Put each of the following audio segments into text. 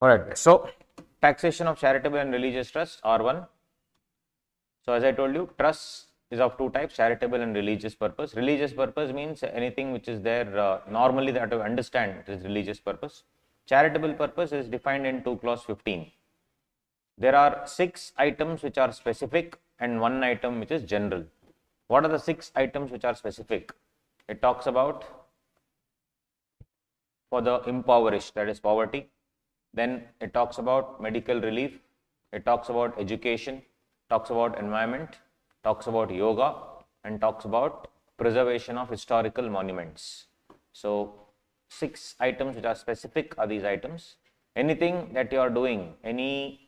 Alright, so taxation of charitable and religious trusts R1. So as I told you, trust is of two types, charitable and religious purpose. Religious purpose means anything which is there normally that you understand is religious purpose. Charitable purpose is defined in 2 clause 15. There are 6 items which are specific and 1 item which is general. What are the 6 items which are specific? It talks about for the impoverished, that is poverty. Then it talks about medical relief. It talks about education, talks about environment, talks about yoga, and talks about preservation of historical monuments. So 6 items which are specific are these items. Anything that you are doing, any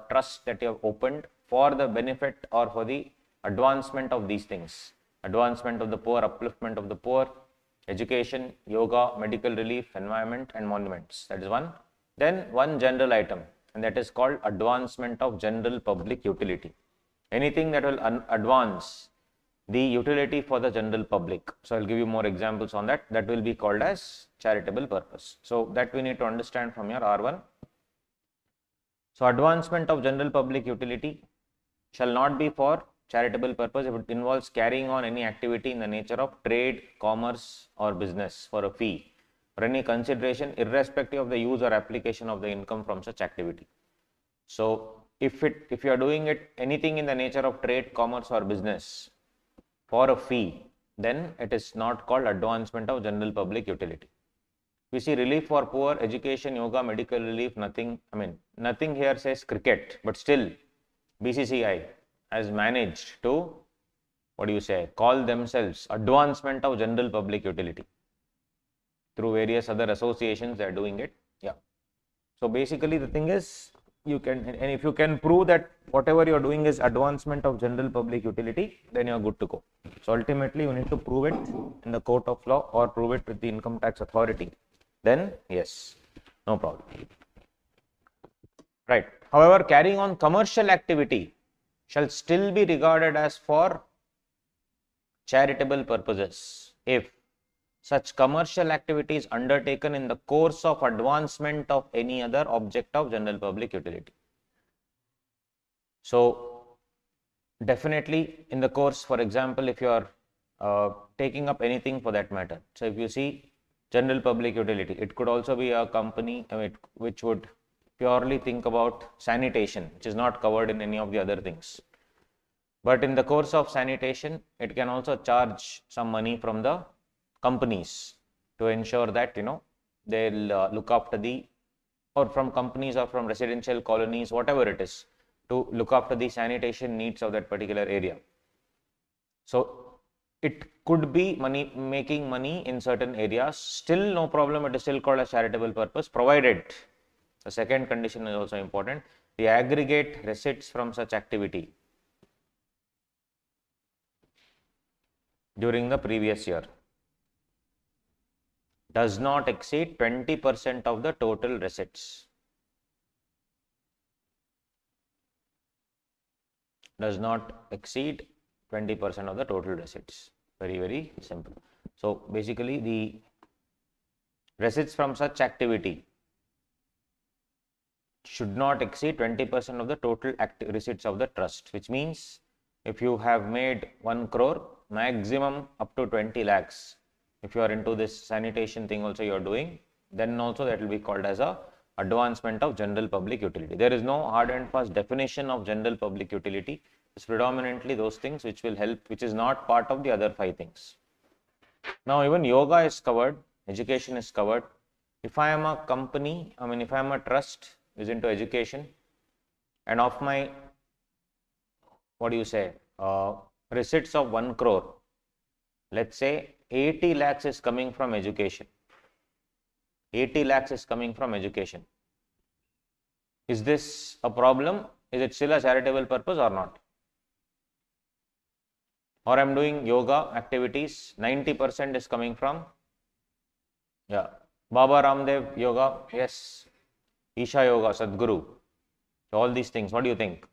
trust that you have opened for the benefit or for the advancement of these things, advancement of the poor, upliftment of the poor, education, yoga, medical relief, environment, and monuments. That is one. Then one general item, and that is called advancement of general public utility. Anything that will advance the utility for the general public. So I'll give you more examples on that. That will be called as charitable purpose. So that we need to understand from your R1. So advancement of general public utility shall not be for charitable purpose if it involves carrying on any activity in the nature of trade, commerce, or business for a fee or any consideration irrespective of the use or application of the income from such activity. So if you are doing it anything in the nature of trade, commerce, or business for a fee, then it is not called advancement of general public utility. We see relief for poor, education, yoga, medical relief, nothing here says cricket, but still BCCI has managed to, call themselves advancement of general public utility. Through various other associations they are doing it. Yeah. So basically the thing is, if you can prove that whatever you are doing is advancement of general public utility, then you are good to go. So ultimately you need to prove it in the court of law or prove it with the income tax authority. Then yes, no problem. Right. However, carrying on commercial activity shall still be regarded as for charitable purposes if such commercial activity is undertaken in the course of advancement of any other object of general public utility. So definitely in the course, for example, if you are taking up anything for that matter. So if you see general public utility, it could also be a company which would purely think about sanitation, which is not covered in any of the other things. But in the course of sanitation, it can also charge some money from the companies to ensure that they'll look after or from companies or from residential colonies, whatever it is, to look after the sanitation needs of that particular area. So it could be making money in certain areas, still no problem, it is still called a charitable purpose, provided the second condition is also important, the aggregate receipts from such activity during the previous year does not exceed 20% of the total receipts. Does not exceed 20% of the total receipts. Very, very simple. So basically the receipts from such activity should not exceed 20% of the total receipts of the trust, which means if you have made 1 crore, maximum up to 20 lakhs. If you are into this sanitation thing also you are doing, then also that will be called as a advancement of general public utility. There is no hard and fast definition of general public utility. It's predominantly those things which will help, which is not part of the other 5 things. Now even yoga is covered, education is covered. If I am a company, if I am a trust is into education, and of my receipts of 1 crore, let's say 80 lakhs is coming from education. 80 lakhs is coming from education. Is this a problem? Is it still a charitable purpose or not? Or I'm doing yoga activities, 90% is coming from Baba Ramdev yoga, yes, Isha yoga, Sadhguru. So all these things, what do you think?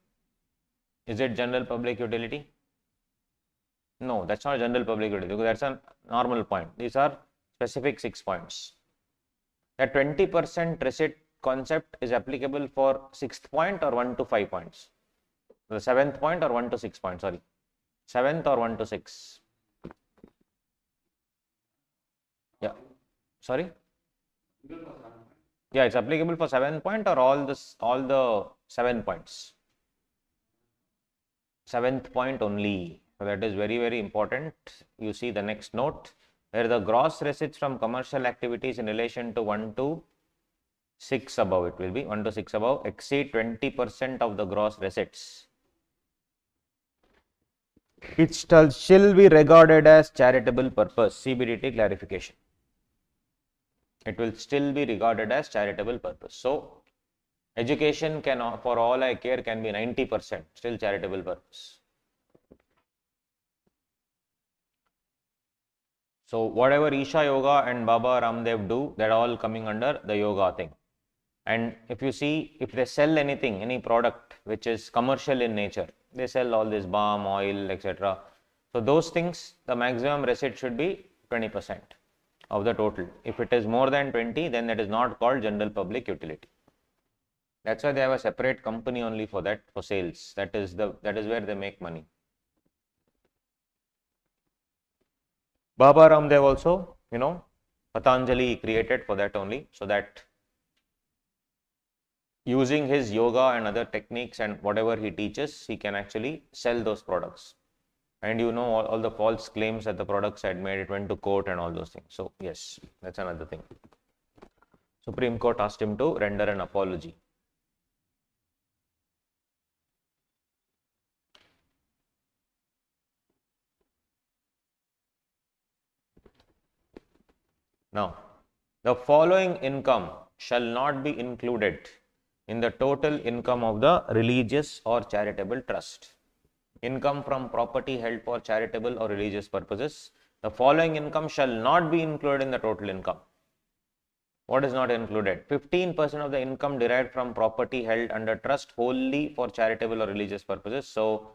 Is it general public utility? No, that's not general public utility because that's a normal point. These are specific 6 points. That 20% receipt concept is applicable for 6th point or 1 to 5 points? The 7th point or 1 to 6 points, sorry. 7th or 1 to 6? Yeah, sorry? Yeah, it's applicable for 7 point or all the 7 points? 7th point only. So that is very, very important. You see the next note, where the gross receipts from commercial activities in relation to 1 to 6 above, it will be 1 to 6 above, exceed 20% of the gross receipts. It shall be regarded as charitable purpose. CBDT clarification. It will still be regarded as charitable purpose. So, education can, for all I care, can be 90%, still charitable purpose. So, whatever Isha Yoga and Baba Ramdev do, that all coming under the yoga thing. And if you see, if they sell anything, any product which is commercial in nature, they sell all this balm, oil, etc. So, those things, the maximum receipt should be 20% of the total. If it is more than 20, then that is not called general public utility. That's why they have a separate company only for that, for sales. That is where they make money. Baba Ramdev also, Patanjali created for that only, so that using his yoga and other techniques and whatever he teaches, he can actually sell those products. And all the false claims that the products had made, it went to court and all those things. So yes, that's another thing. Supreme Court asked him to render an apology. Now, the following income shall not be included in the total income of the religious or charitable trust. Income from property held for charitable or religious purposes. The following income shall not be included in the total income. What is not included? 15% of the income derived from property held under trust wholly for charitable or religious purposes. So,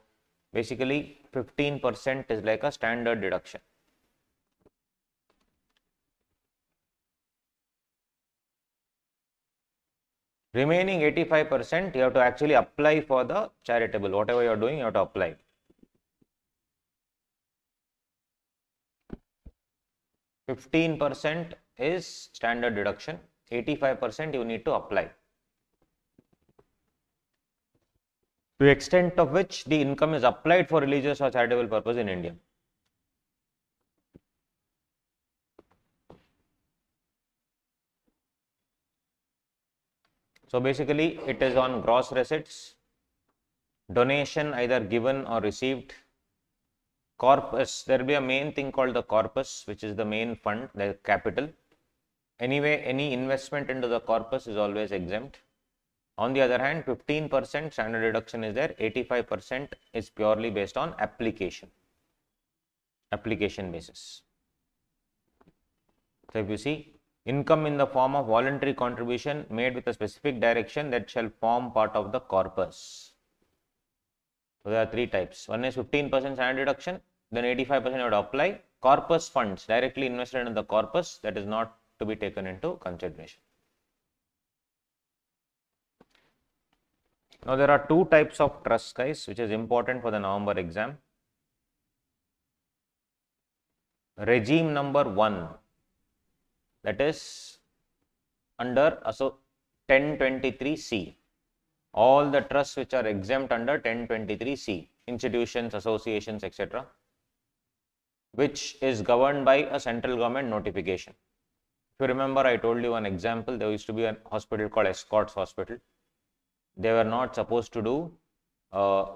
basically 15% is like a standard deduction. Remaining 85%, you have to actually apply for the charitable. Whatever you are doing, you have to apply. %15 is standard deduction. 85% you need to apply. To the extent of which the income is applied for religious or charitable purpose in India. So basically, it is on gross receipts, donation either given or received, corpus. There will be a main thing called the corpus, which is the main fund, the capital. Anyway, any investment into the corpus is always exempt. On the other hand, 15% standard deduction is there, 85% is purely based on application basis. So if you see, income in the form of voluntary contribution made with a specific direction that shall form part of the corpus. So there are three types. One is 15% standard deduction, then 85% you would apply. Corpus funds directly invested in the corpus, that is not to be taken into consideration. Now there are two types of trusts, guys, which is important for the November exam. Regime number 1. That is under 1023C. All the trusts which are exempt under 1023C, institutions, associations, etc., which is governed by a central government notification. If you remember, I told you one example. There used to be a hospital called Escorts Hospital. They were not supposed to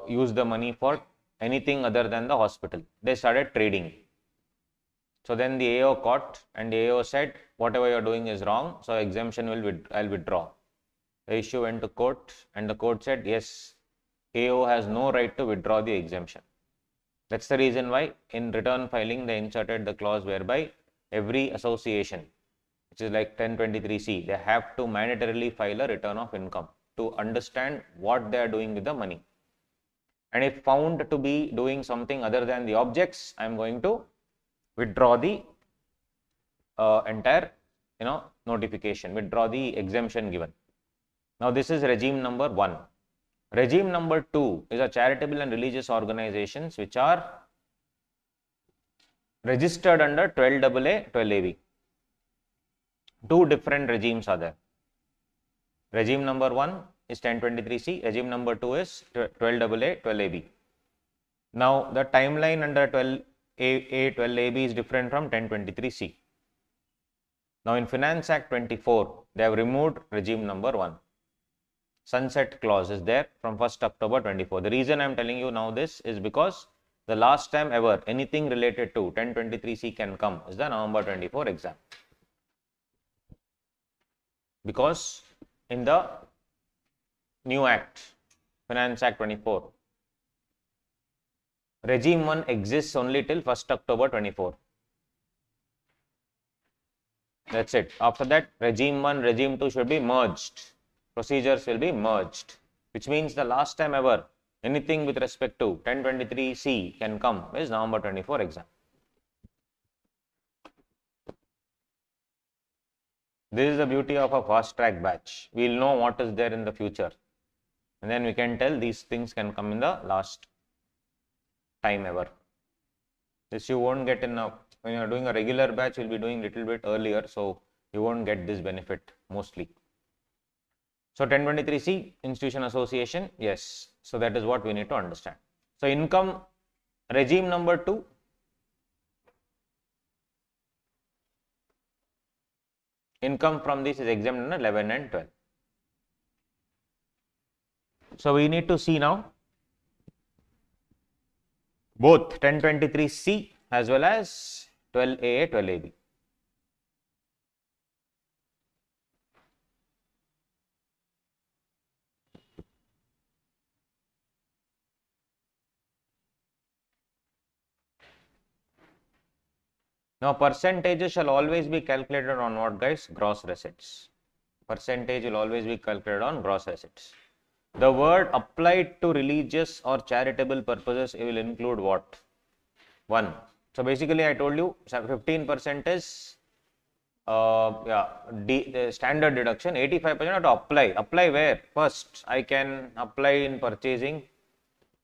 use the money for anything other than the hospital. They started trading. So then the AO caught, and the AO said, whatever you are doing is wrong, so exemption I'll withdraw. The issue went to court, and the court said, yes, AO has no right to withdraw the exemption. That's the reason why in return filing they inserted the clause whereby every association, which is like 1023C, they have to mandatorily file a return of income to understand what they are doing with the money. And if found to be doing something other than the objects, I am going to withdraw the entire notification, withdraw the exemption given. Now this is regime number 1. Regime number 2 is a charitable and religious organizations which are registered under 12AA, 12AB. Two different regimes are there. Regime number 1 is 1023C, regime number 2 is 12AA, 12AB. Now the timeline under 12A, 12AB is different from 1023C. Now in Finance Act 24, they have removed regime number 1. Sunset clause is there from 1st October 24. The reason I am telling you now this is because the last time ever anything related to 1023C can come is the November 24 exam. Because in the new act, Finance Act 24, regime 1 exists only till 1st October 24. That's it. After that, regime 1, regime 2 should be merged. Procedures will be merged, which means the last time ever anything with respect to 1023C can come is November 24 exam. This is the beauty of a fast track batch. We will know what is there in the future, and then we can tell these things can come in the last time ever. This you won't get in when you are doing a regular batch, you will be doing little bit earlier, so you won't get this benefit mostly. So 1023C, institution association, yes. So that is what we need to understand. So income, regime number 2, income from this is exempt under 11 and 12. So we need to see now both 1023C as well as 12AA, 12AB. Now percentages shall always be calculated on what, guys? Gross receipts. Percentage will always be calculated on gross receipts. The word applied to religious or charitable purposes, it will include what? 1. So basically I told you 15% is the standard deduction, 85% have to apply. Apply where? First, I can apply in purchasing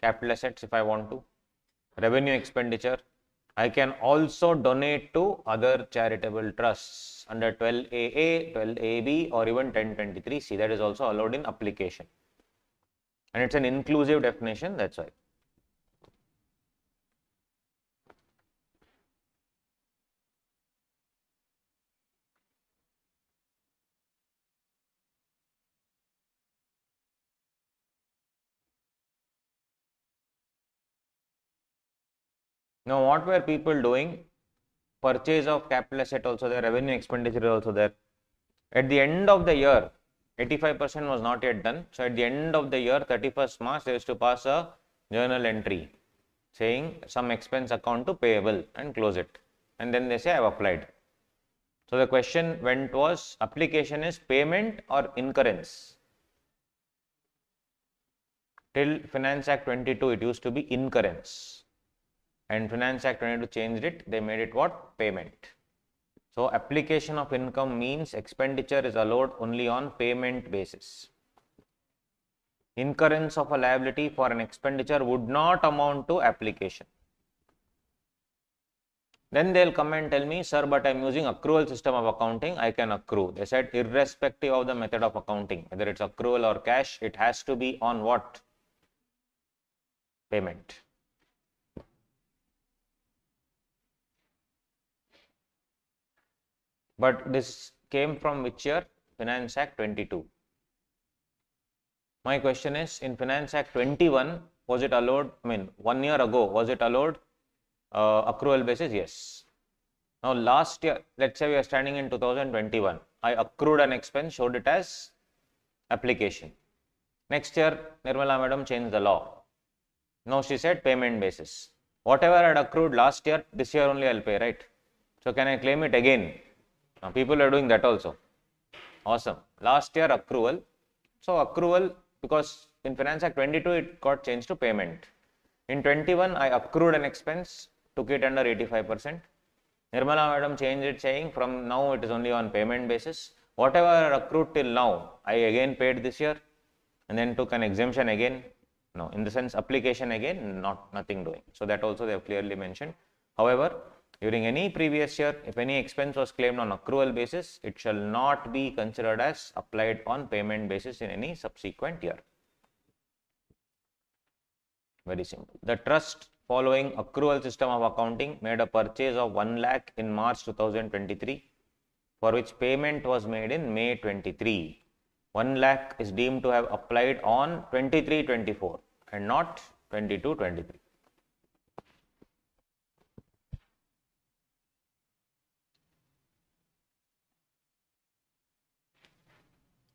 capital assets if I want to. Revenue expenditure. I can also donate to other charitable trusts under 12AA, 12AB or even 1023C. That is also allowed in application. And it's an inclusive definition, that's why. Now, what were people doing? Purchase of capital asset also there, revenue expenditure also there. At the end of the year, 85% was not yet done. So, at the end of the year, 31st March, they used to pass a journal entry saying some expense account to payable and close it. And then they say, I have applied. So, the question was, application is payment or incurrence? Till Finance Act 22, it used to be incurrence. And Finance Act 22 changed it, they made it what? Payment. So, application of income means expenditure is allowed only on payment basis. Incurrence of a liability for an expenditure would not amount to application. Then they will come and tell me, sir, but I am using accrual system of accounting, I can accrue. They said irrespective of the method of accounting, whether it's accrual or cash, it has to be on what? Payment. But this came from which year? Finance Act 22. My question is, in Finance Act 21, was it allowed? I mean, 1 year ago, was it allowed accrual basis? Yes. Now, last year, let's say we are standing in 2021. I accrued an expense, showed it as application. Next year, Nirmala Madam changed the law. Now, she said payment basis. Whatever I had accrued last year, this year only I will pay, right? So, can I claim it again? Now, people are doing that also. Awesome. Last year accrual. So, accrual, because in Finance Act 22, it got changed to payment. In 21, I accrued an expense, took it under 85%. Nirmala Madam changed it saying from now it is only on payment basis. whatever accrued till now, I again paid this year and then took an exemption again. No, in the sense application again, nothing doing. So that also they have clearly mentioned. However, during any previous year, if any expense was claimed on accrual basis, it shall not be considered as applied on payment basis in any subsequent year. Very simple. The trust, following accrual system of accounting, made a purchase of 1 lakh in March 2023, for which payment was made in May 23. 1 lakh is deemed to have applied on 23-24 and not 22-23.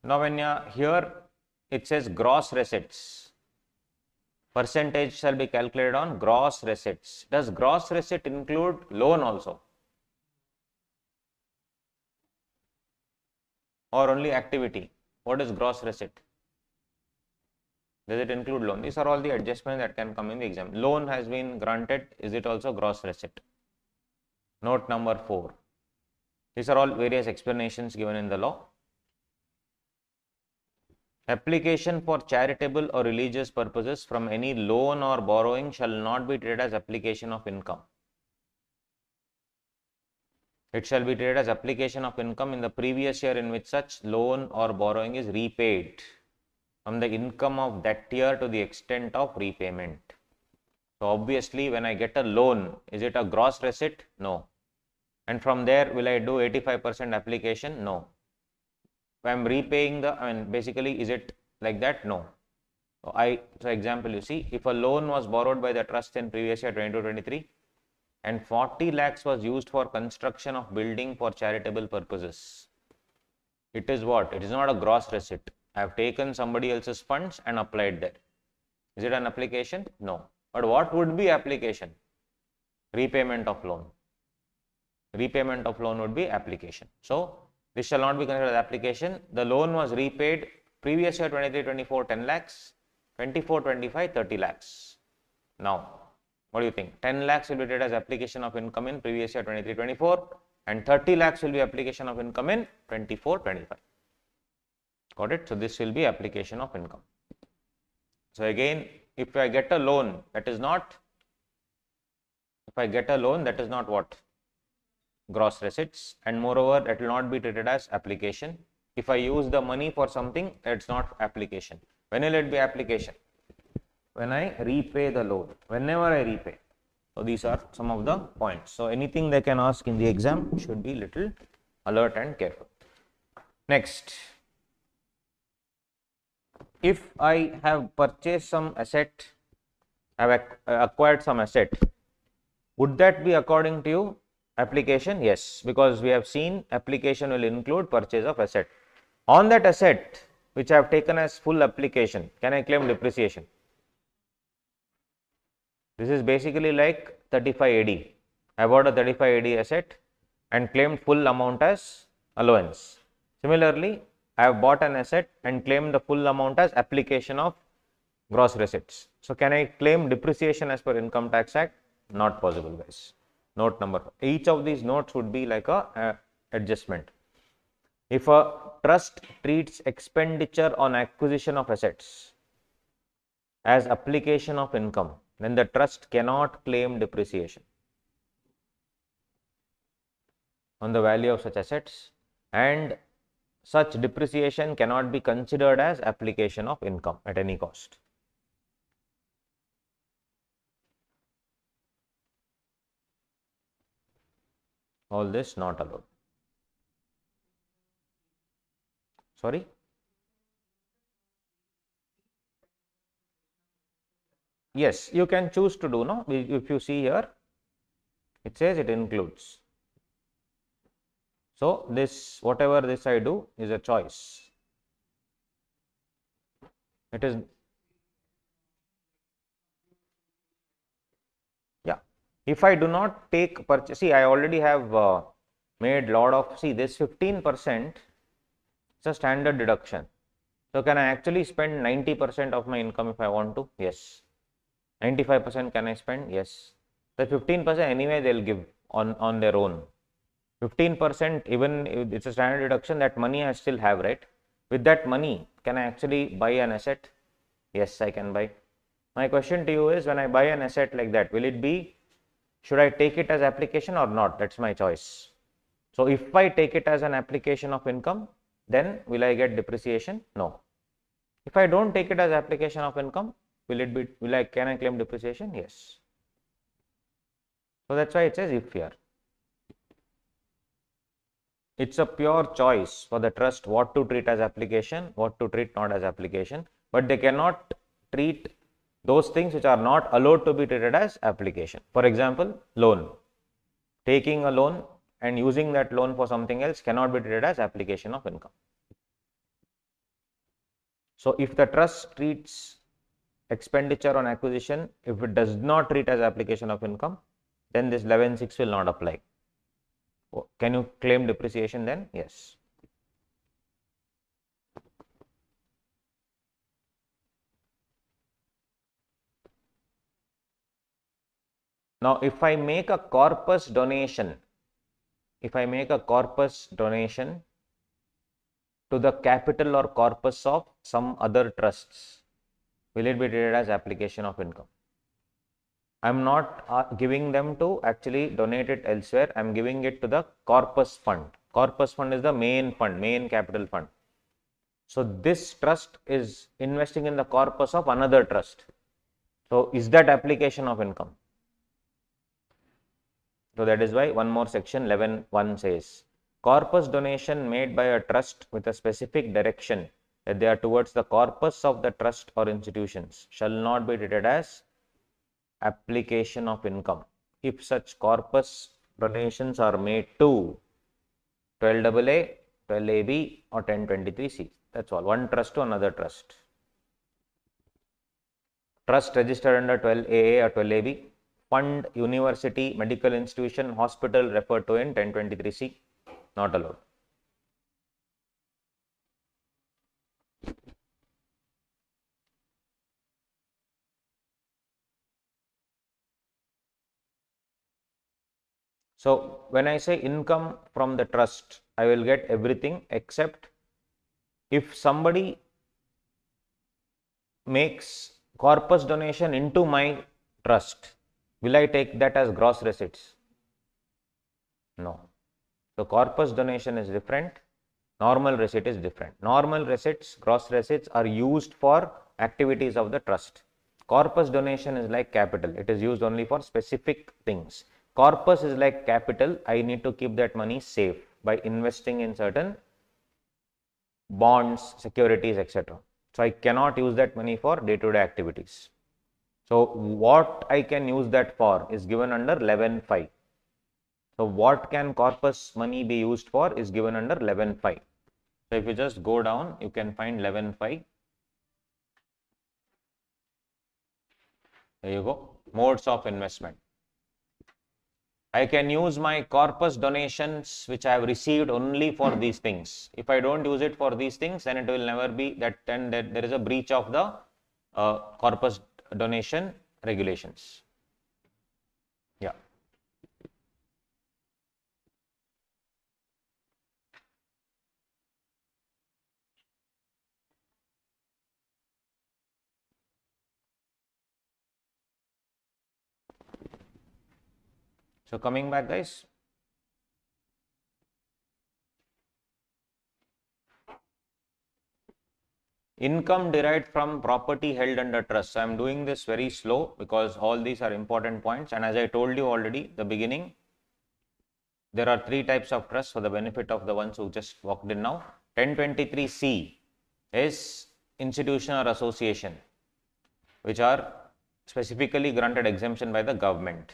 Now, when here it says gross receipts, percentage shall be calculated on gross receipts. Does gross receipt include loan also, or only activity? What is gross receipt? Does it include loan? These are all the adjustments that can come in the exam. Loan has been granted. Is it also gross receipt? Note number 4. These are all various explanations given in the law. Application for charitable or religious purposes from any loan or borrowing shall not be treated as application of income. It shall be treated as application of income in the previous year in which such loan or borrowing is repaid from the income of that year to the extent of repayment. So obviously, when I get a loan, is it a gross receipt? No. And from there, will I do 85% application? No. If I am repaying basically, is it like that? No. So example, you see, if a loan was borrowed by the trust in previous year 22-23 and 40 lakhs was used for construction of building for charitable purposes, it is what? It is not a gross receipt. I have taken somebody else's funds and applied there. Is it an application? No. But what would be application? Repayment of loan. Repayment of loan would be application. So this shall not be considered as application. The loan was repaid previous year 23-24 10 lakhs, 24-25 30 lakhs. Now, what do you think? 10 lakhs will be treated as application of income in previous year 23-24 and 30 lakhs will be application of income in 24-25. Got it? So this will be application of income. So again, if I get a loan, that is not what? Gross receipts, and moreover, that will not be treated as application. If I use the money for something, it's not application. When will it be application? When I repay the loan, whenever I repay. So these are some of the points. So anything they can ask in the exam should be little alert and careful. Next, if I have purchased some asset, I have acquired some asset, would that be according to you application? Yes, because we have seen application will include purchase of asset. On that asset which I have taken as full application, can I claim depreciation? This is basically like 35 AD. I bought a 35 AD asset and claimed full amount as allowance. Similarly, I have bought an asset and claimed the full amount as application of gross receipts. So can I claim depreciation as per Income Tax Act? Not possible, guys. Note number 5. Each of these notes would be like a adjustment. If a trust treats expenditure on acquisition of assets as application of income, then the trust cannot claim depreciation on the value of such assets, and such depreciation cannot be considered as application of income at any cost. All this not allowed. Sorry? Yes, you can choose to do, no? If you see here, it says it includes. So this, whatever this I do is a choice. It is, yeah. If I do not take purchase, see, I already have made lot of, see, this 15%, it's a standard deduction. So can I actually spend 90% of my income if I want to? Yes. 95% can I spend? Yes. The 15% anyway they'll give on their own. 15%, even if it's a standard deduction, that money I still have, right? With that money, can I actually buy an asset? Yes, I can buy. My question to you is, when I buy an asset like that, will it be, should I take it as application or not? That's my choice. So if I take it as an application of income, then will I get depreciation? No. If I don't take it as application of income, can I claim depreciation? Yes. So that's why it says if here. It's a pure choice for the trust what to treat as application, what to treat not as application, but they cannot treat those things which are not allowed to be treated as application. For example, loan. Taking a loan and using that loan for something else cannot be treated as application of income. So if the trust treats expenditure on acquisition, if it does not treat as application of income, then this 11.6 will not apply. Can you claim depreciation then? Yes. Now, if I make a corpus donation, to the capital or corpus of some other trusts, will it be treated as application of income? I am not giving them to actually donate it elsewhere. I am giving it to the corpus fund. Corpus fund is the main fund, main capital fund. So this trust is investing in the corpus of another trust. So is that application of income? So that is why one more section 11.1 says, corpus donation made by a trust with a specific direction that they are towards the corpus of the trust or institutions shall not be treated as application of income if such corpus donations are made to 12AA, 12AB or 1023C. That's all. One trust to another trust. Trust registered under 12AA or 12AB. Fund, university, medical institution, hospital referred to in 1023C. Not allowed. So when I say income from the trust, I will get everything except if somebody makes corpus donation into my trust, will I take that as gross receipts? No. So corpus donation is different, normal receipt is different. Normal receipts, gross receipts are used for activities of the trust. Corpus donation is like capital, it is used only for specific things. Corpus is like capital, I need to keep that money safe by investing in certain bonds, securities, etc. So I cannot use that money for day-to-day activities. So what I can use that for is given under 11.5. So what can corpus money be used for is given under 11.5. So if you just go down, you can find 11.5. There you go. Modes of investment. I can use my corpus donations which I have received only for these things. If I don't use it for these things, then it will never be that, then there is a breach of the corpus donation regulations. Yeah. So coming back, guys. Income derived from property held under trust. So I am doing this very slow because all these are important points. And as I told you already, the beginning, there are three types of trusts for the benefit of the ones who just walked in now. 1023C is institution or association, which are specifically granted exemption by the government.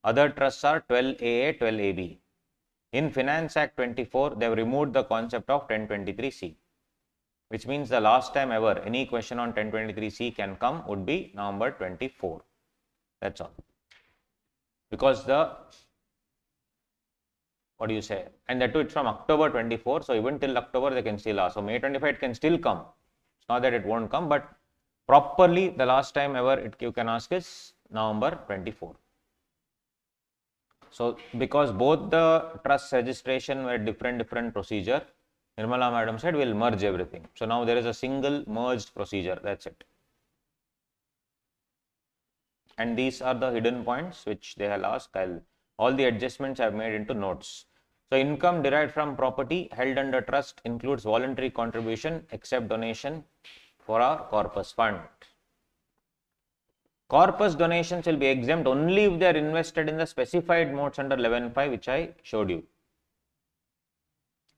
Other trusts are 12AA, 12AB. In Finance Act 24, they have removed the concept of 1023C, which means the last time ever any question on 1023C can come would be November 24. That's all. Because what do you say? And that too, it's from October 24. So even till October, they can still ask. So May 25, it can still come. It's not that it won't come, but properly the last time ever you can ask is November 24. So because both the trust registration were different procedure, Nirmala madam said we'll merge everything. So now there is a single merged procedure, that's it. And these are the hidden points which they have asked. All the adjustments I have made into notes. So income derived from property held under trust includes voluntary contribution except donation for our corpus fund. Corpus donations will be exempt only if they are invested in the specified modes under 11.5 which I showed you.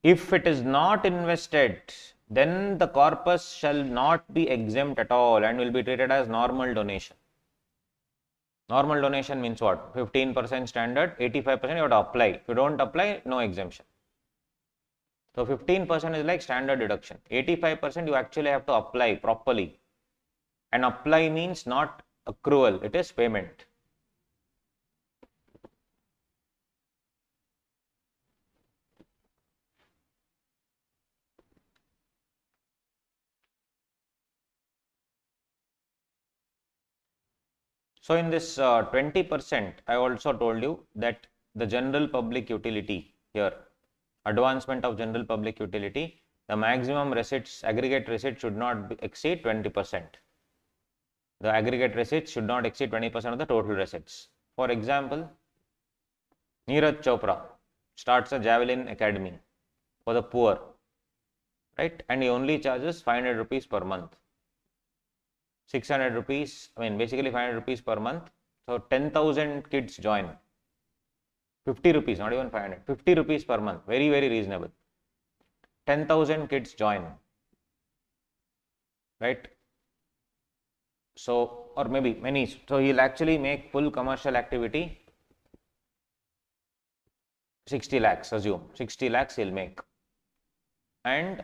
If it is not invested, then the corpus shall not be exempt at all and will be treated as normal donation. Normal donation means what? 15% standard, 85% you have to apply. If you don't apply, no exemption. So 15% is like standard deduction. 85% you actually have to apply properly. And apply means not accrual, it is payment. So in this 20%, I also told you that the general public utility here, advancement of general public utility, the maximum receipts, aggregate receipts should not exceed 20%. The aggregate receipts should not exceed 20% of the total receipts. For example, Neeraj Chopra starts a javelin academy for the poor, right? And he only charges 500 rupees per month. 600 rupees, basically 500 rupees per month. So 10,000 kids join. 50 rupees, not even 500, 50 rupees per month, very reasonable. 10,000 kids join, right? So, or maybe many, so he'll actually make full commercial activity 60 lakhs, assume 60 lakhs he'll make, and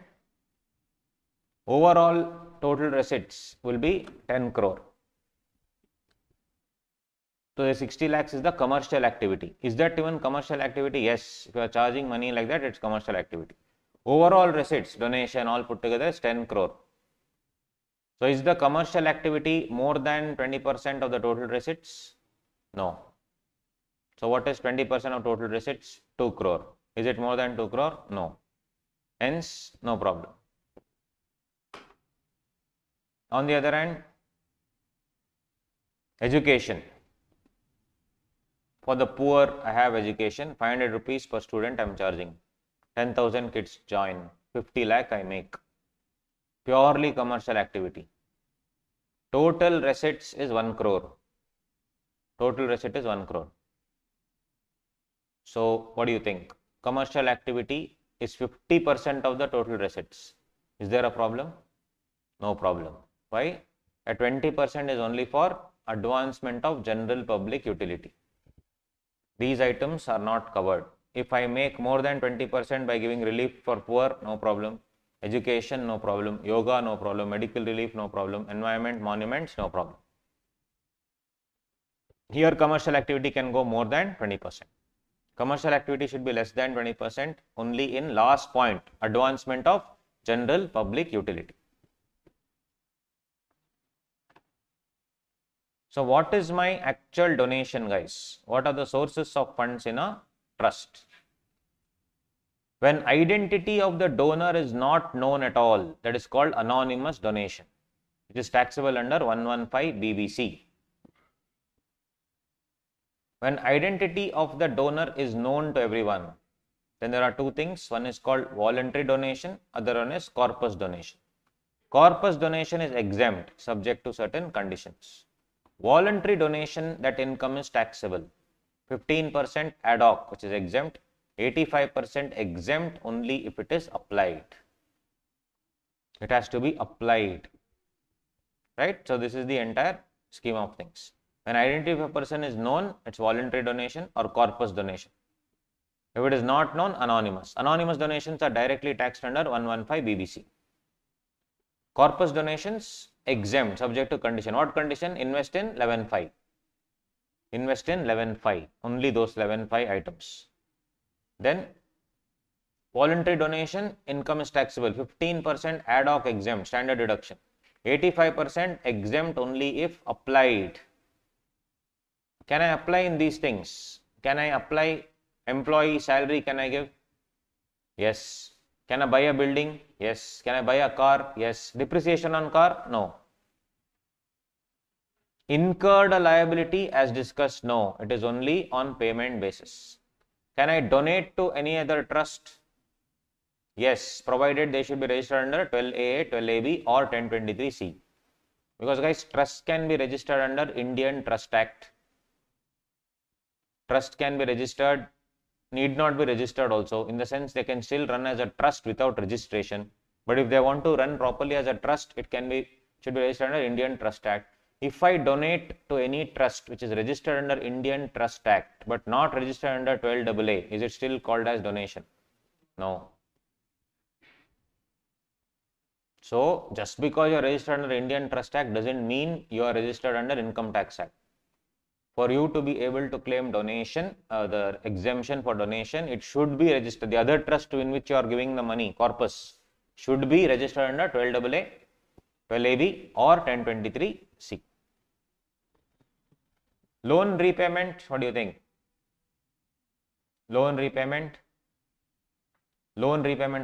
overall total receipts will be 10 crore. So the 60 lakhs is the commercial activity. Is that even commercial activity? Yes. If you are charging money like that, it's commercial activity. Overall receipts, donation, all put together is 10 crore. So is the commercial activity more than 20% of the total receipts? No. So what is 20% of total receipts? 2 crore. Is it more than 2 crore? No. Hence, no problem. On the other hand, education. For the poor, I have education, 500 rupees per student I am charging. 10,000 kids join, 50 lakh I make. Purely commercial activity. Total receipts is 1 crore. Total receipt is 1 crore. So, what do you think? Commercial activity is 50% of the total receipts. Is there a problem? No problem. Why? A 20% is only for advancement of general public utility. These items are not covered. If I make more than 20% by giving relief for poor, no problem. Education, no problem. Yoga, no problem. Medical relief, no problem. Environment, monuments, no problem. Here commercial activity can go more than 20%. Commercial activity should be less than 20% only in last point, advancement of general public utility. So what is my actual donation, guys? What are the sources of funds in a trust? When identity of the donor is not known at all, that is called anonymous donation. It is taxable under 115 BBC. When identity of the donor is known to everyone, then there are two things. One is called voluntary donation, other one is corpus donation. Corpus donation is exempt, subject to certain conditions. Voluntary donation, that income is taxable. 15% ad hoc, which is exempt. 85% exempt only if it is applied. It has to be applied, right? So this is the entire scheme of things. When identity of a person is known, it's voluntary donation or corpus donation. If it is not known, anonymous. Anonymous donations are directly taxed under 115 BBC. Corpus donations exempt, subject to condition. What condition? Invest in 11.5. Invest in 11.5. Only those 11.5 items. Then voluntary donation, income is taxable. 15% ad hoc exempt, standard deduction. 85% exempt only if applied. Can I apply in these things? Can I apply employee salary? Can I give? Yes. Can I buy a building? Yes. Can I buy a car? Yes. Depreciation on car? No. Incurred a liability as discussed? No. It is only on payment basis. Can I donate to any other trust? Yes, provided they should be registered under 12A, 12AB or 1023C. Because guys, trust can be registered under Indian Trust Act. Trust can be registered, need not be registered also, in the sense they can still run as a trust without registration. But if they want to run properly as a trust, it should be registered under Indian Trust Act. If I donate to any trust which is registered under Indian Trust Act but not registered under 12AA, is it still called as donation? No. So, just because you are registered under Indian Trust Act doesn't mean you are registered under Income Tax Act. For you to be able to claim donation, the exemption for donation, it should be registered. The other trust in which you are giving the money, corpus, should be registered under 12AA, 12AB or 1023C. Loan repayment, what do you think? Loan repayment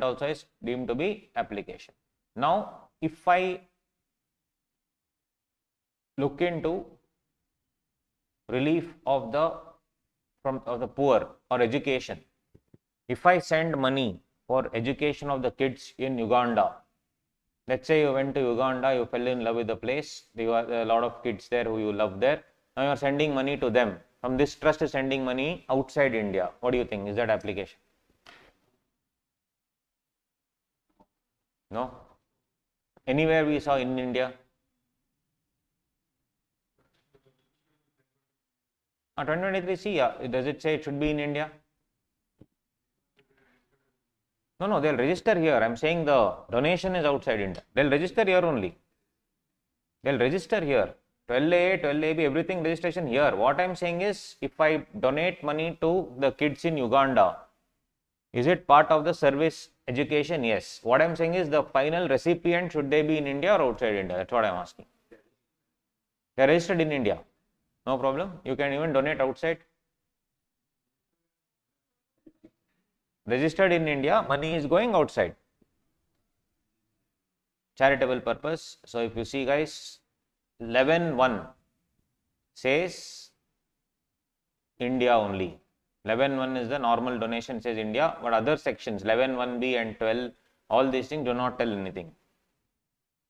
also is deemed to be application. Now, if I look into relief of the poor or education, if I send money for education of the kids in Uganda, let's say you went to Uganda, you fell in love with the place, there are a lot of kids there who you love there, now you are sending money to them. From this trust is sending money outside India. What do you think? Is that application? No? Anywhere we saw in India? 2023C, yeah. Does it say it should be in India? No, they'll register here. I'm saying the donation is outside India. They'll register here only. They'll register here. 12A, 12AB, everything registration here. What I'm saying is, if I donate money to the kids in Uganda, is it part of the service education? Yes. What I'm saying is the final recipient, should they be in India or outside India? That's what I'm asking. They are registered in India. No problem. You can even donate outside. Registered in India, money is going outside. Charitable purpose. So if you see guys, 11.1 says India only. 11.1 is the normal donation, says India, but other sections 11.1b and 12, all these things do not tell anything.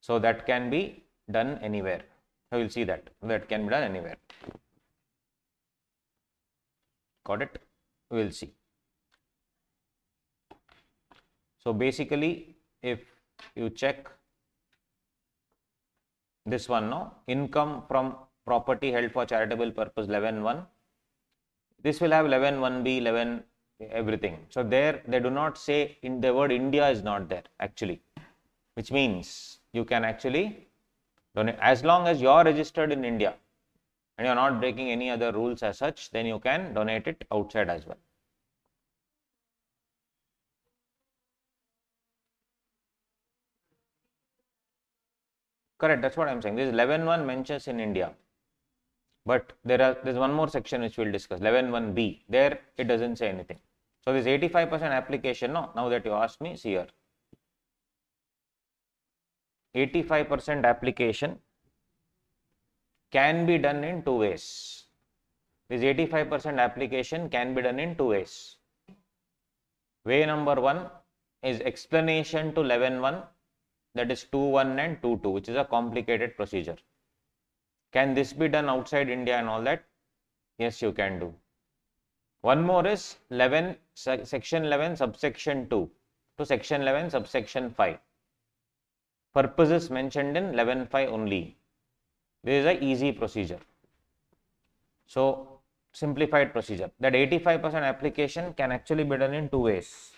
So that can be done anywhere. So you will see that can be done anywhere. Got it? We will see. So basically, if you check this one, no, income from property held for charitable purpose 11.1, this will have 11.1b, 11 everything. So there they do not say, in the word India is not there actually, which means you can actually donate as long as you are registered in India and you are not breaking any other rules as such, then you can donate it outside as well. Correct, that's what I am saying. This 11.1 mentions in India, but there's one more section which we will discuss, 11.1b. There it doesn't say anything. So this 85% application, no, now that you asked me, see here, 85% application can be done in two ways. This 85% application can be done in two ways. Way number one is explanation to 11.1, that is 2.1 and 2.2, which is a complicated procedure. Can this be done outside India and all that? Yes, you can do. One more is section 11 subsection 2 to section 11 subsection 5. Purposes mentioned in 11.5 only. This is a easy procedure. So simplified procedure. That 85% application can actually be done in two ways.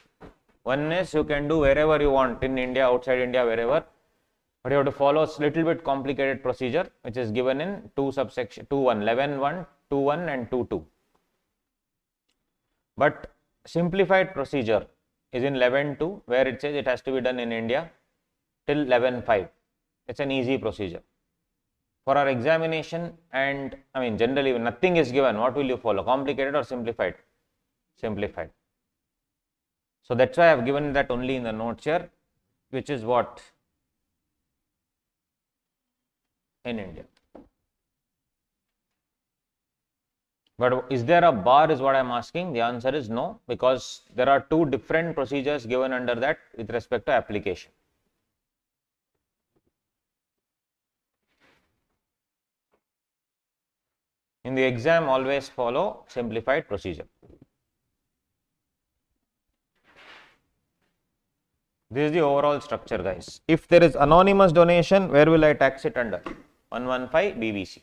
One is you can do wherever you want, in India, outside India, wherever, but you have to follow a little bit complicated procedure which is given in 2 subsection 2.1, 11.1, 2.1 and 2.2. But simplified procedure is in 11.2, where it says it has to be done in India till 11.5. It's an easy procedure. For our examination, and I mean generally when nothing is given, what will you follow? Complicated or simplified? Simplified. So that's why I have given that only in the notes here, which is what? In India. But is there a bar is what I am asking? The answer is no, because there are two different procedures given under that with respect to application. In the exam, always follow simplified procedure. This is the overall structure, guys. If there is anonymous donation, where will I tax it under? 115 BBC.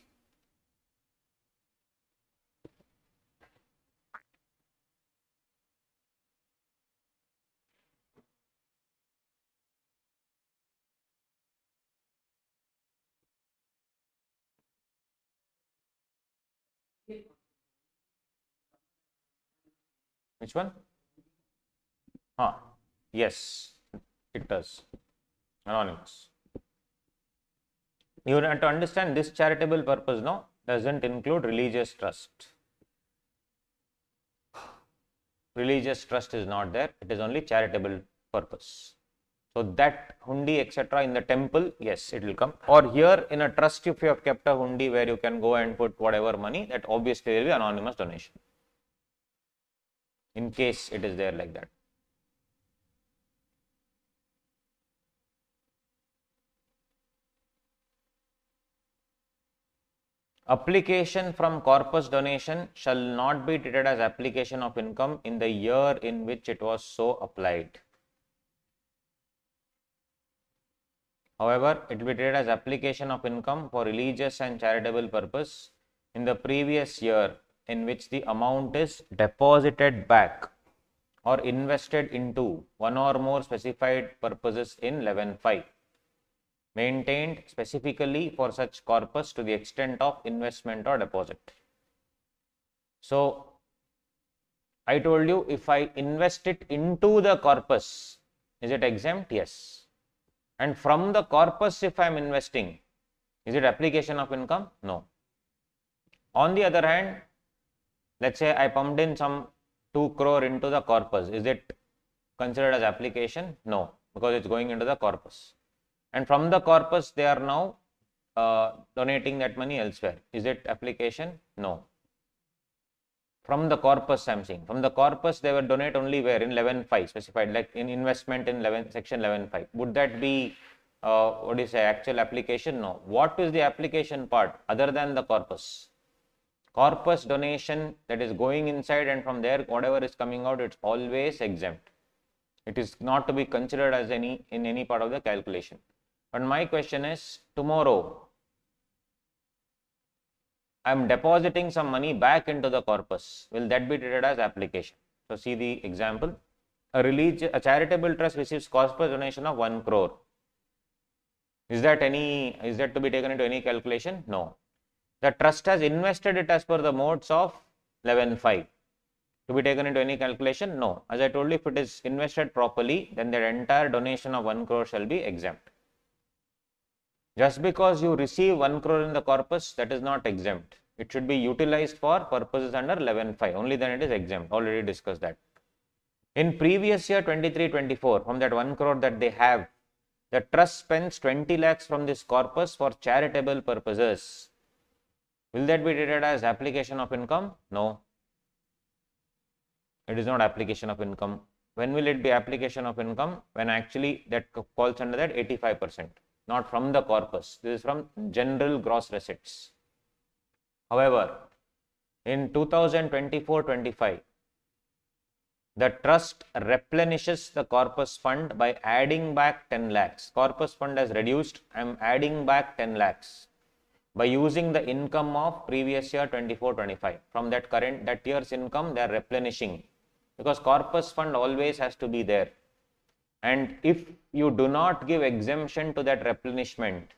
Which one? Yes, it does. Anonymous. You have to understand this charitable purpose now doesn't include religious trust. Religious trust is not there, it is only charitable purpose. So that hundi etc. in the temple, yes, it will come. Or here in a trust, if you have kept a hundi where you can go and put whatever money, that obviously will be anonymous donation. In case it is there like that. Application from corpus donation shall not be treated as application of income in the year in which it was so applied. However, it will be treated as application of income for religious and charitable purpose in the previous year in which the amount is deposited back or invested into one or more specified purposes in 11.5. Maintained specifically for such corpus to the extent of investment or deposit. So, I told you if I invest it into the corpus, is it exempt? Yes. And from the corpus, if I am investing, is it application of income? No. On the other hand, let's say I pumped in some 2 crore into the corpus. Is it considered as application? No, because it's going into the corpus. And from the corpus, they are now donating that money elsewhere. Is it application? No. From the corpus, I am saying. From the corpus, they will donate only where? In 11.5 specified, like in investment in section 11.5. Would that be, what do you say, actual application? No. What is the application part other than the corpus? Corpus donation that is going inside, and from there, whatever is coming out, it's always exempt. It is not to be considered as in any part of the calculation. But my question is, tomorrow, I am depositing some money back into the corpus. Will that be treated as application? So, see the example. A charitable trust receives corpus donation of 1 crore. Is that to be taken into any calculation? No. The trust has invested it as per the modes of 11.5. To be taken into any calculation? No. As I told you, if it is invested properly, then the entire donation of 1 crore shall be exempt. Just because you receive 1 crore in the corpus, that is not exempt. It should be utilized for purposes under 11.5. Only then it is exempt. Already discussed that. In previous year 23-24, from that 1 crore that they have, the trust spends 20 lakhs from this corpus for charitable purposes. Will that be treated as application of income? No. It is not application of income. When will it be application of income? When actually that falls under that 85%. Not from the corpus. This is from general gross receipts. However, in 2024-25, the trust replenishes the corpus fund by adding back 10 lakhs. Corpus fund has reduced. I am adding back 10 lakhs by using the income of previous year 24-25. From that year's income, they are replenishing, because corpus fund always has to be there. And if you do not give exemption to that replenishment,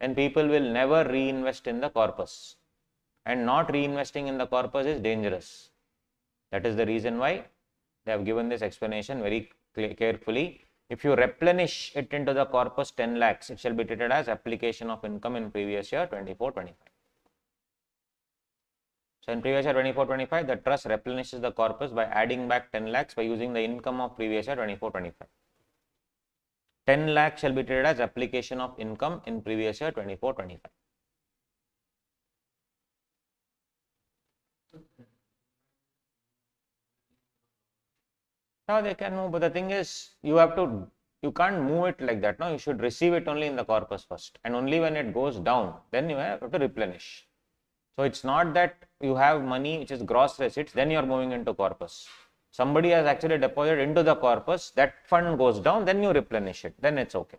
then people will never reinvest in the corpus. And not reinvesting in the corpus is dangerous. That is the reason why they have given this explanation very carefully. If you replenish it into the corpus 10 lakhs, it shall be treated as application of income in previous year 24-25. So in previous year 24-25, the trust replenishes the corpus by adding back 10 lakhs by using the income of previous year 24-25. 10 lakhs shall be treated as application of income in previous year 24-25. Now they can move, but the thing is, you can't move it like that. No, you should receive it only in the corpus first, and only when it goes down, then you have to replenish. So it's not that you have money which is gross receipts, then you are moving into corpus. Somebody has actually deposited into the corpus, that fund goes down, then you replenish it, then it's okay.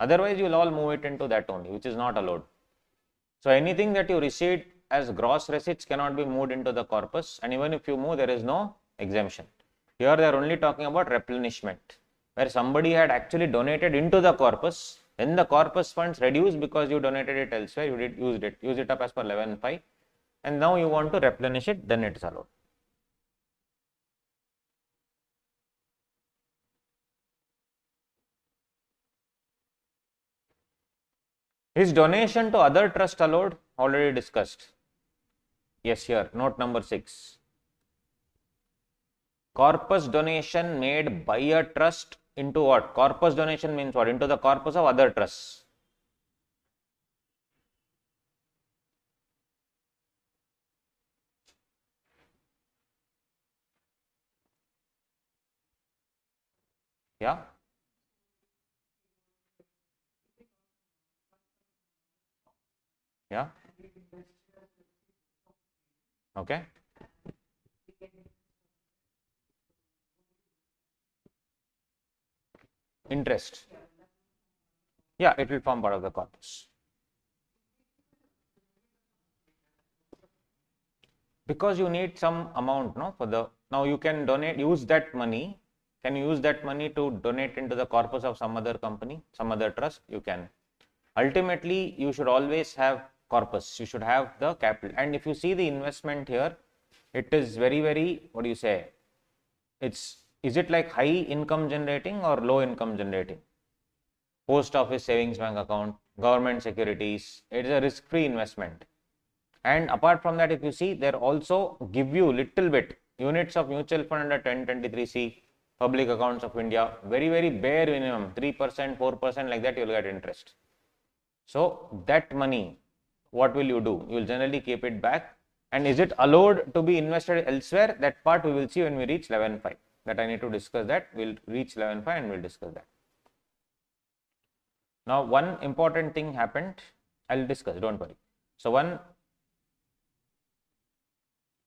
Otherwise, you will all move it into that only, which is not allowed. So anything that you received as gross receipts cannot be moved into the corpus, and even if you move, there is no exemption. Here they are only talking about replenishment, where somebody had actually donated into the corpus, then the corpus funds reduced because you donated it elsewhere, you did use it up as per 11.5, and now you want to replenish it, then it is allowed. Is donation to other trust allowed? Already discussed. Yes, here, note number 6. Corpus donation made by a trust into what? Corpus donation means what? Into the corpus of other trusts. Yeah. Yeah. Okay. Interest. Yeah, it will form part of the corpus. Because you need some amount, no, for the, now you can use that money. Can you use that money to donate into the corpus of some other company, some other trust? You can. Ultimately, you should always have corpus. You should have the capital. And if you see the investment here, it is very, what do you say? Is it like high income generating or low income generating? Post office savings bank account, government securities. It is a risk-free investment. And apart from that, if you see, they also give you little bit units of mutual fund under 1023C, public accounts of India, very bare minimum, 3%, 4%, like that you will get interest. So that money, what will you do? You will generally keep it back. And is it allowed to be invested elsewhere? That part we will see when we reach 11.5. That I need to discuss that. We'll reach 11.5 and we'll discuss that. Now, one important thing happened. I'll discuss, don't worry. So, one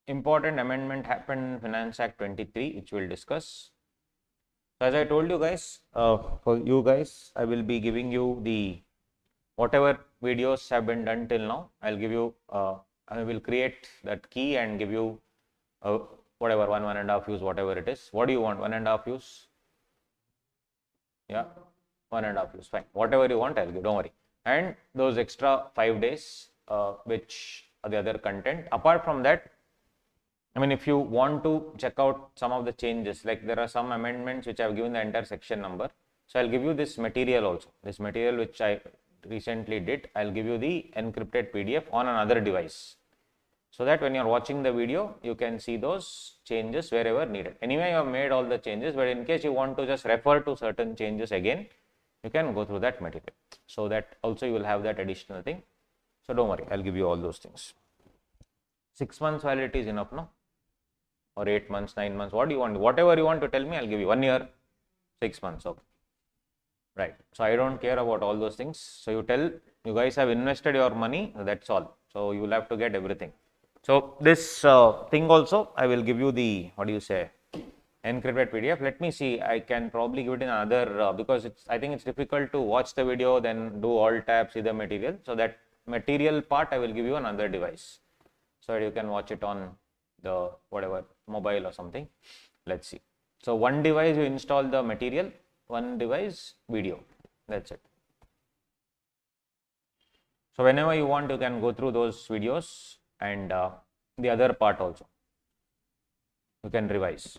important amendment happened in Finance Act 23, which we'll discuss. So, as I told you guys, for you guys, I will be giving you the whatever videos have been done till now. I'll give you, I will create that key and give you whatever 1.5 views, whatever it is. What do you want? 1.5 views? Yeah, 1.5 views. Fine. Whatever you want, I'll give. Don't worry. And those extra 5 days, which are the other content. Apart from that, I mean, if you want to check out some of the changes, like there are some amendments which I have given the entire section number. So I'll give you this material also. This material which I recently did, I'll give you the encrypted PDF on another device, so that when you are watching the video, you can see those changes wherever needed. Anyway, you have made all the changes, but in case you want to just refer to certain changes again, you can go through that material. So that also you will have that additional thing. So don't worry, I'll give you all those things. 6 months validity is enough, no? Or 8 months, 9 months, what do you want? Whatever you want to tell me, I'll give you 1 year, 6 months, okay. Right. So I don't care about all those things. So you tell, you guys have invested your money, that's all. So you will have to get everything. So this thing also, I will give you the, what do you say, encrypted PDF. Let me see, I can probably give it in another, because I think it's difficult to watch the video, then do alt tab, see the material. So that material part, I will give you another device, so that you can watch it on the whatever mobile or something. Let's see. So one device you install the material, one device video, that's it. So whenever you want, you can go through those videos, and the other part also you can revise.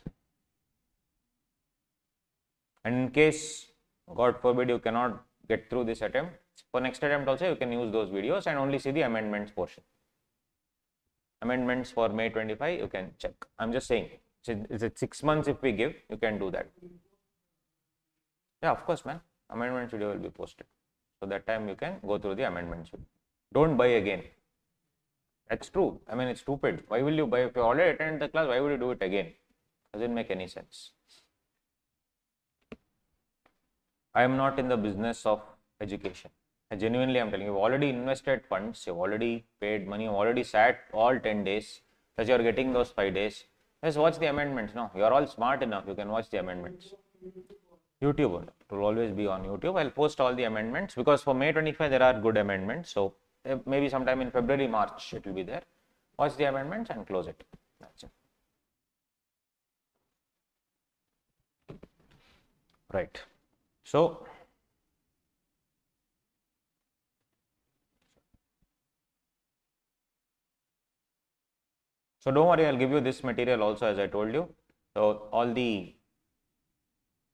And in case God forbid you cannot get through this attempt. For next attempt also you can use those videos and only see the amendments portion. Amendments for May 25 you can check. I'm just saying, is it 6 months if we give, you can do that. Yeah, of course, man. Amendments video will be posted. So that time you can go through the amendments video. Don't buy again. That's true. I mean, it's stupid. Why will you buy? If you already attended the class, why would you do it again? Doesn't make any sense. I am not in the business of education. I genuinely am telling you, you've already invested funds, you've already paid money, you've already sat all 10 days, plus you're getting those 5 days. Just watch the amendments. No, you're all smart enough, you can watch the amendments. YouTube, it will always be on YouTube. I'll post all the amendments because for May 25 there are good amendments. So maybe sometime in February, March it will be there. Watch the amendments and close it. That's it. Right. So don't worry, I'll give you this material also as I told you. So all the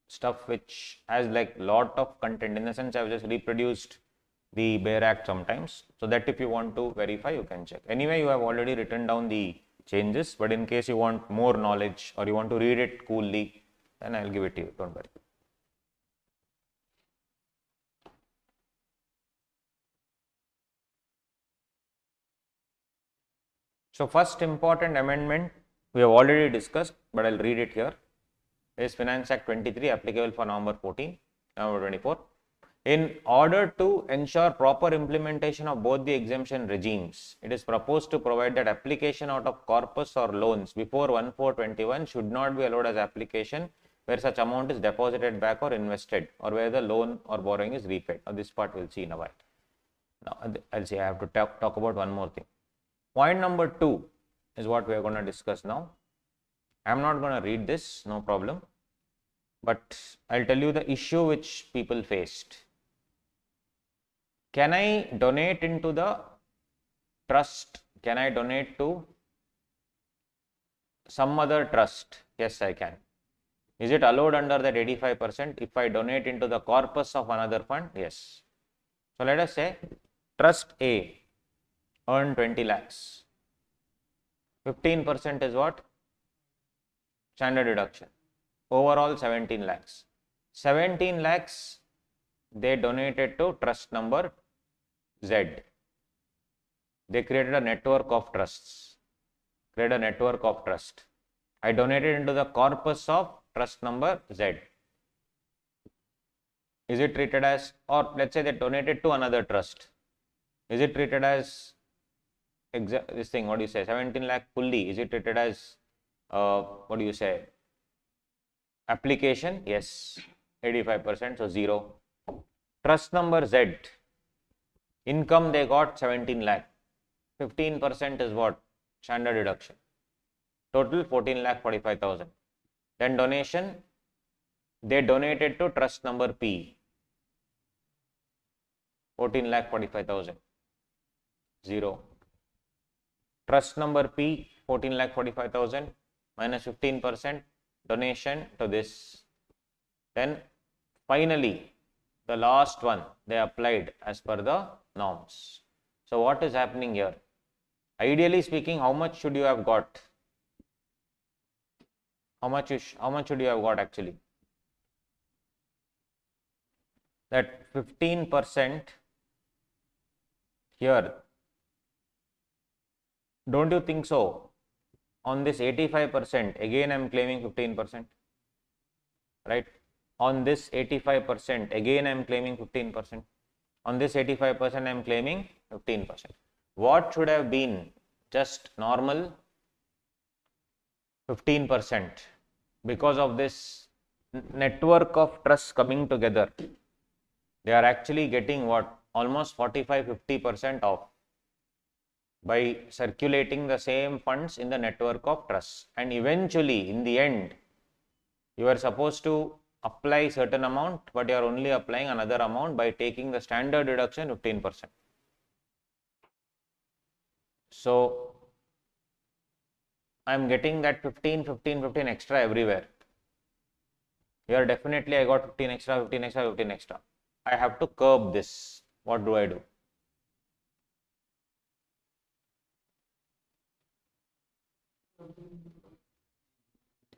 stuff which has like lot of content, in the sense I've just reproduced the Bare Act sometimes, so that if you want to verify you can check. Anyway, you have already written down the changes, but in case you want more knowledge or you want to read it coolly, then I'll give it to you, don't worry. So first important amendment we have already discussed, but I'll read it here, is Finance Act 23 applicable for November 14, November 24. In order to ensure proper implementation of both the exemption regimes, it is proposed to provide that application out of corpus or loans before 1/4/21 should not be allowed as application where such amount is deposited back or invested, or where the loan or borrowing is repaid. Now this part we'll see in a while. Now I'll see, I have to talk about one more thing. Point number 2 is what we are going to discuss now. I am not going to read this, no problem, but I'll tell you the issue which people faced. Can I donate into the trust? Can I donate to some other trust? Yes, I can. Is it allowed under that 85% if I donate into the corpus of another fund? Yes. So let us say Trust A earned 20 lakhs. 15% is what? Standard deduction. Overall 17 lakhs. 17 lakhs they donated to trust number Z. They created a network of trusts. I donated into the corpus of trust number Z. Is it treated as, or let's say they donated to another trust. Is it treated as this thing, what do you say, 17 lakh fully? Is it treated as, what do you say, application? Yes, 85%, so 0. Trust number Z, income they got 17 lakh. 15% is what? Standard deduction. Total 14 lakh 45,000. Then donation, they donated to trust number P. 14 lakh 45,000. 0. Trust number P, 14 lakh 45,000 minus 15% donation to this. Then finally, the last one they applied as per the norms. So what is happening here? Ideally speaking, how much should you have got? How much should you have got actually? That 15% here. Don't you think so? On this 85%, again I am claiming 15%, right? On this 85%, again I am claiming 15%. On this 85%, I am claiming 15%. What should have been just normal 15%? Because of this network of trusts coming together, they are actually getting what? Almost 45-50% off by circulating the same funds in the network of trusts. And eventually, in the end, you are supposed to apply certain amount, but you are only applying another amount by taking the standard deduction 15%. So I am getting that 15 extra everywhere. Here definitely I got 15 extra, 15 extra, 15 extra. I have to curb this. What do I do?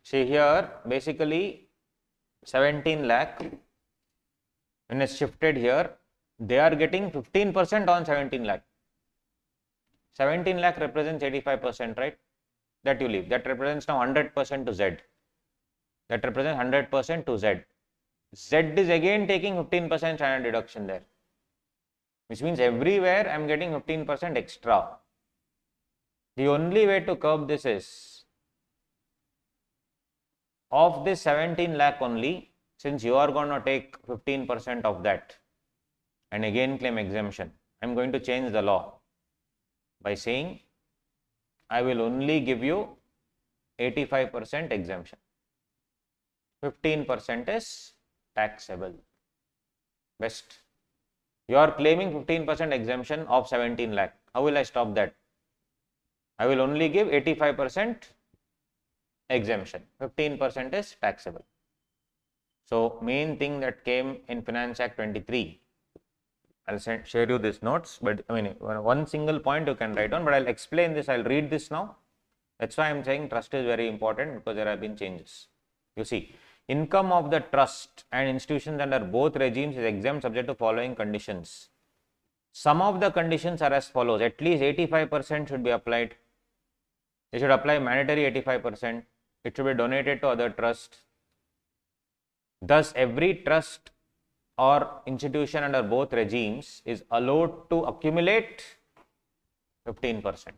See here, basically 17 lakh, when it's shifted here, they are getting 15% on 17 lakh. 17 lakh represents 85%, right? That you leave. That represents now 100% to Z. That represents 100% to Z. Z is again taking 15% standard deduction there, which means everywhere I am getting 15% extra. The only way to curb this is, of this 17 lakh only, since you are going to take 15% of that and again claim exemption, I am going to change the law by saying I will only give you 85% exemption. 15% is taxable. Best. You are claiming 15% exemption of 17 lakh. How will I stop that? I will only give 85% exemption. 15% is taxable. So, main thing that came in Finance Act 23, I'll share you these notes, but I mean, one single point you can write on, but I'll explain this, I'll read this now. That's why I'm saying trust is very important, because there have been changes. You see, income of the trust and institutions under both regimes is exempt subject to following conditions. Some of the conditions are as follows: at least 85% should be applied. They should apply mandatory 85%. It should be donated to other trusts. Thus, every trust or institution under both regimes is allowed to accumulate 15%.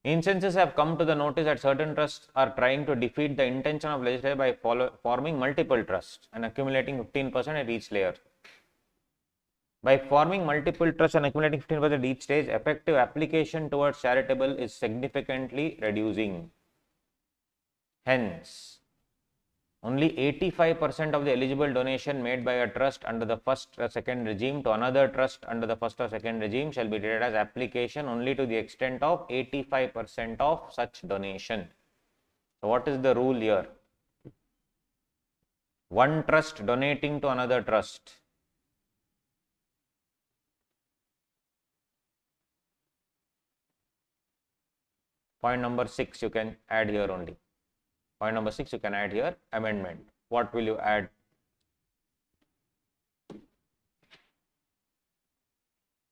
Instances have come to the notice that certain trusts are trying to defeat the intention of legislature by forming multiple trusts and accumulating 15% at each layer. By forming multiple trusts and accumulating 15% at each stage, effective application towards charitable is significantly reducing. Hence, only 85% of the eligible donation made by a trust under the first or second regime to another trust under the first or second regime shall be treated as application only to the extent of 85% of such donation. So, what is the rule here? One trust donating to another trust. Point number 6 you can add here only. Point number 6 you can add here, amendment. What will you add?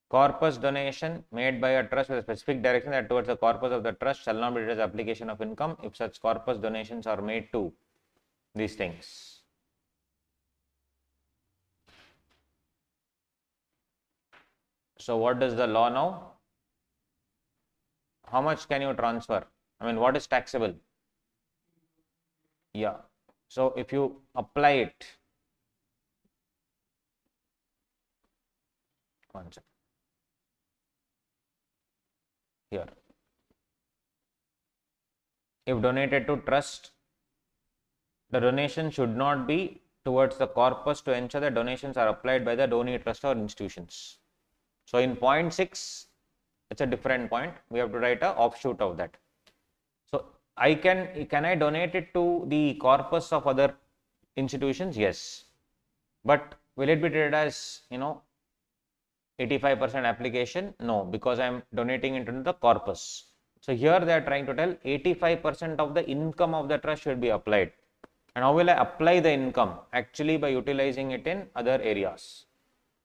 Corpus donation made by a trust with a specific direction that towards the corpus of the trust shall not be treated as application of income if such corpus donations are made to these things. So, what does the law now? How much can you transfer? I mean, what is taxable? Yeah. So, if you apply it, one second. Here, if donated to trust, the donation should not be towards the corpus to ensure that donations are applied by the donee trust or institutions. So, in point 6, it's a different point. We have to write a offshoot of that. So, can I donate it to the corpus of other institutions? Yes. But will it be treated as, 85% application? No, because I am donating it into the corpus. So, here they are trying to tell 85% of the income of the trust should be applied. And how will I apply the income? Actually, by utilizing it in other areas.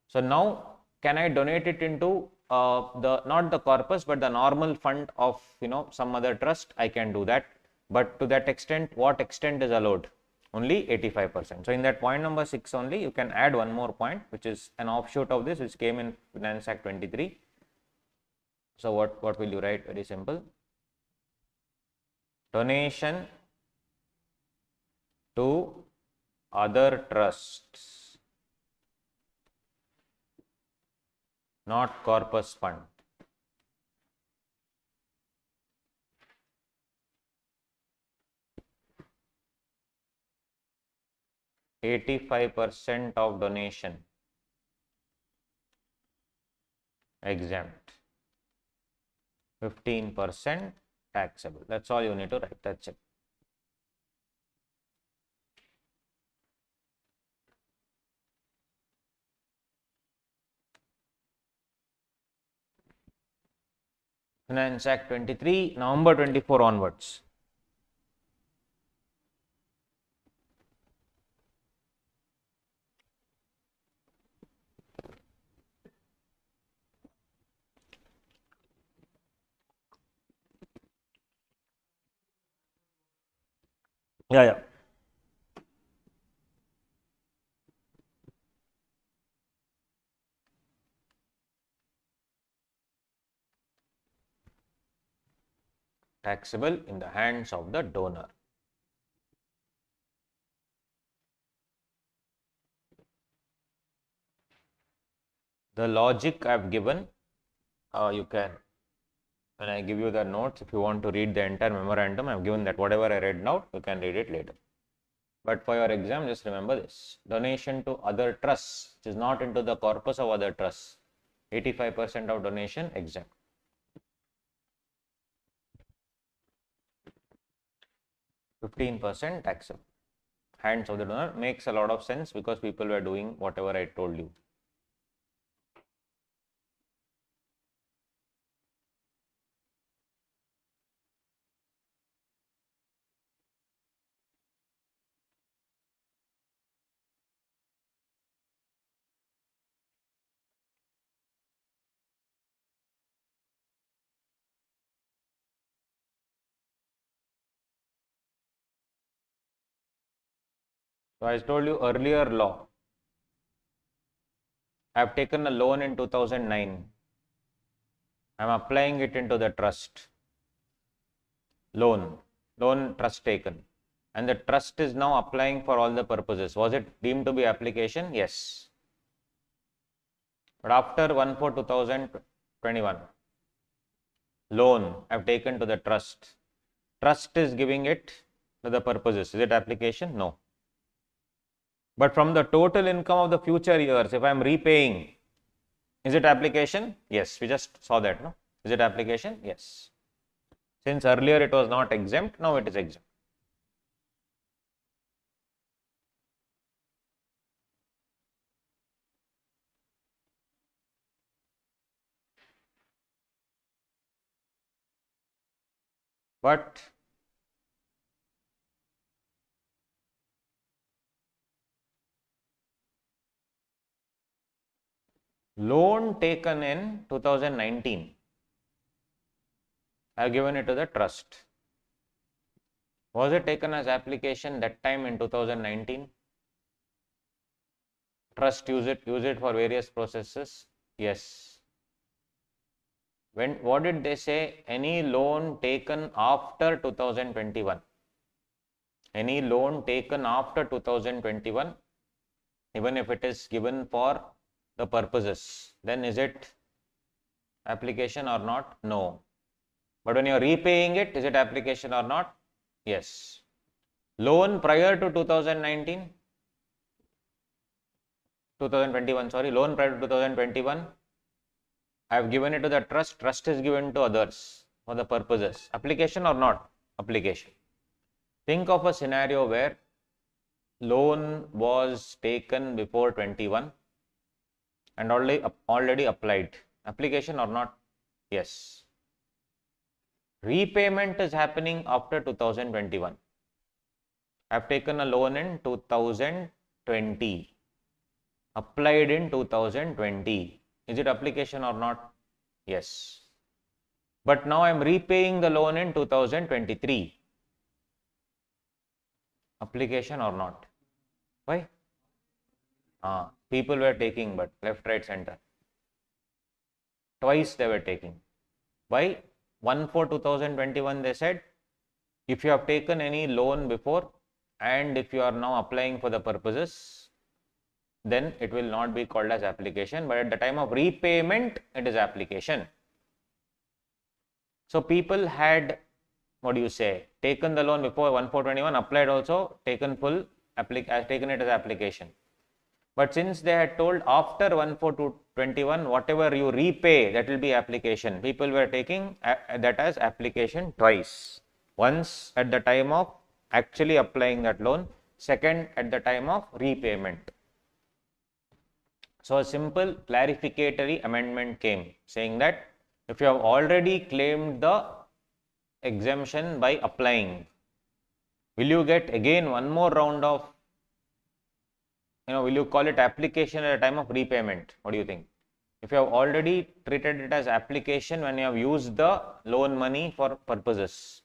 So, now can I donate it into not the corpus but the normal fund of some other trust? I can do that, but to that extent, what extent is allowed? Only 85%. So, in that point number 6 only, you can add one more point, which is an offshoot of this, which came in Finance Act 23. So, what will you write? Very simple. Donation to other trusts, not corpus fund. %85 of donation exempt, 15% taxable. That's all you need to write. That's it. Finance Act 23, November 24 onwards. Yeah. Taxable in the hands of the donor. The logic I have given, you can, when I give you the notes, if you want to read the entire memorandum, I have given that whatever I read now, you can read it later. But for your exam, just remember this: donation to other trusts, which is not into the corpus of other trusts, 85% of donation exempt. 15% taxable. Hands of the donor makes a lot of sense because people were doing whatever I told you. So I told you earlier law. I have taken a loan in 2009. I am applying it into the trust. Loan trust taken. And the trust is now applying for all the purposes. Was it deemed to be application? Yes. But after 1/4/2021, loan I have taken to the trust. Trust is giving it to the purposes. Is it application? No. But from the total income of the future years, if I am repaying, is it application? Yes, we just saw that, no? Is it application? Yes. Since earlier it was not exempt, now it is exempt. But loan taken in 2019, I have given it to the trust. Was it taken as application that time in 2019? Trust use it for various processes? Yes. What did they say? Any loan taken after 2021. Any loan taken after 2021, even if it is given for the purposes, then is it application or not? No. But when you are repaying it, is it application or not? Yes. Loan prior to 2019, 2021, sorry, loan prior to 2021, I have given it to the trust, trust is given to others for the purposes. Application or not? Application. Think of a scenario where loan was taken before 21 and already applied. Application or not? Yes. Repayment is happening after 2021. I have taken a loan in 2020, applied in 2020. Is it application or not? Yes. But now I am repaying the loan in 2023. Application or not? Why? People were taking, but left, right, center. Twice they were taking. Why? 1/4/2021 they said, if you have taken any loan before and if you are now applying for the purposes, then it will not be called as application, but at the time of repayment, it is application. So people had, what do you say, taken the loan before 1/4/21, applied also, taken it as application. But since they had told after 1/4/21, whatever you repay, that will be application, people were taking that as application twice. Once at the time of actually applying that loan, second at the time of repayment. So a simple clarificatory amendment came saying that If you have already claimed the exemption by applying, will you get again one more round of, will you call it application at a time of repayment? What do you think? If you have already treated it as application when you have used the loan money for purposes,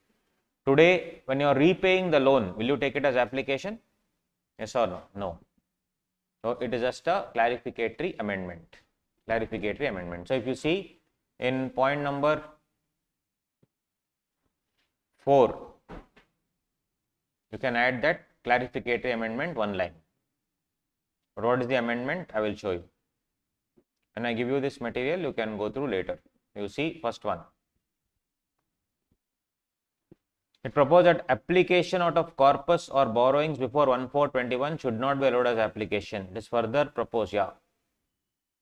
today when you are repaying the loan, will you take it as application? Yes or no? No. So it is just a clarificatory amendment. Clarificatory amendment. So if you see in point number 4, you can add that clarificatory amendment one line. But what is the amendment? I will show you. When I give you this material, you can go through later. You see first one. It proposed that application out of corpus or borrowings before 1/4/21 should not be allowed as application. It is further proposed,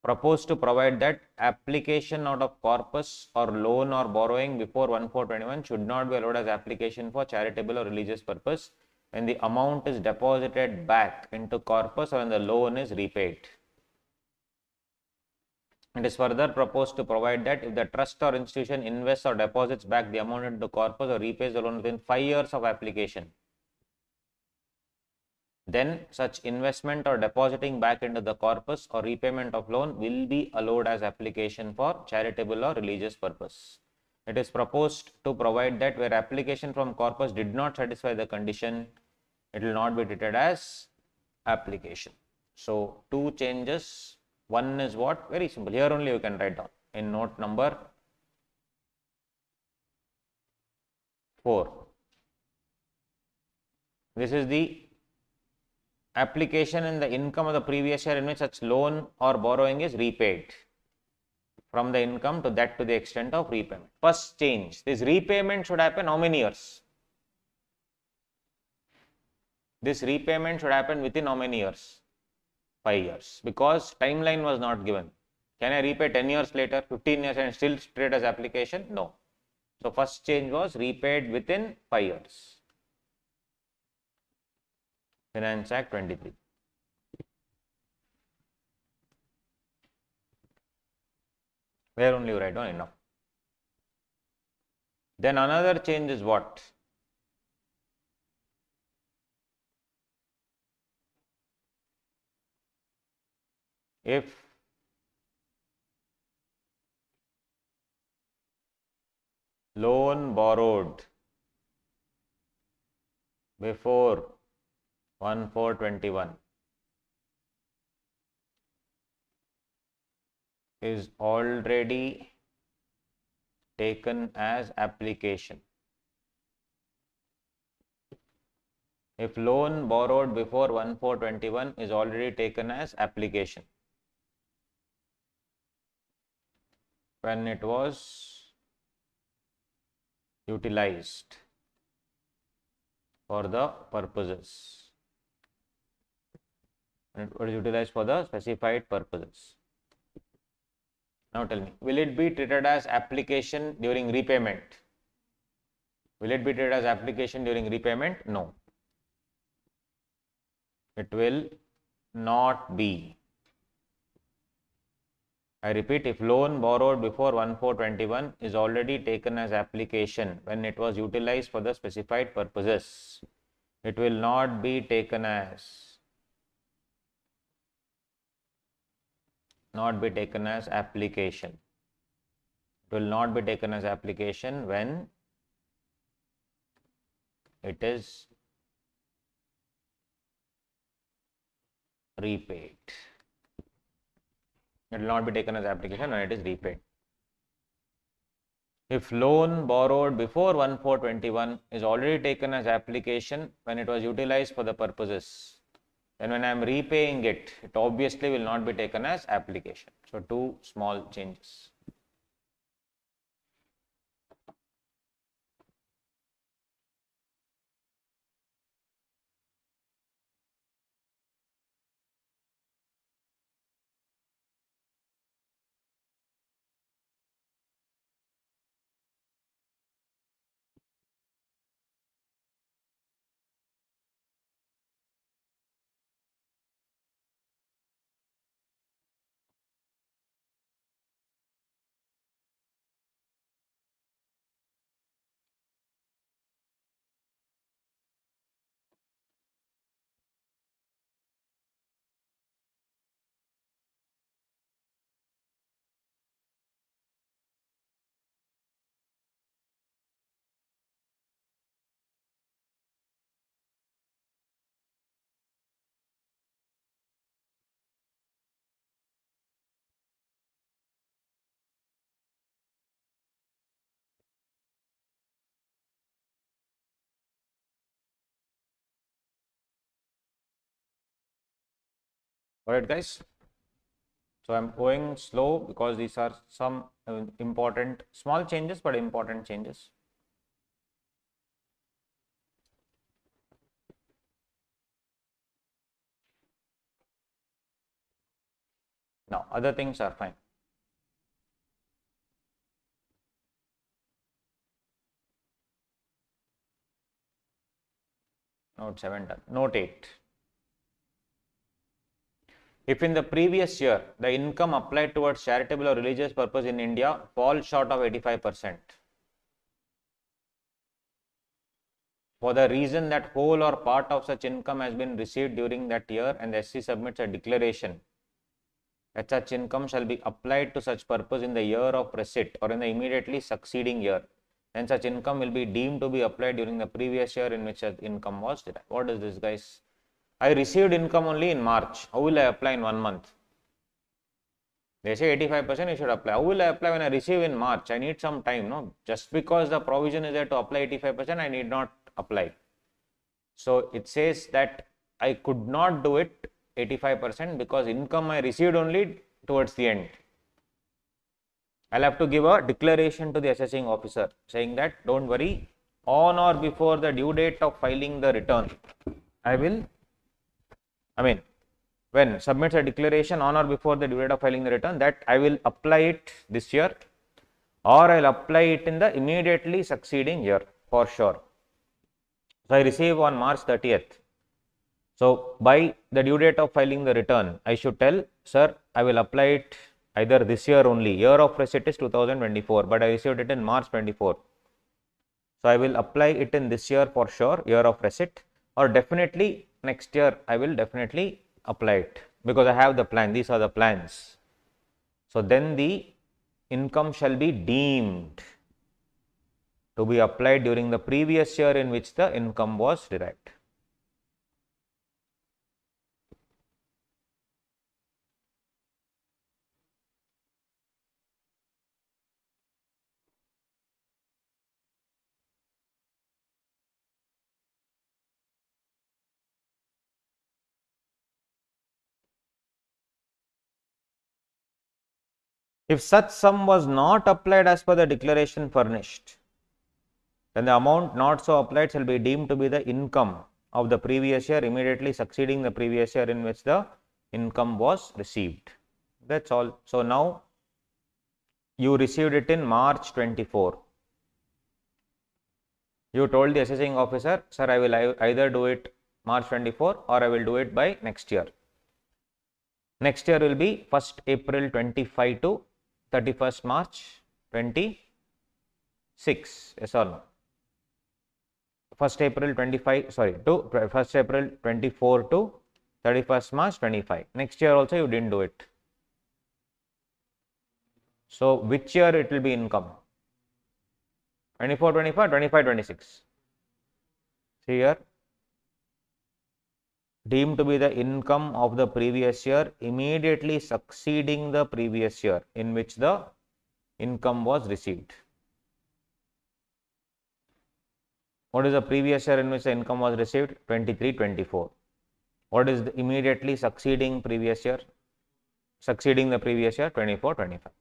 proposed to provide that application out of corpus or loan or borrowing before 1/4/21 should not be allowed as application for charitable or religious purpose when the amount is deposited back into corpus or when the loan is repaid. It is further proposed to provide that if the trust or institution invests or deposits back the amount into corpus or repays the loan within 5 years of application, then such investment or depositing back into the corpus or repayment of loan will be allowed as application for charitable or religious purpose. It is proposed to provide that where application from corpus did not satisfy the condition, it will not be treated as application. So, 2 changes. One is what? Very simple. Here only you can write down in note number 4. This is the application in the income of the previous year in which such loan or borrowing is repaid from the income to that to the extent of repayment. First change, this repayment should happen how many years? This repayment should happen within how many years? 5 years, because timeline was not given. Can I repay 10 years later, 15 years and still treat as application? No. So first change was repaid within 5 years. Finance Act 23. Where only you write down enough. Then another change is what? If loan borrowed before 1/4/21 is already taken as application. If loan borrowed before 1/4/21 is already taken as application when it was utilized for the purposes, when it was utilized for the specified purposes. Now tell me, will it be treated as application during repayment? Will it be treated as application during repayment? No. It will not be. I repeat, if loan borrowed before 1/4/21 is already taken as application when it was utilized for the specified purposes, it will not be taken as application. It will not be taken as application when it is repaid. It will not be taken as application when it is repaid. If loan borrowed before 1/4/21 is already taken as application when it was utilized for the purposes, then when I am repaying it, it obviously will not be taken as application. So 2 small changes. Alright guys, so I'm going slow because these are some important small changes but important changes. Now other things are fine. Note 7 done. Note 8. If in the previous year the income applied towards charitable or religious purpose in India falls short of 85%, for the reason that whole or part of such income has been received during that year and the SC submits a declaration that such income shall be applied to such purpose in the year of receipt or in the immediately succeeding year, then such income will be deemed to be applied during the previous year in which such income was derived. What is this, guys? I received income only in March. How will I apply in 1 month? They say 85% you should apply. How will I apply when I receive in March? I need some time, no? Just because the provision is there to apply 85%, I need not apply. So it says that I could not do it 85% because income I received only towards the end. I'll have to give a declaration to the assessing officer saying that don't worry, on or before the due date of filing the return, when submits a declaration on or before the due date of filing the return, that I will apply it this year or I'll apply it in the immediately succeeding year for sure. So I receive on March 30th. So by the due date of filing the return, I should tell, sir, I will apply it either this year only. Year of receipt is 2024, but I received it in March 24. So I will apply it in this year for sure, year of receipt, or definitely next year I will definitely apply it because I have the plan. These are the plans. So then the income shall be deemed to be applied during the previous year in which the income was derived. If such sum was not applied as per the declaration furnished, then the amount not so applied shall be deemed to be the income of the previous year immediately succeeding the previous year in which the income was received. That's all. So now you received it in March 24. You told the assessing officer, sir, I will either do it March 24 or I will do it by next year. Next year will be 1st April 25 to 31st March 26. Yes or no? 1st April 25, sorry, to 1st April 24 to 31st March 25. Next year also you didn't do it. So which year it will be income? 24, 25, 25, 26. See here, deemed to be the income of the previous year immediately succeeding the previous year in which the income was received. What is the previous year in which the income was received? 23, 24. What is the immediately succeeding previous year? Succeeding the previous year, 24, 25.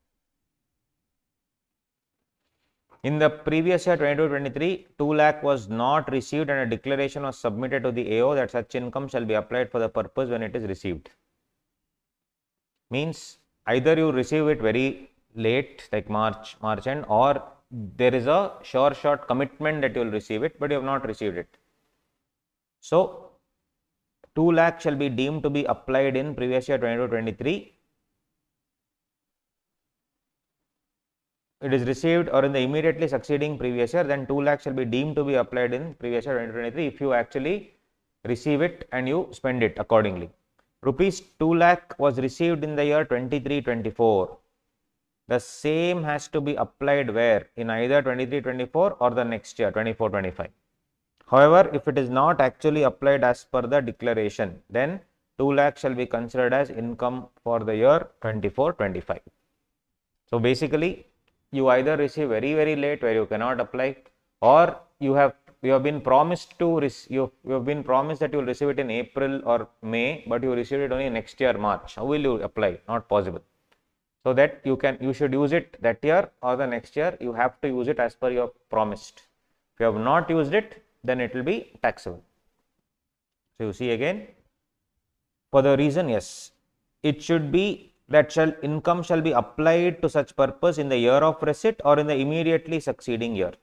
In the previous year 22-23, 2 lakh was not received and a declaration was submitted to the AO that such income shall be applied for the purpose when it is received. Means either you receive it very late like March end, or there is a short commitment that you will receive it, but you have not received it. So 2 lakh shall be deemed to be applied in previous year 22-23. It is received or in the immediately succeeding previous year, then 2 lakh shall be deemed to be applied in previous year 2023 if you actually receive it and you spend it accordingly. Rupees 2 lakh was received in the year 23-24. The same has to be applied where? In either 23-24 or the next year 24-25. However, if it is not actually applied as per the declaration, then 2 lakh shall be considered as income for the year 24-25. So basically, you either receive very late where you cannot apply, or you have you have been promised to you have been promised that you will receive it in April or May, but you received it only next year March. How will you apply? Not possible. So that you should use it that year or the next year. You have to use it as per your promised. If you have not used it, then it will be taxable. So you see again, for the reason, yes, it should be that income shall be applied to such purpose in the year of receipt or in the immediately succeeding year.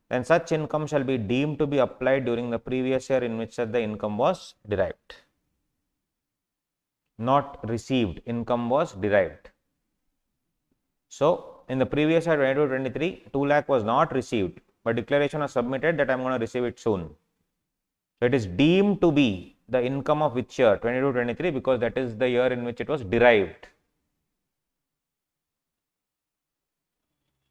Then such income shall be deemed to be applied during the previous year in which the income was derived. Not received, income was derived. So in the previous year 22-23, 2 lakh was not received, but declaration was submitted that I am going to receive it soon. So it is deemed to be the income of which year? 22-23, because that is the year in which it was derived.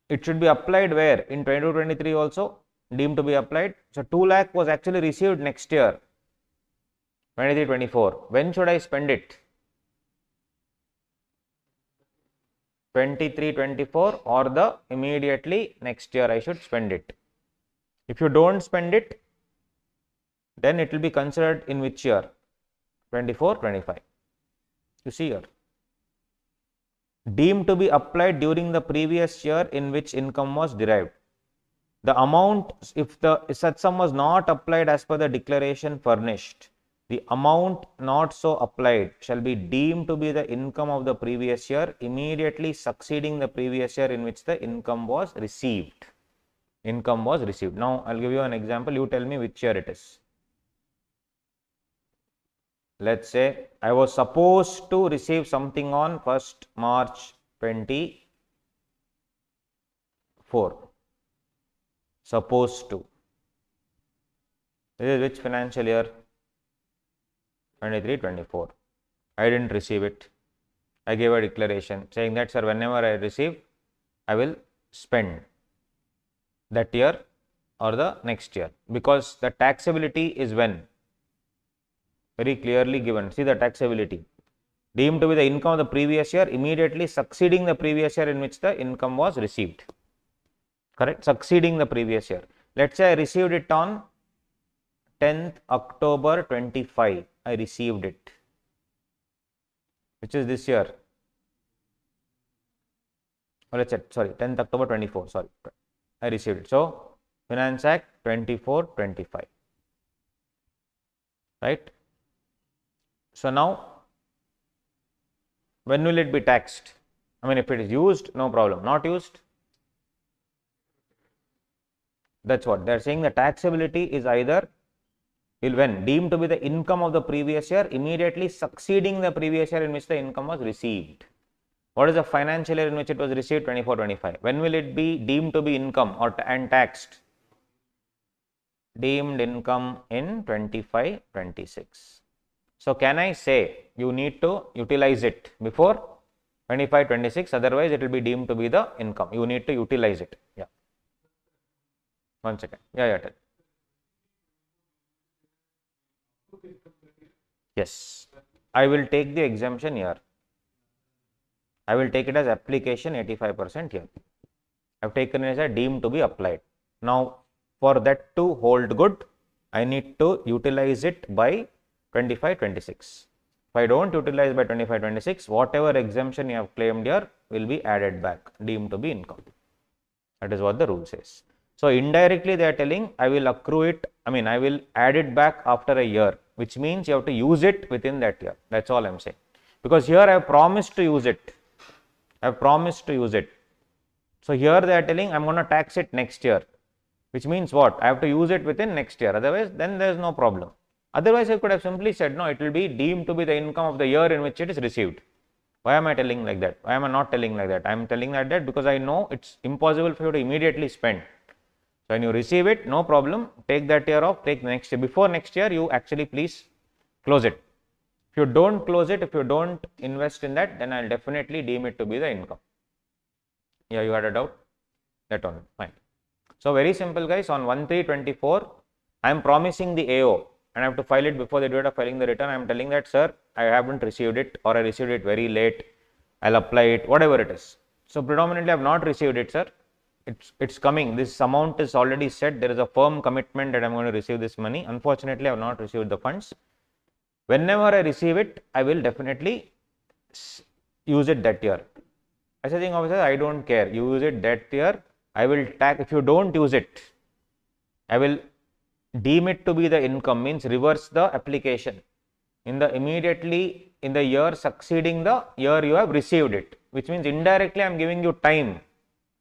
It should be applied where? In 22-23 also deemed to be applied. So 2 lakh was actually received next year, 23-24. When should I spend it? 23-24 or the immediately next year I should spend it. If you don't spend it, then it will be considered in which year? 24-25. You see here. Deemed to be applied during the previous year in which income was derived. The amount, if such sum was not applied as per the declaration furnished, the amount not so applied shall be deemed to be the income of the previous year immediately succeeding the previous year in which the income was received. Income was received. Now, I will give you an example. You tell me which year it is. Let's say I was supposed to receive something on 1st March 24. Supposed to. This is which financial year? 23-24. I didn't receive it. I gave a declaration saying that, sir, whenever I receive, I will spend that year or the next year, because the taxability is when? Very clearly given. See the taxability. Deemed to be the income of the previous year immediately succeeding the previous year in which the income was received. Correct? Succeeding the previous year. Let's say I received it on 10th October 25. I received it. Which is this year? Or let's say, sorry, 10th October 24. Sorry. I received it. So, Finance Act 24-25. Right? So now, when will it be taxed? I mean, if it is used, no problem. Not used, that's what they are saying. The taxability is either when deemed to be the income of the previous year immediately succeeding the previous year in which the income was received. What is the financial year in which it was received? 24-25. When will it be deemed to be income and taxed? Deemed income in 25-26. So can I say you need to utilize it before 25-26, otherwise it will be deemed to be the income. You need to utilize it. Yeah. 1 second. Yeah. Tell. Yes. I will take the exemption here. I will take it as application 85% here. I have taken it as a deemed to be applied. Now, for that to hold good, I need to utilize it by 25-26. If I don't utilize by 25-26, whatever exemption you have claimed here will be added back, deemed to be income. That is what the rule says. So indirectly they are telling I will accrue it, I will add it back after a year, which means you have to use it within that year. That's all I am saying. Because here I have promised to use it. I have promised to use it. So here they are telling I am going to tax it next year, which means what? I have to use it within next year. Otherwise, then there is no problem. Otherwise, I could have simply said, no, it will be deemed to be the income of the year in which it is received. Why am I telling like that? Why am I not telling like that? I am telling like that because I know it's impossible for you to immediately spend. So when you receive it, no problem, take that year off, take next year. Before next year, you actually please close it. If you don't close it, if you don't invest in that, then I will definitely deem it to be the income. Yeah, you had a doubt? That one, fine. So very simple guys, on 1/3/24, I am promising the AO and I have to file it before the date of filing the return. I am telling that, sir, I haven't received it or I received it very late, I will apply it, whatever it is. So predominantly I have not received it, sir. it's coming. This amount is already set. There is a firm commitment that I'm going to receive this money. Unfortunately, I have not received the funds. Whenever I receive it, I will definitely use it that year. Assessing officer, I don't care. You use it that year. I will tax. If you don't use it, I will deem it to be the income, means reverse the application. In the year succeeding the year you have received it, which means indirectly I am giving you time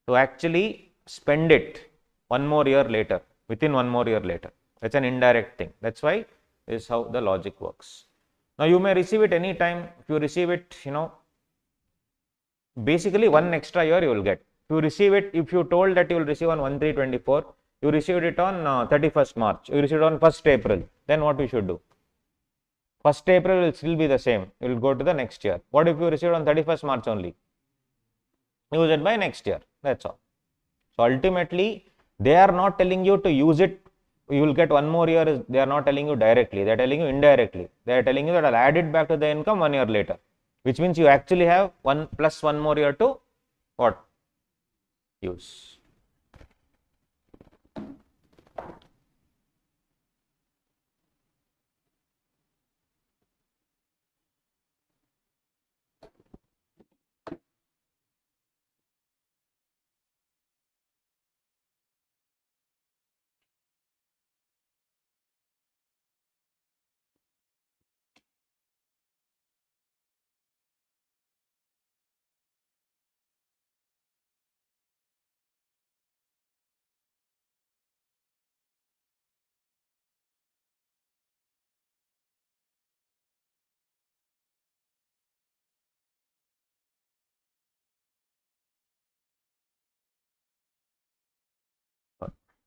to actually spend it one more year later, within one more year later. That's an indirect thing. That's why this is how the logic works. Now you may receive it any time. If you receive it, basically one extra year you will get. If you receive it, if you told that you will receive on 1/3/24, you received it on 31st March, you received on 1st April, then what we should do? 1st April will still be the same. You will go to the next year. What if you received on 31st March only? Use it by next year. That's all. So ultimately, they are not telling you to use it. You will get one more year. They are not telling you directly. They are telling you indirectly. They are telling you that I'll add it back to the income 1 year later, which means you actually have one more year to what? Use.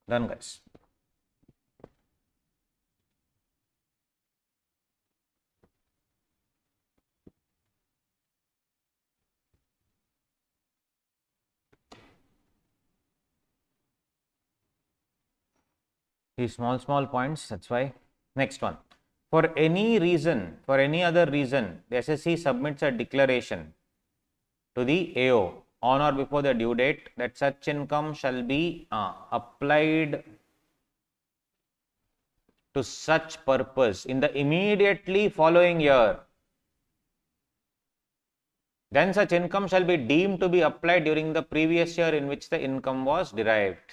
Done, guys. These small points, that's why. Next one. For any reason, for any other reason, the SSC submits a declaration to the AO on or before the due date that such income shall be applied to such purpose in the immediately following year, then such income shall be deemed to be applied during the previous year in which the income was derived.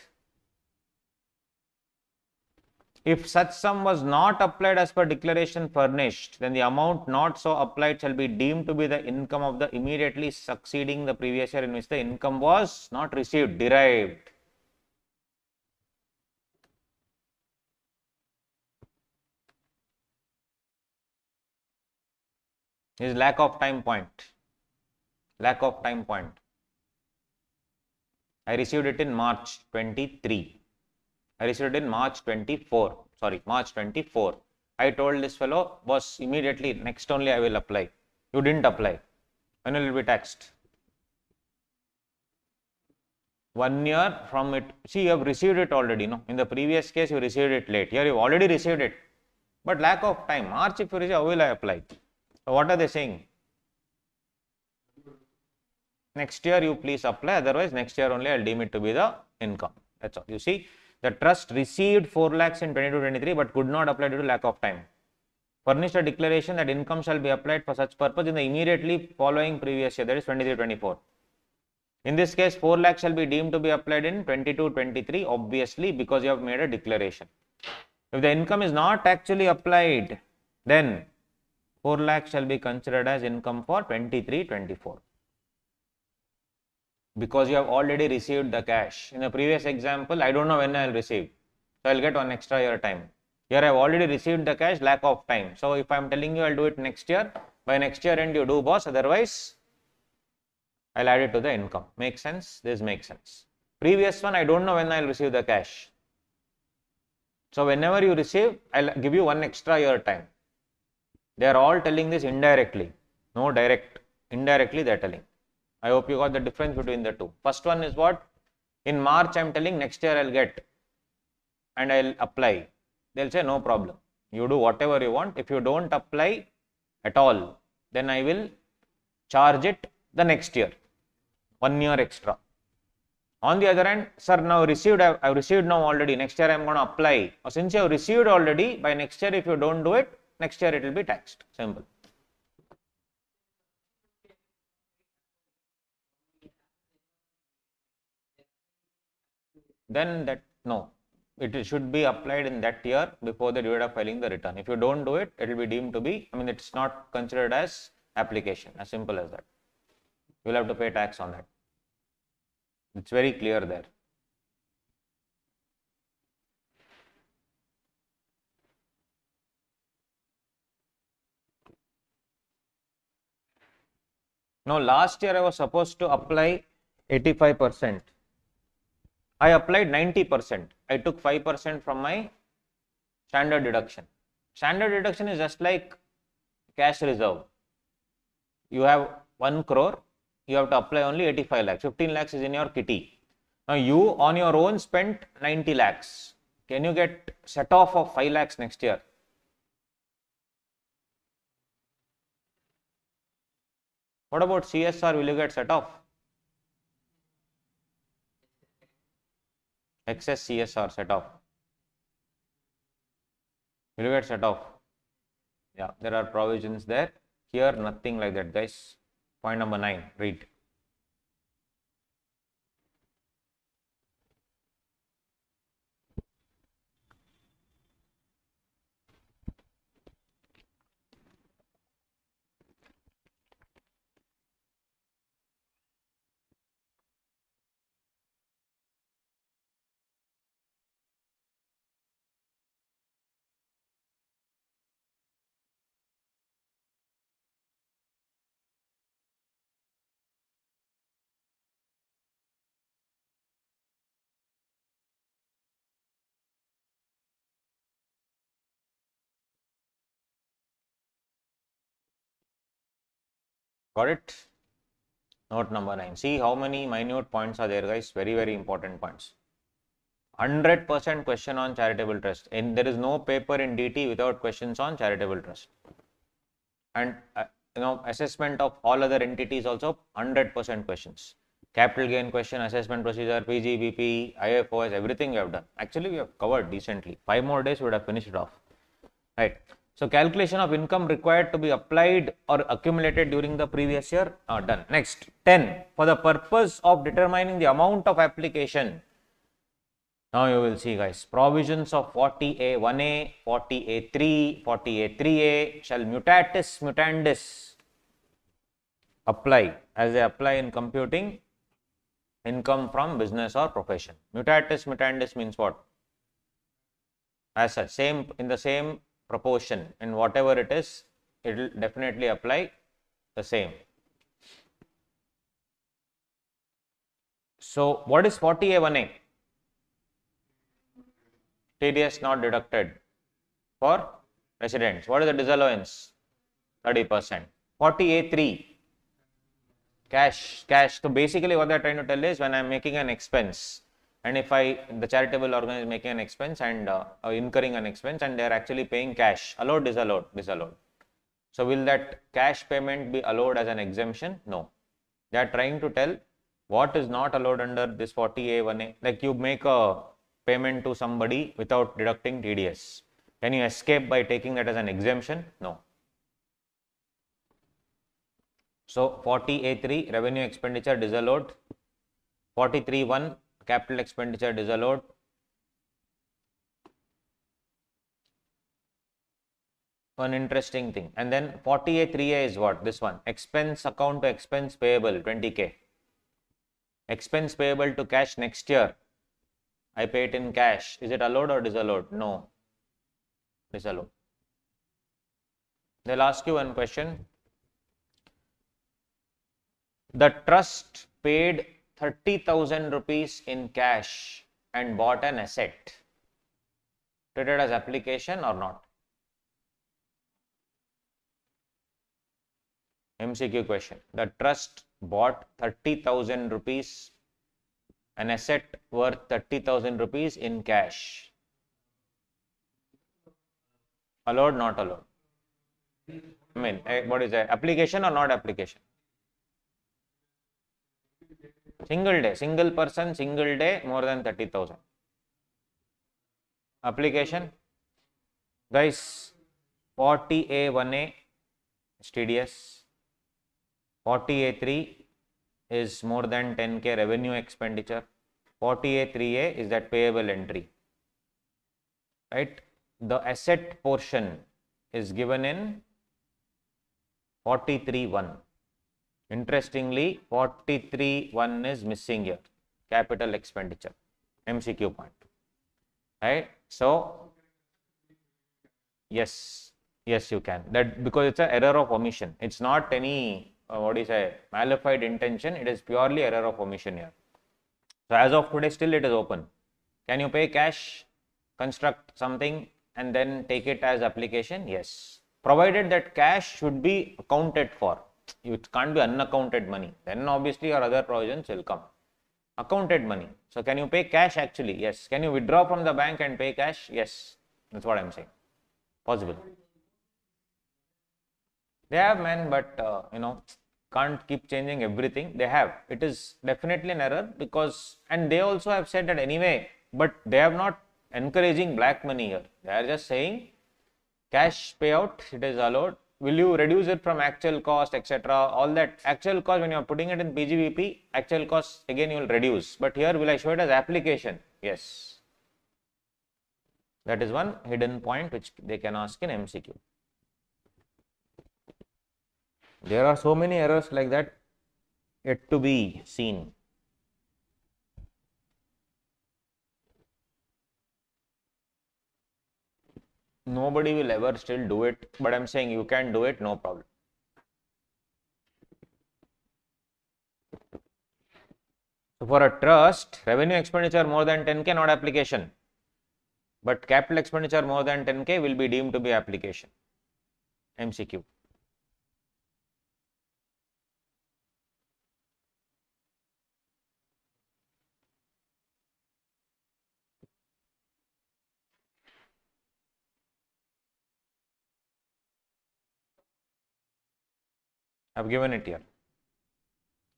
If such sum was not applied as per declaration furnished, then the amount not so applied shall be deemed to be the income of the immediately succeeding the previous year in which the income was not received, derived. Is lack of time point. Lack of time point. I received it in March 23. I received it in March 24. Sorry, March 24. I told this fellow, boss, immediately next only I will apply. You didn't apply. When will it be taxed? 1 year from it. See, you have received it already. No? In the previous case, you received it late. Here, you already received it. But lack of time. March, if you receive, how will I apply? So, what are they saying? Next year, you please apply. Otherwise, next year only I will deem it to be the income. That's all. You see, the trust received 4 lakhs in 22-23, but could not apply due to lack of time. Furnished a declaration that income shall be applied for such purpose in the immediately following previous year, that is 23-24. In this case, 4 lakhs shall be deemed to be applied in 22-23, obviously, because you have made a declaration. If the income is not actually applied, then 4 lakhs shall be considered as income for 23-24. Because you have already received the cash. In the previous example, I don't know when I will receive. So, I will get 1 extra year time. Here, I have already received the cash, lack of time. So, if I am telling you I will do it next year, by next year end you do, boss, otherwise I will add it to the income. Makes sense? This makes sense. Previous one, I don't know when I will receive the cash. So, whenever you receive, I will give you 1 extra year time. They are all telling this indirectly. No direct. Indirectly they are telling. I hope you got the difference between the two. First one is what? In March, I am telling next year I will get and I will apply. They will say no problem. You do whatever you want. If you don't apply at all, then I will charge it the next year. 1 year extra. On the other hand, sir, now I've received now already, next year I'm going to apply. Or since you have received already, by next year if you don't do it, next year it will be taxed. Simple. Then that, no, it should be applied in that year before the date of filing the return. If you don't do it, it will be deemed to be, it's not considered as application, as simple as that. You will have to pay tax on that. It's very clear there. Now, last year I was supposed to apply 85%. I applied 90%. I took 5% from my standard deduction. Standard deduction is just like cash reserve. You have 1 crore, you have to apply only 85 lakhs. 15 lakhs is in your kitty. Now, you on your own spent 90 lakhs. Can you get set off of 5 lakhs next year? What about CSR? Will you get set off? Excess CSR set off. Will you get set off? Yeah, there are provisions there. Here, nothing like that, guys. Point number 9, read. Got it? Note number 9. See how many minute points are there, guys. Very, very important points. 100% question on charitable trust. And there is no paper in DT without questions on charitable trust. And assessment of all other entities also 100% questions. Capital gain question, assessment procedure, PGBP, IFOS, everything we have done. Actually, we have covered decently. 5 more days we would have finished it off. Right. So, calculation of income required to be applied or accumulated during the previous year are done. Next, 10. For the purpose of determining the amount of application. Now, you will see, guys, provisions of 40A1A, 40A3, 40A3A shall mutatis mutandis apply as they apply in computing income from business or profession. Mutatis mutandis means what? As such, in the same proportion, in whatever it is, it will definitely apply the same. So, what is 40A1A? TDS not deducted for residents. What is the disallowance? 30%. 40A3, cash. So, basically what they are trying to tell is, when I am making an expense, and if the charitable organization is making an expense and incurring an expense, and they are actually paying cash, allowed, disallowed? Disallowed. So, will that cash payment be allowed as an exemption? No. They are trying to tell what is not allowed under this 40A1A. Like, you make a payment to somebody without deducting TDS. Can you escape by taking that as an exemption? No. So, 40A3, revenue expenditure disallowed. 43(1), capital expenditure disallowed. One interesting thing. And then 40A3A is what? This one. Expense account to expense payable, 20K. Expense payable to cash next year. I pay it in cash. Is it allowed or disallowed? No. Disallowed. They'll ask you one question. The trust paid 30,000 rupees in cash and bought an asset. Treated as application or not? MCQ question. The trust bought 30,000 rupees, an asset worth 30,000 rupees in cash. Allowed, not allowed? What is that? Application or not application? Single day, single person, single day, more than 30,000. Application, guys, 40A1A is TDS, 40A3 is more than 10K revenue expenditure, 40A3A is that payable entry, right? The asset portion is given in 43.1. Interestingly, 43.1 is missing here, capital expenditure, MCQ point, right? So, yes, yes, you can. That because it's an error of omission. It's not any, what do you say, malified intention. It is purely error of omission here. So, as of today, still it is open. Can you pay cash, construct something, and then take it as application? Yes. Provided that cash should be accounted for. It can't be unaccounted money. Then obviously your other provisions will come. Accounted money. So can you pay cash actually? Yes. Can you withdraw from the bank and pay cash? Yes. That's what I'm saying. Possible. They have, man, but can't keep changing everything. They have. It is definitely an error because, and they also have said that anyway, but they have not encouraging black money here. They are just saying cash payout, it is allowed. Will you reduce it from actual cost, etc.? All that actual cost, when you are putting it in PGBP, actual cost again you will reduce. But here, will I show it as application? Yes. That is one hidden point which they can ask in MCQ. There are so many errors like that yet to be seen. Nobody will ever still do it, but I'm saying you can do it, no problem. So for a trust, revenue expenditure more than 10K, not application. But capital expenditure more than 10K will be deemed to be application. MCQ. I've given it here.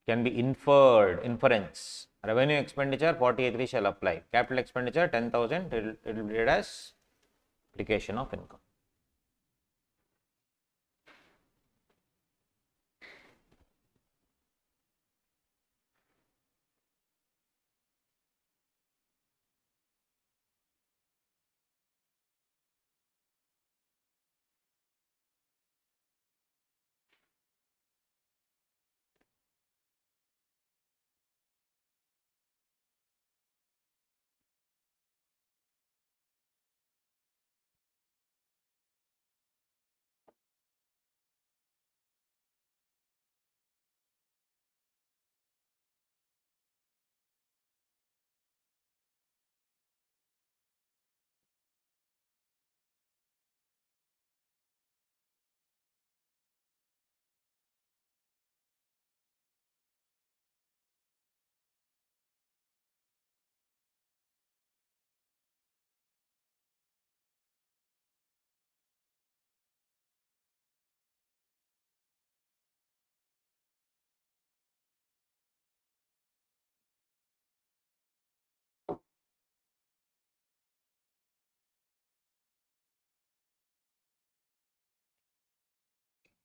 Can be inferred, inference. Revenue expenditure 48.3 shall apply. Capital expenditure 10,000, it will be read as application of income.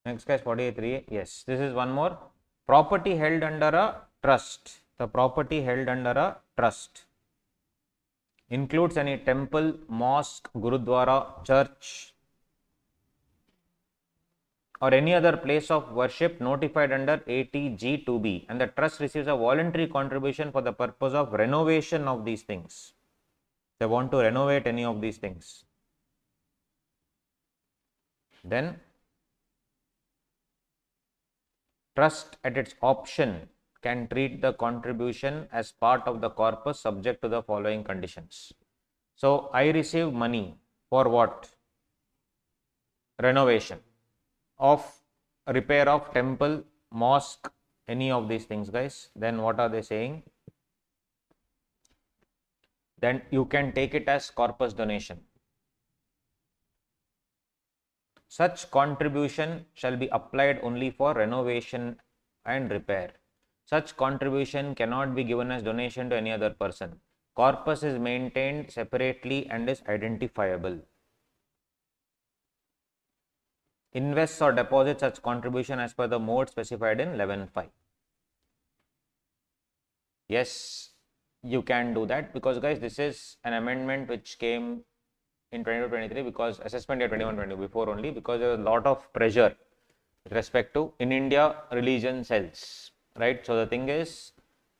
Next guys, 48.3. Yes, this is one more. Property held under a trust. The property held under a trust includes any temple, mosque, gurudwara, church, or any other place of worship notified under 80G2B, and the trust receives a voluntary contribution for the purpose of renovation of these things. They want to renovate any of these things. Then trust at its option can treat the contribution as part of the corpus subject to the following conditions. So I receive money for what? Renovation of repair of temple, mosque, any of these things, guys. Then what are they saying? Then you can take it as corpus donation. Such contribution shall be applied only for renovation and repair. Such contribution cannot be given as donation to any other person. Corpus is maintained separately and is identifiable. Invests or deposits such contribution as per the mode specified in 11.5. Yes, you can do that, because guys, this is an amendment which came in 22-23 because assessment year 21-22 before only, because there was a lot of pressure with respect to in India religion cells, right? So the thing is,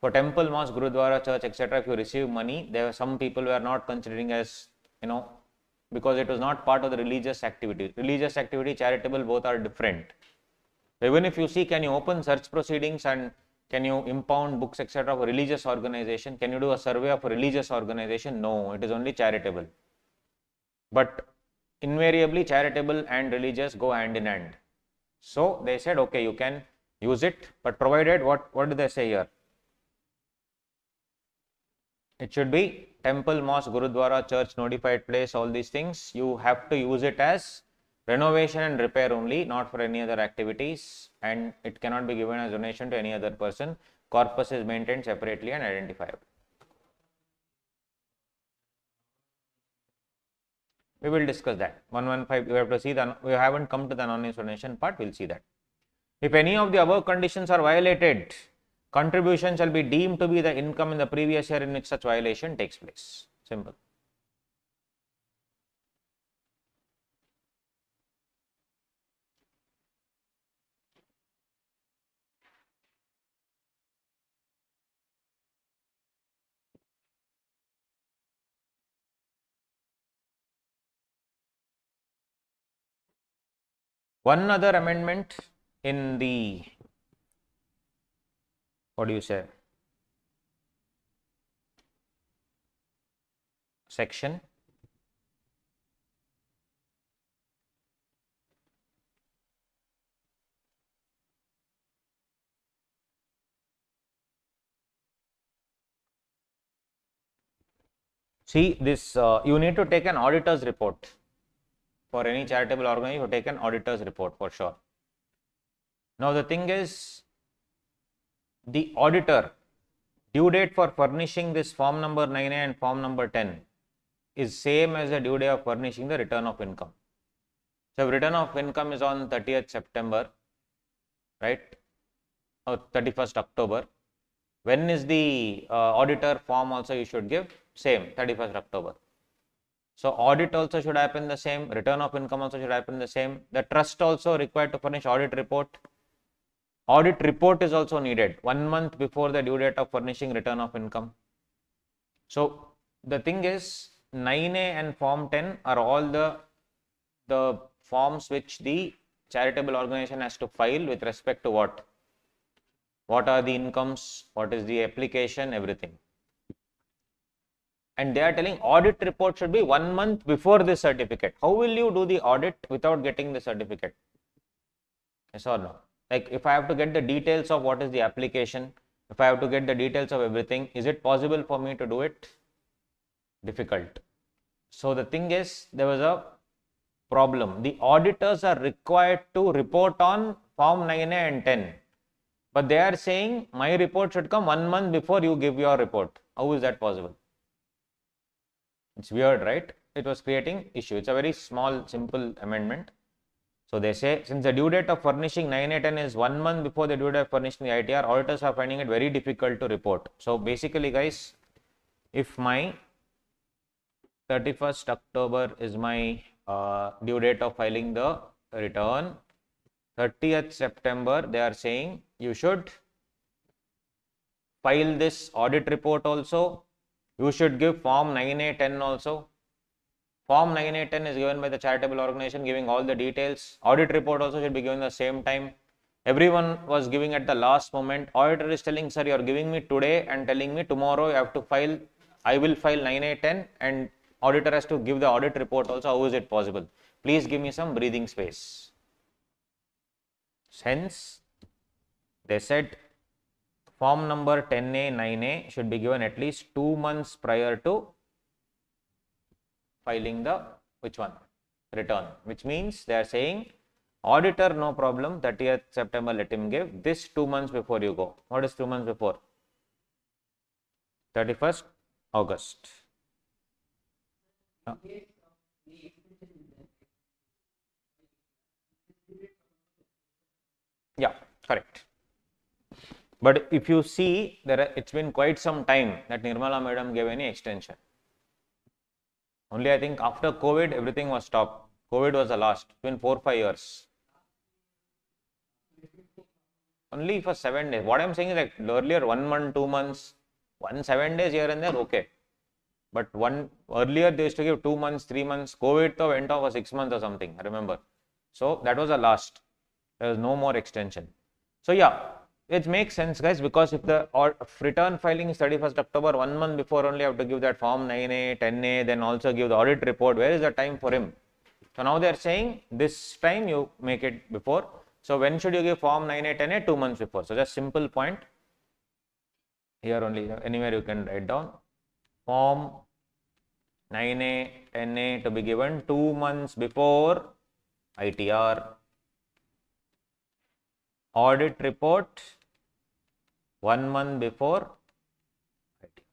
for temple, mosque, gurudwara, church, etc., if you receive money, there are some people who are not considering as, because it was not part of the religious activity. Religious activity, charitable, both are different. Even if you see, can you open search proceedings and can you impound books, etc., of a religious organization? Can you do a survey of a religious organization? No, it is only charitable. But invariably, charitable and religious go hand in hand. So they said, okay, you can use it, but provided what do they say here? It should be temple, mosque, gurudwara, church, notified place, all these things. You have to use it as renovation and repair only, not for any other activities, and it cannot be given as donation to any other person. Corpus is maintained separately and identifiable. We will discuss that. 115, you have to see that we haven't come to the anonymous donation part, we'll see that. If any of the above conditions are violated, contribution shall be deemed to be the income in the previous year in which such violation takes place. Simple. One other amendment in the, what do you say, section. See this, you need to take an auditor's report. For any charitable organization, you take an auditor's report for sure. Now the thing is, the auditor, due date for furnishing this form number 9A and form number 10 is same as the due date of furnishing the return of income. So return of income is on 30th September, right, or 31st October. When is the auditor form also you should give? Same, 31st October. So audit also should happen the same, return of income also should happen the same. The trust also required to furnish audit report. Audit report is also needed 1 month before the due date of furnishing return of income. So the thing is, 9A and form 10 are all the forms which the charitable organization has to file with respect to what? What are the incomes? What is the application? Everything. And they are telling audit report should be 1 month before the certificate. How will you do the audit without getting the certificate? Yes or no? Like if I have to get the details of what is the application, if I have to get the details of everything, is it possible for me to do it? Difficult. So the thing is, there was a problem. The auditors are required to report on form 9A and 10. But they are saying my report should come 1 month before you give your report. How is that possible? It's weird, right? It was creating issue. It's a very small, simple amendment. So they say, since the due date of furnishing 9A10 is 1 month before the due date of furnishing the ITR, auditors are finding it very difficult to report. So basically, guys, if my 31st October is my due date of filing the return, 30th September, they are saying you should file this audit report also. You should give form 9A10 also. Form 9A10 is given by the charitable organization giving all the details. Audit report also should be given the same time. Everyone was giving at the last moment. Auditor is telling, sir, you are giving me today and telling me tomorrow you have to file. I will file 9A10 and auditor has to give the audit report also. How is it possible? Please give me some breathing space. Hence, they said form number 10A, 9A should be given at least 2 months prior to filing the which one? Return. Which means they are saying Auditor, no problem. 30th September, let him give. This 2 months before you go. What is 2 months before? 31st August. Yeah, correct. But if you see, it's been quite some time that Nirmala Madam gave any extension. Only I think after COVID, everything was stopped. COVID was the last. It's been 4-5 years. Only for 7 days. What I'm saying is like earlier 1 month, 2 months, 7 days here and there, okay. But earlier they used to give 2 months, 3 months. COVID though went off for 6 months or something, I remember. So that was the last. There was no more extension. So yeah, it makes sense, guys, because if the return filing is 31st October, 1 month before only have to give that form 9A, 10A, then also give the audit report. Where is the time for him? So now they are saying this time you make it before. So when should you give form 9A, 10A? 2 months before. So just simple point. Here only, anywhere you can write down. Form 9A, 10A to be given 2 months before ITR. Audit report 1 month before ITR.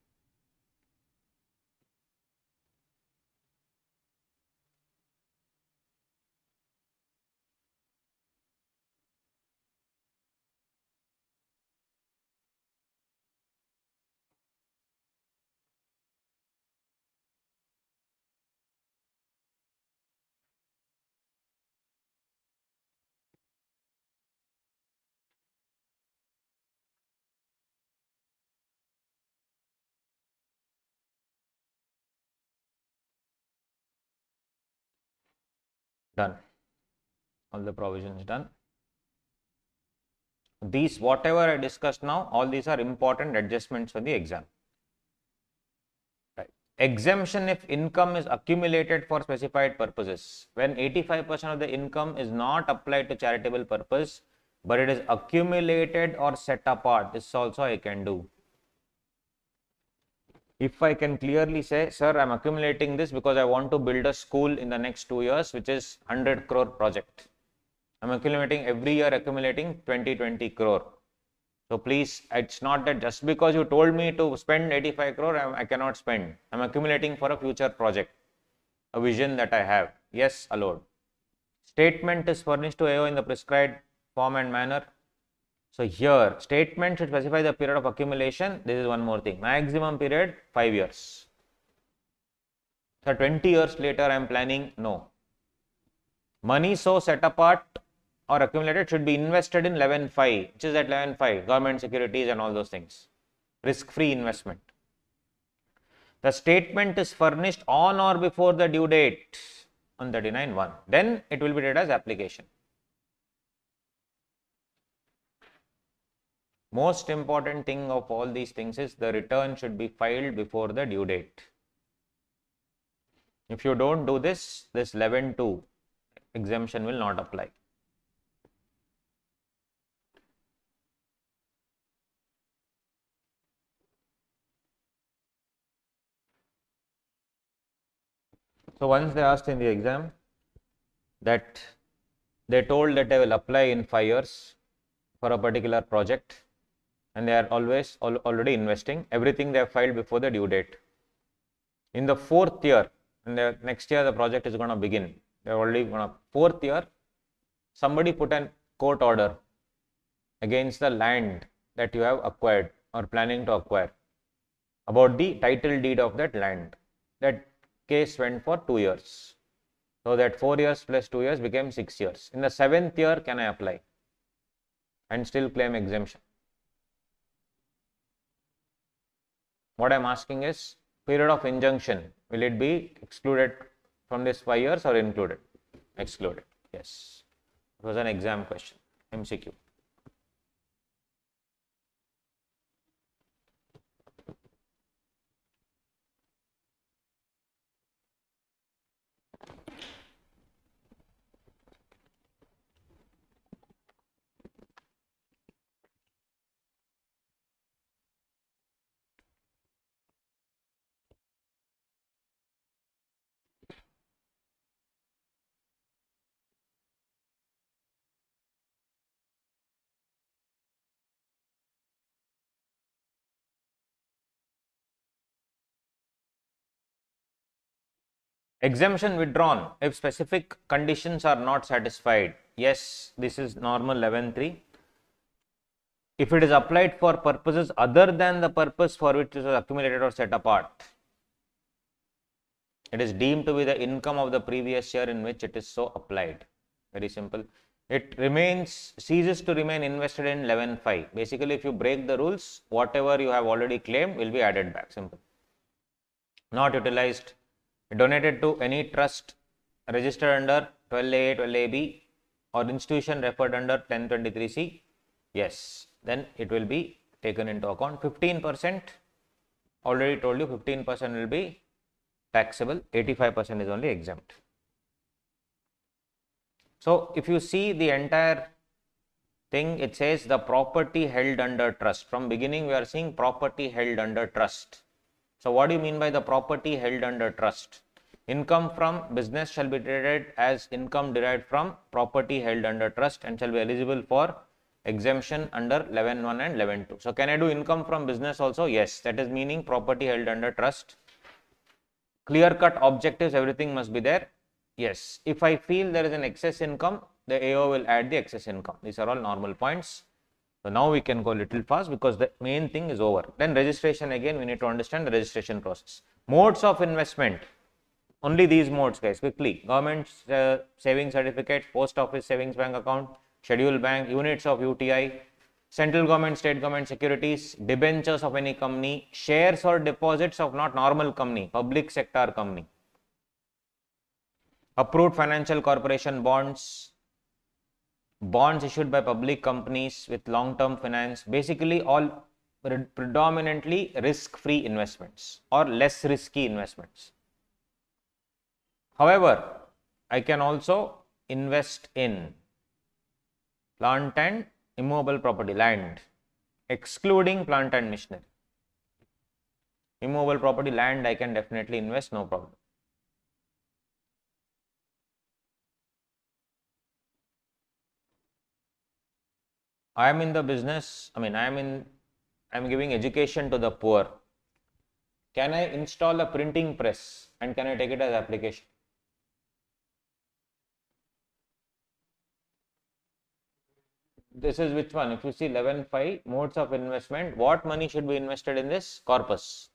Done. All the provisions done. These, whatever I discussed now, all these are important adjustments for the exam. Right. Exemption if income is accumulated for specified purposes. When 85% of the income is not applied to charitable purpose, but it is accumulated or set apart, this also I can do. If I can clearly say, sir, I am accumulating this because I want to build a school in the next 2 years, which is 100 crore project. I am accumulating every year, accumulating 20 crore. So please, it's not that just because you told me to spend 85 crore, I cannot spend. I am accumulating for a future project, a vision that I have. Yes, allowed. Statement is furnished to AO in the prescribed form and manner. So here, statement should specify the period of accumulation. This is one more thing. Maximum period, 5 years. So 20 years later, I am planning, no. Money so set apart or accumulated should be invested in 11.5, which is at 11.5, government securities and all those things. Risk-free investment. The statement is furnished on or before the due date on 39.1. Then it will be treated as application. Most important thing of all these things is the return should be filed before the due date. If you don't do this, this 11.2 exemption will not apply. So once they asked in the exam that they told that they will apply in 5 years for a particular project, and they are already investing, everything they have filed before the due date. In the 4th year, and the next year the project is going to begin, they are already going to, 4th year, somebody put a court order against the land that you have acquired or planning to acquire, about the title deed of that land. That case went for 2 years. So that 4 years plus 2 years became 6 years. In the 7th year, can I apply and still claim exemption? What I am asking is, period of injunction, will it be excluded from this 5 years or included? Excluded. Yes. It was an exam question, MCQ. Exemption withdrawn if specific conditions are not satisfied. Yes, this is normal 11.3. If it is applied for purposes other than the purpose for which it was accumulated or set apart, it is deemed to be the income of the previous year in which it is so applied. Very simple. It ceases to remain invested in 11.5. Basically, if you break the rules, whatever you have already claimed will be added back. Simple. Not utilized, donated to any trust registered under 12A, 12AB or institution referred under 1023C. Yes, then it will be taken into account. 15%, already told you 15% will be taxable, 85% is only exempt. So, if you see the entire thing, it says the property held under trust. From beginning we are seeing property held under trust. So, what do you mean by the property held under trust? Income from business shall be treated as income derived from property held under trust and shall be eligible for exemption under 11.1 and 11.2. So, can I do income from business also? Yes, that is meaning property held under trust. Clear cut objectives, everything must be there. Yes, if I feel there is an excess income, the AO will add the excess income. These are all normal points. So, now we can go a little fast because the main thing is over. Then registration, again we need to understand the registration process. Modes of investment, only these modes guys, quickly. Government savings certificate, post office savings bank account, scheduled bank, units of UTI, central government, state government securities, debentures of any company, shares or deposits of not normal company, public sector company, approved financial corporation bonds, bonds issued by public companies with long-term finance, basically all predominantly risk-free investments or less risky investments. However, I can also invest in plant and immovable property, land, excluding plant and machinery. Immovable property, land, I can definitely invest, no problem. I am in the business, I am giving education to the poor. Can I install a printing press and can I take it as application? This is which one? If you see 11.5 modes of investment, what money should be invested in this? Corpus.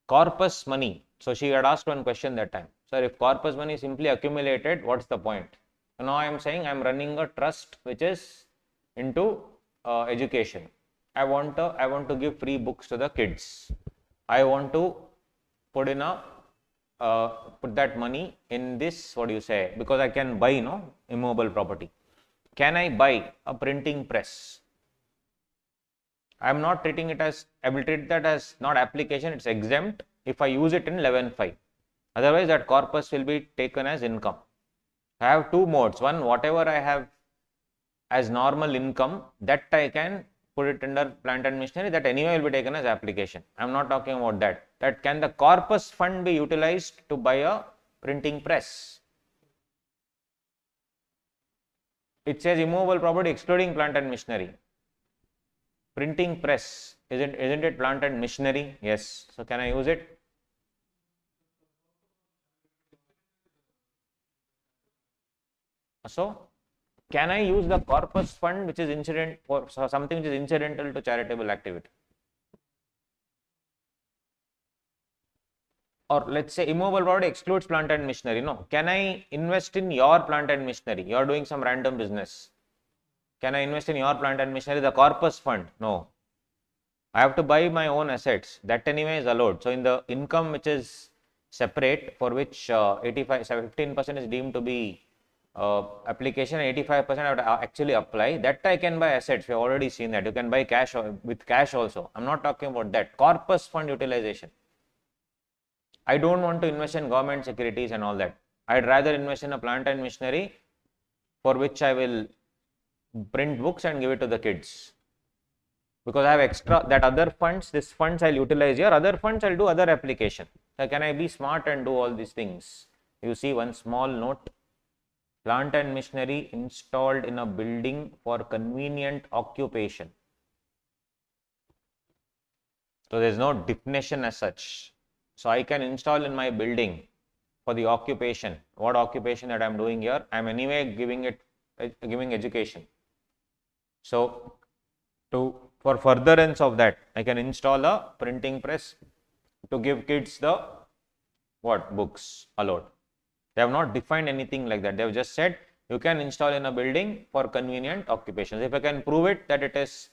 Corpus money. So she had asked one question that time. Sir, if corpus money is simply accumulated, what's the point? So now I am saying I am running a trust which is into education. I want to give free books to the kids. I want to put in put that money in this, what do you say, because I can buy immovable property. Can I buy a printing press? I am not treating it as, I will treat that as not application, it's exempt if I use it in 11.5. Otherwise that corpus will be taken as income. I have two modes. One, whatever I have as normal income, that I can put it under plant and machinery, that anyway will be taken as application. I am not talking about that. That can the corpus fund be utilized to buy a printing press? It says immovable property excluding plant and machinery. Printing press, isn't it plant and machinery? Yes. So can I use it? So can I use the corpus fund which is incident for something which is incidental to charitable activity? Or let's say immovable property excludes plant and machinery. No. Can I invest in your plant and machinery? You are doing some random business. Can I invest in your plant and machinery? The corpus fund? No. I have to buy my own assets. That anyway is allowed. So in the income which is separate, for which 15% is deemed to be application, 85% I have to actually apply, that I can buy assets. We have already seen that. You can buy cash with cash also. I am not talking about that. Corpus fund utilization. I don't want to invest in government securities and all that. I'd rather invest in a plant and machinery for which I will print books and give it to the kids. Because I have extra, that other funds, this funds I'll utilize here, other funds I'll do other application. So can I be smart and do all these things? You see one small note, plant and machinery installed in a building for convenient occupation. So there is no definition as such. So I can install in my building for the occupation, what occupation that I am doing here, I am anyway giving education. So for furtherance of that, I can install a printing press to give kids the books allowed. They have not defined anything like that. They have just said you can install in a building for convenient occupations. If I can prove it that it is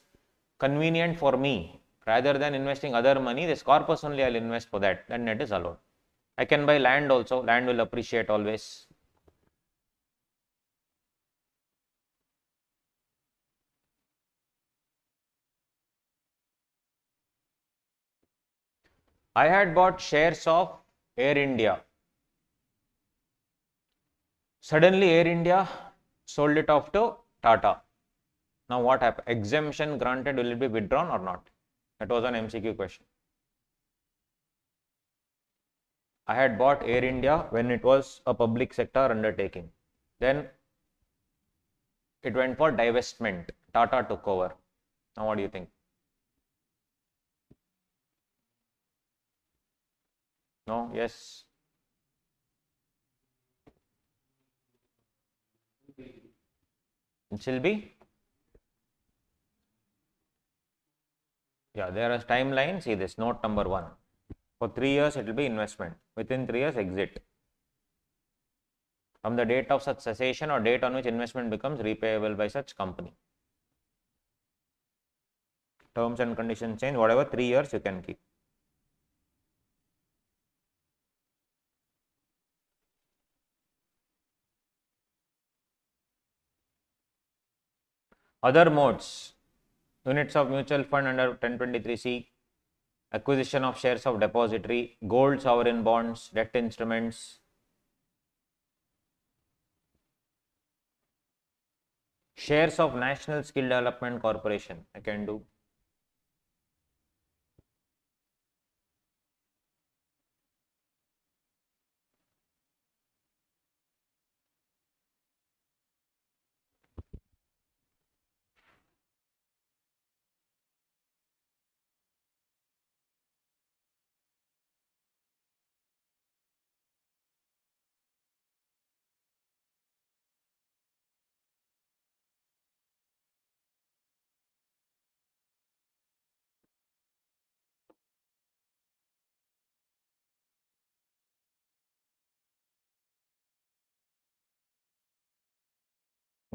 convenient for me, rather than investing other money, this corpus only I'll invest for that, then it is allowed. I can buy land also. Land will appreciate always. I had bought shares of Air India. Suddenly Air India sold it off to Tata. Now what happened? Exemption granted, will it be withdrawn or not? That was an MCQ question. I had bought Air India when it was a public sector undertaking. Then it went for divestment. Tata took over. Now what do you think? No? Yes? It will be? Yeah, there is timeline. See this, note number 1. For 3 years, it will be investment. Within 3 years, exit. From the date of such cessation or date on which investment becomes repayable by such company. Terms and conditions change, whatever, 3 years you can keep. Other modes, units of mutual fund under 1023C, acquisition of shares of depository, gold sovereign bonds, debt instruments, shares of National Skill Development Corporation, I can do.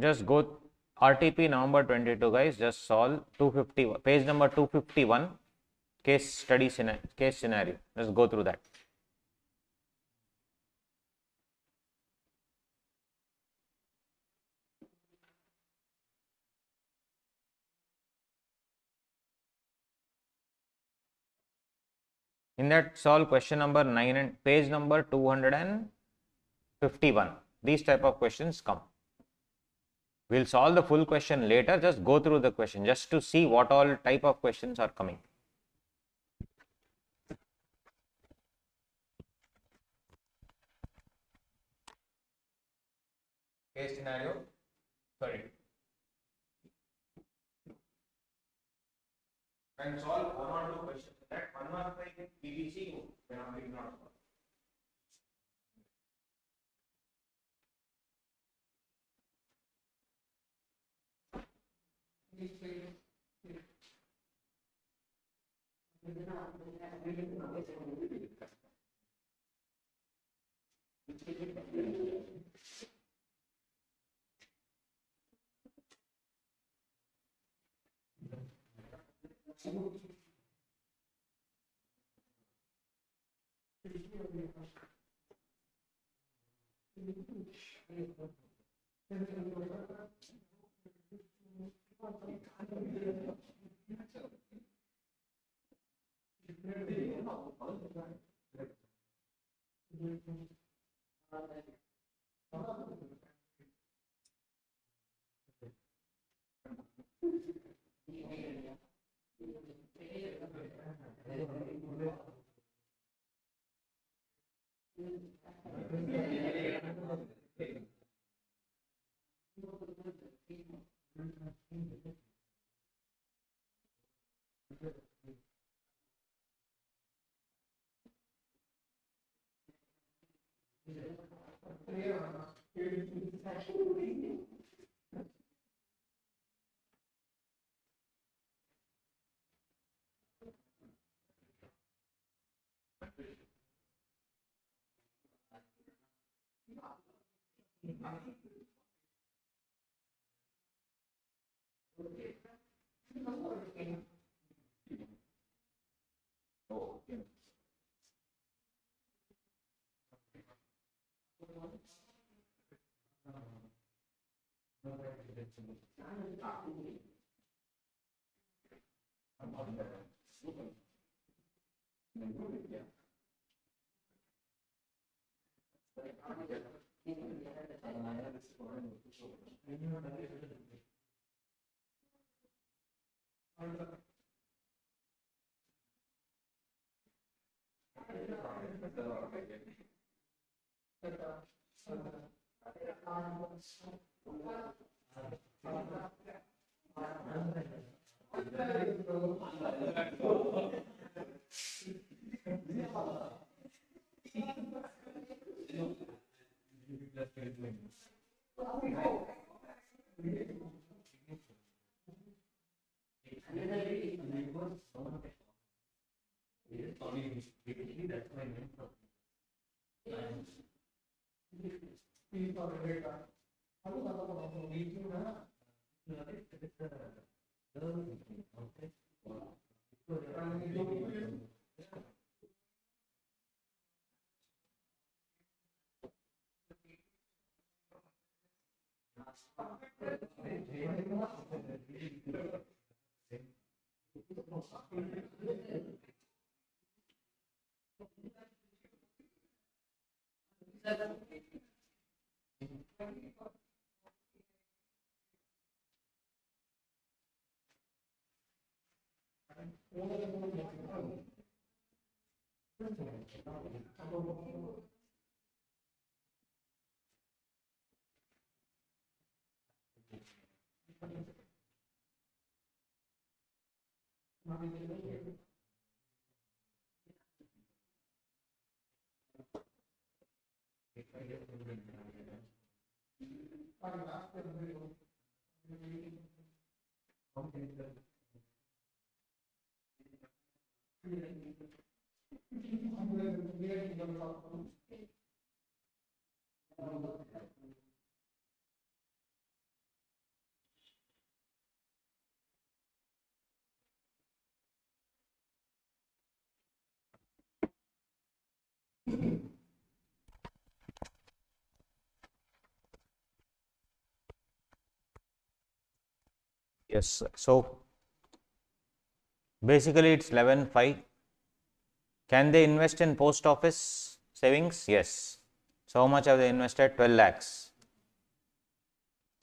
Just go RTP November 22, guys. Just solve 250, page number 251, case scenario. Just go through that. In that, solve question number 9 and page number 251. These type of questions come. We'll solve the full question later. Just go through the question just to see what all type of questions are coming. Case scenario. Sorry. And solve 1 or 2 questions. That 1 mark like BBC, not. Yes, so basically it's 11.5. Can they invest in post office savings? Yes. So how much have they invested? 12 lakhs.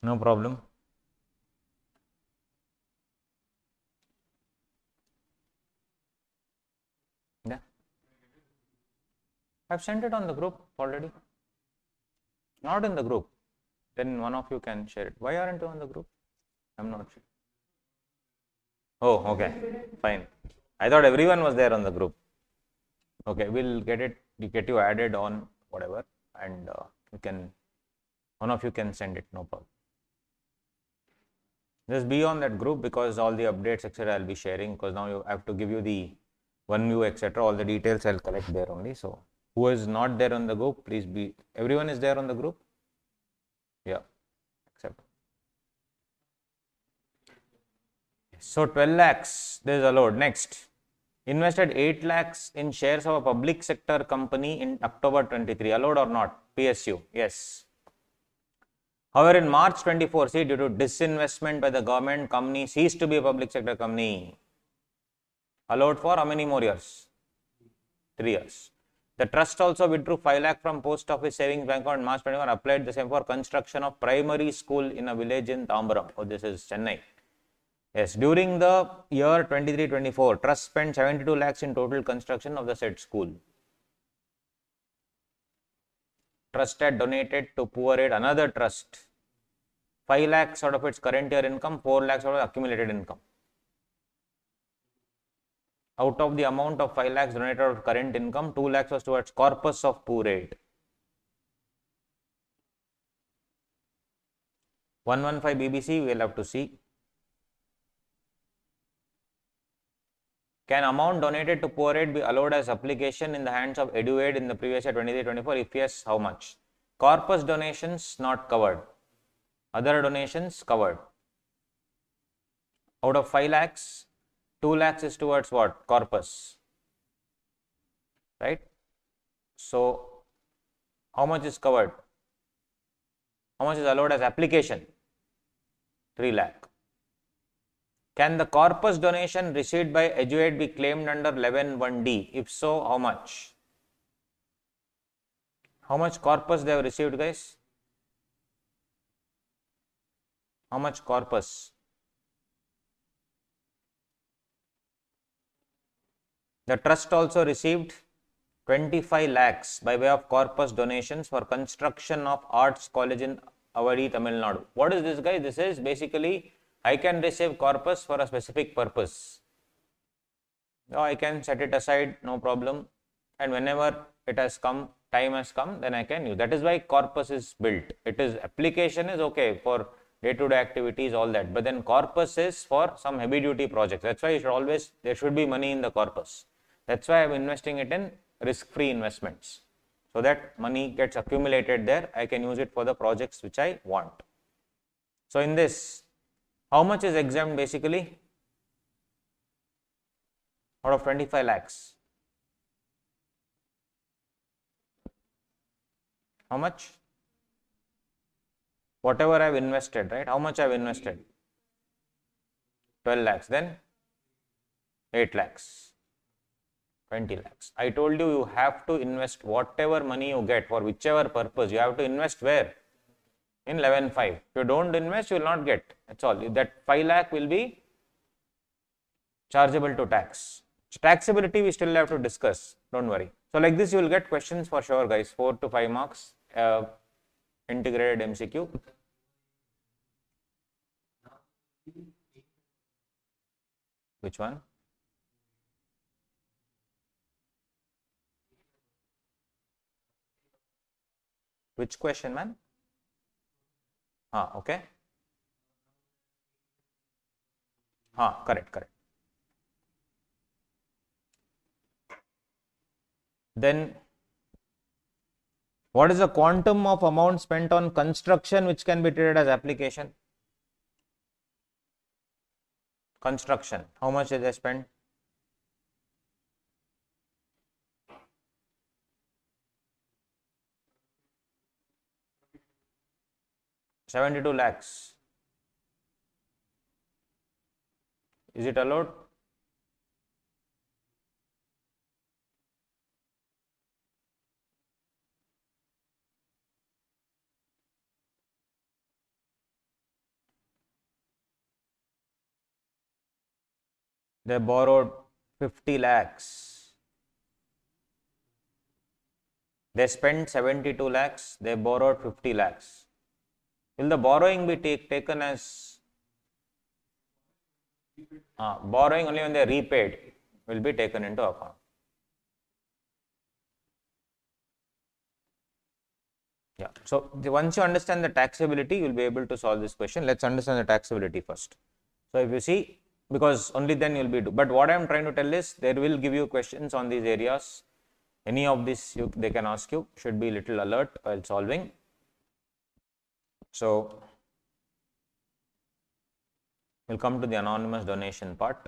No problem. Yeah. I've sent it on the group already. Not in the group. Then one of you can share it. Why aren't you on the group? I'm not sure. Oh, okay. Fine. I thought everyone was there on the group. Okay, we'll get you added on whatever, and one of you can send it, no problem. Just be on that group because all the updates, etc. I'll be sharing, because now I have to give you the one view, etc. All the details I'll collect there only. So who is not there on the group, please be. Everyone is there on the group? Yeah, accept. So 12 lakhs, there is allowed. Next, invested 8 lakhs in shares of a public sector company in October 23. Allowed or not? PSU, yes. However, in March 24, see, due to disinvestment by the government, company ceased to be a public sector company. Allowed for how many more years? 3 years. The trust also withdrew 5 lakh from post office savings bank account in March 21, applied the same for construction of primary school in a village in Tambaram. Oh, this is Chennai. Yes, during the year 23-24, trust spent 72 lakhs in total construction of the said school. Trust had donated to poor aid another trust 5 lakhs out of its current year income, 4 lakhs out of accumulated income. Out of the amount of 5 lakhs donated out of current income, 2 lakhs was towards corpus of poor aid. 115 BBC we will have to see. Can amount donated to poor aid be allowed as application in the hands of EduAid in the previous year 23-24? If yes, how much? Corpus donations not covered. Other donations covered. Out of 5 lakhs, 2 lakhs is towards what? Corpus. Right? So, how much is covered? How much is allowed as application? 3 lakh. Can the corpus donation received by EduAid be claimed under 11(1)(d)? If so, how much? How much corpus they have received, guys? How much corpus? The trust also received 25 lakhs by way of corpus donations for construction of Arts College in Avadi, Tamil Nadu. What is this, guys? This is basically I can receive corpus for a specific purpose. Now I can set it aside, no problem. And whenever it has come, time has come, then I can use. That is why corpus is built. It is application is okay for day-to-day activities, all that. But then corpus is for some heavy-duty projects. That's why you should always, there should be money in the corpus. That's why I'm investing it in risk-free investments. So that money gets accumulated there. I can use it for the projects which I want. So in this, how much is exempt basically? Out of 25 lakhs. How much? Whatever I have invested, right? How much I have invested? 12 lakhs. Then 8 lakhs. 20 lakhs. I told you, you have to invest whatever money you get for whichever purpose. You have to invest where? In 11.5. If you don't invest, you will not get. That's all. That 5 lakh will be chargeable to tax. So taxability we still have to discuss. Don't worry. So like this, you will get questions for sure, guys. 4 to 5 marks. Integrated MCQ. Which one? Which question, man? Okay. Correct. Then, what is the quantum of amount spent on construction which can be treated as application? Construction. How much did they spend? $72 lakhs. Is it allowed? They borrowed 50 lakhs. They spent 72 lakhs. They borrowed 50 lakhs. Will the borrowing be taken as borrowing only when they are repaid will be taken into account. Yeah. So once you understand the taxability, you will be able to solve this question. Let's understand the taxability first. So if you see, because only then you will be but what I am trying to tell is there will give you questions on these areas. Any of this they can ask you. Should be little alert while solving. So we'll come to the anonymous donation part.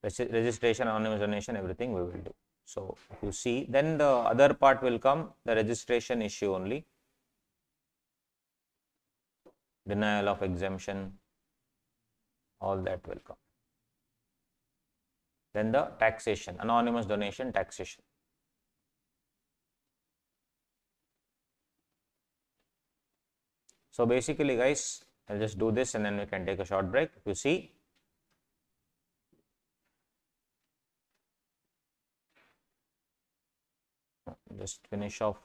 Registration, anonymous donation, everything we will do. So if you see, then the other part will come, the registration issue only. Denial of exemption, all that will come. Then the taxation, anonymous donation, taxation. So basically, guys, I'll just do this and then we can take a short break. If you see, just finish off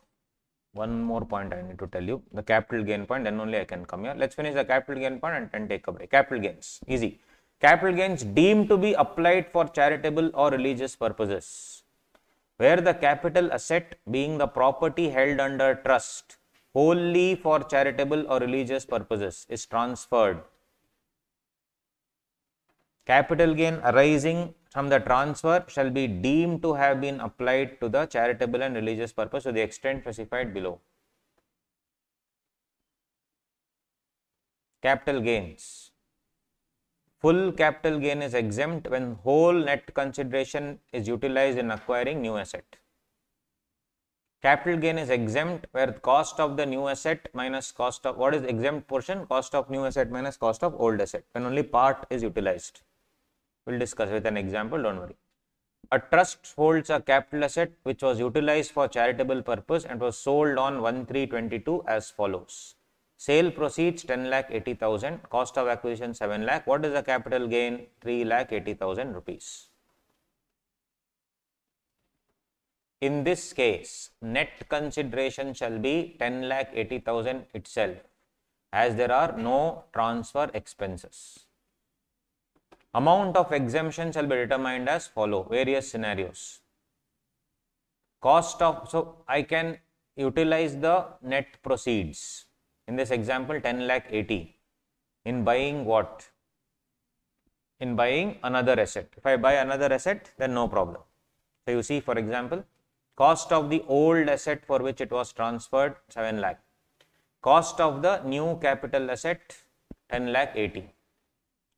one more point I need to tell you, the capital gain point, then only I can come here. Let's finish the capital gain point and then take a break. Capital gains, easy. Capital gains deemed to be applied for charitable or religious purposes, where the capital asset being the property held under trust wholly for charitable or religious purposes is transferred. Capital gain arising from the transfer shall be deemed to have been applied to the charitable and religious purpose to the extent specified below. Capital gains. Full capital gain is exempt when whole net consideration is utilized in acquiring new asset. Capital gain is exempt where cost of the new asset minus cost of, what is exempt portion? Cost of new asset minus cost of old asset, when only part is utilized. We'll discuss with an example, don't worry. A trust holds a capital asset which was utilized for charitable purpose and was sold on 1/3/22 as follows. Sale proceeds 10,80,000, cost of acquisition 7 lakh. What is the capital gain? 3,80,000 rupees. In this case, net consideration shall be 10,80,000 itself, as there are no transfer expenses. Amount of exemption shall be determined as follow, various scenarios. Cost of, so I can utilize the net proceeds. In this example, 10,80,000 in buying what? In buying another asset. If I buy another asset, then no problem. So you see, for example, cost of the old asset for which it was transferred 7 lakh. Cost of the new capital asset 10,80,000.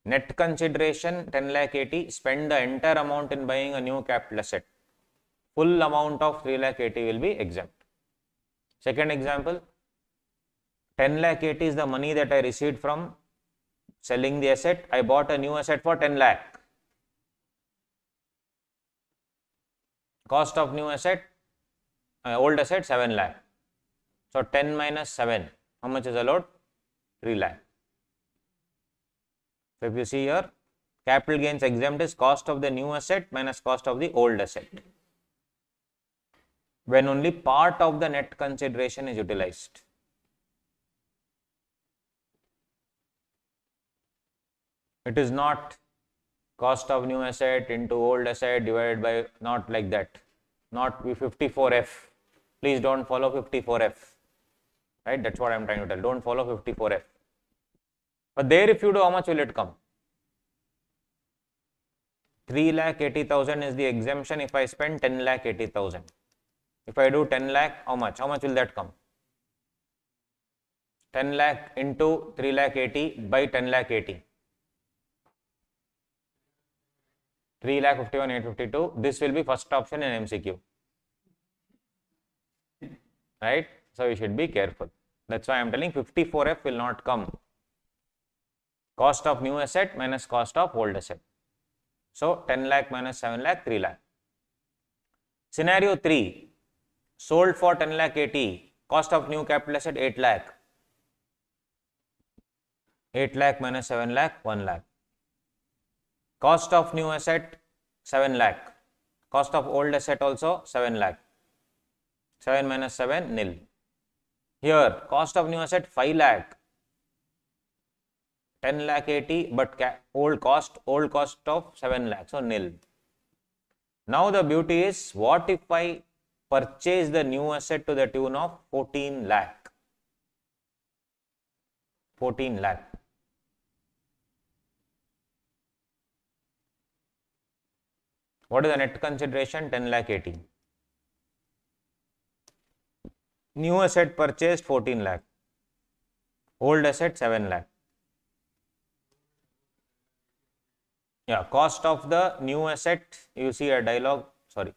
Net consideration 10,80,000. Spend the entire amount in buying a new capital asset. Full amount of 3,80,000 will be exempt. Second example, 10,80,000 is the money that I received from selling the asset. I bought a new asset for 10 lakh. Cost of new asset, old asset 7 lakh. So 10 minus 7, how much is allowed? 3 lakh. So if you see here, capital gains exempt is cost of the new asset minus cost of the old asset, when only part of the net consideration is utilized. It is not cost of new asset into old asset divided by, not like that, not 54F. Please don't follow 54F, right? That's what I am trying to tell. Don't follow 54F. But there, if you do, how much will it come? 3,80,000 is the exemption if I spend 10,80,000. If I do 10 lakh, how much? How much will that come? 10 lakh into 3,80,000 by 10,80,000. 3,51,852. This will be first option in MCQ. Right? So you should be careful. That's why I am telling 54F will not come. Cost of new asset minus cost of old asset. So 10 lakh minus 7 lakh, 3 lakh. Scenario 3. Sold for 10,80,000. Cost of new capital asset 8 lakh. 8 lakh minus 7 lakh, 1 lakh. Cost of new asset 7 lakh. Cost of old asset also 7 lakh. 7 minus 7, nil. Here, cost of new asset 5 lakh. 10,80,000, but old cost of 7 lakh, so nil. Now the beauty is, what if I purchase the new asset to the tune of 14 lakh? 14 lakh. What is the net consideration? 10,80,000. New asset purchased 14 lakh. Old asset 7 lakh. Yeah, cost of the new asset, you see a dialogue, sorry.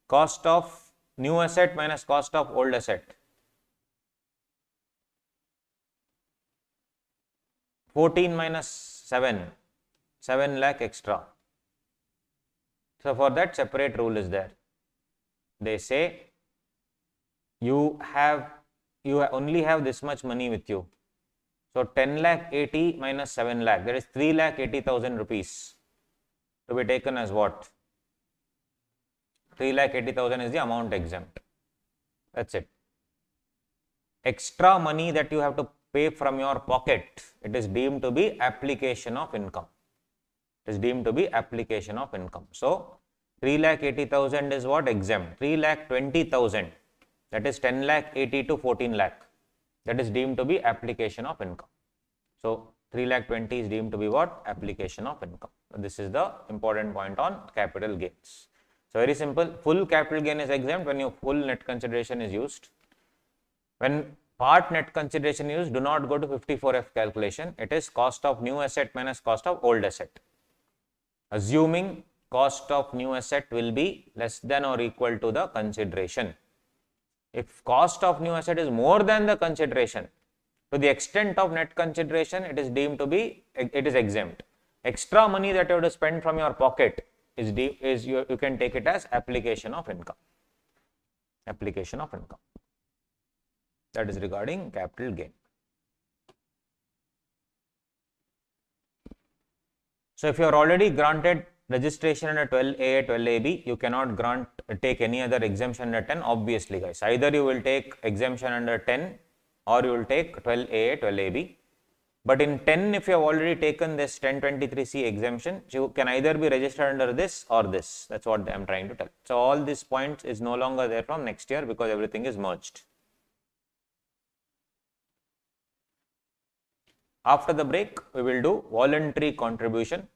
Cost of new asset minus cost of old asset. 14 minus 7, 7 lakh extra. So for that, separate rule is there. They say you only have this much money with you. So 10,80,000 minus 7 lakh, that is 3,80,000 rupees to be taken as what? 3,80,000 is the amount exempt. That's it. Extra money that you have to pay from your pocket, it is deemed to be application of income. It is deemed to be application of income. So 3,80,000 is what? Exempt. 3,20,000, that is 10,80,000 to 14 lakh. That is deemed to be application of income. So 3,20,000 is deemed to be what? Application of income. This is the important point on capital gains. So very simple, full capital gain is exempt when your full net consideration is used. When part net consideration is used, do not go to 54F calculation. It is cost of new asset minus cost of old asset. Assuming cost of new asset will be less than or equal to the consideration. If cost of new asset is more than the consideration, to the extent of net consideration, it is deemed to be, it is exempt. Extra money that you have to spend from your pocket you can take it as application of income. Application of income. That is regarding capital gain. So if you are already granted registration under 12A, 12AB, you cannot take any other exemption under 10, obviously guys. Either you will take exemption under 10 or you will take 12A, 12AB. But in 10, if you have already taken this 1023C exemption, you can either be registered under this or this. That's what I am trying to tell. So all these points is no longer there from next year because everything is merged. After the break, we will do voluntary contribution,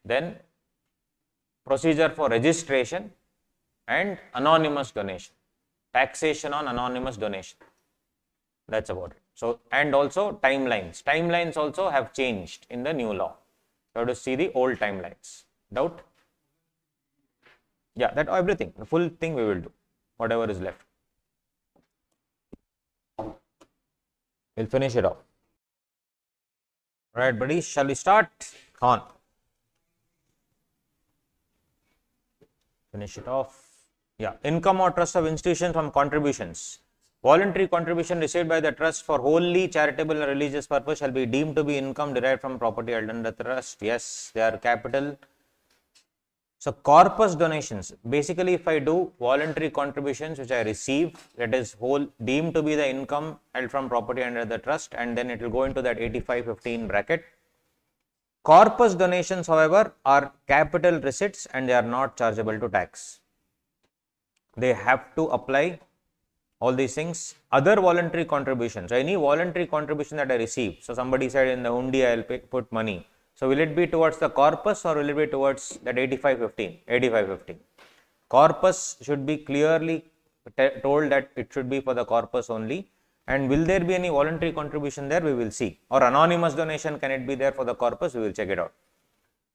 then procedure for registration and anonymous donation, taxation on anonymous donation. That's about it. So, and also timelines. Timelines also have changed in the new law. You have to see the old timelines. Doubt? Yeah, that everything, the full thing we will do, whatever is left. We'll finish it off. Alright, buddies, shall we start? On. Finish it off. Yeah, income or trust of institution from contributions. Voluntary contribution received by the trust for wholly charitable or religious purpose shall be deemed to be income derived from property held under the trust. Yes, they are capital. So corpus donations, basically if I do voluntary contributions which I receive, that is whole deemed to be the income held from property under the trust, and then it will go into that 85-15 bracket. Corpus donations, however, are capital receipts and they are not chargeable to tax. They have to apply all these things. Other voluntary contributions, any voluntary contribution that I receive, so somebody said in the undi I will put money. So will it be towards the corpus or will it be towards that 85-15? 85-15. Corpus should be clearly told that it should be for the corpus only. And will there be any voluntary contribution there? We will see. Or anonymous donation, can it be there for the corpus? We will check it out.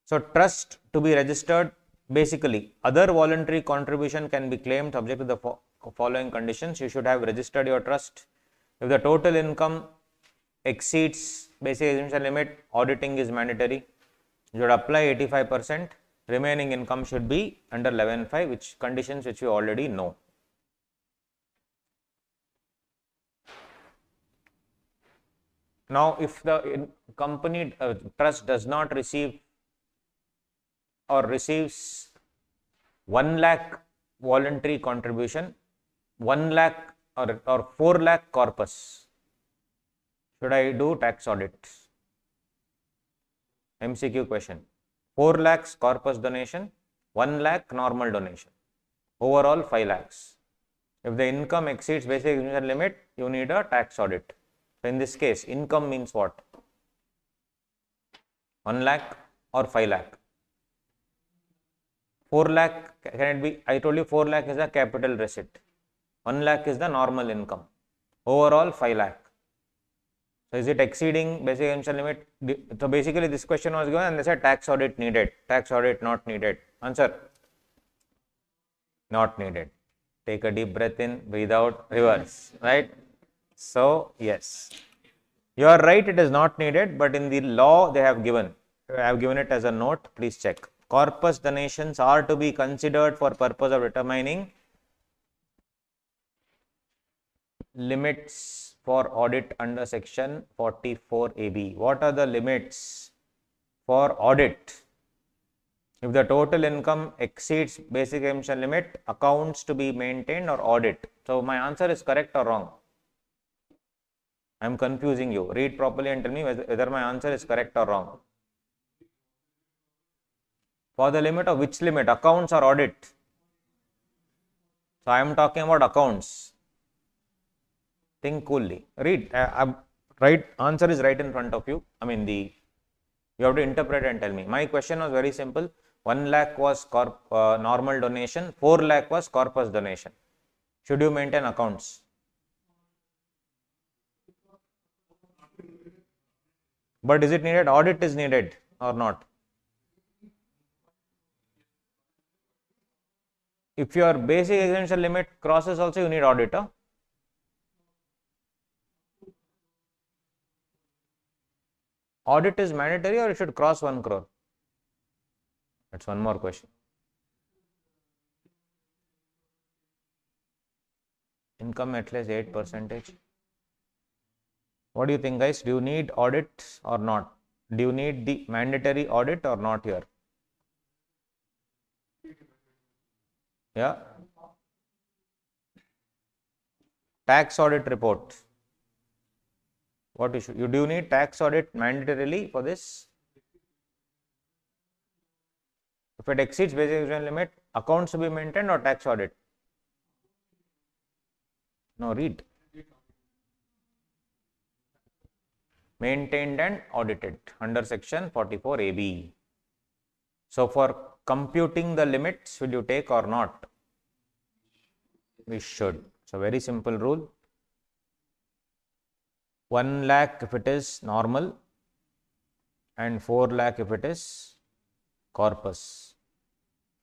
So trust to be registered, basically other voluntary contribution can be claimed subject to the following conditions. You should have registered your trust. If the total income exceeds basic exemption limit, auditing is mandatory. You should apply 85%. Remaining income should be under 11.5, which conditions which you already know. Now, if the company trust does not receive or receives 1 lakh voluntary contribution, 1 lakh or 4 lakh corpus, should I do tax audit? MCQ question. 4 lakhs corpus donation, 1 lakh normal donation. Overall 5 lakhs. If the income exceeds basic exemption limit, you need a tax audit. So in this case, income means what? 1 lakh or 5 lakh? 4 lakh, can it be? I told you 4 lakh is the capital receipt. 1 lakh is the normal income. Overall 5 lakh. So is it exceeding basic exemption limit? So basically this question was given and they said tax audit needed. Tax audit not needed. Answer? Not needed. Take a deep breath in, breathe out, reverse. Right? So yes, you are right, it is not needed, but in the law they have given. I have given it as a note, please check. Corpus donations are to be considered for purpose of determining limits for audit under section 44AB. What are the limits for audit? If the total income exceeds basic exemption limit, accounts to be maintained or audit. So my answer is correct or wrong? I am confusing you. Read properly and tell me whether my answer is correct or wrong. For the limit of which limit? Accounts or audit? So I am talking about accounts. Think coolly. Read. Right answer is right in front of you. I mean, you have to interpret and tell me. My question was very simple. 1 lakh was normal donation. 4 lakh was corpus donation. Should you maintain accounts? But is it needed? Audit is needed or not? If your basic exemption limit crosses also, you need audit. Huh? Audit is mandatory or it should cross 1 crore? That's one more question. Income at least 8%. What do you think, guys? Do you need audit or not? Do you need the mandatory audit or not here? Yeah. Tax audit report. What issue? You do need tax audit mandatorily for this? If it exceeds basic exemption limit, accounts to be maintained or tax audit? No, read. Maintained and audited under section 44AB. So, for computing the limits, will you take or not? We should. So, very simple rule. 1 lakh if it is normal and 4 lakh if it is corpus.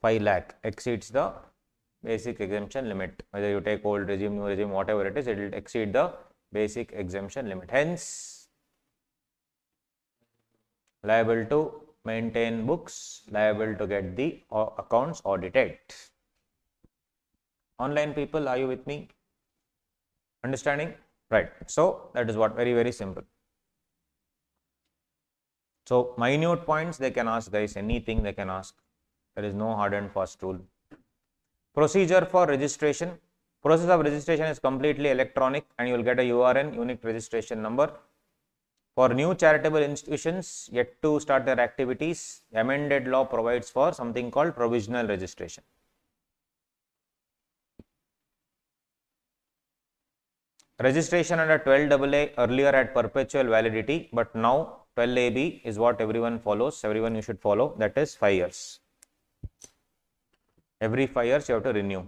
5 lakh exceeds the basic exemption limit. Whether you take old regime, new regime, whatever it is, it will exceed the basic exemption limit. Hence, liable to maintain books, liable to get the accounts audited. Online people, are you with me? Understanding? Right. So, that is what, very, very simple. So, minute points they can ask, guys, anything they can ask. There is no hard and fast rule. Procedure for registration. Process of registration is completely electronic and you will get a URN, unique registration number. For new charitable institutions yet to start their activities, amended law provides for something called provisional registration. Registration under 12AA earlier had perpetual validity, but now 12AB is what everyone follows, everyone you should follow, that is 5 years. Every 5 years you have to renew.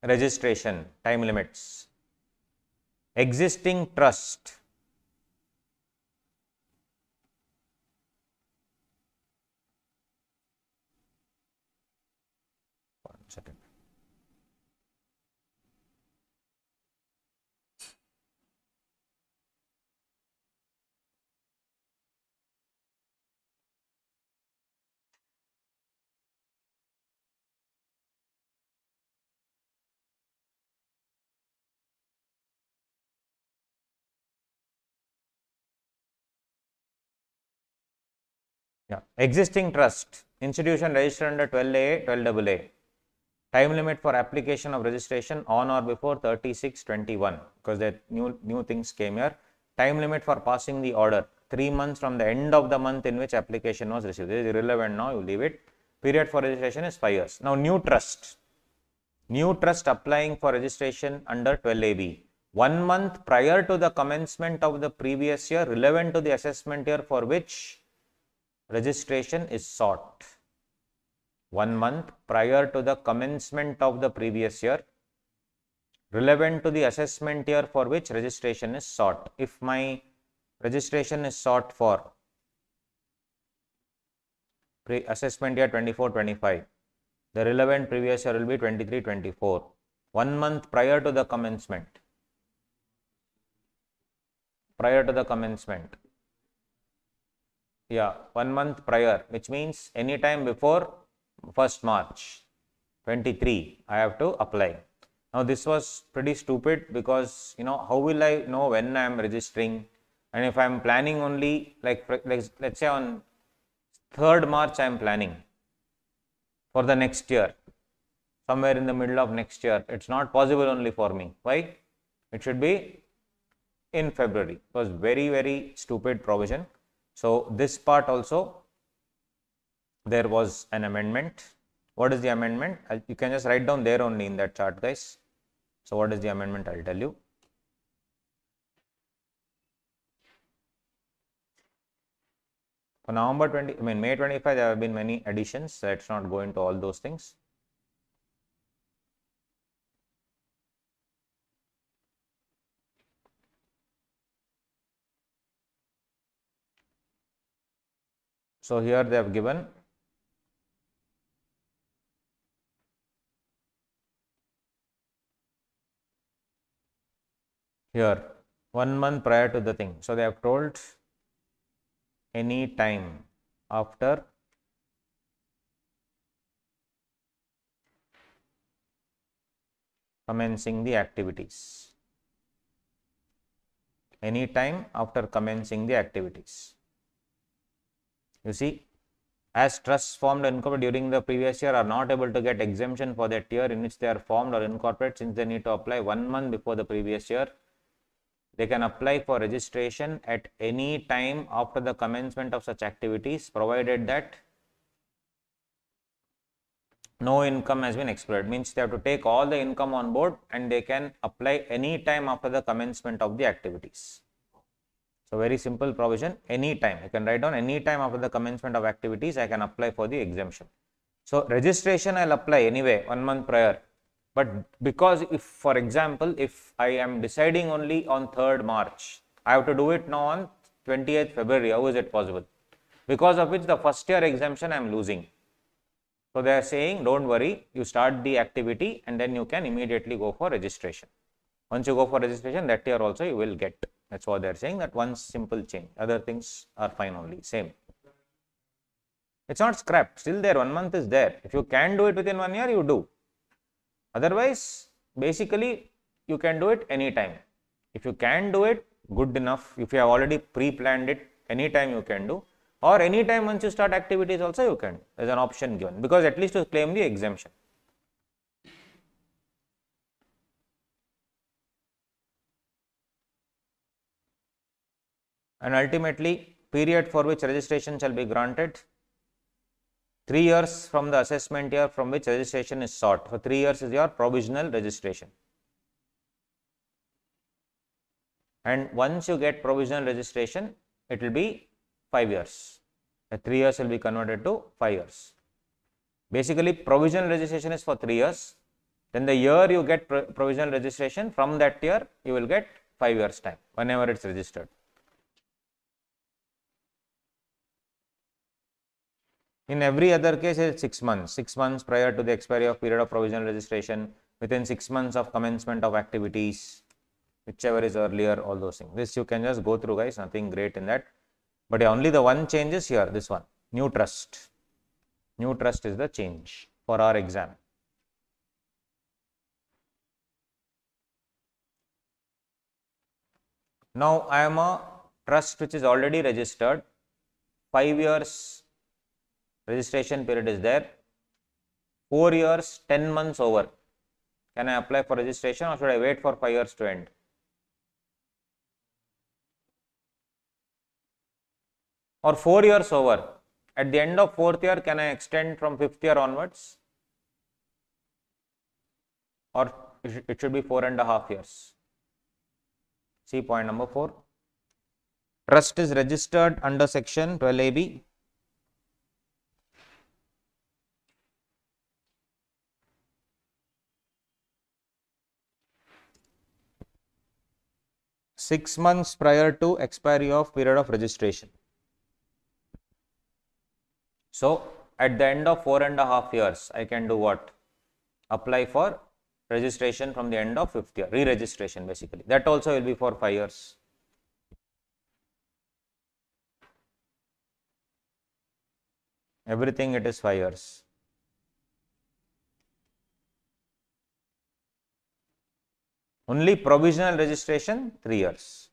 Registration, time limits. Existing trust. One second. Yeah. Existing trust, institution registered under 12AA, 12AA. Time limit for application of registration on or before 36/21, because the new things came here. Time limit for passing the order, 3 months from the end of the month in which application was received. This is irrelevant now, you leave it. Period for registration is 5 years. Now, new trust. New trust applying for registration under 12AB. 1 month prior to the commencement of the previous year, relevant to the assessment year for which registration is sought. 1 month prior to the commencement of the previous year, relevant to the assessment year for which registration is sought. If my registration is sought for assessment year 24-25, the relevant previous year will be 23-24. 1 month prior to the commencement. Prior to the commencement. Yeah, 1 month prior, which means any time before 1st March 23, I have to apply. Now, this was pretty stupid because, how will I know when I am registering? And if I am planning only, like let's say on 3rd March, I am planning for the next year, somewhere in the middle of next year. It's not possible only for me. Why? It should be in February. It was very, very stupid provision. So, this part also, there was an amendment. What is the amendment? You can just write down there only in that chart, guys. So, what is the amendment? I'll tell you. For May 25, there have been many additions. Let's not go into all those things. So here they have given here 1 month prior to the thing. So they have told any time after commencing the activities. Any time after commencing the activities. You see, as trusts formed and incorporated during the previous year are not able to get exemption for that year in which they are formed or incorporated, since they need to apply 1 month before the previous year, they can apply for registration at any time after the commencement of such activities, provided that no income has been exploited. Means they have to take all the income on board and they can apply any time after the commencement of the activities. So very simple provision, any time. I can write down any time after the commencement of activities, I can apply for the exemption. So registration I'll apply anyway 1 month prior. But because if, for example, if I am deciding only on 3rd March, I have to do it now on 28th February. How is it possible? Because of which the first year exemption I am losing. So they are saying, don't worry, you start the activity and then you can immediately go for registration. Once you go for registration, that year also you will get. That's what they are saying, that one simple change. Other things are fine only, same. It's not scrapped, still there, 1 month is there. If you can do it within 1 year, you do. Otherwise, basically, you can do it anytime. If you can do it, good enough. If you have already pre-planned it, anytime you can do. Or anytime once you start activities also you can. There's an option given, because at least to claim the exemption. And ultimately, period for which registration shall be granted, 3 years from the assessment year from which registration is sought. For 3 years is your provisional registration. And once you get provisional registration, it will be 5 years. The 3 years will be converted to 5 years. Basically, provisional registration is for 3 years. Then the year you get provisional registration, from that year you will get 5 years time whenever it's registered. In every other case, it's 6 months. 6 months prior to the expiry of period of provisional registration, within 6 months of commencement of activities, whichever is earlier, all those things. This you can just go through, guys, nothing great in that. But only the one change is here, this one, new trust. New trust is the change for our exam. Now, I am a trust which is already registered, 5 years registration period is there, 4 years, 10 months over. Can I apply for registration or should I wait for 5 years to end? Or 4 years over, at the end of 4th year, can I extend from 5th year onwards? Or it should be 4.5 years. See point number 4. Trust is registered under section 12AB. Six months prior to expiry of period of registration. So at the end of 4.5 years, I can do what? Apply for registration from the end of 5th year, re-registration basically. That also will be for 5 years. Everything it is 5 years. Only provisional registration 3 years.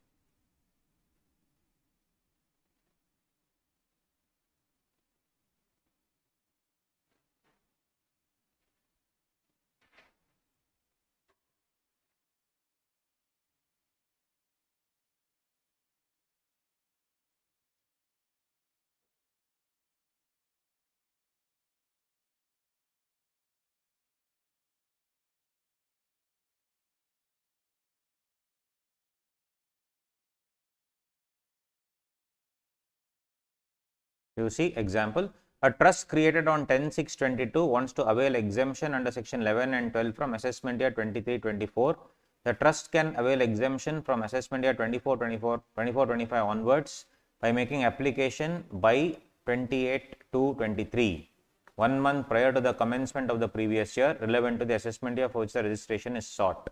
You see example, a trust created on 10/6/22 wants to avail exemption under section 11 and 12 from assessment year 23/24. The trust can avail exemption from assessment year 24/25 onwards by making application by 28/2/23, 1 month prior to the commencement of the previous year, relevant to the assessment year for which the registration is sought.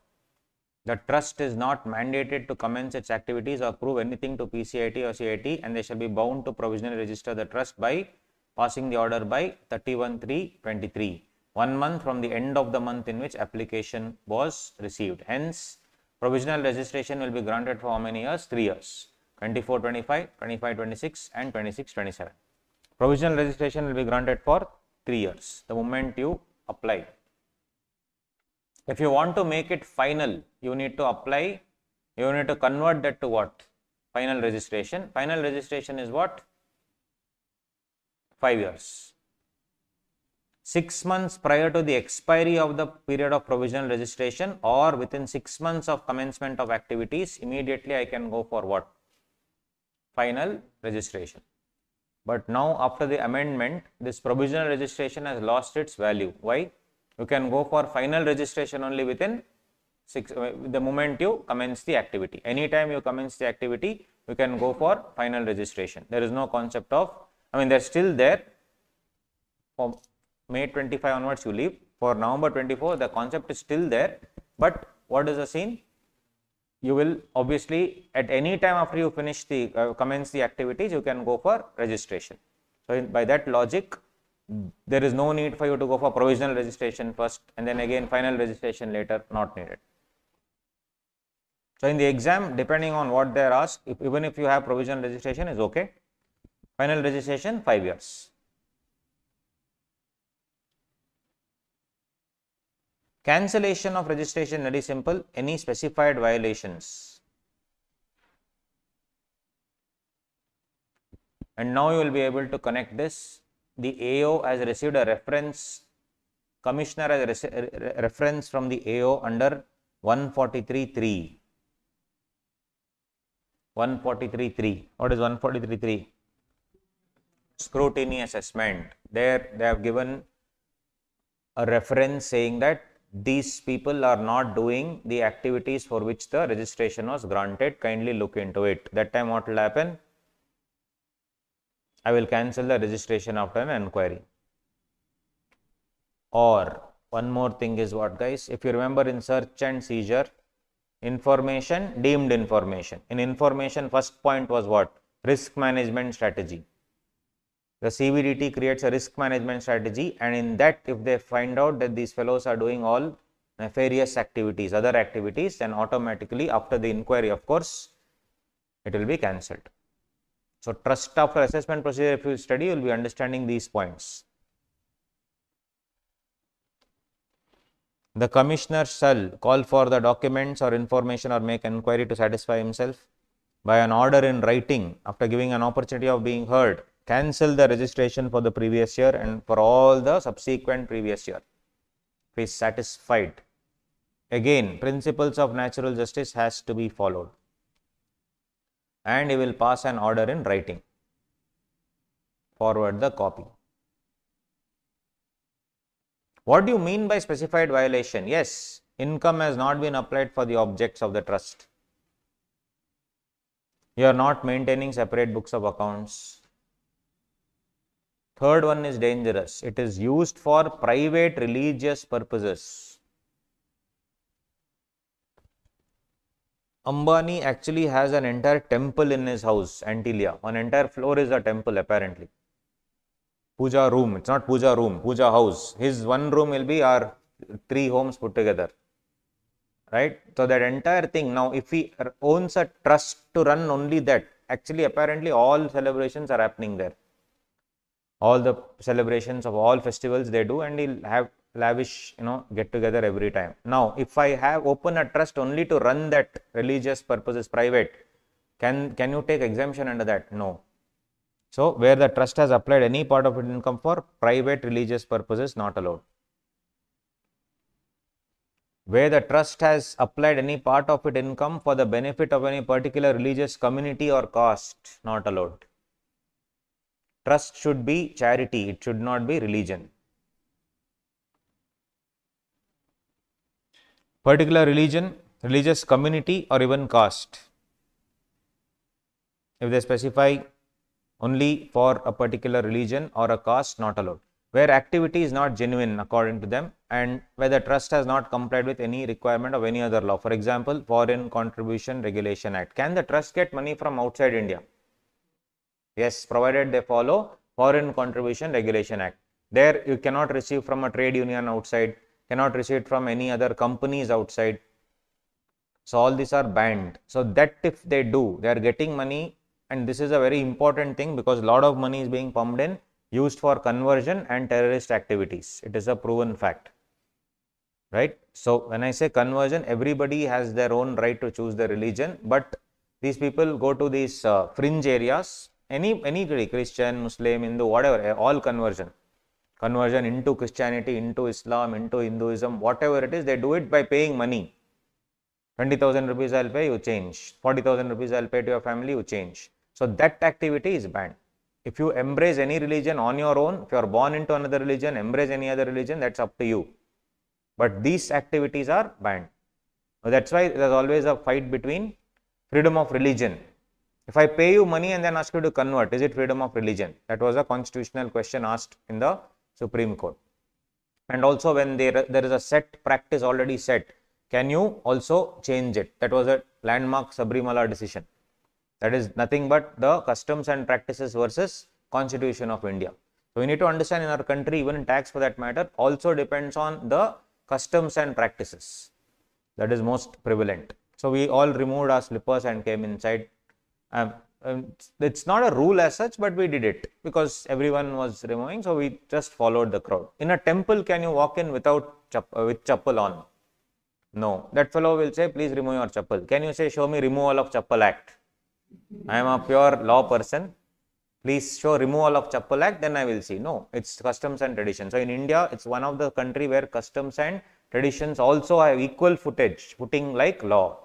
The trust is not mandated to commence its activities or prove anything to PCIT or CIT, and they shall be bound to provisionally register the trust by passing the order by 31/3/23, 1 month from the end of the month in which application was received. Hence, provisional registration will be granted for how many years? 3 years, 24/25, 25/26 and 26/27. Provisional registration will be granted for 3 years, the moment you apply. If you want to make it final, you need to apply, you need to convert that to what? Final registration. Final registration is what? 5 years. 6 months prior to the expiry of the period of provisional registration or within 6 months of commencement of activities, immediately I can go for what? Final registration. But now after the amendment, this provisional registration has lost its value. Why? You can go for final registration only within the moment you commence the activity. Anytime you commence the activity, you can go for final registration. There is no concept of, they're still there. For May 25 onwards you leave. For November 24, the concept is still there. But what is the scene? You will obviously, at any time after you finish the, commence the activities, you can go for registration. So by that logic, there is no need for you to go for provisional registration first and then again final registration later, not needed. So in the exam, depending on what they are asked, even if you have provisional registration is okay. Final registration 5 years. Cancellation of registration, very simple, any specified violations. And now you will be able to connect this. The AO has received a reference, Commissioner has a reference from the AO under 143.3. 143.3. What is 143.3? Scrutiny assessment. There they have given a reference saying that these people are not doing the activities for which the registration was granted. Kindly look into it. That time what will happen? I will cancel the registration after an inquiry. Or one more thing is what, guys? If you remember in search and seizure, information, deemed information. In information, first point was what? Risk management strategy. The CBDT creates a risk management strategy, and in that, if they find out that these fellows are doing all nefarious activities, other activities, then automatically after the inquiry, of course, it will be cancelled. So, trust after assessment procedure, if you study, you will be understanding these points. The commissioner shall call for the documents or information or make inquiry to satisfy himself by an order in writing after giving an opportunity of being heard. Cancel the registration for the previous year and for all the subsequent previous year. If he is satisfied. Again, principles of natural justice has to be followed. And he will pass an order in writing. Forward the copy. What do you mean by specified violation? Yes, income has not been applied for the objects of the trust. You are not maintaining separate books of accounts. Third one is dangerous. It is used for private religious purposes. Ambani actually has an entire temple in his house, Antilia. One entire floor is a temple apparently. Puja room, it's not puja room, puja house. His one room will be our 3 homes put together. Right? So that entire thing, now if he owns a trust to run only that, actually apparently all celebrations are happening there. All the celebrations of all festivals they do, and he'll have lavish, get together every time. Now, if I have opened a trust only to run that religious purposes private, can you take exemption under that? No. So, where the trust has applied any part of its income for private religious purposes, not allowed. Where the trust has applied any part of its income for the benefit of any particular religious community or caste, not allowed. Trust should be charity, it should not be religion. Particular religion, religious community, or even caste. If they specify only for a particular religion or a caste, not allowed. Where activity is not genuine according to them, and where the trust has not complied with any requirement of any other law. For example, Foreign Contribution Regulation Act. Can the trust get money from outside India? Yes, provided they follow Foreign Contribution Regulation Act. There you cannot receive from a trade union outside, cannot receive from any other companies outside. So all these are banned. So that if they do, they are getting money, and this is a very important thing because a lot of money is being pumped in, used for conversion and terrorist activities. It is a proven fact, right? So when I say conversion, everybody has their own right to choose their religion, but these people go to these fringe areas, anybody, Christian, Muslim, Hindu, whatever, all conversion into Christianity, into Islam, into Hinduism, whatever it is, they do it by paying money. 20,000 rupees I'll pay, you change. 40,000 rupees I'll pay to your family, you change. So that activity is banned. If you embrace any religion on your own, if you are born into another religion, embrace any other religion, that's up to you. But these activities are banned. That's why there's always a fight between freedom of religion. If I pay you money and then ask you to convert, is it freedom of religion? That was a constitutional question asked in the Supreme Court. And also when there is a set practice already set, can you also change it? That was a landmark Sabrimala decision. That is nothing but the customs and practices versus Constitution of India. So we need to understand in our country, even tax for that matter, also depends on the customs and practices. That is most prevalent. So we all removed our slippers and came inside. It's not a rule as such, but we did it because everyone was removing. So we just followed the crowd. In a temple, can you walk in without with chappal on? No. That fellow will say, please remove your chappal. Can you say, show me removal of chappal act? I am a pure law person. Please show removal of chappal act, then I will see. No, it's customs and tradition. So in India, it's one of the country where customs and traditions also have equal footing like law.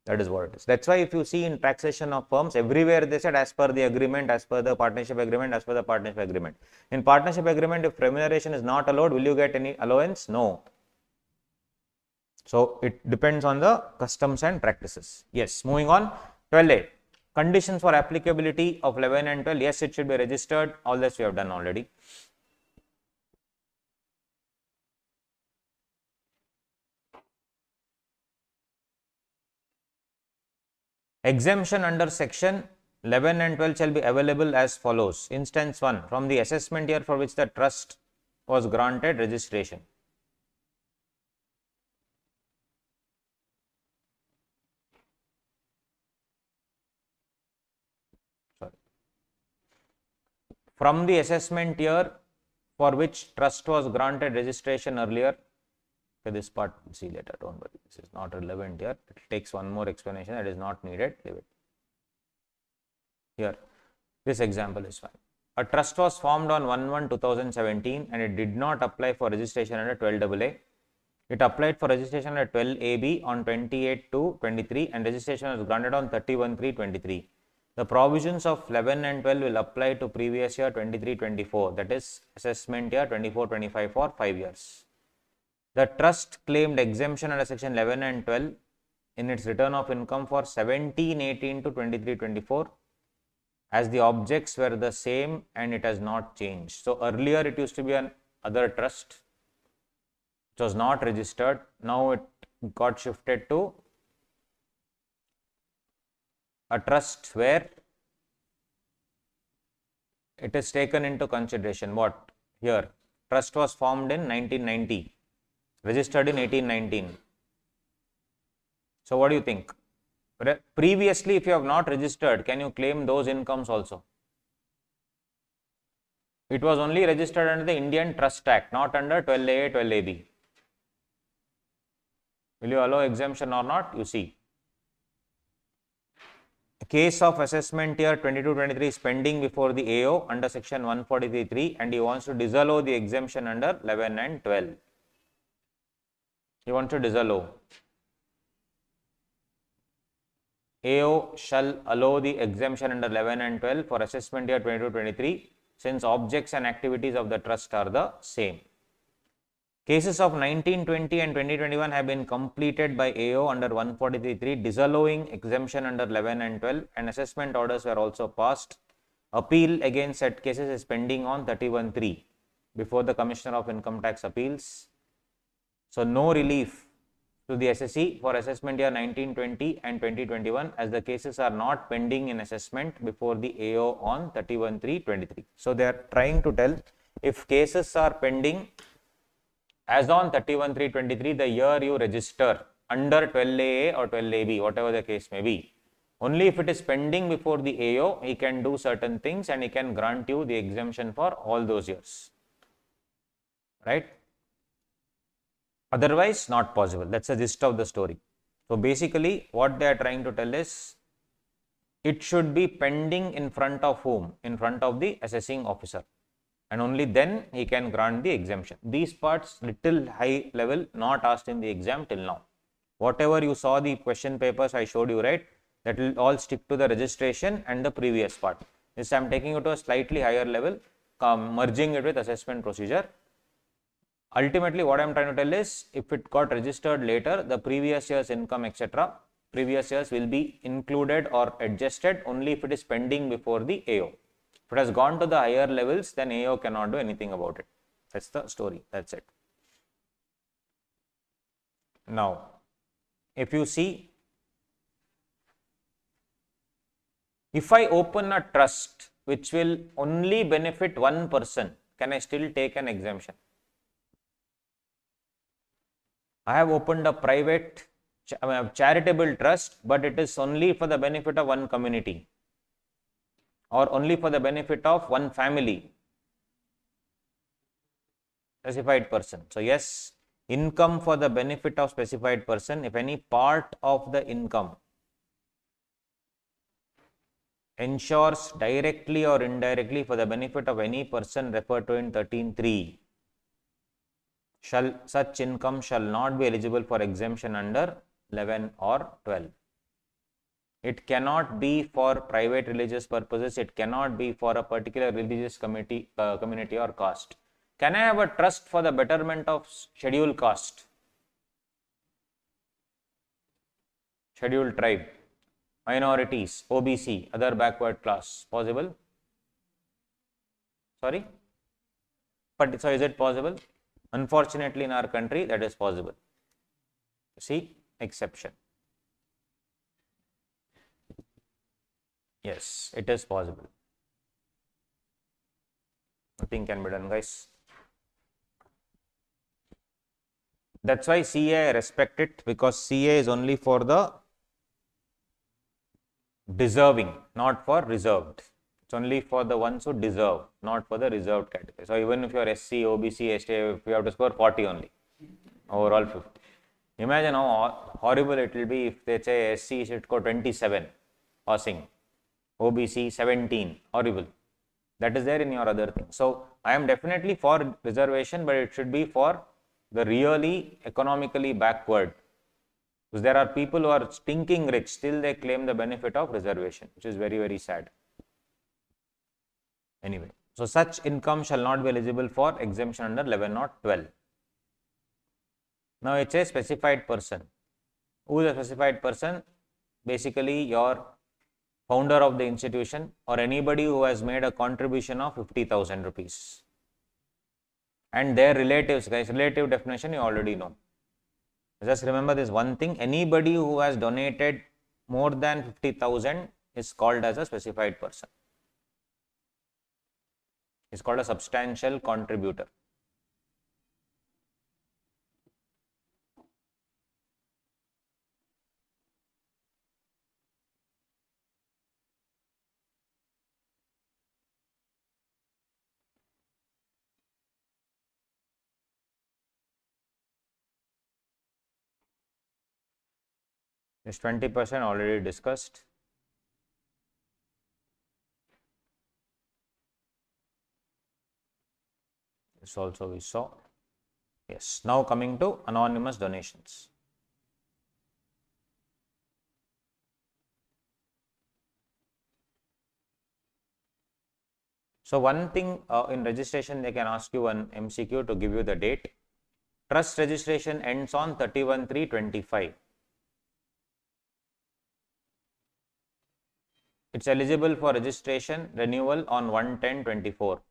That is what it is. That's why if you see in taxation of firms, everywhere they said as per the agreement, as per the partnership agreement, as per the partnership agreement. In partnership agreement, if remuneration is not allowed, will you get any allowance? No. So it depends on the customs and practices. Yes, moving on. 12A. Conditions for applicability of 11 and 12. Yes, it should be registered. All this we have done already. Exemption under section 11 and 12 shall be available as follows. Instance 1, from the assessment year for which the trust was granted registration. From the assessment year for which trust was granted registration earlier. Okay, this part we'll see later, don't worry. This is not relevant here. It takes one more explanation that is not needed. Leave it. Here, this example is fine. A trust was formed on 1/1/2017 and it did not apply for registration under 12AA. It applied for registration under 12AB on 28/2/23 and registration was granted on 31/3/23. The provisions of 11 and 12 will apply to previous year 23/24, that is assessment year 24/25 for 5 years. The trust claimed exemption under section 11 and 12 in its return of income for 17/18 to 23/24 as the objects were the same and it has not changed. So earlier it used to be an other trust which was not registered. Now it got shifted to a trust where it is taken into consideration. What? Here, trust was formed in 1990, registered in 1819. So what do you think? Previously, if you have not registered, can you claim those incomes also? It was only registered under the Indian Trust Act, not under 12A, 12AB. Will you allow exemption or not? You see. A case of assessment year 22-23 is pending before the AO under section 143.3 and he wants to disallow the exemption under 11 and 12. He wants to disallow. AO shall allow the exemption under 11 and 12 for assessment year 22-23 since objects and activities of the trust are the same. Cases of 1920 and 2021 have been completed by AO under 143.3, disallowing exemption under 11 and 12, and assessment orders were also passed. Appeal against said cases is pending on 31.3 before the Commissioner of Income Tax Appeals. So, no relief to the assessee for assessment year 1920 and 2021 as the cases are not pending in assessment before the AO on 31.3.23. So, they are trying to tell if cases are pending as on 31.3.23, the year you register under 12AA or 12AB, whatever the case may be, only if it is pending before the AO, he can do certain things and he can grant you the exemption for all those years, right? Otherwise, not possible. That's the gist of the story. So, basically, what they are trying to tell is, it should be pending in front of whom? In front of the assessing officer, and only then he can grant the exemption. These parts little high level, not asked in the exam till now. Whatever you saw the question papers I showed you, right, that will all stick to the registration and the previous part. This I am taking it to a slightly higher level, merging it with assessment procedure. Ultimately, what I am trying to tell is, if it got registered later, the previous year's income, etc., previous years will be included or adjusted only if it is pending before the AO. If it has gone to the higher levels, then AO cannot do anything about it. That's the story. That's it. Now, if you see, if I open a trust which will only benefit one person, can I still take an exemption? I have opened a private charitable trust, but it is only for the benefit of one community or only for the benefit of one family, specified person. So, yes, income for the benefit of specified person, if any part of the income ensures directly or indirectly for the benefit of any person referred to in 13.3, such income shall not be eligible for exemption under 11 or 12. It cannot be for private religious purposes. It cannot be for a particular religious community or caste. Can I have a trust for the betterment of scheduled caste, scheduled tribe, minorities, OBC, other backward class? Possible? Sorry? But so is it possible? Unfortunately, in our country, that is possible. See, exception. Yes, it is possible. Nothing can be done, guys. That's why CA I respect it, because CA is only for the deserving, not for reserved. It's only for the ones who deserve, not for the reserved category. So, even if you are SC, OBC, ST, if you have to score 40 only, overall 50. Imagine how horrible it will be if they say SC should score 27 passing, OBC 17, horrible. That is there in your other thing. So, I am definitely for reservation, but it should be for the really economically backward. Because there are people who are stinking rich, still they claim the benefit of reservation, which is very, very sad. Anyway, so such income shall not be eligible for exemption under 11 or 12. Now, it's a specified person. Who is a specified person? Basically, your founder of the institution or anybody who has made a contribution of 50,000 rupees. And their relatives, guys, relative definition you already know. Just remember this one thing, anybody who has donated more than 50,000 is called as a specified person. It's called a substantial contributor. This 20% already discussed. This also we saw. Yes. Now coming to anonymous donations. So one thing in registration, they can ask you one MCQ to give you the date. Trust registration ends on 31/3/25. It's eligible for registration renewal on 1/10/24.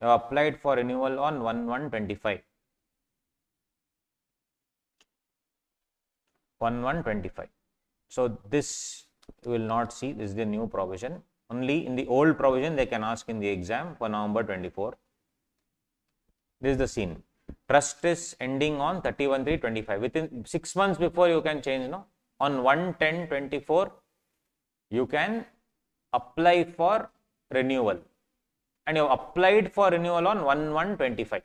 You have applied for renewal on 1/1/25. 1/1/25. So this you will not see. This is the new provision. Only in the old provision they can ask in the exam for November 24. This is the scene. Trust is ending on 31/3/25. Within 6 months before you can change, no? On 1/10/24 you can apply for renewal, and you have applied for renewal on 1/1/25.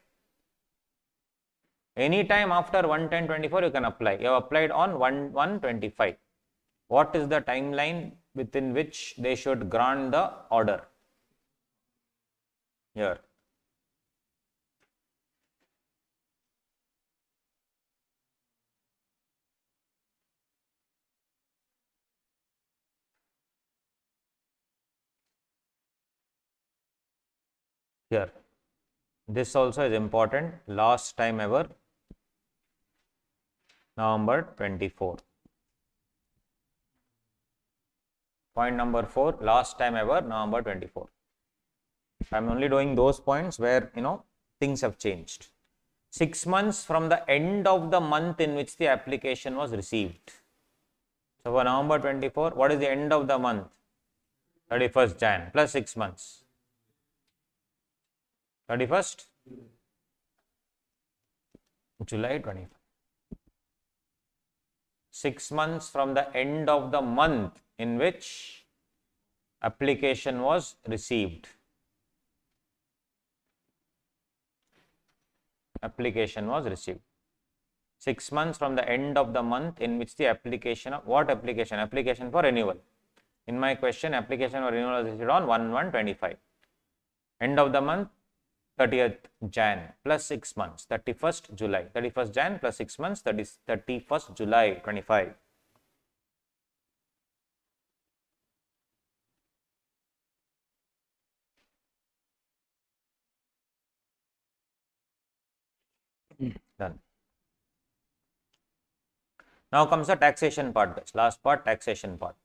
Anytime after 1/10/24 you can apply. You have applied on 1/1/25. What is the timeline within which they should grant the order? Here. Here. This also is important. Last time ever, November 24. Point number 4, last time ever, November 24. I am only doing those points where, things have changed. 6 months from the end of the month in which the application was received. So for November 24, what is the end of the month? 31st Jan plus 6 months. 31st July 25. 6 months from the end of the month in which application was received. Application was received. 6 months from the end of the month in which the application, what application? Application for renewal. In my question, application for renewal was received on 1/1/25. End of the month, 30th Jan plus 6 months, 31st July. 31st Jan plus 6 months, 31st July 25. Done. Now comes the taxation part, guys. Last part, taxation part.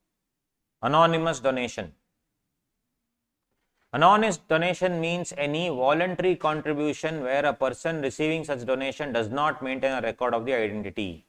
Anonymous donation. Anonymous donation means any voluntary contribution where a person receiving such donation does not maintain a record of the identity.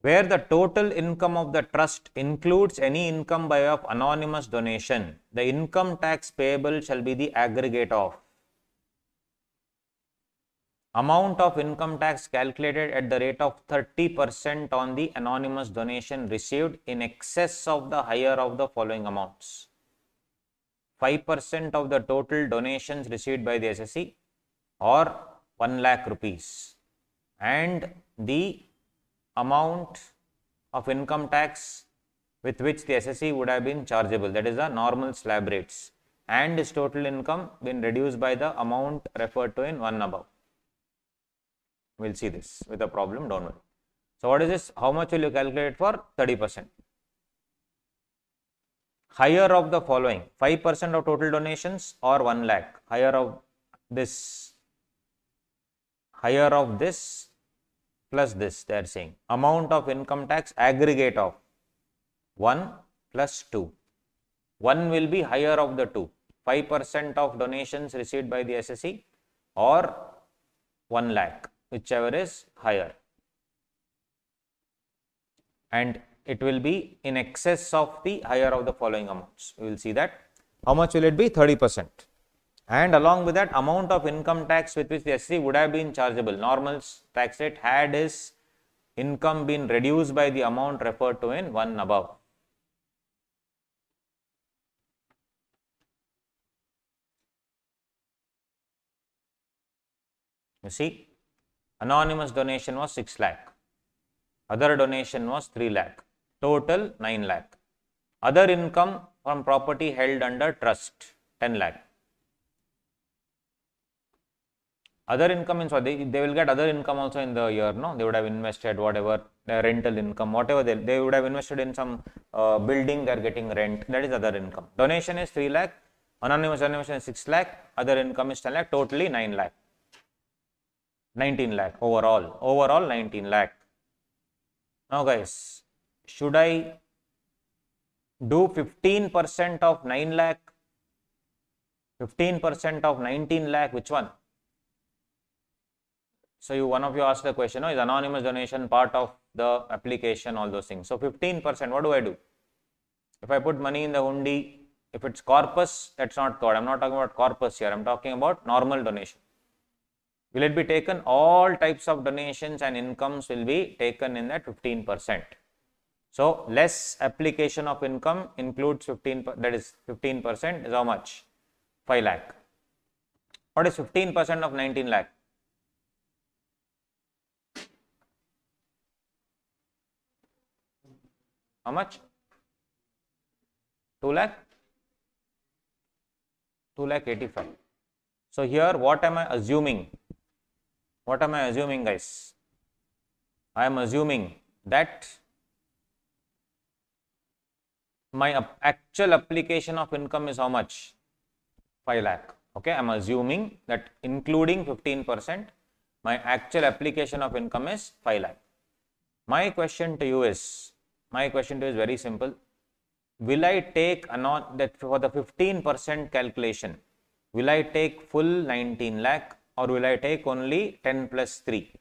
Where the total income of the trust includes any income by way of anonymous donation, the income tax payable shall be the aggregate of amount of income tax calculated at the rate of 30% on the anonymous donation received in excess of the higher of the following amounts. 5% of the total donations received by the SSC or 1 lakh rupees, and the amount of income tax with which the SSC would have been chargeable, that is the normal slab rates, and his total income been reduced by the amount referred to in 1 above. We will see this with a problem, don't worry. So what is this? How much will you calculate for? 30%. Higher of the following, 5% of total donations or 1 lakh, higher of this plus this, they are saying. Amount of income tax aggregate of 1 plus 2. 1 will be higher of the 2. 5% of donations received by the SSC or 1 lakh, whichever is higher. And it will be in excess of the higher of the following amounts. We will see that. How much will it be? 30%. And along with that, amount of income tax with which the SC would have been chargeable. Normal tax rate had his income been reduced by the amount referred to in 1 above. You see, anonymous donation was 6 lakh. Other donation was 3 lakh. Total 9 lakh. Other income from property held under trust, 10 lakh. Other income means what? They will get other income also in the year, no? They would have invested whatever, rental income, whatever they would have invested in some building, they are getting rent, that is other income. Donation is 3 lakh, anonymous donation is 6 lakh, other income is 10 lakh, totally 9 lakh. 19 lakh overall 19 lakh. Now guys, should I do 15% of 9 lakh, 15% of 19 lakh, which one? So one of you asked the question, no, is anonymous donation part of the application, all those things. So 15%, what do I do? If I put money in the hundi, if it's corpus, that's not covered. I'm not talking about corpus here, I'm talking about normal donation. Will it be taken? All types of donations and incomes will be taken in that 15%. So less application of income includes 15, that is 15% is how much? 5 lakh. What is 15% of 19 lakh? How much? 2 lakh? 2 lakh 85. So here what am I assuming? What am I assuming, guys? I am assuming that my actual application of income is how much? 5 lakh. Okay, I am assuming that including 15%, my actual application of income is 5 lakh. My question to you is very simple. Will I take that for the 15% calculation, will I take full 19 lakh or will I take only 10 plus 3?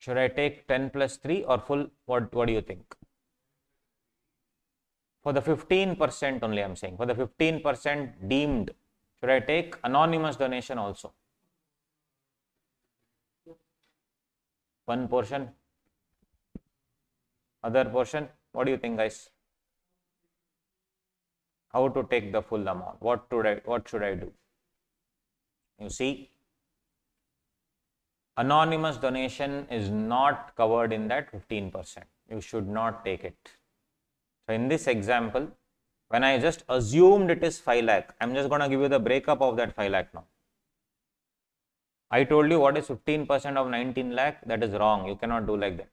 Should I take 10 plus 3 or full? What do you think? For the 15% only I am saying, for the 15% deemed, should I take anonymous donation also? One portion, other portion, what do you think, guys? How to take the full amount? What should I do? You see, anonymous donation is not covered in that 15%. You should not take it. So in this example, when I just assumed it is 5 lakh, I am just going to give you the breakup of that 5 lakh now. I told you what is 15% of 19 lakh, that is wrong. You cannot do like that.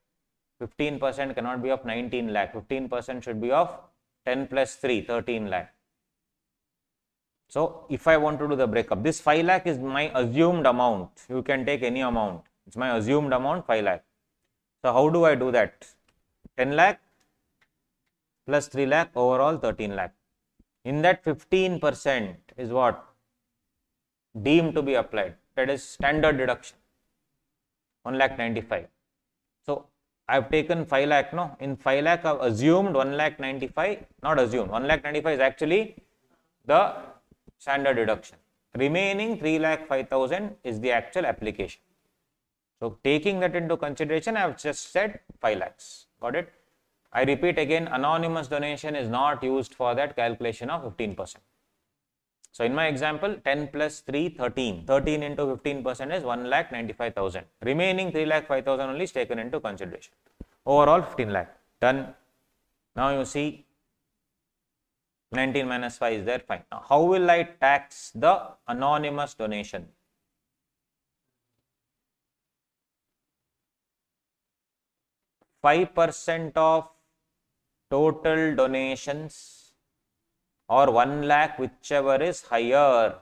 15% cannot be of 19 lakh. 15% should be of 10 plus 3, 13 lakh. So if I want to do the breakup, this 5 lakh is my assumed amount. You can take any amount. It's my assumed amount, 5 lakh. So how do I do that? 10 lakh plus 3 lakh, overall 13 lakh. In that 15% is what? Deemed to be applied. That is standard deduction, 1,95,000. So I have taken 5 lakh, no? In 5 lakh I have assumed 1,95,000, not assumed, 1,95,000 is actually the standard deduction. Remaining 3,05,000 is the actual application. So taking that into consideration, I have just said 5 lakhs. Got it? I repeat again, anonymous donation is not used for that calculation of 15%. So in my example, 10 plus 3, 13. 13 into 15% is 1,95,000. Remaining 3,05,000 only is taken into consideration. Overall 15 lakh. Done. Now you see 19 minus 5 is there, fine. Now how will I tax the anonymous donation? %5 of total donations or 1 lakh, whichever is higher.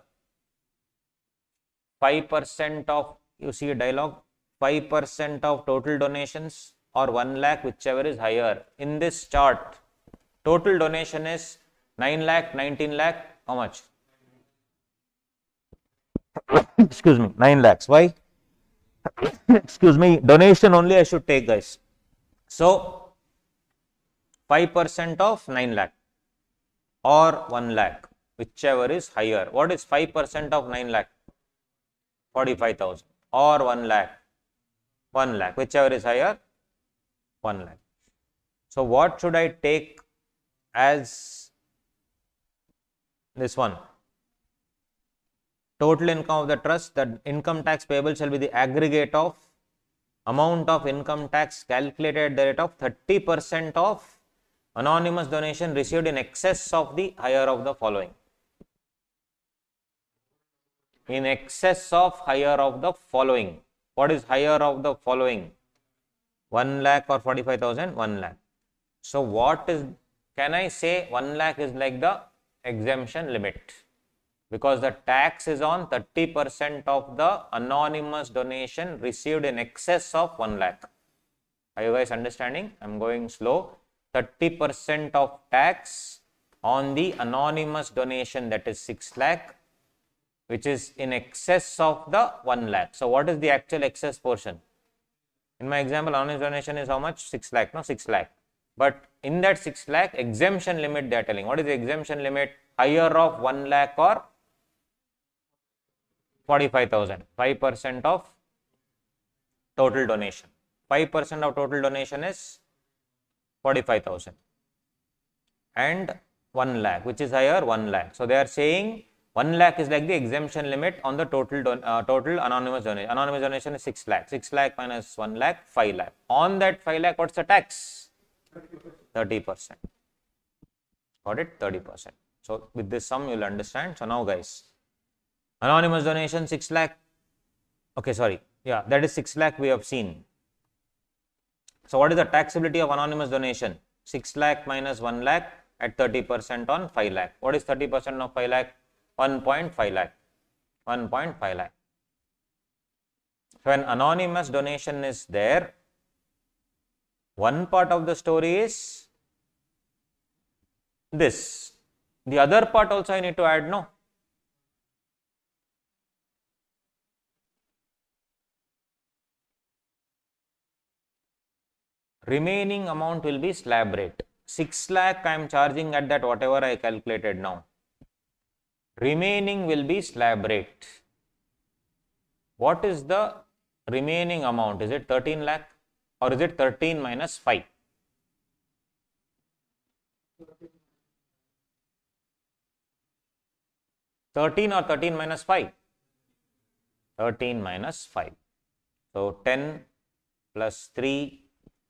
5% of, you see a dialogue, 5% of total donations or 1 lakh, whichever is higher. In this chart, total donation is 9 lakh, 19 lakh, how much? Excuse me, 9 lakhs. Why? Excuse me, donation only I should take, guys. So 5% of 9 lakh or 1 lakh, whichever is higher. What is 5% of 9 lakh? 45,000 or 1 lakh? 1 lakh, whichever is higher, 1 lakh. So what should I take as this one? Total income of the trust, the income tax payable shall be the aggregate of amount of income tax calculated at the rate of 30% of anonymous donation received in excess of the higher of the following. In excess of higher of the following. What is higher of the following? 1 lakh or 45,000? 1 lakh. So what is, can I say 1 lakh is like the exemption limit? Because the tax is on 30% of the anonymous donation received in excess of 1 lakh. Are you guys understanding? I am going slow. 30% of tax on the anonymous donation, that is 6 lakh, which is in excess of the 1 lakh. So what is the actual excess portion? In my example, anonymous donation is how much? 6 lakh, no? 6 lakh. But in that 6 lakh, exemption limit they are telling. What is the exemption limit? Higher of 1 lakh or 45,000. 5% of total donation. 5% of total donation is 45,000. And 1 lakh, which is higher, 1 lakh. So they are saying 1 lakh is like the exemption limit on the total anonymous donation. Anonymous donation is 6 lakh. 6 lakh minus 1 lakh, 5 lakh. On that 5 lakh, what's the tax? 30%. Got it? 30%. So with this sum, you will understand. So now guys, anonymous donation 6 lakh. Okay, sorry. Yeah, that is 6 lakh we have seen. So what is the taxability of anonymous donation? 6 lakh minus 1 lakh at 30% on 5 lakh. What is 30% of 5 lakh? 1.5 lakh. 1.5 lakh. So an anonymous donation is there. One part of the story is this. The other part also I need to add, no? Remaining amount will be slab rate. 6 lakh I am charging at that whatever I calculated now. Remaining will be slab rate. What is the remaining amount? Is it 13 lakh or is it 13 minus 5? 13 or 13 minus 5? 13 minus 5. So 10 plus 3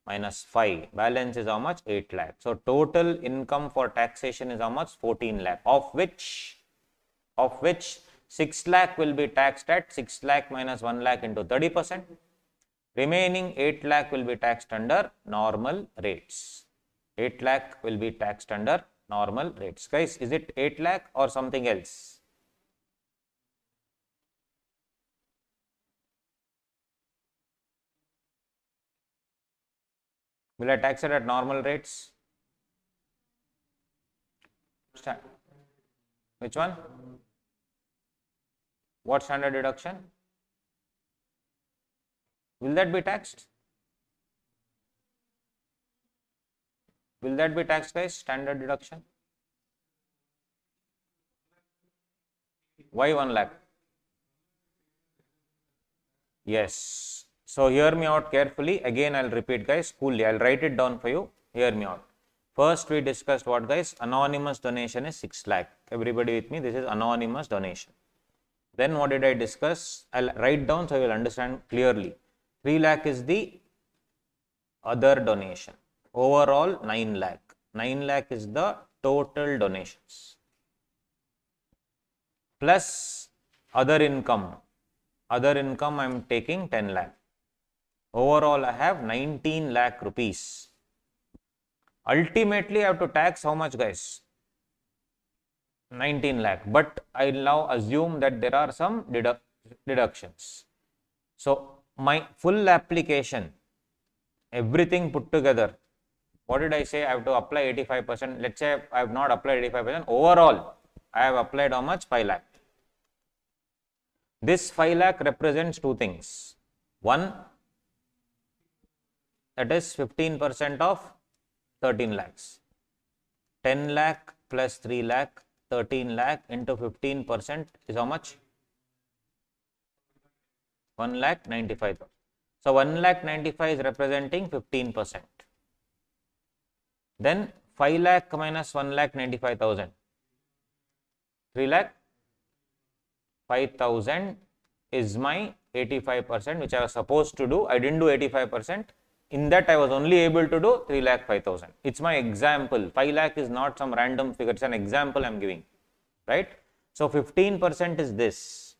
minus 5, balance is how much? 8 lakh. So total income for taxation is how much? 14 lakh, of which 6 lakh will be taxed at 6 lakh minus 1 lakh into 30%. Remaining 8 lakh will be taxed under normal rates. 8 lakh will be taxed under normal rates. Guys, is it 8 lakh or something else? Will I tax it at normal rates? Which one? What standard deduction? Will that be taxed? Will that be taxed, guys? Standard deduction? Why 1 lakh? Yes. So hear me out carefully. Again, I'll repeat, guys, coolly. I'll write it down for you. Hear me out. First, we discussed what, guys? Anonymous donation is 6 lakh. Everybody with me? This is anonymous donation. Then what did I discuss? I'll write down so you will understand clearly. 3 lakh is the other donation. Overall 9 lakh. 9 lakh is the total donations. Plus other income. Other income I am taking 10 lakh. Overall I have 19 lakh rupees. Ultimately I have to tax how much, guys? 19 lakh. But I will now assume that there are some deductions. So my full application, everything put together, what did I say? I have to apply 85%. Let's say I have not applied 85%. Overall, I have applied how much? 5 lakh. This 5 lakh represents two things. One, that is 15% of 13 lakhs. 10 lakh plus 3 lakh, 13 lakh into 15% is how much? 1,95,000. So 1,95,000 is representing 15%. Then 5 lakh minus 1,95,000. 3 lakh 5,000 is my 85%, which I was supposed to do. I didn't do 85%. In that, I was only able to do 3,05,000. It's my example. 5 lakh is not some random figure. It's an example I'm giving, right? So 15% is this.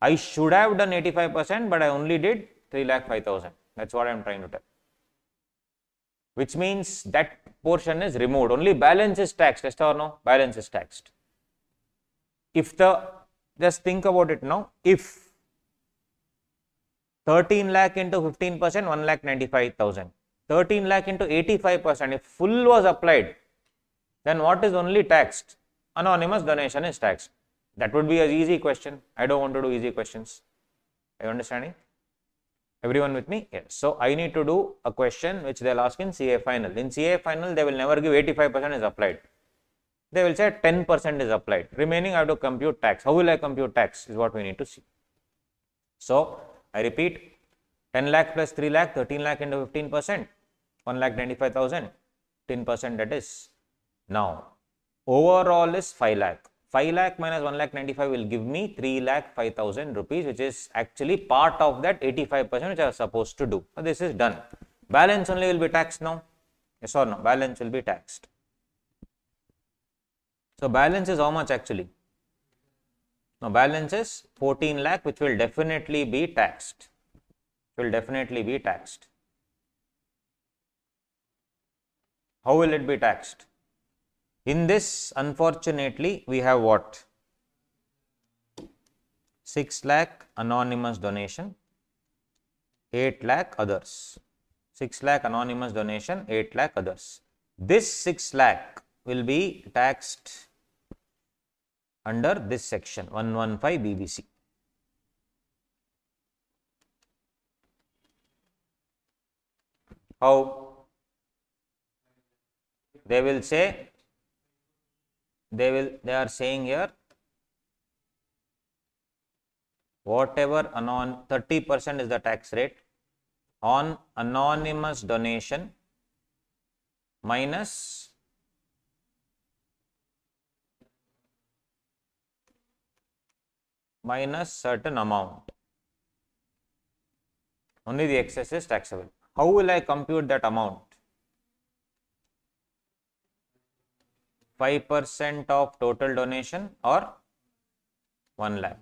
I should have done 85%, but I only did 3,05,000. That's what I'm trying to tell. Which means that portion is removed. Only balance is taxed. Yes or no? Balance is taxed. If just think about it now. If 13 lakh into 15%, 1,95,000. 13 lakh into 85%, if full was applied, then what is only taxed? Anonymous donation is taxed. That would be an easy question. I don't want to do easy questions. Are you understanding? Everyone with me? Yes. So I need to do a question which they'll ask in CA final. In CA final, they will never give 85% is applied. They will say 10% is applied. Remaining, I have to compute tax. How will I compute tax is what we need to see. So I repeat, 10 lakh plus 3 lakh, 13 lakh into 15%, 1,95,000, 10% that is. Now, overall is 5 lakh. 5 lakh minus 1,95,000 will give me 3,05,000 rupees, which is actually part of that 85% which I was supposed to do. So this is done. Balance only will be taxed now. Yes or no? Balance will be taxed. So balance is how much actually? Now balance is 14 lakh, which will definitely be taxed. Will definitely be taxed. How will it be taxed? In this, unfortunately, we have what? 6 lakh anonymous donation, 8 lakh others. 6 lakh anonymous donation, 8 lakh others. This 6 lakh will be taxed under this section 115 BBC. How? They will say, they are saying here, whatever 30% is the tax rate on anonymous donation minus certain amount. Only the excess is taxable. How will I compute that amount? 5% of total donation or 1 lakh,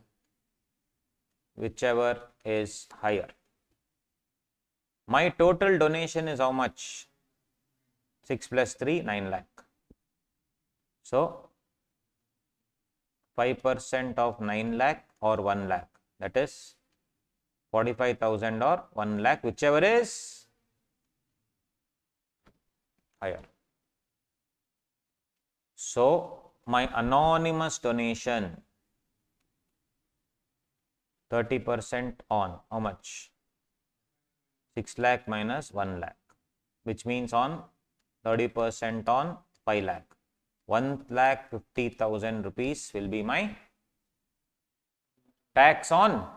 whichever is higher. My total donation is how much? 6 plus 3, 9 lakh. So 5% of 9 lakh or 1 lakh, that is 45,000 or 1 lakh, whichever is higher. So my anonymous donation 30% on how much? 6 lakh minus 1 lakh, which means on 30% on 5 lakh. 1,50,000 rupees will be my tax on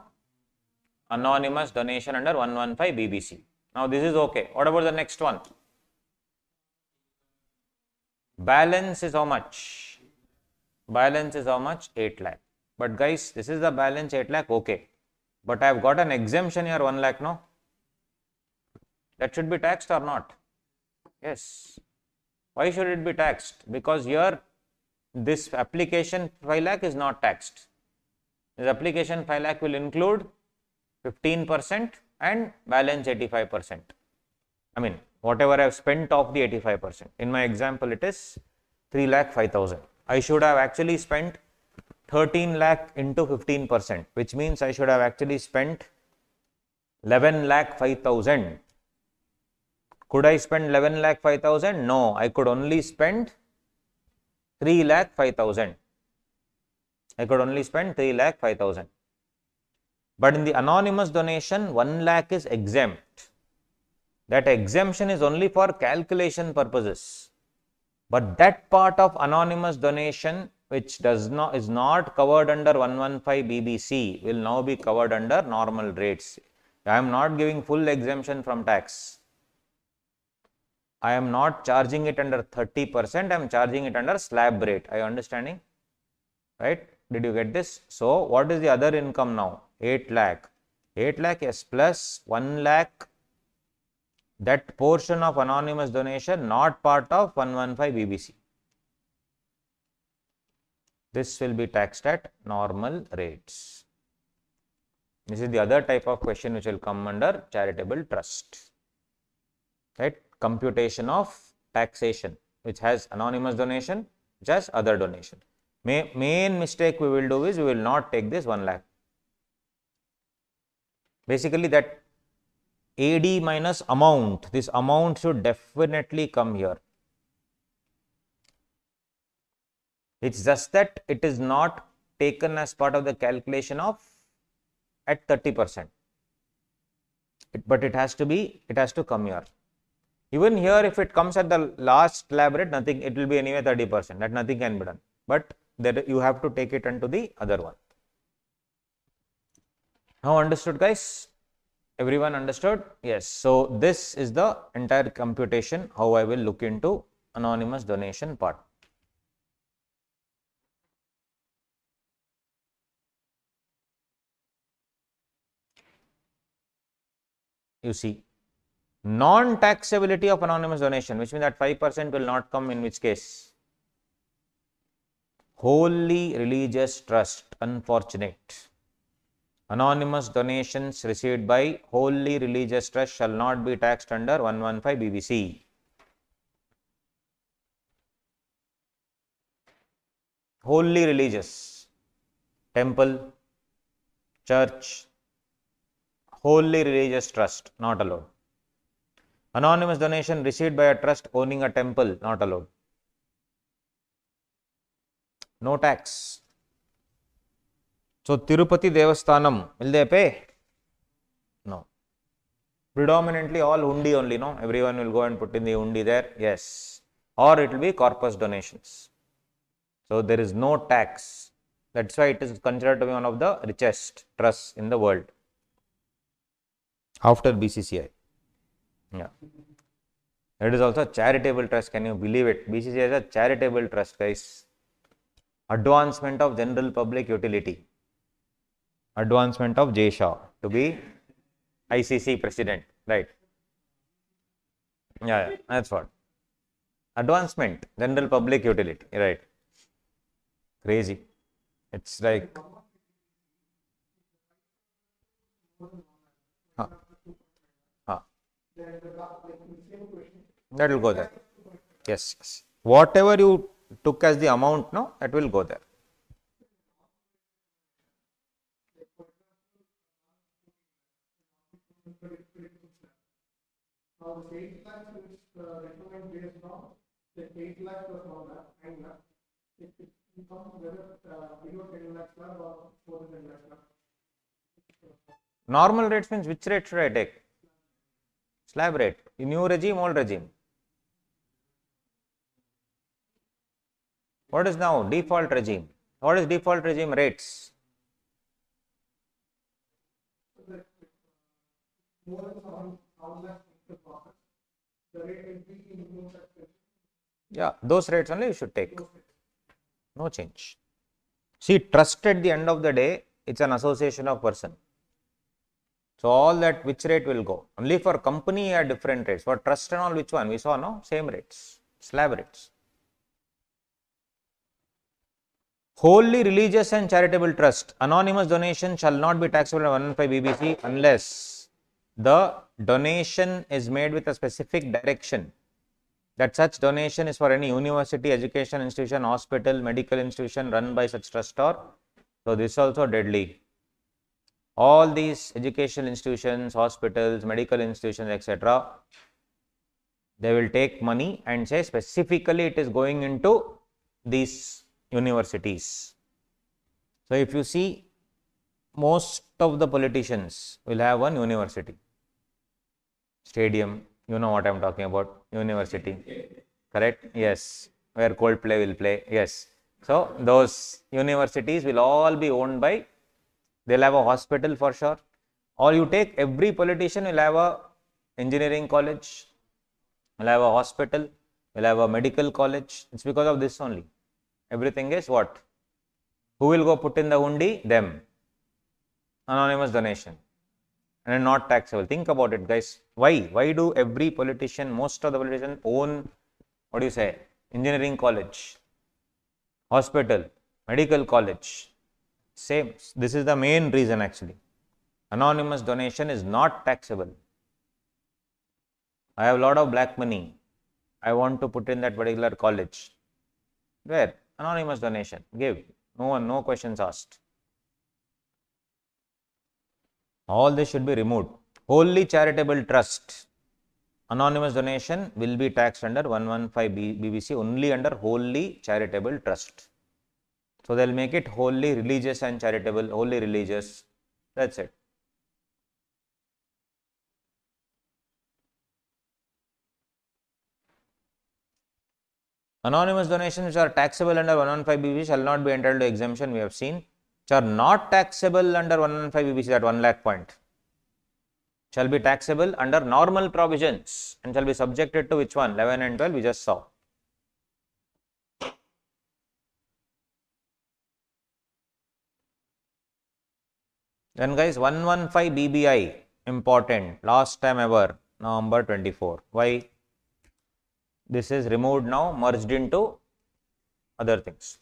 anonymous donation under 115 BBC. Now this is okay. What about the next one? Balance is how much? Balance is how much? 8 lakh. But guys, this is the balance 8 lakh, okay. But I have got an exemption here 1 lakh, no? That should be taxed or not? Yes. Why should it be taxed? Because here this application 5 lakh is not taxed. This application 5 lakh will include 15% and balance 85%. I mean, whatever I have spent of the 85%. In my example, it is 3,05,000. I should have actually spent 13 lakh into 15%, which means I should have actually spent 11,05,000. Could I spend 11,05,000? No, I could only spend 3,05,000. I could only spend 3,05,000. But in the anonymous donation, 1 lakh is exempt. That exemption is only for calculation purposes. But that part of anonymous donation which is not covered under 115 BBC will now be covered under normal rates. I am not giving full exemption from tax. I am not charging it under 30%, I am charging it under slab rate. Are you understanding? Right? Did you get this? So, what is the other income now? 8 lakh. 8 lakh, yes, plus 1 lakh, that portion of anonymous donation not part of 115 BBC. This will be taxed at normal rates. This is the other type of question which will come under charitable trust. Right? Computation of taxation, which has anonymous donation, which has other donation. Main mistake we will do is we will not take this 1 lakh. Basically, that AD minus amount, this amount should definitely come here. It's just that it is not taken as part of the calculation of at 30%. But it has to come here. Even here, if it comes at the last slab rate, nothing, it will be anyway 30%. That nothing can be done. But there you have to take it into the other one. Now understood, guys? Everyone understood? Yes. So this is the entire computation, how I will look into anonymous donation part. You see, non-taxability of anonymous donation, which means that 5% will not come, in which case? Wholly religious trust, unfortunate. Anonymous donations received by wholly religious trust shall not be taxed under 115 BBC. Wholly religious, temple, church, wholly religious trust, not allowed. Anonymous donation received by a trust owning a temple, not allowed. No tax. So, Tirupati Devasthanam, will they pay? No. Predominantly all hundi only, no? Everyone will go and put in the hundi there, yes. Or it will be corpus donations. So, there is no tax. That's why it is considered to be one of the richest trusts in the world. After BCCI. Yeah. It is also a charitable trust. Can you believe it? BCCI is a charitable trust, guys. Advancement of general public utility. Advancement of J. Shah to be ICC president, right? Yeah, that's what. Advancement, general public utility, right? Crazy. It's like. That will go there. Yes, yes. Whatever you took as the amount, no, that will go there. Now this 8 lakhs is recommend based on the 8 lakhs plus 1 lakh, 9 lakhs. It becomes whether below 10 lakhs or more than 10 lakhs. Normal rates means which rate should I take? Slab rate. New regime, old regime. What is now default regime? What is default regime rates? Yeah, those rates only you should take. No change. See, trust at the end of the day, it's an association of person. So all that, which rate will go? Only for company are different rates. For trust and all, which one? We saw, no? Same rates. Slab rates. Wholly religious and charitable trust. Anonymous donation shall not be taxable at 115 BBC unless the donation is made with a specific direction. That such donation is for any university, education institution, hospital, medical institution run by such trust or. So this is also deadly. All these educational institutions, hospitals, medical institutions, etc., they will take money and say specifically it is going into these universities. So if you see, most of the politicians will have one university, stadium, you know what I am talking about, university, correct? Yes, where Coldplay will play, yes. So those universities will all be owned by, they'll have a hospital for sure. Or you take every politician will have a engineering college, will have a hospital, will have a medical college. It's because of this only. Everything is what? Who will go put in the hundi? Them. Anonymous donation. and not taxable. Think about it, guys. Why? Why do every politician, most of the politicians own, what do you say, engineering college, hospital, medical college? Same. This is the main reason actually. Anonymous donation is not taxable. I have a lot of black money. I want to put in that particular college. Where? Anonymous donation. Give. No questions asked. All this should be removed. Wholly charitable trust. Anonymous donation will be taxed under 115 BBC only under wholly charitable trust. So they'll make it wholly religious and charitable, wholly religious. That's it. Anonymous donations which are taxable under 115 BBC shall not be entitled to exemption, we have seen. Which are not taxable under 115 BBC, that 1 lakh point, shall be taxable under normal provisions and shall be subjected to which one? 11 and 12 we just saw. Then guys, 115 BBI, important, last time ever, November 24. Why? This is removed now, merged into other things.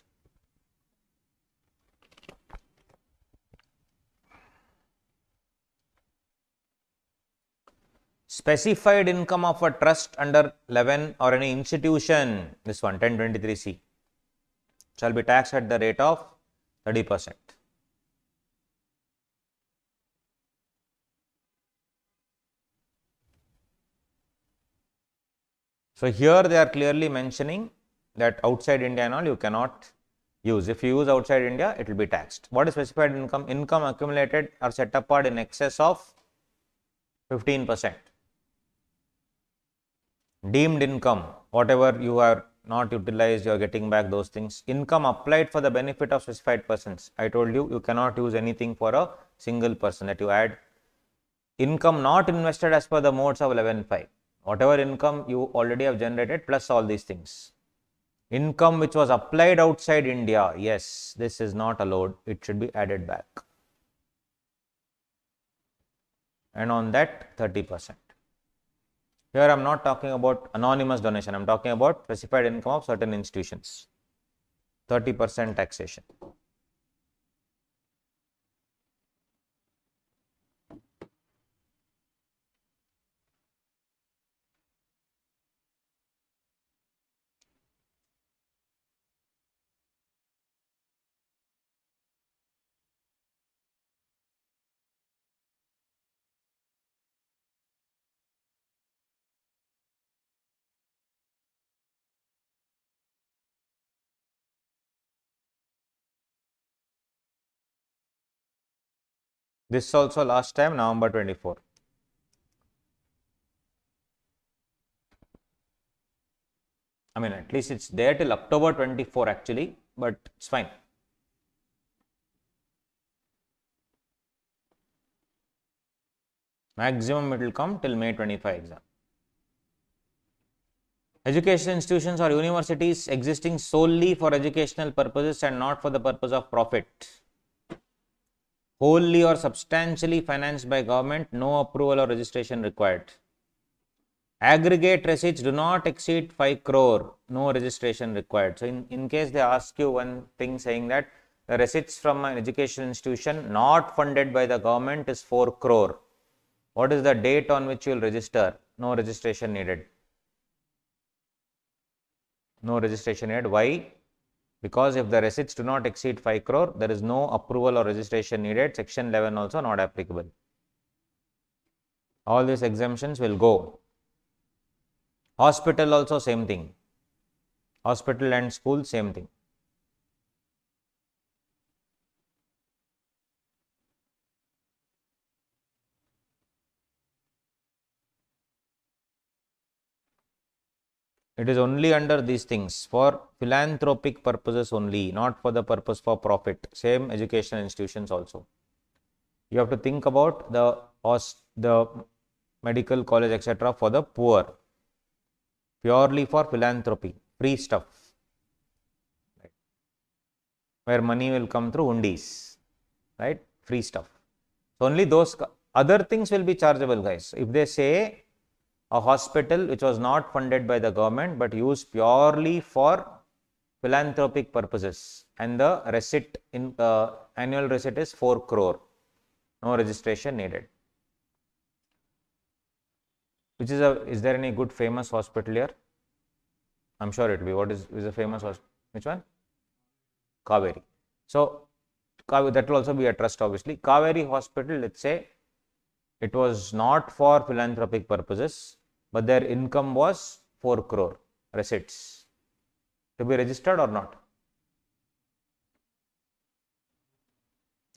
Specified income of a trust under 11 or any institution, this one 1023C, shall be taxed at the rate of 30%. So here they are clearly mentioning that outside India and all you cannot use. If you use outside India, it will be taxed. What is specified income? Income accumulated or set apart in excess of 15%. Deemed income, whatever you are not utilized, you are getting back those things. Income applied for the benefit of specified persons. I told you, you cannot use anything for a single person that you add. Income not invested as per the modes of 11.5. Whatever income you already have generated plus all these things. Income which was applied outside India, yes, this is not allowed. It should be added back. And on that 30%. Here I am not talking about anonymous donation, I am talking about specified income of certain institutions. 30% taxation. This also last time November 24. I mean, at least it's there till October 24 actually, but it's fine. Maximum it will come till May 25 exam. Education institutions or universities existing solely for educational purposes and not for the purpose of profit. Wholly or substantially financed by government, no approval or registration required. Aggregate receipts do not exceed 5 crore, no registration required. So, in case they ask you one thing saying that the receipts from an education institution not funded by the government is 4 crore. What is the date on which you will register? No registration needed. No registration needed. Why? Because if the receipts do not exceed 5 crore, there is no approval or registration needed. Section 11 also not applicable. All these exemptions will go. Hospital also same thing. Hospital and school same thing. It is only under these things for philanthropic purposes only, not for the purpose for profit. Same educational institutions also. You have to think about the medical college, etc., for the poor, purely for philanthropy, free stuff, right, where money will come through undies, right, free stuff. So only those Other things will be chargeable, guys. If they say a hospital which was not funded by the government but used purely for philanthropic purposes, and the receipt in annual receipt is 4 crore, no registration needed. Which is there any good famous hospital here? I'm sure it will be. What is a famous hospital? Which one? Kaveri. So that will also be a trust, obviously. Kaveri Hospital, let's say it was not for philanthropic purposes, but their income was 4 crore receipts. To be registered or not?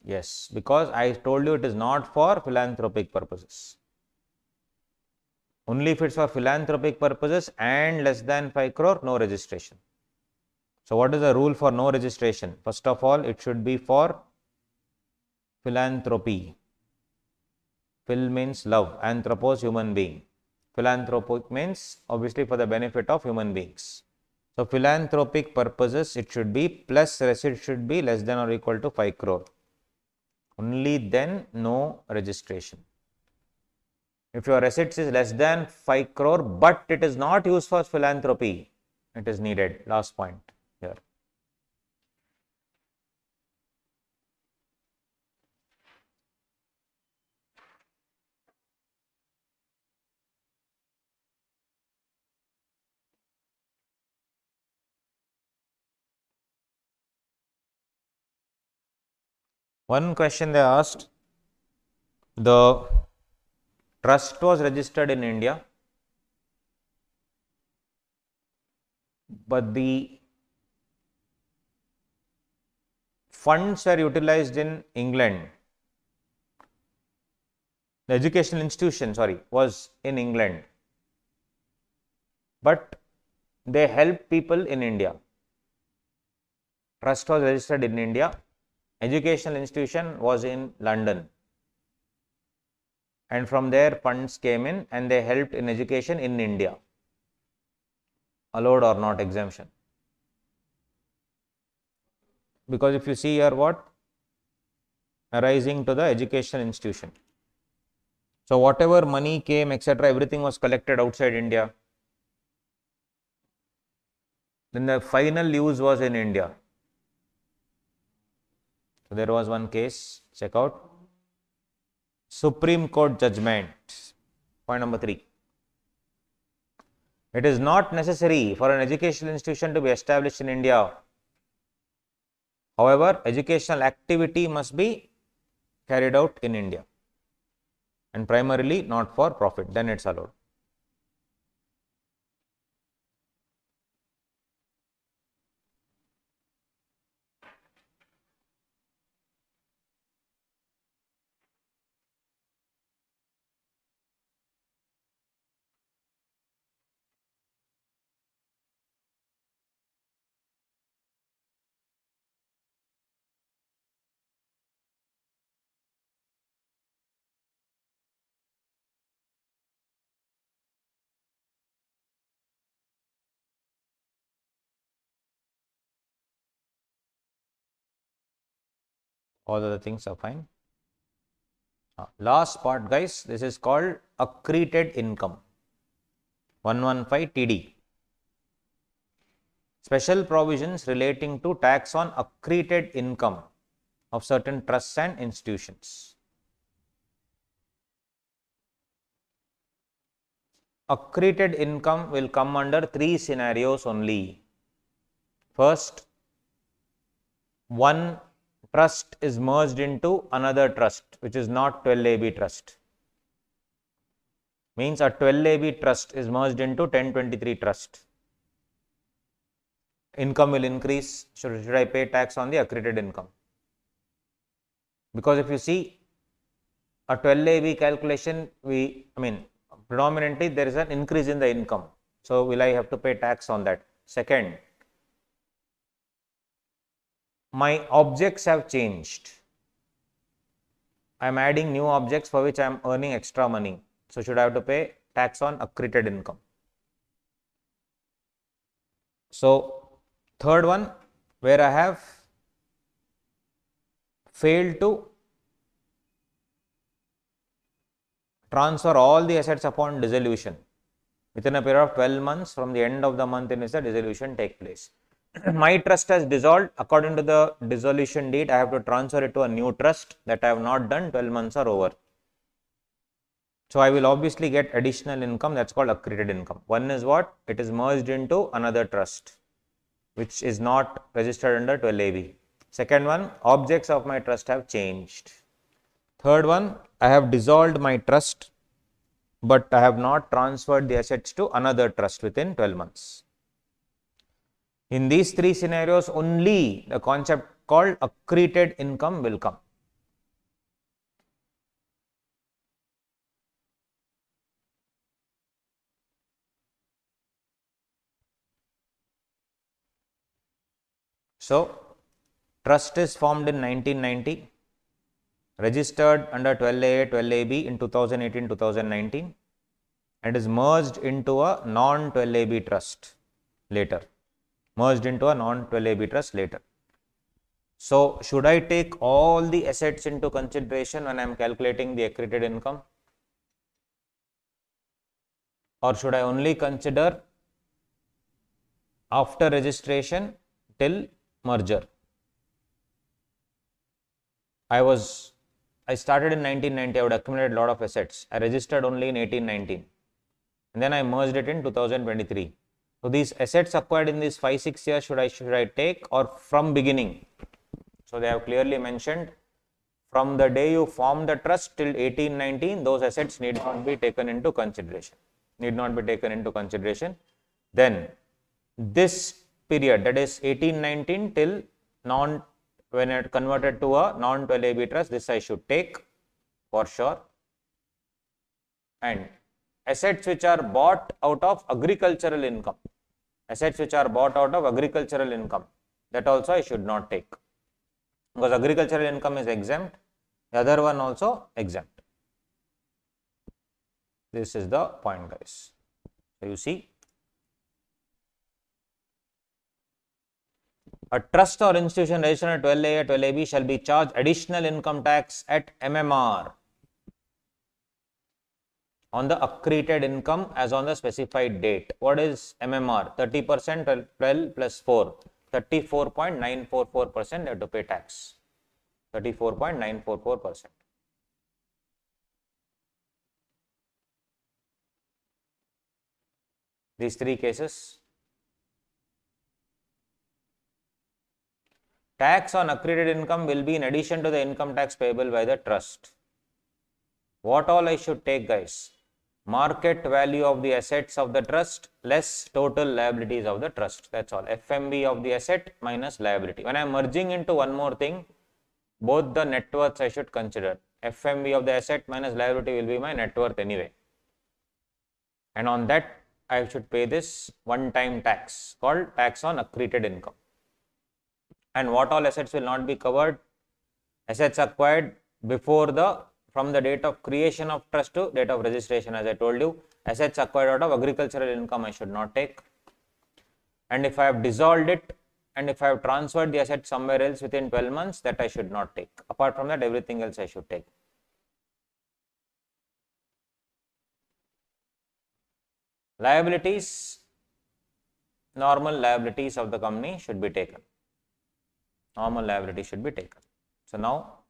Yes, because I told you it is not for philanthropic purposes. Only if it's for philanthropic purposes and less than 5 crore, no registration. So what is the rule for no registration? First of all, it should be for philanthropy. Phil means love, anthropos human being. Philanthropic means obviously for the benefit of human beings. So philanthropic purposes it should be, plus receipt should be less than or equal to 5 crore. Only then no registration. If your receipts is less than 5 crore but it is not used for philanthropy, it is needed. Last point here. One question they asked, the trust was registered in India, but the funds were utilized in England. The educational institution, was in England, but they help people in India. Trust was registered in India, educational institution was in London, and from there funds came in and they helped in education in India. Allowed or not exemption? Because if you see here, what? Arising to the educational institution. So whatever money came, etc., everything was collected outside India. Then the final use was in India. So there was one case, check out. Supreme Court judgment. Point number 3. It is not necessary for an educational institution to be established in India. However, educational activity must be carried out in India and primarily not for profit, then it's allowed. All other things are fine. Last part, guys, this is called accreted income. 115 TD. Special provisions relating to tax on accreted income of certain trusts and institutions. Accreted income will come under 3 scenarios only. First, one trust is merged into another trust which is not 12AB trust. Means a 12AB trust is merged into 1023 trust. Income will increase. Should I pay tax on the accreted income? Because if you see a 12AB calculation, predominantly there is an increase in the income. So will I have to pay tax on that? Second, my objects have changed. I am adding new objects for which I am earning extra money. So should I have to pay tax on accreted income? So third one, where I have failed to transfer all the assets upon dissolution. Within a period of 12 months from the end of the month in which the dissolution take place. My trust has dissolved. According to the dissolution date, I have to transfer it to a new trust. That I have not done. 12 months are over. So I will obviously get additional income. That's called accreted income. One is what? It is merged into another trust, which is not registered under 12AB. Second one, objects of my trust have changed. Third one, I have dissolved my trust, but I have not transferred the assets to another trust within 12 months. In these three scenarios, only the concept called accreted income will come. So, trust is formed in 1990, registered under 12A, 12AB in 2018-2019, and is merged into a non-12AB trust later. Merged into a non-12AB trust later. So, should I take all the assets into consideration when I am calculating the accreted income? Or should I only consider after registration till merger? I started in 1990, I would accumulate a lot of assets. I registered only in 1819 and then I merged it in 2023. So these assets acquired in these 5-6 years, should I take, or from beginning? So they have clearly mentioned from the day you form the trust till 1819, those assets need not be taken into consideration. Then this period, that is 1819 till when it converted to a non-12AB trust, this I should take for sure. And assets which are bought out of agricultural income, that also I should not take, because agricultural income is exempt, the other one also exempt. This is the point, guys. So you see, a trust or institution registered at 12A or 12AB shall be charged additional income tax at MMR on the accreted income as on the specified date. What is MMR? 30%, 12 plus 4, 34.944% have to pay tax. 34.944%. These three cases. Tax on accreted income will be in addition to the income tax payable by the trust. What all I should take, guys? Market value of the assets of the trust less total liabilities of the trust. That's all. FMV of the asset minus liability. When I am merging into one more thing, both the net worths I should consider. FMV of the asset minus liability will be my net worth anyway. And on that, I should pay this one-time tax called tax on accreted income. And what all assets will not be covered? Assets acquired from the date of creation of trust to date of registration, as I told you. Assets acquired out of agricultural income I should not take. And if I have dissolved it and if I have transferred the asset somewhere else within 12 months, that I should not take. Apart from that, everything else I should take. Liabilities, normal liabilities of the company should be taken. So now,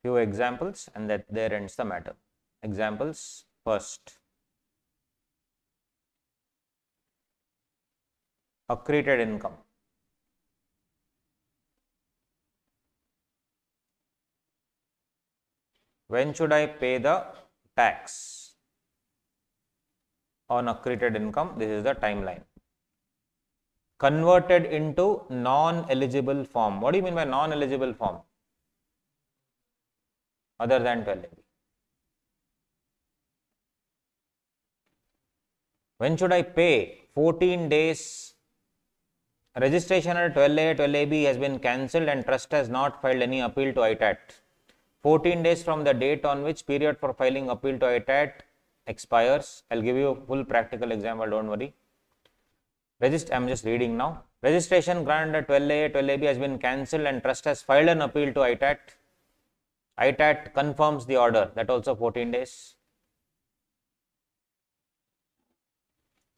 few examples, and that there ends the matter. Examples first. Accreted income. When should I pay the tax on accreted income? This is the timeline. Converted into non-eligible form. What do you mean by non-eligible form? Other than 12AB. When should I pay? 14 days. Registration at 12A, 12AB has been cancelled and trust has not filed any appeal to ITAT. 14 days from the date on which period for filing appeal to ITAT expires. I'll give you a full practical example, don't worry. I'm just reading now. Registration granted at 12A, 12AB has been cancelled and trust has filed an appeal to ITAT. ITAT confirms the order, that also 14 days.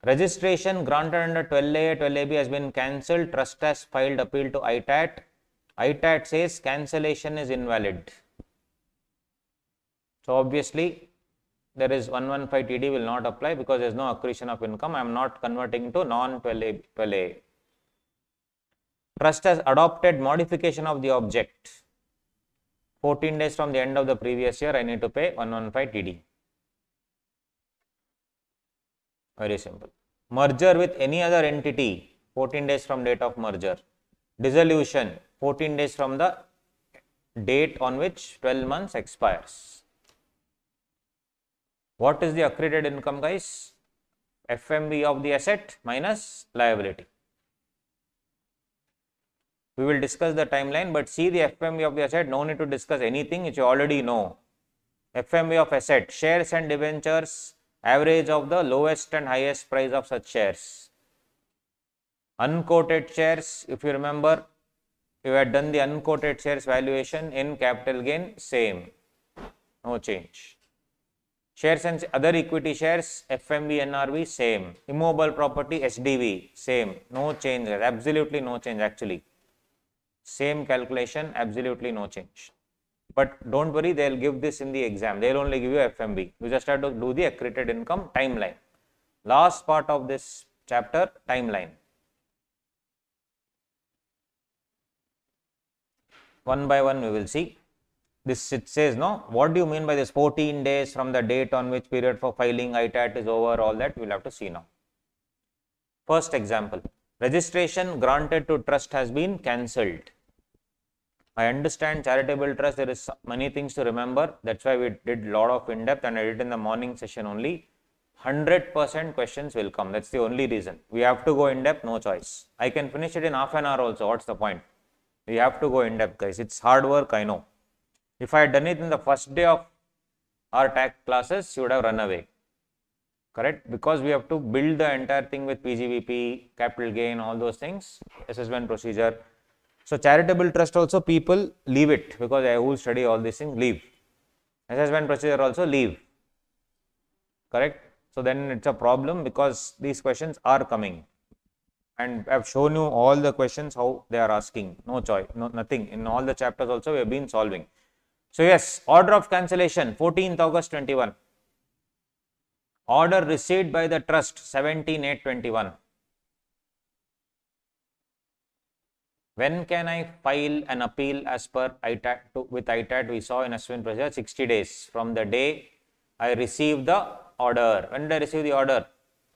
Registration granted under 12A, 12AB has been cancelled. Trust has filed appeal to ITAT. ITAT says cancellation is invalid. So obviously, there is 115 TD will not apply because there is no accretion of income. I am not converting to non-12A. 12A. Trust has adopted modification of the object. 14 days from the end of the previous year, I need to pay 115 TD. Very simple. Merger with any other entity, 14 days from date of merger. Dissolution, 14 days from the date on which 12 months expires. What is the accreted income, guys? FMV of the asset minus liability. We will discuss the timeline, but see the FMV of the asset, no need to discuss anything which you already know. FMV of asset, shares and debentures, average of the lowest and highest price of such shares. Unquoted shares, if you remember, you had done the unquoted shares valuation in capital gain, same, no change. Shares and other equity shares, FMV, NRV, same. Immobile property, SDV, same, no change, absolutely no change actually. Same calculation, absolutely no change. But don't worry, they will give this in the exam. They will only give you FMB. You just have to do the accreted income timeline. Last part of this chapter, timeline. One by one we will see. This it says, no, what do you mean by this 14 days from the date on which period for filing ITAT is over, all that we will have to see now. First example, registration granted to trust has been cancelled. I understand charitable trust, there is many things to remember. That's why we did a lot of in-depth and I did in the morning session only. 100% questions will come. That's the only reason. We have to go in-depth, no choice. I can finish it in half an hour also. What's the point? We have to go in-depth, guys. It's hard work, I know. If I had done it in the first day of our tax classes, you would have run away. Correct? Because we have to build the entire thing with PGBP, capital gain, all those things, assessment procedure. So charitable trust also people leave it because I will study all these things, leave. Assessment procedure also leave. Correct? So then it's a problem because these questions are coming. And I have shown you all the questions how they are asking. No choice, no nothing. In all the chapters also we have been solving. So yes, order of cancellation 14th August 21. Order received by the trust 17/8/21. When can I file an appeal as per ITAT? With ITAT, we saw in assessment procedure 60 days from the day I received the order. When did I receive the order?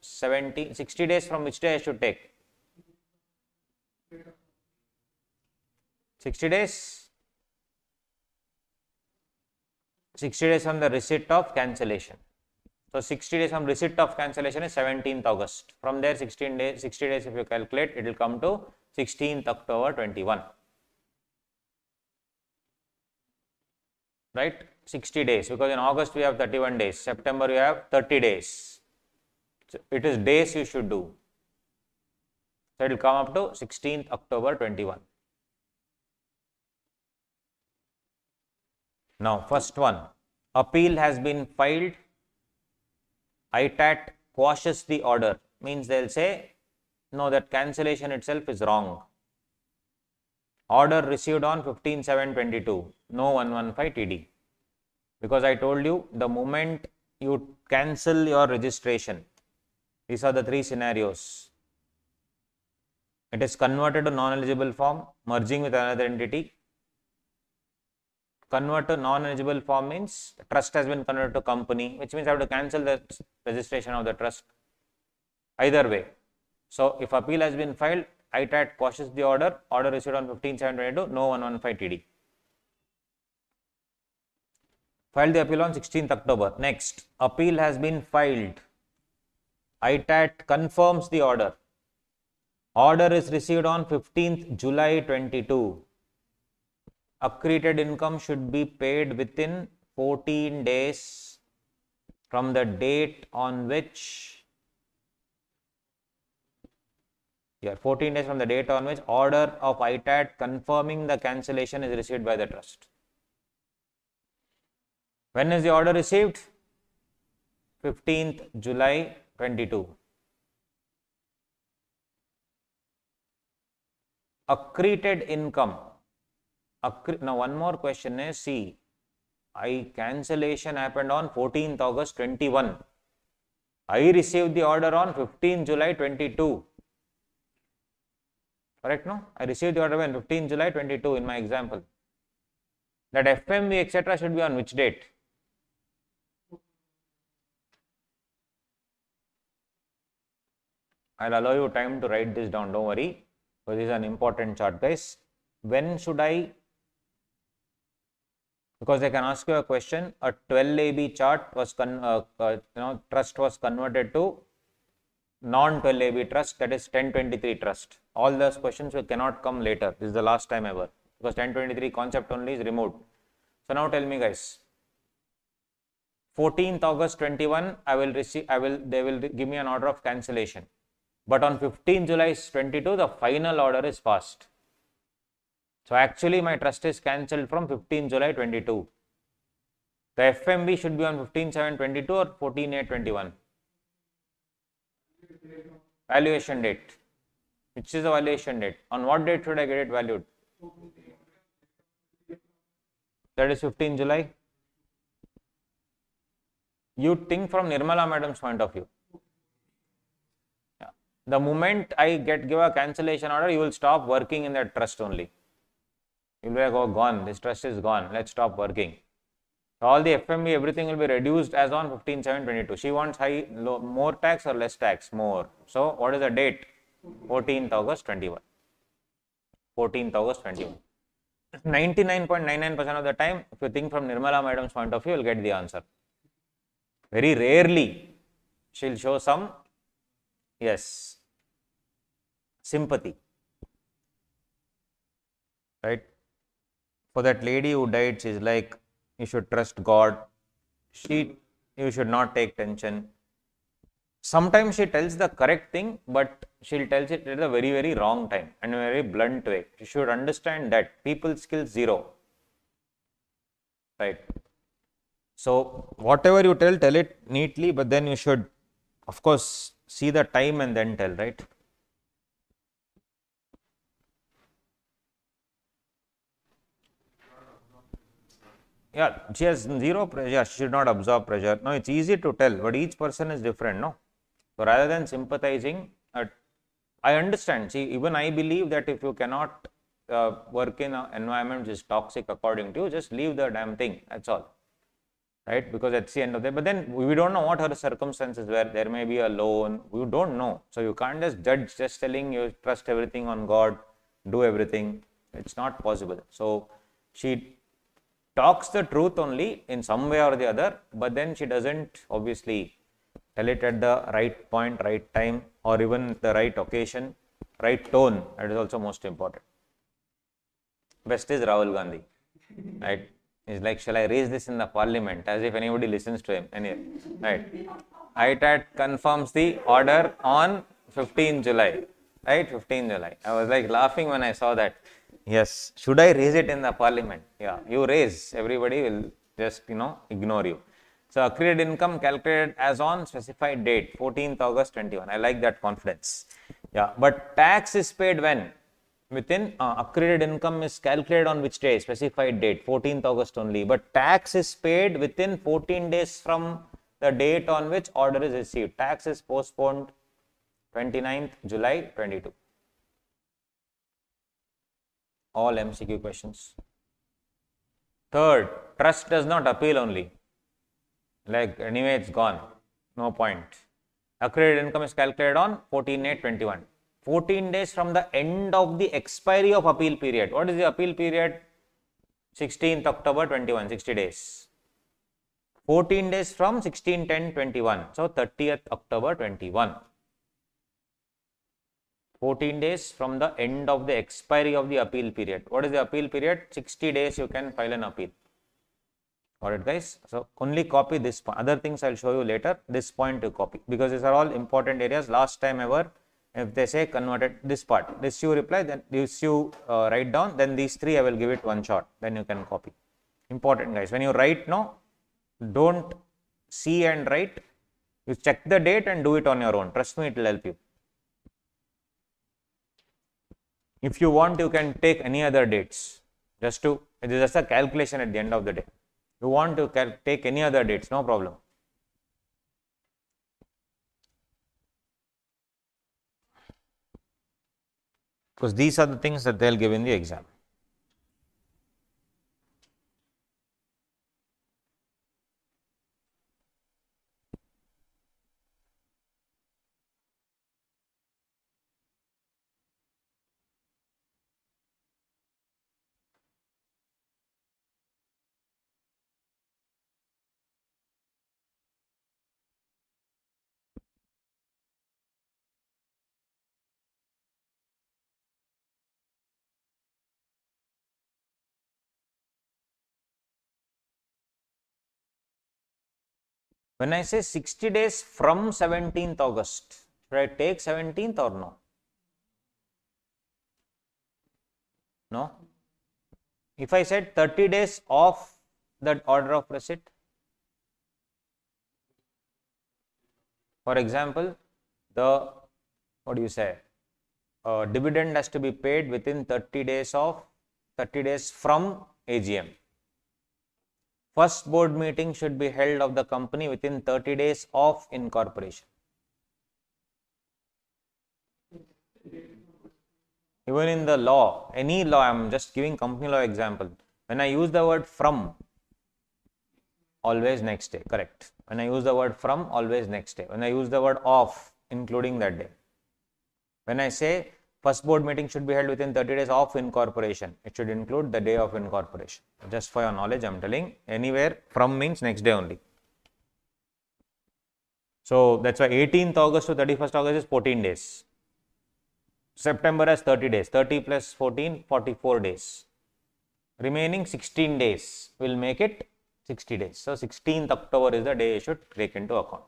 60 days from which day I should take? 60 days? 60 days from the receipt of cancellation. So 60 days from receipt of cancellation is 17th August. From there 60 days if you calculate, it will come to 16th October 21. Right? 60 days because in August we have 31 days, September we have 30 days. So it is days you should do. So it will come up to 16th October 21. Now first one, appeal has been filed. ITAT quashes the order, means they will say, no, that cancellation itself is wrong. Order received on 15/7/22, no 115 TD. Because I told you, the moment you cancel your registration, these are the three scenarios. It is converted to non-eligible form, merging with another entity. Convert to non-eligible form means trust has been converted to company, which means I have to cancel the registration of the trust. Either way. So if appeal has been filed, ITAT quashes the order, order received on 15/7/22, no 115 TD. Filed the appeal on 16th October. Next, appeal has been filed. ITAT confirms the order. Order is received on 15th July 22. Accreted income should be paid within 14 days from the date on which, 14 days from the date on which order of ITAT confirming the cancellation is received by the trust. When is the order received? 15th July 22. Accreted income. Now one more question is, see, cancellation happened on 14th August 21. I received the order on 15th July 22. Correct, no? I received the order on 15th July 22 in my example. That FMV etc. should be on which date? I'll allow you time to write this down, don't worry. So this is an important chart, guys. When should I? Because they can ask you a question. A 12 AB chart was trust was converted to non-12 AB trust, that is 1023 trust. All those questions cannot come later. This is the last time ever, because 1023 concept only is removed. So now tell me, guys. 14th August 21, they will give me an order of cancellation. But on 15th July 22, the final order is passed. So actually my trust is cancelled from 15th July 22. The FMV should be on 15/7/22 or 14/8/21. Valuation date. Which is the valuation date? On what date should I get it valued? That is 15th July. You think from Nirmala Madam's point of view. Yeah. The moment I give a cancellation order, you will stop working in that trust only. You will be like, oh, gone, this trust is gone, let's stop working. All the FMV, everything will be reduced as on 15/7/22. She wants more tax or less tax? More. So what is the date? 14th August 21. 14th August 21. 99.99% of the time, if you think from Nirmala Madam's point of view, you will get the answer. Very rarely, she will show some, yes, sympathy. Right? For that lady who died, she is like, you should trust God. You should not take tension. Sometimes she tells the correct thing, but she'll tell it at a very, very wrong time and a very blunt way. You should understand that people skill 0. Right? So whatever you tell it neatly, but then you should, of course, see the time and then tell, right? Yeah, she has 0 pressure, she should not absorb pressure. No, it's easy to tell, but each person is different, no? So rather than sympathizing, I understand. See, even I believe that if you cannot work in an environment which is toxic according to you, just leave the damn thing, that's all. Right? Because at the end of the day, but then we don't know what her circumstances were. There may be a loan, you don't know. So you can't just judge, just telling you trust everything on God, do everything. It's not possible. So she talks the truth only in some way or the other, but then she doesn't obviously tell it at the right point, right time, or even the right occasion, right tone. That is also most important. Best is Rahul Gandhi, right? He's like, shall I raise this in the parliament? As if anybody listens to him. Anyway, right? ITAT confirms the order on 15th July, right? 15th July. I was like laughing when I saw that. Yes, should I raise it in the parliament? Yeah, you raise, everybody will just, ignore you. So, accrued income calculated as on specified date, 14th August 21. I like that confidence. Yeah, but tax is paid when? Within accrued income is calculated on which day? Specified date, 14th August only. But tax is paid within 14 days from the date on which order is received. Tax is postponed 29th July 22. All MCQ questions. Third, trust does not appeal only. Like anyway, it's gone. No point. Accrued income is calculated on 14/8/21. 14 days from the end of the expiry of appeal period. What is the appeal period? 16th October 21, 60 days. 14 days from 16/10/21. So 30th October 21. 14 days from the end of the expiry of the appeal period. What is the appeal period? 60 days you can file an appeal. Got it, guys? So only copy this point. Other things I'll show you later. This point to copy, because these are all important areas. Last time ever, if they say converted this part, this you reply, then this you write down, then these three I will give it one shot, then you can copy. Important, guys. When you write, no, Don't see and write. You check the date and do it on your own. Trust me, it will help you. If you want, you can take any other dates. It is just a calculation at the end of the day. You want to take any other dates, no problem. Because these are the things that they'll give in the exam. When I say 60 days from 17th August, should I take 17th or no? No. If I said 30 days of that order of receipt, for example, the, what do you say, dividend has to be paid within 30 days from AGM. First board meeting should be held of the company within 30 days of incorporation. Even in the law, any law, I am just giving company law example. When I use the word from, always next day, correct. When I use the word from, always next day. When I use the word of, including that day. When I say first board meeting should be held within 30 days of incorporation, it should include the day of incorporation. Just for your knowledge, I am telling, anywhere from means next day only. So that's why 18th August to 31st August is 14 days. September has 30 days. 30 plus 14, 44 days. Remaining 16 days will make it 60 days. So 16th October is the day you should take into account.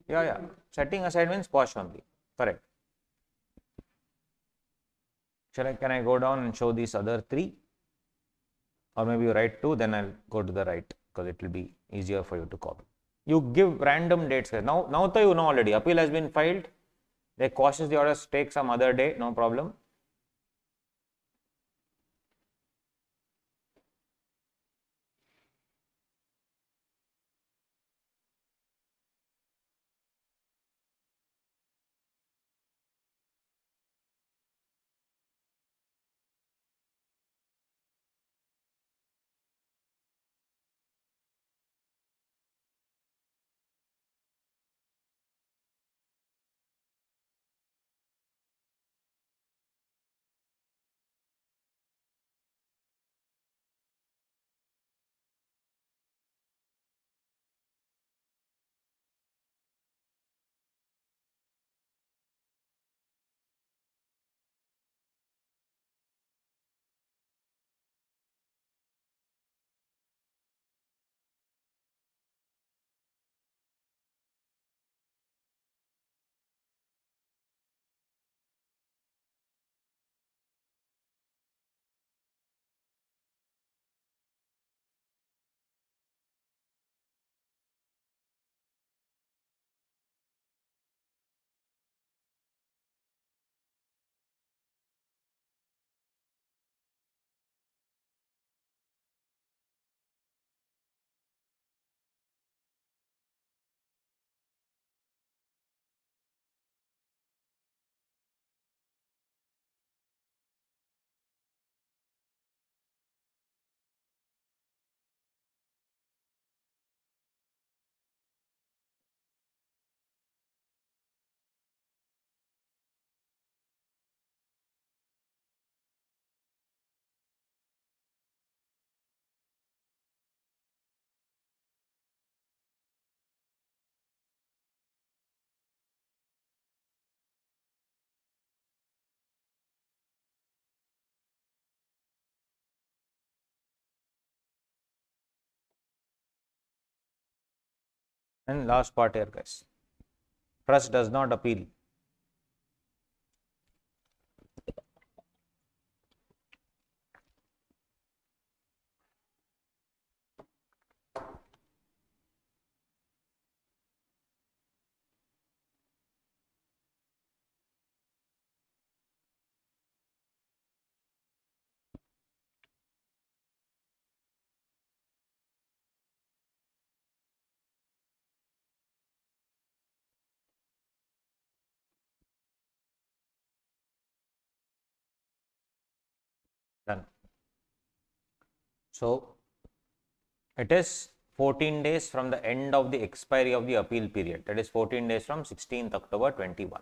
Yeah. Setting aside means wash only. Correct. Can I go down and show these other three? Or maybe you write two, then I'll go to the right because it will be easier for you to copy. You give random dates. Now you know already. Appeal has been filed. They cautious the orders take some other day, no problem. And last part here, guys. Trust does not appeal. Done. So it is 14 days from the end of the expiry of the appeal period. That is 14 days from 16th October 21.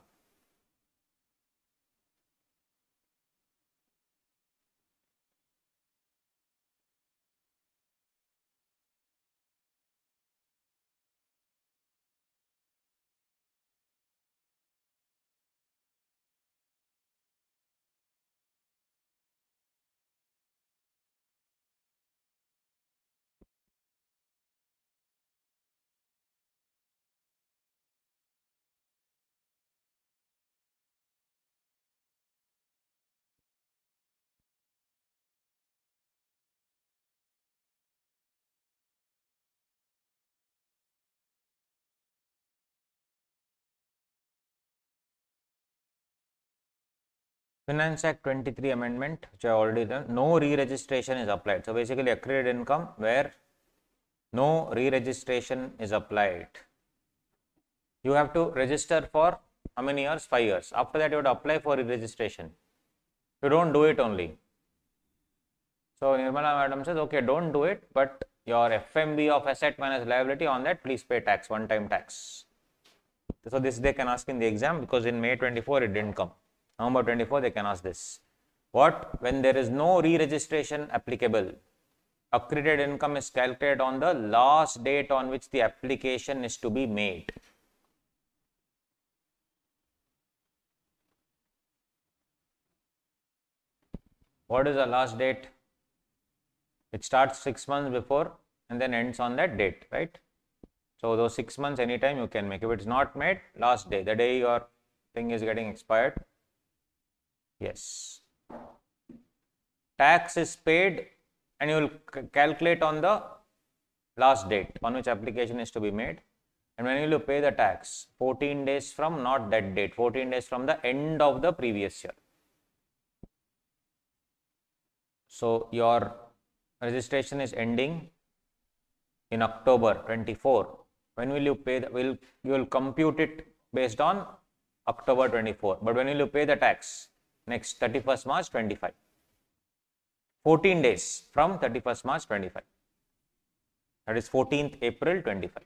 Finance Act 23 amendment, which I already done, no re-registration is applied. So basically accrued income where no re-registration is applied. You have to register for how many years? 5 years. After that you have to apply for re-registration. You don't do it only. So Nirmala madam says, okay, don't do it, but your FMV of asset minus liability, on that please pay tax, one-time tax. So this they can ask in the exam, because in May 24 it didn't come. November 24 they can ask this. What? When there is no re-registration applicable, accredited income is calculated on the last date on which the application is to be made. What is the last date? It starts 6 months before and then ends on that date, right? So those 6 months anytime you can make. If it's not made, last day, the day your thing is getting expired. Yes. Tax is paid and you will calculate on the last date on which application is to be made. And when you will pay the tax? 14 days from not that date, 14 days from the end of the previous year. So your registration is ending in October 24. When will you pay? You will compute it based on October 24. But when will you pay the tax? Next 31st March 25. 14 days from 31st March 25. That is 14th April 25.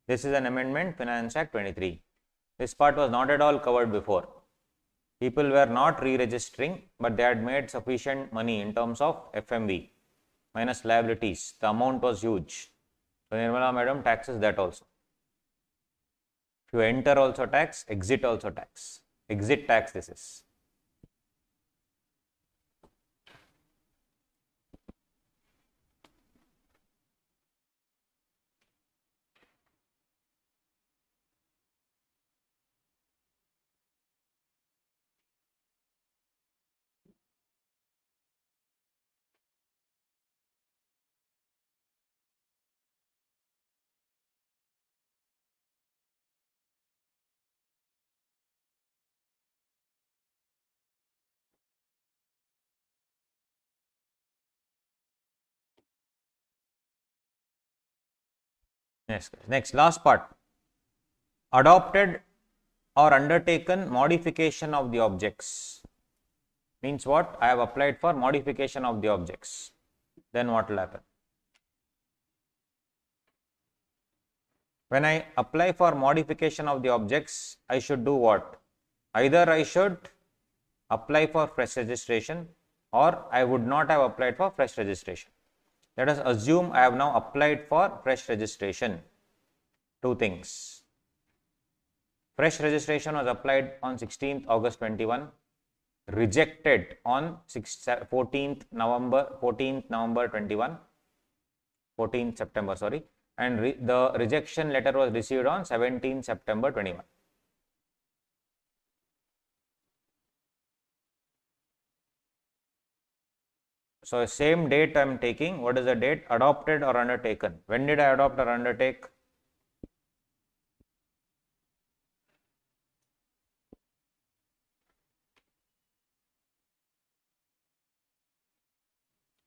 This is an amendment, Finance Act 23. This part was not at all covered before. People were not re-registering, but they had made sufficient money in terms of FMV minus liabilities. The amount was huge. So Nirmala madam taxes that also. If you enter also tax, exit also tax. Exit tax this is. Next, last part. Adopted or undertaken modification of the objects. Means what? I have applied for modification of the objects. Then what will happen? When I apply for modification of the objects, I should do what? Either I should apply for fresh registration, or I would not have applied for fresh registration. Let us assume I have now applied for fresh registration. Two things. Fresh registration was applied on 16th August 21, rejected on 14th November 21, 14th September, sorry, and the rejection letter was received on 17th September 21. So same date I am taking. What is the date? Adopted or undertaken. When did I adopt or undertake?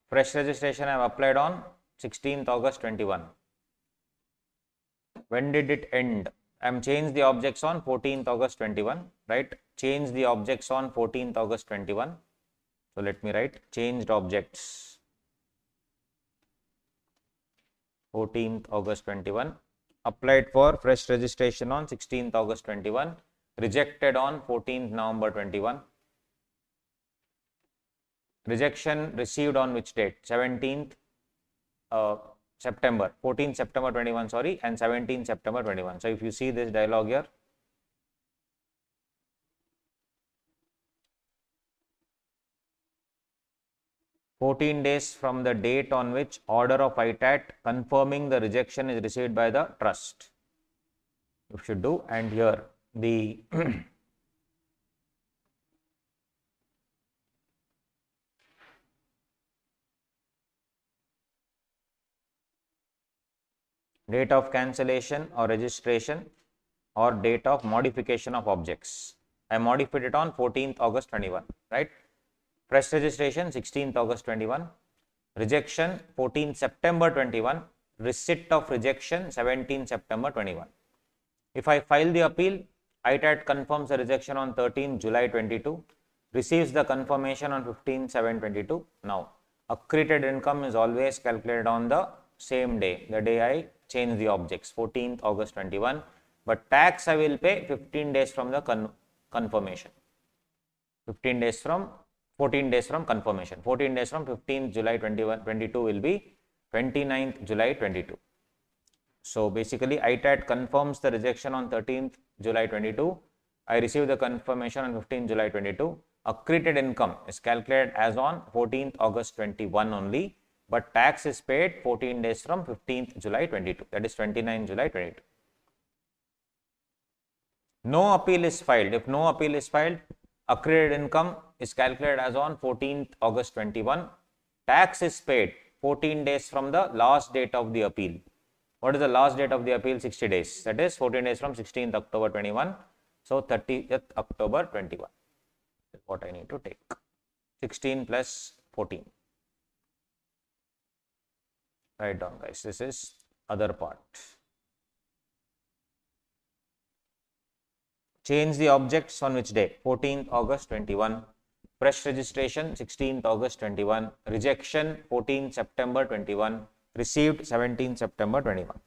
Fresh registration I have applied on 16th August 21. When did it end? I am changed the objects on 14th August 21, right? Change the objects on 14th August 21. So let me write changed objects 14th August 21, applied for fresh registration on 16th August 21, rejected on 14th November 21. Rejection received on which date? 17th September, 14th September 21, sorry, and 17th September 21. So if you see this dialog here, "14 days from the date on which order of ITAT confirming the rejection is received by the trust." You should do, and here the date of cancellation or registration or date of modification of objects. I modified it on 14th August 21, right? Fresh registration 16th August 21, rejection 14th September 21, receipt of rejection 17th September 21. If I file the appeal, ITAT confirms the rejection on 13th July 22, receives the confirmation on 15/7/22. Now, accreted income is always calculated on the same day, the day I change the objects, 14th August 21, but tax I will pay 15 days from the confirmation. 15 days from 14 days from confirmation. 14 days from 15th July 22 will be 29th July 22. So basically ITAT confirms the rejection on 13th July 22. I receive the confirmation on 15th July 22. Accreted income is calculated as on 14th August 21 only, but tax is paid 14 days from 15th July 22, that is 29th July 22. No appeal is filed. If no appeal is filed, accreted income is calculated as on 14th August 21. Tax is paid 14 days from the last date of the appeal. What is the last date of the appeal? 60 days. That is 14 days from 16th October 21. So 30th October 21 is what I need to take. 16 plus 14. Write down, guys. This is other part. Change the objects on which day? 14th August 21. Fresh registration 16th August 21. Rejection 14th September 21. Received 17th September 21.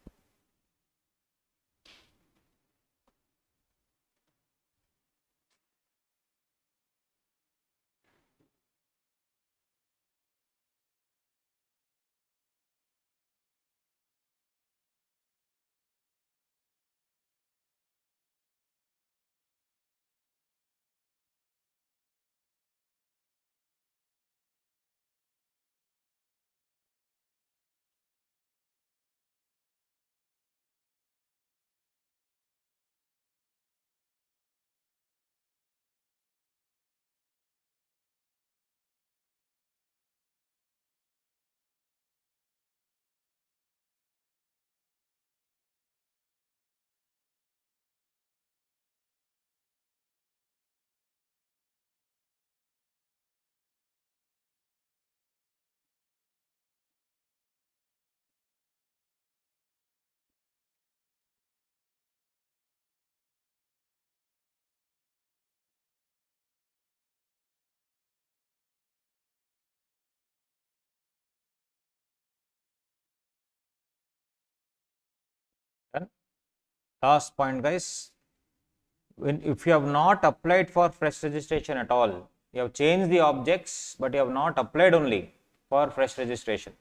Done. Last point, guys. If you have not applied for fresh registration at all, you have changed the objects, but you have not applied only for fresh registration.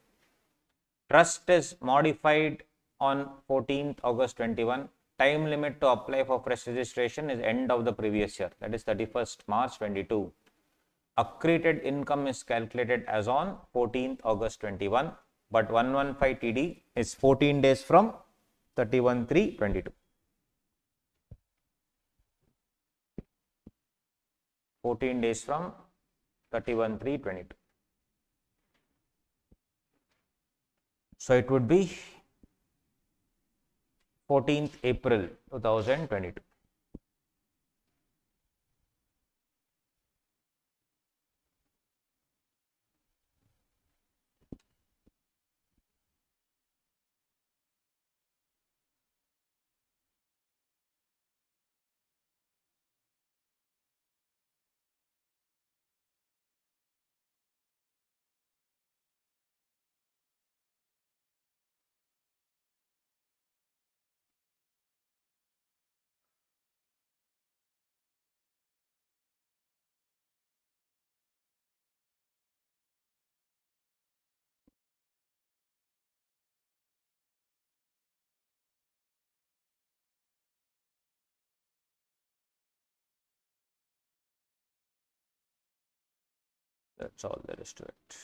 Trust is modified on 14th August 21. Time limit to apply for fresh registration is end of the previous year, that is 31st March 22. Accreted income is calculated as on 14th August 21, but 115 TD is 14 days from 31/3/22. 14 days from 31/3/22. So it would be 14th April 2022. That's all there is to it.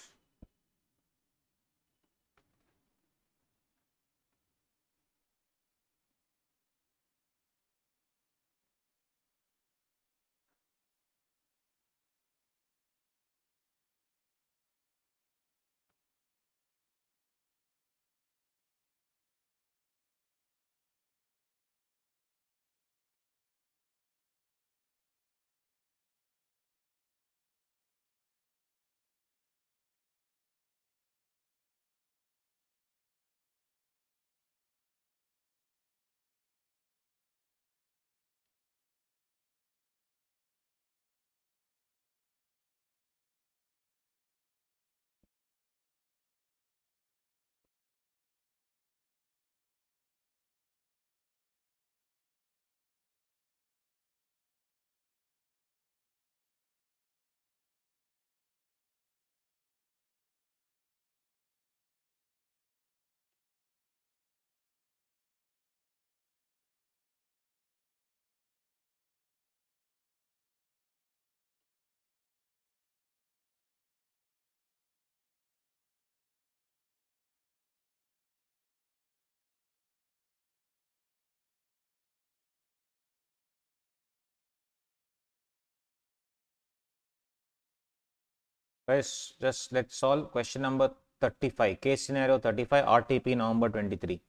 Guys, just let's solve question number 35. Case scenario 35, RTP November 23.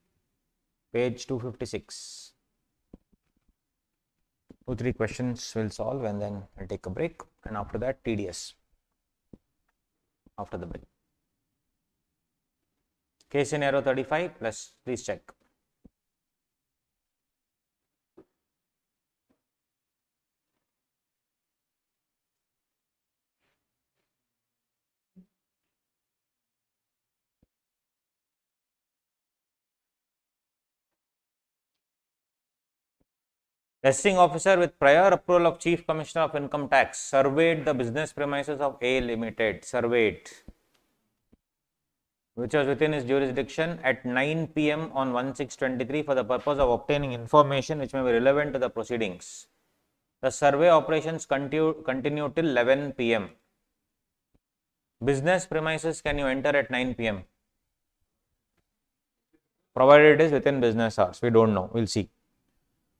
Page 256. 2-3 questions we'll solve and then we'll take a break, and after that TDS after the break. Case scenario 35, please check. Testing officer with prior approval of Chief Commissioner of Income Tax surveyed the business premises of A Limited, which was within his jurisdiction at 9 p.m. on 1/6/23 for the purpose of obtaining information which may be relevant to the proceedings. The survey operations continue till 11 p.m. Business premises can you enter at 9 p.m.? Provided it is within business hours. We don't know. We'll see.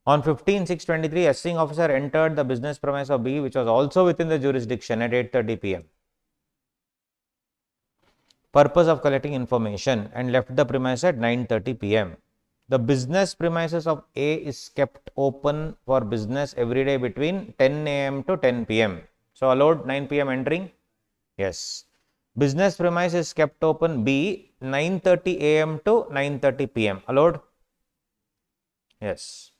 On 15/6/23, assessing officer entered the business premise of B, which was also within the jurisdiction, at 8:30 p.m. Purpose of collecting information, and left the premise at 9:30 p.m. The business premises of A is kept open for business every day between 10 a.m. to 10 p.m. So, allowed 9 p.m. entering? Yes. Business premise is kept open B 9:30 a.m. to 9:30 p.m. Allowed? Yes.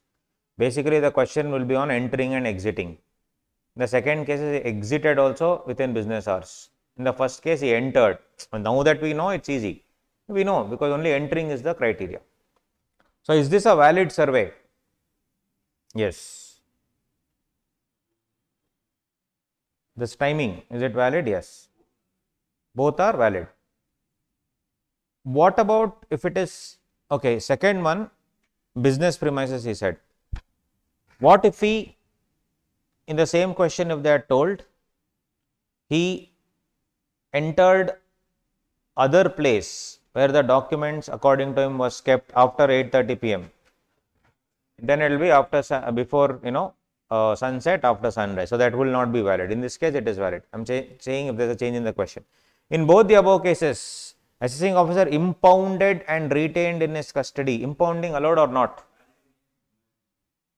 Basically, the question will be on entering and exiting. The second case is exited also within business hours. In the first case, he entered. Now that we know, it's easy. We know because only entering is the criteria. So, is this a valid survey? Yes. This timing, is it valid? Yes. Both are valid. What about if it is, okay, second one, business premises, he said. What if he, in the same question, if they are told, he entered other place where the documents according to him was kept after 8:30 p.m. Then it will be after, before, sunset, after sunrise. So, that will not be valid. In this case, it is valid. I am saying if there is a change in the question. In both the above cases, assessing officer impounded and retained in his custody. Impounding allowed or not?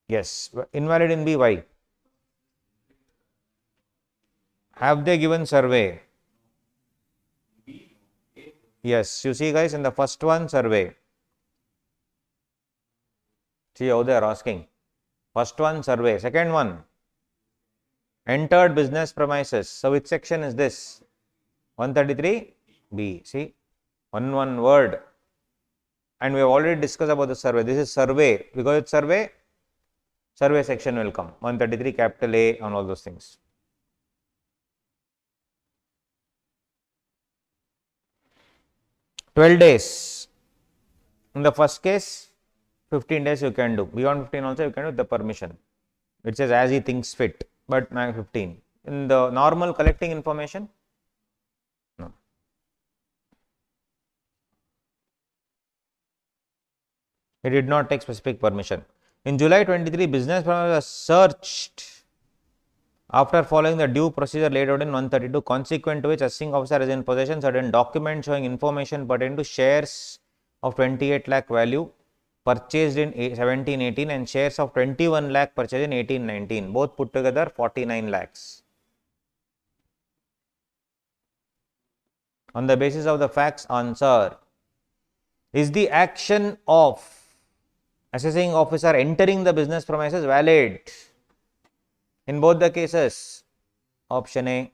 Yes. Invalid in B, why? Have they given survey? Yes. You see guys, in the first one, survey. See how they are asking. First one, survey. Second one, entered business premises. So, which section is this? 133 B. See, one word. And we have already discussed about the survey. This is survey. Because it's survey section will come. 133 capital A and all those things. $12 days. In the first case, 15 days you can do. Beyond 15 also you can do with the permission. It says as he thinks fit, but 15. In the normal collecting information, He did not take specific permission. In July 23, business premises was searched after following the due procedure laid out in 132, consequent to which assessing officer is in possession certain documents showing information pertaining to shares of 28 lakh value purchased in 1718 and shares of 21 lakh purchased in 1819, both put together 49 lakhs. On the basis of the facts, answer. Is the action of assessing officer entering the business premises valid? In both the cases, option A.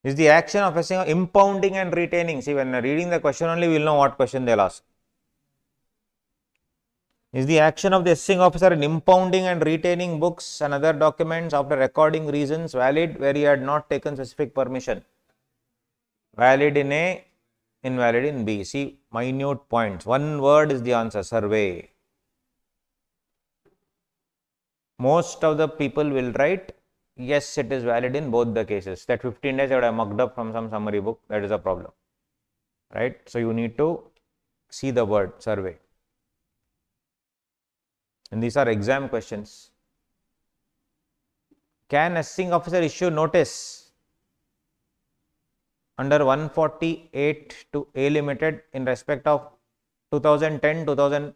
Is the action of assessing, impounding and retaining. See, when reading the question only, we will know what question they will ask. Is the action of the assessing officer in impounding and retaining books and other documents after recording reasons valid where he had not taken specific permission? Valid in A, invalid in B. See, minute points. One word is the answer, survey. Most of the people will write, yes, it is valid in both the cases. That 15 days I would have mucked up from some summary book, that is a problem. Right? So, you need to see the word survey. And these are exam questions. Can assessing officer issue notice under 148 to A Limited in respect of 2010, 21,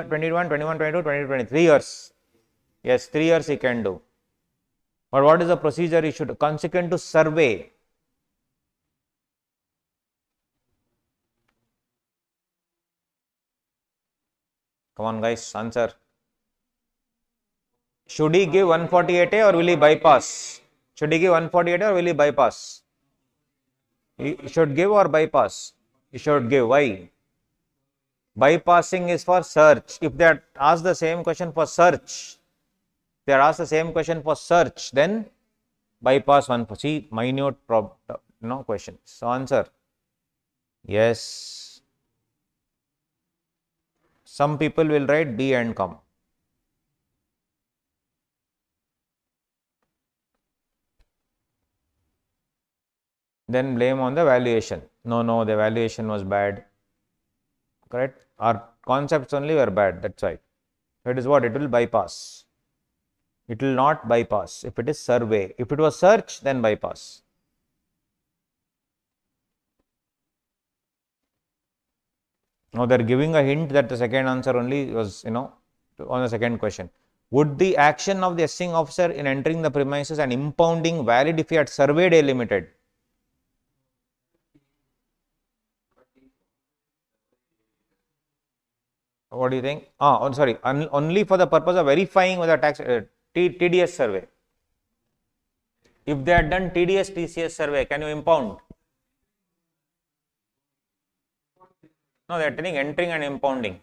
21, 22, 23 years? Yes, 3 years he can do. But what is the procedure he should consequent to survey? Come on guys, answer. Should he give 148A or will he bypass? Should he give 148A or will he bypass? He should give or bypass? He should give. Why? Bypassing is for search. If they are asked the same question for search, then bypass one. See, minute questions. So, answer. Yes. Some people will write B and come. Then blame on the valuation. No, the valuation was bad. Correct? Our concepts only were bad. That's why. That is what it will bypass. It will not bypass if it is survey. If it was search, then bypass. Now, they are giving a hint that the second answer only was, on the second question. Would the action of the assessing officer in entering the premises and impounding valid if he had surveyed A Limited? What do you think? Sorry, only for the purpose of verifying whether tax TDS survey. If they had done TDS TCS survey, can you impound? No, they are telling entering and impounding.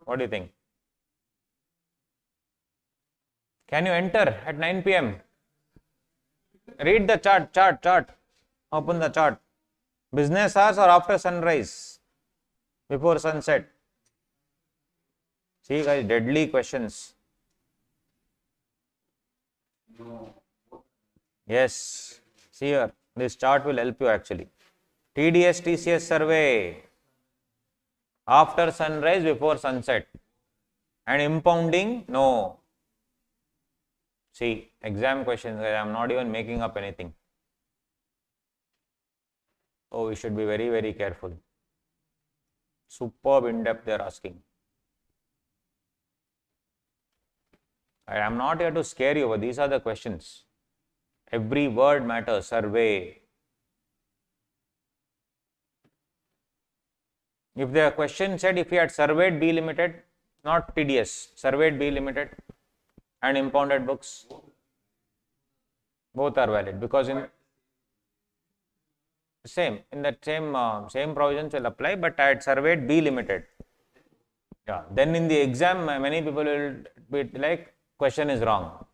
What do you think? Can you enter at 9 PM? Read the chart. Open the chart. Business hours or after sunrise? Before sunset? See guys, deadly questions. Yes. See here, this chart will help you actually. TDS TCS survey after sunrise, before sunset, and impounding, no. See, exam questions, I am not even making up anything. Oh, we should be very, very careful. Superb in depth they are asking. I am not here to scare you, but these are the questions. Every word matters. Survey. If the question said if he had surveyed B Limited, not TDS, surveyed B Limited and impounded books, both are valid, because in that same provisions will apply, but I had surveyed B Limited. Yeah. Then in the exam, many people will be like, question is wrong.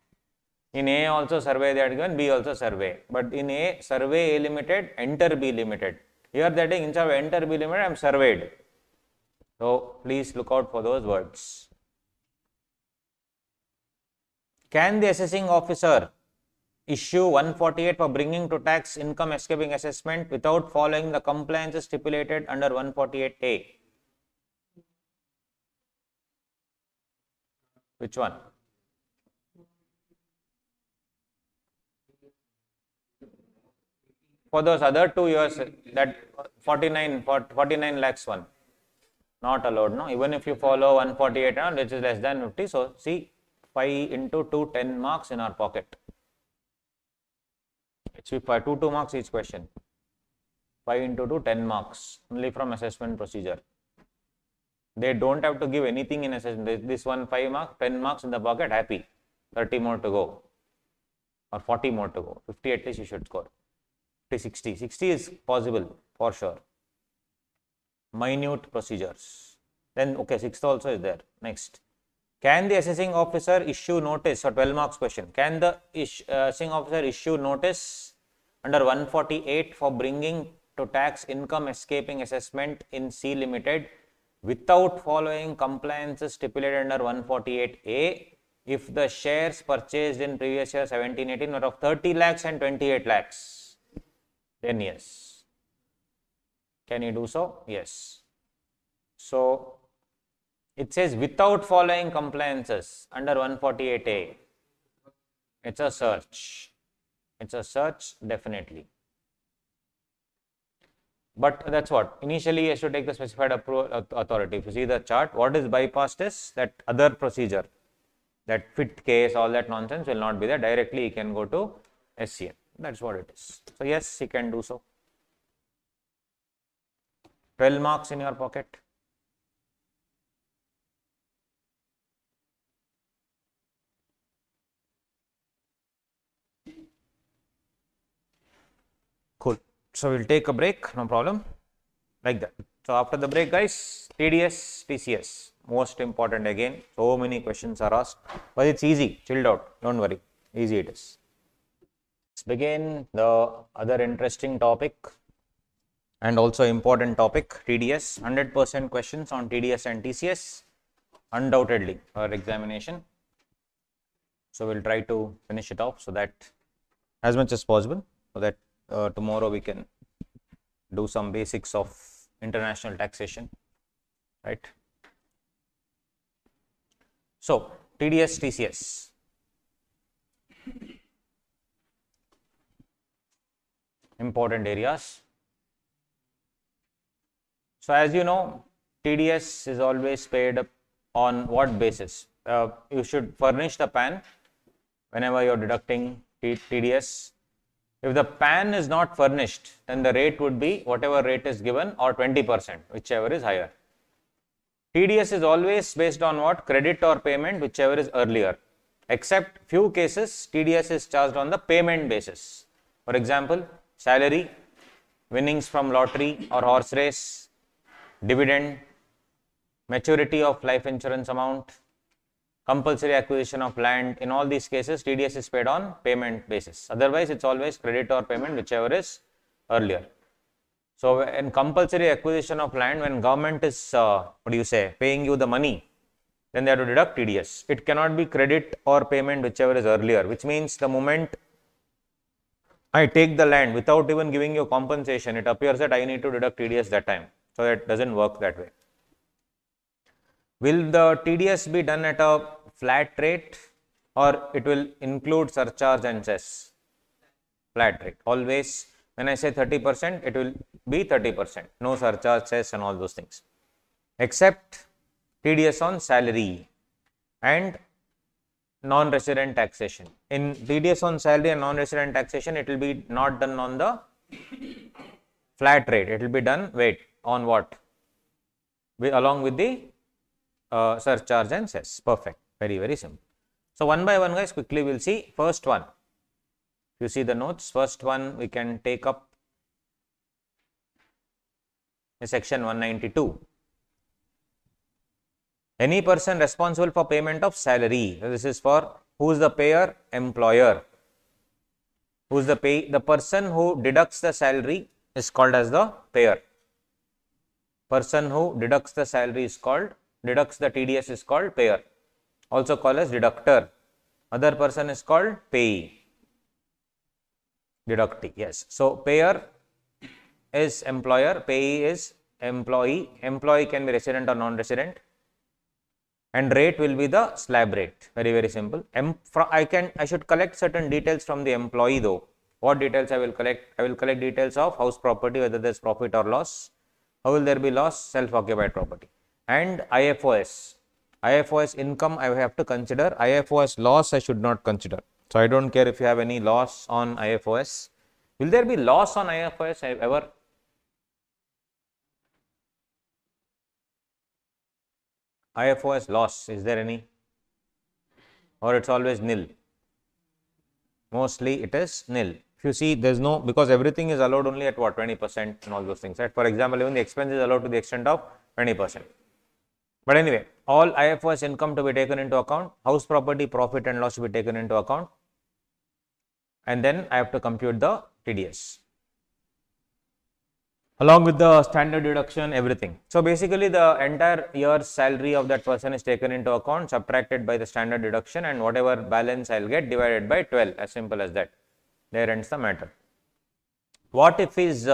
In A also survey they had given, B also survey. But in A, survey A Limited, enter B Limited. Here they are saying instead of enter B Limited, I am surveyed. So please look out for those words. Can the assessing officer issue 148 for bringing to tax income escaping assessment without following the compliances stipulated under 148A? Which one? For those other 2 years, that 49 lakhs one, not allowed, no? Even if you follow 148, which is less than 50, so see, 5 into 2, 10 marks in our pocket. It's 2 marks each question. 5 into 2, 10 marks, only from assessment procedure. They don't have to give anything in assessment. This one 5 marks, 10 marks in the pocket, happy. 30 more to go, or 40 more to go. 50 at least you should score. 60. 60 is possible for sure. Minute procedures. Then, okay, 6th also is there. Next. Can the assessing officer issue notice, or 12 marks question, can the assessing officer issue notice under 148 for bringing to tax income escaping assessment in C Limited without following compliances stipulated under 148A if the shares purchased in previous year 17-18 were of 30 lakhs and 28 lakhs? Then yes. Can you do so? Yes. So it says without following compliances under 148A. It's a search. It's a search, definitely. But that's what. Initially, I should take the specified authority. If you see the chart, what is bypassed is that other procedure, that fit case, all that nonsense will not be there. Directly, you can go to SCM. That's what it is. So yes, he can do so. 12 marks in your pocket. Cool. So we'll take a break, no problem. Like that. So after the break, guys, TDS, TCS, most important again. So many questions are asked, but it's easy, chilled out, don't worry, easy it is. Let's begin the other interesting topic and also important topic, TDS. 100% questions on TDS and TCS, undoubtedly, for examination. So we'll try to finish it off so that as much as possible, so that tomorrow we can do some basics of international taxation, right? So TDS, TCS. Important areas. So as you know, TDS is always paid on what basis? You should furnish the PAN whenever you are deducting TDS. If the PAN is not furnished, then the rate would be whatever rate is given or 20%, whichever is higher. TDS is always based on what? Credit or payment, whichever is earlier. Except few cases, TDS is charged on the payment basis. For example, salary, winnings from lottery or horse race, dividend, maturity of life insurance amount, compulsory acquisition of land. In all these cases, TDS is paid on payment basis. Otherwise, it's always credit or payment, whichever is earlier. So in compulsory acquisition of land, when government is, paying you the money, then they have to deduct TDS. It cannot be credit or payment, whichever is earlier, which means the moment I take the land without even giving you compensation, it appears that I need to deduct TDS that time. So that doesn't work that way. Will the TDS be done at a flat rate or it will include surcharge and cess? Flat rate. Always when I say 30%, it will be 30%. No surcharge, cess and all those things. Except TDS on salary and non-resident taxation. In TDS on salary and non-resident taxation, it will be not done on the flat rate. It will be done, on what? Along with the surcharge and cess. Perfect. Very, very simple. So one by one, guys, quickly we'll see. First one, you see the notes. First one we can take up is section 192. Any person responsible for payment of salary. So this is for who is the payer? Employer. Who is the person who deducts the salary is called as the payer. Person who deducts the salary is called, deducts the TDS is called payer, also called as deductor. Other person is called payee, deductee, yes. So, payer is employer, payee is employee. Employee can be resident or non-resident, and rate will be the slab rate. Very simple. I should collect certain details from the employee though. What details I will collect? I will collect details of house property, whether there is profit or loss. How will there be loss? Self-occupied property. And IFOS. IFOS income I have to consider. IFOS loss I should not consider. So, I do not care if you have any loss on IFOS. Will there be loss on IFOS ever? IFOS loss, is there any? Or it is always nil? Mostly it is nil. If you see, there is no, because everything is allowed only at what, 20% and all those things, right? For example, even the expense is allowed to the extent of 20%. But anyway, all IFOS income to be taken into account, house property profit and loss to be taken into account, and then I have to compute the TDS along with the standard deduction, everything. So, basically the entire year's salary of that person is taken into account, subtracted by the standard deduction, and whatever balance I will get divided by 12, as simple as that. There ends the matter. What if he is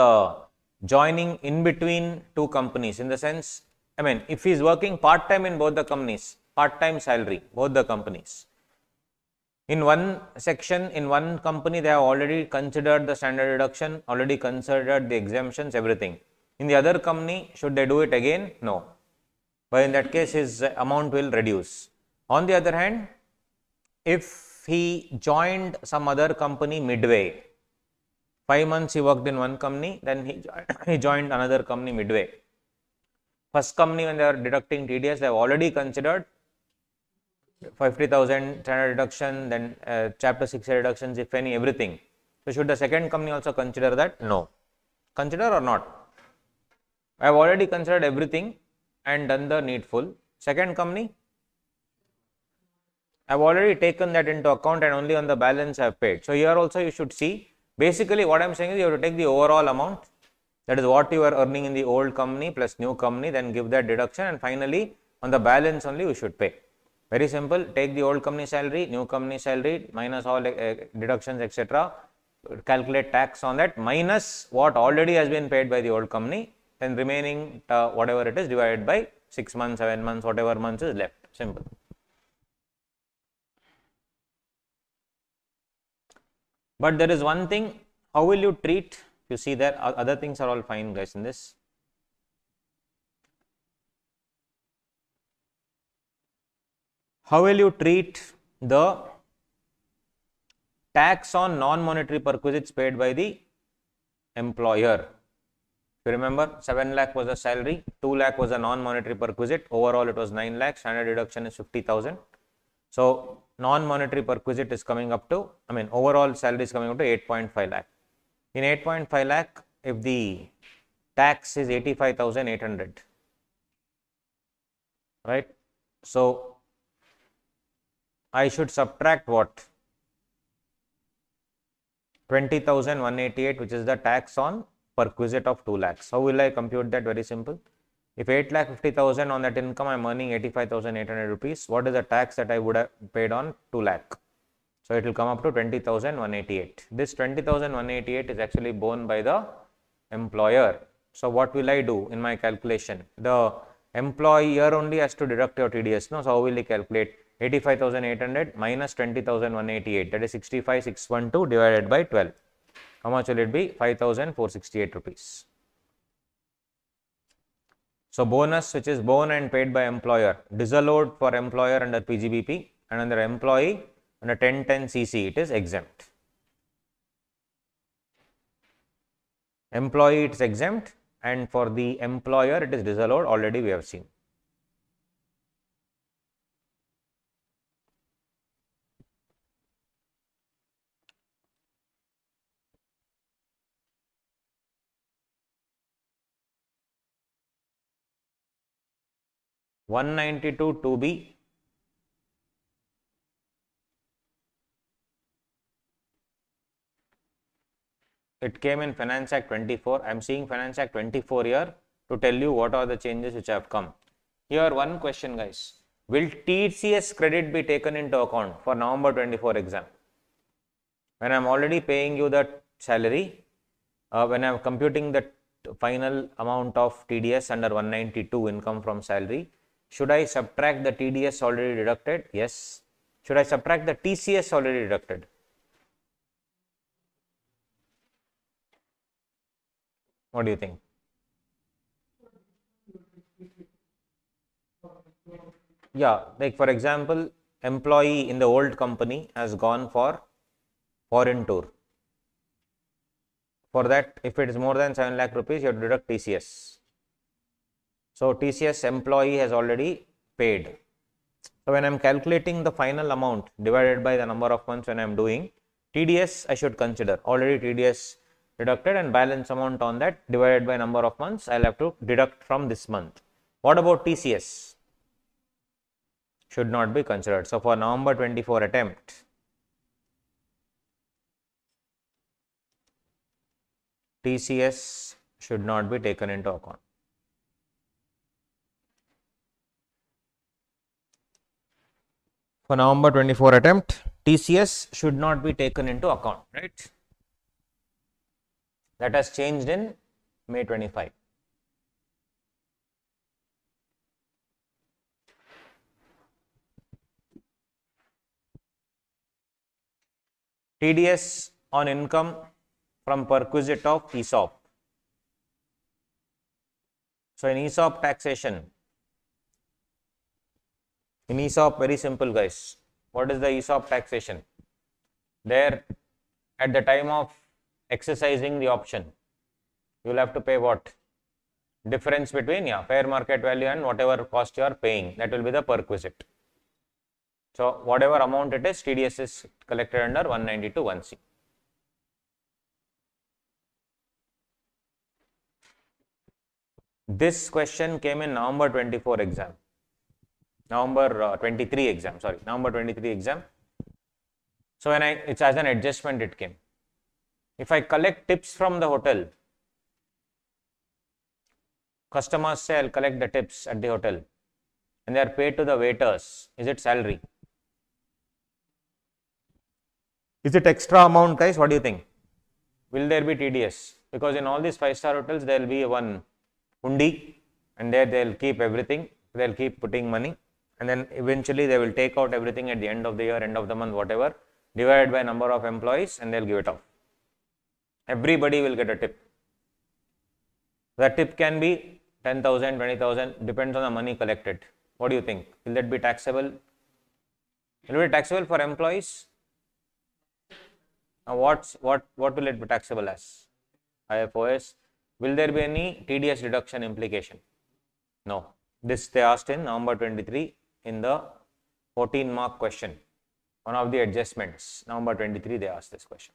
joining in between two companies, in the sense, I mean, if he is working part-time in both the companies, part-time salary, both the companies. In one section, in one company, they have already considered the standard deduction, already considered the exemptions, everything. In the other company, should they do it again? No. But in that case, his amount will reduce. On the other hand, if he joined some other company midway, 5 months he worked in one company, then he joined another company midway. First company, when they are deducting TDS, they have already considered 50,000 standard deduction, then chapter 6 reductions, if any, everything. So, should the second company also consider that? No. Consider or not? I have already considered everything and done the needful. Second company, I have already taken that into account and only on the balance I have paid. So, here also you should see, basically what I am saying is you have to take the overall amount, that is what you are earning in the old company plus new company, then give that deduction, and finally on the balance only you should pay. Very simple, take the old company salary, new company salary, minus all deductions, etc. Calculate tax on that, minus what already has been paid by the old company, then remaining whatever it is divided by 6 months, 7 months, whatever months is left. Simple. But there is one thing, how will you treat? You see that other things are all fine, guys, in this. How will you treat the tax on non-monetary perquisites paid by the employer? If you remember, 7 lakh was a salary, 2 lakh was a non-monetary perquisite, overall it was 9 lakh, standard deduction is 50,000. So, non-monetary perquisite is coming up to, I mean, overall salary is coming up to 8.5 lakh. In 8.5 lakh, if the tax is 85,800, right? So, I should subtract what? 20,188, which is the tax on perquisite of 2 lakhs. How will I compute that? Very simple. If 8,50,000 on that income, I am earning 85,800 rupees. What is the tax that I would have paid on 2 lakh? So, it will come up to 20,188. This 20,188 is actually borne by the employer. So, what will I do in my calculation? The employer only has to deduct your TDS. No? So, how will he calculate? 85,800 minus 20,188, that is 65,612 divided by 12. How much will it be? 5,468 rupees. So, bonus which is borne and paid by employer, disallowed for employer under PGBP, and under employee under 1010 CC it is exempt. Employee it is exempt, and for the employer it is disallowed, already we have seen. (192) 2B, it came in Finance Act 24. I am seeing Finance Act 24 here. to tell you what are the changes which have come. Here one question, guys. Will TCS credit be taken into account for November 24 exam? When I am already paying you the salary, when I am computing the final amount of TDS under 192 income from salary, should I subtract the TDS already deducted? Yes. Should I subtract the TCS already deducted? What do you think? Yeah, like for example, employee in the old company has gone for foreign tour. For that, if it is more than 7 lakh rupees, you have to deduct TCS. So TCS employee has already paid. So when I am calculating the final amount divided by the number of months when I am doing, TDS I should consider. Already TDS deducted and balance amount on that divided by number of months, I will have to deduct from this month. What about TCS? Should not be considered. So for November 24 attempt, TCS should not be taken into account. For November 24 attempt, TCS should not be taken into account, right? That has changed in May 25. TDS on income from perquisite of ESOP. So in ESOP taxation, in ESOP, very simple, guys. What is the ESOP taxation? There, at the time of exercising the option, you will have to pay what? Difference between fair market value and whatever cost you are paying. That will be the perquisite. So whatever amount it is, TDS is collected under 192 1C. This question came in November 24 exam. November 23 exam, sorry, November 23 exam. So when it's as an adjustment it came. If I collect tips from the hotel, customers say I'll collect the tips at the hotel and they are paid to the waiters. Is it salary? Is it extra amount, guys? What do you think? Will there be TDS? Because in all these 5-star hotels, there will be one hundi and there they will keep everything. They will keep putting money and then eventually they will take out everything at the end of the year, end of the month, whatever, divided by number of employees and they will give it off. Everybody will get a tip. That tip can be 10,000, 20,000, depends on the money collected. What do you think? Will that be taxable? Will it be taxable for employees? Now what will it be taxable as? IFOS. Will there be any TDS deduction implication? No. This they asked in November 23 in the 14-mark question. One of the adjustments. November 23 they asked this question.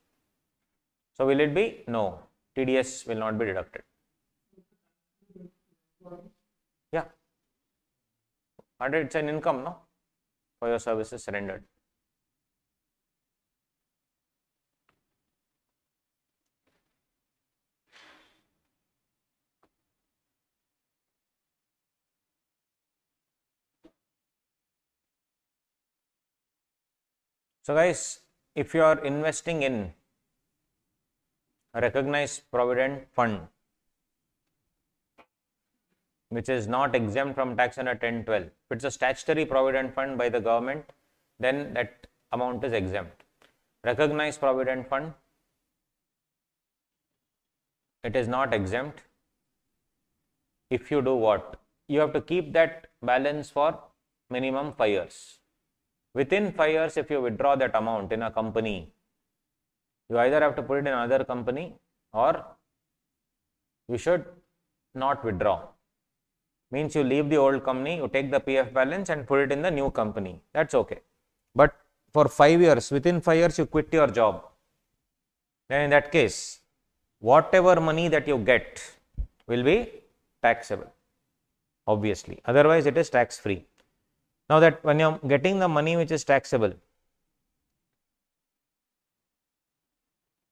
So will it be? No. TDS will not be deducted. Yeah. And it's an income, no? For your services rendered. So guys, if you are investing in a recognized provident fund, which is not exempt from tax under 1012, if it's a statutory provident fund by the government, then that amount is exempt. Recognized provident fund, it is not exempt. If you do what? You have to keep that balance for minimum 5 years. Within 5 years, if you withdraw that amount in a company, you either have to put it in another company or you should not withdraw. Means you leave the old company, you take the PF balance and put it in the new company. That's okay. But for 5 years, within 5 years, you quit your job. Then in that case, whatever money that you get will be taxable, obviously. Otherwise, it is tax free. Now that when you are getting the money which is taxable,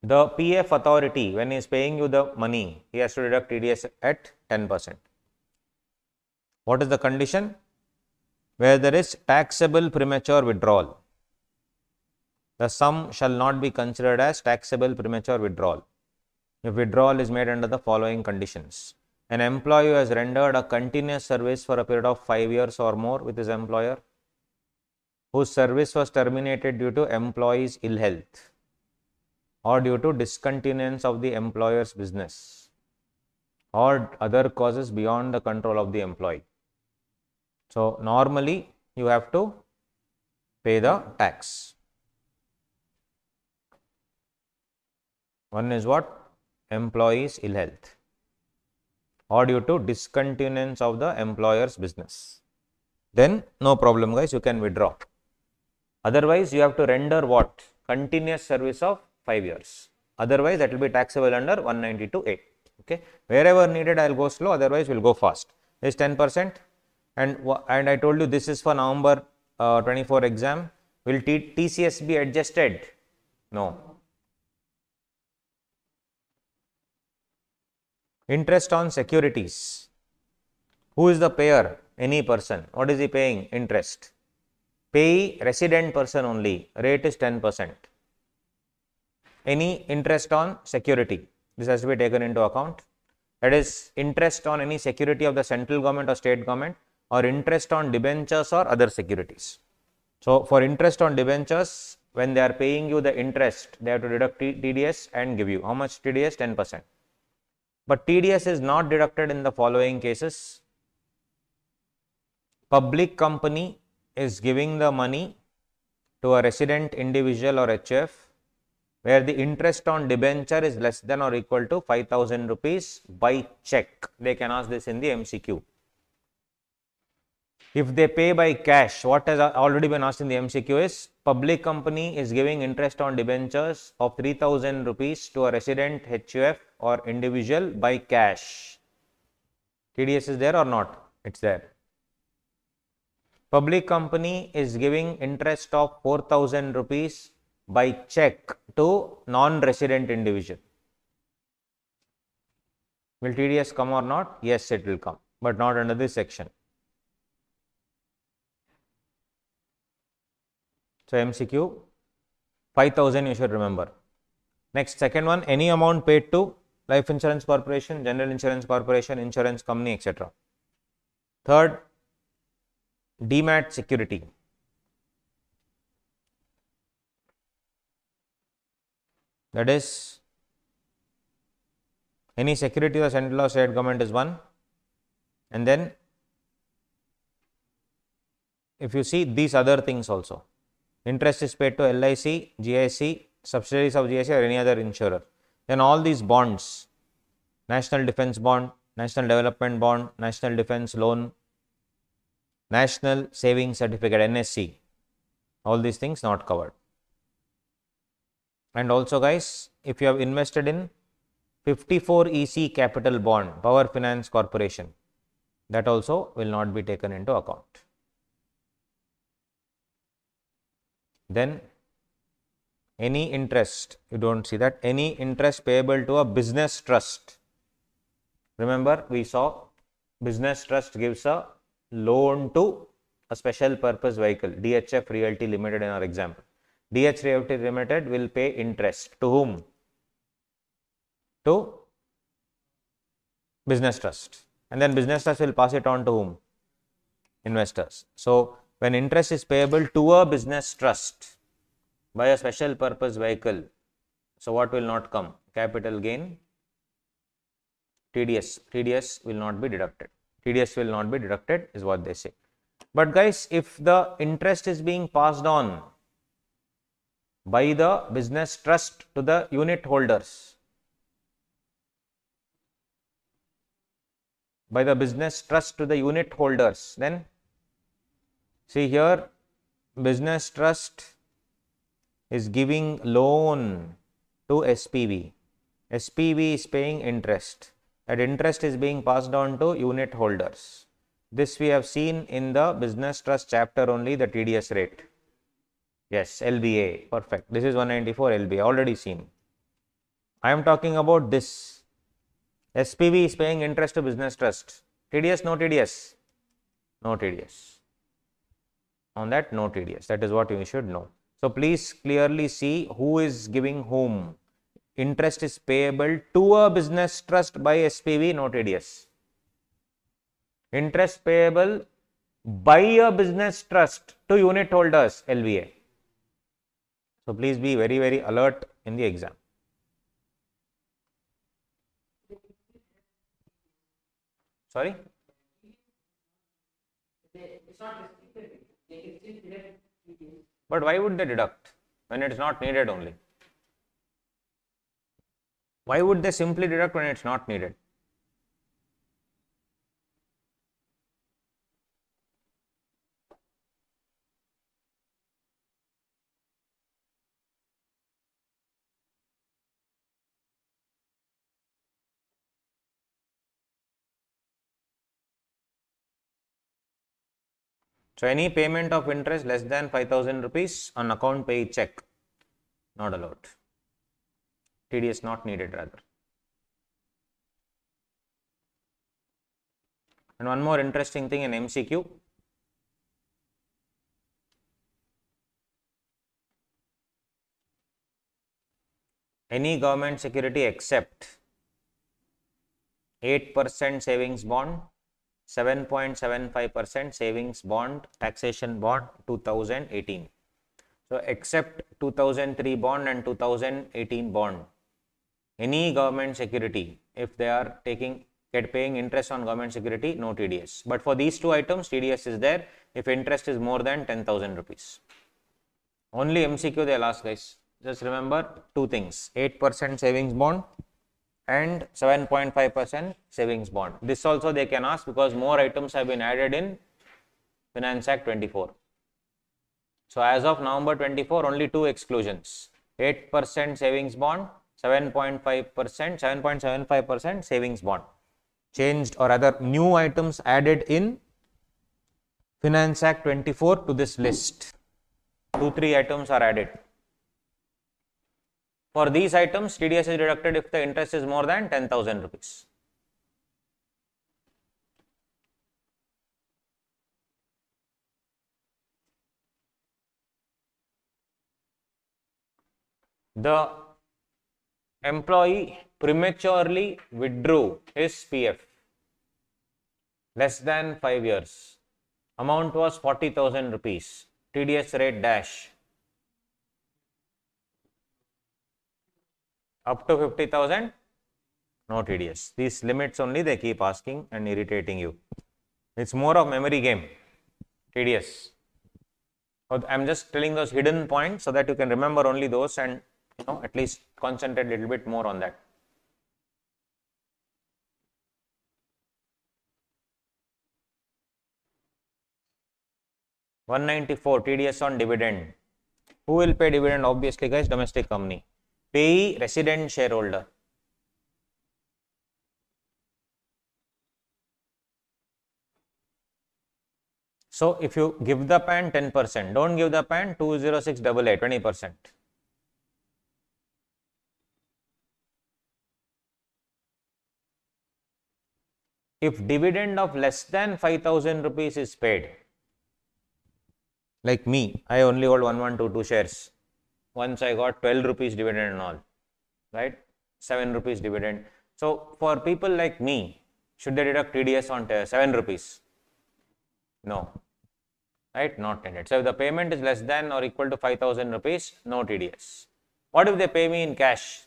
the PF authority, when he is paying you the money, he has to deduct TDS at 10%. What is the condition? Where there is taxable premature withdrawal, the sum shall not be considered as taxable premature withdrawal if withdrawal is made under the following conditions. An employee who has rendered a continuous service for a period of 5 years or more with his employer, whose service was terminated due to employee's ill health or due to discontinuance of the employer's business or other causes beyond the control of the employee. So, normally you have to pay the tax. One is what? Employee's ill health or due to discontinuance of the employer's business. Then no problem guys, you can withdraw. Otherwise, you have to render what? Continuous service of 5 years. Otherwise, that will be taxable under 192A. Okay. Wherever needed, I will go slow. Otherwise, we will go fast. This is 10%. And I told you this is for November 24 exam. Will TCS be adjusted? No. Interest on securities. Who is the payer? Any person. What is he paying? Interest. Payee, resident person only. Rate is 10%. Any interest on security. This has to be taken into account. That is interest on any security of the central government or state government, or interest on debentures or other securities. So, for interest on debentures, when they are paying you the interest, they have to deduct TDS and give you. How much TDS? 10%. But TDS is not deducted in the following cases. Public company is giving the money to a resident individual or HF, where the interest on debenture is less than or equal to 5,000 rupees by check. They can ask this in the MCQ. If they pay by cash, what has already been asked in the MCQ is, public company is giving interest on debentures of 3,000 rupees to a resident HUF or individual by cash. TDS is there or not? It's there. Public company is giving interest of 4,000 rupees by check to non-resident individual. Will TDS come or not? Yes, it will come, but not under this section. So, MCQ 5,000 you should remember. Next, second one, any amount paid to life insurance corporation, general insurance corporation, insurance company, etc. Third, demat security. That is, any security of the central or state government is one. And then, if you see these other things also, interest is paid to LIC, GIC, subsidiaries of GIC or any other insurer. Then all these bonds, National Defence Bond, National Development Bond, National Defence Loan, National Savings Certificate, NSC, all these things not covered. And also guys, if you have invested in 54 EC Capital Bond, Power Finance Corporation, that also will not be taken into account. Then any interest, you don't see that, any interest payable to a business trust. Remember, we saw business trust gives a loan to a special purpose vehicle, DHF Realty Limited in our example. DH Realty Limited will pay interest to whom? To business trust, and then business trust will pass it on to whom? Investors. So, when interest is payable to a business trust by a special purpose vehicle, so what will not come? Capital gain, TDS. TDS will not be deducted. TDS will not be deducted is what they say. But guys, if the interest is being passed on by the business trust to the unit holders, then see here, business trust is giving loan to SPV. SPV is paying interest. That interest is being passed on to unit holders. This we have seen in the business trust chapter only, the TDS rate. Yes, LBA, perfect. This is 194 LBA, already seen. I am talking about this. SPV is paying interest to business trust. TDS, no TDS? No TDS. On that, no TDS. That is what you should know. So please clearly see who is giving whom. Interest is payable to a business trust by SPV, no TDS. Interest payable by a business trust to unit holders, LVA. So please be very, very alert in the exam. Sorry? But why would they deduct when it is not needed only? Why would they simply deduct when it is not needed? So any payment of interest less than 5,000 rupees on account pay check, not allowed. TDS not needed rather. And one more interesting thing in MCQ. Any government security except 8% savings bond, 7.75% savings bond, taxation bond 2018. So except 2003 bond and 2018 bond, any government security, if they are paying interest on government security, no TDS. But for these two items, TDS is there if interest is more than 10,000 rupees. Only MCQ they will ask, guys. Just remember two things, 8% savings bond and 7.5% savings bond. This also they can ask because more items have been added in Finance Act 24. So as of November 24, only two exclusions, 8% savings bond, 7.75% savings bond changed, or other new items added in Finance Act 24 to this list. 2-3 items are added. For these items, TDS is deducted if the interest is more than 10,000 rupees. The employee prematurely withdrew his PF less than 5 years. Amount was 40,000 rupees. TDS rate dash. Up to 50,000, no TDS. These limits only they keep asking and irritating you. It's more of memory game, TDS. I'm just telling those hidden points so that you can remember only those and at least concentrate a little bit more on that. $194 TDS on dividend. Who will pay dividend? Obviously, guys, domestic company. Payee, resident shareholder. So if you give the PAN 10%, don't give the PAN 20688, 20%. If dividend of less than 5,000 rupees is paid, like me, I only hold 1122 shares. Once I got 12 rupees dividend and all, right? 7 rupees dividend. So for people like me, should they deduct TDS on 7 rupees? No, right? Not needed. So if the payment is less than or equal to 5,000 rupees, no TDS. What if they pay me in cash?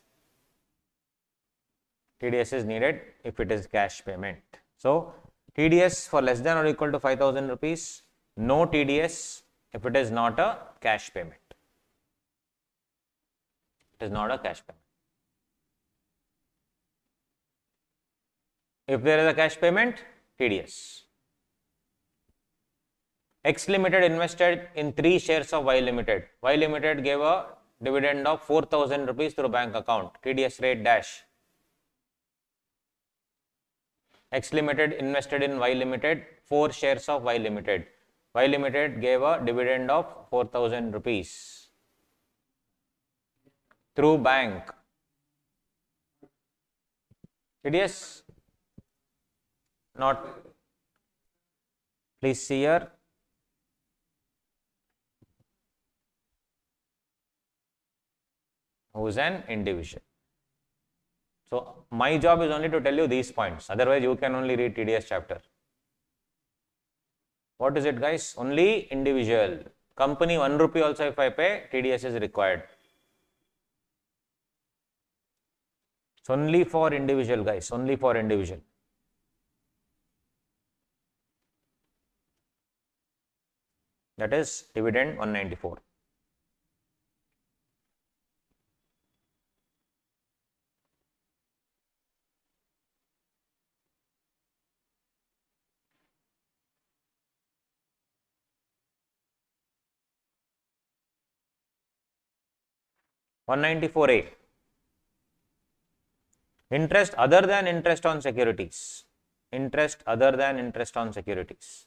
TDS is needed if it is cash payment. So TDS for less than or equal to 5,000 rupees, no TDS if it is not a cash payment. It is not a cash payment. If there is a cash payment, TDS. X Limited invested in 3 shares of Y Limited. Y Limited gave a dividend of 4,000 rupees through bank account. TDS rate dash. X Limited invested in Y Limited, 4 shares of Y Limited. Y Limited gave a dividend of 4,000 rupees through bank. TDS not, please see here. Who is an individual. So my job is only to tell you these points. Otherwise, you can only read TDS chapter. What is it, guys? Only individual. Company 1 rupee also if I pay, TDS is required. It's only for individual, guys. Only for individual. That is dividend 194. $194A. Interest other than interest on securities. Interest other than interest on securities.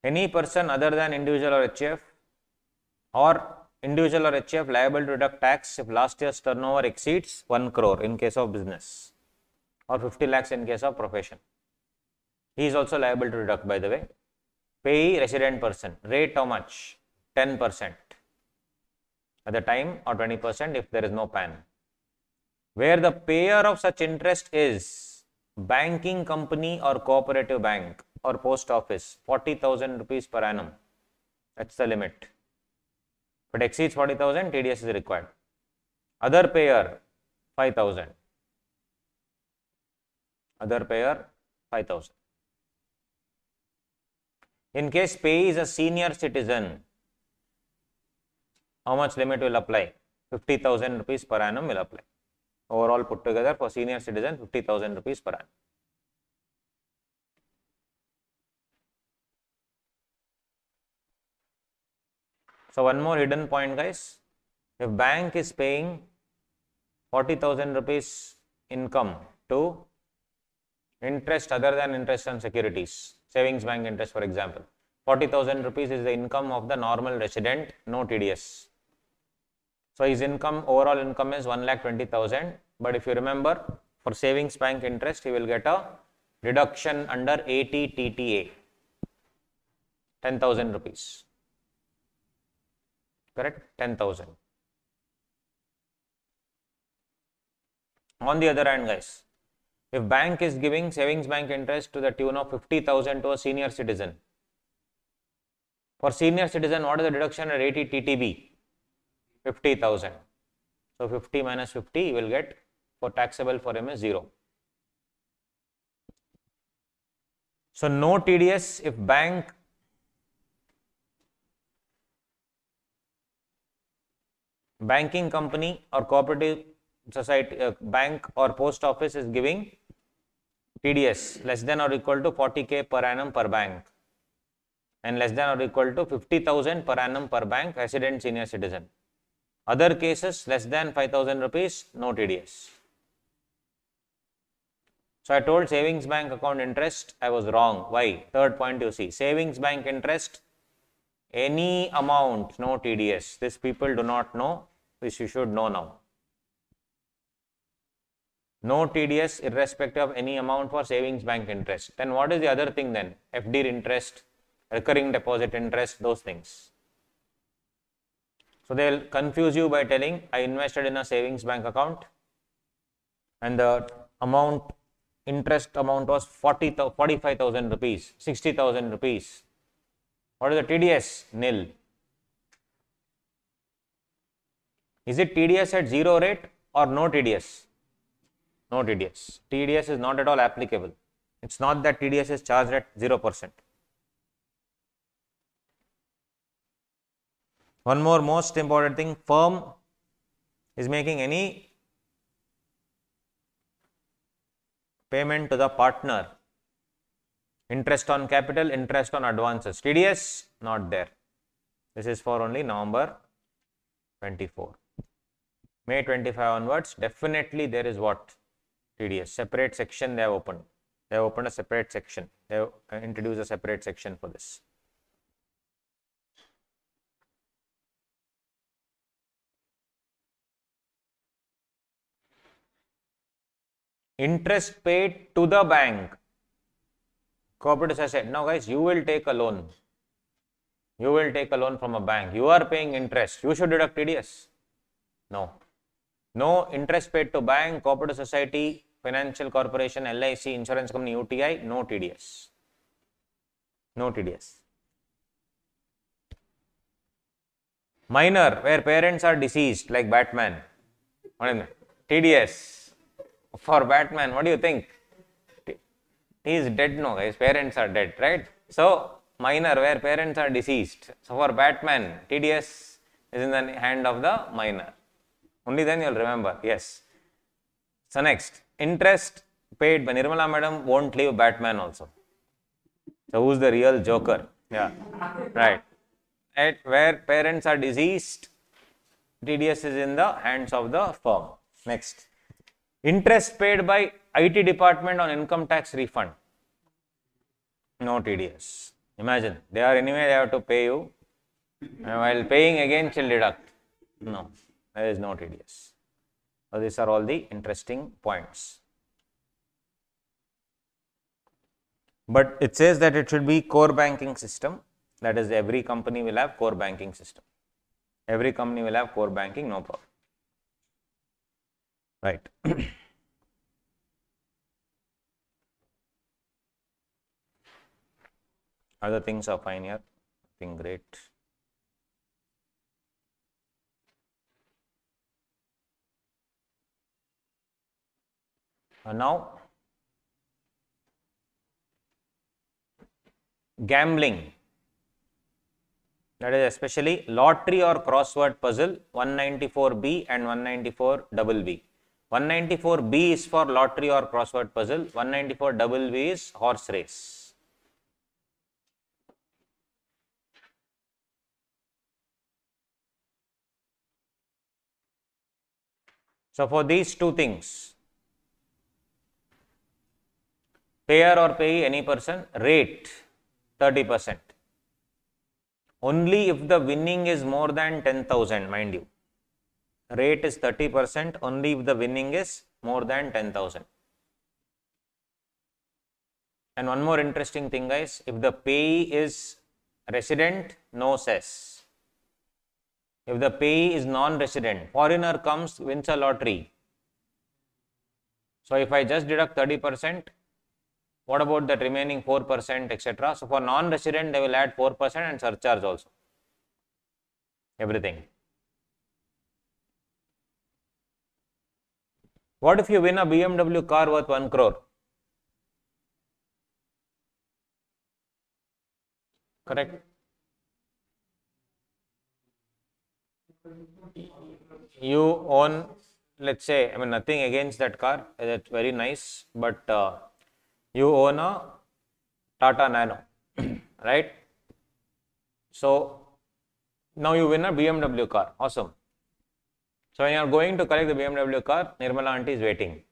Any person other than individual or HF or individual or HF liable to deduct tax if last year's turnover exceeds 1 crore in case of business or 50 lakhs in case of profession. He is also liable to deduct, by the way. Payee resident person. Rate how much? 10% at the time or 20% if there is no PAN. Where the payer of such interest is banking company or cooperative bank or post office, 40,000 rupees per annum. That's the limit. If it exceeds 40,000, TDS is required. Other payer, 5,000. Other payer, 5,000. In case payee is a senior citizen, how much limit will apply? 50,000 rupees per annum will apply. Overall put together for senior citizen, 50,000 rupees per annum. So one more hidden point, guys. If bank is paying 40,000 rupees income to interest other than interest on securities, savings bank interest for example, 40,000 rupees is the income of the normal resident, no TDS. So his income, overall income is 1,20,000. But if you remember, for savings bank interest, he will get a deduction under ATTTA, 10,000 rupees. Correct? 10,000. On the other hand, guys, if bank is giving savings bank interest to the tune of 50,000 to a senior citizen, for senior citizen, what is the deduction at ATTTB? 50,000. So 50 minus 50, you will get, for taxable for him is 0. So no TDS if banking company or cooperative society, bank or post office is giving TDS less than or equal to 40K per annum per bank and less than or equal to 50,000 per annum per bank, resident senior citizen. Other cases less than 5,000 rupees, no TDS. So I told savings bank account interest, I was wrong. Why? Third point you see, savings bank interest, any amount, no TDS. This people do not know, which you should know now. No TDS irrespective of any amount for savings bank interest. Then what is the other thing then? FD interest, recurring deposit interest, those things. So they will confuse you by telling I invested in a savings bank account and the amount, interest amount was 45,000 rupees, 60,000 rupees. What is the TDS? Nil. Is it TDS at 0 rate or no TDS? No TDS. TDS is not at all applicable. It's not that TDS is charged at 0%. One more most important thing, firm is making any payment to the partner, interest on capital, interest on advances, TDS not there. This is for only November 24. May 25 onwards, definitely there is what? TDS, separate section they have opened. They have opened a separate section. They have introduced a separate section for this. interest paid to the bank. Cooperative society. Now guys, you will take a loan. You will take a loan from a bank. You are paying interest. You should deduct TDS. No. No interest paid to bank, cooperative society, financial corporation, LIC, insurance company, UTI, no TDS. No TDS. Minor, where parents are deceased, like Batman. What is it? TDS. For Batman, what do you think? He is dead, no, his parents are dead, right? So, minor, where parents are deceased. So, for Batman, TDS is in the hand of the minor. Only then you will remember, yes. So, next, interest paid by Nirmala madam won't leave Batman also. So, who's the real Joker? Yeah, right. At where parents are deceased, TDS is in the hands of the firm. Next, interest paid by IT department on income tax refund. No TDS. Imagine, they have to pay you, and while paying again she'll deduct. No, there is no TDS. So, these are all the interesting points. But it says that it should be core banking system. That is, every company will have core banking system. Every company will have core banking, no problem. Right. Other things are fine here. Nothing great. Now, gambling. That is especially lottery or crossword puzzle 194B and 194BB. 194B is for lottery or crossword puzzle, 194BB is horse race. So, for these two things, payer or payee any person, rate 30%. Only if the winning is more than 10,000, mind you. Rate is 30% only if the winning is more than 10,000. And one more interesting thing, guys, if the payee is resident, no cess. If the payee is non-resident, foreigner comes, wins a lottery. So, if I just deduct 30%, what about the remaining 4%, etc.? So, for non-resident, they will add 4% and surcharge also. Everything. What if you win a BMW car worth 1 crore? Correct. You own, let's say, I mean, nothing against that car, that's very nice, but you own a Tata Nano, right? So, now you win a BMW car, awesome. So, when you are going to collect the BMW car, Nirmala aunty is waiting.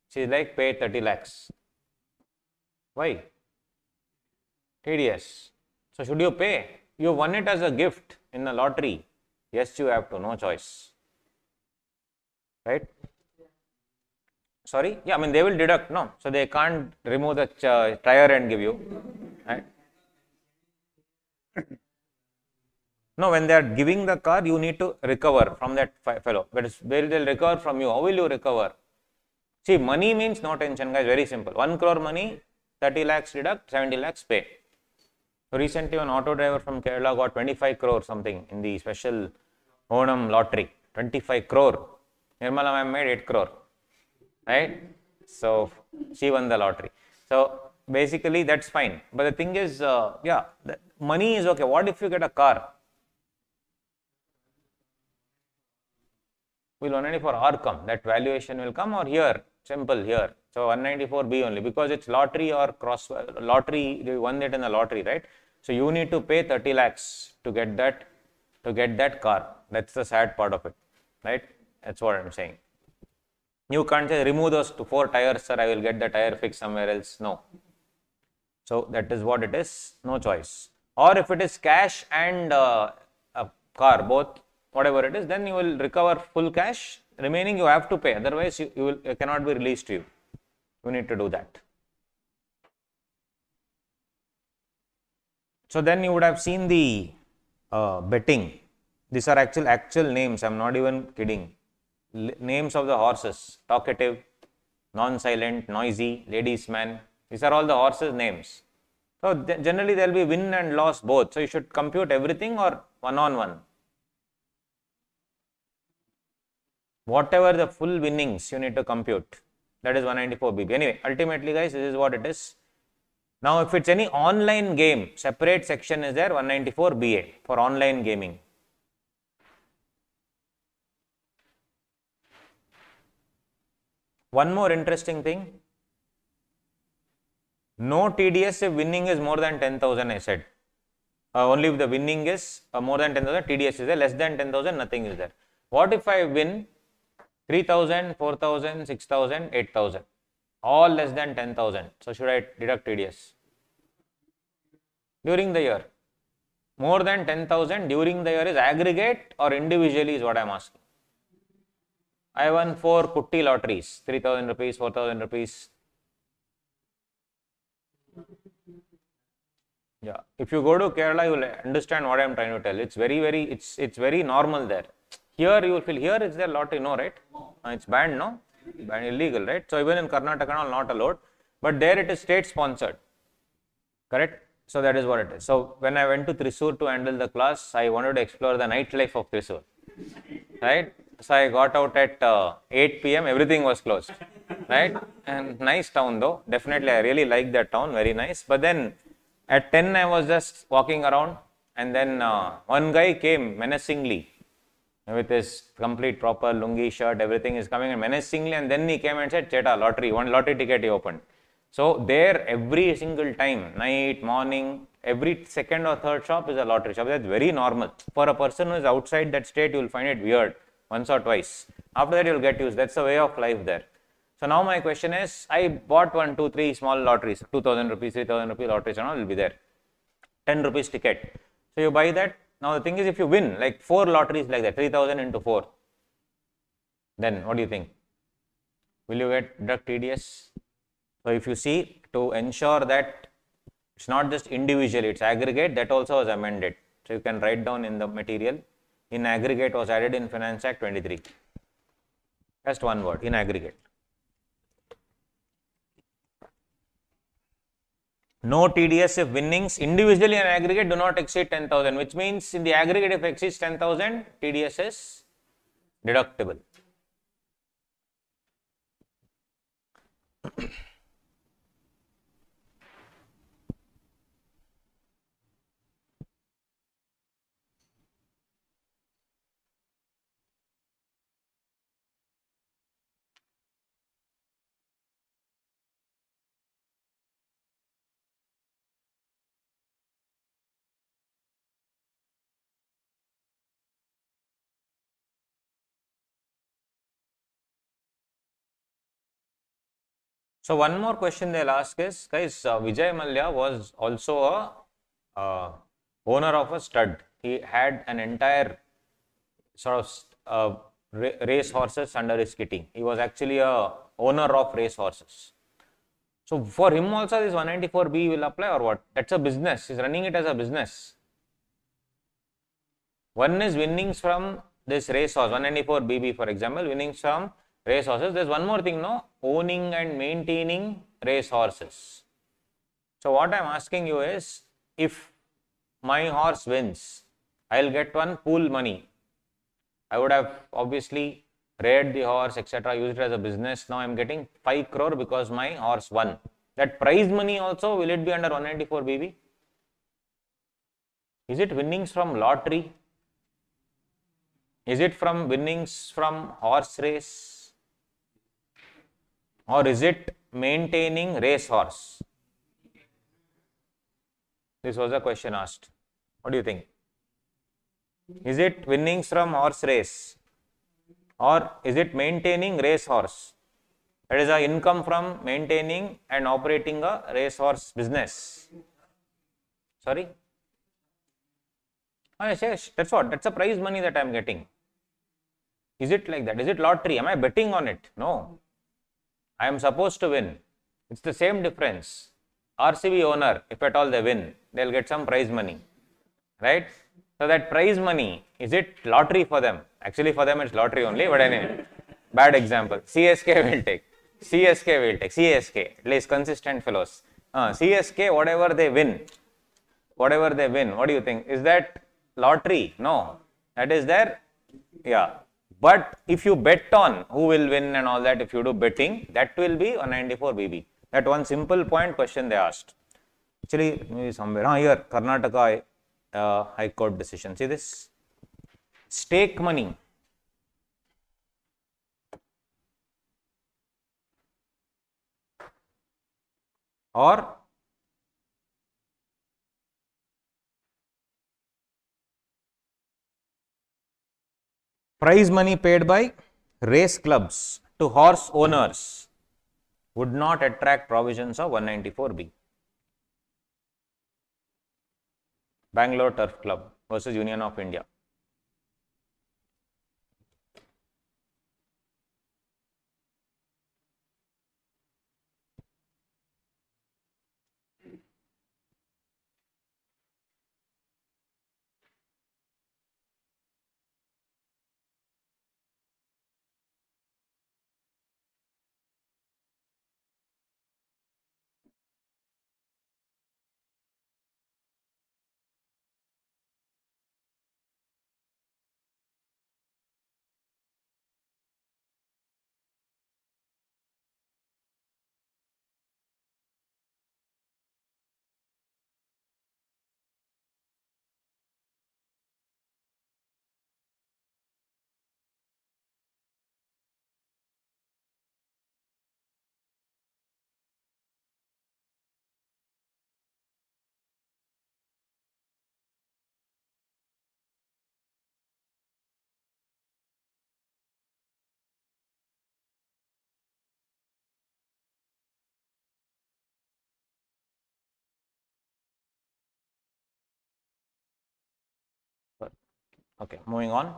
She is like, pay 30 lakhs. Why? TDS. So, should you pay? You won it as a gift in a lottery. Yes, you have to, no choice. Right? Sorry? Yeah, I mean, they will deduct, no. So, they can't remove the tire and give you. Right? No, when they are giving the car, you need to recover from that fellow. But they will recover from you. How will you recover? See, money means no tension, guys. Very simple. 1 crore money, 30 lakhs deduct, 70 lakhs pay. So, recently, an auto driver from Kerala got 25 crore something in the special Onam lottery. 25 crore. Nirmala ma'am made 8 crore. Right? So, she won the lottery. So, basically, that's fine. But the thing is, yeah, the money is okay. What if you get a car? Will only for R come, that valuation will come, or here, simple here. So, 194B only, because it's lottery or lottery, you won it in the lottery, right? So, you need to pay 30 lakhs to get that car. That's the sad part of it, right? That's what I'm saying. You can't say remove those 4 tires, sir, I will get the tire fixed somewhere else. No. So, that is what it is, no choice. Or if it is cash and a car, both, whatever it is, then you will recover full cash. Remaining you have to pay, otherwise it cannot be released to you. You need to do that. So then you would have seen the betting. These are actual names. I'm not even kidding. Names of the horses: talkative, non-silent, noisy, ladies' man. These are all the horses' names. So generally there will be win and loss both. So you should compute everything or one on one. Whatever the full winnings you need to compute. That is 194 BB. Anyway, ultimately guys, this is what it is. Now if it's any online game, separate section is there, 194 BA for online gaming. One more interesting thing. No TDS if winning is more than 10,000, I said. Only if the winning is more than 10,000, TDS is there. Less than 10,000, nothing is there. What if I win 3,000, 4,000, 6,000, 8,000? All less than 10,000. So should I deduct TDS? During the year. More than 10,000 during the year is aggregate or individually is what I am asking. I won 4 Kutti lotteries, 3,000 rupees, 4,000 rupees. Yeah, if you go to Kerala, you will understand what I am trying to tell. It's very normal there. Here you will feel, here is there lottery, no, right? It's banned, no? Banned, illegal, right? So even in Karnataka, not allowed. But there it is state sponsored, correct? So that is what it is. So when I went to Thrissur to handle the class, I wanted to explore the nightlife of Thrissur, right? So I got out at 8 p.m. Everything was closed, right? And nice town though. Definitely, I really like that town. Very nice. But then at 10, I was just walking around, and then one guy came menacingly with his complete proper lungi shirt. Everything is coming and menacingly, and then he came and said, "Cheta, lottery, one lottery ticket he opened." So there, every single time, night, morning, every second or third shop is a lottery shop. That's very normal. For a person who is outside that state, you will find it weird once or twice. After that, you will get used. That's the way of life there. So now my question is, I bought 1, 2, 3 small lotteries, 2,000 rupees, 3,000 rupees lotteries and all will be there. 10 rupees ticket. So you buy that. Now the thing is, if you win like 4 lotteries like that, 3,000 into 4, then what do you think? Will you get deduct TDS? So if you see, to ensure that it's not just individually, it's aggregate, that also was amended. So you can write down in the material, in aggregate was added in Finance Act 23. Just one word, in aggregate. No TDS if winnings individually and aggregate do not exceed 10,000, which means in the aggregate if exceeds 10,000, TDS is deductible. So one more question they'll ask is, guys, Vijay Mallya was also a owner of a stud. He had an entire sort of race horses under his kitty. He was actually a owner of race horses. So for him also this 194B will apply or what? That's a business. He's running it as a business. One is winnings from this race horse, 194BB for example, winnings from race horses. There's one more thing, no? Owning and maintaining race horses. So what I'm asking you is, if my horse wins, I'll get one pool money. I would have obviously reared the horse, etc., used it as a business. Now I'm getting 5 crore because my horse won. That prize money also, will it be under 194BB? Is it winnings from lottery? Is it from winnings from horse race? Or is it maintaining race horse? This was a question asked. What do you think? Is it winnings from horse race? Or is it maintaining race horse? That is a income from maintaining and operating a race horse business. Sorry? Yes, that's what. That's a prize money that I am getting. Is it like that? Is it lottery? Am I betting on it? No. I am supposed to win. It's the same difference. RCB owner, if at all they win, they'll get some prize money, right? So that prize money, is it lottery for them? Actually for them it's lottery only, but anyway, bad example. CSK will take. CSK, at least consistent fellows. CSK, whatever they win, what do you think? Is that lottery? No. That is their, yeah. But if you bet on who will win and all that, if you do betting, that will be 194 BB. That one simple point question they asked. Actually, maybe somewhere here, Karnataka High Court decision. See this? Stake money. Or prize money paid by race clubs to horse owners would not attract provisions of 194B. Bangalore Turf Club versus Union of India. Okay, moving on.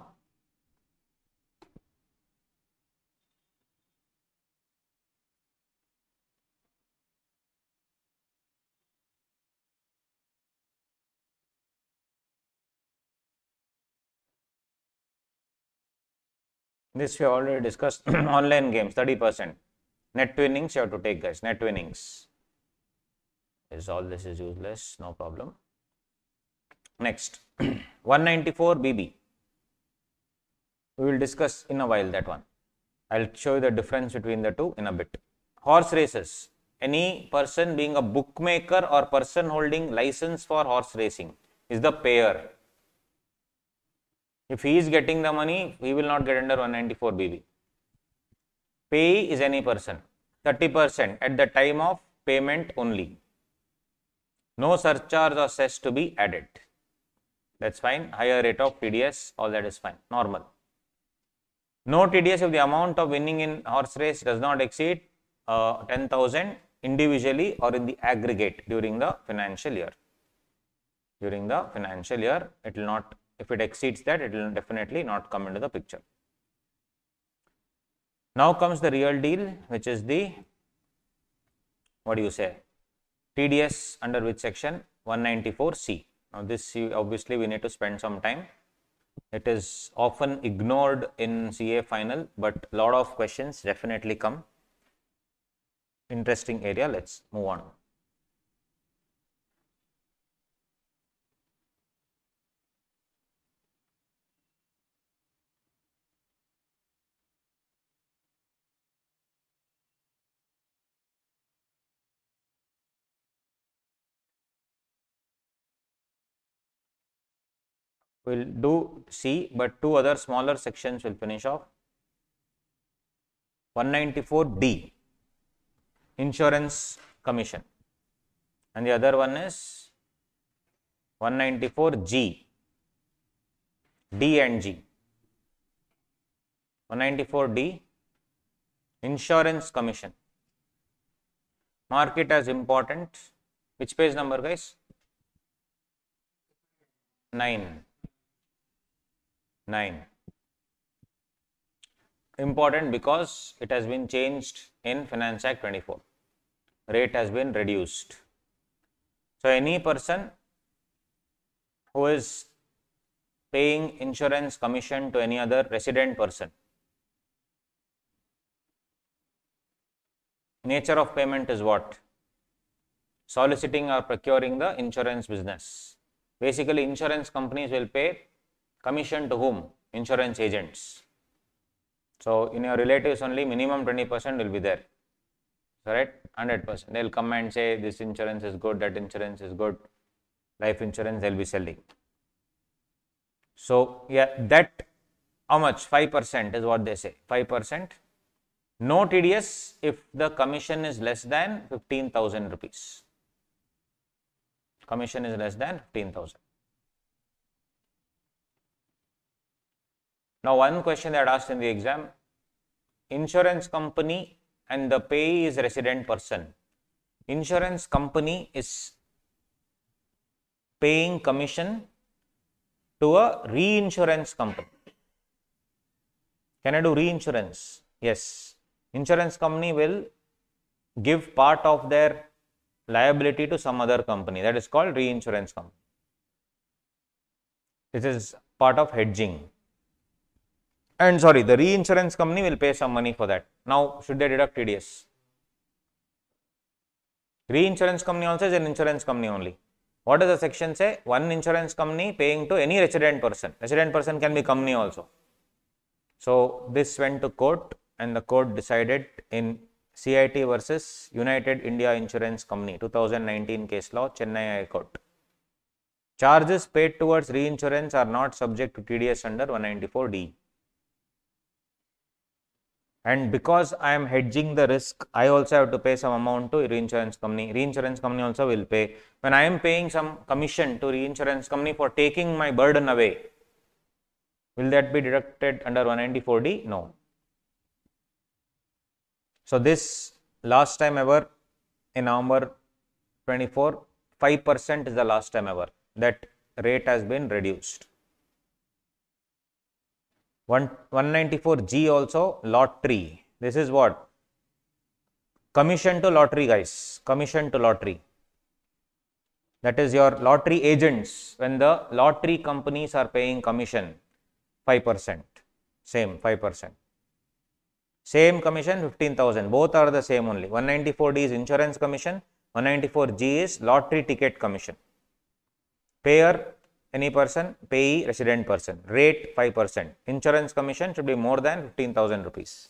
This we have already discussed. Online games, 30%. Net winnings you have to take, guys. Net winnings. Is all this is useless, no problem. Next, 194 BB. We will discuss in a while that one. I'll show you the difference between the two in a bit. Horse races. Any person being a bookmaker or person holding license for horse racing is the payer. If he is getting the money, he will not get under 194 BB. Payee is any person. 30% at the time of payment only. No surcharge or cess to be added. That's fine. Higher rate of TDS, all that is fine. Normal. No TDS if the amount of winning in horse race does not exceed 10,000 individually or in the aggregate during the financial year. During the financial year, it will not, if it exceeds that, it will definitely not come into the picture. Now comes the real deal, which is the, what do you say, TDS under which section? 194C. Now this obviously we need to spend some time. It is often ignored in CA final, but a lot of questions definitely come. Interesting area. Let's move on. We'll do C, but two other smaller sections will finish off. 194D, insurance commission, and the other one is 194G, D and G. 194D, insurance commission. Mark it as important. Which page number, guys? 9. Important because it has been changed in Finance Act 24. rate has been reduced. So any person who is paying insurance commission to any other resident person, nature of payment is what? Soliciting or procuring the insurance business. Basically, insurance companies will pay commission to whom? Insurance agents. So in your relatives only minimum 20% will be there. Right? 100%. They will come and say this insurance is good, that insurance is good, life insurance they will be selling. So yeah, that how much? 5% is what they say. 5%. No TDS if the commission is less than 15,000 rupees. Commission is less than 15,000. Now one question that asked in the exam, insurance company and the payee is resident person. Insurance company is paying commission to a reinsurance company. Can I do reinsurance? Yes. Insurance company will give part of their liability to some other company. That is called reinsurance company. This is part of hedging. And sorry, the reinsurance company will pay some money for that. Now, should they deduct TDS? Reinsurance company also is an insurance company only. What does the section say? One insurance company paying to any resident person. Resident person can be company also. So this went to court and the court decided in CIT versus United India Insurance Company 2019 case law, Chennai High Court. Charges paid towards reinsurance are not subject to TDS under 194D. And because I am hedging the risk, I also have to pay some amount to reinsurance company. Reinsurance company also will pay. When I am paying some commission to reinsurance company for taking my burden away, will that be deducted under 194D? No. So this last time ever in November 24, 5% is the last time ever that rate has been reduced. 194G also lottery. This is what? Commission to lottery, guys. Commission to lottery. That is your lottery agents. When the lottery companies are paying commission, 5%. Same 5%. Same commission 15,000. Both are the same only. 194D is insurance commission. 194G is lottery ticket commission. Payer any person, payee resident person. Rate 5%. Insurance commission should be more than 15,000 rupees.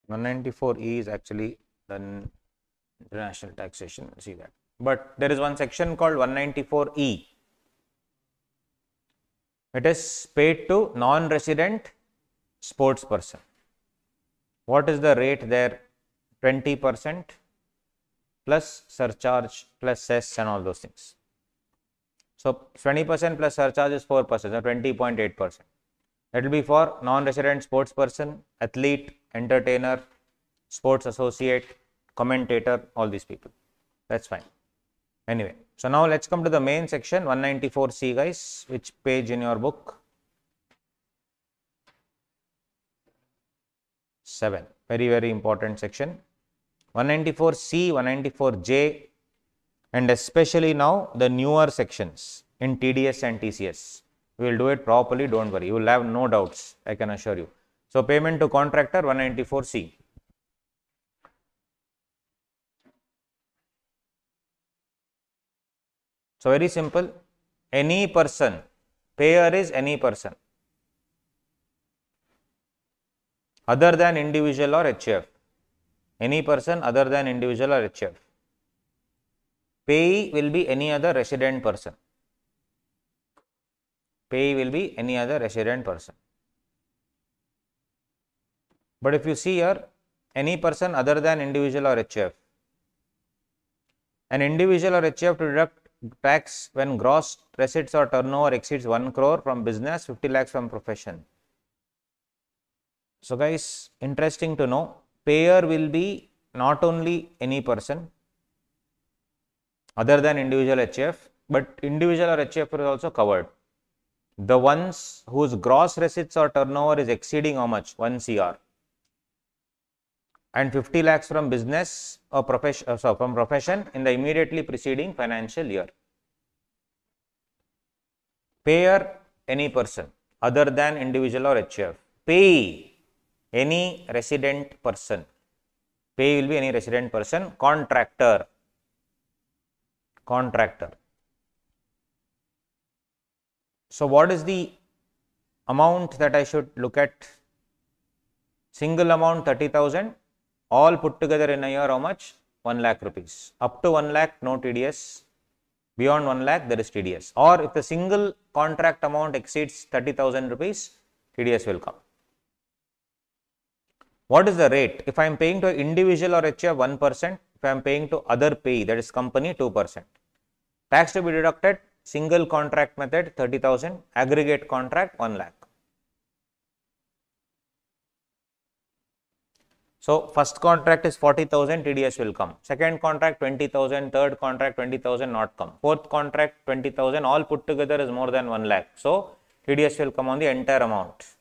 (194E) is actually the international taxation, see that. But there is one section called 194E. It is paid to non-resident sports person. What is the rate there? 20% plus surcharge plus cess and all those things. So 20% plus surcharge is 4%, so 20.8%. That will be for non-resident sports person, athlete, entertainer, sports associate, commentator, all these people. That's fine. Anyway, so now let's come to the main section, 194C, guys. Which page in your book? 7. Very, very important section. 194C, 194J, and especially now the newer sections in TDS and TCS. We will do it properly, don't worry. You will have no doubts, I can assure you. So, payment to contractor, 194C. So, very simple. Any person, payer is any person other than individual or HF. Any person other than individual or HF. Payee will be any other resident person. Payee will be any other resident person. But if you see here, any person other than individual or HF. An individual or HF to deduct tax when gross receipts or turnover exceeds 1 crore from business, 50 lakhs from profession. So guys, interesting to know, payer will be not only any person other than individual HF, but individual or HF is also covered. The ones whose gross receipts or turnover is exceeding how much? 1 CR. And 50 lakhs from business or from profession in the immediately preceding financial year. Payer, any person other than individual or HF. Payee, any resident person. Payee will be any resident person. Contractor. So what is the amount that I should look at? Single amount 30,000, all put together in a year how much? 1 lakh rupees. Up to 1 lakh no TDS, beyond 1 lakh there is TDS. Or if the single contract amount exceeds 30,000 rupees, TDS will come. What is the rate? If I am paying to individual or HF 1%, if I am paying to other payee, that is company, 2%. Tax to be deducted, single contract method 30,000, aggregate contract 1 lakh. So first contract is 40,000, TDS will come. Second contract 20,000, third contract 20,000, not come. Fourth contract 20,000, all put together is more than 1 lakh. So TDS will come on the entire amount.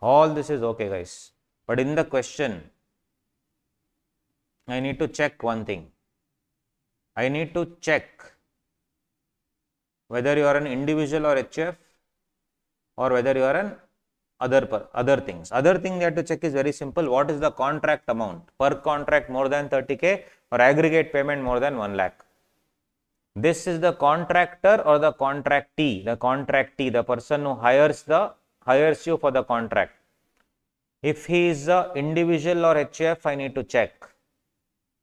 All this is okay, guys. But in the question, I need to check one thing. I need to check whether you are an individual or HF or whether you are an other things. Other thing you have to check is very simple. What is the contract amount? Per contract more than 30K or aggregate payment more than 1 lakh. This is the contractor or the contractee. The contractee, the person who hires you for the contract. If he is a individual or HF, I need to check.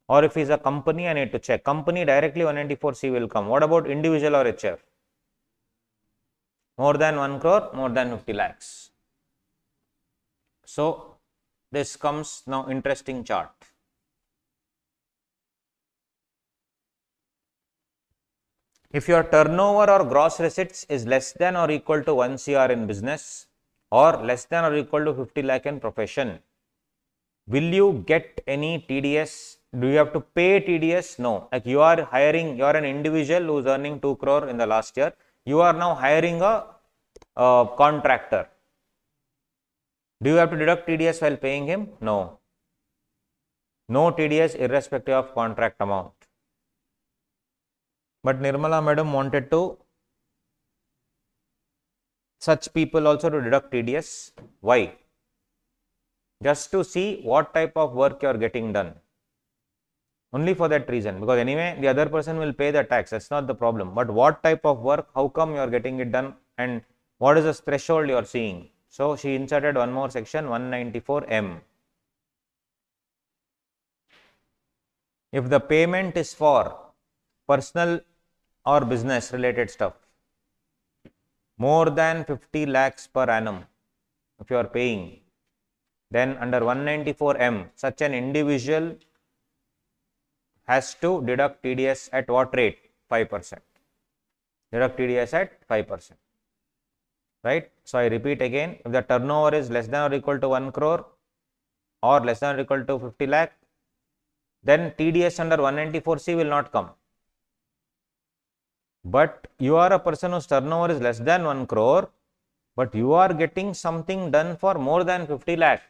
Or if he is a company, I need to check. Company directly 194C will come. What about individual or HF? More than 1 crore, more than 50 lakhs. So this comes now interesting chart. If your turnover or gross receipts is less than or equal to 1 CR in business or less than or equal to 50 lakh in profession, will you get any TDS? Do you have to pay TDS? No. Like you are an individual who is earning 2 crore in the last year. You are now hiring a contractor. Do you have to deduct TDS while paying him? No. No TDS irrespective of contract amount. But Nirmala madam wanted to such people also to deduct TDS. Why? Just to see what type of work you are getting done. Only for that reason, because anyway the other person will pay the tax, that's not the problem. But what type of work, how come you are getting it done, and what is the threshold you are seeing? So she inserted one more section, 194M. If the payment is for personal or business related stuff, more than 50 lakhs per annum, if you are paying, then under 194M, such an individual has to deduct TDS at what rate? 5%. Deduct TDS at 5%. Right? So I repeat again, if the turnover is less than or equal to 1 crore or less than or equal to 50 lakh, then TDS under 194C will not come. But you are a person whose turnover is less than 1 crore, but you are getting something done for more than 50 lakh.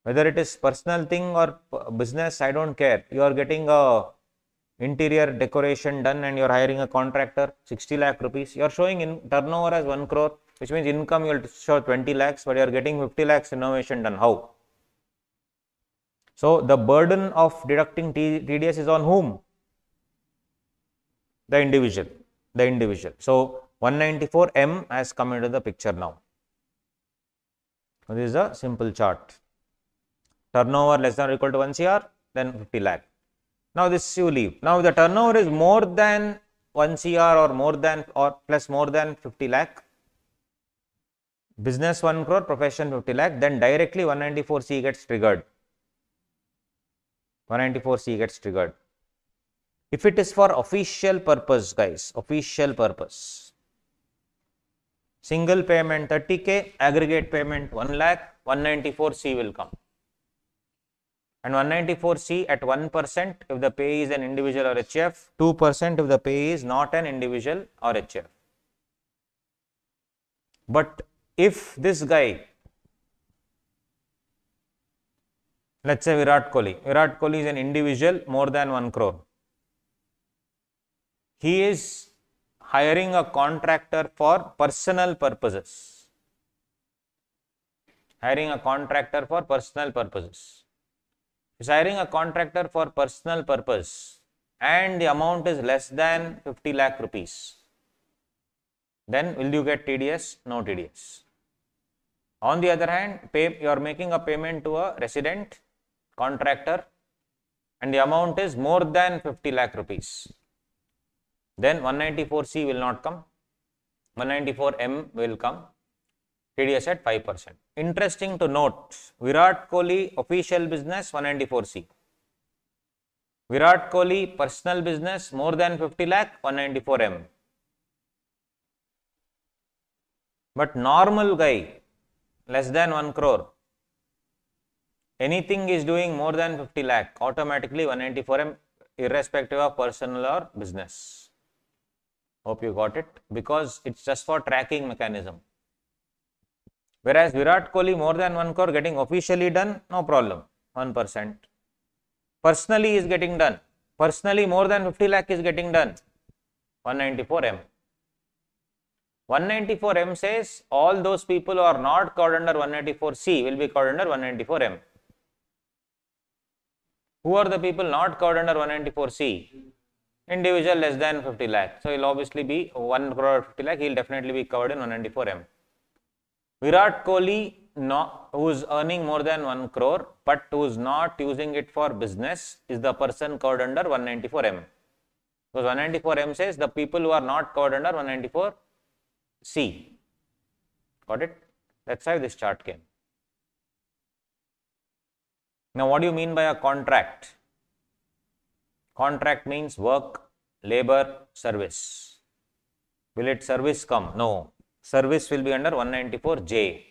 Whether it is personal thing or business, I don't care. You are getting a interior decoration done and you are hiring a contractor, 60 lakh rupees. You are showing in turnover as 1 crore, which means income you will show 20 lakhs, but you are getting 50 lakhs innovation done. How? So the burden of deducting TDS is on whom? The individual. So 194M has come into the picture now. So this is a simple chart. Turnover less than or equal to 1 CR, then 50 lakh. Now this you leave. Now the turnover is more than 1 CR or more than or plus more than 50 lakh. Business 1 crore, profession 50 lakh, then directly 194C gets triggered. 194C gets triggered. If it is for official purpose, guys, official purpose, Single payment 30K, aggregate payment 1 lakh, 194C will come. And 194C at 1% if the payee is an individual or HF, 2% if the payee is not an individual or HF. But if this guy, let's say Virat Kohli is an individual more than 1 crore. He is hiring a contractor for personal purposes. Hiring a contractor for personal purposes. He is hiring a contractor for personal purpose and the amount is less than 50 lakh rupees. Then will you get TDS? No TDS. On the other hand, you are making a payment to a resident contractor and the amount is more than 50 lakh rupees. Then 194C will not come, 194M will come, TDS at 5%. Interesting to note, Virat Kohli official business 194C. Virat Kohli personal business more than 50 lakh 194M. But normal guy less than 1 crore, anything is doing more than 50 lakh, automatically 194M irrespective of personal or business. Hope you got it, because it's just for tracking mechanism. Whereas Virat Kohli more than 1 crore getting officially done, no problem, 1%. Personally is getting done, personally more than 50 lakh is getting done, 194M. 194M says all those people who are not covered under 194C will be covered under 194M. Who are the people not covered under 194C? Individual less than 50 lakh. So, he will obviously be 1 crore 50 lakh, he will definitely be covered in 194M. Virat Kohli, who is earning more than 1 crore but who is not using it for business, is the person covered under 194M. Because 194M says the people who are not covered under 194C. Got it? That's how this chart came. Now, what do you mean by a contract? Contract means work, labor, service. Will it service come? No. Service will be under 194J.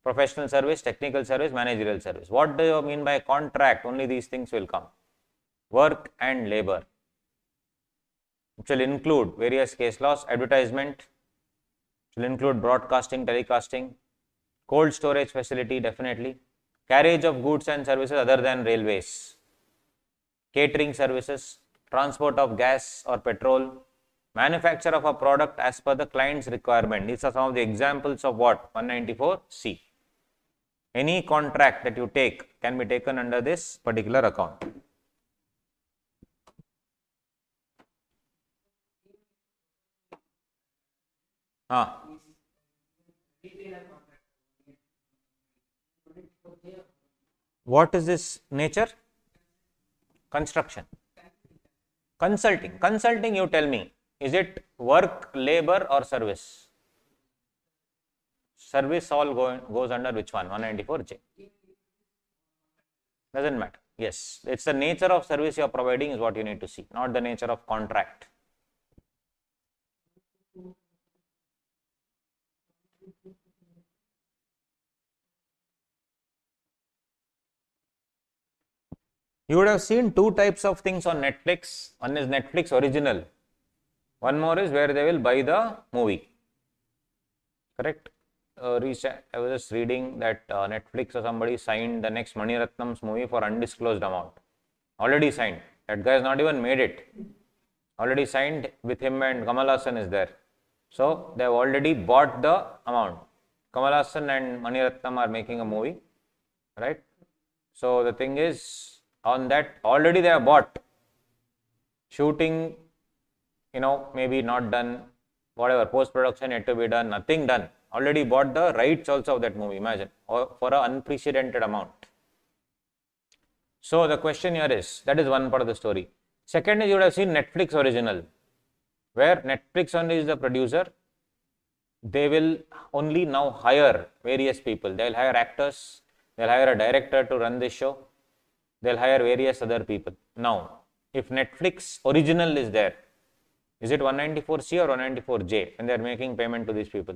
Professional service, technical service, managerial service. What do you mean by contract? Only these things will come. Work and labor, which will include various case laws, advertisement, which will include broadcasting, telecasting, cold storage facility definitely, carriage of goods and services other than railways, catering services, transport of gas or petrol, manufacture of a product as per the client's requirement. These are some of the examples of what? 194C. Any contract that you take can be taken under this particular account. What is this nature? Construction. Consulting. Consulting, you tell me, is it work, labor or service? Service all goes under which one? 194J. Doesn't matter. Yes, it's the nature of service you are providing is what you need to see, not the nature of contract. You would have seen two types of things on Netflix. One is Netflix original. One more is where they will buy the movie. Correct? I was just reading that Netflix or somebody signed the next Mani Ratnam's movie for undisclosed amount. Already signed. That guy has not even made it. Already signed with him and Kamal Haasan is there. So, they have already bought the amount. Kamal Haasan and Mani Ratnam are making a movie. Right? So, the thing is, on that already they have bought. Shooting, maybe not done, whatever, post-production yet to be done, nothing done. Already bought the rights also of that movie, imagine, for an unprecedented amount. So, the question here is, that is one part of the story. Second is, you would have seen Netflix original, where Netflix only is the producer. They will only now hire various people. They will hire actors, they will hire a director to run this show. They will hire various other people. Now, if Netflix original is there, is it 194C or 194J when they are making payment to these people?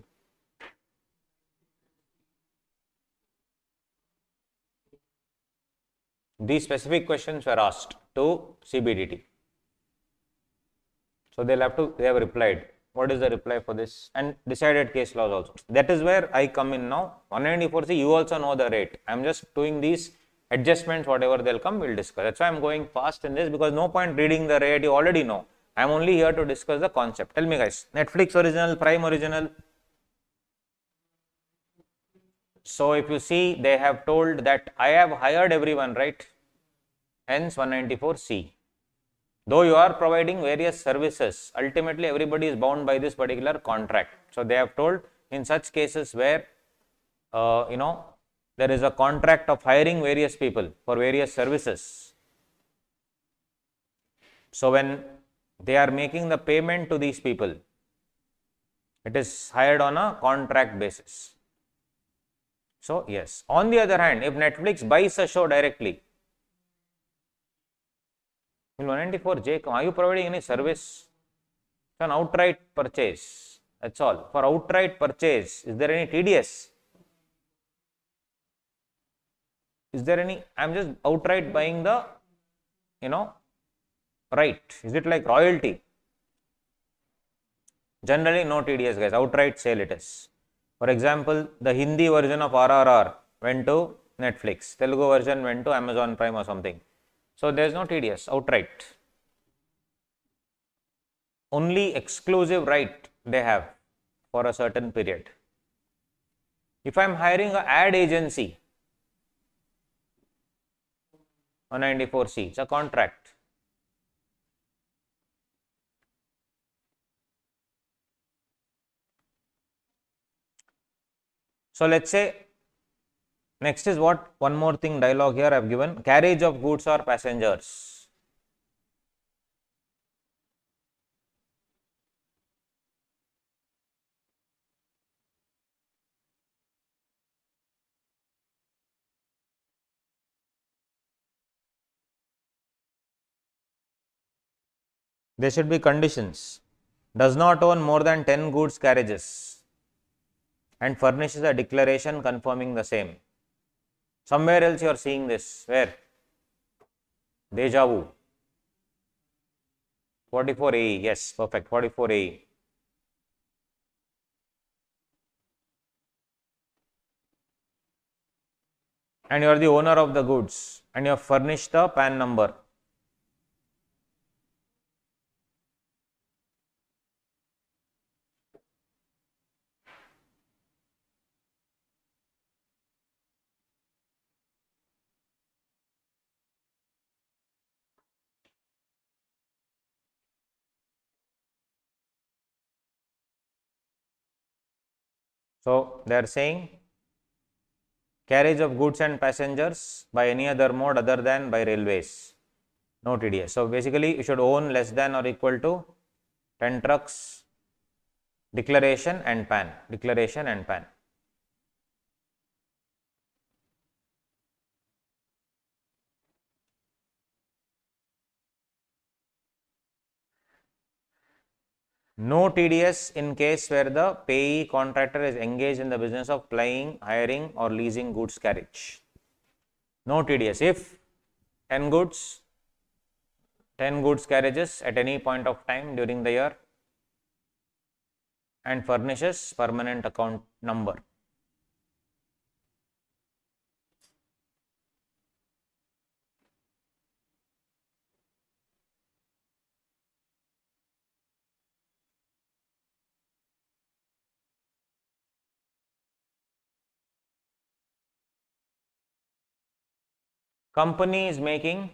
These specific questions were asked to CBDT. So they have replied. What is the reply for this? And decided case laws also. That is where I come in now. 194C, you also know the rate. I am just doing these adjustments, whatever they'll come, we'll discuss. That's why I'm going fast in this, because no point reading the rate, you already know. I'm only here to discuss the concept. Tell me guys, Netflix original, Prime original. So if you see, they have told that I have hired everyone, right? Hence 194C. Though you are providing various services, ultimately everybody is bound by this particular contract. So they have told in such cases where, there is a contract of hiring various people for various services. So when they are making the payment to these people, it is hired on a contract basis. So yes, on the other hand, if Netflix buys a show directly, in 194J, are you providing any service? It's an outright purchase. That's all. For outright purchase, is there any TDS? Is there any? I'm just outright buying the, right. Is it like royalty? Generally, no TDS, guys. Outright sale it is. For example, the Hindi version of RRR went to Netflix. Telugu version went to Amazon Prime or something. So there is no TDS, outright. Only exclusive right they have for a certain period. If I am hiring an ad agency, 194C, it's a contract. So let's say, next is what, one more thing, dialogue here I have given, carriage of goods or passengers. There should be conditions. Does not own more than 10 goods carriages and furnishes a declaration confirming the same. Somewhere else you are seeing this. Where? Deja vu. 44AE. Yes, perfect. 44AE. And you are the owner of the goods and you have furnished the PAN number. So they are saying carriage of goods and passengers by any other mode other than by railways. No TDS. So basically you should own less than or equal to 10 trucks, declaration and PAN. Declaration and PAN. No TDS in case where the payee contractor is engaged in the business of plying, hiring or leasing goods carriage. No TDS if 10 goods carriages at any point of time during the year and furnishes permanent account number. Company is making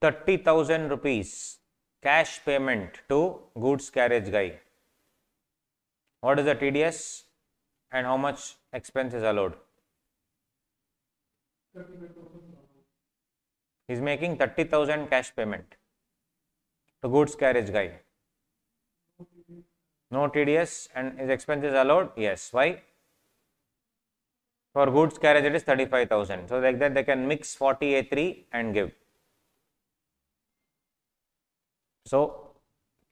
30,000 rupees cash payment to goods carriage guy. What is the TDS and how much expense is allowed? He is making 30,000 cash payment to goods carriage guy. No TDS and his expense is allowed? Yes. Why? For goods carriage it is 35,000. So like that they can mix 40A3 and give. So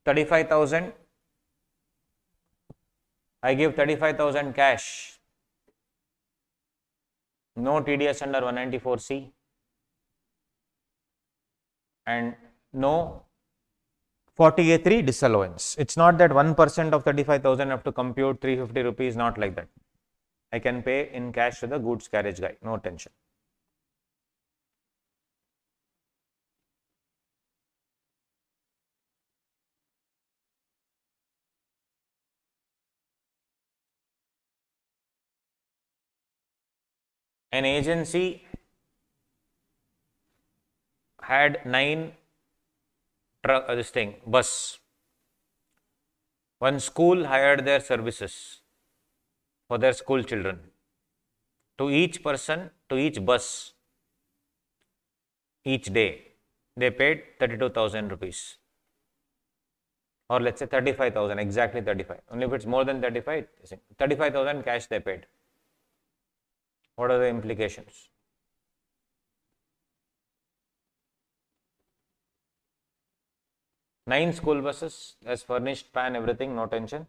35,000, I give 35,000 cash no TDS under 194C, and no 40A3 disallowance. It's not that 1% of 35,000 have to compute 350 rupees, not like that. I can pay in cash to the goods carriage guy, no tension. An agency had 9 bus. One school hired their services for their school children. To each person, to each bus, each day, they paid 32,000 rupees. Or let's say 35,000, exactly 35. Only if it's more than 35, 35,000 cash they paid. What are the implications? Nine school buses, as furnished pan, everything, no tension.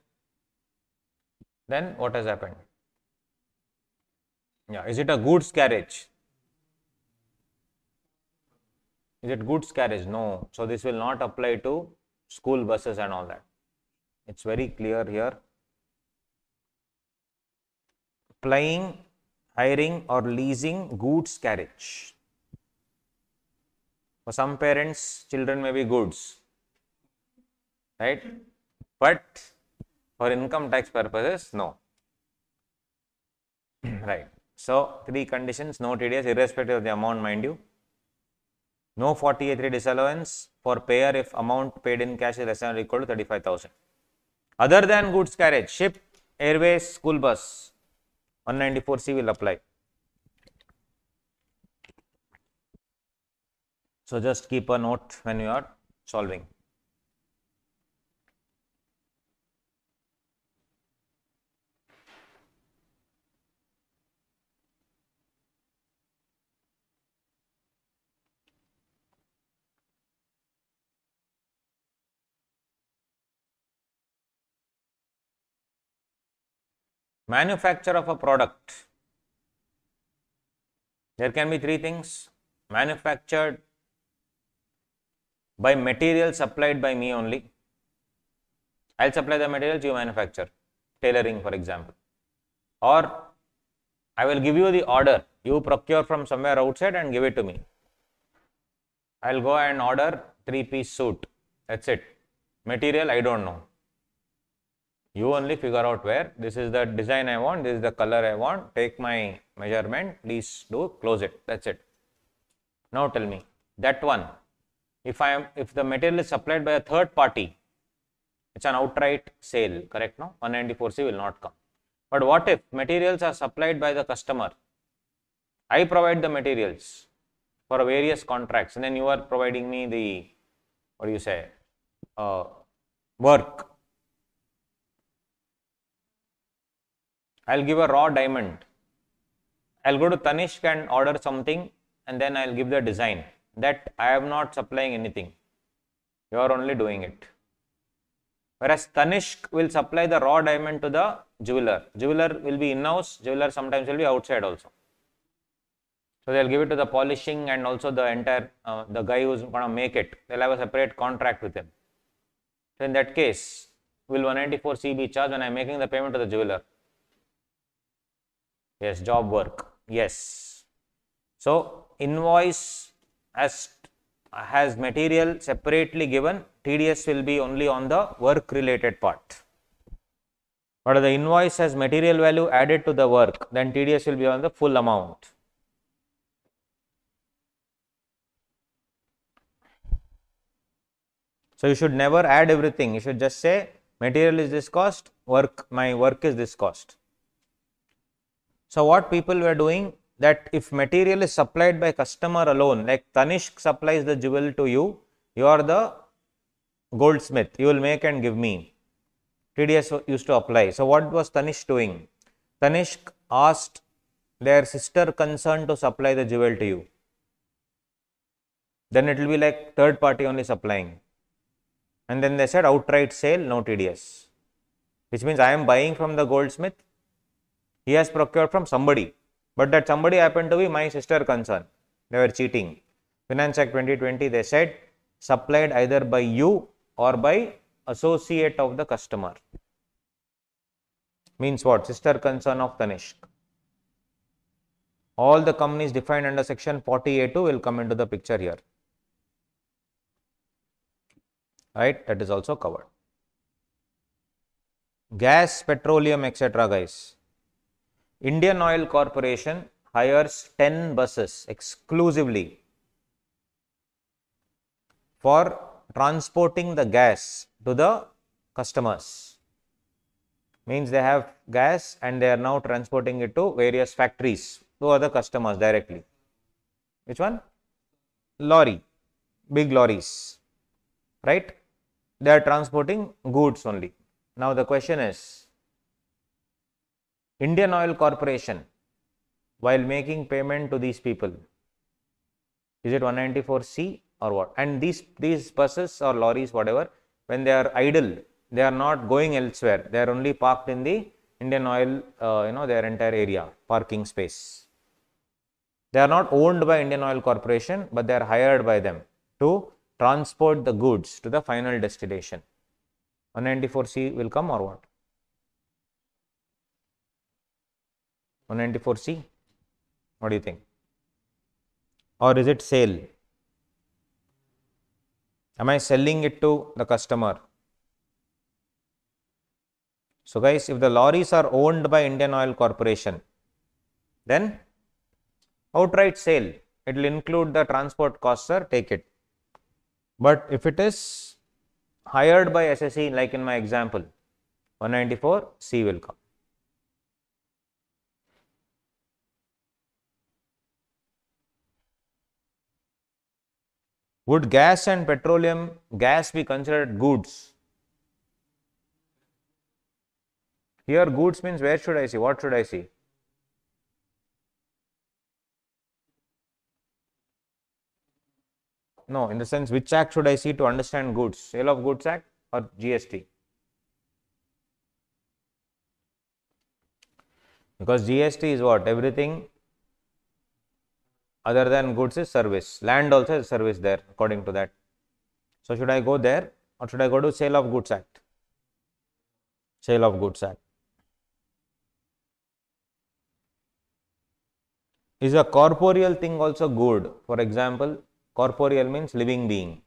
Then what has happened? Yeah, is it a goods carriage? Is it goods carriage? No. So this will not apply to school buses and all that. It's very clear here. Plying, hiring or leasing goods carriage. For some parents, children may be goods, right? But for income tax purposes, no. Right. So 3 conditions, no TDS irrespective of the amount, mind you. No 40A3 disallowance for payer if amount paid in cash is less than or equal to 35,000. Other than goods carriage, ship, airways, school bus, 194C will apply. So just keep a note when you are solving. Manufacture of a product. There can be 3 things. Manufactured by material supplied by me only. I'll supply the materials, you manufacture. Tailoring, for example. Or I will give you the order. You procure from somewhere outside and give it to me. I'll go and order 3-piece suit. That's it. Material, I don't know. You only figure out where. This is the design I want. This is the color I want. Take my measurement. Please do. Close it. That's it. Now tell me, that one, if the material is supplied by a third party, it's an outright sale, correct? No, 194C will not come. But what if materials are supplied by the customer? I provide the materials for various contracts, and then you are providing me the, what do you say, work. I'll give a raw diamond. I'll go to Tanishq and order something, and then I'll give the design. That I am not supplying anything. You are only doing it. Whereas Tanishq will supply the raw diamond to the jeweler. Jeweler will be in-house. Jeweler sometimes will be outside also. So they'll give it to the polishing and also the entire, the guy who's going to make it. They'll have a separate contract with him. So in that case, will 194C be charged when I'm making the payment to the jeweler? Yes, job work. Yes. So invoice has material separately given. TDS will be only on the work related part. But the invoice has material value added to the work, then TDS will be on the full amount. So you should never add everything. You should just say material is this cost, my work is this cost. So what people were doing, that if material is supplied by customer alone, like Tanishq supplies the jewel to you, you are the goldsmith, you will make and give me. TDS used to apply. So what was Tanishq doing? Tanishq asked their sister concern to supply the jewel to you. Then it will be like third party only supplying. And then they said outright sale, no TDS. Which means I am buying from the goldsmith. He has procured from somebody. but that somebody happened to be my sister concern. They were cheating. Finance Act 2020, they said supplied either by you or by associate of the customer. Means what? Sister concern of Tanishq. All the companies defined under section 40A2 will come into the picture here. Right? That is also covered. Gas, petroleum, etc. guys. Indian Oil Corporation hires 10 buses exclusively for transporting the gas to the customers. Means they have gas and they are now transporting it to various factories to other customers directly. Which one? Lorry, big lorries, right? They are transporting goods only. Now the question is, Indian Oil Corporation, while making payment to these people, is it 194C or what? And these buses or lorries, whatever, when they are idle, they are not going elsewhere. They are only parked in the Indian Oil, their entire area, parking space. They are not owned by Indian Oil Corporation, but they are hired by them to transport the goods to the final destination. 194C will come or what? 194C? What do you think? Or is it sale? Am I selling it to the customer? So guys, if the lorries are owned by Indian Oil Corporation, then outright sale. It will include the transport costs, sir, take it. But if it is hired by SSE, like in my example, 194C will come. Would gas and petroleum gas be considered goods? Here goods means where should I see? What should I see? No, in the sense which act should I see to understand goods? Sale of Goods Act or GST? Because GST is what? Everything other than goods is service. Land also is service there according to that. So should I go there or should I go to Sale of Goods Act? Sale of Goods Act. Is a corporeal thing also good? For example, corporeal means living being.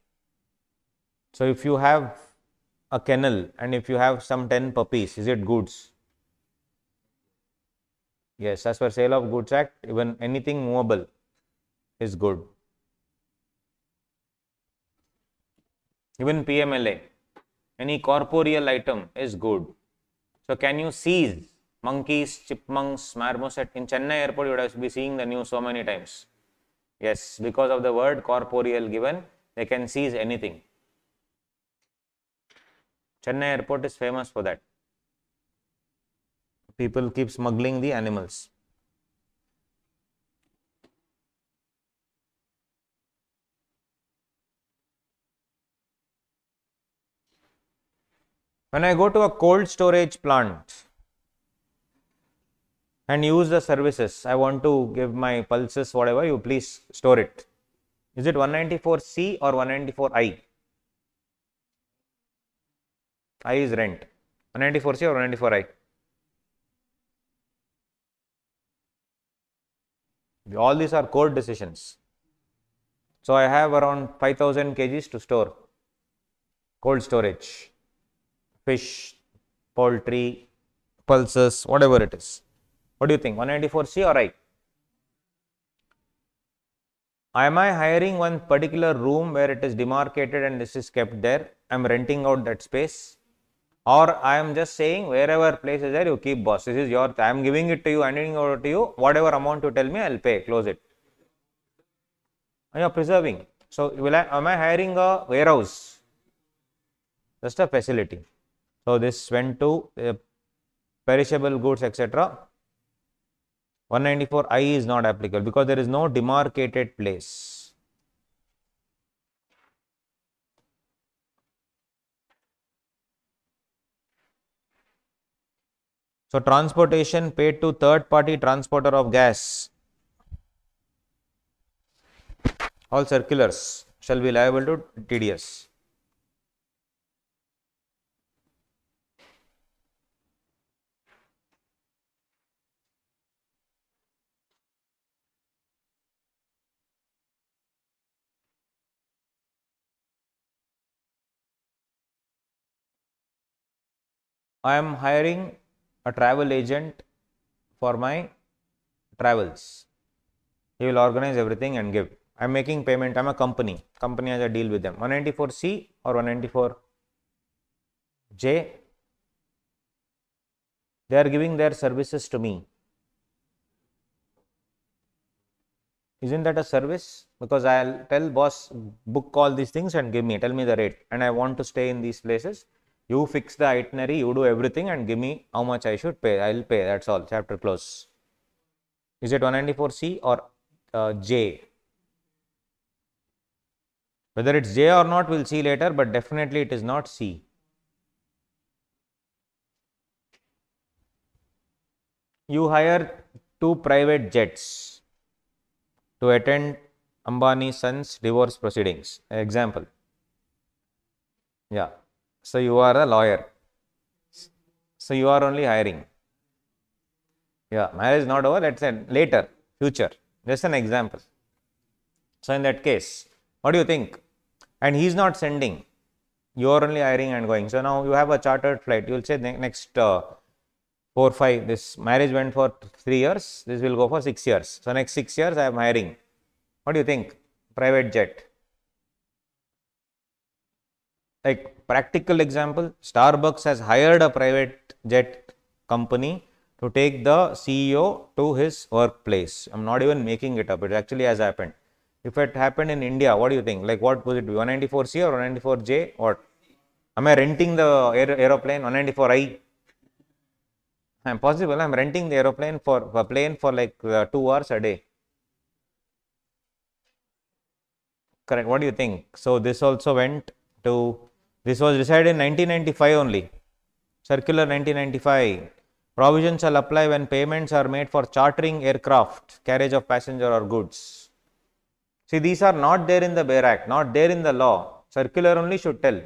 So if you have a kennel and if you have some 10 puppies, is it goods? Yes, as per Sale of Goods Act, even anything movable is good. Even PMLA, any corporeal item is good. So can you seize monkeys, chipmunks, marmoset? In Chennai airport, you would have to be seeing the news so many times. Yes, because of the word corporeal given, they can seize anything. Chennai airport is famous for that. People keep smuggling the animals. When I go to a cold storage plant and use the services, I want to give my pulses, whatever, you please store it. Is it 194C or 194I? I is rent. 194C or 194I? All these are court decisions. So I have around 5000 kgs to store. Cold storage. Fish, poultry, pulses, whatever it is. What do you think? 194C or I? Am I hiring one particular room where it is demarcated and this is kept there? I am renting out that space. Or I am just saying wherever place is there, you keep boss. This is your, I am giving it to you, handing over to you. Whatever amount you tell me, I will pay. Close it. You are preserving. So am I hiring a warehouse? Just a facility. So this went to perishable goods, etc. 194I is not applicable because there is no demarcated place. So transportation paid to third party transporter of gas. All circulars shall be liable to TDS. I am hiring a travel agent for my travels. He will organize everything and give. I am making payment. I am a company. Company has a deal with them. 194C or 194J. They are giving their services to me. Isn't that a service? Because I'll tell boss, book all these things and give me, tell me the rate. And I want to stay in these places. You fix the itinerary, you do everything and give me how much I should pay. I'll pay. That's all. Chapter close. Is it 194C or J? Whether it's J or not, we'll see later, but definitely it is not C. You hire 2 private jets to attend Ambani's son's divorce proceedings. Example. Yeah. So you are a lawyer. So you are only hiring. Yeah. Marriage is not over. Let's say later, future. Just an example. So in that case, what do you think? And he is not sending. You are only hiring and going. So now you have a chartered flight. You will say next 4, 5. This marriage went for 3 years. This will go for 6 years. So next 6 years I am hiring. What do you think? Private jet. Like practical example, Starbucks has hired a private jet company to take the CEO to his workplace. I'm not even making it up. It actually has happened. If it happened in India, what do you think? Like what would it be? 194C or 194J? What? Am I renting the aeroplane? 194I? I'm possible. I'm renting the aeroplane for a plane for like 2 hours a day. Correct. What do you think? So this also went to, this was decided in 1995 only. Circular 1995. Provisions shall apply when payments are made for chartering aircraft, carriage of passenger or goods. See, these are not there in the Bare Act, not there in the law. Circular only should tell.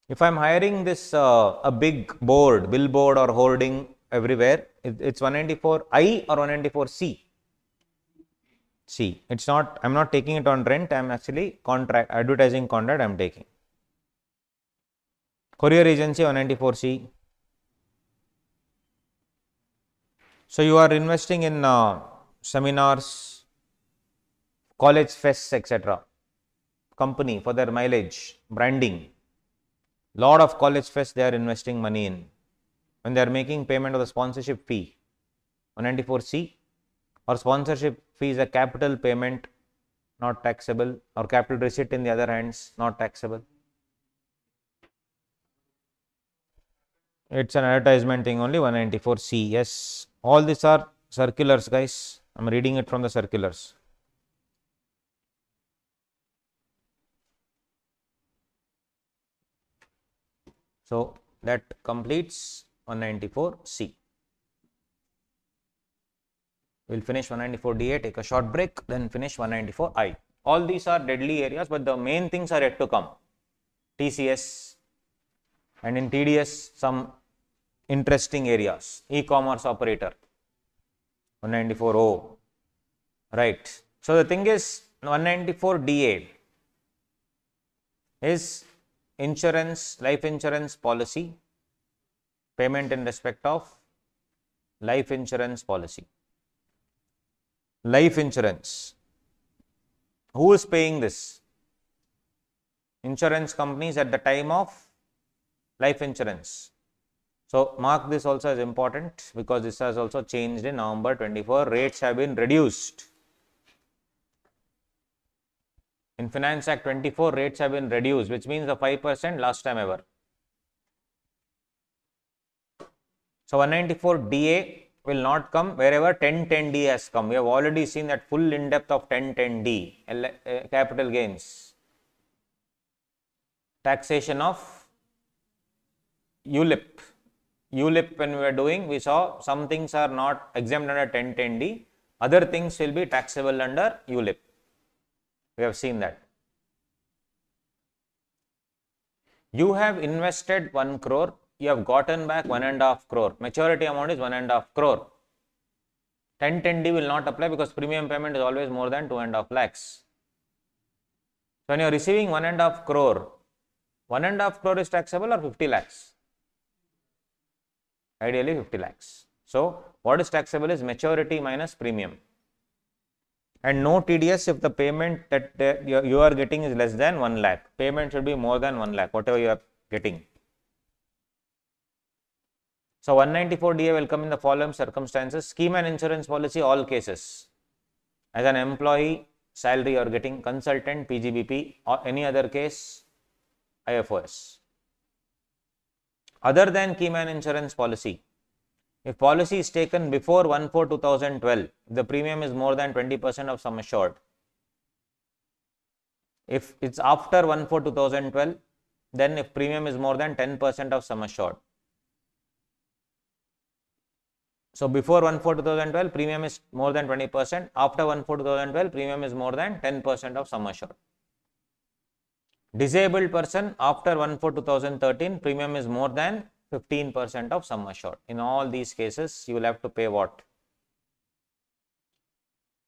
If I am hiring this a big board, billboard or hoarding everywhere, it's 194I or 194C. C. It's not, I'm not taking it on rent, I'm actually contract, advertising contract I'm taking. Courier agency 194C. So you are investing in seminars, college fests, etc. Company for their mileage, branding. Lot of college fests they are investing money in. When they are making payment of the sponsorship fee, 194C, or sponsorship fee is a capital payment, not taxable, or capital receipt in the other hands, not taxable. It's an advertisement thing only, 194C. Yes, all these are circulars, guys. I'm reading it from the circulars. So that completes 194C. We'll finish 194DA, take a short break, then finish 194I. All these are deadly areas, but the main things are yet to come. TCS, and in TDS some interesting areas. E-commerce operator, 194O. Right. So the thing is, 194DA is insurance, life insurance policy, payment in respect of life insurance policy. Life insurance. Who is paying this? Insurance companies at the time of life insurance. So mark this also as important because this has also changed in November 24. Rates have been reduced. In Finance Act 24, rates have been reduced, which means the 5% last time ever. So 194DA will not come wherever 1010D has come. We have already seen that full in depth of 1010D, capital gains. taxation of ULIP. ULIP when we were doing, we saw some things are not exempt under 1010D, other things will be taxable under ULIP. We have seen that. You have invested 1 crore, you have gotten back 1.5 crore. Maturity amount is 1.5 crore. 1010D will not apply because premium payment is always more than 2.5 lakhs. So when you are receiving 1.5 crore, 1.5 crore is taxable or 50 lakhs? Ideally 50 lakhs. So what is taxable is maturity minus premium. And no TDS if the payment that you are getting is less than 1 lakh. Payment should be more than 1 lakh, whatever you are getting. So 194DA will come in the following circumstances: scheme and insurance policy, all cases. As an employee, salary you are getting, consultant, PGBP, or any other case, IFOS. Other than scheme and insurance policy, if policy is taken before 1/4/2012, the premium is more than 20% of sum assured. If it's after 1/4/2012, then if premium is more than 10% of sum assured. So before 1/4/2012, premium is more than 20%. After 1/4/2012, premium is more than 10% of sum assured. Disabled person after 1/4/2013, premium is more than 15% of sum assured. In all these cases, you will have to pay what?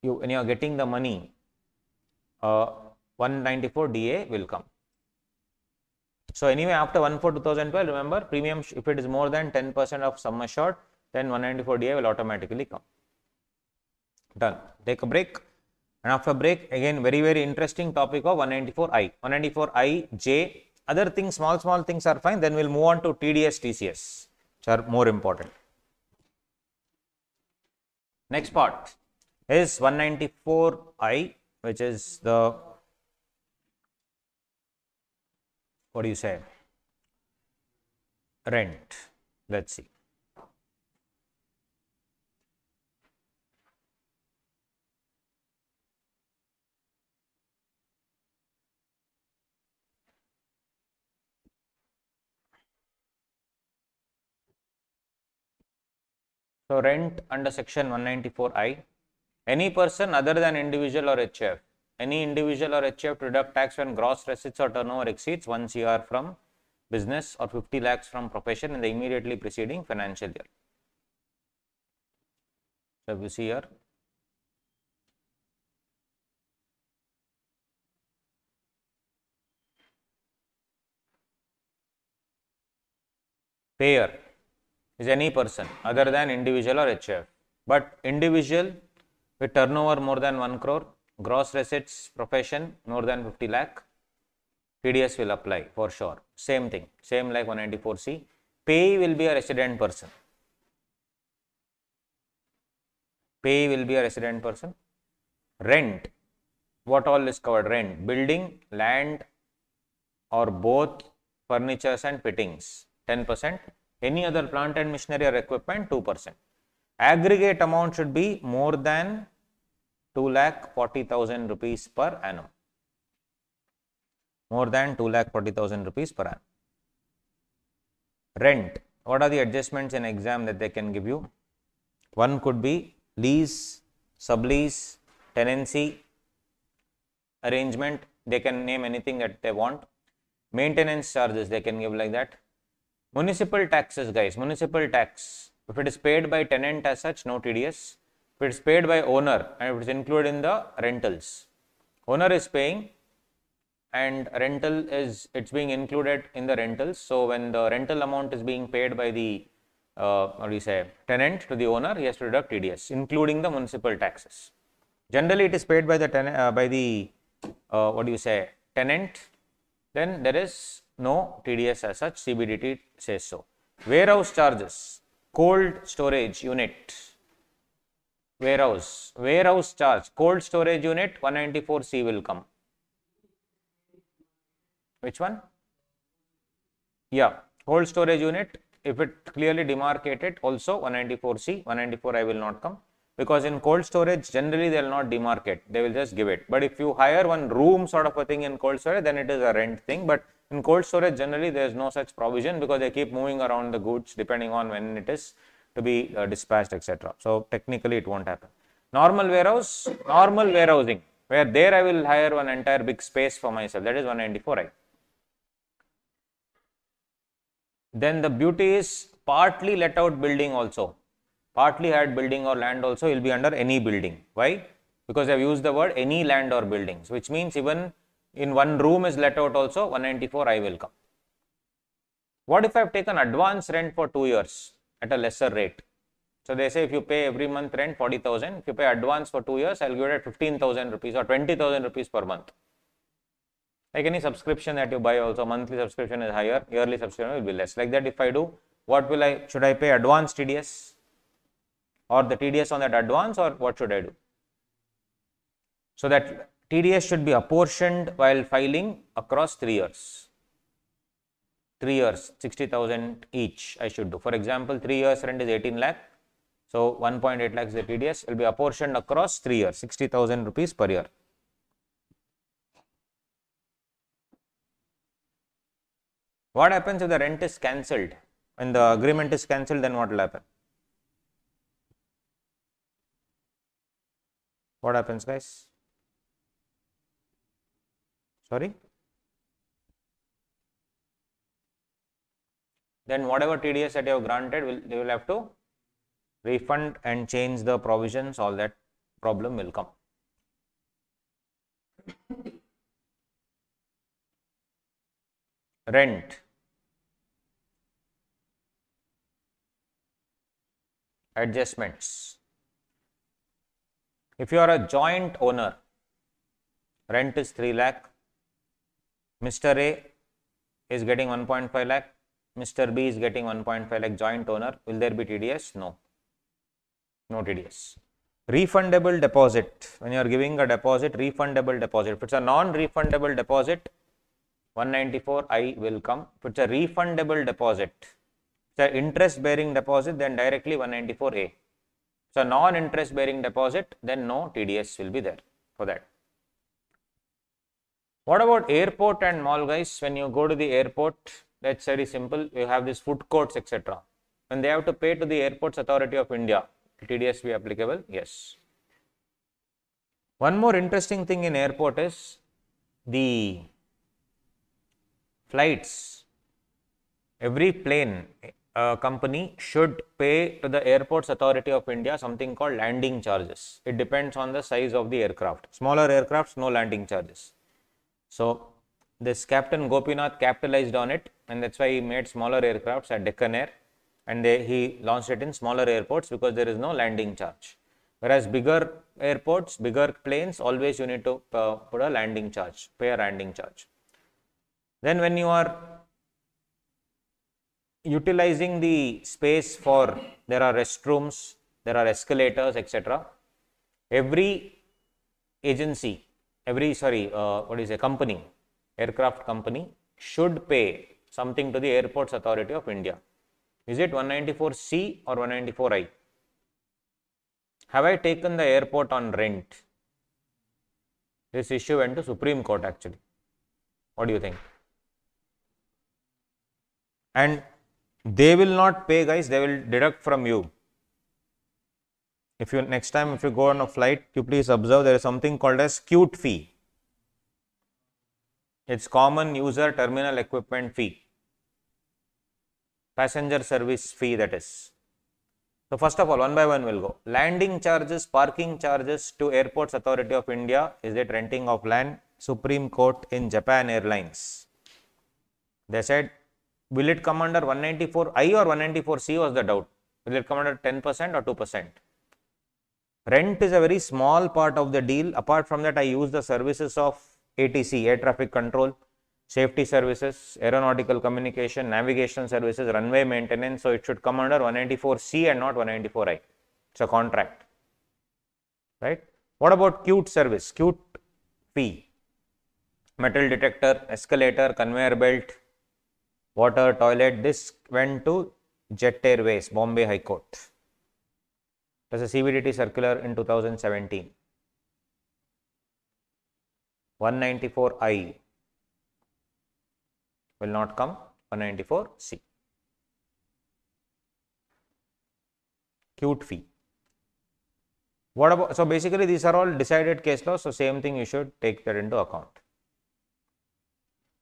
When you are getting the money, 194DA will come. So anyway, after 1/4/2012, remember, premium, if it is more than 10% of sum assured, then 194DA will automatically come. Done. Take a break. And after break, again, very interesting topic of 194I. 194IJ. Other things, small things are fine. Then we'll move on to TDS, TCS, which are more important. Next part is 194I, which is the, what do you say, rent. Let's see. So rent under section 194I, any person other than individual or HF, any individual or HF to deduct tax when gross receipts or turnover exceeds 1 CR from business or 50 lakhs from profession in the immediately preceding financial year. So if you see here, payer is any person other than individual or HF, but individual with turnover more than 1 crore, gross receipts, profession more than 50 lakh, TDS will apply for sure. Same thing, same like 194C. Payee will be a resident person. Payee will be a resident person. Rent, what all is covered? Rent, building, land or both, furnitures and fittings, 10%. Any other plant and machinery or equipment, 2%. Aggregate amount should be more than 2,40,000 rupees per annum. More than 2,40,000 rupees per annum. Rent, what are the adjustments in exam that they can give you? One could be lease, sublease, tenancy, arrangement. They can name anything that they want. Maintenance charges, they can give like that. Municipal taxes, guys, municipal tax, if it is paid by tenant as such, no TDS. If it is paid by owner and if it is included in the rentals, owner is paying and rental is, it's being included in the rentals. So when the rental amount is being paid by the, what do you say, tenant to the owner, he has to deduct TDS, including the municipal taxes. Generally, it is paid by the tenant, what do you say, tenant, then there is no TDS as such, CBDT says so. Warehouse charges, cold storage unit, warehouse charge, cold storage unit, 194C will come. Which one? Yeah, cold storage unit, if it clearly demarcated, also 194C, 194I will not come, because in cold storage generally they will not demarcate, they will just give it. But if you hire one room sort of a thing in cold storage, then it is a rent thing, but In cold storage, generally there is no such provision because they keep moving around the goods depending on when it is to be dispatched, etc. So technically it won't happen. Normal warehouse, normal warehousing, where there I will hire one entire big space for myself, that is 194I. Then the beauty is partly let out building also, partly had building or land also will be under any building. Why? Because I have used the word any land or buildings, which means even in one room is let out also 194I will come. What if I have taken advance rent for 2 years at a lesser rate? So they say if you pay every month rent 40,000, if you pay advance for 2 years, I will give it at 15,000 rupees or 20,000 rupees per month. Like any subscription that you buy also, monthly subscription is higher, yearly subscription will be less. Like that if I do, what will I, should I pay advance TDS or the TDS on that advance, or what should I do? So that TDS should be apportioned while filing across 3 years. 3 years, 60,000 each I should do. For example, 3 years rent is 18 lakh. So 1.8 lakhs the TDS will be apportioned across 3 years, 60,000 rupees per year. What happens if the rent is cancelled? When the agreement is cancelled, then what will happen? What happens, guys? Sorry? Then whatever TDS that you have granted, they will have to refund and change the provisions, all that problem will come. Rent. Adjustments. If you are a joint owner, rent is 3 lakh, Mr. A is getting 1.5 lakh, Mr. B is getting 1.5 lakh, joint owner, will there be TDS? No. No TDS. Refundable deposit. When you are giving a deposit, refundable deposit. If it's a non-refundable deposit, 194I will come. If it's a refundable deposit, if it's an interest bearing deposit, then directly 194A. So non-interest bearing deposit, then no TDS will be there for that. What about airport and mall, guys? When you go to the airport, that's very simple. You have these food courts, etc. When they have to pay to the Airports Authority of India, TDS be applicable? Yes. One more interesting thing in airport is the flights. Every plane company should pay to the Airports Authority of India something called landing charges. It depends on the size of the aircraft. Smaller aircrafts, no landing charges. So this Captain Gopinath capitalized on it, and that's why he made smaller aircrafts at Deccan Air, and he launched it in smaller airports because there is no landing charge. Whereas bigger airports, bigger planes, always you need to put a landing charge, pay a landing charge. Then when you are utilizing the space for, there are restrooms, there are escalators, etc. Every agency, company, aircraft company should pay something to the Airports Authority of India. Is it 194C or 194I? Have I taken the airport on rent? This issue went to Supreme Court actually. What do you think? And they will not pay, guys, they will deduct from you. If you next time if you go on a flight, you please observe there is something called as CUTE fee. It's common user terminal equipment fee, passenger service fee, that is. So first of all, one by one we'll go. Landing charges, parking charges to Airports Authority of India. Is it renting of land? Supreme Court in Japan Airlines. They said, will it come under 194I or 194C was the doubt. Will it come under 10% or 2%? Rent is a very small part of the deal. Apart from that, I use the services of ATC, air traffic control, safety services, aeronautical communication, navigation services, runway maintenance. So it should come under 194C and not 194I. It's a contract, right? What about CUTE service? CUTE fee, metal detector, escalator, conveyor belt, water, toilet. This went to Jet Airways, Bombay High Court. There's a CBDT circular in 2017. 194I. will not come. 194C. Acute fee. What about, so basically these are all decided case laws, so same thing you should take that into account.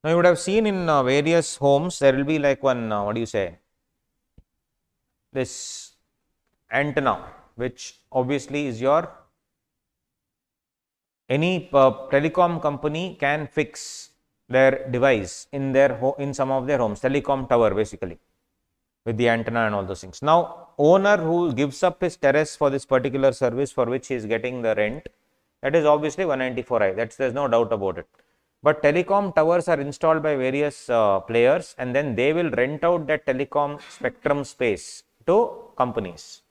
Now you would have seen in various homes there will be like one, what do you say, this antenna, which obviously is your, any telecom company can fix their device in their in some of their homes, telecom tower basically, with the antenna and all those things. Now owner who gives up his terrace for this particular service for which he is getting the rent, that is obviously 194I, there's no doubt about it. But telecom towers are installed by various players, and then they will rent out that telecom spectrum space to companies.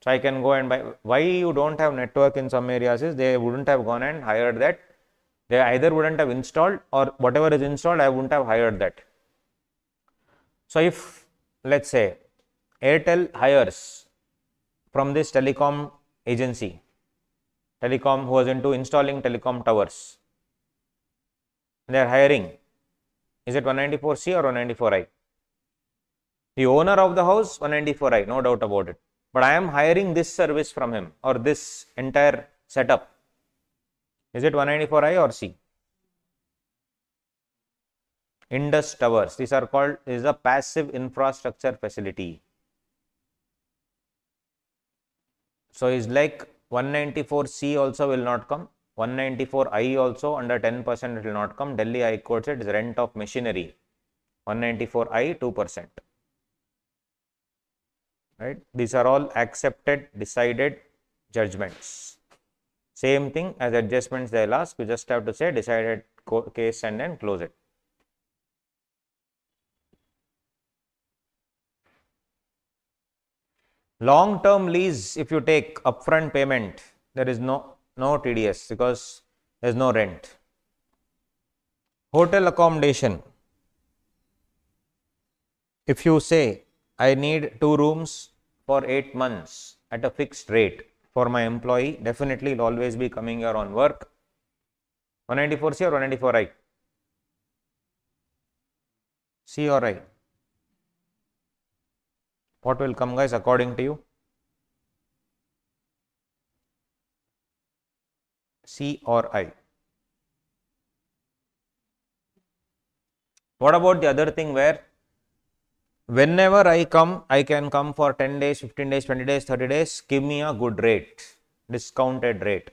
So I can go and buy. Why you don't have network in some areas is they wouldn't have gone and hired that. They either wouldn't have installed, or whatever is installed, I wouldn't have hired that. So if, let's say, Airtel hires from this telecom agency, telecom who was into installing telecom towers, they are hiring, is it 194C or 194I? The owner of the house, 194I, no doubt about it. But I am hiring this service from him, or this entire setup. Is it 194I or C? Indus towers, these are called, this is a passive infrastructure facility. So it's like 194C also will not come, 194I also under 10% it will not come. Delhi High Court said it is rent of machinery, 194I 2%. Right? These are all accepted, decided judgments. Same thing as adjustments they'll ask, you just have to say decided case and then close it. Long term lease, if you take upfront payment, there is no TDS because there is no rent. Hotel accommodation, if you say I need 2 rooms for 8 months at a fixed rate for my employee, definitely will always be coming here on work. 194C or 194I? C or I? What will come, guys, according to you? C or I? What about the other thing where whenever I come, I can come for 10 days, 15 days, 20 days, 30 days, give me a good rate, discounted rate.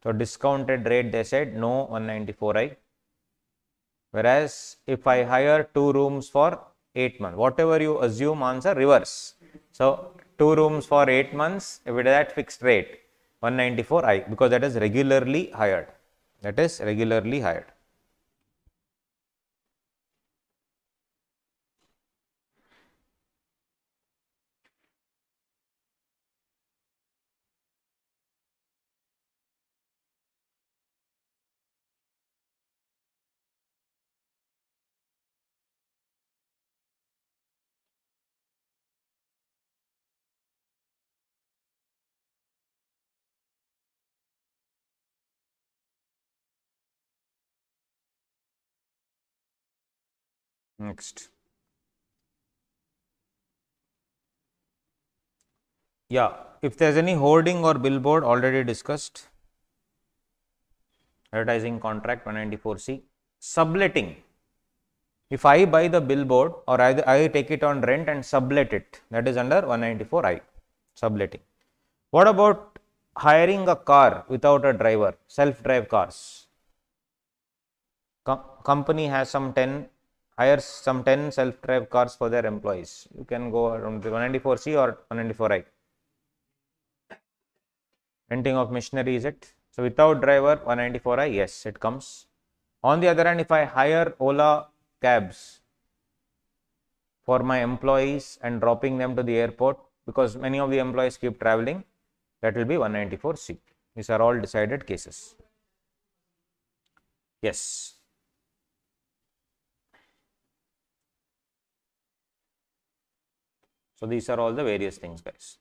So discounted rate, they said no 194I. Whereas if I hire 2 rooms for 8 months, whatever you assume, answer reverse. So 2 rooms for 8 months, if it is at fixed rate, 194I, because that is regularly hired. That is regularly hired. Next. Yeah, if there is any hoarding or billboard, already discussed. Advertising contract 194C. Subletting. If I buy the billboard or I take it on rent and sublet it, that is under 194I. Subletting. What about hiring a car without a driver, self-drive cars? Company has some 10, hires some 10 self-drive cars for their employees. You can go around 194C or 194I. Renting of machinery, is it? So without driver, 194I, yes, it comes. On the other hand, if I hire Ola cabs for my employees and dropping them to the airport, because many of the employees keep traveling, that will be 194C. These are all decided cases. Yes. So these are all the various things, guys.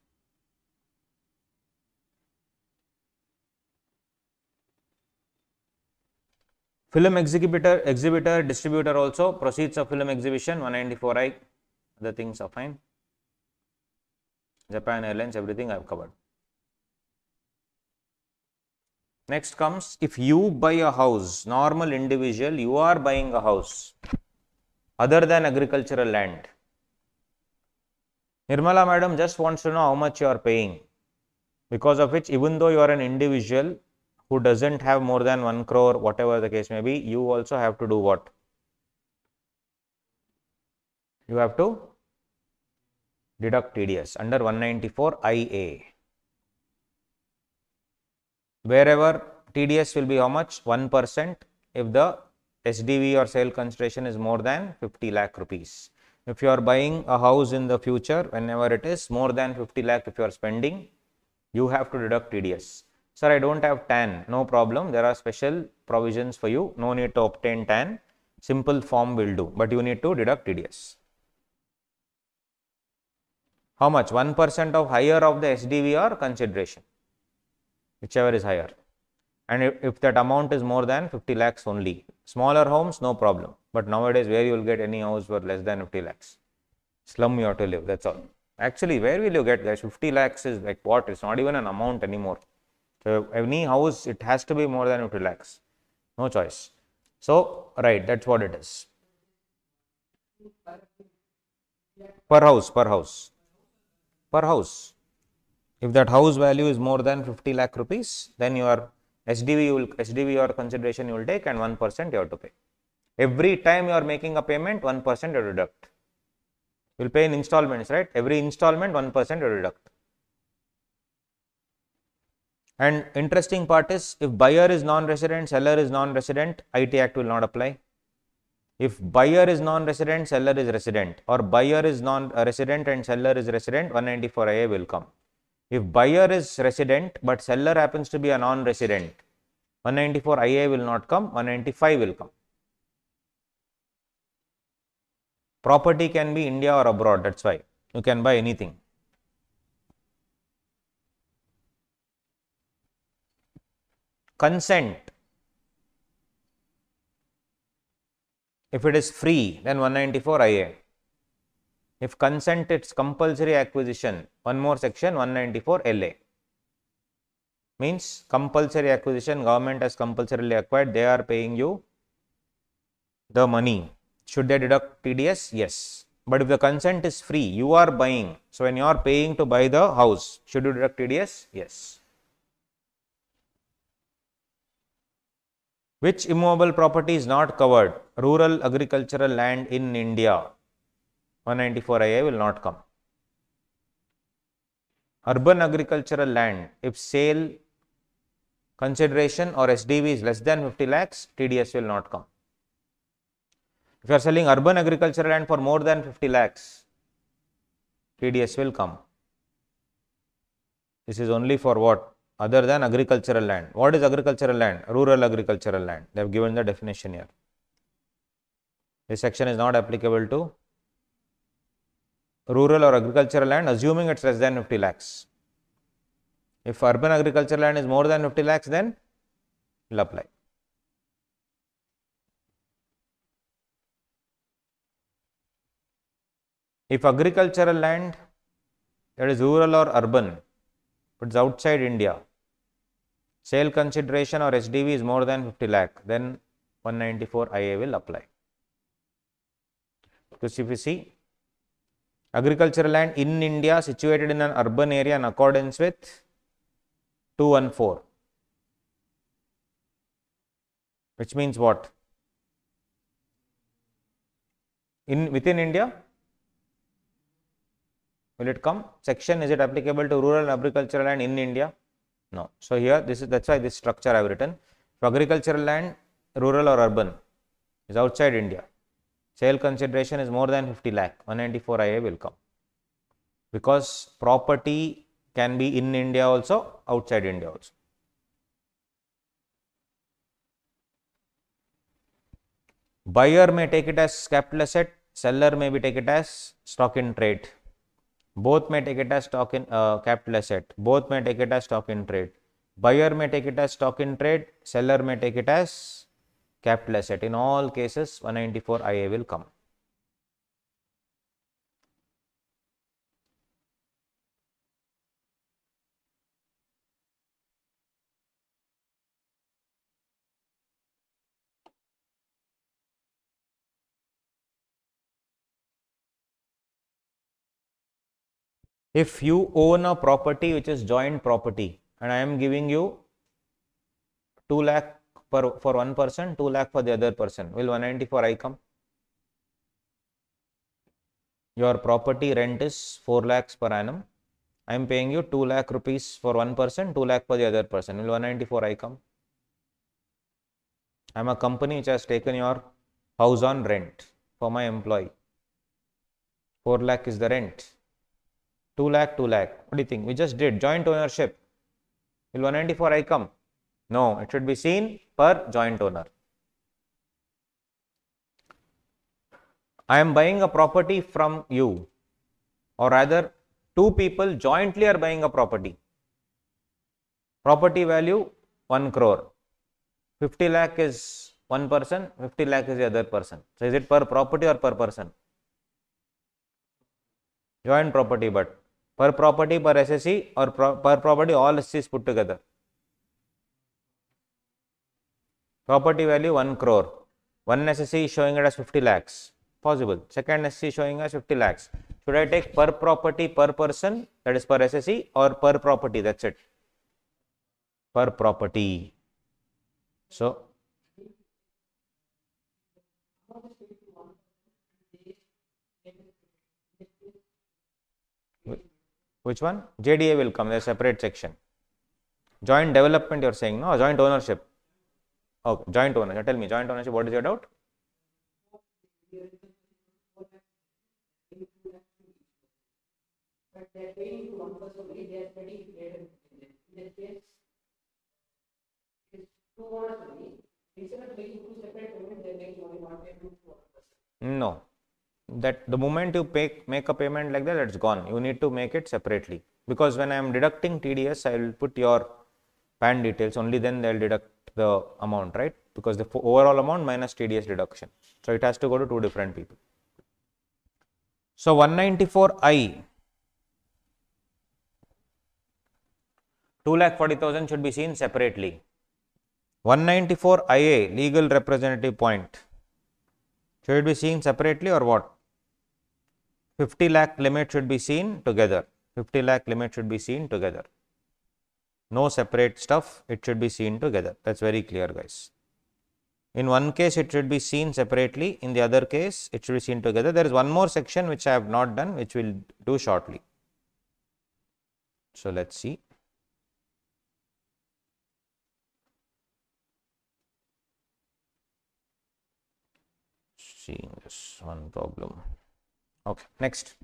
Film exhibitor, distributor also, proceeds of film exhibition, 194I, other things are fine. Japan Airlines, everything I have covered. Next comes, if you buy a house, normal individual, you are buying a house other than agricultural land. Nirmala madam just wants to know how much you are paying, because of which, even though you are an individual who doesn't have more than 1 crore, whatever the case may be, you also have to do what? You have to deduct TDS under 194IA. Wherever TDS will be how much? 1% if the SDV or sale consideration is more than 50 lakh rupees. If you are buying a house in the future, whenever it is more than 50 lakh, if you are spending, you have to deduct TDS. Sir, I don't have TAN. No problem. There are special provisions for you. No need to obtain TAN. Simple form will do, but you need to deduct TDS. How much? 1% of higher of the SDV or consideration, whichever is higher. And if that amount is more than 50 lakhs only. Smaller homes, no problem. But nowadays, where you will get any house for less than 50 lakhs? Slum you have to live, that's all. Actually, where will you get, guys? 50 lakhs is like what? It's not even an amount anymore. So, any house, it has to be more than 50 lakhs. No choice. So, right, that's what it is. Per house, per house. Per house. If that house value is more than 50 lakh rupees, then your SDV or consideration you will take, and 1% you have to pay. Every time you are making a payment, 1% you deduct. You will pay in installments, right? Every installment, 1% you deduct. And interesting part is, if buyer is non-resident, seller is non-resident, IT Act will not apply. If buyer is non-resident, seller is resident, or buyer is non-resident and seller is resident, 194IA will come. If buyer is resident but seller happens to be a non-resident, 194IA will not come, 195 will come. Property can be India or abroad, that's why you can buy anything. Consent, if it is free, then 194IA. If consent, it's compulsory acquisition, one more section, 194LA. Means compulsory acquisition, government has compulsorily acquired, they are paying you the money. Should they deduct TDS? Yes. But if the consent is free, you are buying. So, when you are paying to buy the house, should you deduct TDS? Yes. Which immovable property is not covered? Rural agricultural land in India. 194IA will not come. Urban agricultural land, if sale consideration or SDV is less than 50 lakhs, TDS will not come. If you are selling urban agricultural land for more than 50 lakhs, TDS will come. This is only for what? Other than agricultural land. What is agricultural land? Rural agricultural land. They have given the definition here. This section is not applicable to rural or agricultural land, assuming it's less than 50 lakhs. If urban agricultural land is more than 50 lakhs, then it will apply. If agricultural land, that is rural or urban, but it's outside India, sale consideration or SDV is more than 50 lakh, then 194IA will apply. Because if you see, agricultural land in India situated in an urban area in accordance with 214, which means what? Within India, will it come? Section, is it applicable to rural and agricultural land in India? No. So, here that's why this structure I have written. If agricultural land, rural or urban, is outside India, sale consideration is more than 50 lakh, 194IA will come. Because property can be in India also, outside India also. Buyer may take it as capital asset, seller may be take it as stock in trade. Both may take it as stock in capital asset, both may take it as stock in trade. Buyer may take it as stock in trade, seller may take it as capital asset. In all cases, 194 IA will come. If you own a property which is joint property and I am giving you 2 lakh for one person, 2 lakh for the other person, will 194I come? Your property rent is 4 lakhs per annum. I am paying you 2 lakh rupees for one person, 2 lakh for the other person. Will 194I come? I am a company which has taken your house on rent for my employee. 4 lakh is the rent. 2 lakh, 2 lakh. What do you think? We just did joint ownership. Will 194I come? No, it should be seen per joint owner. I am buying a property from you, or rather, two people jointly are buying a property. Property value 1 crore. 50 lakh is one person, 50 lakh is the other person. So, is it per property or per person? Joint property, but per property, per SSE, or per property all SSEs put together? Property value 1 crore. One SSE is showing it as 50 lakhs. Possible. Second SSE showing as 50 lakhs. Should I take per property per person, that is per SSE, or per property? That's it. Per property. So, which one? JDA will come, there's a separate section. Joint development you are saying, no? Joint ownership. Okay, joint ownership. Tell me, joint ownership, what is your doubt? But they are paying to one person only, they are spreading it later. In this case, it's 2 owners only. Instead of making 2 separate payments, they are making only 1 payment to one person. No. That the moment you make a payment like that, it's gone. You need to make it separately. Because when I am deducting TDS, I will put your PAN details, only then they will deduct the amount, right? Because the overall amount minus TDS deduction. So, it has to go to 2 different people. So, 194I, 2,40,000 should be seen separately. 194IA, legal representative point, should it be seen separately or what? 50 lakh limit should be seen together. 50 lakh limit should be seen together. No separate stuff, it should be seen together. That's very clear, guys. In one case, it should be seen separately. In the other case, it should be seen together. There is one more section which I have not done, which we will do shortly. So, let's see. Seeing this one problem. Okay, next.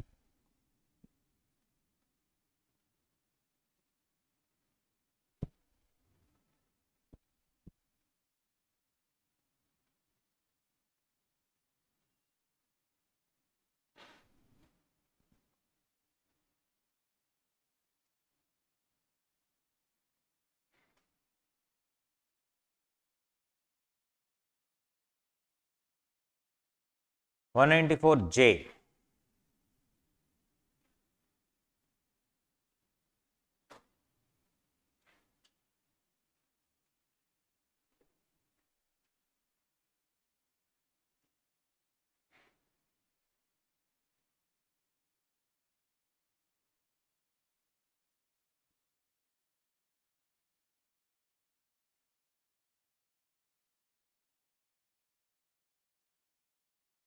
$194J.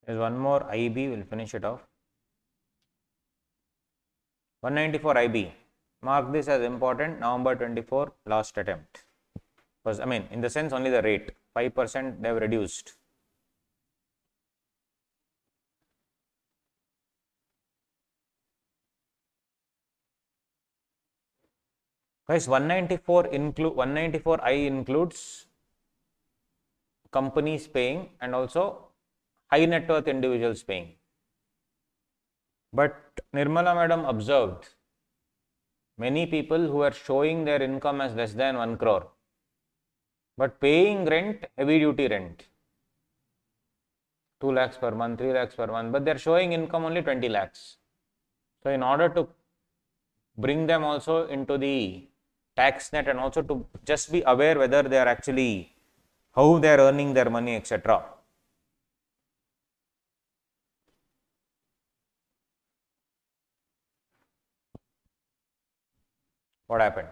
There's one more IB, we'll finish it off. 194 IB. Mark this as important, November 24, last attempt. Because, I mean, in the sense only the rate, 5% they have reduced. Guys, 194I includes companies paying and also high net worth individuals paying. But Nirmala madam observed many people who are showing their income as less than 1 crore, but paying rent, heavy duty rent. 2 lakhs per month, 3 lakhs per month, but they are showing income only 20 lakhs. So, in order to bring them also into the tax net and also to just be aware whether they are actually, how they are earning their money, etc. What happened?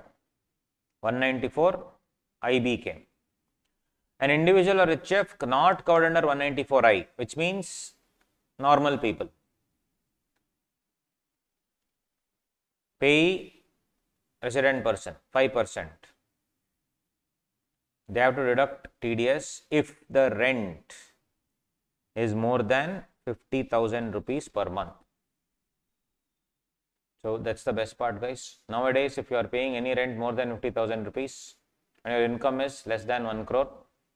194 IB came. An individual or HF not covered under 194I, which means normal people. Pay resident person 5%. They have to deduct TDS if the rent is more than 50,000 rupees per month. So that's the best part, guys. Nowadays, if you are paying any rent more than 50,000 rupees and your income is less than 1 crore,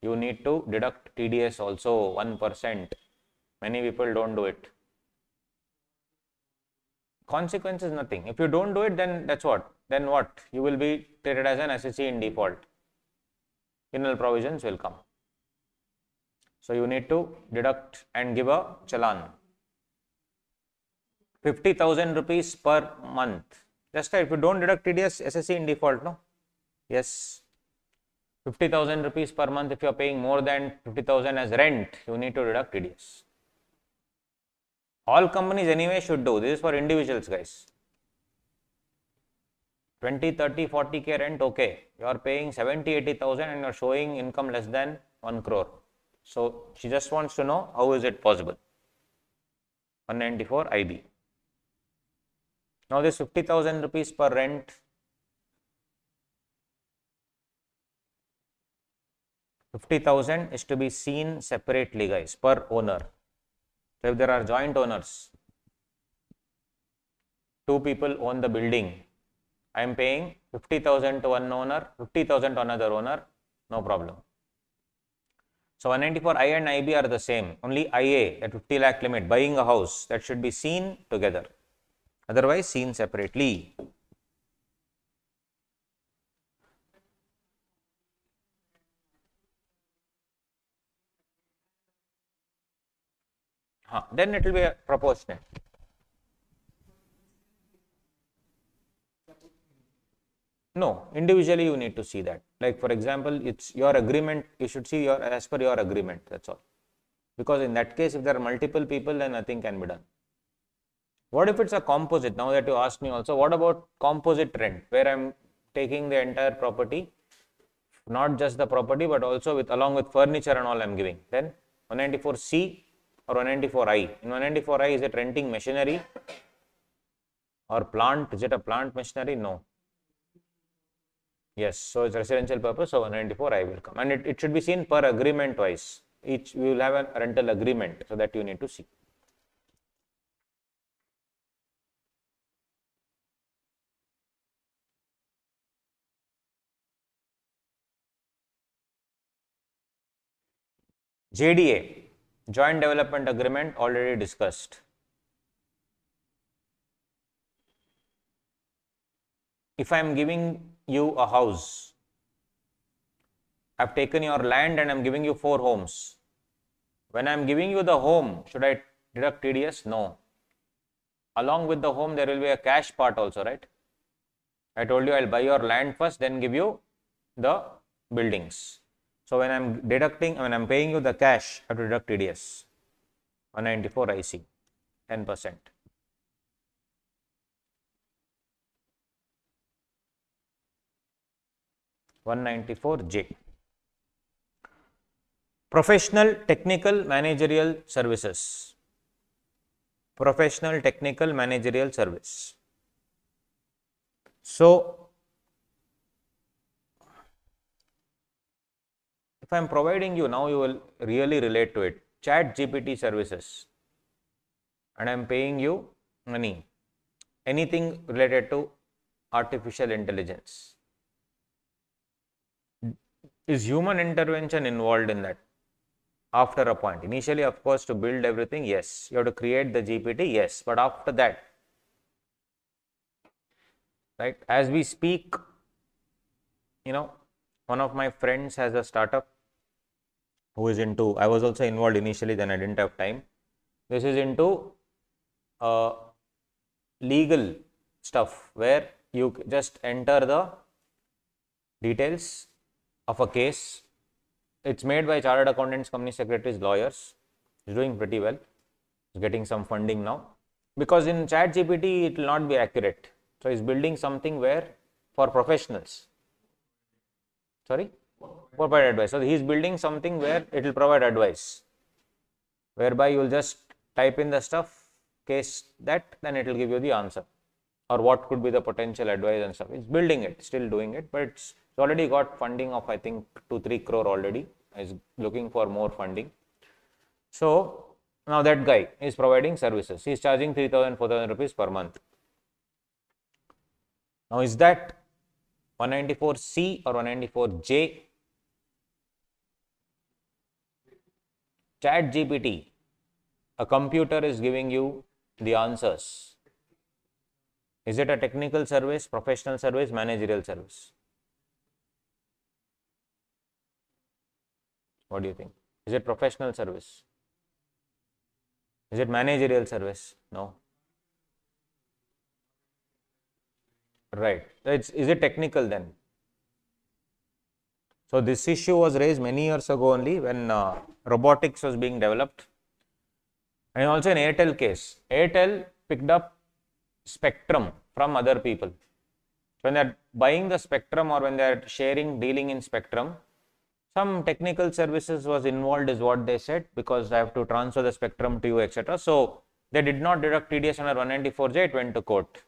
you need to deduct TDS also 1%. Many people don't do it. Consequence is nothing. If you don't do it, then that's what? Then what? You will be treated as an SSE in default. Penal provisions will come. So you need to deduct and give a challan. 50,000 rupees per month. Just if you don't deduct TDS, SSE in default, no? Yes. 50,000 rupees per month. If you are paying more than 50,000 as rent, you need to deduct TDS. All companies anyway should do. This is for individuals, guys. 20, 30, 40k rent, okay. You are paying 70, 80,000 and you are showing income less than 1 crore. So she just wants to know how is it possible. 194 IB. Now this 50,000 rupees per rent, 50,000 is to be seen separately, guys, per owner. So if there are joint owners, 2 people own the building, I am paying 50,000 to one owner, 50,000 to another owner, no problem. So 194I and IB are the same, only IA, that 50 lakh limit, buying a house, that should be seen together, otherwise seen separately. Then it will be proportionate. No, individually you need to see that. Like for example, it's your agreement, you should see your as per your agreement, that's all. Because in that case, if there are multiple people, then nothing can be done. What if it's a composite? Now that you asked me also, what about composite rent, where I'm taking the entire property, not just the property, but also with along with furniture and all I'm giving. Then 194C or 194I. In 194I, is it renting machinery or plant? Is it a plant machinery? No. Yes, so it's residential purpose, so 194I will come. And it should be seen per agreement wise. Each we will have a rental agreement, so that you need to see. JDA, Joint Development Agreement, already discussed. If I am giving you a house, I have taken your land and I am giving you 4 homes. When I am giving you the home, should I deduct TDS? No. Along with the home, there will be a cash part also, right? I told you I will buy your land first, then give you the buildings. So when I am deducting, when I am paying you the cash, I have to deduct TDS. 194 IC, 10%. (194J). Professional Technical Managerial Services. Professional Technical Managerial Service. So, if I am providing you, now you will really relate to it, ChatGPT services, and I am paying you money, anything related to artificial intelligence. Is human intervention involved in that? After a point, initially of course to build everything, yes, you have to create the GPT, yes, but after that, right, as we speak, you know, one of my friends has a startup who is into, I was also involved initially, then I didn't have time. This is into legal stuff where you just enter the details of a case. It's made by chartered accountants, company secretaries, lawyers. It's doing pretty well. It's getting some funding now. Because in ChatGPT, it will not be accurate. So, he's building something where for professionals. Sorry? Provide advice. So, he's building something where it will provide advice. Whereby you will just type in the stuff, case that, then it will give you the answer. Or what could be the potential advice and stuff. It's building it, still doing it, but it's already got funding of I think 2-3 crore already. Is looking for more funding. So, now that guy is providing services. He is charging 3,000-4,000 rupees per month. Now, is that 194C or 194J? ChatGPT, a computer is giving you the answers. Is it a technical service, professional service, managerial service? What do you think? Is it professional service? Is it managerial service? No. Right. Is it technical then? So, this issue was raised many years ago only when robotics was being developed. And also in Airtel case, Airtel picked up spectrum from other people. When they are buying the spectrum or when they are sharing, dealing in spectrum, some technical services was involved is what they said, because I have to transfer the spectrum to you, etc. So, they did not deduct TDS under 194J, it went to court.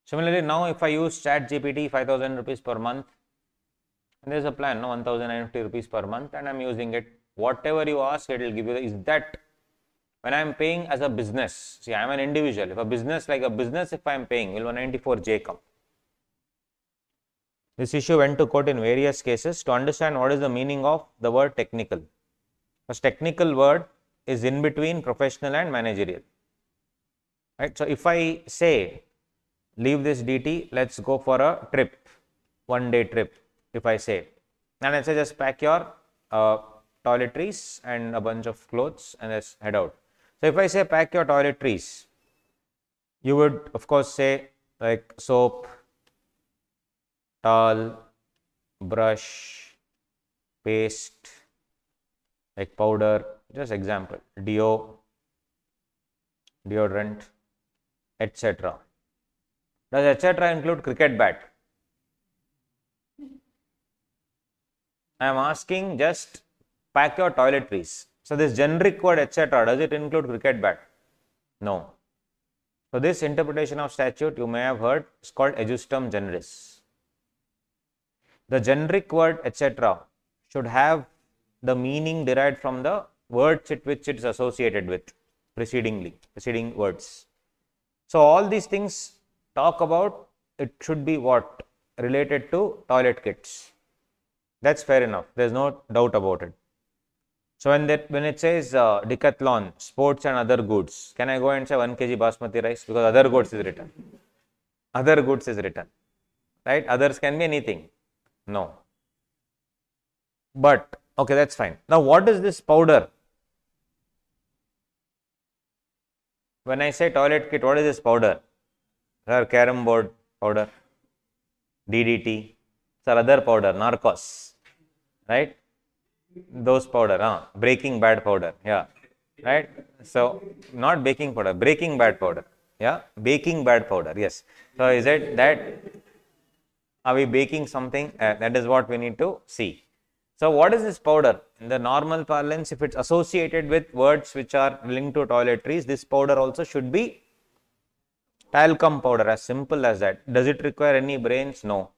Similarly, now if I use ChatGPT 5,000 rupees per month, and there is a plan, no, 1,950 rupees per month, and I am using it, whatever you ask, it will give you. Is that when I am paying as a business? See, I am an individual. If a business, like a business, if I am paying, will 194J come? This issue went to court in various cases to understand what is the meaning of the word technical. Because technical word is in between professional and managerial. Right? So, if I say leave this DT, let's go for a trip, 1-day trip, if I say, and I say just pack your toiletries and a bunch of clothes and let's head out. So, if I say pack your toiletries, you would of course say like soap, towel, brush, paste, like powder, just example, deodorant, etc. Does etc. include cricket bat? I am asking just pack your toiletries. So, this generic word etc. does it include cricket bat? No. So, this interpretation of statute you may have heard is called adjustum generis. The generic word etc. should have the meaning derived from the words which it is associated with preceding words. So, all these things talk about it should be what? Related to toilet kits. That's fair enough. There is no doubt about it. So, when it says decathlon, sports and other goods, can I go and say 1 kg basmati rice? Because other goods is written. Other goods is written. Right? Others can be anything. No. But, okay, that's fine. Now, what is this powder? When I say toilet kit, what is this powder? Sir, carom board powder, DDT, sir, other powder, narcos, right? Those powder, Breaking Bad powder, yeah, right? So, not baking powder, Breaking Bad powder, yeah, Baking Bad powder, yes. So, is it that, are we baking something? That is what we need to see. So, what is this powder? In the normal parlance, if it's associated with words which are linked to toiletries, this powder also should be talcum powder, as simple as that. Does it require any brains? No.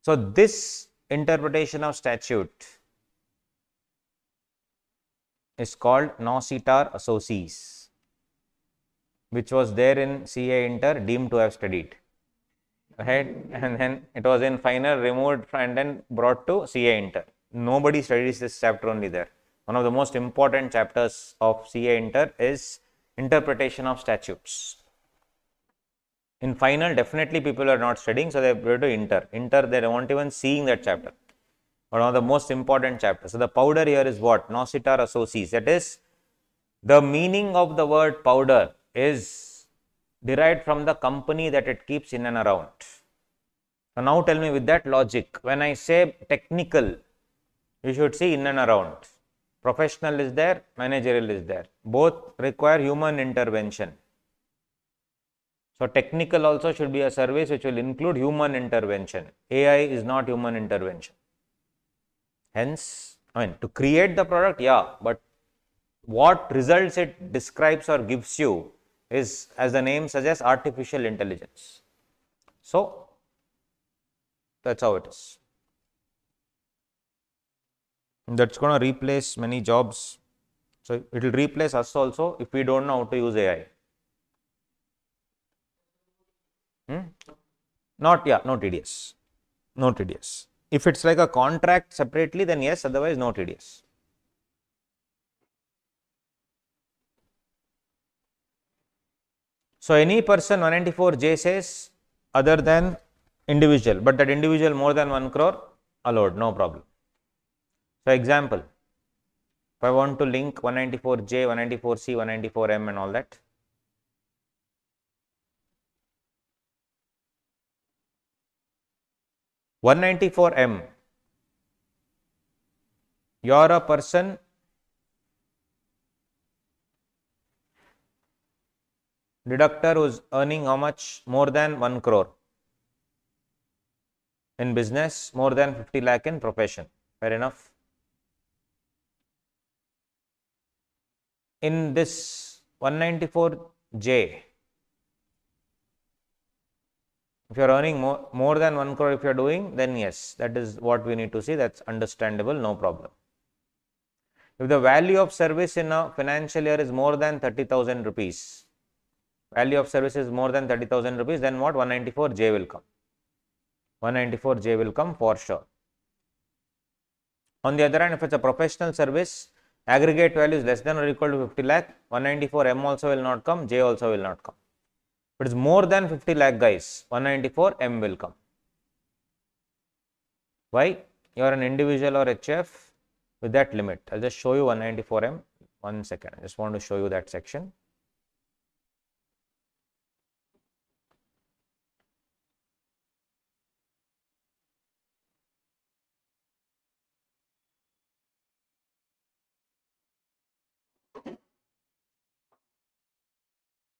So, this interpretation of statute is called Nocitar Associes, which was there in CA Inter, deemed to have studied, right? And then it was in final removed and then brought to CA Inter. Nobody studies this chapter only there. One of the most important chapters of CA Inter is interpretation of statutes. In final, definitely people are not studying, so they go to Inter. Inter, they don't even seeing that chapter. one of the most important chapters. So, the powder here is what? Nocitar associes. That is, the meaning of the word powder is derived from the company that it keeps in and around. So, now tell me with that logic, when I say technical, you should see in and around. Professional is there, managerial is there. Both require human intervention. So, technical also should be a service which will include human intervention. AI is not human intervention. Hence, I mean, to create the product, yeah, but what results it describes or gives you is, as the name suggests, artificial intelligence. So, that's how it is. That's going to replace many jobs. So, it will replace us also if we don't know how to use AI. Not, yeah, no TDS. No TDS. If it's like a contract separately, then yes, otherwise no TDS. So, any person 194J says other than individual, but that individual more than 1 crore allowed, no problem. So, example, if I want to link 194J, 194C, 194M and all that. $194M, you are a person deductor who is earning how much? More than 1 crore in business, more than 50 lakh in profession. Fair enough. In this 194J, if you are earning more than 1 crore, if you are doing, then yes, that is what we need to see. That's understandable, no problem. If the value of service in a financial year is more than 30,000 rupees, value of service is more than 30,000 rupees, then what? 194J will come. 194J will come for sure. On the other hand, if it's a professional service, aggregate value is less than or equal to 50 lakh, 194M also will not come, J also will not come. If it is more than 50 lakh, guys, 194M will come. Why? You are an individual or HF with that limit. I'll just show you 194M. 1 second. I just want to show you that section.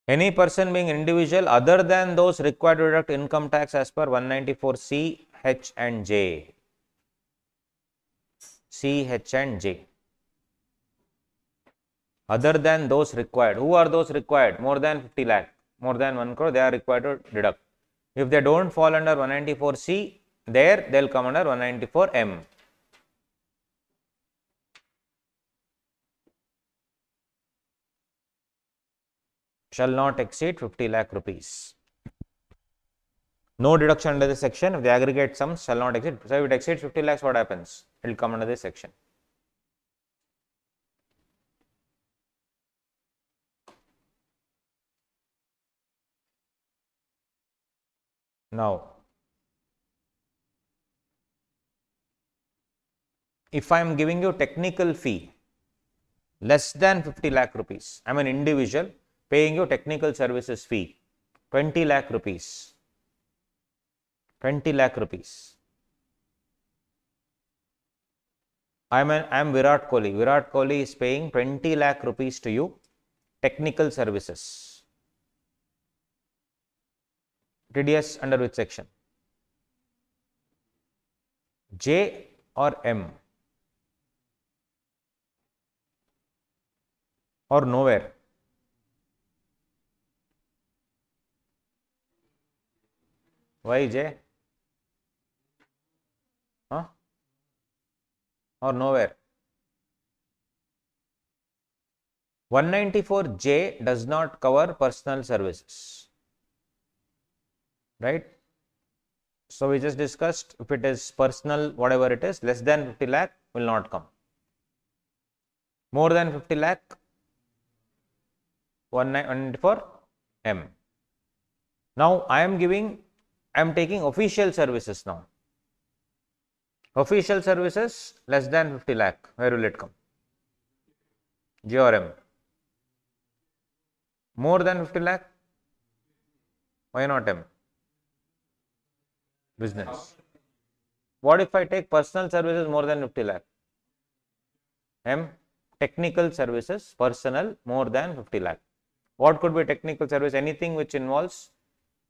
Any person being individual other than those required to deduct income tax as per 194C, H and J. C, H and J. Other than those required. Who are those required? More than 50 lakh, more than 1 crore, they are required to deduct. If they don't fall under 194C, there they will come under 194M. Shall not exceed 50 lakh rupees. No deduction under this section. If the aggregate sums shall not exceed. So, if it exceeds 50 lakhs, what happens? It will come under this section. Now, if I am giving you technical fee less than 50 lakh rupees, I am an individual paying you technical services fee 20 lakh rupees. 20 lakh rupees. I am Virat Kohli. Virat Kohli is paying 20 lakh rupees to you, technical services. TDS under which section? J or M? Or nowhere? Why J? Huh? Or nowhere? 194J does not cover personal services, right? So, we just discussed if it is personal, whatever it is, less than 50 lakh will not come. More than 50 lakh, 194M. Now, I am taking official services now. Official services less than 50 lakh, where will it come? J or M? More than 50 lakh? Why not M? Business. What if I take personal services more than 50 lakh? M. Technical services, personal more than 50 lakh. What could be technical service? Anything which involves,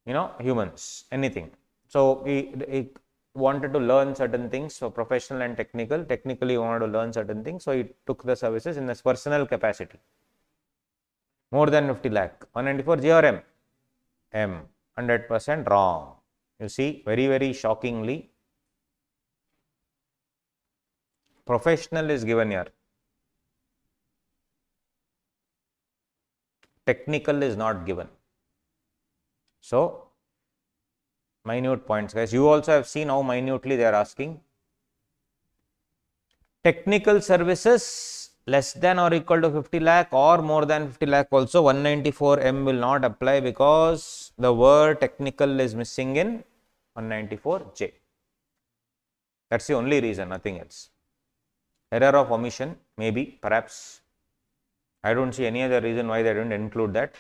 humans, anything. So he wanted to learn certain things, so professional and technical. Technically, he wanted to learn certain things, so he took the services in this personal capacity. More than 50 lakh. 194 J or M? M. 100% wrong. You see, very, very shockingly, professional is given here. Technical is not given. So, minute points, guys. You also have seen how minutely they are asking. Technical services less than or equal to 50 lakh or more than 50 lakh also 194M will not apply because the word technical is missing in 194J. That's the only reason, nothing else. Error of omission, maybe, perhaps. I don't see any other reason why they didn't include that.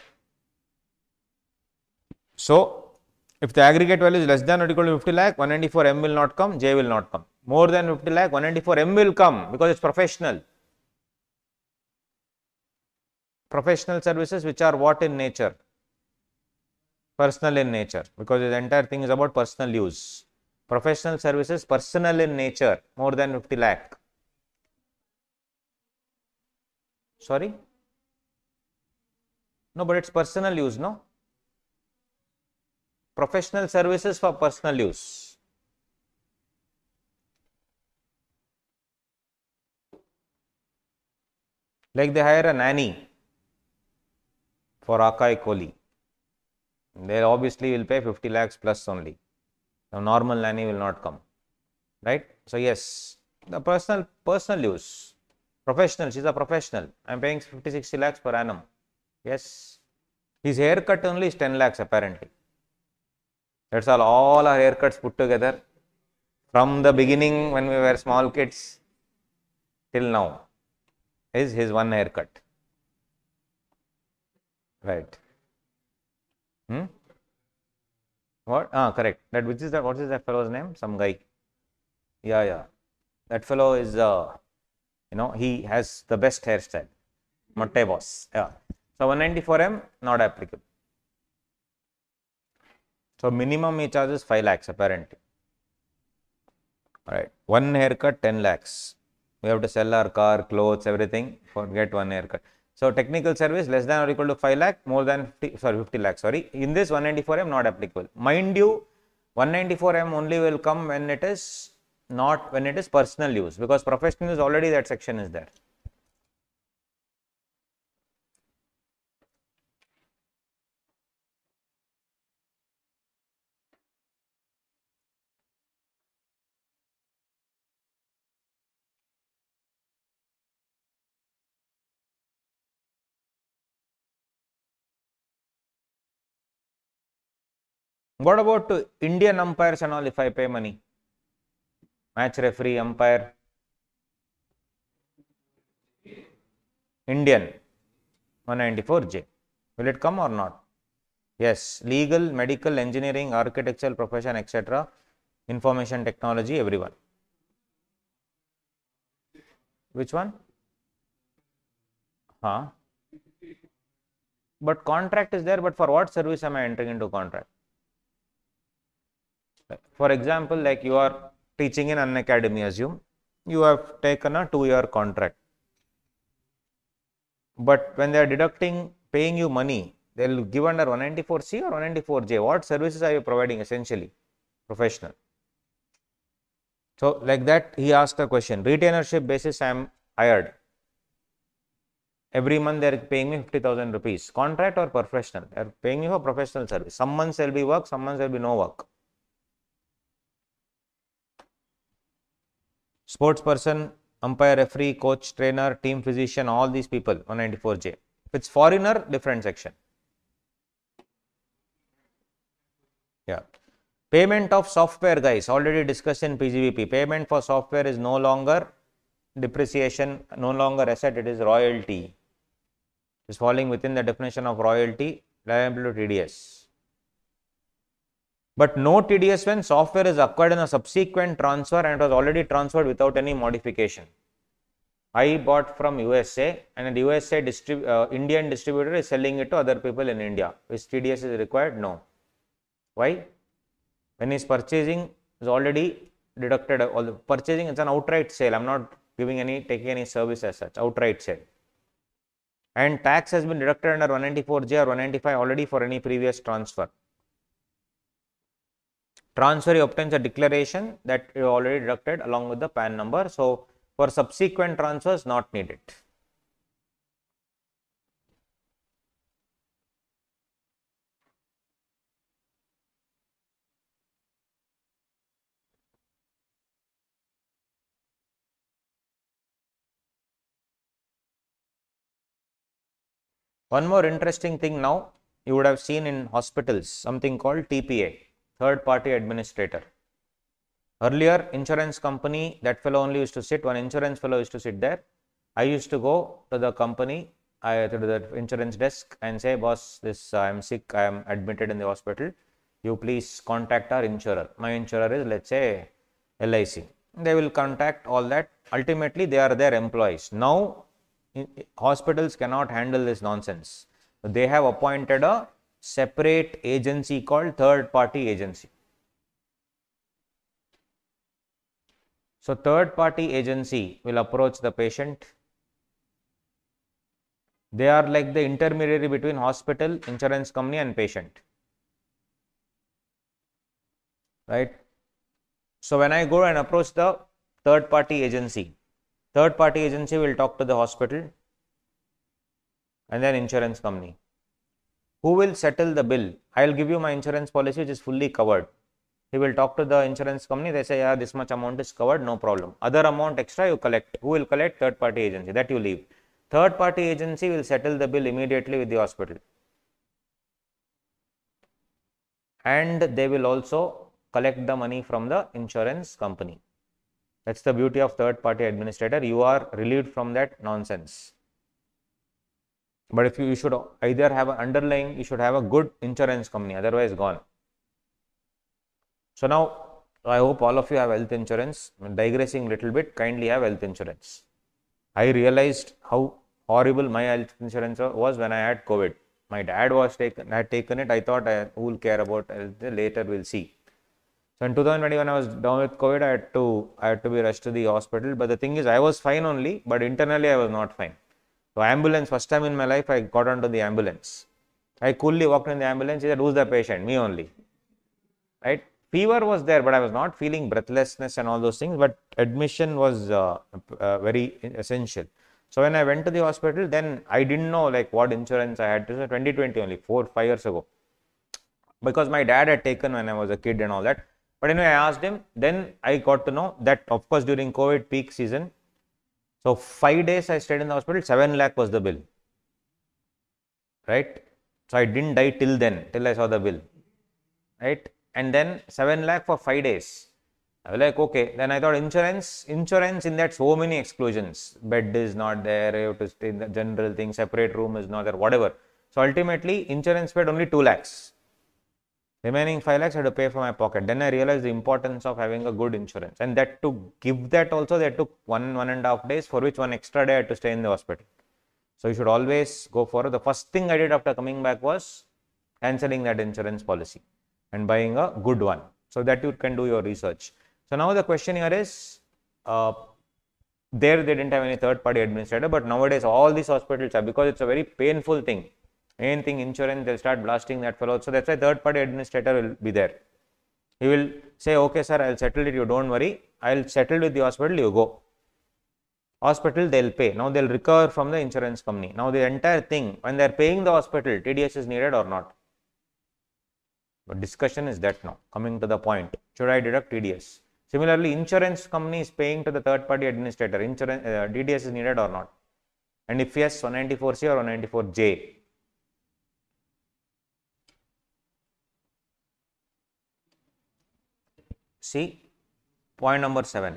So, if the aggregate value is less than or equal to 50 lakh, 194M will not come, J will not come. More than 50 lakh, 194M will come because it's professional. Professional services which are what in nature? Personal in nature, because the entire thing is about personal use. Professional services, personal in nature, more than 50 lakh. Sorry? No, but it's personal use, no? Professional services for personal use. Like they hire a nanny for Akai Kohli. They obviously will pay 50 lakhs plus only. Now, normal nanny will not come, right? So, yes, the personal use. Professional, she's a professional. I am paying 50-60 lakhs per annum. Yes. His haircut only is 10 lakhs apparently. That's all our haircuts put together from the beginning when we were small kids till now is his one haircut. Right. What? Correct. That which is that? What is that fellow's name? Some guy. Yeah. That fellow is, he has the best hairstyle. Punarvas. Yeah. So 194M not applicable. So minimum he charges 5 lakhs apparently. All right. One haircut 10 lakhs. We have to sell our car, clothes, everything for get one haircut. So technical service less than or equal to 5 lakh, more than 50 lakh. Sorry. In this 194M not applicable. Mind you, 194M only will come when it is personal use, because professional use already that section is there. What about Indian umpires and all if I pay money? Match referee, umpire. Indian 194J. Will it come or not? Yes. Legal, medical, engineering, architectural profession, etc. Information technology, everyone. Which one? But contract is there, but for what service am I entering into contract? For example, like you are teaching in an academy, assume you have taken a 2-year contract. But when they are paying you money, they will give under 194C or 194J. What services are you providing essentially? Professional. So, like that, he asked a question. Retainership basis, I am hired. Every month they are paying me 50,000 rupees. Contract or professional? They are paying me for professional service. Some months there will be work, some months there will be no work. Sports person, umpire, referee, coach, trainer, team physician, all these people, 194J. If it's foreigner, different section. Yeah. Payment of software, guys, already discussed in PGBP. Payment for software is no longer depreciation, no longer asset, it is royalty. It is falling within the definition of royalty, liable to TDS. But no TDS when software is acquired in a subsequent transfer and it was already transferred without any modification. I bought from USA and the USA Indian distributor is selling it to other people in India. Which TDS is required? No. Why? When he is purchasing, is already deducted. All the purchasing, it's an outright sale. I'm not taking any service as such. Outright sale. And tax has been deducted under 194J or 195 already for any previous transfer. Transferee obtains a declaration that you already deducted along with the PAN number. So, for subsequent transfers, not needed. One more interesting thing now, you would have seen in hospitals, something called TPA, third party administrator. Earlier, insurance company, that fellow only used to sit, one insurance fellow used to sit there. I used to go to the company, to the insurance desk and say, boss, I am sick, I am admitted in the hospital. You please contact our insurer. My insurer is, let's say, LIC. They will contact all that. Ultimately, they are their employees. Now, hospitals cannot handle this nonsense. They have appointed a separate agency called third party agency. So, third party agency will approach the patient. They are like the intermediary between hospital, insurance company and patient. Right. So, when I go and approach the third party agency will talk to the hospital and then insurance company. Who will settle the bill? I will give you my insurance policy which is fully covered. He will talk to the insurance company, they say, yeah, this much amount is covered, no problem. Other amount extra you collect. Who will collect? Third party agency, that you leave. Third party agency will settle the bill immediately with the hospital. And they will also collect the money from the insurance company. That's the beauty of third party administrator. You are relieved from that nonsense. But if you should either have an underlying, you should have a good insurance company, otherwise gone. So now, I hope all of you have health insurance. I'm digressing a little bit, kindly have health insurance. I realized how horrible my health insurance was when I had COVID. My dad had taken it. I thought, who will care about it? Later we'll see. So in 2020, when I was down with COVID, I had to be rushed to the hospital. But the thing is, I was fine only, but internally I was not fine. So ambulance, first time in my life, I got onto the ambulance. I coolly walked in the ambulance. He said, who's the patient? Me only. Right? Fever was there, but I was not feeling breathlessness and all those things. But admission was very essential. So when I went to the hospital, then I didn't know like what insurance I had. This was 2020 only, 4-5 years ago. Because my dad had taken when I was a kid and all that. But anyway, I asked him, then I got to know that of course during COVID peak season, so 5 days I stayed in the hospital, 7 lakh was the bill, right? So I didn't die till then, till I saw the bill, right? And then 7 lakh for 5 days. I was like, okay, then I thought insurance in that so many exclusions, bed is not there, you have to stay in the general thing, separate room is not there, whatever. So ultimately insurance paid only 2 lakhs. Remaining 5 lakhs I had to pay from my pocket. Then I realized the importance of having a good insurance. And that to give that also, they took 1.5 days, for which one extra day I had to stay in the hospital. So you should always go for the first thing I did after coming back was cancelling that insurance policy and buying a good one, so that you can do your research. So now the question here is, they didn't have any third party administrator, but nowadays all these hospitals have, because it's a very painful thing. Main thing, insurance, they'll start blasting that fellow. So that's why third party administrator will be there. He will say, okay sir, I'll settle it, you don't worry, I'll settle with the hospital, you go. Hospital, they'll pay. Now they'll recover from the insurance company. Now the entire thing, when they're paying the hospital, TDS is needed or not? But discussion is that now, coming to the point, should I deduct TDS? Similarly, insurance company is paying to the third party administrator, TDS is needed or not? And if yes, 194C or 194J? See, point number 7.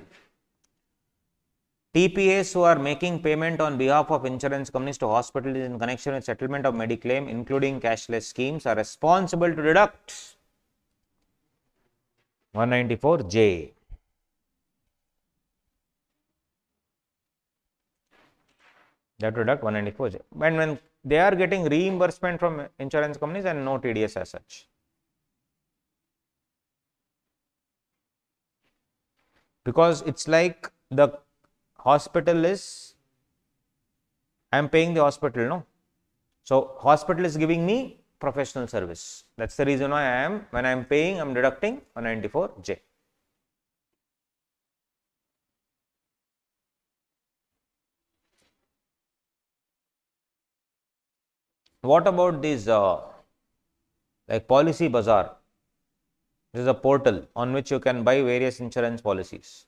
TPAs who are making payment on behalf of insurance companies to hospitals in connection with settlement of Mediclaim, including cashless schemes, are responsible to deduct 194J. They have to deduct 194J. And when they are getting reimbursement from insurance companies and no TDS as such. Because it's like the hospital is, I am paying the hospital, no? So, hospital is giving me professional service. That's the reason why when I am paying, I am deducting 194J. What about these like Policy Bazaar? This is a portal on which you can buy various insurance policies.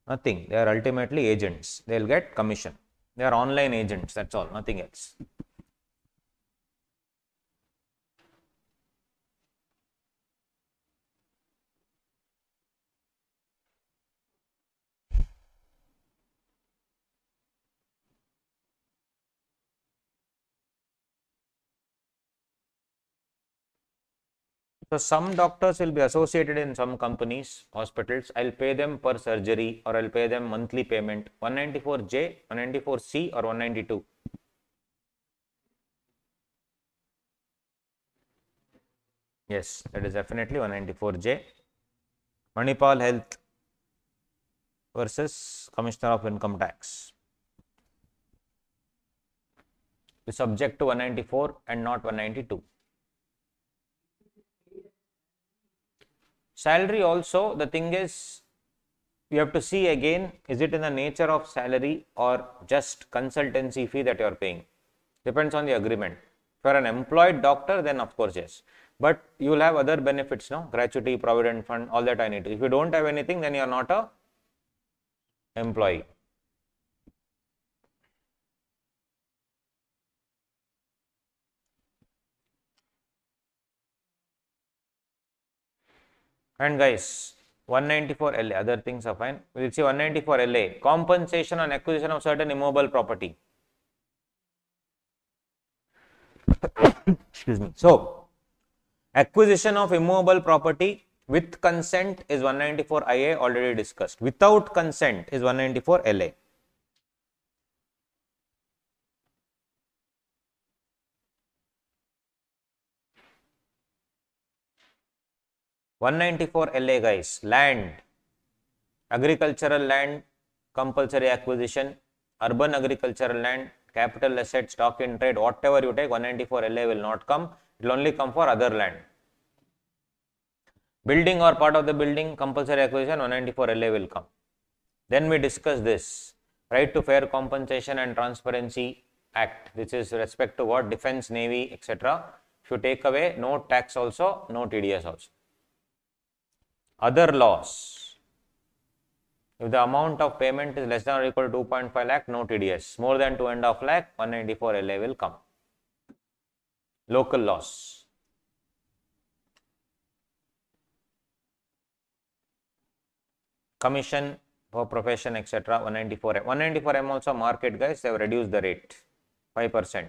Nothing. They are ultimately agents. They will get commission. They are online agents. That's all. Nothing else. So, some doctors will be associated in some companies, hospitals. I will pay them per surgery or I will pay them monthly payment. 194J, 194C or 192. Yes, that is definitely 194J. Manipal Health versus Commissioner of Income Tax. Is subject to 194 and not 192. Salary also, the thing is, you have to see again, is it in the nature of salary or just consultancy fee that you are paying? Depends on the agreement. If you are an employed doctor, then of course yes. But you will have other benefits, no? Gratuity, provident fund, all that I need to. If you don't have anything, then you are not a employee. And guys, 194 LA, other things are fine. We will see 194 LA, compensation on acquisition of certain immobile property. Excuse me. So, acquisition of immobile property with consent is 194 IA, already discussed. Without consent is 194 LA. (194 LA) guys, land, agricultural land, compulsory acquisition, urban agricultural land, capital asset, stock in trade, whatever you take, 194 LA will not come. It will only come for other land. Building or part of the building, compulsory acquisition, 194 LA will come. Then we discuss this, right to fair compensation and transparency act, which is respect to what? Defense, navy, etc. If you take away, no tax also, no TDS also. Other laws, if the amount of payment is less than or equal to 2.5 lakh, no TDS. More than 2.5 lakh, 194 LA will come. Local laws. Commission for profession, etc. 194M. 194M also market, guys, they have reduced the rate 5%.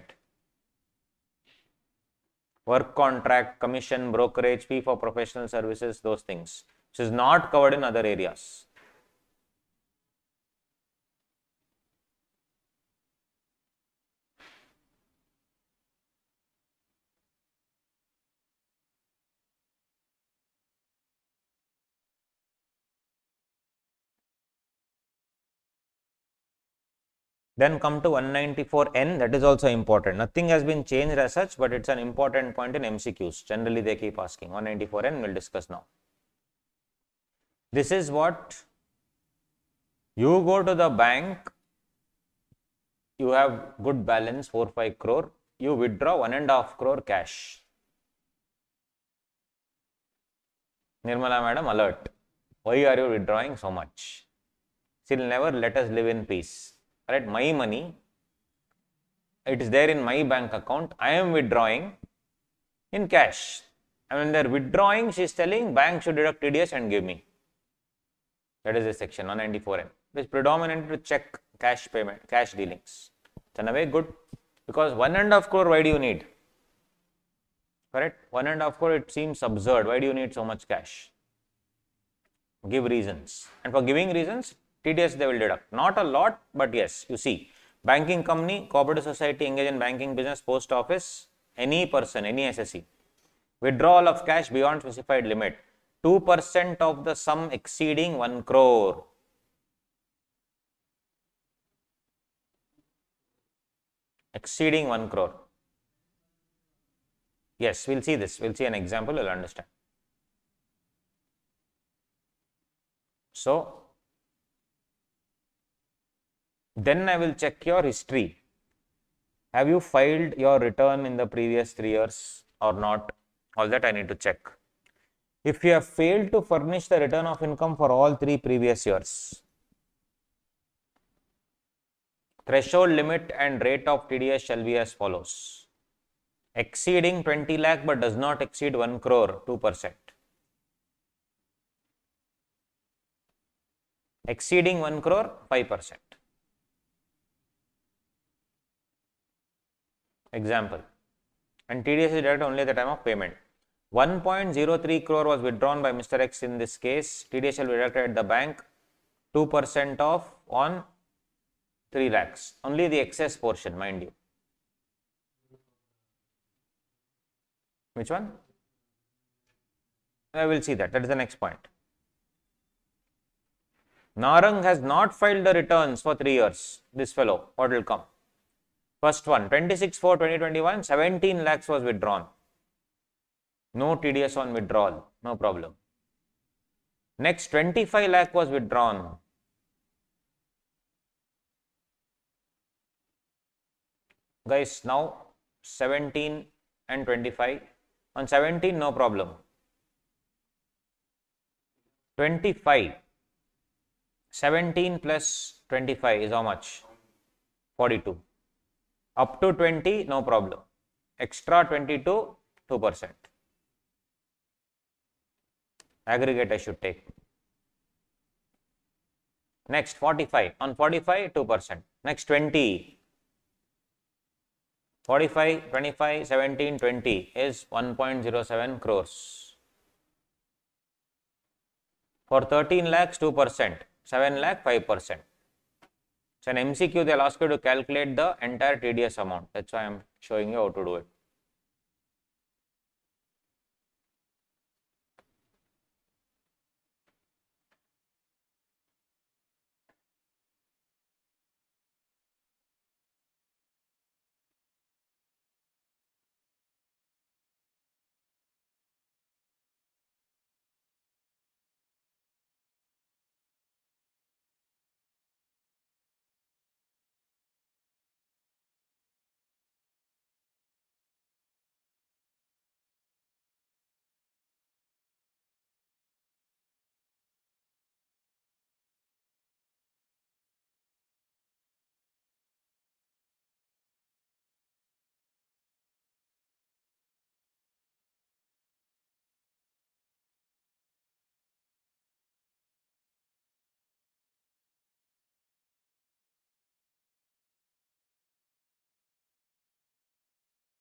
Work contract, commission, brokerage, fee for professional services, those things, which is not covered in other areas. Then come to 194N, that is also important. Nothing has been changed as such, but it's an important point in MCQs. Generally, they keep asking. 194N, we'll discuss now. This is what you go to the bank, you have good balance, 4-5 crore, you withdraw 1.5 crore cash. Nirmala madam, alert. Why are you withdrawing so much? She'll never let us live in peace. Right, my money, it is there in my bank account, I am withdrawing in cash. And when they are withdrawing, she is telling bank should deduct TDS and give me. That is the section 194N. It is predominant to check cash payment, cash dealings. It's in a way good because 1.5 crore, why do you need? Correct? 1.5 crore, it seems absurd. Why do you need so much cash? Give reasons. And for giving reasons, TDS they will deduct. Not a lot, but yes, you see. Banking company, cooperative society engaged in banking business, post office, any person, any SSE. Withdrawal of cash beyond specified limit. 2% of the sum exceeding 1 crore. Exceeding 1 crore. Yes, we'll see this. We'll see an example, we'll understand. So, then I will check your history. Have you filed your return in the previous 3 years or not? All that I need to check. If you have failed to furnish the return of income for all 3 previous years, threshold limit and rate of TDS shall be as follows. Exceeding 20 lakh but does not exceed 1 crore, 2%. Exceeding 1 crore, 5%. Example. And TDS is deducted only at the time of payment. 1.03 crore was withdrawn by Mr. X in this case. TDS shall be deducted at the bank, 2% off on 3 lakhs. Only the excess portion, mind you. Which one? I will see that. That is the next point. Narang has not filed the returns for 3 years. This fellow, what will come? First one, 26/4/2021, 17 lakhs was withdrawn. No TDS on withdrawal, no problem. Next, 25 lakh was withdrawn. Guys, now 17 and 25. On 17, no problem. 25. 17 plus 25 is how much? 42. Up to 20, no problem. Extra 22, 2%. Aggregate I should take. Next, 45. On 45, 2%. Next, 20. 45, 25, 17, 20 is 1.07 crores. For 13 lakhs, 2%. 7 lakh, 5%. So, an MCQ, they'll ask you to calculate the entire TDS amount. That's why I'm showing you how to do it.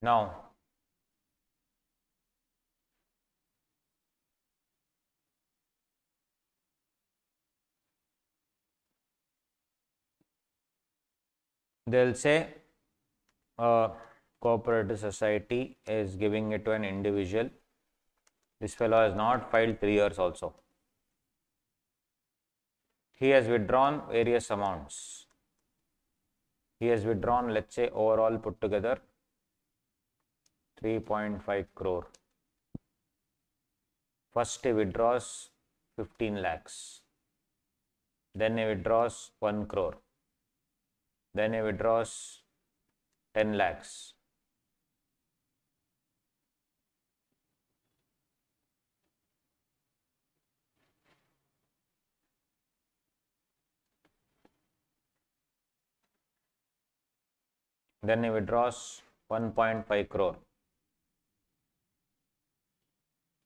Now, they'll say a cooperative society is giving it to an individual. This fellow has not filed 3 years also. He has withdrawn various amounts. He has withdrawn, let's say, overall put together 3.5 crore. First he withdraws 15 lakhs. Then he withdraws 1 crore. Then he withdraws 10 lakhs. Then he withdraws 1.5 crore.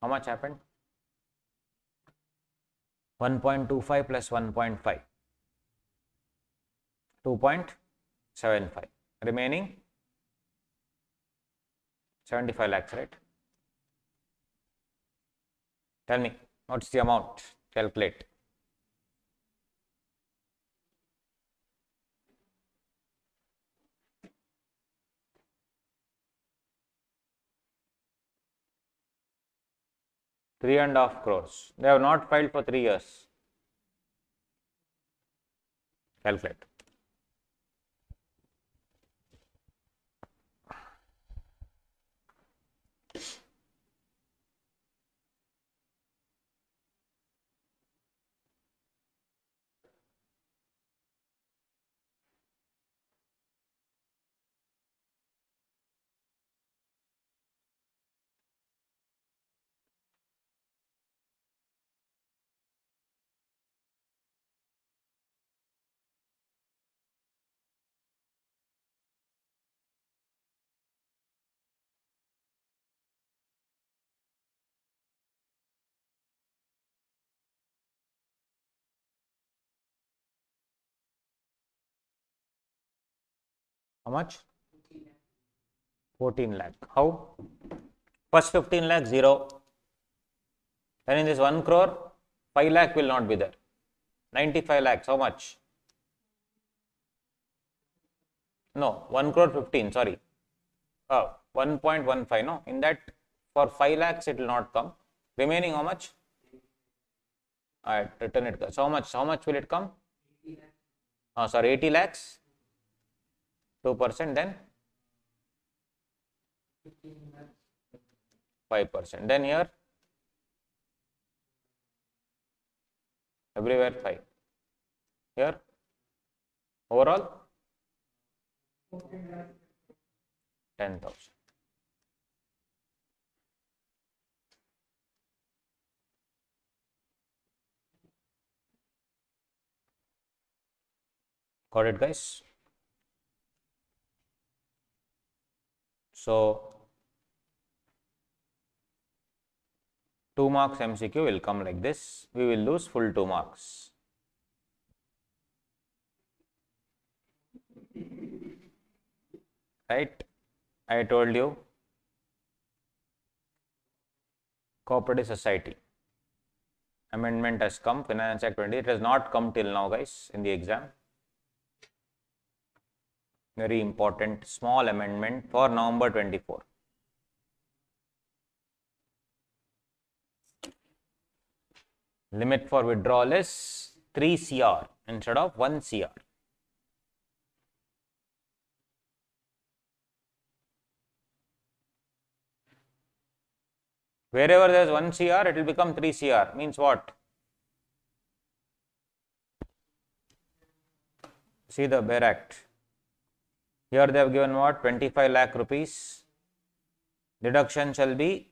How much happened? 1.25 plus 1.5, 2.75, remaining 75 lakhs, right? Tell me, what's the amount? Calculate. Three and a half crores. They have not filed for 3 years. Calculate. How much? 14 lakh. How? First 15 lakh, 0. Then in this 1 crore, 5 lakh will not be there. 95 lakhs, how much? No, 1 crore 15, sorry. 1.15, no. In that, for 5 lakhs, it will not come. Remaining how much? Alright, return it. So how much will it come? Sorry, 80 lakhs. 2%, then 5%. Then here, everywhere 5. Here, overall 10,000. Got it, guys? So 2 marks MCQ will come like this. We will lose full 2 marks. Right? I told you, cooperative society amendment has come, Finance Act 20. It has not come till now, guys, in the exam. Very important small amendment for November 24. Limit for withdrawal is 3 CR instead of 1 CR. Wherever there is 1 CR, it will become 3 CR. Means what? See the bare act. Here they have given what? 25 lakh rupees. Deduction shall be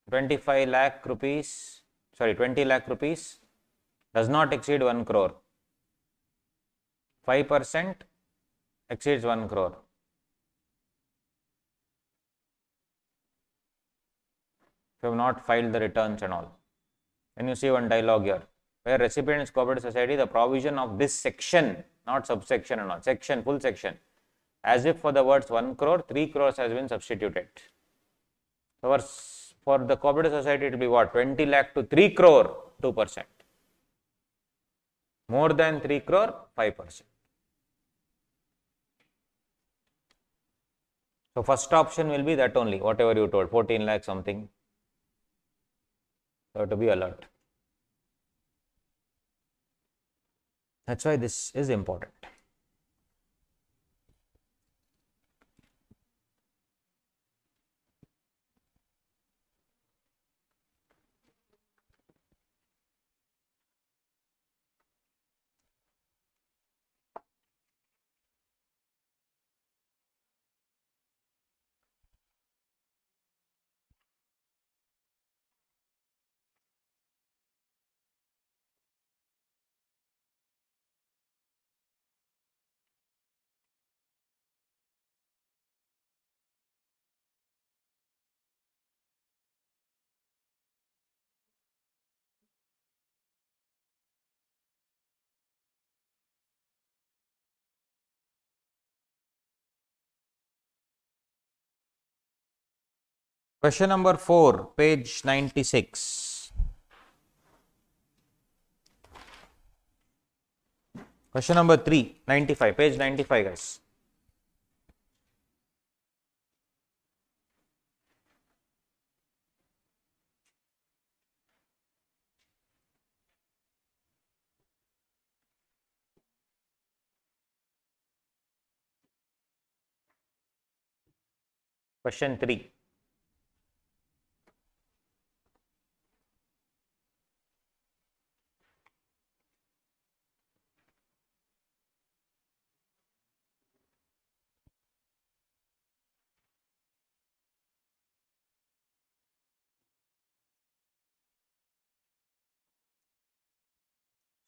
25 lakh rupees, sorry, 20 lakh rupees does not exceed 1 crore. 5% exceeds 1 crore. If you have not filed the returns and all. Then you see one dialogue here, where recipients cooperative society, the provision of this section, not subsection and all, section, full section, as if for the words 1 crore, 3 crores has been substituted. So for the cooperative society, it will be what? 20 lakh to 3 crore, 2%. More than 3 crore, 5%. So first option will be that only, whatever you told, 14 lakh something. So to be alert. That's why this is important. Question number 4, page 96. Question number 3, 95, page 95, guys. Question 3.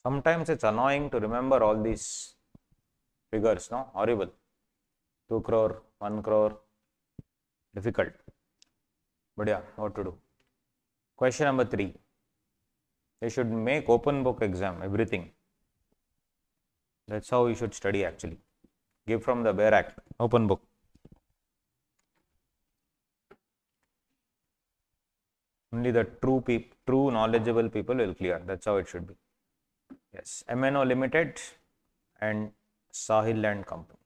Sometimes it's annoying to remember all these figures, no? Horrible. 2 crore, 1 crore, difficult. But yeah, what to do? Question number 3. They should make open book exam, everything. That's how you should study actually. Give from the bare act, open book. Only the true knowledgeable people will clear. That's how it should be. Yes, MNO Limited and Sahil and Company.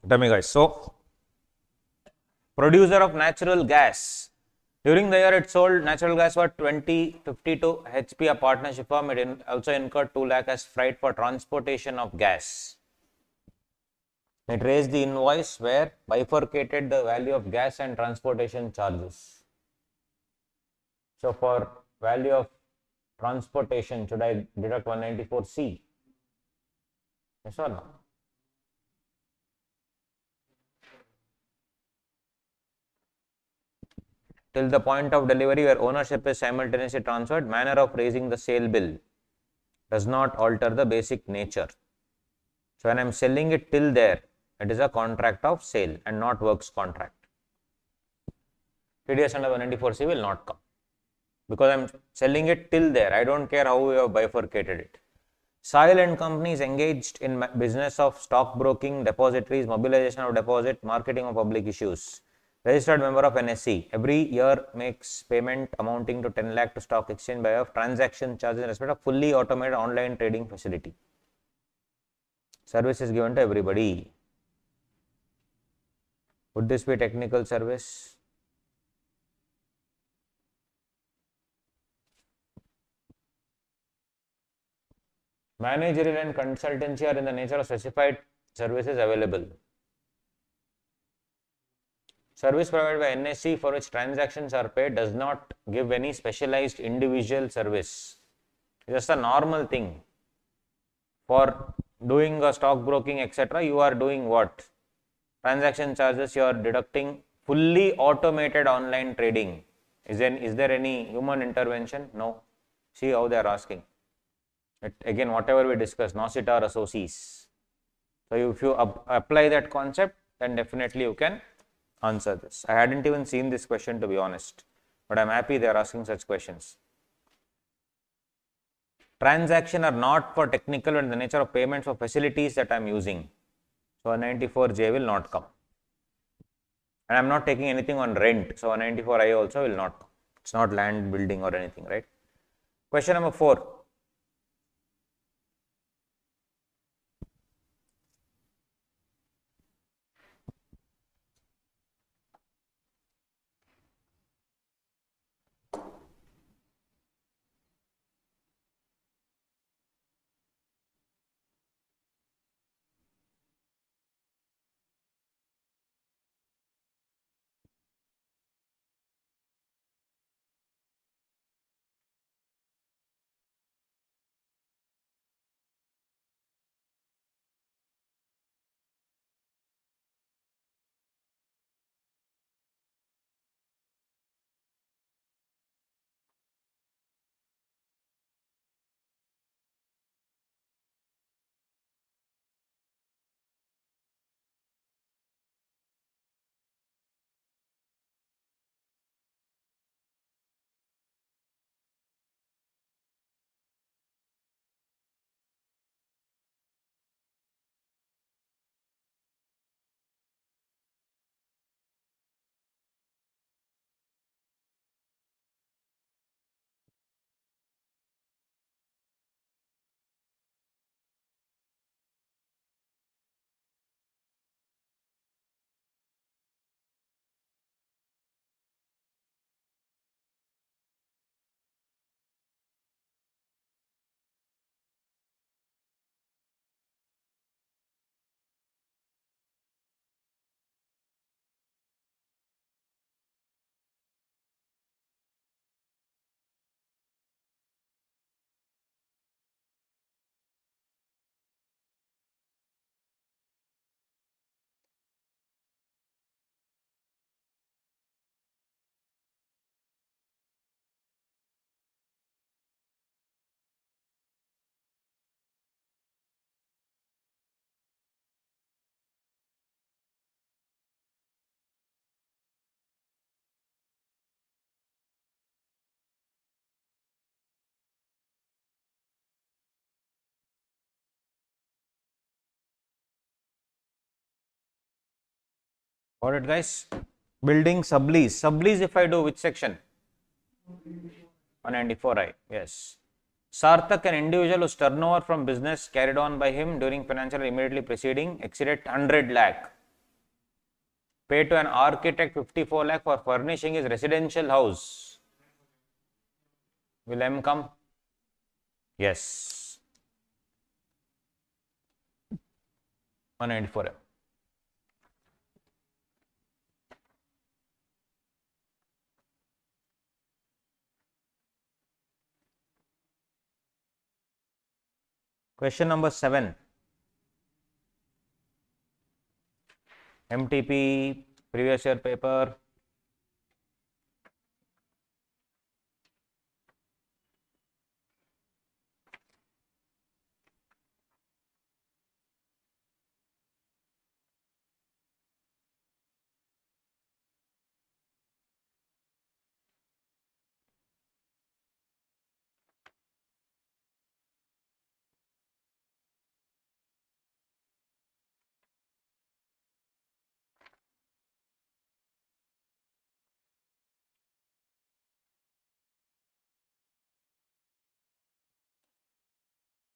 Tell me guys, so producer of natural gas. During the year it sold natural gas for 2050 to HP, a partnership firm. It also incurred 2 lakh as freight for transportation of gas. It raised the invoice where bifurcated the value of gas and transportation charges. So for value of transportation, should I deduct 194C? Yes or no? Till the point of delivery where ownership is simultaneously transferred, manner of raising the sale bill does not alter the basic nature. So when I am selling it till there, it is a contract of sale and not works contract. TDS under 194C will not come because I am selling it till there. I don't care how we have bifurcated it. Sahil and Company is engaged in business of stock broking, depositories, mobilization of deposit, marketing of public issues. Registered member of NSE. Every year makes payment amounting to 10 lakh to stock exchange by way of transaction charges in respect of fully automated online trading facility. Service is given to everybody. Would this be technical service? Managerial and consultancy are in the nature of specified services available. Service provided by NSE for which transactions are paid does not give any specialized individual service. It's just a normal thing. For doing a stock broking, etc., you are doing what? Transaction charges you are deducting, fully automated online trading. Is there any human intervention? No. See how they are asking. Again, whatever we discussed, Nocitar associates. So if you apply that concept, then definitely you can answer this. I hadn't even seen this question to be honest, but I'm happy they are asking such questions. Transaction are not for technical and the nature of payments for facilities that I'm using. So 194J will not come. And I'm not taking anything on rent. So 194I also will not come. It's not land, building or anything, right? Question number 4. Got it, guys? Building sublease. Sublease if I do which section? 194I. Yes. Sarthak, an individual whose turnover from business carried on by him during financial year immediately preceding exceeded 100 lakh. Paid to an architect 54 lakh for furnishing his residential house. Will M come? Yes. 194M. Question number 7. MTP, previous year paper.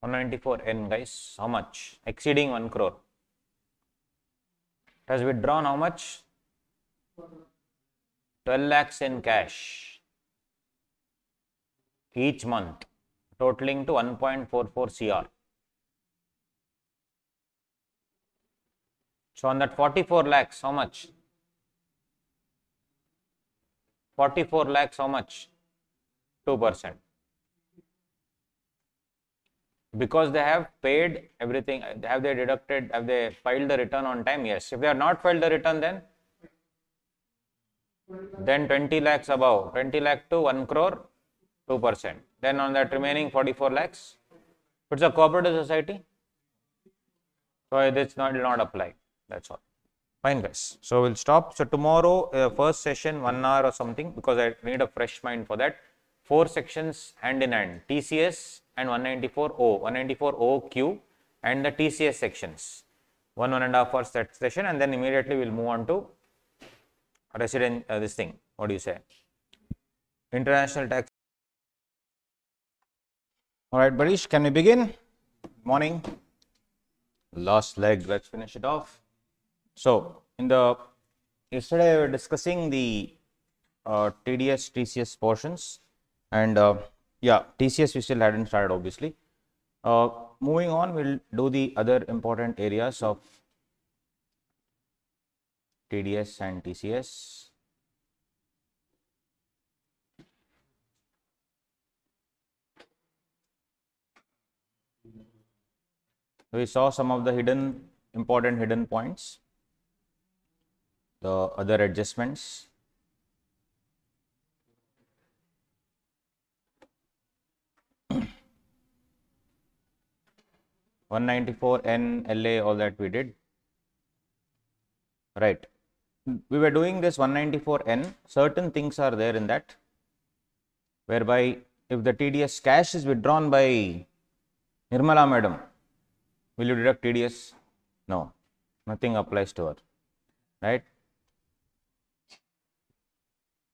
$194N, guys. How much? Exceeding 1 crore. It has withdrawn how much? 12 lakhs in cash each month, totaling to 1.44 CR. So on that 44 lakhs, how much? 44 lakhs, how much? 2%. Because they have paid everything, have they deducted, have they filed the return on time? Yes. If they have not filed the return, then 20 lakhs above, 20 lakh to 1 crore, 2%. Then on that remaining 44 lakhs, if it's a cooperative society, so this will not apply. That's all. Fine, guys. So we'll stop. So tomorrow, first session, 1 hour or something, because I need a fresh mind for that. 4 sections hand in hand, TCS and 194O, 194OQ and the TCS sections. 1.5 hours that session, and then immediately we'll move on to resident, this thing, what do you say? International tax. All right, Barish, can we begin? Morning. Last leg, let's finish it off. So, yesterday we were discussing the TDS, TCS portions, and yeah, TCS we still hadn't started, obviously. Moving on, we'll do the other important areas of TDS and TCS. We saw some of the important hidden points, the other adjustments. $194N, LA, all that we did. Right. We were doing this 194N. Certain things are there in that, whereby if the TDS cash is withdrawn by Nirmala madam, will you deduct TDS? No, nothing applies to her, right?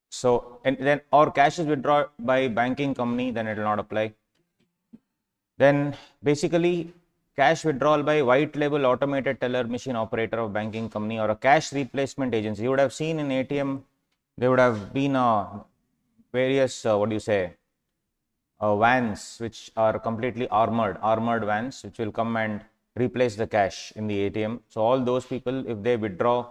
So, and then or cash is withdrawn by banking company, then it will not apply. Then basically cash withdrawal by white label automated teller machine operator of banking company or a cash replacement agency. You would have seen in ATM, there would have been various, vans which are completely armored vans which will come and replace the cash in the ATM. So all those people, if they withdraw,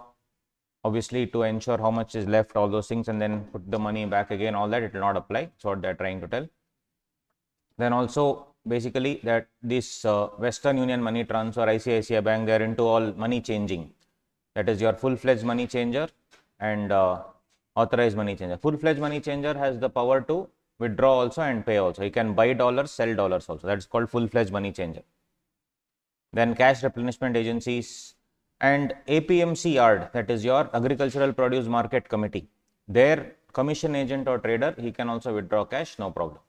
obviously to ensure how much is left, all those things, and then put the money back again, all that, it will not apply. That's what they're trying to tell. Then also basically that this Western Union money transfer, ICICI Bank, they are into all money changing. That is your full-fledged money changer and authorized money changer. Full-fledged money changer has the power to withdraw also and pay also. You can buy dollars, sell dollars also. That's called full-fledged money changer. Then cash replenishment agencies and APMC yard, that is your Agricultural Produce Market Committee. Their commission agent or trader, he can also withdraw cash, no problem.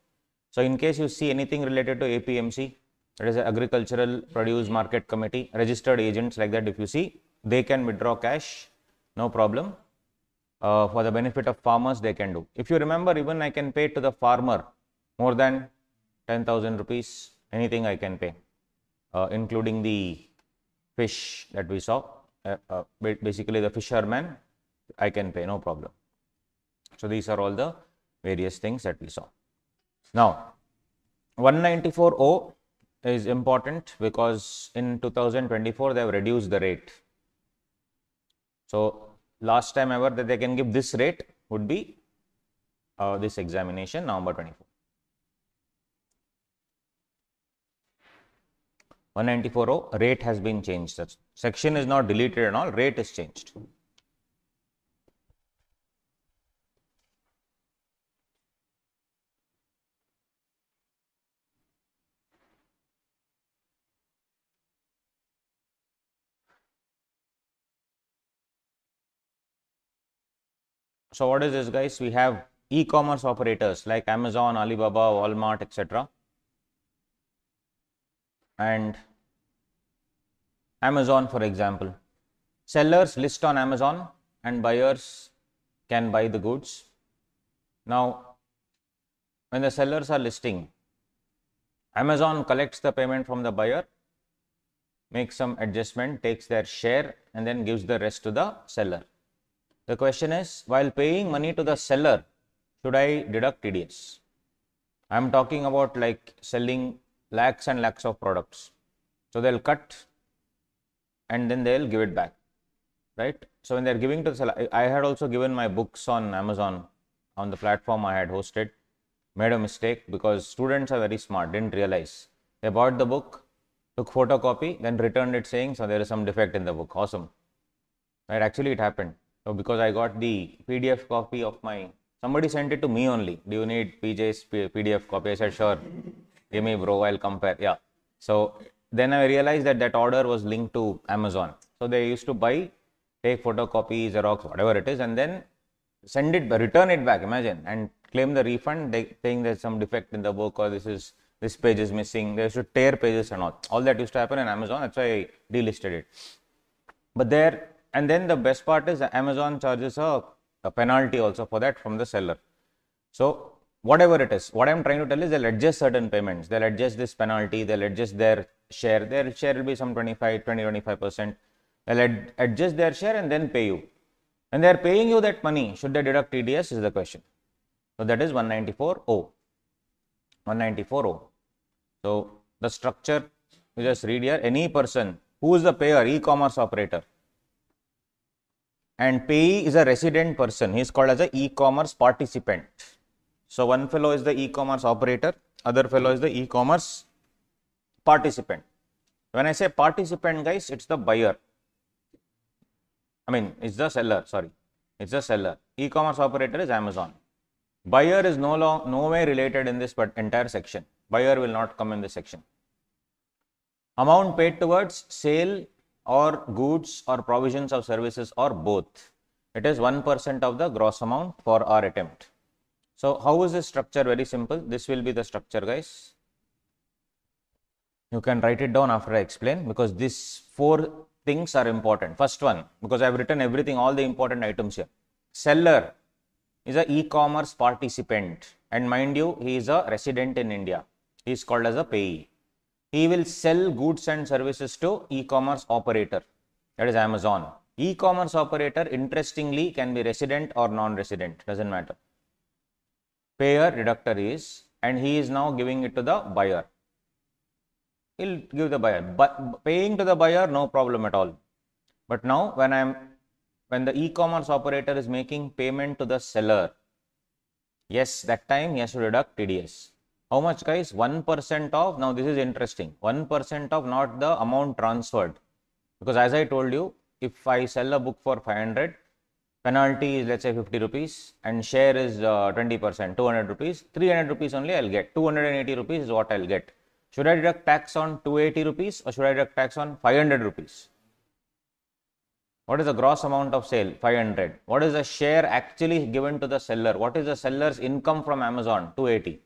So in case you see anything related to APMC, that is Agricultural Produce Market Committee, registered agents like that, if you see, they can withdraw cash no problem. For the benefit of farmers, they can do. If you remember, even I can pay to the farmer more than 10,000 rupees, anything I can pay, including the fish that we saw, basically the fisherman, I can pay, no problem. So these are all the various things that we saw. Now, 194O is important because in 2024 they have reduced the rate. So last time ever that they can give this rate would be this examination, November 24. 194O, rate has been changed. That section is not deleted and all, rate is changed. So what is this, guys? We have e-commerce operators like Amazon, Alibaba, Walmart, etc. And Amazon, for example, sellers list on Amazon and buyers can buy the goods. Now, when the sellers are listing, Amazon collects the payment from the buyer, makes some adjustment, takes their share, and then gives the rest to the seller. The question is, while paying money to the seller, should I deduct TDS? I am talking about like selling lakhs and lakhs of products. So they'll cut and then they'll give it back, right? So when they're giving to the seller, I had also given my books on Amazon on the platform I had hosted, made a mistake because students are very smart, didn't realize. They bought the book, took photocopy, then returned it saying, so there is some defect in the book. Awesome, right? Actually, it happened. So because I got the PDF copy of my, somebody sent it to me only. Do you need PJ's PDF copy? I said, sure. Give me, bro, I'll compare. Yeah. So then I realized that that order was linked to Amazon. So they used to buy, take photocopy, Xerox, whatever it is, and then send it, return it back, imagine, and claim the refund, saying there's some defect in the book or this page is missing. They should tear pages and all. All that used to happen in Amazon. That's why I delisted it. But there, and then the best part is Amazon charges a penalty also for that from the seller. So whatever it is, what I'm trying to tell is they'll adjust certain payments. They'll adjust this penalty. They'll adjust their share. Their share will be some 25%. They'll adjust their share and then pay you. When they are paying you that money, should they deduct TDS is the question. So that is 194O. 194O. So the structure, you just read here, any person who is the payer, e-commerce operator, and payee is a resident person. He is called as a e-commerce participant. So one fellow is the e-commerce operator, other fellow is the e-commerce participant. When I say participant, guys, it's the buyer. I mean, it's the seller, sorry. It's the seller. E-commerce operator is Amazon. Buyer is no way related in this entire section. Buyer will not come in this section. Amount paid towards sale or goods or provisions of services or both. It is 1% of the gross amount for our attempt. So how is this structure? Very simple. This will be the structure, guys. You can write it down after I explain, because these four things are important. First one, because I have written everything, all the important items here. Seller is a e-commerce participant, and mind you, he is a resident in India. He is called as a payee. He will sell goods and services to e-commerce operator, that is Amazon. E-commerce operator, interestingly, can be resident or non-resident, doesn't matter. Payer, deductor is, and he is now giving it to the buyer. He'll give the buyer, but paying to the buyer, no problem at all. But now when the e-commerce operator is making payment to the seller, yes, that time he has to deduct TDS. How much, guys? 1% of, now this is interesting, 1% of not the amount transferred. Because as I told you, if I sell a book for 500, penalty is let's say 50 rupees and share is 20%, 200 rupees, 300 rupees only I'll get, 280 rupees is what I'll get. Should I deduct tax on 280 rupees or should I deduct tax on 500 rupees? What is the gross amount of sale? 500. What is the share actually given to the seller? What is the seller's income from Amazon? 280.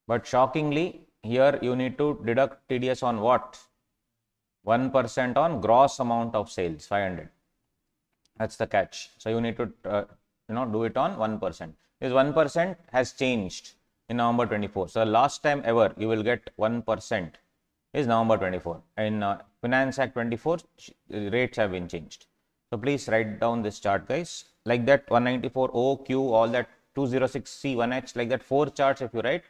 But shockingly, here you need to deduct TDS on what? 1% on gross amount of sales, 500. That's the catch. So you need to do it on 1%. This 1% has changed in November 24. So last time ever you will get 1% is November 24. In Finance Act 24 rates have been changed. So please write down this chart, guys. Like that 194 O, Q, all that 206 C, 1H, like that 4 charts if you write.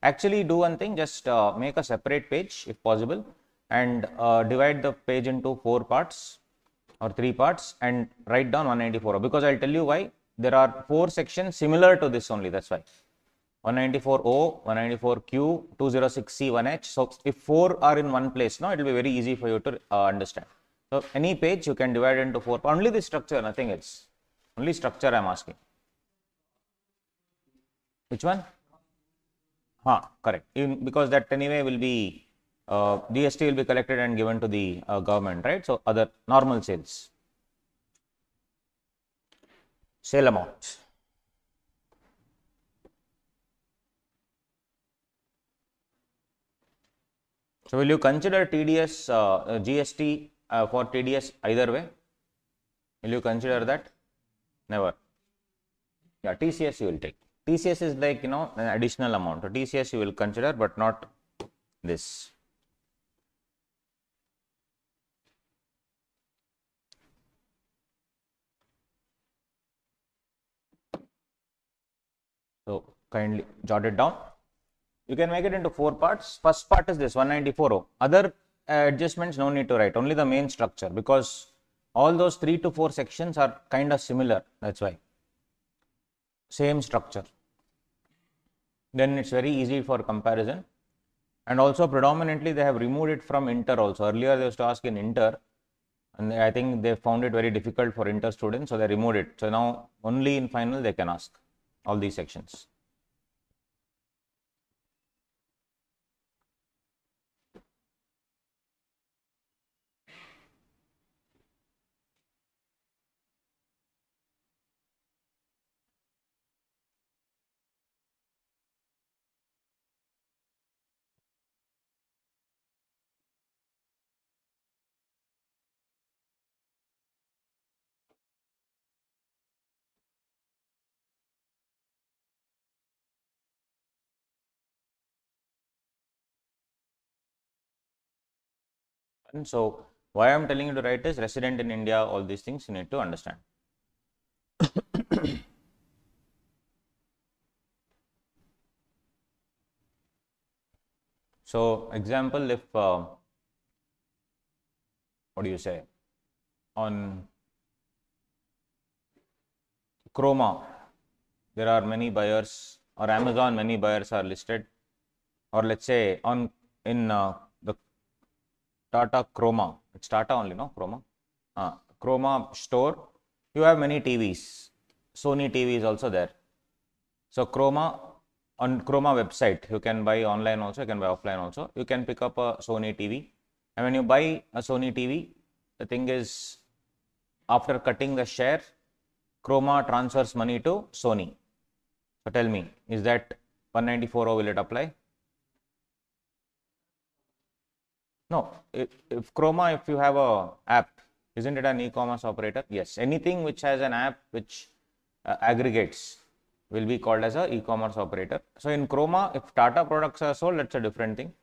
Actually do one thing, just make a separate page if possible and divide the page into 4 parts or 3 parts and write down 194 O, because I'll tell you why. There are 4 sections similar to this only, that's why. 194 O, 194 Q, 206 C, 1H. So if 4 are in one place, now it will be very easy for you to understand. So any page you can divide into 4. Only the structure, nothing else. Only structure I am asking. Which one? Correct. Because that anyway will be GST will be collected and given to the government, right? So other normal sales. Sale amount. So will you consider TDS, GST for TDS either way? Will you consider that? Never. Yeah, TCS you will take. TCS is like, an additional amount. So TCS you will consider, but not this. So kindly jot it down. You can make it into 4 parts. First part is this 194 O. Other adjustments no need to write, only the main structure, because all those 3 to 4 sections are kind of similar. That's why. Same structure. Then it's very easy for comparison. And also predominantly they have removed it from inter also. Earlier they used to ask in inter, and I think they found it very difficult for inter students, so they removed it. So now only in final they can ask all these sections. And so why I am telling you to write is resident in India, all these things you need to understand. So example, if what do you say, on Chroma there are many buyers, or Amazon many buyers are listed, or let's say in the Tata Chroma, it's Tata only, no? Chroma store, you have many TVs. Sony TV is also there. So Chroma, on Chroma website, you can buy online also, you can buy offline also. You can pick up a Sony TV, and when you buy a Sony TV, the thing is, after cutting the share, Chroma transfers money to Sony. So tell me, is that 194 will it apply? No. If Chroma, if you have a app, isn't it an e-commerce operator? Yes. Anything which has an app which aggregates will be called as a e-commerce operator. So in Chroma, if Tata products are sold, that's a different thing.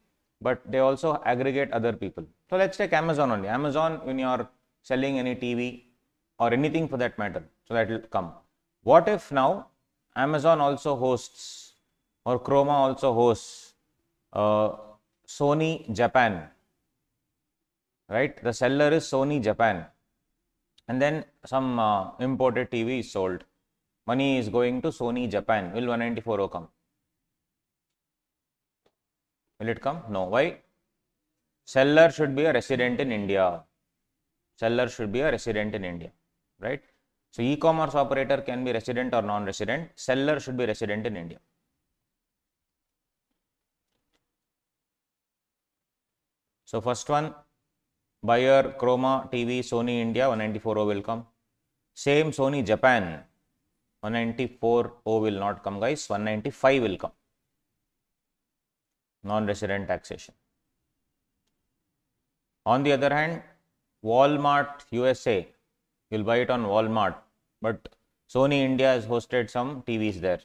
But they also aggregate other people. So let's take Amazon only. Amazon, when you are selling any TV or anything for that matter, so that will come. What if now Amazon also hosts, or Chroma also hosts Sony Japan, right? The seller is Sony Japan, and then some imported TV is sold. Money is going to Sony Japan. Will 194 come? Will it come? No. Why? Seller should be a resident in India. Seller should be a resident in India, right? So e-commerce operator can be resident or non-resident. Seller should be resident in India. So first one, buyer Chroma TV Sony India, 194 will come. Same Sony Japan, 194 will not come, guys. 195 will come. Non-resident taxation. On the other hand, Walmart USA, You'll buy it on Walmart, but Sony India has hosted some TVs there.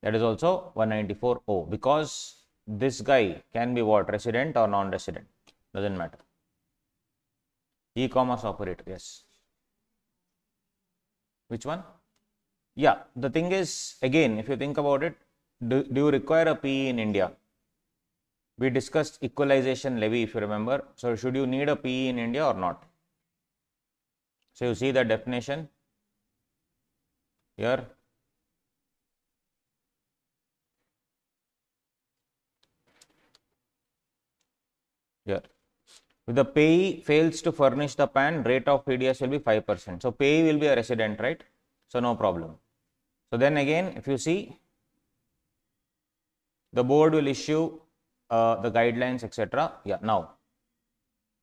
That is also 194O, because this guy can be what? Resident or non-resident? Doesn't matter. E-commerce operator, yes. Which one? Yeah, the thing is, again, if you think about it, do you require a PE in India? We discussed equalization levy, if you remember. So, should you need a PE in India or not? So, you see the definition here. Here. If the payee fails to furnish the PAN, rate of TDS will be 5%. So, payee will be a resident, right? So, no problem. So, then again, if you see, the board will issue the guidelines, etc. Yeah, now,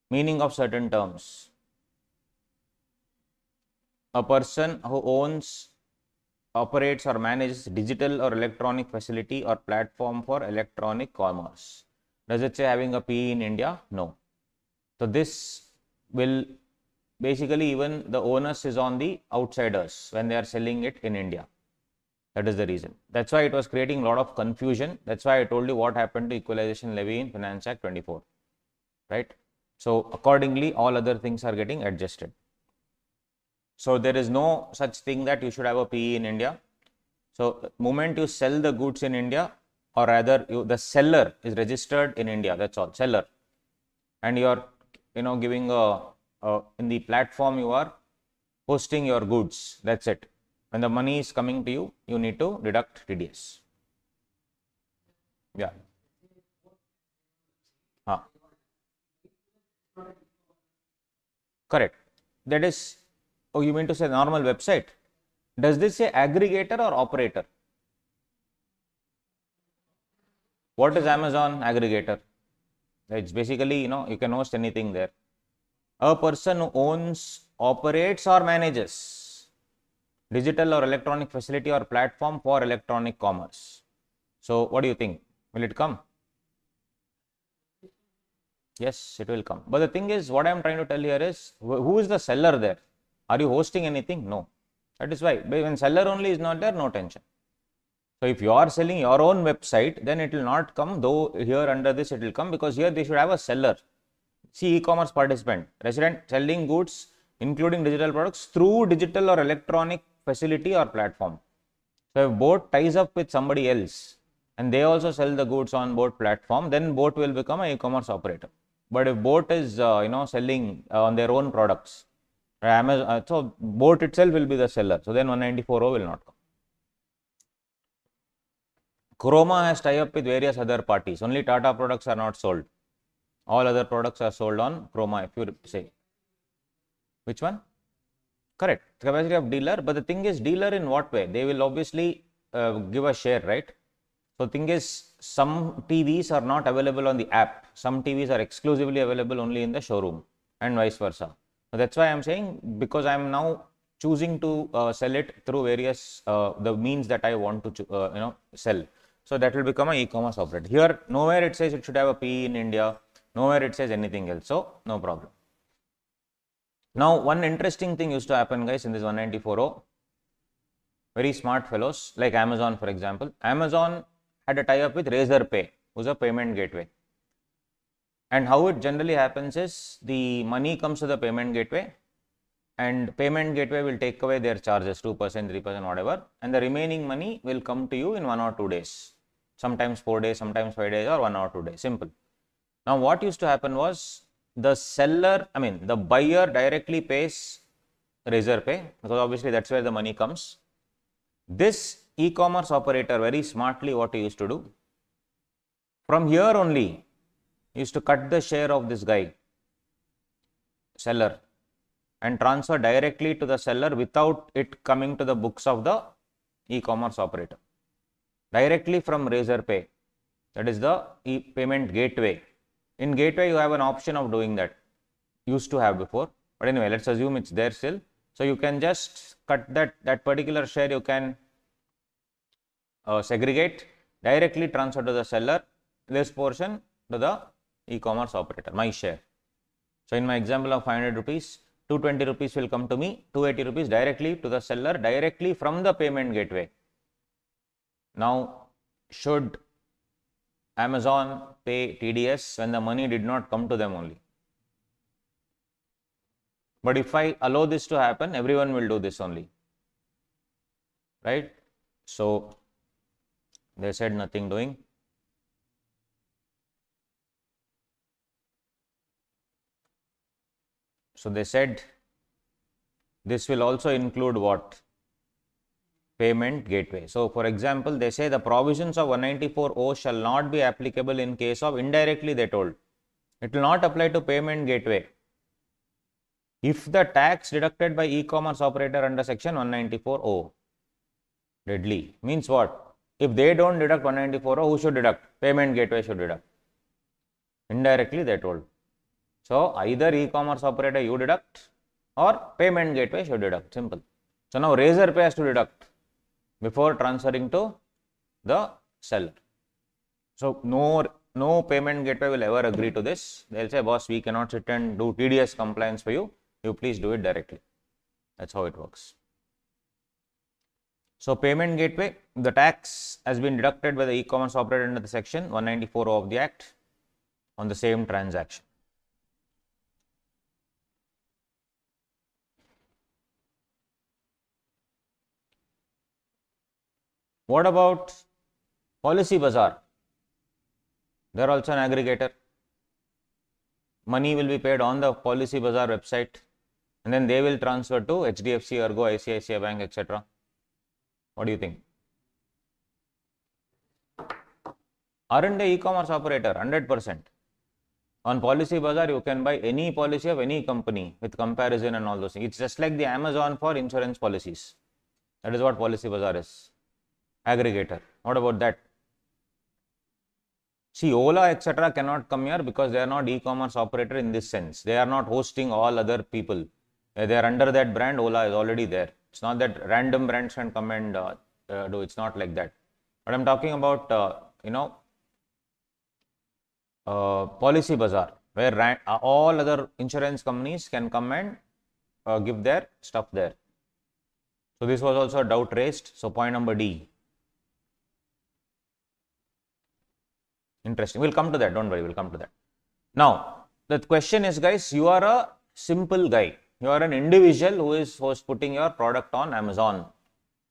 meaning of certain terms. A person who owns, operates or manages digital or electronic facility or platform for electronic commerce. Does it say having a PE in India? No. So, this will basically, even the onus is on the outsiders when they are selling it in India. That is the reason. That's why it was creating a lot of confusion. That's why I told you what happened to equalization levy in Finance Act 24, right? So, accordingly, all other things are getting adjusted. So, there is no such thing that you should have a PE in India. So, the moment you sell the goods in India, or rather the seller is registered in India, that's all, seller, and you are giving in the platform you are hosting your goods, that's it. When the money is coming to you, you need to deduct TDS. Yeah. Correct. That is, oh, you mean to say normal website? Does this say aggregator or operator? What is Amazon aggregator? It's basically, you can host anything there. A person who owns, operates or manages digital or electronic facility or platform for electronic commerce. So, what do you think? Will it come? Yes, it will come. But the thing is, what I am trying to tell here is, who is the seller there? Are you hosting anything? No. That is why, when seller only is not there, no tension. So, if you are selling your own website, then it will not come, though here under this it will come, because here they should have a seller. See, e-commerce participant, resident selling goods including digital products through digital or electronic facility or platform. So, if boat ties up with somebody else and they also sell the goods on boat platform, then boat will become an e-commerce operator. But if boat is selling on their own products, Amazon, so boat itself will be the seller. So, then 194O will not come. Chroma has tie up with various other parties. Only Tata products are not sold. All other products are sold on Chroma, if you say. Which one? Correct. Capacity of dealer. But the thing is, dealer in what way? They will obviously give a share, right? So, the thing is, some TVs are not available on the app. Some TVs are exclusively available only in the showroom, and vice versa. So, that's why I am saying, because I am now choosing to sell it through various the means that I want to sell. So, that will become an e-commerce operator. Here, nowhere it says it should have a PE in India. Nowhere it says anything else. So, no problem. Now, one interesting thing used to happen, guys, in this 194O. Very smart fellows like Amazon, for example. Amazon had a tie-up with Razorpay, who's a payment gateway. And how it generally happens is, the money comes to the payment gateway, and payment gateway will take away their charges, 2%, 3%, whatever, and the remaining money will come to you in 1 or 2 days. Sometimes 4 days, sometimes 5 days, or 1 or 2 days. Simple. Now, what used to happen was, the buyer directly pays Razorpay, because obviously that's where the money comes. This e-commerce operator, very smartly, what he used to do, from here only, he used to cut the share of this guy, seller, and transfer directly to the seller without it coming to the books of the e-commerce operator. Directly from Razorpay, that is the payment gateway. In gateway, you have an option of doing that, used to have before, but anyway, let's assume it's there still. So, you can just cut that particular share, you can segregate, directly transfer to the seller, this portion to the e-commerce operator, my share. So, in my example of 500 rupees, 220 rupees will come to me, 280 rupees directly to the seller, directly from the payment gateway. Now, should Amazon pay TDS when the money did not come to them only? But if I allow this to happen, everyone will do this only, right? So, they said nothing doing. So, they said this will also include what? Payment gateway. So, for example, they say the provisions of 194O shall not be applicable in case of indirectly, they told. It will not apply to payment gateway. If the tax deducted by e-commerce operator under section 194O, deadly, means what? If they don't deduct 194O, who should deduct? Payment gateway should deduct. Indirectly, they told. So, either e-commerce operator you deduct or payment gateway should deduct. Simple. So, now Razorpay has to deduct before transferring to the seller. So, no payment gateway will ever agree to this. They will say, boss, we cannot sit and do TDS compliance for you. You please do it directly. That's how it works. So, payment gateway, the tax has been deducted by the e-commerce operator under the section 194 of the Act on the same transaction. What about Policy Bazaar? They are also an aggregator. Money will be paid on the Policy Bazaar website, and then they will transfer to HDFC, Ergo, ICICI Bank, etc. What do you think? Aren't they e-commerce operator? 100%. On Policy Bazaar, you can buy any policy of any company with comparison and all those things. It's just like the Amazon for insurance policies. That is what Policy Bazaar is. Aggregator. What about that? See, Ola, etc. cannot come here because they are not e-commerce operator in this sense. They are not hosting all other people. They are under that brand. Ola is already there. It's not that random brands can come and do. It's not like that. But I'm talking about, Policy Bazaar, where all other insurance companies can come and give their stuff there. So, this was also a doubt raised. So, point number D. Interesting. We'll come to that. Don't worry. We'll come to that. Now, the question is, guys, you are a simple guy. You are an individual who is putting your product on Amazon.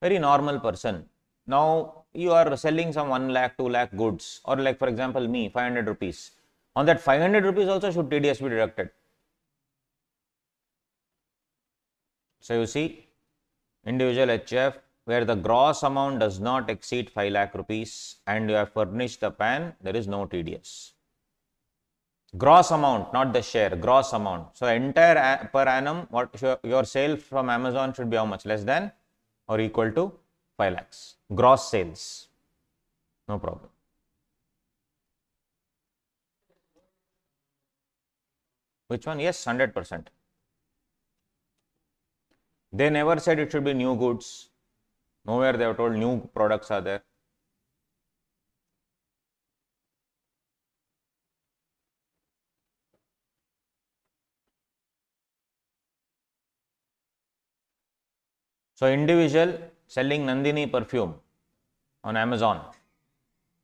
Very normal person. Now, you are selling some 1 lakh, 2 lakh goods, or like for example, me, 500 rupees. On that 500 rupees also should TDS be deducted. So, you see, individual HF, where the gross amount does not exceed 5 lakh rupees and you have furnished the PAN, there is no TDS. Gross amount, not the share, gross amount. So, entire per annum, what your sale from Amazon should be how much? Less than or equal to 5 lakhs. Gross sales. No problem. Which one? Yes, 100%. They never said it should be new goods. Nowhere they have told new products are there. So, individual selling Nandini perfume on Amazon,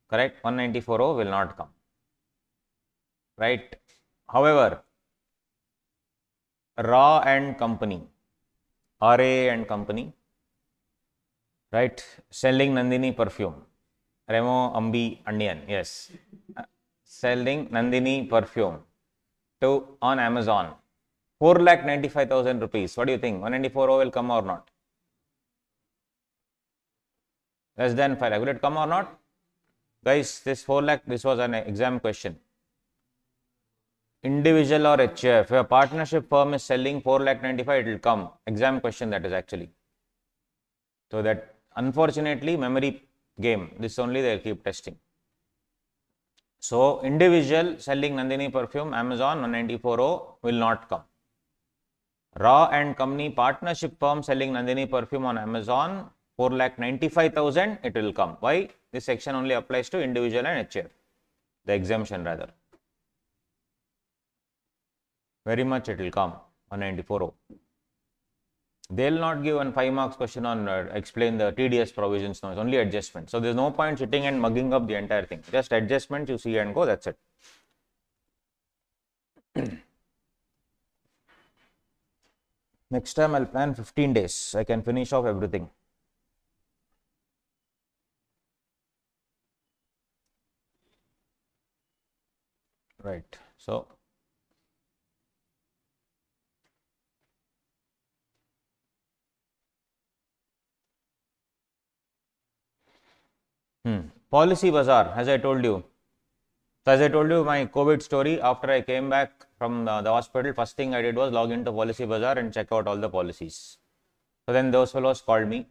correct? 194O will not come, right? However, Raw and Company, RA and Company, right? Selling Nandini perfume, Remo Ambi Onion, yes. Selling Nandini perfume on Amazon, 4,95,000 rupees. What do you think? 194O will come or not? Less than 5 lakh. Will it come or not? Guys, this 4 lakh, this was an exam question. Individual or HF, if a partnership firm is selling 4,95,000, it will come. Exam question that is actually. So, that unfortunately memory game, this only they keep testing. So, individual selling Nandini perfume, Amazon 194O will not come. Raw and Company partnership firm selling Nandini perfume on Amazon, 4,95,000, it will come. Why? This section only applies to individual and HF, the exemption rather. Very much it will come. 194.0. They'll not give one 5 marks question on explain the TDS provisions. No, it's only adjustment. So there's no point sitting and mugging up the entire thing. Just adjustments you see and go, that's it. Next time I'll plan 15 days. I can finish off everything. Right. So Policy Bazaar, as I told you. So as I told you my COVID story, after I came back from the hospital, first thing I did was log into Policy Bazaar and check out all the policies. So then those fellows called me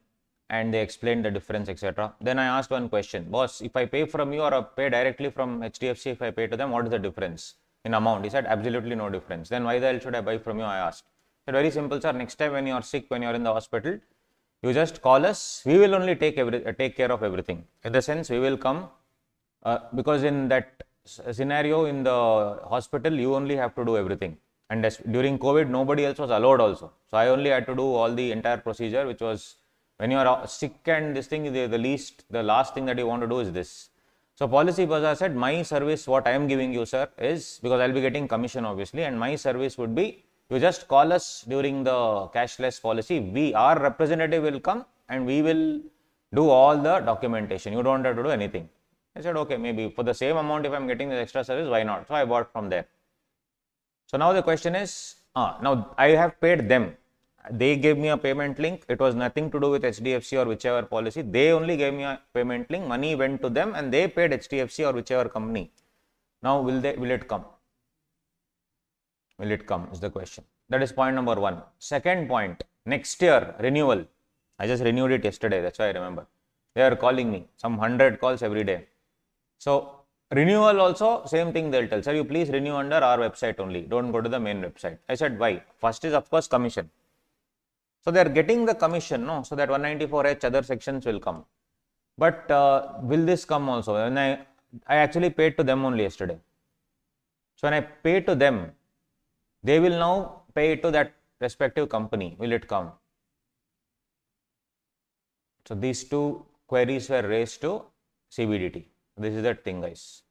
and they explained the difference, etc. Then I asked one question, boss, if I pay from you or I pay directly from HDFC, if I pay to them, what is the difference in amount? He said, absolutely no difference. Then why the hell should I buy from you? I asked. He said, very simple, sir. Next time when you are sick, when you are in the hospital, you just call us. We will only take care of everything. In the sense, we will come because in that scenario in the hospital, you only have to do everything. And during COVID, nobody else was allowed also. So I only had to do all the entire procedure, which was when you are sick and this thing, the last thing that you want to do is this. So Policy Bazaar said, my service, what I am giving you, sir, is because I will be getting commission obviously, and my service would be, you just call us during the cashless policy. Our representative will come and we will do all the documentation. You don't have to do anything. I said, okay, maybe for the same amount, if I'm getting the extra service, why not? So I bought from there. So now the question is, now I have paid them. They gave me a payment link. It was nothing to do with HDFC or whichever policy. They only gave me a payment link. Money went to them and they paid HDFC or whichever company. Now will it come? Will it come is the question. That is point number 1. Second point, next year renewal. I just renewed it yesterday. That's why I remember. They are calling me, some 100 calls every day. So renewal also, same thing they'll tell. Sir, you please renew under our website only. Don't go to the main website. I said, why? First is of course commission. So they are getting the commission, no? So that 194H other sections will come. But will this come also? When I actually paid to them only yesterday. So when I pay to them, they will now pay to that respective company. Will it come? So these two queries were raised to CBDT. This is that thing, guys.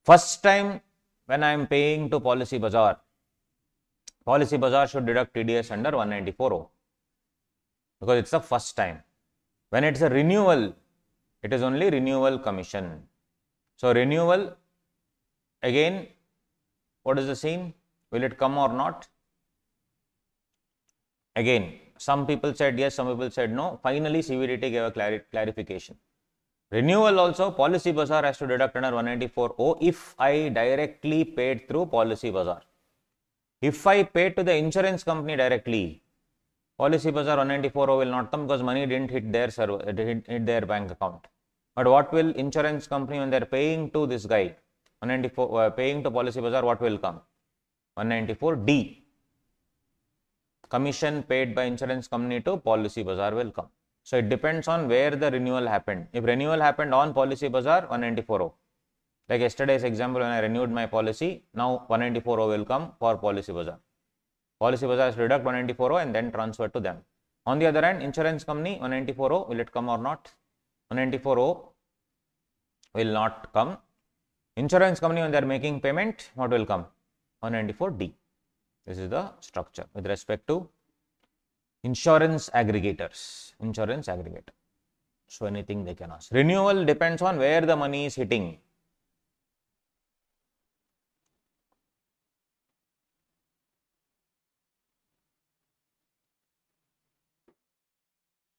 First time when I am paying to Policy Bazaar should deduct TDS under 194.0 because it's the first time. When it's a renewal, it is only renewal commission. So renewal, again, what is the scene? Will it come or not? Again, some people said yes, some people said no. Finally, CBDT gave a clarification. Renewal also, Policy Bazaar has to deduct under 194.0 if I directly paid through Policy Bazaar. If I paid to the insurance company directly, Policy Bazaar 194.0 will not come because money didn't hit their server, it didn't hit their bank account. But what will insurance company when they are paying to this guy, 194, paying to Policy Bazaar, what will come? 194D. Commission paid by insurance company to Policy Bazaar will come. So it depends on where the renewal happened. If renewal happened on Policy Bazaar, 194.0. Like yesterday's example, when I renewed my policy, now 194.0 will come for Policy Bazaar. Policy Bazaar has to deduct 194.0 and then transfer to them. On the other hand, insurance company 194.0, will it come or not? 194.0 will not come. Insurance company, when they are making payment, what will come? 194D. This is the structure with respect to insurance aggregators. Insurance aggregator. So anything they can ask. Renewal depends on where the money is hitting.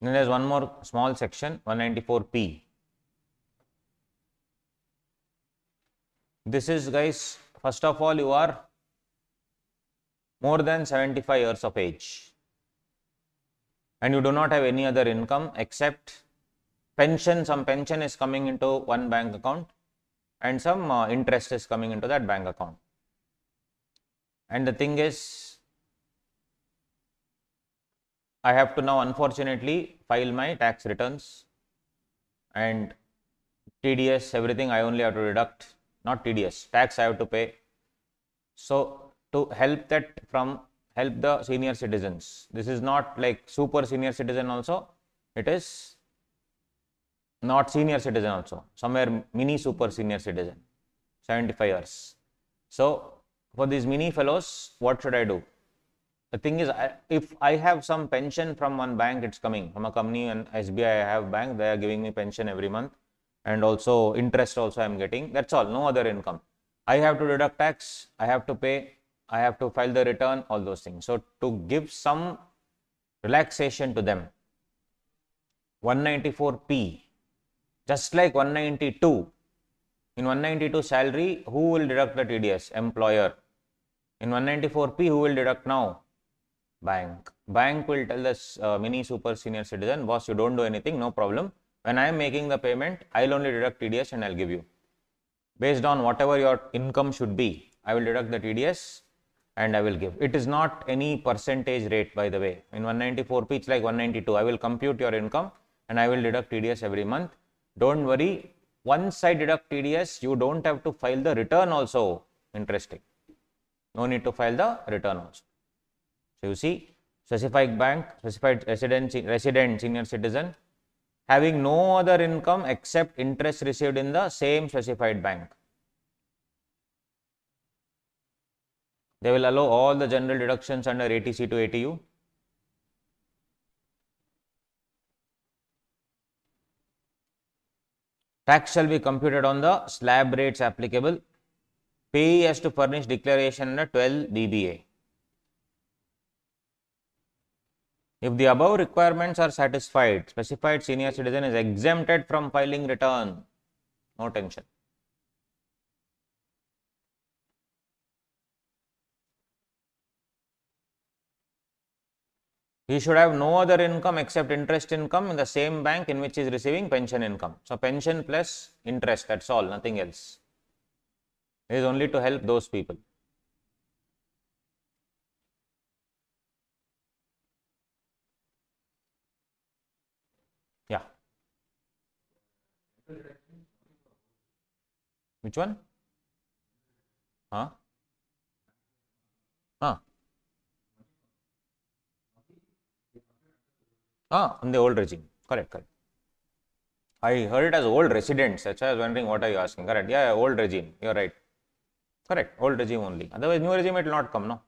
Then there is one more small section, 194P. This is, guys, first of all, you are more than 75 years of age and you do not have any other income except pension. Some pension is coming into one bank account and some interest is coming into that bank account. And the thing is, I have to now unfortunately file my tax returns and TDS, everything I only have to deduct, not TDS, tax I have to pay. So to help help the senior citizens. This is not like super senior citizen also. It is not senior citizen also. Somewhere mini super senior citizen, 75 years. So for these mini fellows, what should I do? The thing is, if I have some pension from one bank, it's coming from a company, and SBI I have bank, they are giving me pension every month, and also interest also I am getting. That's all, no other income. I have to deduct tax, I have to pay, I have to file the return, all those things. So to give some relaxation to them, 194P, just like 192. In 192 salary, who will deduct the TDS? Employer. In 194P, who will deduct now? Bank. Bank will tell this mini super senior citizen, boss, you don't do anything, no problem. When I am making the payment, I'll only deduct TDS and I'll give you. Based on whatever your income should be, I will deduct the TDS and I will give. It is not any percentage rate, by the way. In 194P, it's like 192. I will compute your income and I will deduct TDS every month. Don't worry. Once I deduct TDS, you don't have to file the return also. Interesting. No need to file the return also. So you see, specified bank, specified resident, senior citizen, having no other income except interest received in the same specified bank. They will allow all the general deductions under ATC to ATU. Tax shall be computed on the slab rates applicable. Payee has to furnish declaration under 12 BBA. If the above requirements are satisfied, specified senior citizen is exempted from filing return. No tension. He should have no other income except interest income in the same bank in which he is receiving pension income. So pension plus interest, that's all, nothing else. It is only to help those people. Yeah. Which one? Huh? Huh? On the old regime. Correct, correct. I heard it as old residents. That's why I was wondering what are you asking. Correct. Yeah, old regime. You're right. Correct. Old regime only. Otherwise, new regime it will not come, no.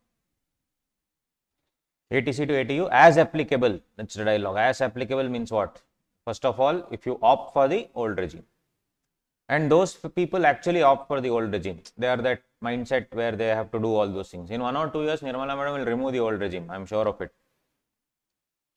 ATC to ATU as applicable. That's the dialogue. As applicable means what? First of all, if you opt for the old regime. And those people actually opt for the old regime. They are that mindset where they have to do all those things. In 1 or 2 years, Nirmala Madam will remove the old regime. I am sure of it.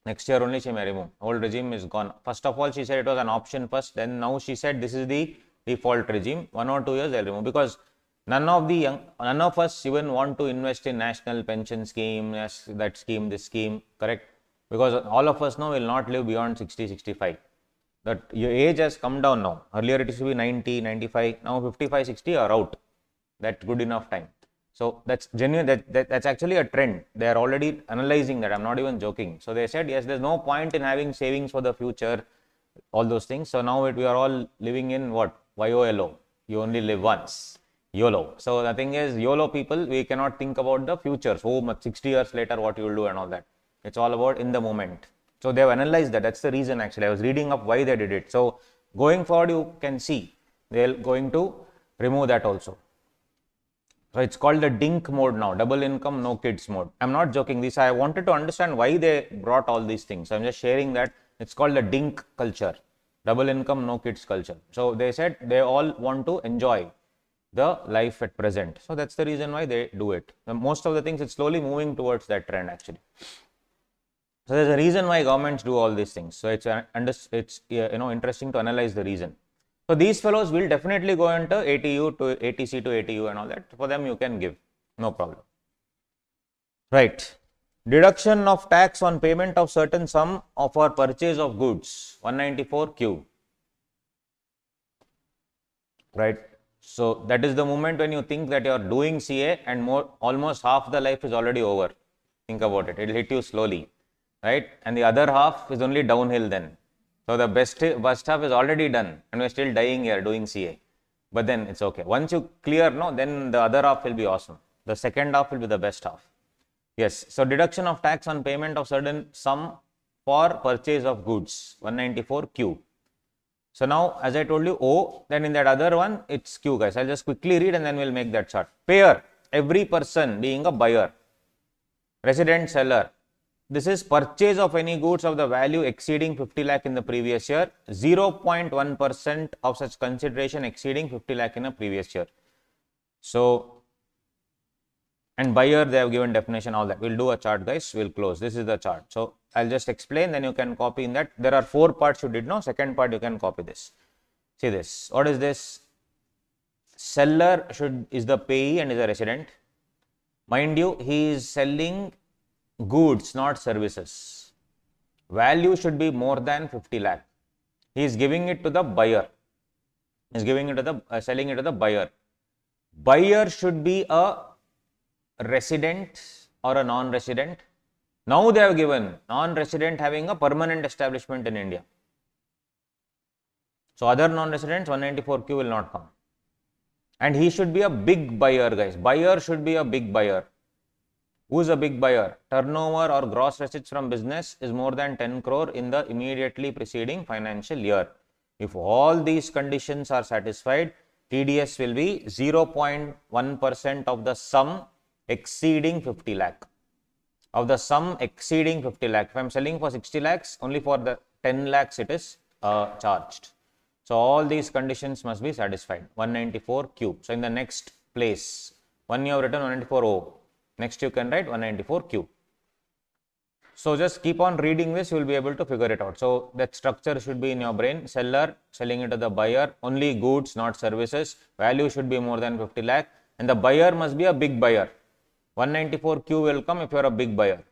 Next year only she may remove. Old regime is gone. First of all, she said it was an option first. Then now she said this is the default regime. 1 or 2 years they'll remove, because none of us even want to invest in national pension scheme, that scheme, this scheme, correct? Because all of us now will not live beyond 60, 65. That your age has come down now. Earlier it used to be 90, 95. Now 55, 60 are out. That's good enough time. So that's genuine. That's actually a trend. They are already analyzing that. I'm not even joking. So they said, yes, there's no point in having savings for the future, all those things. So now we are all living in what? YOLO. You only live once. YOLO. So the thing is, YOLO people, we cannot think about the future. So 60 years later, what you will do and all that. It's all about in the moment. So they have analyzed that. That's the reason actually. I was reading up why they did it. So going forward, you can see they're going to remove that also. So it's called the DINK mode now, double income, no kids mode. I'm not joking this. I wanted to understand why they brought all these things. So I'm just sharing that. It's called the DINK culture, double income, no kids culture. So they said they all want to enjoy the life at present. So that's the reason why they do it. Most of the things, it's slowly moving towards that trend actually. So there's a reason why governments do all these things. So it's interesting to analyze the reason. So these fellows will definitely go into ATU to ATC to ATU and all that. For them you can give, no problem. Right. Deduction of tax on payment of certain sum of our purchase of goods, 194Q. Right. So that is the moment when you think that you are doing CA and almost half the life is already over. Think about it. It will hit you slowly. Right. And the other half is only downhill then. So the best half is already done and we're still dying here doing CA. But then it's okay. Once you clear, no, then the other half will be awesome. The second half will be the best half. Yes. So deduction of tax on payment of certain sum for purchase of goods, 194Q. So now, as I told you O, then in that other one, it's Q, guys. I'll just quickly read and then we'll make that chart. Payer, every person being a buyer, resident, seller. This is purchase of any goods of the value exceeding 50 lakh in the previous year, 0.1% of such consideration exceeding 50 lakh in a previous year. So, and buyer, they have given definition, all that. We'll do a chart, guys. We'll close. This is the chart. So, I'll just explain, then you can copy in that. There are 4 parts you did know. Second part, you can copy this. See this. What is this? Seller is the payee and is a resident. Mind you, he is selling goods, not services. Value should be more than 50 lakh. He is giving it to the buyer. He is giving it to the selling it to the buyer. Buyer should be a resident or a non-resident. Now they have given non-resident having a permanent establishment in India. So other non-residents 194Q will not come. And he should be a big buyer, guys. Buyer should be a big buyer. Who is a big buyer? Turnover or gross receipts from business is more than 10 crore in the immediately preceding financial year. If all these conditions are satisfied, TDS will be 0.1% of the sum exceeding 50 lakh. Of the sum exceeding 50 lakh. If I am selling for 60 lakhs, only for the 10 lakhs it is charged. So all these conditions must be satisfied. 194Q. So in the next place, one you have written 194O. Next you can write 194Q. So just keep on reading this, you will be able to figure it out. So that structure should be in your brain. Seller selling it to the buyer, only goods, not services. Value should be more than 50 lakh. And the buyer must be a big buyer. 194Q will come if you are a big buyer.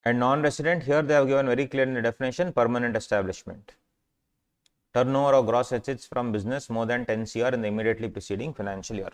And non-resident, here they have given very clear in the definition, permanent establishment. Turnover or gross receipts from business more than 10 CR in the immediately preceding financial year.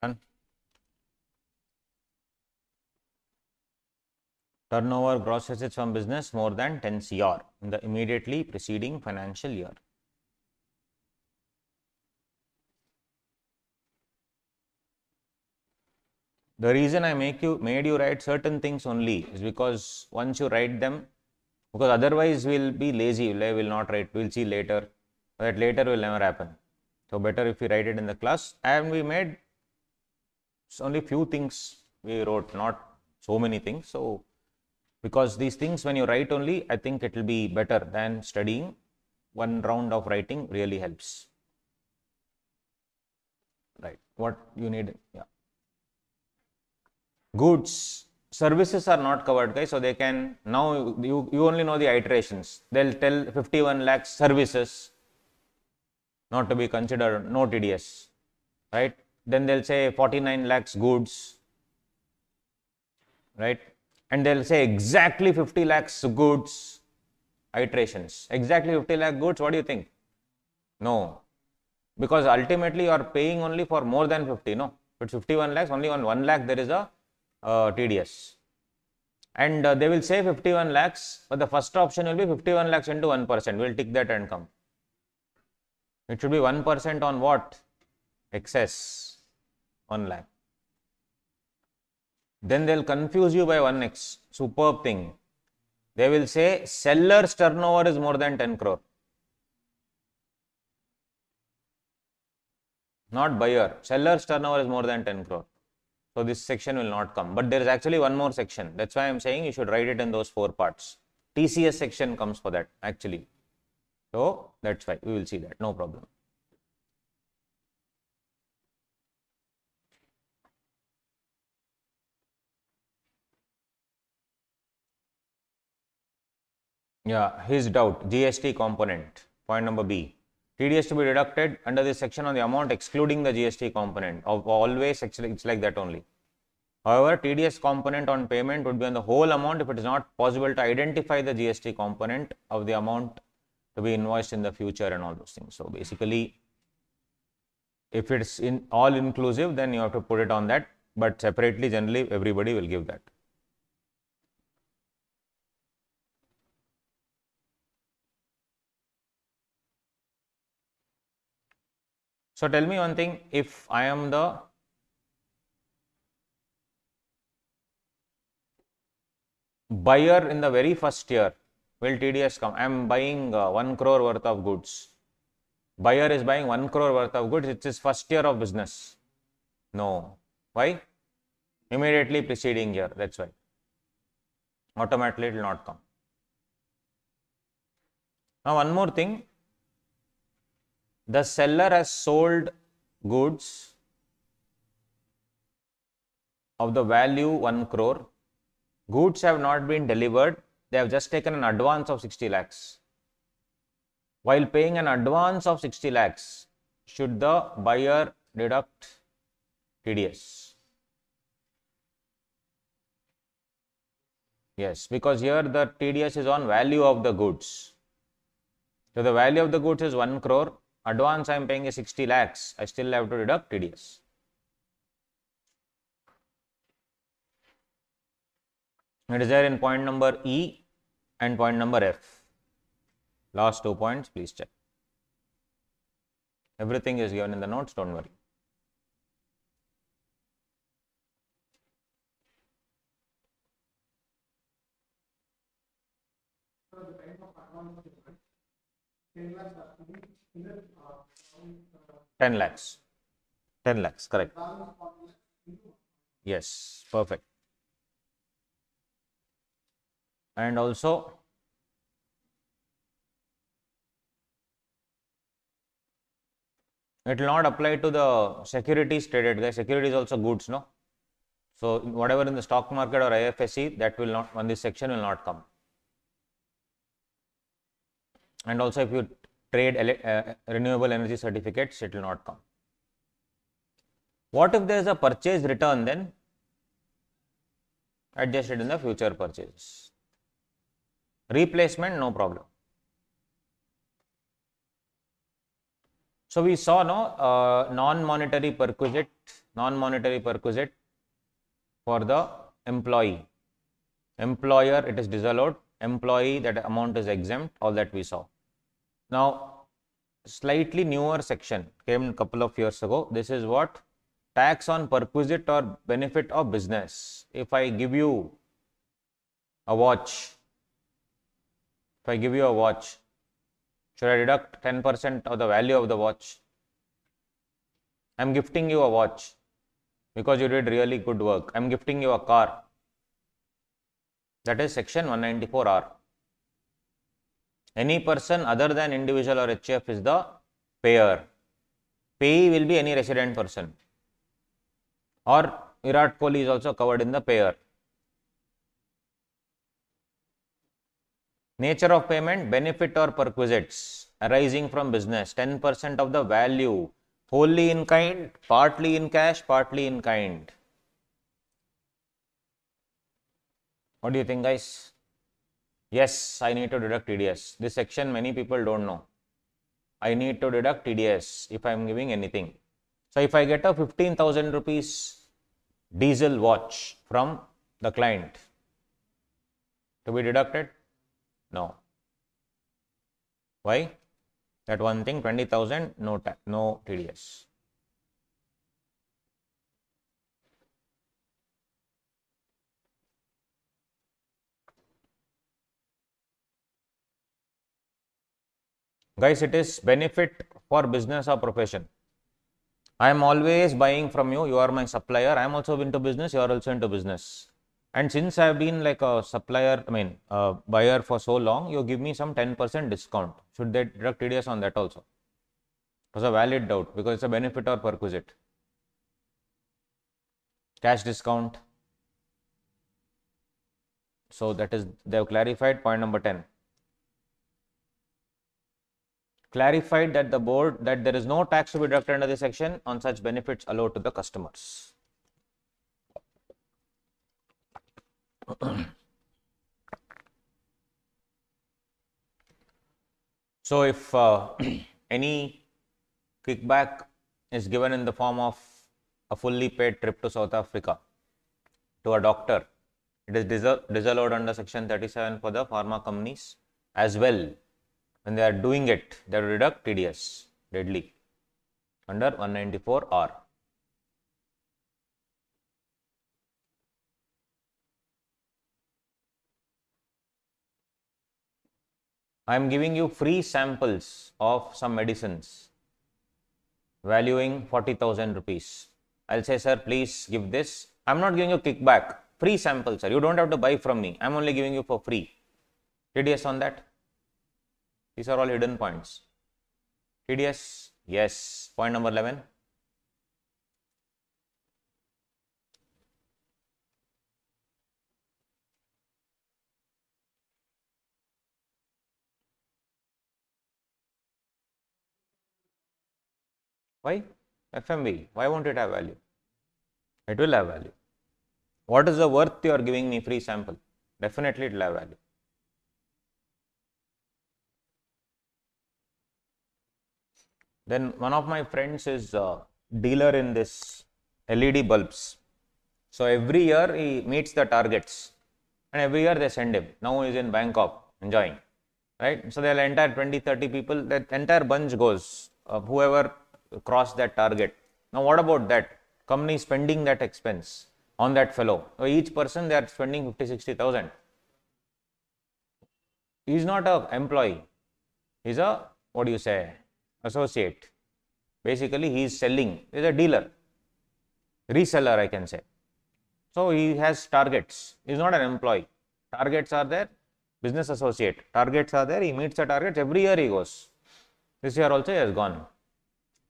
Done. Turnover gross receipts from business more than 10 CR in the immediately preceding financial year. The reason I made you write certain things only is because once you write them, because otherwise we'll be lazy, we will not write, we'll see later, that later will never happen. So better if we write it in the class, and we made only few things we wrote, not so many things. So because these things when you write only, I think it will be better than studying. One round of writing really helps. Right, what you need, yeah. Goods, services are not covered, guys, so they can, now you only know the iterations. They'll tell 51 lakhs services, not to be considered, no TDS, right? Then they'll say 49 lakhs goods, right? And they'll say exactly 50 lakhs goods, iterations. Exactly 50 lakh goods, what do you think? No, because ultimately you are paying only for more than 50, no? If it's 51 lakhs, only on 1 lakh there is a TDS. And they will say 51 lakhs, but the first option will be 51 lakhs into 1%. We'll tick that and come. It should be 1% on what? Excess, 1 lakh. Then they'll confuse you by 1x. Superb thing. They will say seller's turnover is more than 10 crore. Not buyer. Seller's turnover is more than 10 crore. So this section will not come. But there is actually one more section. That's why I am saying you should write it in those 4 parts. TCS section comes for that actually. So that's why we will see that. No problem. Yeah, his doubt. GST component. Point number B. TDS to be deducted under this section on the amount excluding the GST component. Always actually it's like that only. However, TDS component on payment would be on the whole amount if it is not possible to identify the GST component of the amount to be invoiced in the future and all those things. So basically, if it's in all inclusive, then you have to put it on that, but separately generally everybody will give that. So tell me one thing, if I am the buyer in the very first year, will TDS come? I am buying 1 crore worth of goods. Buyer is buying 1 crore worth of goods. It's his first year of business. No. Why? Immediately preceding year. That's why. Automatically it will not come. Now one more thing. The seller has sold goods of the value 1 crore. Goods have not been delivered. They have just taken an advance of 60 lakhs. While paying an advance of 60 lakhs, should the buyer deduct TDS? Yes, because here the TDS is on value of the goods. So the value of the goods is 1 crore. Advance I am paying is 60 lakhs. I still have to deduct TDS. It is there in point number E and point number F. Last 2 points, please check. Everything is given in the notes, don't worry. So the kind of advance is 10 lakhs are to be in the 10 lakhs. 10 lakhs, correct. balance 40 lakhs into Yes, perfect. And also, it will not apply to the securities traded, guys. Securities also goods, no? So whatever in the stock market or IFSC, that will not, on this section will not come. And also if you trade renewable energy certificates, it will not come. What if there is a purchase return then? Adjusted in the future purchases. Replacement, no problem. So we saw non-monetary perquisite for the employee. Employer, it is disallowed. Employee, that amount is exempt. All that we saw. Now, slightly newer section came a couple of years ago. This is what? Tax on perquisite or benefit of business. If I give you a watch, should I deduct 10% of the value of the watch? I am gifting you a watch because you did really good work. I am gifting you a car. That is section 194R. Any person other than individual or HF is the payer. Payee will be any resident person. Or Virat Kohli is also covered in the payer. Nature of payment, benefit or perquisites arising from business, 10% of the value, wholly in kind, partly in cash, partly in kind. What do you think, guys? Yes, I need to deduct TDS. This section many people don't know. I need to deduct TDS if I am giving anything. So if I get a 15,000 rupees diesel watch from the client, to be deducted? No. Why? That one thing, 20,000, no TDS. Guys, it is benefit for business or profession. I am always buying from you. You are my supplier. I am also into business. You are also into business. And since I have been like a supplier, buyer for so long, you give me some 10% discount. Should they deduct TDS on that also? It was a valid doubt because it's a benefit or perquisite. Cash discount. So that is, they have clarified point number 10. Clarified that the board, that there is no tax to be deducted under this section on such benefits allowed to the customers. So if any kickback is given in the form of a fully paid trip to South Africa to a doctor, it is disallowed under section 37 for the pharma companies as well. When they are doing it, they will deduct TDS, deadly, under 194R. I am giving you free samples of some medicines valuing 40,000 rupees. I'll say, sir, please give this. I'm not giving you kickback. Free samples, sir. You don't have to buy from me. I'm only giving you for free. TDS on that? These are all hidden points. TDS, yes. Point number 11. Why? FMV. Why won't it have value? It will have value. What is the worth you are giving me free sample? Definitely it will have value. Then one of my friends is a dealer in this LED bulbs. So every year he meets the targets and every year they send him. Now he is in Bangkok enjoying, right? So the entire 20-30 people, that entire bunch goes, whoever crossed that target. Now what about that? Company spending that expense on that fellow. So each person they are spending 50-60,000. He is not an employee. He is a, what do you say, associate. Basically he is selling. He is a dealer, reseller I can say. So he has targets. He is not an employee. Targets are there. Business associate. Targets are there. He meets the targets. Every year he goes. This year also he has gone.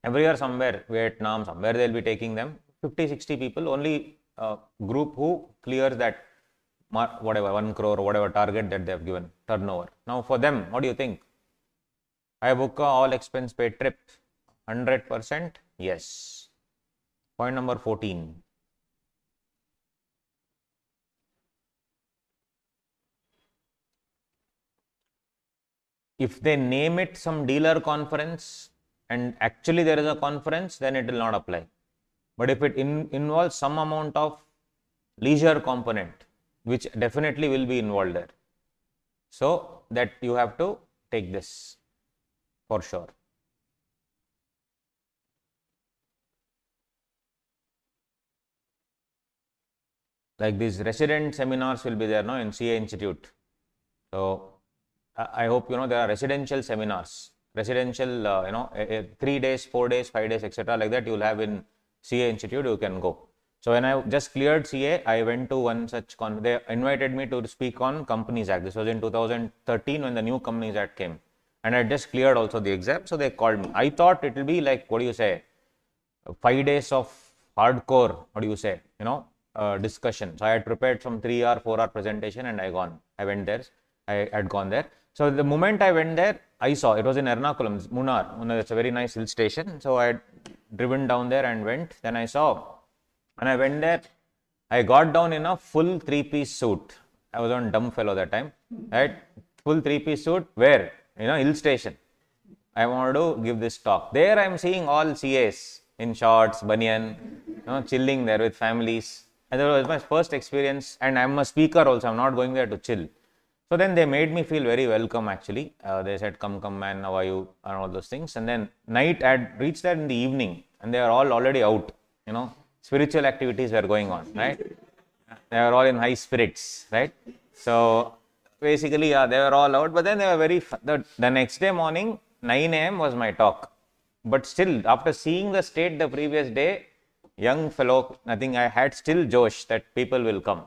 Every year somewhere, Vietnam, somewhere they will be taking them. 50-60 people, only group who clears that whatever 1 crore or whatever target that they have given, turnover. Now for them, what do you think? I book a all expense paid trip. 100%? Yes. Point number 14. If they name it some dealer conference and actually there is a conference, then it will not apply. But if it involves some amount of leisure component, which definitely will be involved there, so that you have to take this for sure. Like these resident seminars will be there now in CA Institute. So I hope you know there are residential seminars, residential 3 days, 4 days, 5 days, etc. like that you will have in CA Institute. You can go. So when I just cleared CA, I went to one such they invited me to speak on Companies Act. This was in 2013 when the new Companies Act came. And I just cleared also the exam, so they called me. I thought it will be like, what do you say, 5 days of hardcore, what do you say, discussion. So I had prepared some 3 or 4 hour presentation and I went there. I had gone there. So the moment I went there, I saw, it was in Ernakulam, Munnar, it's a very nice hill station. So I had driven down there and went. Then I saw, when I went there, I got down in a full 3-piece suit. I was on dumb fellow that time, right? Full 3-piece suit, where? Hill station. I wanted to give this talk. There I am seeing all CAs in shorts, banyan, chilling there with families. And that was my first experience, and I am a speaker also, I am not going there to chill. So then they made me feel very welcome actually. They said, come man, how are you, and all those things. And then night, I had reached there in the evening, and they are all already out, spiritual activities were going on, right? They were all in high spirits, right? So basically, they were all out, but then they were very, the next day morning, 9 a.m. was my talk. But still, after seeing the state the previous day, young fellow, I think I had still josh that people will come.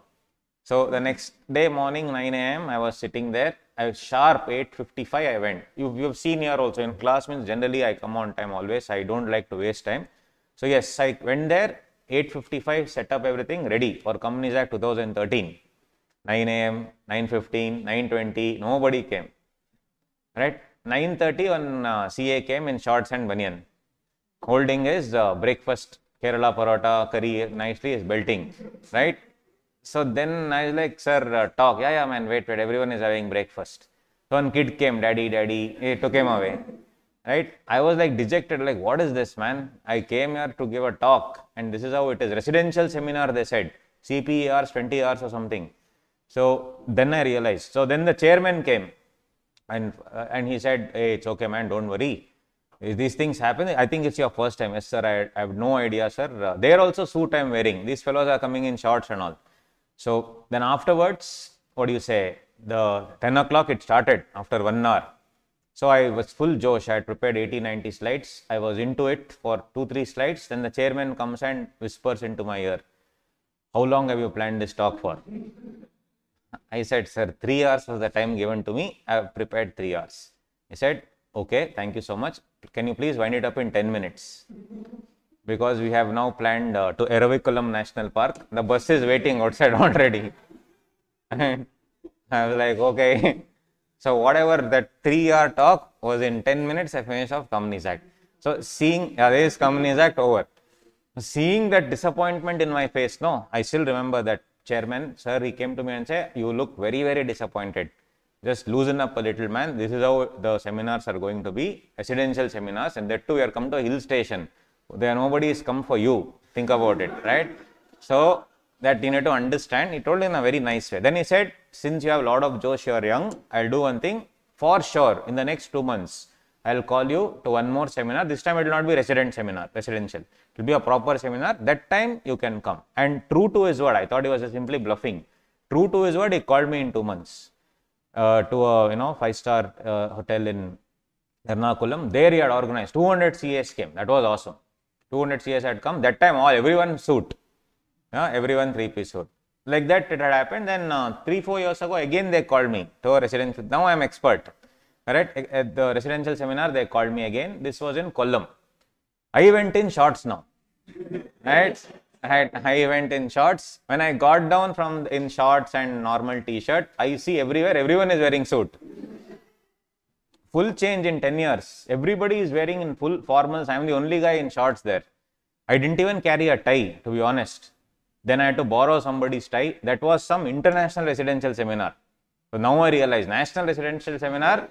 So the next day morning, 9 a.m., I was sitting there. I was sharp 8:55, I went. You've seen here also in class means generally I come on time always. I don't like to waste time. So yes, I went there, 8:55, set up everything, ready for Companies Act 2013. 9 a.m., 9:15, 9:20, nobody came. Right? 9:30 when CA came in shorts and banyan, holding his breakfast, Kerala parota, curry, nicely is belting, right? So then I was like, sir, talk. Yeah, man, wait, everyone is having breakfast. So one kid came, daddy, he took him away, right? I was like dejected, like, what is this, man? I came here to give a talk, and this is how it is. Residential seminar, they said, CPE hours, 20 hours or something. So then I realized. So then the chairman came, and he said, hey, it's okay, man, don't worry. If these things happen, I think it's your first time. Yes, sir, I have no idea, sir. There also suit I'm wearing. These fellows are coming in shorts and all. So then afterwards, what do you say? The 10 o'clock it started after 1 hour. So I was full josh. I had prepared 80-90 slides. I was into it for 2-3 slides. Then the chairman comes and whispers into my ear, how long have you planned this talk for? I said, sir, 3 hours was the time given to me. I have prepared 3 hours. He said, okay, thank you so much. Can you please wind it up in 10 minutes? Because we have now planned to Eravikulam National Park. The bus is waiting outside already. And I was like, okay. So whatever that 3-hour talk was in 10 minutes, I finished off Companies Act. So seeing, there is Companies Act over. Seeing that disappointment in my face, no, I still remember that chairman, sir, he came to me and said, you look very, very disappointed. Just loosen up a little, man. This is how the seminars are going to be, residential seminars, and that too, we are come to a hill station. There nobody is come for you. Think about it, right? So that you need to understand. He told in a very nice way. Then he said, since you have a lot of josh, you are young, I'll do one thing. For sure, in the next 2 months, I'll call you to one more seminar. This time it will not be residential. It will be a proper seminar. That time you can come. And true to his word, I thought he was simply bluffing. True to his word, he called me in 2 months to a 5-star hotel in Ernakulam. There he had organized 200 CAs came. That was awesome. 200 CAs had come. That time everyone suit. Everyone 3-piece suit. Like that it had happened. Then 3-4 years ago again they called me to a residential. Now I am expert. Correct? At the residential seminar they called me again. This was in Kollam. I went in shorts now. Right? I went in shorts. When I got down from in shorts and normal t-shirt, I see everywhere everyone is wearing suit. Full change in 10 years. Everybody is wearing in full formals. I am the only guy in shorts there. I didn't even carry a tie, to be honest. Then I had to borrow somebody's tie. That was some international residential seminar. So now I realize, national residential seminar,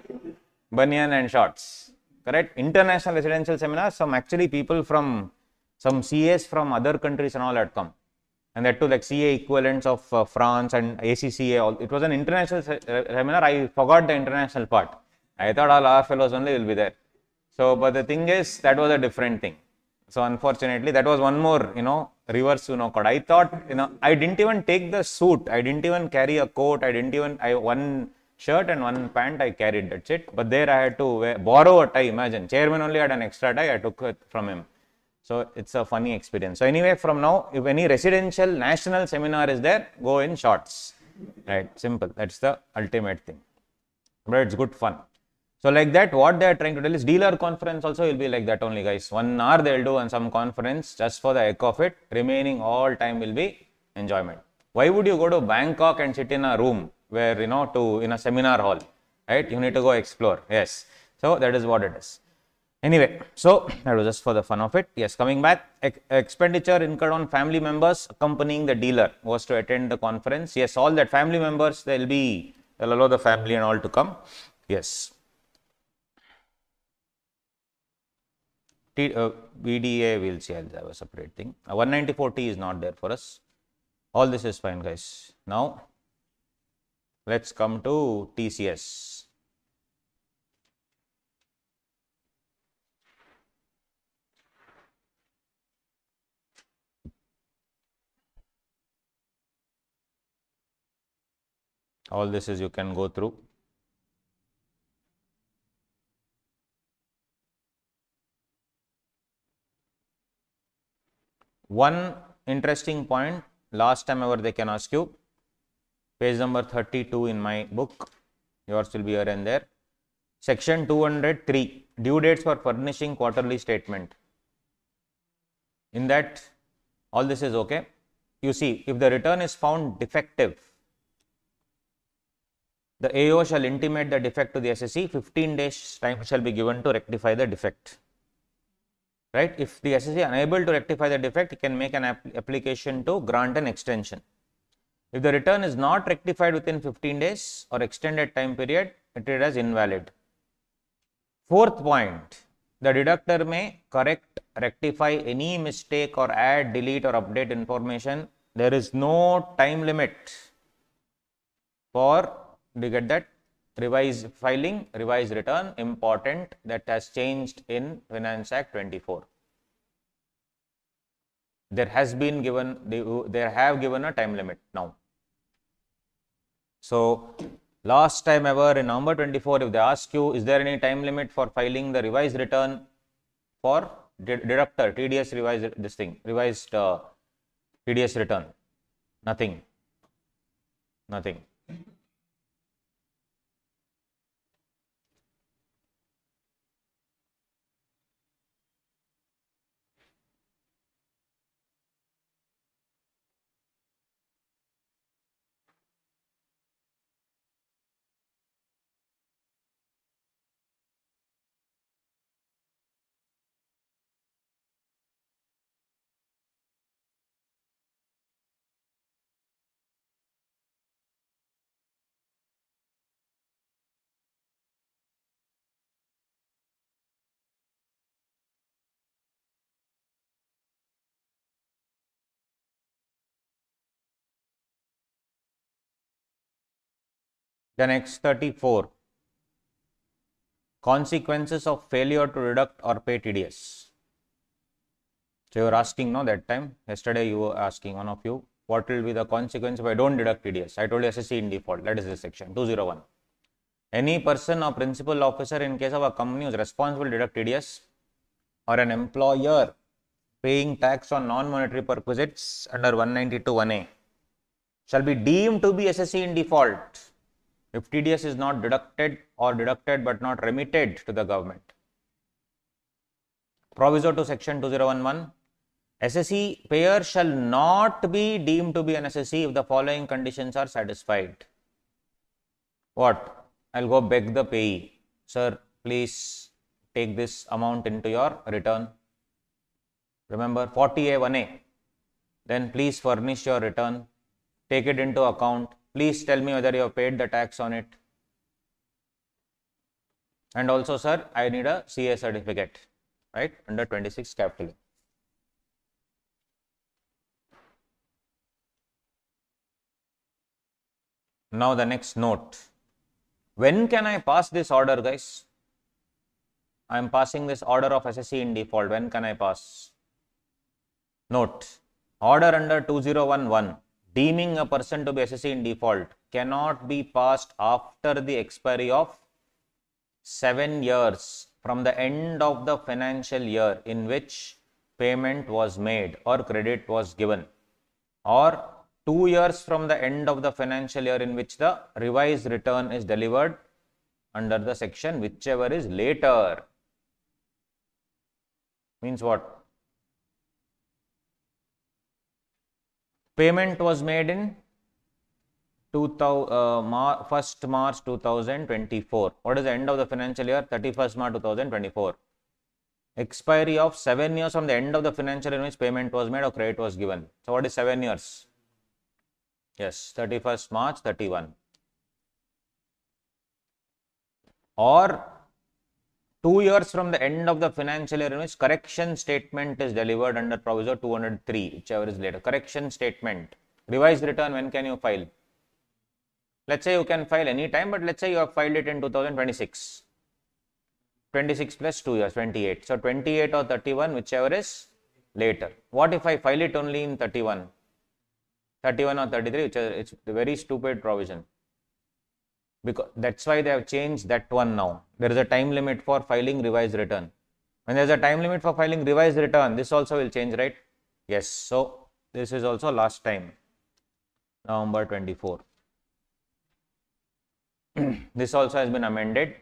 banyan and shorts. Correct? International residential seminar, some actually people from, some CAs from other countries and all had come. And that too, like CA equivalents of France and ACCA. It was an international seminar. I forgot the international part. I thought all our fellows only will be there. So, but the thing is, that was a different thing. So, unfortunately, that was one more, reverse code. I thought, I didn't even take the suit. I didn't even carry a coat. One shirt and one pant I carried, that's it. But there I had to borrow a tie, imagine. Chairman only had an extra tie, I took it from him. So it's a funny experience. So anyway, from now, if any residential national seminar is there, go in shorts. Right? Simple. That's the ultimate thing. But it's good fun. So like that, what they are trying to tell is dealer conference also will be like that only, guys. 1 hour they will do on some conference just for the heck of it. Remaining all time will be enjoyment. Why would you go to Bangkok and sit in a room where, in a seminar hall, right? You need to go explore. Yes. So that is what it is. Anyway, so that was just for the fun of it. Yes, coming back, expenditure incurred on family members accompanying the dealer was to attend the conference. Yes, all that family members, they'll allow the family and all to come. Yes. BDA, we'll see, I'll have a separate thing. 194T is not there for us. All this is fine, guys. Now, let's come to TCS. All this is you can go through. One interesting point, last time ever they can ask you, page number 32 in my book, yours will be here and there. Section 203, due dates for furnishing quarterly statement. In that, all this is okay. You see, if the return is found defective, the AO shall intimate the defect to the SSE, 15 days time shall be given to rectify the defect. Right? If the SSE is unable to rectify the defect, it can make an application to grant an extension. If the return is not rectified within 15 days or extended time period, it is as invalid. Fourth point, the deductor may correct, rectify any mistake or add, delete or update information. There is no time limit for, do you get that? Revised filing, revised return, important, that has changed in Finance Act 24. There have given a time limit now. So last time ever in November 24, if they ask you, is there any time limit for filing the revised return for deductor, TDS revised TDS return? Nothing. Nothing. The next 34, consequences of failure to deduct or pay TDS. So you were asking, no, that time, yesterday you were asking, one of you, what will be the consequence if I don't deduct TDS? I told you SSE in default, that is this section, 201. Any person or principal officer in case of a company who is responsible to deduct TDS or an employer paying tax on non-monetary perquisites under 192(1)(a) shall be deemed to be SSE in default if TDS is not deducted or deducted but not remitted to the government. Proviso to section 2011, SSE payer shall not be deemed to be an SSE if the following conditions are satisfied. What? I'll go beg the payee, sir, please take this amount into your return. Remember 40A1A, then please furnish your return, take it into account. Please tell me whether you have paid the tax on it. And also, sir, I need a CA certificate, right, under 26 capital. Now the next note. When can I pass this order, guys? I am passing this order of SSE in default. When can I pass? Note, order under 2011. Deeming a person to be SSE in default cannot be passed after the expiry of 7 years from the end of the financial year in which payment was made or credit was given, or 2 years from the end of the financial year in which the revised return is delivered under the section, whichever is later. Means what? Payment was made in 1st March 2024. What is the end of the financial year? 31st March 2024. Expiry of 7 years from the end of the financial year in which payment was made or credit was given. So what is 7 years? Yes, 31st March 31. Or 2 years from the end of the financial year in which correction statement is delivered under proviso 203, whichever is later. Correction statement. Revised return, when can you file? Let's say you can file any time, but let's say you have filed it in 2026. 26 plus 2 years, 28. So 28 or 31, whichever is later. What if I file it only in 31? 31 or 33, it's a very stupid provision. Because that's why they have changed that one now. There is a time limit for filing revised return. When there is a time limit for filing revised return, this also will change, right? Yes. So this is also last time, November 24. This also has been amended.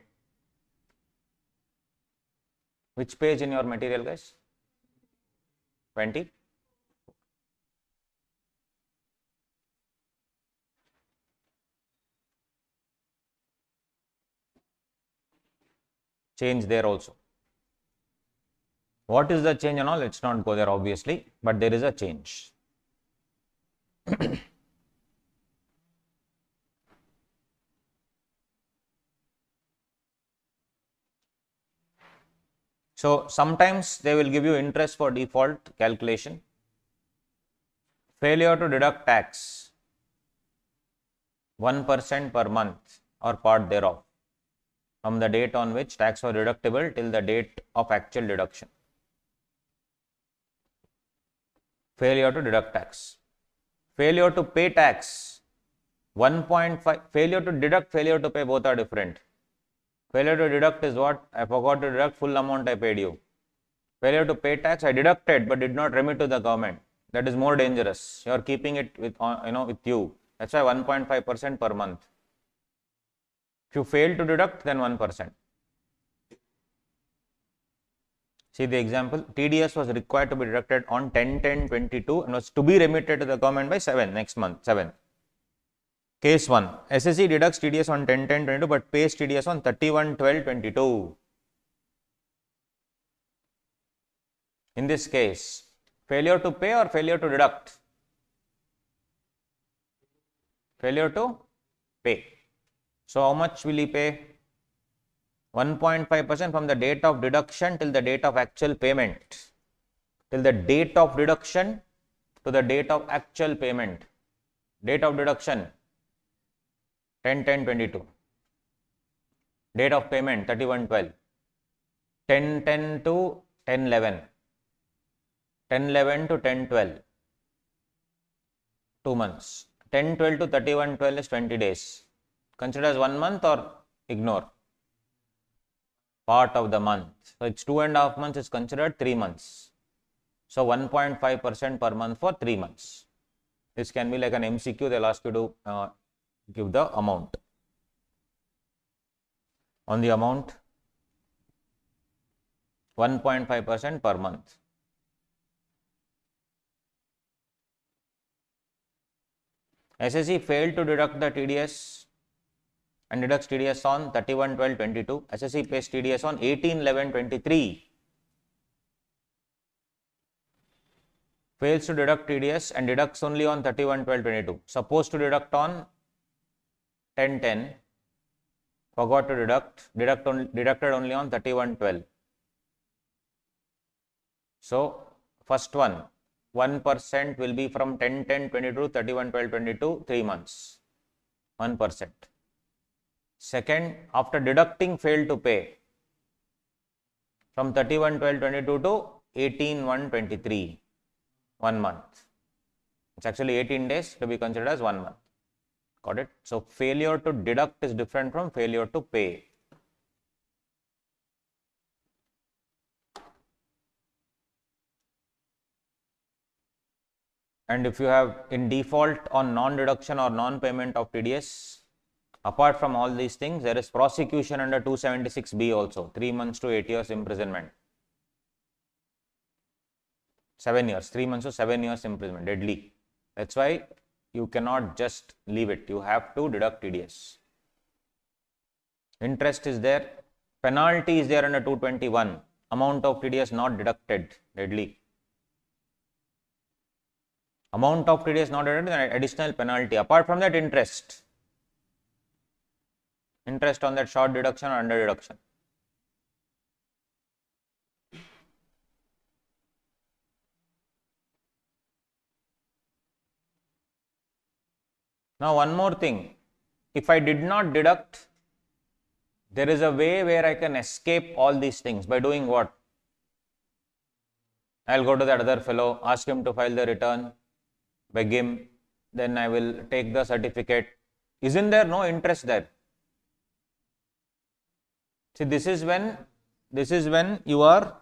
Which page in your material, guys? 20? Change there also. What is the change and all? Let's not go there obviously, but there is a change. So sometimes they will give you interest for default calculation. Failure to deduct tax 1% per month or part thereof from the date on which tax was deductible till the date of actual deduction. Failure to deduct tax. Failure to pay tax 1.5. Failure to deduct, failure to pay, both are different. Failure to deduct is what? I forgot to deduct full amount I paid you. Failure to pay tax, I deducted but did not remit to the government. That is more dangerous. You are keeping it with with you. That's why 1.5% per month. If you fail to deduct, then 1%. See the example. TDS was required to be deducted on 10/10/22 and was to be remitted to the government by 7 next month. 7. Case 1. SSE deducts TDS on 10/10/22 but pays TDS on 31/12/22. In this case, failure to pay or failure to deduct? Failure to pay. So how much will he pay? 1.5% from the date of deduction till the date of actual payment. Till the date of deduction to the date of actual payment. Date of deduction 10/10/22. Date of payment 31/12. 10/10 to 10/11. 10/11 to 10/12. 2 months. 10/12 to 31/12 is 20 days. Consider as 1 month or ignore? Part of the month. So it's 2.5 months is considered 3 months. So 1.5% per month for 3 months. This can be like an MCQ. They'll ask you to give the amount. On the amount, 1.5% per month. SSE failed to deduct the TDS and deducts TDS on 31/12/22. SSE pays TDS on 18/11/23. Fails to deduct TDS and deducts only on 31/12/22. Supposed to deduct on 10/10. Forgot to deduct. Deducted only on 31/12. So first one, 1% will be from 10/10/22 to 31/12/22, 3 months. 1%. Second, after deducting failed to pay from 31/12/22 to 18/1/23, 1 month. It's actually 18 days to be considered as 1 month. Got it? So failure to deduct is different from failure to pay. And if you have in default on non-deduction or non-payment of TDS, apart from all these things, there is prosecution under 276B also, 3 months to 8 years imprisonment. 7 years, 3 months to 7 years imprisonment, deadly. That's why you cannot just leave it. You have to deduct TDS. Interest is there. Penalty is there under 221. Amount of TDS not deducted, deadly. Amount of TDS not deducted, and additional penalty. Apart from that, interest. Interest on that short deduction or under deduction. Now, one more thing. If I did not deduct, there is a way where I can escape all these things by doing what? I'll go to that other fellow, ask him to file the return, beg him, then I will take the certificate. Isn't there no interest there? See, this is when you are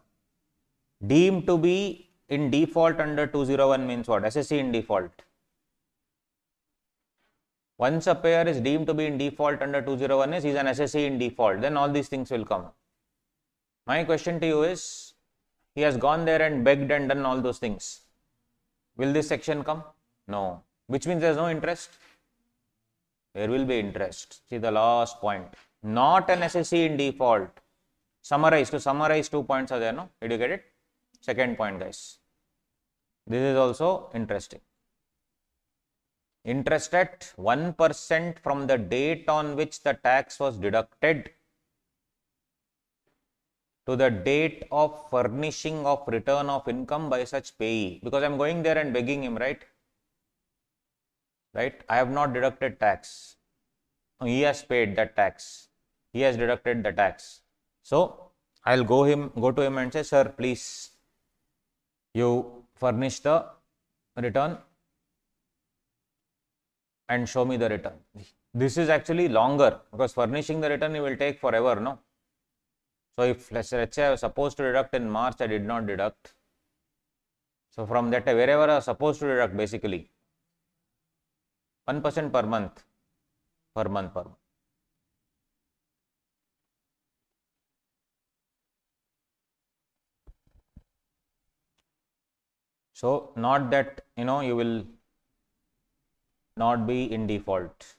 deemed to be in default under 201 means what? SSE in default. Once a payer is deemed to be in default under 201 is, he is an SSE in default, then all these things will come. My question to you is, he has gone there and begged and done all those things. Will this section come? No. Which means there is no interest. There will be interest. See the last point. Not an SSE in default. Summarize. To summarize, 2 points are there, no? Did you get it? Second point, guys. This is also interesting. Interest at 1% from the date on which the tax was deducted to the date of furnishing of return of income by such payee. Because I am going there and begging him, right? Right? I have not deducted tax. He has paid that tax. He has deducted the tax. So, I will go to him and say, sir, please, you furnish the return and show me the return. This is actually longer because furnishing the return it will take forever, no? So, if let's say I was supposed to deduct in March, I did not deduct. So, from that wherever I was supposed to deduct basically 1% per month. So, not that you will not be in default.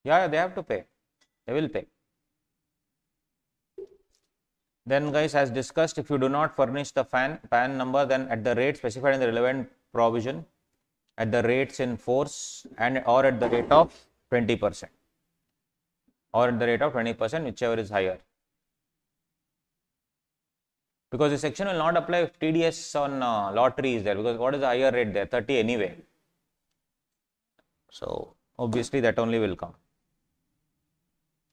Yeah, they have to pay. They will pay. Then guys, as discussed, if you do not furnish the PAN number, then at the rate specified in the relevant provision, at the rates in force or at the rate of 20% or at the rate of 20%, whichever is higher. Because the section will not apply if TDS on lottery is there, because what is the higher rate there? 30 anyway. So, obviously that only will come.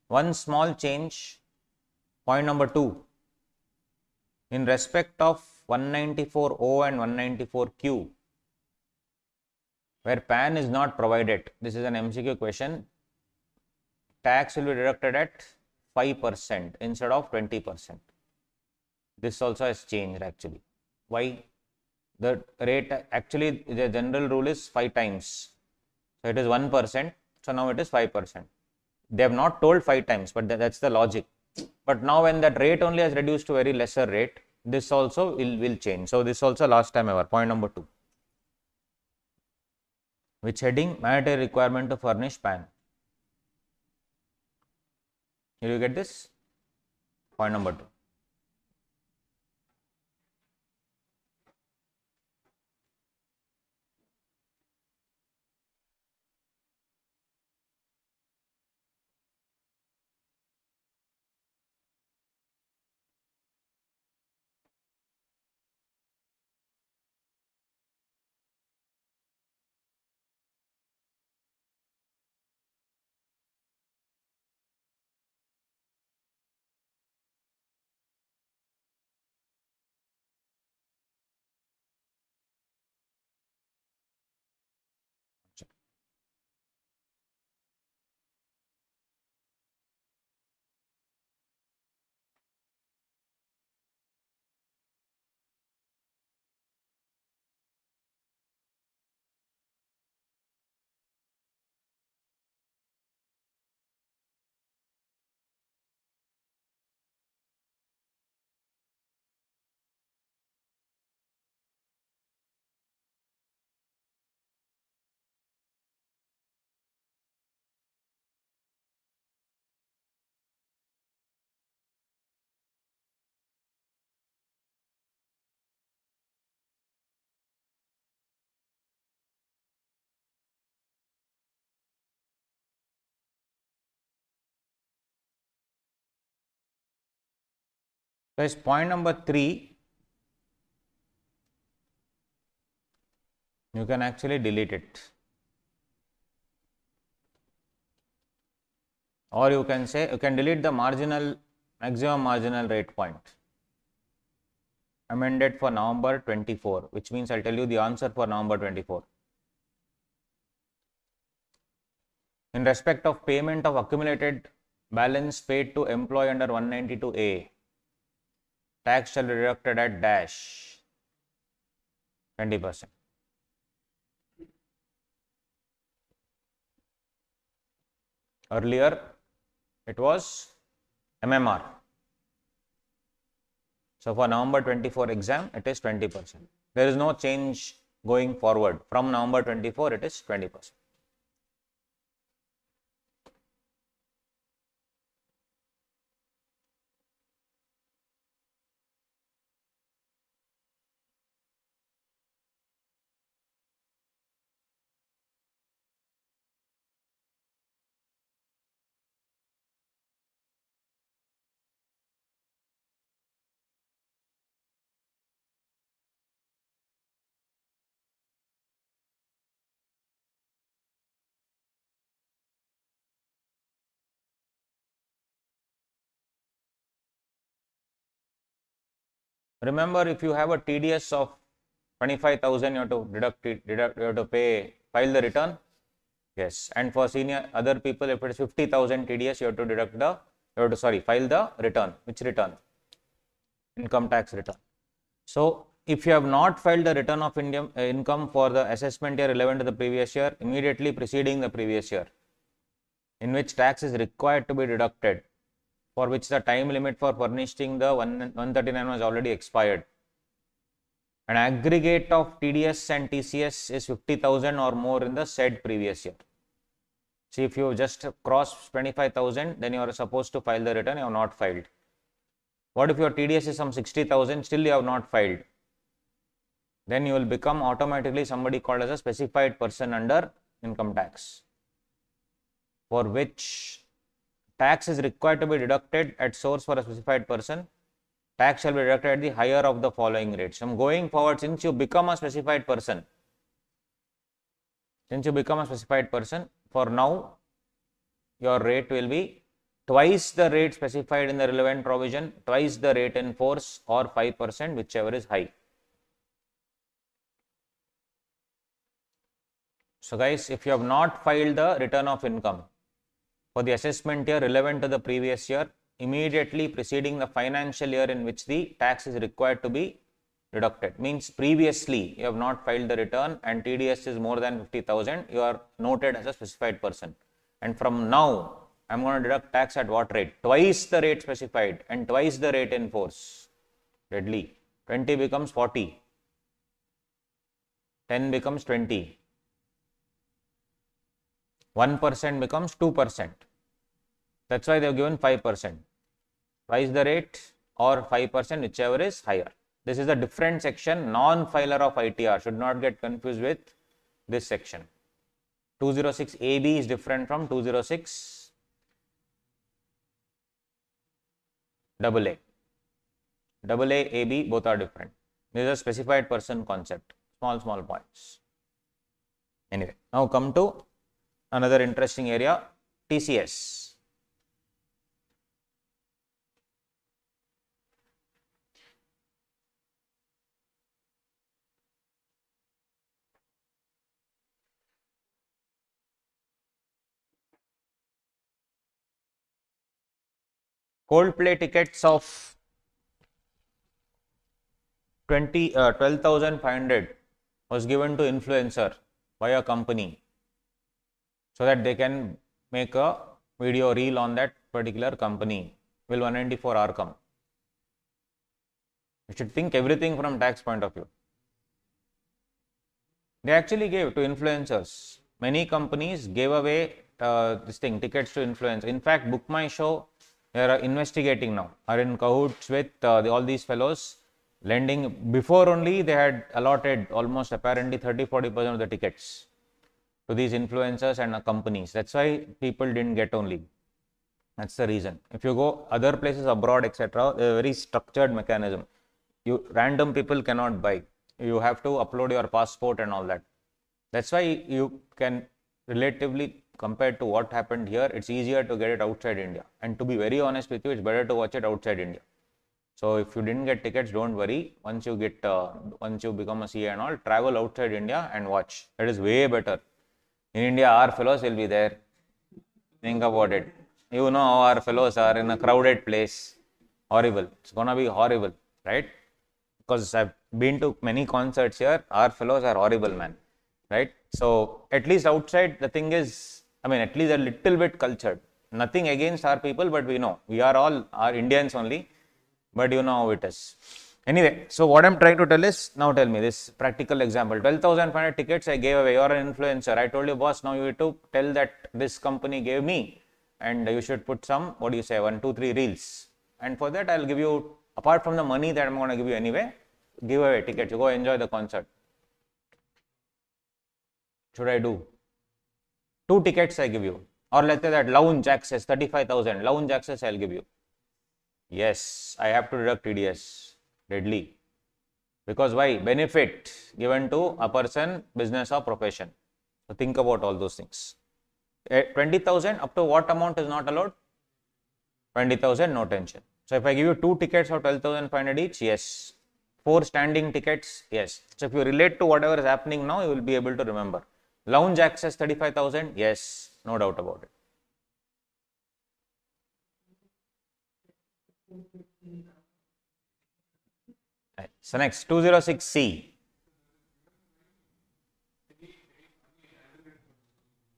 One small change, point number 2. In respect of 194O and 194Q, where PAN is not provided, this is an MCQ question, tax will be deducted at 5% instead of 20%. This also has changed actually. Why? The rate actually the general rule is 5 times. So, it is 1%. So, now it is 5%. They have not told 5 times, but that's the logic. But now when that rate only has reduced to very lesser rate, this also will change. So, this also last time ever, point number 2. Which heading? Mandatory requirement to furnish PAN. Did you get this? Point number 2. Guys, point number 3, you can actually delete it. Or you can say, you can delete the maximum marginal rate point. Amended for November 24, which means I'll tell you the answer for November 24. In respect of payment of accumulated balance paid to employee under 192A, tax shall be deducted at dash 20%. Earlier, it was MMR. So for November 24 exam, it is 20%. There is no change going forward. From November 24, it is 20%. Remember, if you have a TDS of 25,000, you have to you have to file the return. Yes, and for senior other people, if it is 50,000 TDS, you have to file the return. Which return? Income tax return. So if you have not filed the return of income for the assessment year relevant to the previous year, immediately preceding the previous year, in which tax is required to be deducted, for which the time limit for furnishing the 139 was already expired. An aggregate of TDS and TCS is 50,000 or more in the said previous year. See, if you just cross 25,000, then you are supposed to file the return, you have not filed. What if your TDS is some 60,000, still you have not filed? Then you will become automatically somebody called as a specified person under income tax, for which tax is required to be deducted at source for a specified person. Tax shall be deducted at the higher of the following rates. So going forward, since you become a specified person, for now, your rate will be twice the rate specified in the relevant provision, twice the rate in force, or 5%, whichever is high. So guys, if you have not filed the return of income for the assessment year relevant to the previous year, immediately preceding the financial year in which the tax is required to be deducted, means previously you have not filed the return and TDS is more than 50,000, you are noted as a specified person. And from now, I am going to deduct tax at what rate? Twice the rate specified and twice the rate in force. Deadly. 20 becomes 40. 10 becomes 20. 1% becomes 2%. That's why they have given 5%. Twice the rate or 5%, whichever is higher. This is a different section, non-filer of ITR. Should not get confused with this section. 206 AB is different from 206 AA. AA, AB, both are different. This is a specified person concept. Small points. Anyway, now come to another interesting area, TCS. Coldplay tickets of 12,500 was given to influencer by a company so that they can make a video reel on that particular company. Will 194R come? You should think everything from tax point of view. They actually gave to influencers. Many companies gave away tickets to influencers. In fact, Book My Show, they are investigating now, are in cahoots with all these fellows, lending. Before only they had allotted almost apparently 30-40% of the tickets to these influencers and companies. That's why people didn't get only. That's the reason. If you go other places abroad, etc., a very structured mechanism. Random people cannot buy. You have to upload your passport and all that. That's why you can relatively, compared to what happened here, it's easier to get it outside India. And to be very honest with you, it's better to watch it outside India. So if you didn't get tickets, don't worry. Once you become a CA and all, travel outside India and watch. That is way better. In India, our fellows will be there. Think about it. You know how our fellows are in a crowded place. Horrible. It's gonna be horrible, right? Because I've been to many concerts here. Our fellows are horrible, man. Right? So at least outside, the thing is, I mean, at least a little bit cultured. Nothing against our people, but we know we are all Indians only. But you know how it is. Anyway, so what I'm trying to tell is, now tell me this practical example. 12,500 tickets I gave away. You're an influencer. I told you, boss, now you have to tell that this company gave me, and you should put some, what do you say, 1, 2, 3 reels. And for that, I'll give you, apart from the money that I'm going to give you anyway, give away tickets. You go enjoy the concert. Should I do? 2 tickets I give you. Or let's say that lounge access, 35,000. Lounge access I'll give you. Yes, I have to deduct TDS. Deadly. Because why? Benefit given to a person, business or profession. So think about all those things. 20,000 up to what amount is not allowed? 20,000, no tension. So if I give you 2 tickets of 12,500 each, yes. 4 standing tickets, yes. So if you relate to whatever is happening now, you will be able to remember. Lounge access 35,000, yes, no doubt about it. Right. So next, 206C.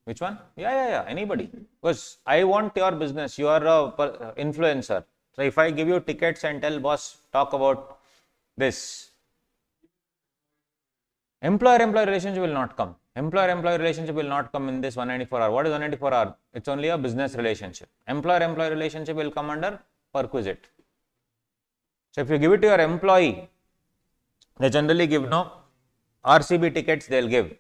Which one? Yeah, anybody. Because I want your business. You are a influencer. So if I give you tickets and tell boss, talk about this, employer-employee relationship will not come. Employer-employee relationship will not come in this 194R. What is 194R? It's only a business relationship. Employer-employee relationship will come under perquisite. So if you give it to your employee, they generally give RCB tickets, they'll give.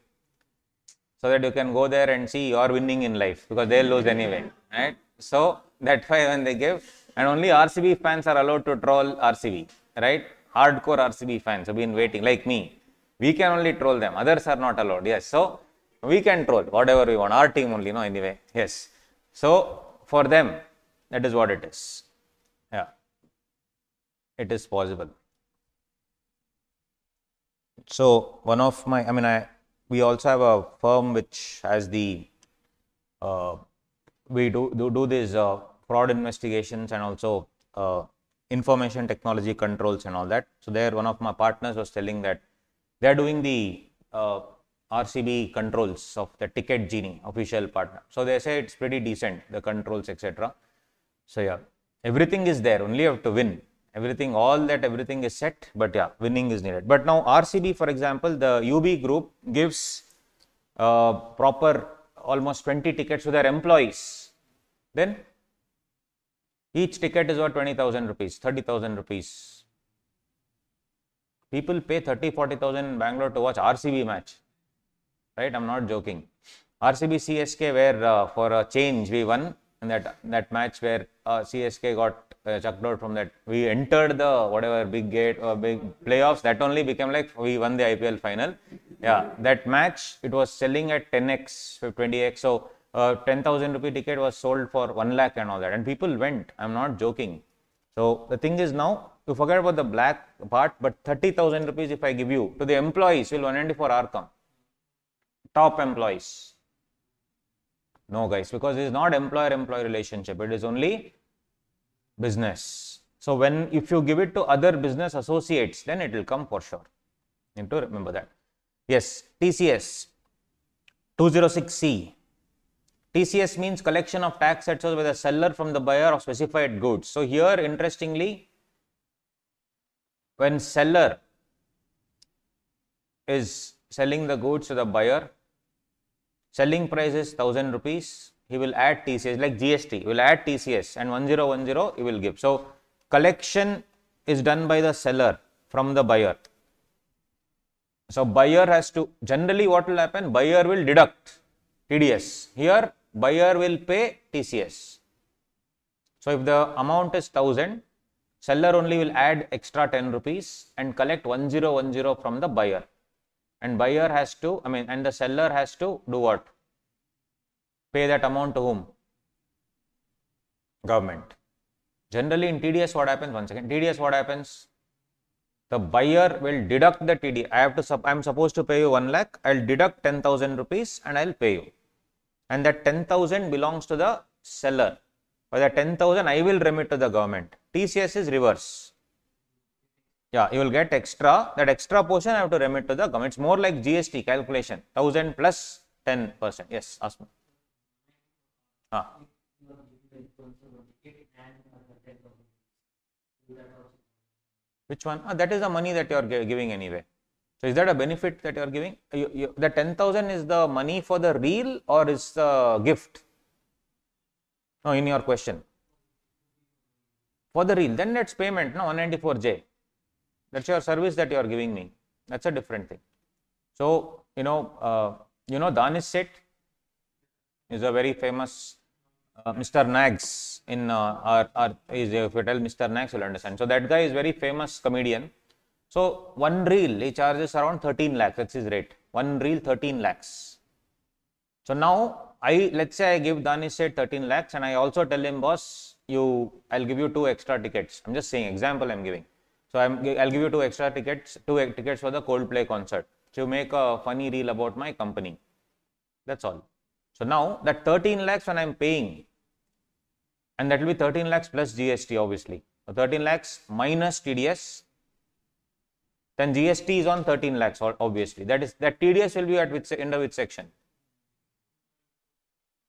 So that you can go there and see you are winning in life, because they'll lose anyway. Right? So that's why when they give, and only RCB fans are allowed to troll RCB. Right? Hardcore RCB fans have been waiting, like me. We can only troll them. Others are not allowed. Yes. So we can troll whatever we want. Our team only, anyway. Yes. So for them, that is what it is. Yeah. It is possible. So one of my, we also have a firm which has the, we do these fraud investigations and also information technology controls and all that. So there, one of my partners was telling that they are doing the RCB controls of the Ticket Genie official partner. So they say it's pretty decent, the controls, etc. So yeah, everything is there, only you have to win. Everything is set, but yeah, winning is needed. But now RCB, for example, the UB group gives proper almost 20 tickets to their employees. Then each ticket is worth 20,000 rupees, 30,000 rupees. People pay 30-40,000 in Bangalore to watch RCB match. Right? I'm not joking. RCB CSK, where for a change we won in that match where CSK got chucked out from that. We entered the whatever big gate or big playoffs. That only became like we won the IPL final. Yeah, that match it was selling at 10x, 20x. So 10,000 rupee ticket was sold for 1 lakh and all that, and people went. I'm not joking. So the thing is now, you forget about the black part, but 30,000 rupees if I give you to the employees, will 194R come? Top employees. No guys, because it is not employer-employee relationship. It is only business. So if you give it to other business associates, then it will come for sure. You need to remember that. Yes, TCS 206C. TCS means collection of tax excess by the seller from the buyer of specified goods. So here, interestingly, when seller is selling the goods to the buyer, selling price is 1,000 rupees, he will add TCS, like GST, he will add TCS, and 1010 he will give. So collection is done by the seller from the buyer. So buyer has to, generally what will happen, buyer will deduct TDS. Here buyer will pay TCS. So if the amount is 1000, seller only will add extra 10 rupees and collect 1010 from the buyer. And buyer has to, and the seller has to do what? Pay that amount to whom? Government. Generally in TDS what happens? Once again, TDS what happens? The buyer will deduct the TDS. I am supposed to pay you 1 lakh. I'll deduct 10,000 rupees and I'll pay you. And that 10,000 belongs to the seller. For that 10,000 I will remit to the government. TCS is reverse. Yeah, you will get extra. That extra portion I have to remit to the government. It's more like GST calculation. 1000 plus 10%. Yes, ask me. Which one? That is the money that you are giving anyway. So is that a benefit that you are giving? The 10,000 is the money for the reel or is the gift? No, in your question. For the reel, then that's payment, no, 194J. That's your service that you are giving me. That's a different thing. So, Danish Seth is a very famous Mr. Nags in if you tell Mr. Nags, you'll understand. So that guy is very famous comedian. So one reel he charges around 13 lakhs. That's his rate. One reel 13 lakhs. So now let's say I give Danish Seth 13 lakhs and I also tell him, boss, I'll give you 2 extra tickets. I'm just saying example I'm giving. So I'll give you 2 extra tickets, 2 tickets for the Coldplay concert. So you make a funny reel about my company. That's all. So now that 13 lakhs when I'm paying, and that will be 13 lakhs plus GST obviously. So 13 lakhs minus TDS, then GST is on 13 lakhs obviously. That TDS will be at which end of which section?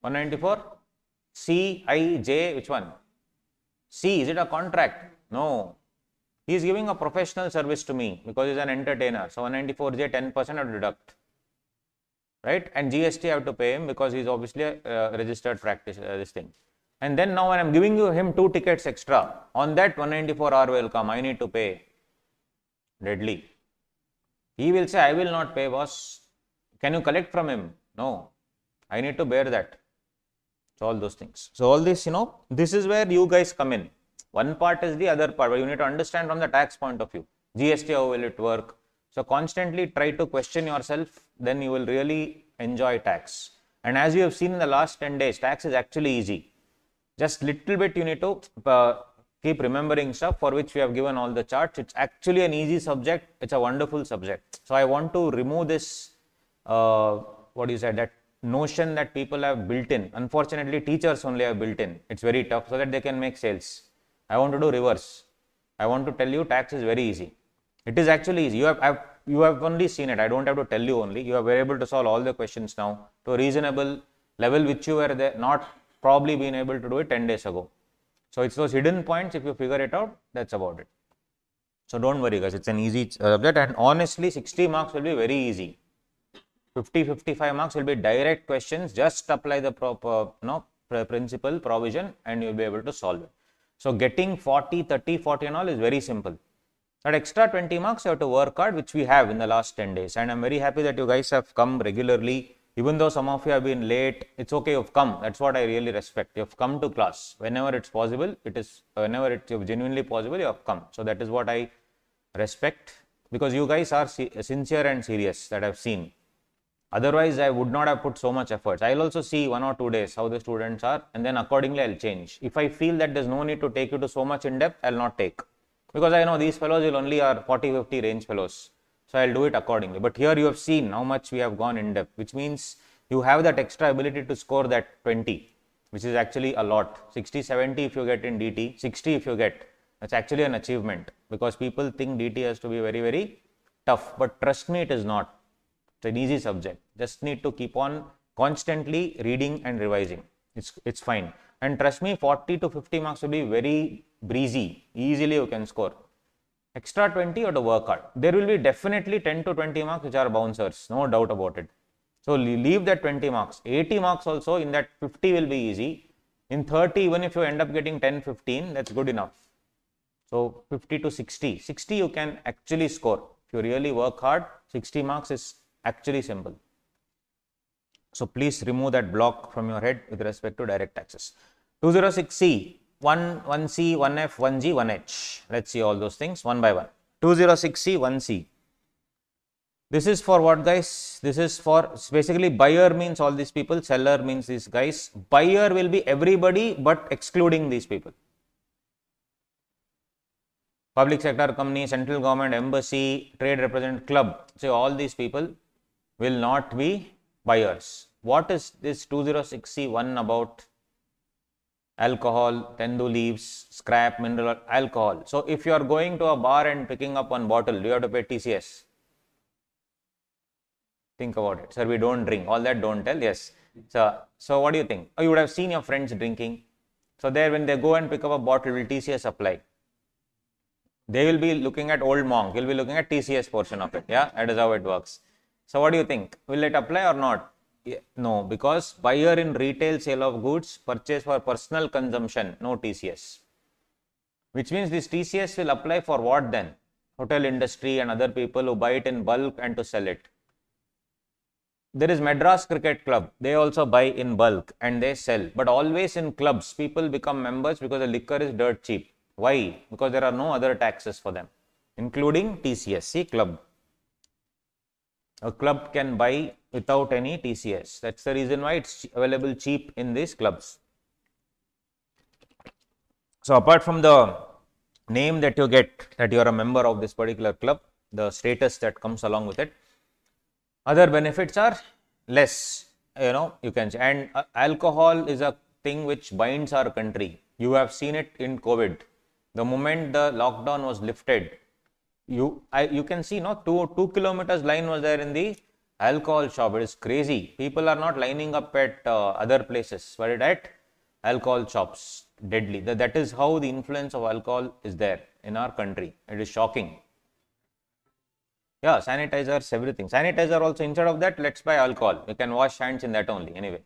194? C, I, J, which one? C, is it a contract? No. He is giving a professional service to me because he is an entertainer. So 194J 10% I deduct. Right? And GST I have to pay him because he is obviously a registered practitioner, this thing. And then now when I am giving him 2 tickets extra, on that 194R will come, I need to pay. Deadly. He will say, I will not pay, boss. Can you collect from him? No. I need to bear that. So all those things. So all this, this is where you guys come in. One part is the other part, but you need to understand from the tax point of view. GST, how will it work? So constantly try to question yourself, then you will really enjoy tax. And as you have seen in the last 10 days, tax is actually easy. Just little bit you need to keep remembering stuff for which we have given all the charts. It's actually an easy subject. It's a wonderful subject. So I want to remove this, that notion that people have built in. Unfortunately, teachers only have built in. It's very tough so that they can make sales. I want to do reverse. I want to tell you tax is very easy. It is actually easy. You have only seen it. I don't have to tell you only. You are able to solve all the questions now to a reasonable level which you were there, not probably been able to do it 10 days ago. So it's those hidden points. If you figure it out, that's about it. So don't worry guys, it's an easy subject, and honestly 60 marks will be very easy. 50-55 marks will be direct questions. Just apply the proper principle provision and you'll be able to solve it. So getting 40, 30, 40 and all is very simple. That extra 20 marks you have to work hard, which we have in the last 10 days. And I'm very happy that you guys have come regularly. Even though some of you have been late, it's okay, you've come. That's what I really respect. You've come to class. Whenever it's possible, whenever it's genuinely possible, you have come. So that is what I respect, because you guys are sincere and serious, that I've seen. Otherwise, I would not have put so much effort. I'll also see 1 or 2 days how the students are, and then accordingly I'll change. If I feel that there's no need to take you to so much in depth, I'll not take. Because I know these fellows will only are 40-50 range fellows. So I'll do it accordingly. But here you have seen how much we have gone in depth, which means you have that extra ability to score that 20, which is actually a lot. 60, 70 if you get in DT, 60 if you get. That's actually an achievement, because people think DT has to be very, very tough. But trust me, it is not. It's an easy subject. Just need to keep on constantly reading and revising. It's fine. And trust me, 40 to 50 marks will be very breezy. Easily you can score. Extra 20 you have to work hard. There will be definitely 10 to 20 marks which are bouncers. No doubt about it. So leave that 20 marks. 80 marks also, in that 50 will be easy. In 30, even if you end up getting 10, 15, that's good enough. So 50 to 60. 60 you can actually score. If you really work hard, 60 marks is actually simple. So please remove that block from your head with respect to direct taxes. 206C, 1C, 1F, 1G, 1H. Let's see all those things one by one. 206C, 1C. This is for what, guys? This is for basically buyer means all these people, seller means these guys. Buyer will be everybody but excluding these people. Public sector company, central government, embassy, trade representative, club. So all these people will not be buyers. What is this 206C1 about? Alcohol, tendu leaves, scrap, mineral, alcohol. So if you are going to a bar and picking up one bottle, do you have to pay TCS? Think about it. Sir, we don't drink. All that don't tell. Yes. So what do you think? Oh, you would have seen your friends drinking. So there, when they go and pick up a bottle, will TCS apply? They will be looking at old monk. He'll be looking at TCS portion of it. Yeah, that is how it works. So what do you think? Will it apply or not? No, because buyer in retail sale of goods, purchase for personal consumption, no TCS. Which means this TCS will apply for what then? Hotel industry and other people who buy it in bulk and to sell it. There is Madras Cricket Club. They also buy in bulk and they sell. But always in clubs, people become members because the liquor is dirt cheap. Why? Because there are no other taxes for them, including TCS. See, club. A club can buy without any TCS. That's the reason why it's available cheap in these clubs. So apart from the name that you get, that you are a member of this particular club, the status that comes along with it, other benefits are less, you can say. And alcohol is a thing which binds our country. You have seen it in COVID. The moment the lockdown was lifted, you can see, 2 kilometers line was there in the alcohol shop. It is crazy. People are not lining up at other places, but at alcohol shops. Deadly. That is how the influence of alcohol is there in our country. It is shocking. Yeah, sanitizers, everything. Sanitizer also, instead of that, let's buy alcohol. You can wash hands in that only. Anyway,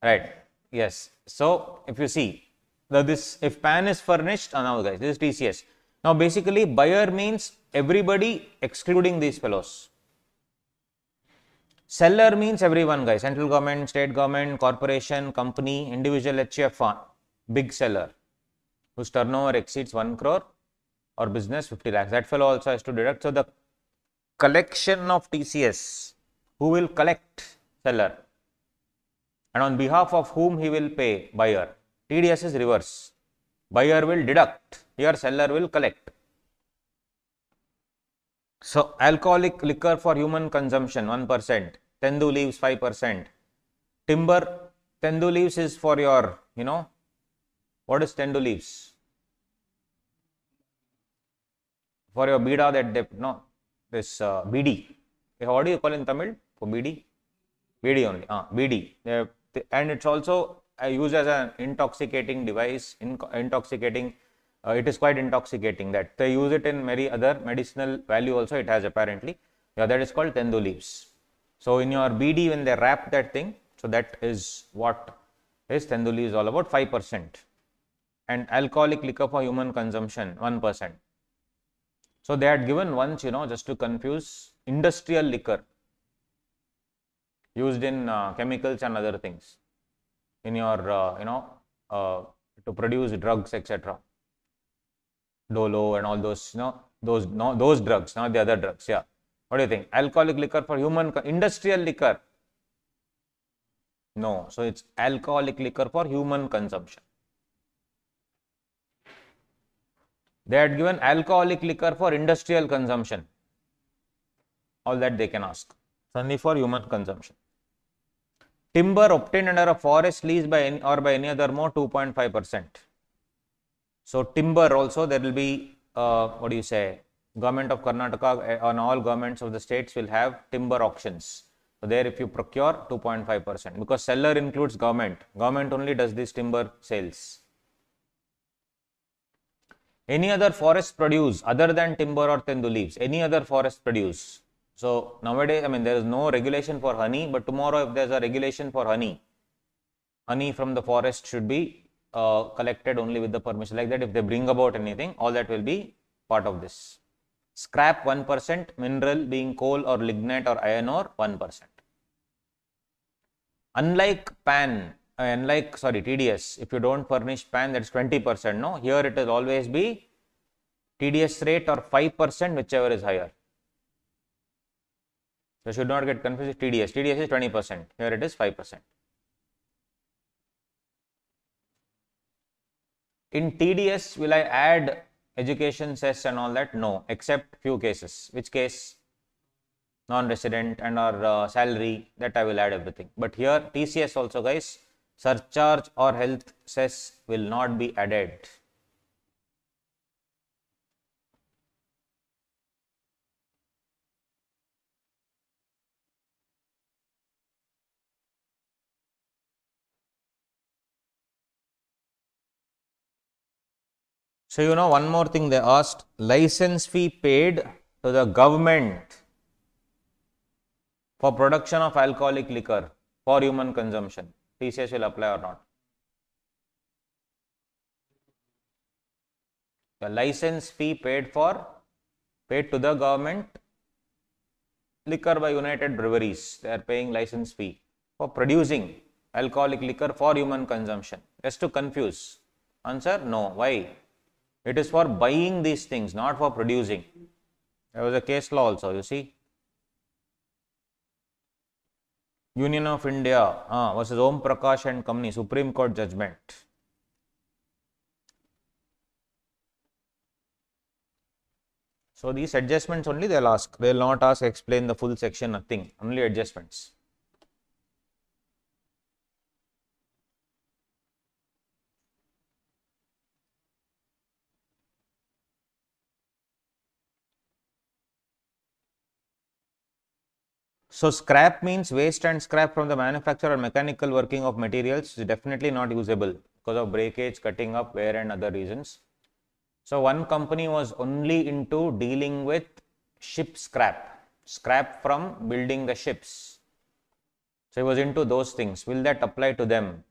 right? Yes. So if you see, if pan is furnished, now guys, this is TCS. Now basically, buyer means everybody excluding these fellows. Seller means everyone, guys. Central government, state government, corporation, company, individual HF, big seller whose turnover exceeds 1 crore or business 50 lakhs. That fellow also has to deduct. So the collection of TCS, who will collect? Seller. And on behalf of whom he will pay? Buyer. TDS is reverse. Buyer will deduct. Here seller will collect. So alcoholic liquor for human consumption 1%. Tendu leaves 5%. Timber, tendu leaves is for your, what is tendu leaves? For your bida that they, this BD. What do you call in Tamil for BD? BD only. BD. And it's also used as an intoxicating device. It is quite intoxicating. That they use it in many other medicinal value also. It has apparently. Yeah, that is called tendu leaves. So in your BD, when they wrap that thing, so that is what is tendu leaves all about. 5%. And alcoholic liquor for human consumption 1%. So they had given once, just to confuse, industrial liquor used in chemicals and other things in your, to produce drugs, etc. Dolo and all those, those drugs, not the other drugs. Yeah. What do you think? Alcoholic liquor for human, industrial liquor? No. So it's alcoholic liquor for human consumption. They had given alcoholic liquor for industrial consumption. All that they can ask. It's only for human consumption. Timber obtained under a forest lease by any other mode 2.5%. So timber also, there will be, Government of Karnataka and all governments of the states will have timber auctions. So there if you procure 2.5%, because seller includes government. Government only does these timber sales. Any other forest produce other than timber or tendu leaves, any other forest produce. So nowadays, there is no regulation for honey, but tomorrow if there is a regulation for honey from the forest should be collected only with the permission. Like that, if they bring about anything, all that will be part of this. Scrap 1%, mineral being coal or lignite or iron ore 1%. Unlike pan, and like, sorry, TDS, if you don't furnish PAN, that's 20%. No, here it will always be TDS rate or 5%, whichever is higher. So should not get confused with TDS. TDS is 20%. Here it is 5%. In TDS, will I add education cess and all that? No, except few cases. Which case? Non-resident and or salary, that I will add everything. But here TCS also, guys, surcharge or health cess will not be added. So, you know, one more thing they asked, license fee paid to the government for production of alcoholic liquor for human consumption. TCS will apply or not? The license fee paid to the government, liquor by United Breweries, they are paying license fee for producing alcoholic liquor for human consumption. Just to confuse. Answer, no. Why? It is for buying these things, not for producing. There was a case law also, you see. Union of India versus Om Prakash and Company, Supreme Court judgment. So these adjustments only they will ask. They will not ask explain the full section, nothing. Only adjustments. So scrap means waste and scrap from the manufacture or mechanical working of materials is definitely not usable because of breakage, cutting up, wear and other reasons. So one company was only into dealing with ship scrap, scrap from building the ships. So he was into those things. Will that apply to them?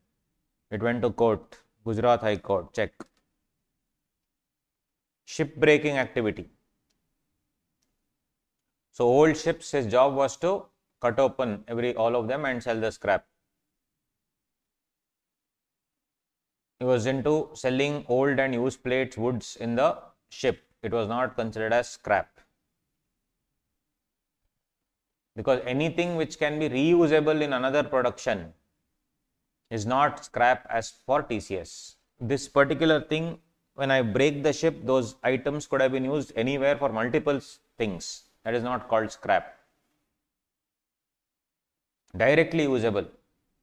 It went to court, Gujarat High Court, check. Ship breaking activity. So old ships, his job was to cut open all of them and sell the scrap. He was into selling old and used plates, woods in the ship. It was not considered as scrap. Because anything which can be reusable in another production is not scrap as for TCS. This particular thing, when I break the ship, those items could have been used anywhere for multiple things. That is not called scrap. Directly usable.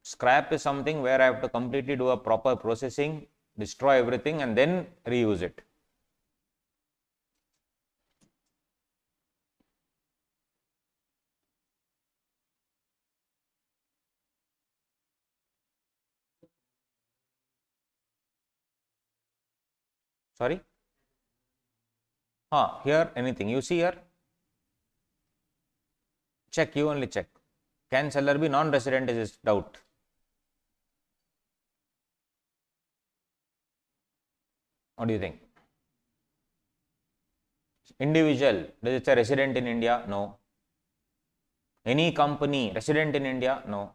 Scrap is something where I have to completely do a proper processing, destroy everything and then reuse it. Sorry? Here anything. You see here? Check, you only check. Can seller be non-resident is his doubt. What do you think? Individual, does it say resident in India? No. Any company, resident in India? No.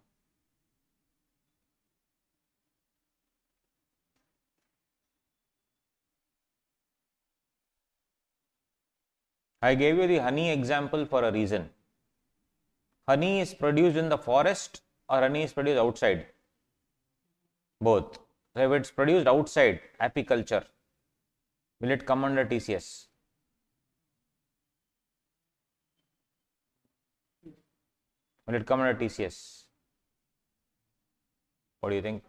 I gave you the honey example for a reason. Honey is produced in the forest or honey is produced outside? Both. So if it's produced outside, apiculture, will it come under TCS? Will it come under TCS? What do you think?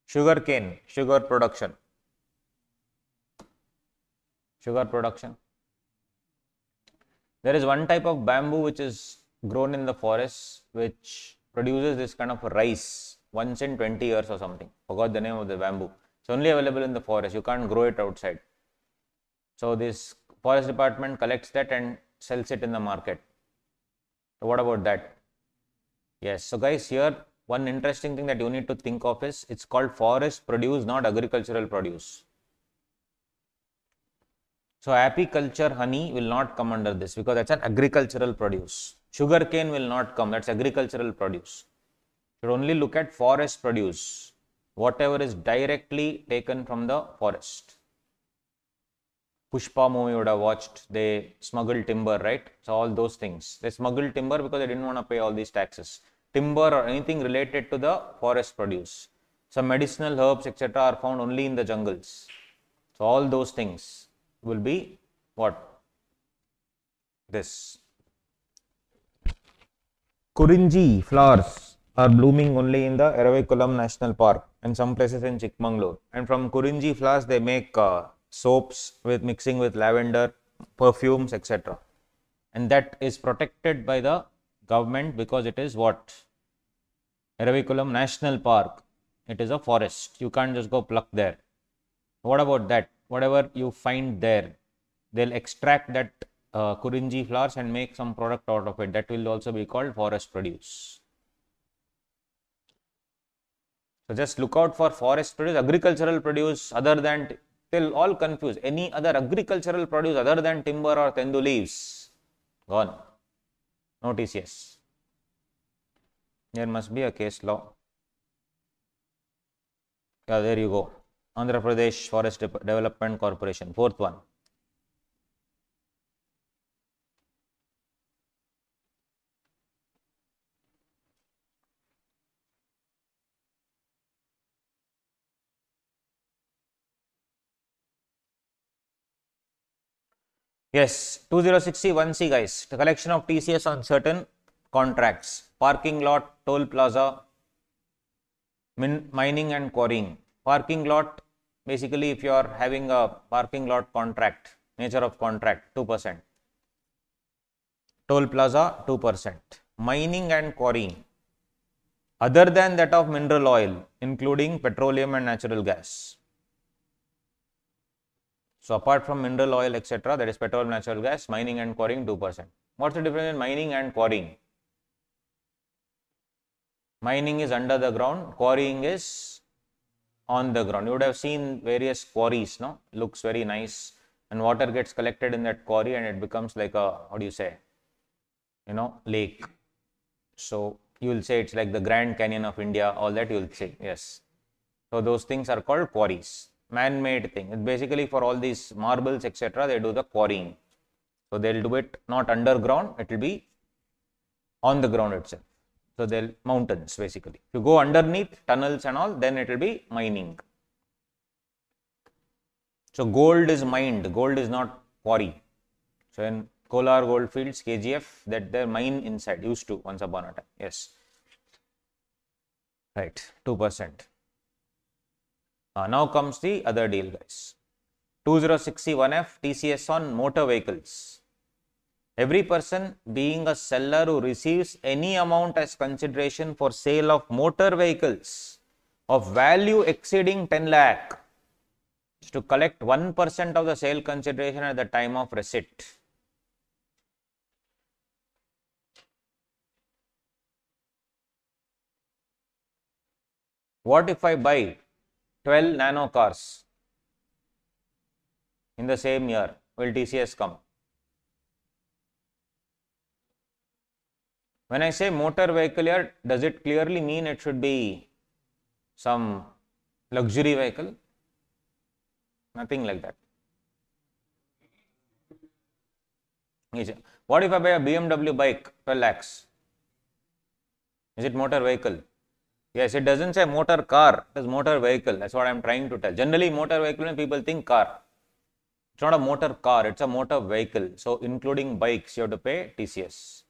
Sugar cane, sugar production. Sugar production. There is one type of bamboo which is grown in the forest which produces this kind of rice once in 20 years or something. Forgot the name of the bamboo. It's only available in the forest. You can't grow it outside. So this forest department collects that and sells it in the market. So what about that? Yes. So guys, here one interesting thing that you need to think of is it's called forest produce, not agricultural produce. So apiculture honey will not come under this because that's an agricultural produce. Sugar cane will not come, that's agricultural produce. should only look at forest produce, whatever is directly taken from the forest. Pushpa movie you would have watched, they smuggled timber, right? So all those things. They smuggled timber because they didn't want to pay all these taxes. Timber or anything related to the forest produce. Some medicinal herbs, etc. are found only in the jungles. So all those things will be what? This. Kurinji flowers are blooming only in the Erevikulam National Park and some places in Chikmagalur. And from Kurinji flowers they make soaps with mixing with lavender, perfumes, etc. And that is protected by the government because it is what? Erevikulam National Park. It is a forest. You can't just go pluck there. What about that? Whatever you find there, they'll extract that Kurinji flowers and make some product out of it. That will also be called forest produce. So just look out for forest produce, agricultural produce other than, they'll all confuse. Any other agricultural produce other than timber or tendu leaves, gone. No TCS. There must be a case law. Yeah, there you go. Andhra Pradesh Forest Development Corporation, fourth one. Yes, 2060-1C guys, the collection of TCS on certain contracts, parking lot, toll plaza, mining and quarrying. Parking lot, basically if you are having a parking lot contract, nature of contract, 2%. Toll plaza, 2%. Mining and quarrying, other than that of mineral oil, including petroleum and natural gas. So apart from mineral oil, etc., that is petrol, natural gas, mining and quarrying 2%. What's the difference in mining and quarrying? Mining is under the ground, quarrying is on the ground. You would have seen various quarries, no? Looks very nice, and water gets collected in that quarry and it becomes like a, what do you say, lake. So you will say it's like the Grand Canyon of India, all that you will say, yes. So those things are called quarries. Man-made thing. It's basically for all these marbles, etc., they do the quarrying. So they'll do it not underground, it will be on the ground itself. So they'll mountains basically. If you go underneath tunnels and all, then it will be mining. So gold is mined, gold is not quarry. So in Kolar Goldfields, KGF, that they mine inside, used to once upon a time, yes. Right, 2%. Now comes the other deal guys. 2061F TCS on motor vehicles. Every person being a seller who receives any amount as consideration for sale of motor vehicles of value exceeding 10 lakh is to collect 1% of the sale consideration at the time of receipt. What if I buy 12 nano cars in the same year? Will TCS come? When I say motor vehicle here, does it clearly mean it should be some luxury vehicle? Nothing like that. What if I buy a BMW bike, 12 lakhs? Is it motor vehicle? Yes, it doesn't say motor car, it is motor vehicle. That's what I am trying to tell. Generally, motor vehicle, when people think car. It's not a motor car, it's a motor vehicle. So, including bikes, you have to pay TCS.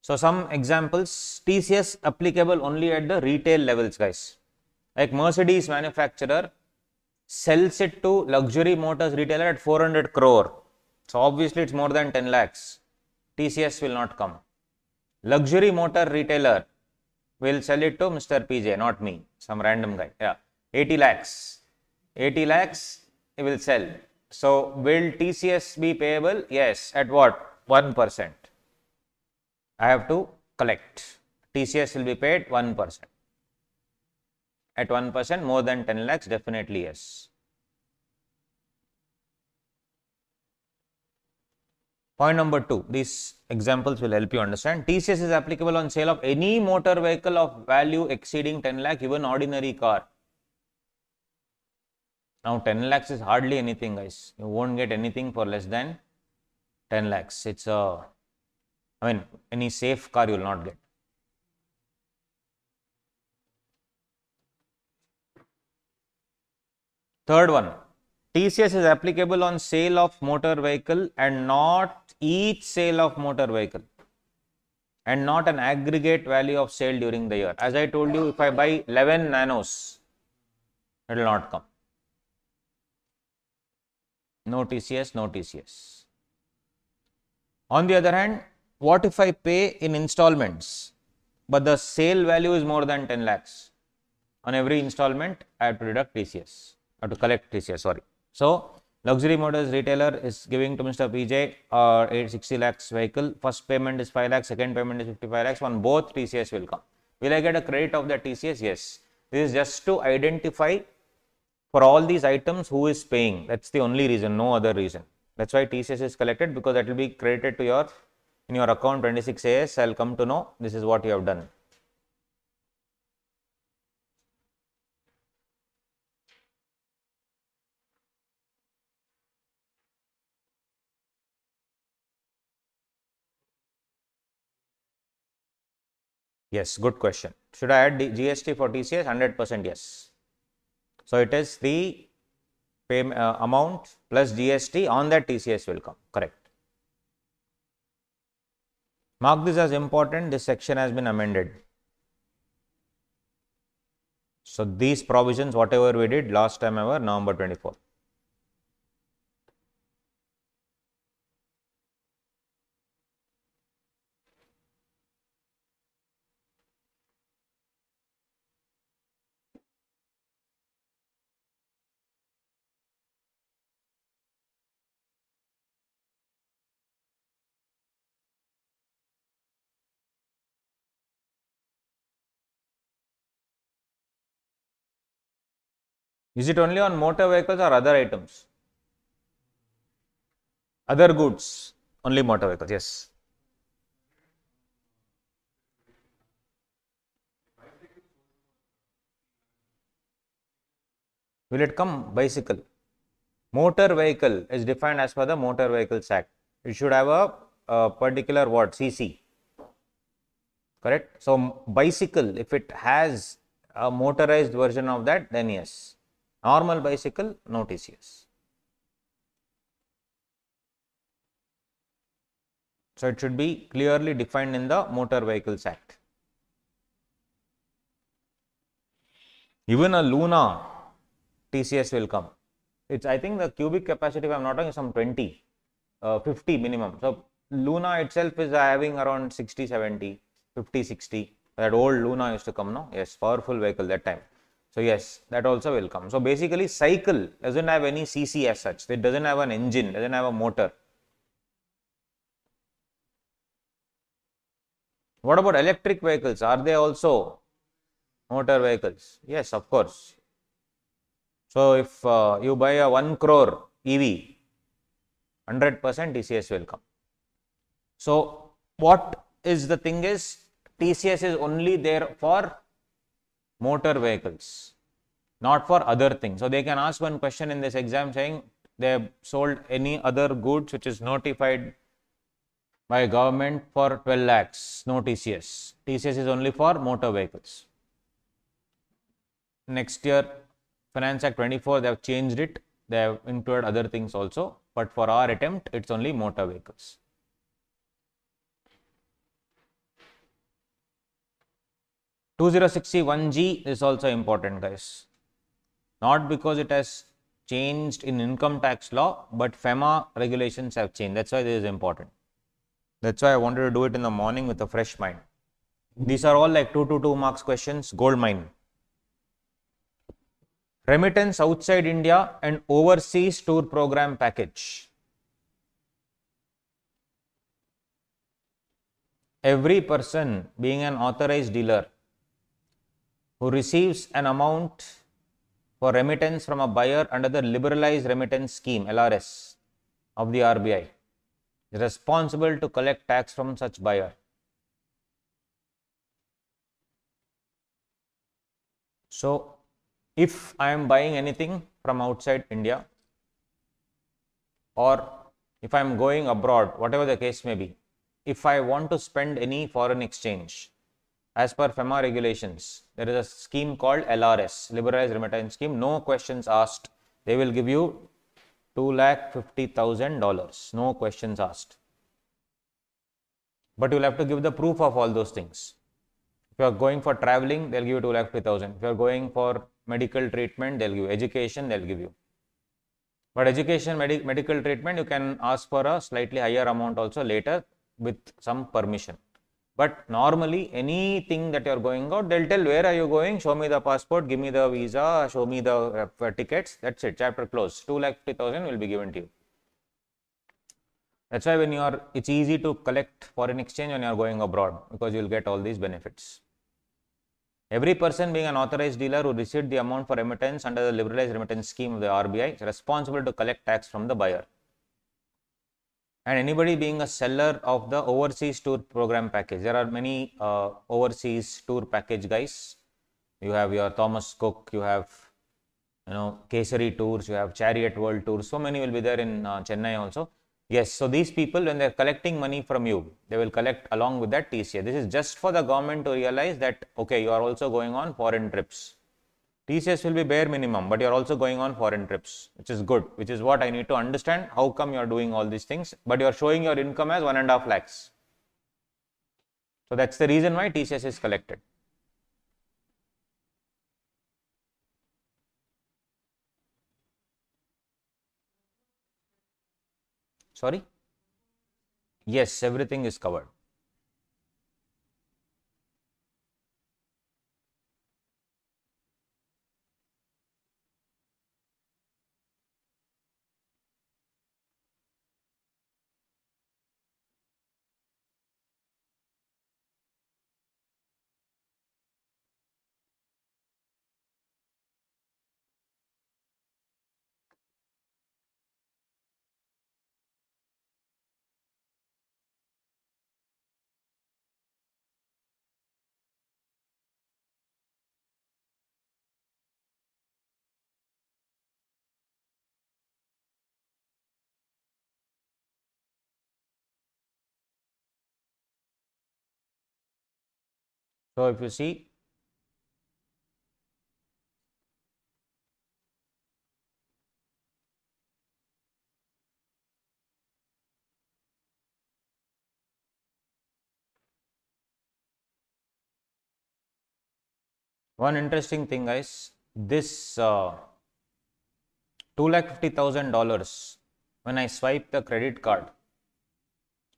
So, some examples, TCS applicable only at the retail levels, guys. Like Mercedes manufacturer sells it to luxury motors retailer at 400 crore. So, obviously, it's more than 10 lakhs. TCS will not come. Luxury motor retailer will sell it to Mr. PJ, not me, some random guy. Yeah, 80 lakhs. 80 lakhs he will sell. So, will TCS be payable? Yes. At what? 1%. I have to collect. TCS will be paid 1%. At 1%, more than 10 lakhs, definitely yes. Point number 2, these examples will help you understand. TCS is applicable on sale of any motor vehicle of value exceeding 10 lakh, even ordinary car. Now 10 lakhs is hardly anything, guys. You won't get anything for less than 10 lakhs. It's any safe car you will not get. Third one, TCS is applicable on sale of motor vehicle and not each sale of motor vehicle and not an aggregate value of sale during the year. As I told you, if I buy 11 nanos, it will not come. No TCS, no TCS. On the other hand, what if I pay in installments, but the sale value is more than 10 lakhs? On every installment, I have to deduct TCS, I have to collect TCS, sorry. So, luxury motors retailer is giving to Mr. PJ 860 lakhs vehicle. First payment is 5 lakhs, second payment is 55 lakhs. On both, TCS will come. Will I get a credit of that TCS? Yes. This is just to identify for all these items who is paying. That's the only reason, no other reason. That's why TCS is collected, because that will be credited to your in your account 26 AS. I'll come to know this is what you have done. Yes, good question. Should I add GST for TCS? 100% yes. So it is the amount plus GST, on that TCS will come. Correct. Mark this as important. This section has been amended. So these provisions, whatever we did last time ever, November 24. Is it only on motor vehicles or other items? Other goods, only motor vehicles, yes. Will it come? Bicycle. Motor vehicle is defined as per the Motor Vehicles Act. It should have a particular what? CC. Correct? So, bicycle, if it has a motorized version of that, then yes. Normal bicycle, no TCS. So, it should be clearly defined in the Motor Vehicles Act. Even a Luna TCS will come. It's, I think the cubic capacity, if I am not wrong, is some 20, 50 minimum. So, Luna itself is having around 60, 70, 50, 60. That old Luna used to come, no? Yes, powerful vehicle that time. So, yes, that also will come. So, basically, cycle doesn't have any CC as such. It doesn't have an engine, doesn't have a motor. What about electric vehicles? Are they also motor vehicles? Yes, of course. So, if you buy a 1 crore EV, 100% TCS will come. So, what is the thing is, TCS is only there for motor vehicles, not for other things. So, they can ask one question in this exam saying they have sold any other goods which is notified by government for 12 lakhs, no TCS. TCS is only for motor vehicles. Next year, Finance Act 24, they have changed it. They have included other things also. But for our attempt, it's only motor vehicles. (2061G) is also important, guys. Not because it has changed in income tax law, but FEMA regulations have changed. That's why this is important. That's why I wanted to do it in the morning with a fresh mind. These are all like 2 to 2 marks questions, gold mine. Remittance outside India and overseas tour program package. Every person being an authorized dealer who receives an amount for remittance from a buyer under the liberalized remittance scheme, LRS, of the RBI, responsible to collect tax from such buyer. So if I am buying anything from outside India, or if I am going abroad, whatever the case may be, if I want to spend any foreign exchange, as per FEMA regulations, there is a scheme called LRS, Liberalized Remittance Scheme. No questions asked. They will give you $250,000. No questions asked. But you will have to give the proof of all those things. If you are going for traveling, they'll give you 250,000. If you are going for medical treatment, they'll give you. Education, they'll give you. But education, medical treatment, you can ask for a slightly higher amount also later with some permission. But normally, anything that you are going out, they'll tell where are you going, show me the passport, give me the visa, show me the tickets, that's it, chapter closed. 250,000 will be given to you. That's why when you are, it's easy to collect foreign exchange when you are going abroad, because you will get all these benefits. Every person being an authorized dealer who received the amount for remittance under the liberalized remittance scheme of the RBI is responsible to collect tax from the buyer. And anybody being a seller of the overseas tour program package, there are many overseas tour package guys. You have your Thomas Cook, you have Kesari tours, you have Chariot World tours. So many will be there in Chennai also. Yes, so these people, when they are collecting money from you, they will collect along with that TCS. This is just for the government to realize that, okay, you are also going on foreign trips. TCS will be bare minimum, but you are also going on foreign trips, which is good, which is what I need to understand. How come you are doing all these things, but you are showing your income as 1.5 lakhs. So that's the reason why TCS is collected. Sorry? Yes, everything is covered. So if you see, one interesting thing, guys, this $250,000, when I swipe the credit card,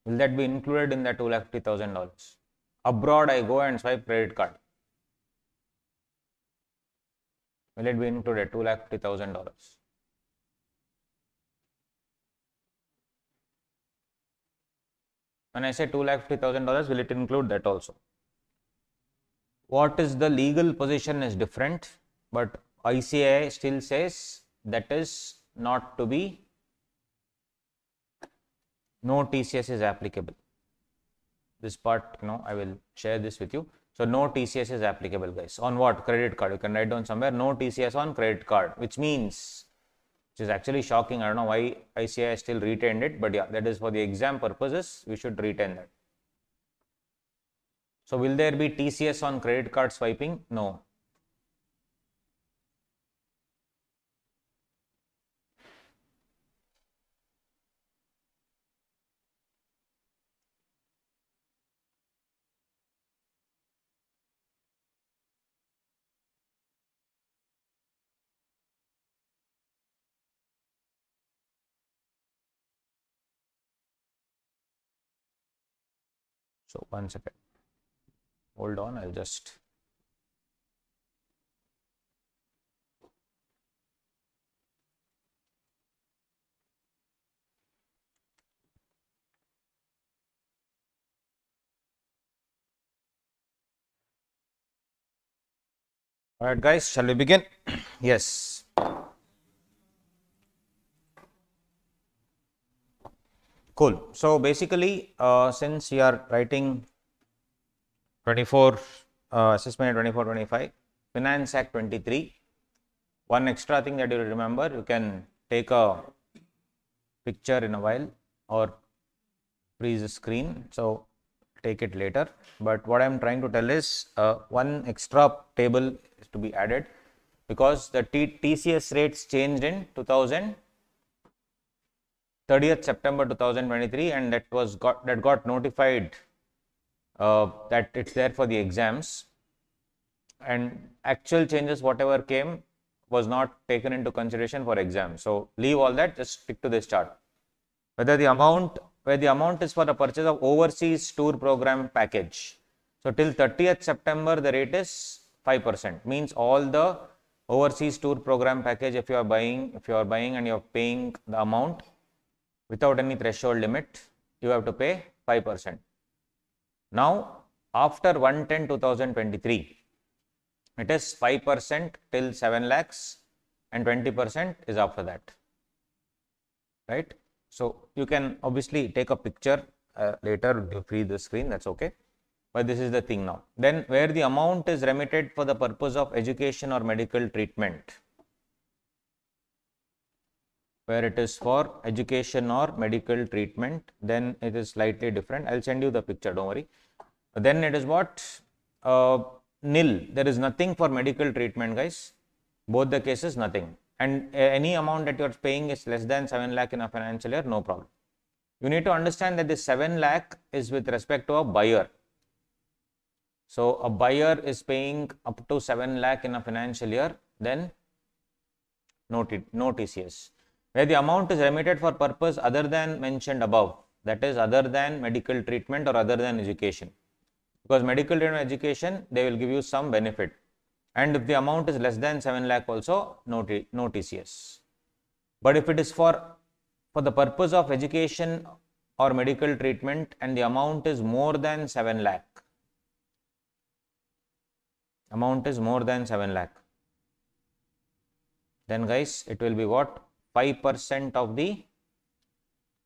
will that be included in that $250,000? Abroad, I go and swipe credit card. Will it be included, $250,000? When I say $250,000, will it include that also? What is the legal position is different, but ICAI still says that is not to be, no TCS is applicable. This part, I will share this with you. So no TCS is applicable, guys. On what? Credit card. You can write down somewhere, no TCS on credit card, which means, which is actually shocking. I don't know why ICAI still retained it, but yeah, that is for the exam purposes. We should retain that. So will there be TCS on credit card swiping? No. So one second. Hold on, I'll just. All right, guys, shall we begin? Yes. Cool. So basically, since you are writing 24 assessment 24-25, Finance Act 23, one extra thing that you will remember, you can take a picture in a while or freeze the screen. So take it later. But what I am trying to tell is one extra table is to be added because the TCS rates changed in 30th September 2023, and that got notified that it's there for the exams, and actual changes whatever came was not taken into consideration for exams. So leave all that, just stick to this chart. Where the amount is for the purchase of overseas tour program package. So till 30th September the rate is 5%, means all the overseas tour program package, if you are buying and you are paying the amount without any threshold limit, you have to pay 5%. Now after 1/10/2023, it is 5% till 7 lakhs and 20% is after that, right? So you can obviously take a picture later, you freeze the screen, that's okay. But this is the thing now. Then where the amount is remitted for the purpose of education or medical treatment, where it is for education or medical treatment, then it is slightly different. I'll send you the picture, don't worry. Then it is what? Nil. There is nothing for medical treatment, guys. Both the cases, nothing. And any amount that you are paying is less than 7 lakh in a financial year, no problem. You need to understand that this 7 lakh is with respect to a buyer. So a buyer is paying up to 7 lakh in a financial year, then no TCS. Where the amount is remitted for purpose other than mentioned above, that is other than medical treatment or other than education. Because medical treatment and education, they will give you some benefit. And if the amount is less than 7 lakh also, no TCS. But if it is for the purpose of education or medical treatment and the amount is more than 7 lakh, then guys, it will be what? 5% of the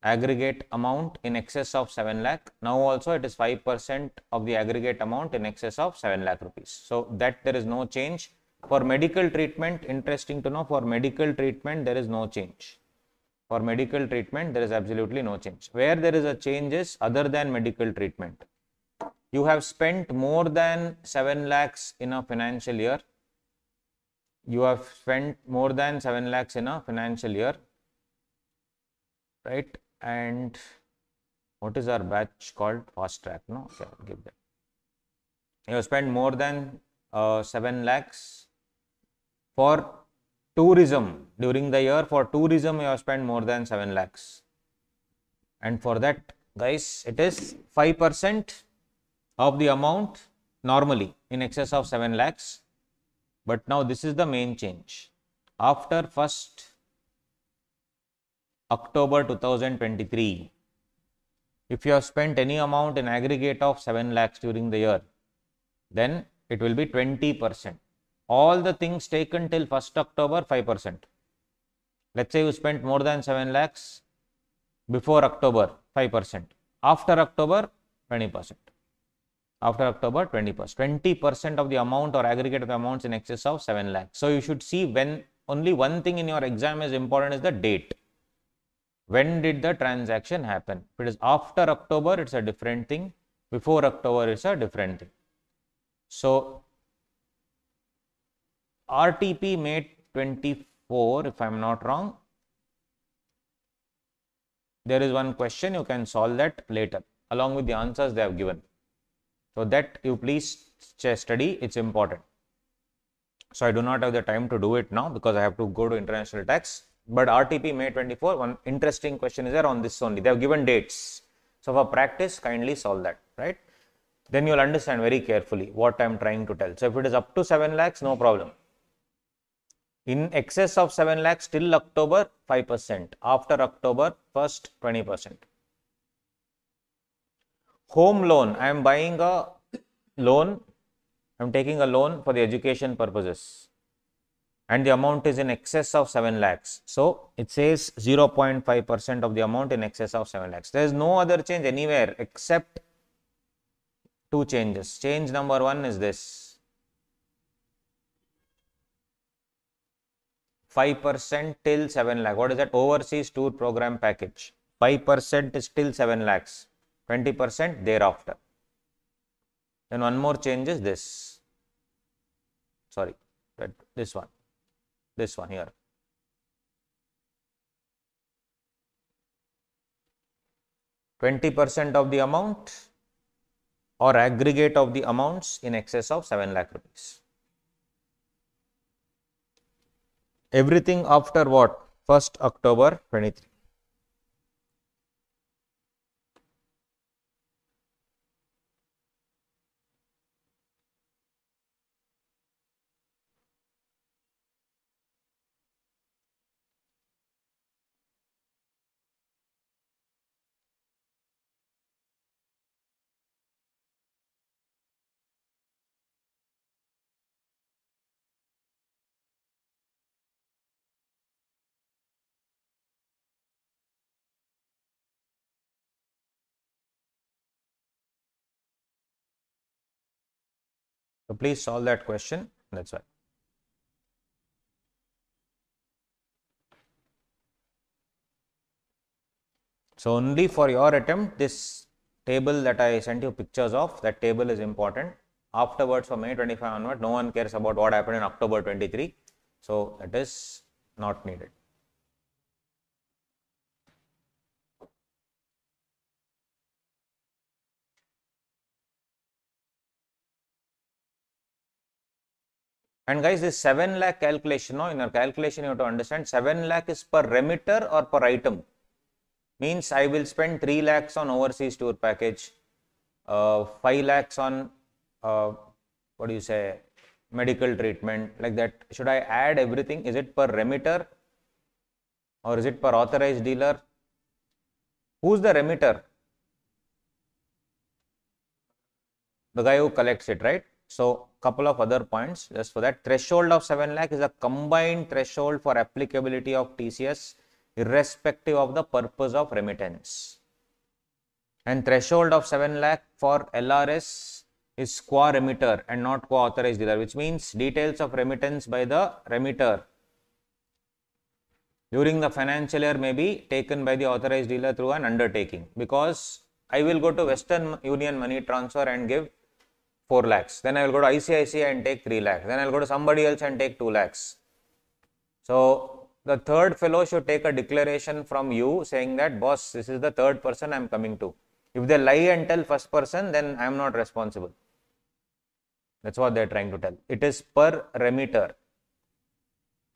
aggregate amount in excess of 7 lakh. Now also it is 5% of the aggregate amount in excess of 7 lakh rupees. So that there is no change. For medical treatment, interesting to know, for medical treatment there is no change. For medical treatment there is absolutely no change. Where there is a change is other than medical treatment. You have spent more than 7 lakhs in a financial year. You have spent more than 7 lakhs in a financial year, right? And what is our batch called? Fast track, no? Okay, I'll give that. You have spent more than 7 lakhs for tourism during the year. For tourism, you have spent more than 7 lakhs. And for that, guys, it is 5% of the amount normally in excess of 7 lakhs. But now this is the main change. After 1st October 2023, if you have spent any amount in aggregate of 7 lakhs during the year, then it will be 20%. All the things taken till 1st October, 5%. Let's say you spent more than 7 lakhs before October, 5%. After October, 20%. After October, 20%. 20% of the amount or aggregate of the amounts in excess of 7 lakhs. So you should see when only one thing in your exam is important, is the date. When did the transaction happen? If it is after October, it's a different thing. Before October, it's a different thing. So RTP May 24, if I am not wrong, there is one question, you can solve that later along with the answers they have given. So that you please study, it's important. So I do not have the time to do it now because I have to go to international tax. But RTP May 24, one interesting question is there on this only. They have given dates. So for practice, kindly solve that, right? Then you will understand very carefully what I am trying to tell. So if it is up to 7 lakhs, no problem. In excess of 7 lakhs till October, 5%. After October 1st, 20%. Home loan, I am buying a loan, I am taking a loan for the education purposes. and the amount is in excess of 7 lakhs. So it says 0.5% of the amount in excess of 7 lakhs. There is no other change anywhere except two changes. Change number one is this: 5% till 7 lakh. What is that? Overseas tour program package. 5% is till 7 lakhs, 20% thereafter. Then one more change is this. Sorry, this one here. %20 of the amount or aggregate of the amounts in excess of 7 lakh rupees. Everything after what? 1st October 23. So please solve that question. That's why. So only for your attempt, this table that I sent you pictures of, that table is important. Afterwards, for May 25 onward, no one cares about what happened in October 23. So it is not needed. And guys, this 7 lakh calculation, in our calculation you have to understand 7 lakh is per remitter or per item. Means I will spend 3 lakhs on overseas tour package, 5 lakhs on what do you say, medical treatment, like that. Should I add everything? Is it per remitter or is it per authorized dealer? Who's the remitter? The guy who collects it, right? So couple of other points just for that. Threshold of 7 lakh is a combined threshold for applicability of TCS irrespective of the purpose of remittance. And threshold of 7 lakh for LRS is qua remitter and not qua authorized dealer, which means details of remittance by the remitter during the financial year may be taken by the authorized dealer through an undertaking, because I will go to Western Union Money Transfer and give 4 lakhs. Then I will go to ICICI and take 3 lakhs. Then I will go to somebody else and take 2 lakhs. So the third fellow should take a declaration from you saying that, boss, this is the third person I am coming to. If they lie and tell first person, then I am not responsible. That's what they are trying to tell. It is per remitter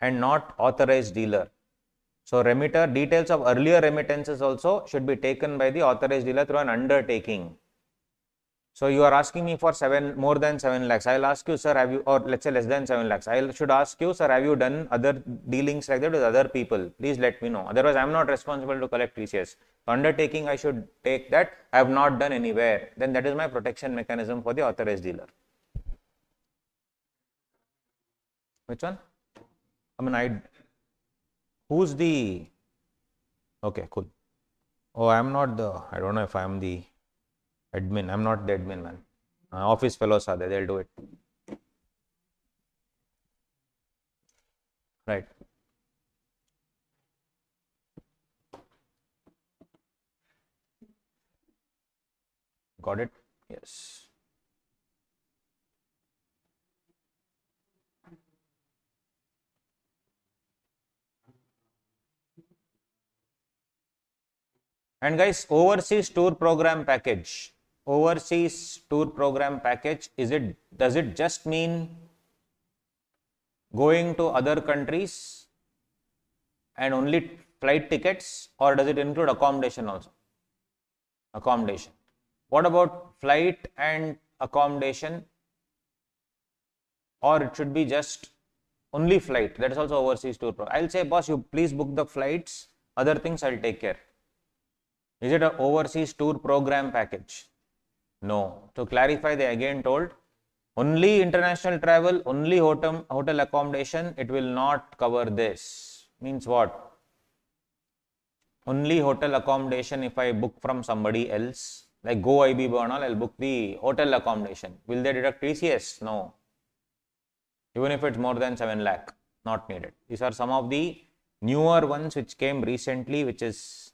and not authorized dealer. So remitter, details of earlier remittances also should be taken by the authorized dealer through an undertaking. So you are asking me for more than 7 lakhs. I will ask you, sir, have you, or let's say less than 7 lakhs. I should ask you, sir, have you done other dealings like that with other people? Please let me know. Otherwise, I am not responsible to collect TCS. Undertaking, I should take that I have not done anywhere. Then that is my protection mechanism for the authorized dealer. Which one? I mean, who's the, okay, cool. Oh, I am not the, I don't know if I am the admin. I'm not the admin, man. Office fellows are there, they'll do it. Right. Got it? Yes. And guys, overseas tour program package. Overseas tour program package, does it just mean going to other countries and only flight tickets, or does it include accommodation also? Accommodation. What about flight and accommodation, or it should be just only flight? That is also overseas tour program. I'll say, boss, you please book the flights, other things I'll take care. Is it an overseas tour program package? No. To clarify, they again told Only international travel, only hotel accommodation, it will not cover this. Means what? Only hotel accommodation if I book from somebody else, like Go IB Bernal, I'll book the hotel accommodation. Will they deduct TCS? No. Even if it's more than 7 lakh, not needed. These are some of the newer ones which came recently, which is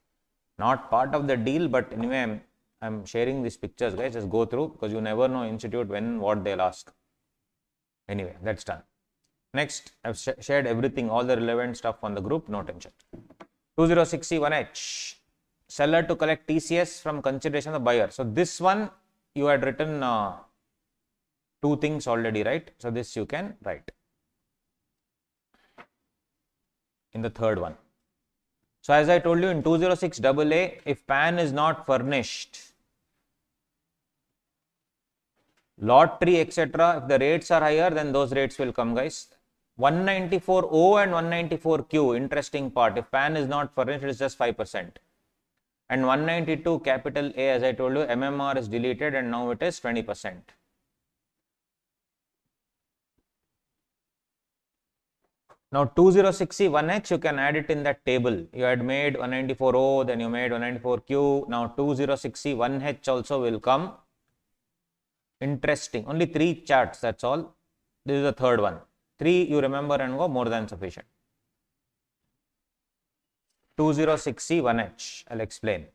not part of the deal, but anyway, I'm sharing these pictures, guys. Just go through because you never know institute when what they'll ask. Anyway, that's done. Next, I've shared everything, all the relevant stuff on the group, no tension. 206C1H, seller to collect TCS from consideration of the buyer. So this one you had written two things already, right? So this you can write in the third one. So as I told you in 206AA, if PAN is not furnished, lottery, etc., if the rates are higher, then those rates will come, guys. 194O and 194Q, interesting part. If PAN is not furnished, it is just 5%. And 192 capital A, as I told you, MMR is deleted and now it is 20%. Now 206C1H, you can add it in that table. You had made 194O, then you made 194Q. Now 206C1H also will come. Interesting. Only 3 charts, that's all. This is the third one. 3 you remember and go, more than sufficient. 206C1H, I'll explain.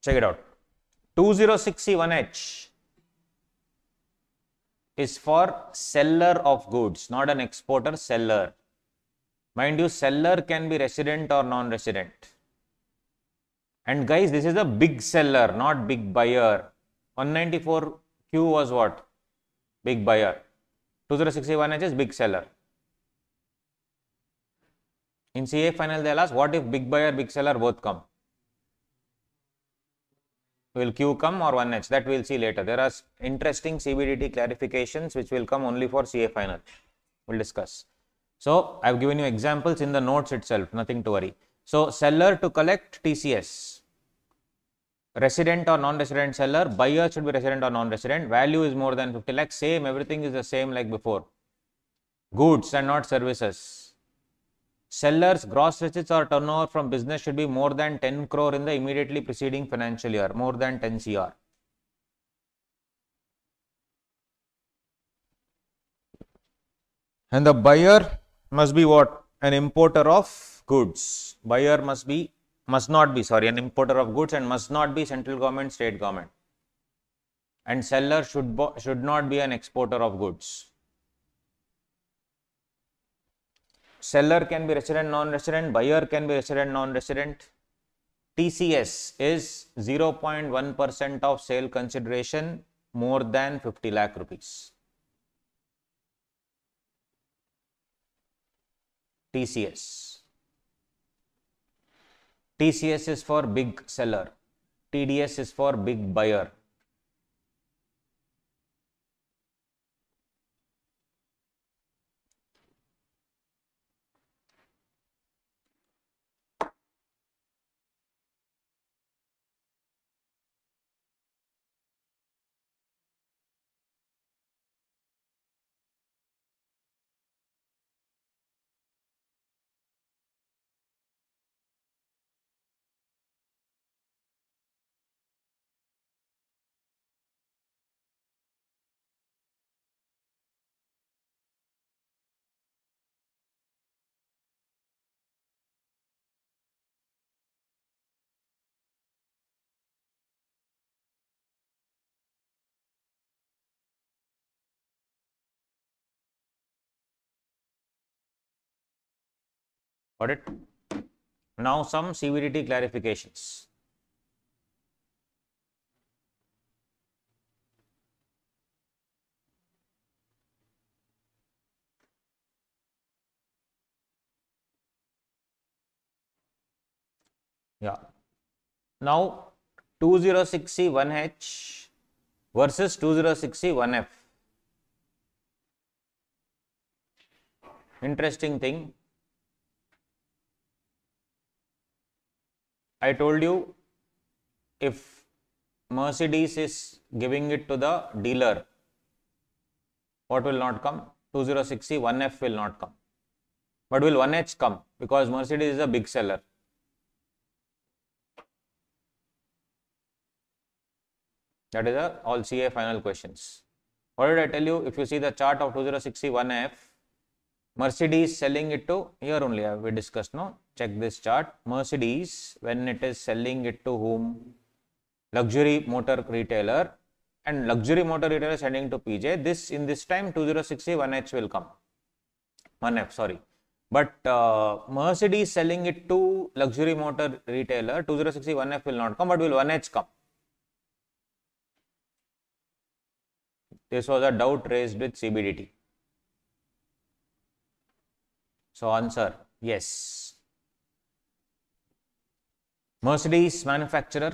Check it out. 206C1H is for seller of goods, not an exporter, seller. Mind you, seller can be resident or non-resident. And guys, this is a big seller, not big buyer. 194Q was what? Big buyer. 206C1H is big seller. In CA final, they'll ask, what if big buyer, big seller both come? Will Q come or 1H? That we'll see later. There are interesting CBDT clarifications which will come only for CA final. We'll discuss. So, I've given you examples in the notes itself, nothing to worry. So, seller to collect TCS. Resident or non-resident seller, buyer should be resident or non-resident, value is more than 50 lakhs, same, everything is the same like before. Goods and not services. Seller's gross receipts or turnover from business should be more than 10 crore in the immediately preceding financial year, more than 10 CR. And the buyer must be what? An importer of goods. Buyer must not be an importer of goods and must not be central government, state government. And seller should not be an exporter of goods. Seller can be resident, non-resident, buyer can be resident, non-resident. TCS is 0.1% of sale consideration more than 50 lakh rupees. TCS. TCS is for big seller. TDS is for big buyer. Got it? Now some CBDT clarifications. Yeah. Now 206C1H versus 206C1F. Interesting thing. I told you if Mercedes is giving it to the dealer, what will not come? 206C 1F will not come. But will 1H come? Because Mercedes is a big seller. That is all CA final questions. What did I tell you? If you see the chart of 206C 1F, Mercedes selling it to, here only we discussed, no? Check this chart. Mercedes, when it is selling it to whom? Luxury motor retailer, and luxury motor retailer sending to PJ. This, in this time, 206C 1H will come. 1F, sorry. But Mercedes selling it to luxury motor retailer, 206C 1F will not come, but will 1H come? This was a doubt raised with CBDT. So answer, yes. Mercedes manufacturer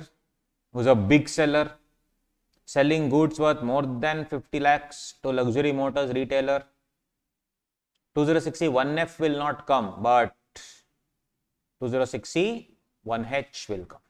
who's a big seller, selling goods worth more than 50 lakhs to luxury motors retailer. 206C 1F will not come, but 206C 1H will come.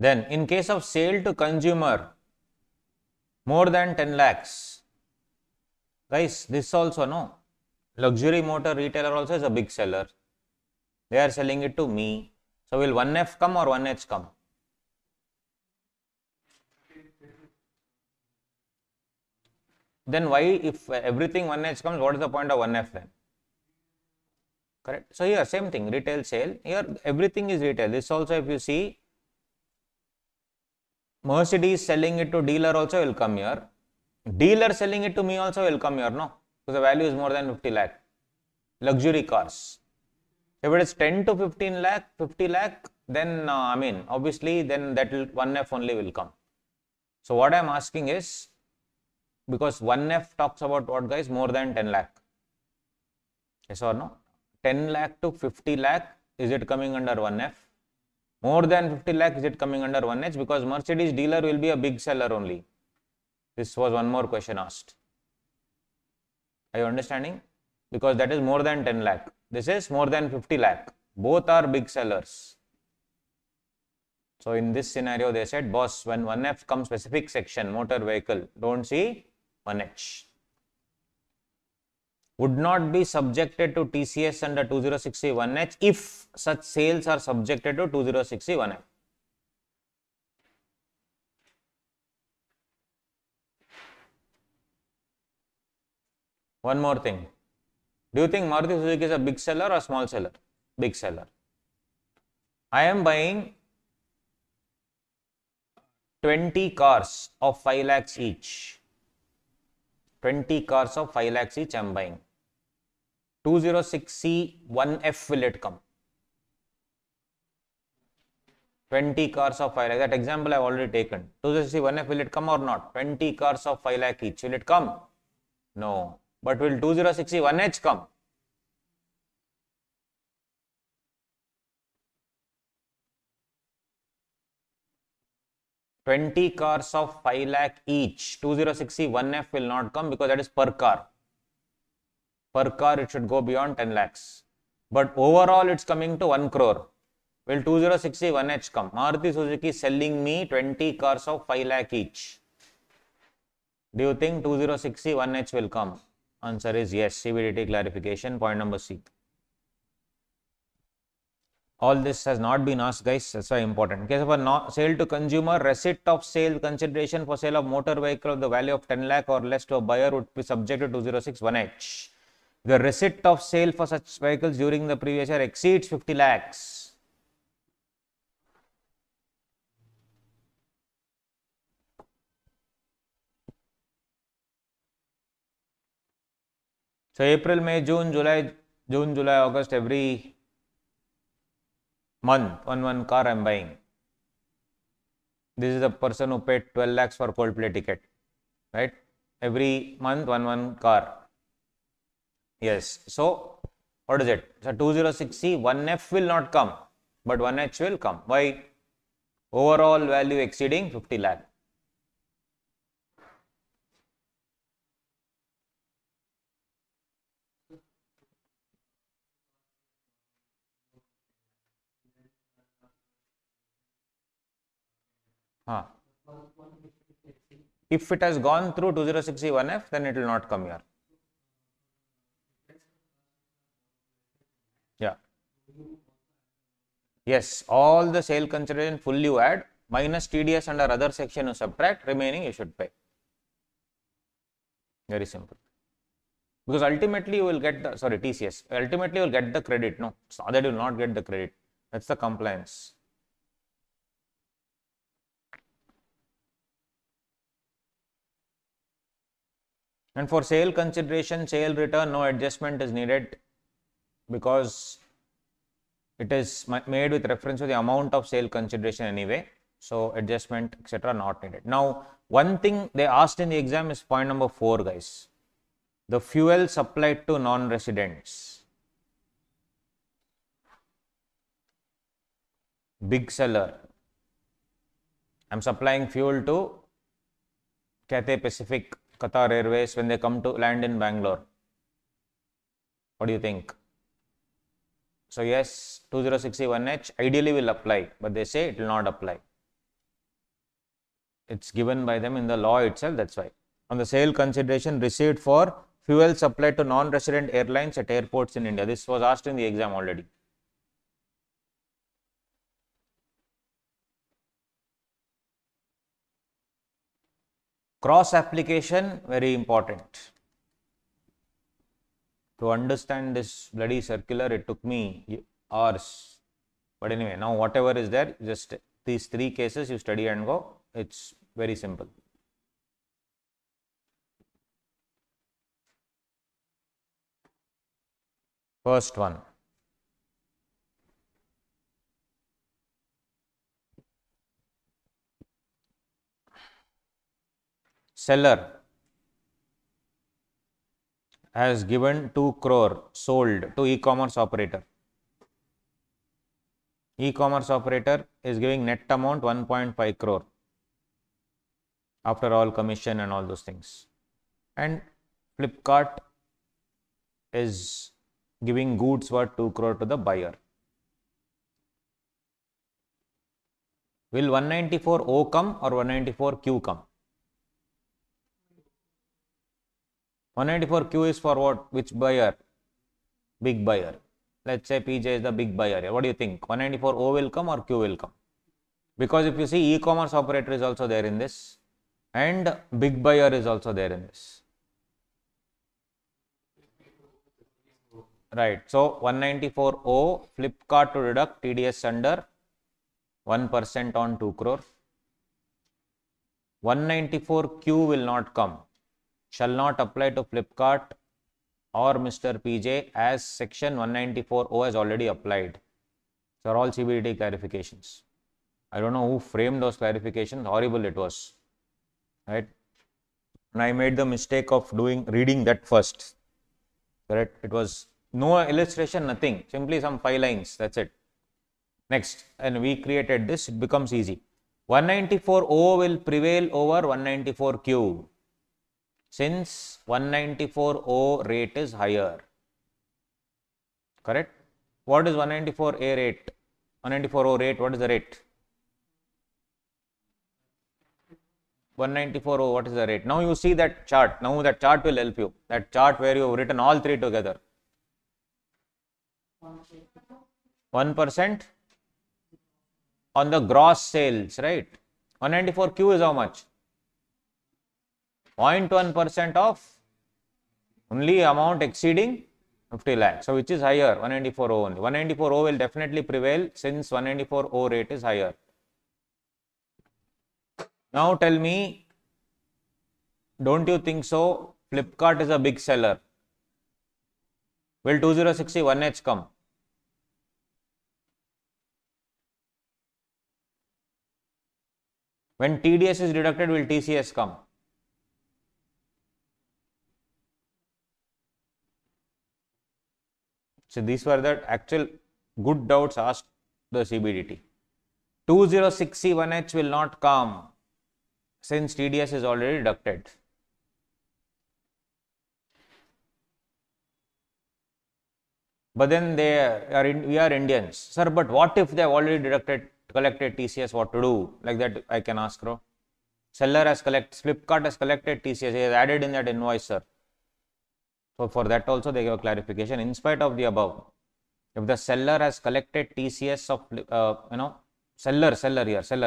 Then, in case of sale to consumer, more than 10 lakhs, guys, this also, no? Luxury motor retailer also is a big seller. They are selling it to me. So, will 1F come or 1H come? Then why, if everything 1H comes, what is the point of 1F then? Correct. So, here same thing, retail sale. Here everything is retail. This also, if you see, Mercedes selling it to dealer also will come here. Dealer selling it to me also will come here, no? Because the value is more than 50 lakh. Luxury cars. If it is 10 to 15 lakh, 50 lakh, then I mean, obviously, then that will 1F only will come. So, what I am asking is, because 1F talks about what, guys? More than 10 lakh. Yes or no? 10 lakh to 50 lakh, is it coming under 1F? More than 50 lakh, is it coming under 1H? Because Mercedes dealer will be a big seller only. This was one more question asked. Are you understanding? Because that is more than 10 lakh. This is more than 50 lakh. Both are big sellers. So, in this scenario, they said, boss, when 1F comes specific section, motor vehicle, don't see 1H. Would not be subjected to TCS under 206C 1H if such sales are subjected to 206C 1F. One more thing. Do you think Maruti Suzuki is a big seller or small seller? Big seller. I am buying 20 cars of 5 lakhs each. 20 cars of 5 lakhs each I am buying. 206C 1F will it come? 20 cars of 5 lakh. That example I have already taken. 206C 1F will it come or not? 20 cars of 5 lakh each. Will it come? No. But will 206C 1H come? $20 cars of 5 lakh each. 206C 1F will not come because that is per car. Per car it should go beyond 10 lakhs. But overall it's coming to 1 crore. Will 206C 1H come? Maruti Suzuki selling me 20 cars of 5 lakh each. Do you think 206C 1H will come? Answer is yes. CBDT clarification. Point number C. All this has not been asked, guys. That's why important. In case of a sale to consumer, receipt of sale consideration for sale of motor vehicle of the value of 10 lakh or less to a buyer would be subject to 206 1H. The receipt of sale for such vehicles during the previous year exceeds 50 lakhs. So April, May, June, July, August, every month, one car I am buying. This is the person who paid 12 lakhs for Coldplay ticket, right? Every month, one car. Yes. So what is it? So 206C, 1F will not come, but 1H will come. Why? Overall value exceeding 50 lakh. Huh. If it has gone through 206C 1F, then it will not come here. Yeah. Yes, all the sale consideration full you add, minus TDS under other section you subtract, remaining you should pay. Very simple. Because ultimately you will get the, sorry, TCS, ultimately you will get the credit, no, it's not that you will not get the credit. That's the compliance. And for sale consideration, sale return, no adjustment is needed because it is made with reference to the amount of sale consideration anyway. So adjustment, etc. not needed. Now, one thing they asked in the exam is point number 4, guys. The fuel supplied to non-residents. Big seller. I am supplying fuel to Cathay Pacific, Qatar Airways when they come to land in Bangalore. What do you think? So yes, 206C1H ideally will apply, but they say it will not apply. It's given by them in the law itself, that's why. On the sale consideration received for fuel supplied to non-resident airlines at airports in India. This was asked in the exam already. Cross application, very important. To understand this bloody circular, it took me hours. But anyway, now whatever is there, just these 3 cases you study and go. It's very simple. First one. Seller has given 2 crore sold to e-commerce operator. E-commerce operator is giving net amount 1.5 crore after all commission and all those things. And Flipkart is giving goods worth 2 crore to the buyer. Will 194O come or 194Q come? 194Q is for what? Which buyer? Big buyer. Let's say PJ is the big buyer here. What do you think? 194O will come or Q will come? Because if you see, e-commerce operator is also there in this and big buyer is also there in this. Right. So 194O, Flipkart to deduct TDS under 1% on 2 crore. 194Q will not come. Shall not apply to Flipkart or Mr. PJ as section 194O has already applied. These are all CBDT clarifications. I don't know who framed those clarifications. Horrible it was. Right. And I made the mistake of reading that first. Correct. It was no illustration, nothing. Simply some 5 lines. That's it. Next. And we created this. It becomes easy. 194O will prevail over 194Q. Since 194O rate is higher. Correct? What is 194A rate? 194O rate, what is the rate? 194O, what is the rate? Now you see that chart. Now that chart will help you. That chart where you have written all 3 together. 1% on the gross sales, right? 194Q is how much? 0.1% of only amount exceeding 50 lakhs. So which is higher? 194O only. 194O will definitely prevail since 194O rate is higher. Now tell me, don't you think so? Flipkart is a big seller. Will 2061H come? When TDS is deducted, will TCS come? So these were the actual good doubts asked the CBDT. 2061H will not come since TDS is already deducted. But then we are Indians. Sir, but what if they have already collected TCS? What to do? Like that I can ask, bro. Seller has Flipkart has collected TCS. He has added in that invoice, sir. So for that also they give a clarification. In spite of the above, if the seller has collected TCS of, seller,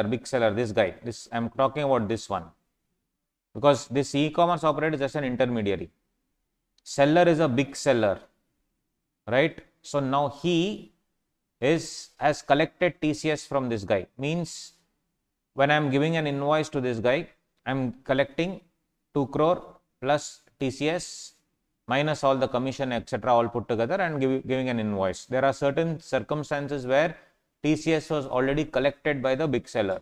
big seller, this guy, I'm talking about this one. Because this e-commerce operator is just an intermediary. Seller is a big seller, right? So now he has collected TCS from this guy. Means when I'm giving an invoice to this guy, I'm collecting 2 crore plus TCS minus all the commission, etc., all put together and giving an invoice. There are certain circumstances where TCS was already collected by the big seller.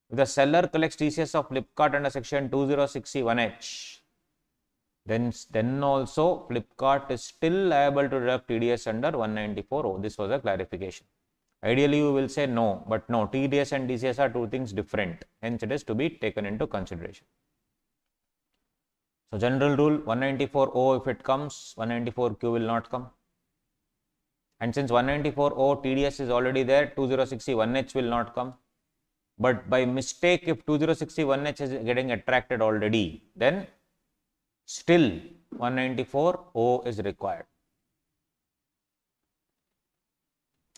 If the seller collects TCS of Flipkart under section 2061H, then also Flipkart is still liable to deduct TDS under 194O. This was a clarification. Ideally, you will say no, but no, TDS and TCS are two things different. Hence, it is to be taken into consideration. So, general rule 194O if it comes, 194Q will not come. And since 194O TDS is already there, 2061H will not come. But by mistake, if 2061H is getting attracted already, then still 194O is required.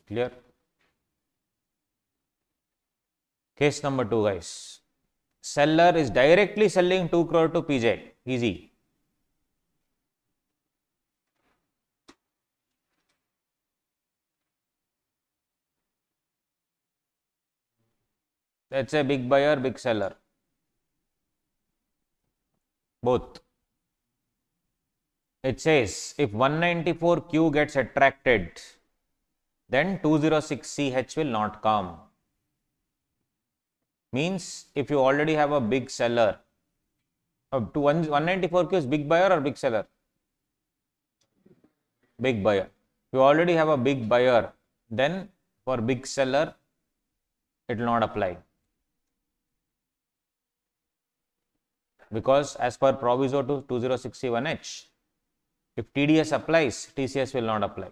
Clear? Case number 2, guys. Seller is directly selling 2 crore to PJ. Easy. That's a big buyer, big seller. Both. It says if 194Q gets attracted, then 206CH will not come. Means if you already have a big seller, 194Q is big buyer or big seller? Big buyer. If you already have a big buyer, then for big seller, it will not apply. Because as per proviso to 2061H, if TDS applies, TCS will not apply.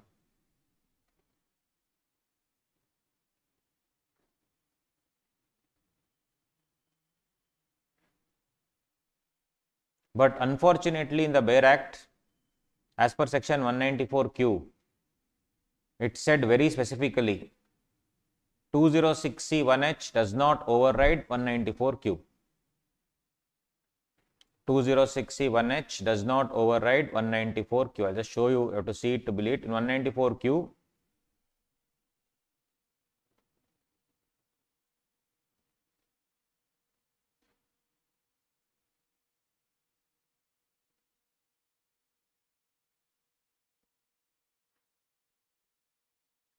But unfortunately in the Bare Act, as per section 194Q, it said very specifically 206C1H does not override 194Q. 206C1H does not override 194Q. I'll just show you, you have to see it to believe it. In 194Q,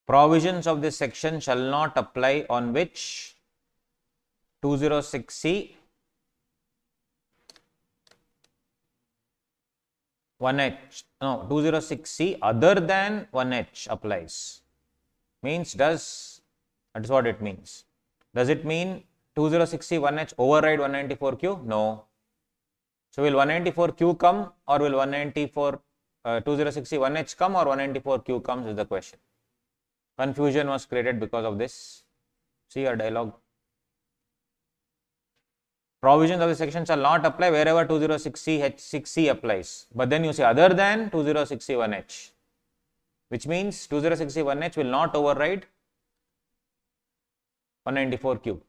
provisions of this section shall not apply on which 206C 1H, no, 206C other than 1H applies. Means that is what it means. Does it mean 206C 1H override 194Q? No. So will 194Q come or will 206C 1H come or 194Q comes is the question. Confusion was created because of this. See our dialogue. Provisions of the section shall not apply wherever 206C applies. But then you say other than 206C1H, which means 206C1H will not override 194Q.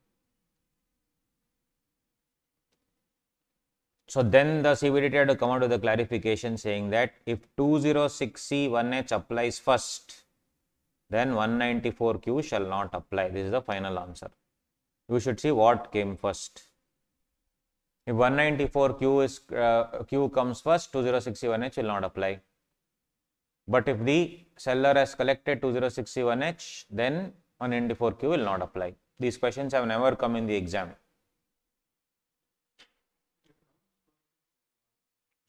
So then the CBDT had to come out with a clarification saying that if 206C1H applies first, then 194Q shall not apply. This is the final answer. You should see what came first. If 194Q Q comes first, 206C1H will not apply. But if the seller has collected 206C1H, then 194Q will not apply. These questions have never come in the exam.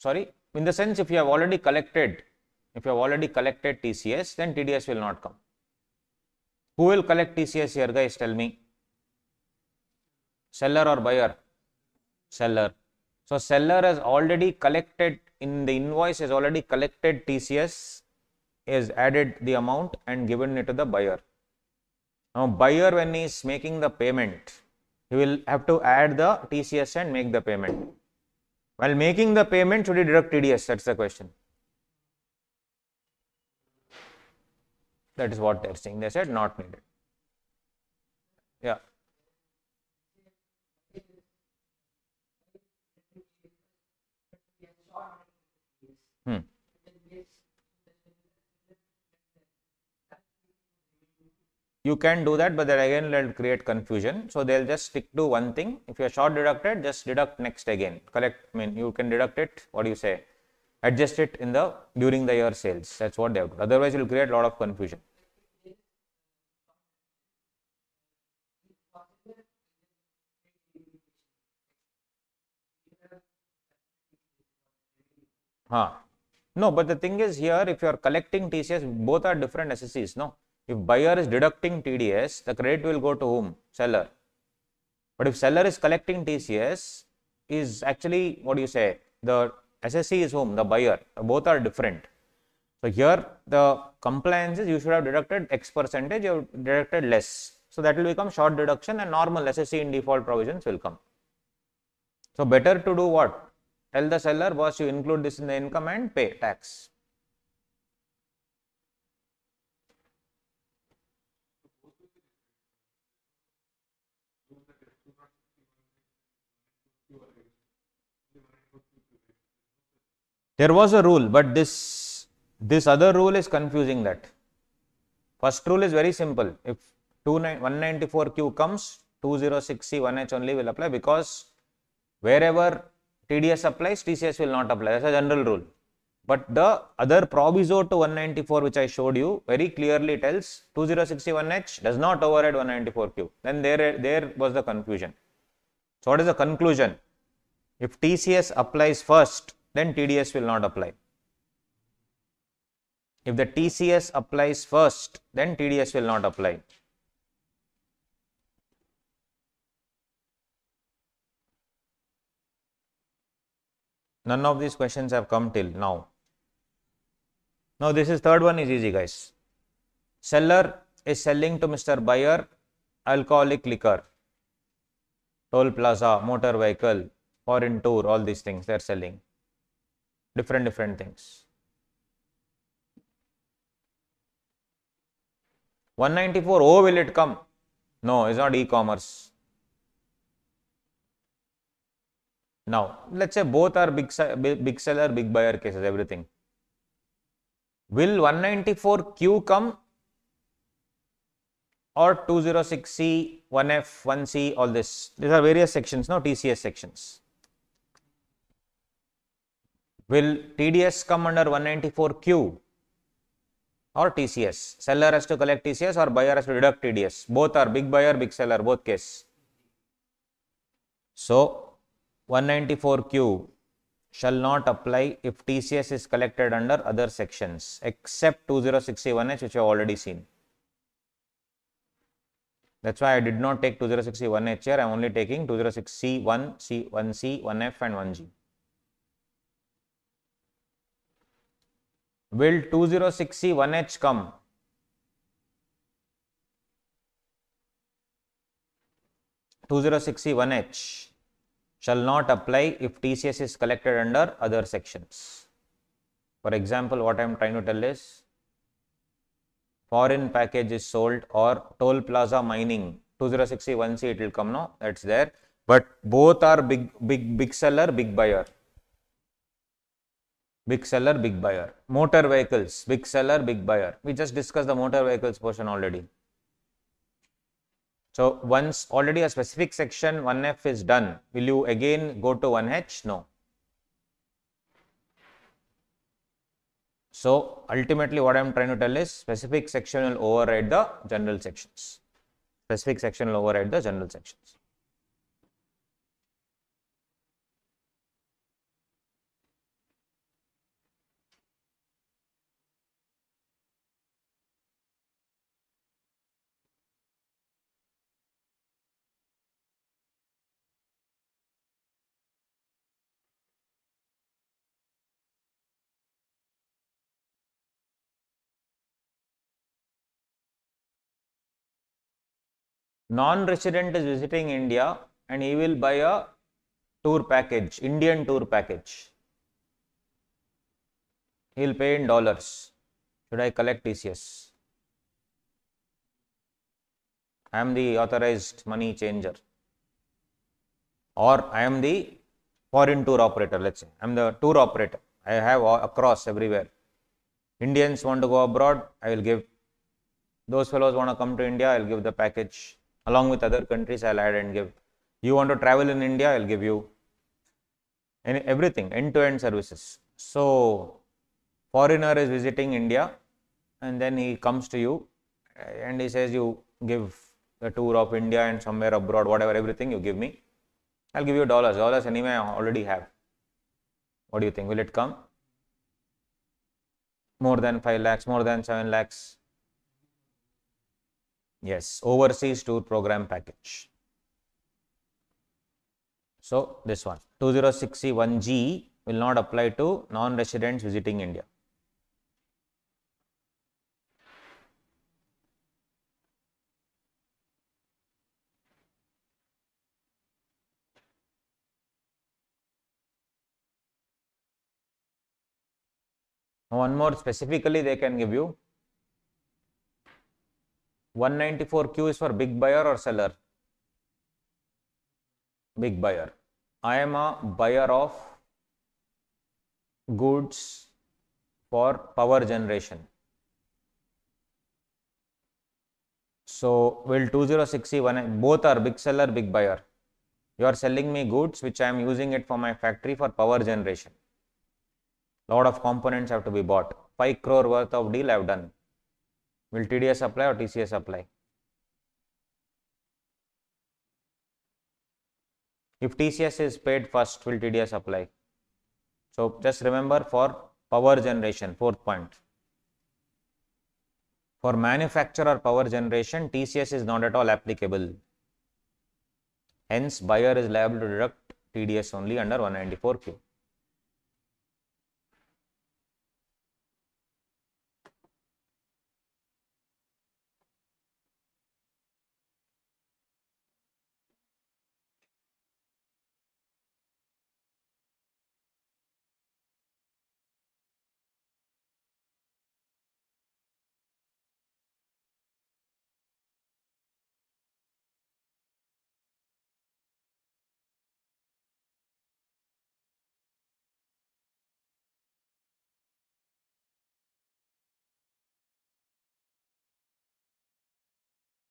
Sorry, in the sense if you have already collected TCS, then TDS will not come. Who will collect TCS here, guys? Tell me. Seller or buyer? Seller. So seller has already collected, in the invoice has already collected TCS, is added the amount and given it to the buyer. Now buyer, when he is making the payment, he will have to add the TCS and make the payment. While making the payment, should he deduct TDS? That's the question. That is what they are saying. They said not needed. Yeah. You can do that, but then again it will create confusion. So they'll just stick to one thing. If you are short deducted, just deduct next again. You can deduct it. What do you say? Adjust it in the during the year sales. That's what they have to. Otherwise, it will create a lot of confusion. No, but the thing is here, if you are collecting TCS, both are different SSCs. No. If buyer is deducting TDS, the credit will go to whom? Seller. But if seller is collecting TCS, is actually, what do you say? The SSC is whom? The buyer. Both are different. So here the compliance is you should have deducted X percentage, you have deducted less. So that will become short deduction and normal SSC in default provisions will come. So better to do what? Tell the seller, boss, you include this in the income and pay tax. There was a rule, but this other rule is confusing that. First rule is very simple. If 194Q comes, 206C1H only will apply, because wherever TDS applies, TCS will not apply. That's a general rule. But the other proviso to 194, which I showed you, very clearly tells 206C1H does not override 194Q. Then there was the confusion. So what is the conclusion? If TCS applies first, then TDS will not apply. If the TCS applies first, then TDS will not apply. None of these questions have come till now. Now this is third one is easy, guys. Seller is selling to Mr. Buyer alcoholic liquor, toll plaza, motor vehicle, foreign tour, all these things they are selling. Different things. 194, oh, will it come? No, it's not e-commerce. Now, let's say both are big seller, big buyer cases, everything. Will 194Q come or 206C, 1F, 1C, all this? These are various sections, no, TCS sections. Will TDS come under 194Q or TCS? Seller has to collect TCS or buyer has to deduct TDS. Both are big buyer, big seller, both case. So 194Q shall not apply if TCS is collected under other sections except 206C1H, which you have already seen. That's why I did not take 206C1H here. I am only taking 206C1, C1C, 1F and 1G. Will 206C1H come? (206C1H) shall not apply if TCS is collected under other sections. For example, what I am trying to tell is, foreign package is sold or toll plaza mining, 206C1C it will come, no, that's there. But both are big seller, big buyer. Big seller, big buyer. Motor vehicles, big seller, big buyer. We just discussed the motor vehicles portion already. So once already a specific section 1F is done, will you again go to 1H? No. So ultimately what I am trying to tell is specific section will override the general sections. Specific section will override the general sections. Non-resident is visiting India and he will buy a tour package, Indian tour package. He will pay in dollars. Should I collect TCS? I am the authorized money changer. Or I am the foreign tour operator, let's say. I am the tour operator. I have across everywhere. Indians want to go abroad, I will give. Those fellows want to come to India, I will give the package. Along with other countries, I will add and give. You want to travel in India, I will give you. And everything, end-to-end services. So, foreigner is visiting India and then he comes to you and he says you give the tour of India and somewhere abroad, whatever, everything you give me. I'll give you dollars. Dollars anyway I already have. What do you think? Will it come? More than 5 lakhs, more than 7 lakhs? Yes, overseas tour program package. So, this one 2061G will not apply to non-residents visiting India. One more specifically they can give you. 194Q is for big buyer or seller? Big buyer. I am a buyer of goods for power generation. So, will 2061, both are big seller, big buyer. You are selling me goods which I am using it for my factory for power generation. Lot of components have to be bought. 5 crore worth of deal I have done. Will TDS apply or TCS apply? If TCS is paid first, will TDS apply? So, just remember for power generation, fourth point. For manufacture or power generation, TCS is not at all applicable. Hence, buyer is liable to deduct TDS only under 194Q.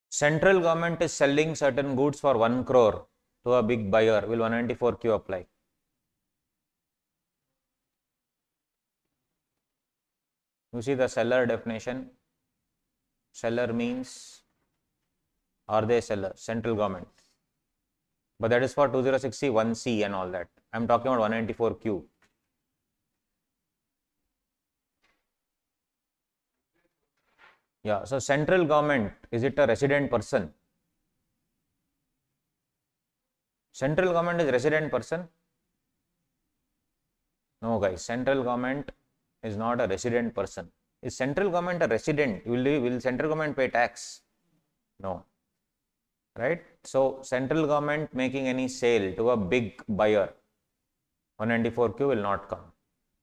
Central government is selling certain goods for 1 crore to a big buyer. Will 194Q apply? You see the seller definition. Seller means, are they seller? Central government. But that is for 2061C and all that. I am talking about 194Q. Yeah, so central government, is it a resident person? Central government is resident person? No guys, central government is not a resident person. Is central government a resident? Will central government pay tax? No. Right? So, central government making any sale to a big buyer, 194Q will not come.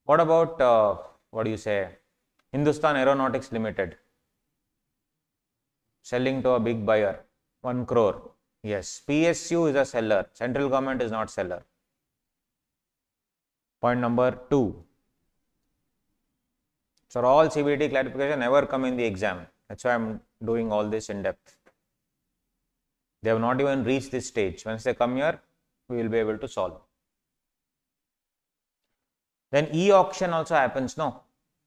What about, what do you say, Hindustan Aeronautics Limited, selling to a big buyer, 1 crore. Yes, PSU is a seller. Central government is not seller. Point number 2. So all CBT clarification never come in the exam. That's why I'm doing all this in depth. They have not even reached this stage. Once they come here, we will be able to solve. Then e-auction also happens, no?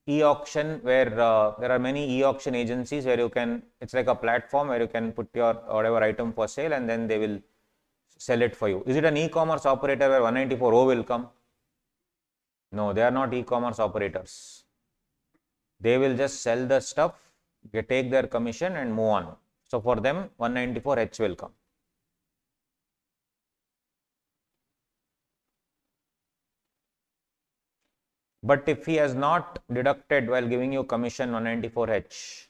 E-auction, where there are many e-auction agencies where you can, it's like a platform where you can put your whatever item for sale and then they will sell it for you. Is it an e-commerce operator where 194O will come? No, they are not e-commerce operators. They will just sell the stuff, take their commission and move on. So for them, 194H will come. But if he has not deducted while giving you commission 194H,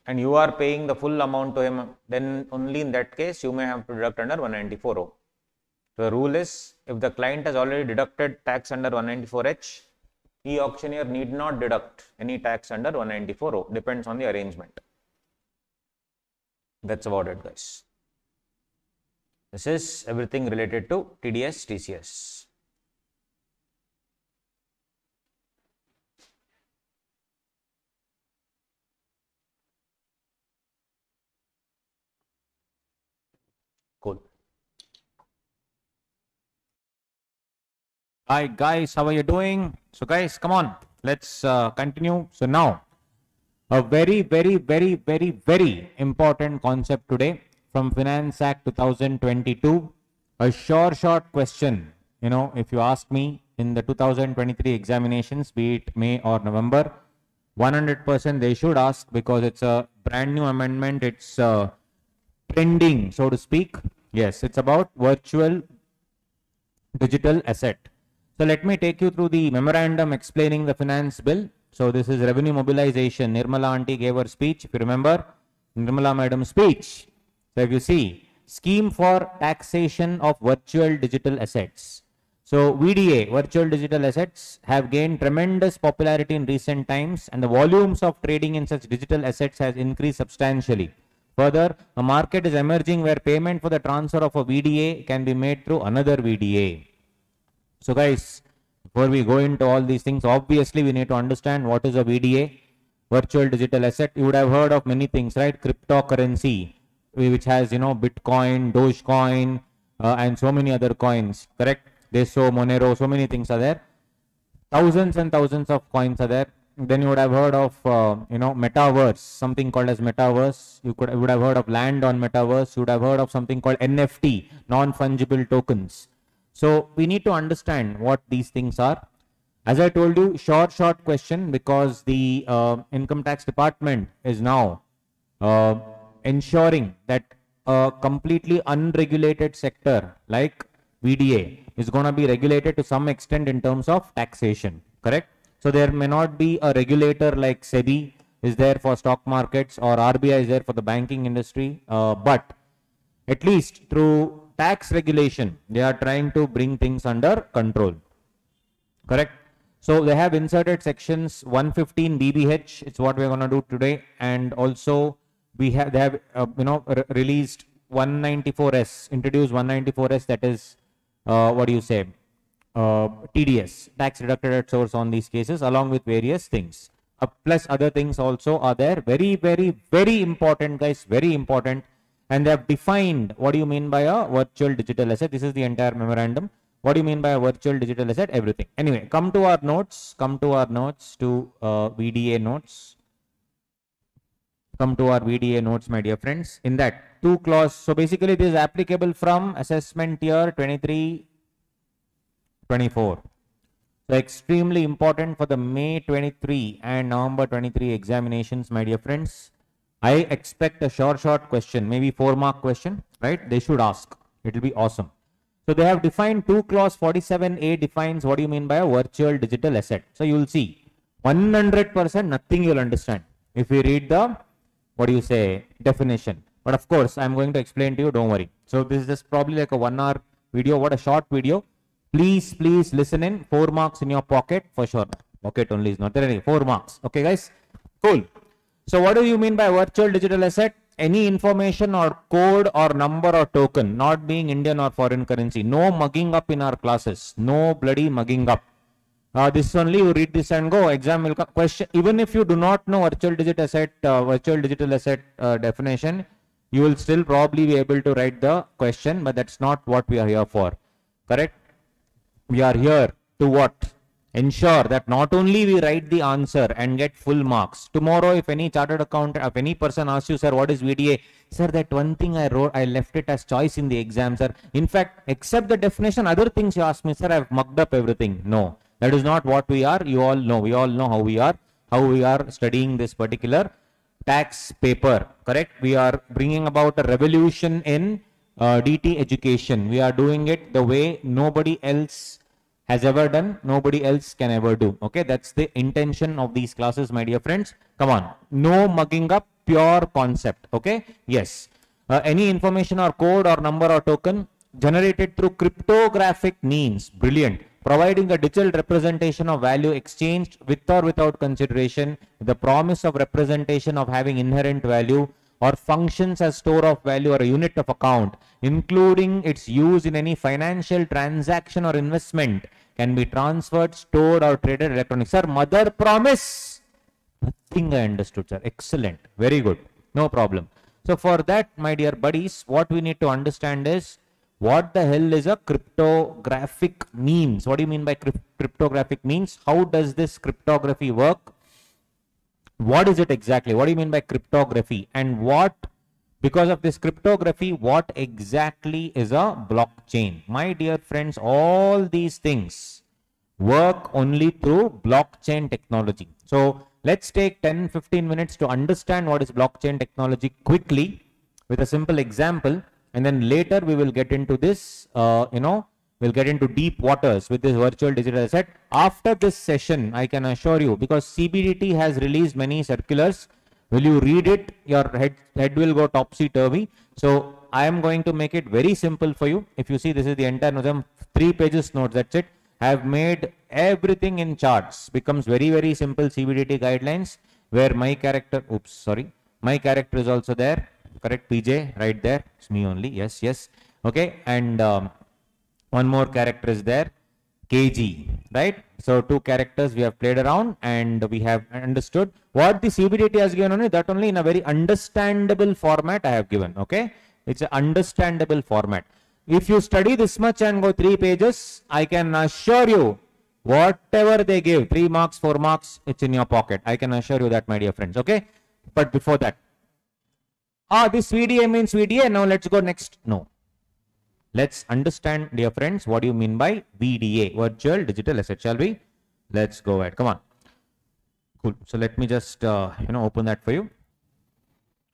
and you are paying the full amount to him, then only in that case you may have to deduct under 194O. So the rule is, if the client has already deducted tax under 194H, e-auctioneer need not deduct any tax under 194O. Depends on the arrangement. That's about it, guys. This is everything related to TDS, TCS. Cool. Hi guys, how are you doing? So guys, come on, let's continue. So now, a very important concept today from Finance Act 2022. A short question, if you ask me in the 2023 examinations, be it May or November, 100% they should ask, because it's a brand new amendment. It's trending, so to speak. Yes, it's about virtual digital asset. So let me take you through the memorandum explaining the finance bill. So this is revenue mobilization. Nirmala aunty gave her speech, if you remember, Nirmala madam's speech. So if you see, scheme for taxation of virtual digital assets. So VDA, virtual digital assets, have gained tremendous popularity in recent times, and the volumes of trading in such digital assets has increased substantially. Further, a market is emerging where payment for the transfer of a VDA can be made through another VDA. So guys, before we go into all these things, obviously we need to understand what is a VDA, virtual digital asset. You would have heard of many things, right? Cryptocurrency, which has, Bitcoin, Dogecoin, and so many other coins, correct? Deso, Monero, so many things are there. Thousands and thousands of coins are there. Then you would have heard of, metaverse, something called as metaverse. You would have heard of land on metaverse. You would have heard of something called NFT, non-fungible tokens. So we need to understand what these things are. As I told you, short question, because the income tax department is now ensuring that a completely unregulated sector like VDA is going to be regulated to some extent in terms of taxation, correct? So there may not be a regulator like SEBI is there for stock markets, or RBI is there for the banking industry, but at least through tax regulation, they are trying to bring things under control, correct? So they have inserted sections 115 BBH, it's what we're going to do today, and also they have released 194S, introduced 194S, that is TDS, tax deducted at source, on these cases, along with various things. Plus other things also are there. Very important, guys, very important. And they have defined what do you mean by a virtual digital asset. This is the entire memorandum. What do you mean by a virtual digital asset? Everything. Anyway, come to our notes. To VDA notes. Come to our VDA notes, my dear friends. In that, 2 clause. So basically, this is applicable from assessment year 23-24. So extremely important for the May 23 and November 23 examinations, my dear friends. I expect a short question, maybe 4-mark question, right? They should ask. It will be awesome. So they have defined 2 clause 47A defines what do you mean by a virtual digital asset. So you will see 100% nothing you will understand if we read the definition. But of course, I'm going to explain to you, don't worry. So this is just probably like a 1-hour video. What a short video. Please listen in. 4 marks in your pocket for sure. Pocket only is not there. 4 marks. Okay, guys. Cool. So what do you mean by virtual digital asset? Any information or code or number or token not being Indian or foreign currency. No mugging up in our classes. No bloody mugging up. This only you read this and go. Exam will come. Question. Even if you do not know virtual digital asset definition, you will still probably be able to write the question. But that's not what we are here for. Correct? We are here to what? Ensure that not only we write the answer and get full marks. Tomorrow, if any chartered accountant, if any person asks you, sir, what is VDA? Sir, that one thing I wrote, I left it as choice in the exam, sir. In fact, except the definition, other things you ask me, sir, I've mugged up everything. No, that is not what we are. You all know. We all know how we are studying this particular tax paper. Correct? We are bringing about a revolution in DT education. We are doing it the way nobody else has ever done, nobody else can ever do. Okay, that's the intention of these classes, my dear friends. Come on, no mugging up, pure concept. Okay, yes. Any information or code or number or token generated through cryptographic means, brilliant, providing a digital representation of value exchanged with or without consideration, the promise of representation of having inherent value or functions as store of value or a unit of account, including its use in any financial transaction or investment, can be transferred, stored or traded electronically. Sir, mother promise. Nothing I understood, sir. Excellent. Very good. No problem. So for that, my dear buddies, what we need to understand is what the hell is a cryptographic means? What do you mean by cryptographic means? How does this cryptography work? What is it exactly? What do you mean by cryptography? And what, because of this cryptography, what exactly is a blockchain? My dear friends, all these things work only through blockchain technology. So let's take 10-15 minutes to understand what is blockchain technology quickly with a simple example. And then later we will get into this, we'll get into deep waters with this virtual digital asset. After this session, I can assure you, because CBDT has released many circulars, will you read it? Your head will go topsy-turvy. So I am going to make it very simple for you. If you see, this is the entire note, 3 pages notes, that's it. I have made everything in charts. Becomes very, very simple CBDT guidelines where my character, my character is also there. Correct, PJ, right there. It's me only. Yes, yes. Okay, and one more character is there, KG, right? So 2 characters we have played around and we have understood what the CBDT has given only, that only in a very understandable format I have given. Okay, it's an understandable format. If you study this much and go 3 pages, I can assure you whatever they give, 3 marks, 4 marks, it's in your pocket. I can assure you that, my dear friends. Okay, but before that, this VDA means VDA. Now let's go next. No. Let's understand, dear friends, what do you mean by VDA, virtual digital asset, shall we? Let's go ahead. Come on. Cool. So let me just, open that for you.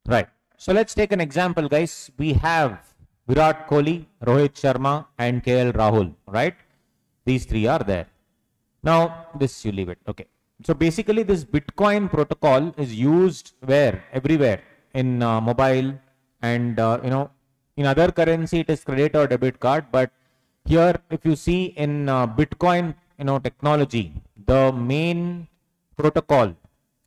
Right. So let's take an example, guys. We have Virat Kohli, Rohit Sharma, and KL Rahul, right? These 3 are there. Now, this you leave it. Okay. So basically, this Bitcoin protocol is used where? Everywhere. In mobile and, in other currency, it is credit or debit card. But here, if you see in Bitcoin, technology, the main protocol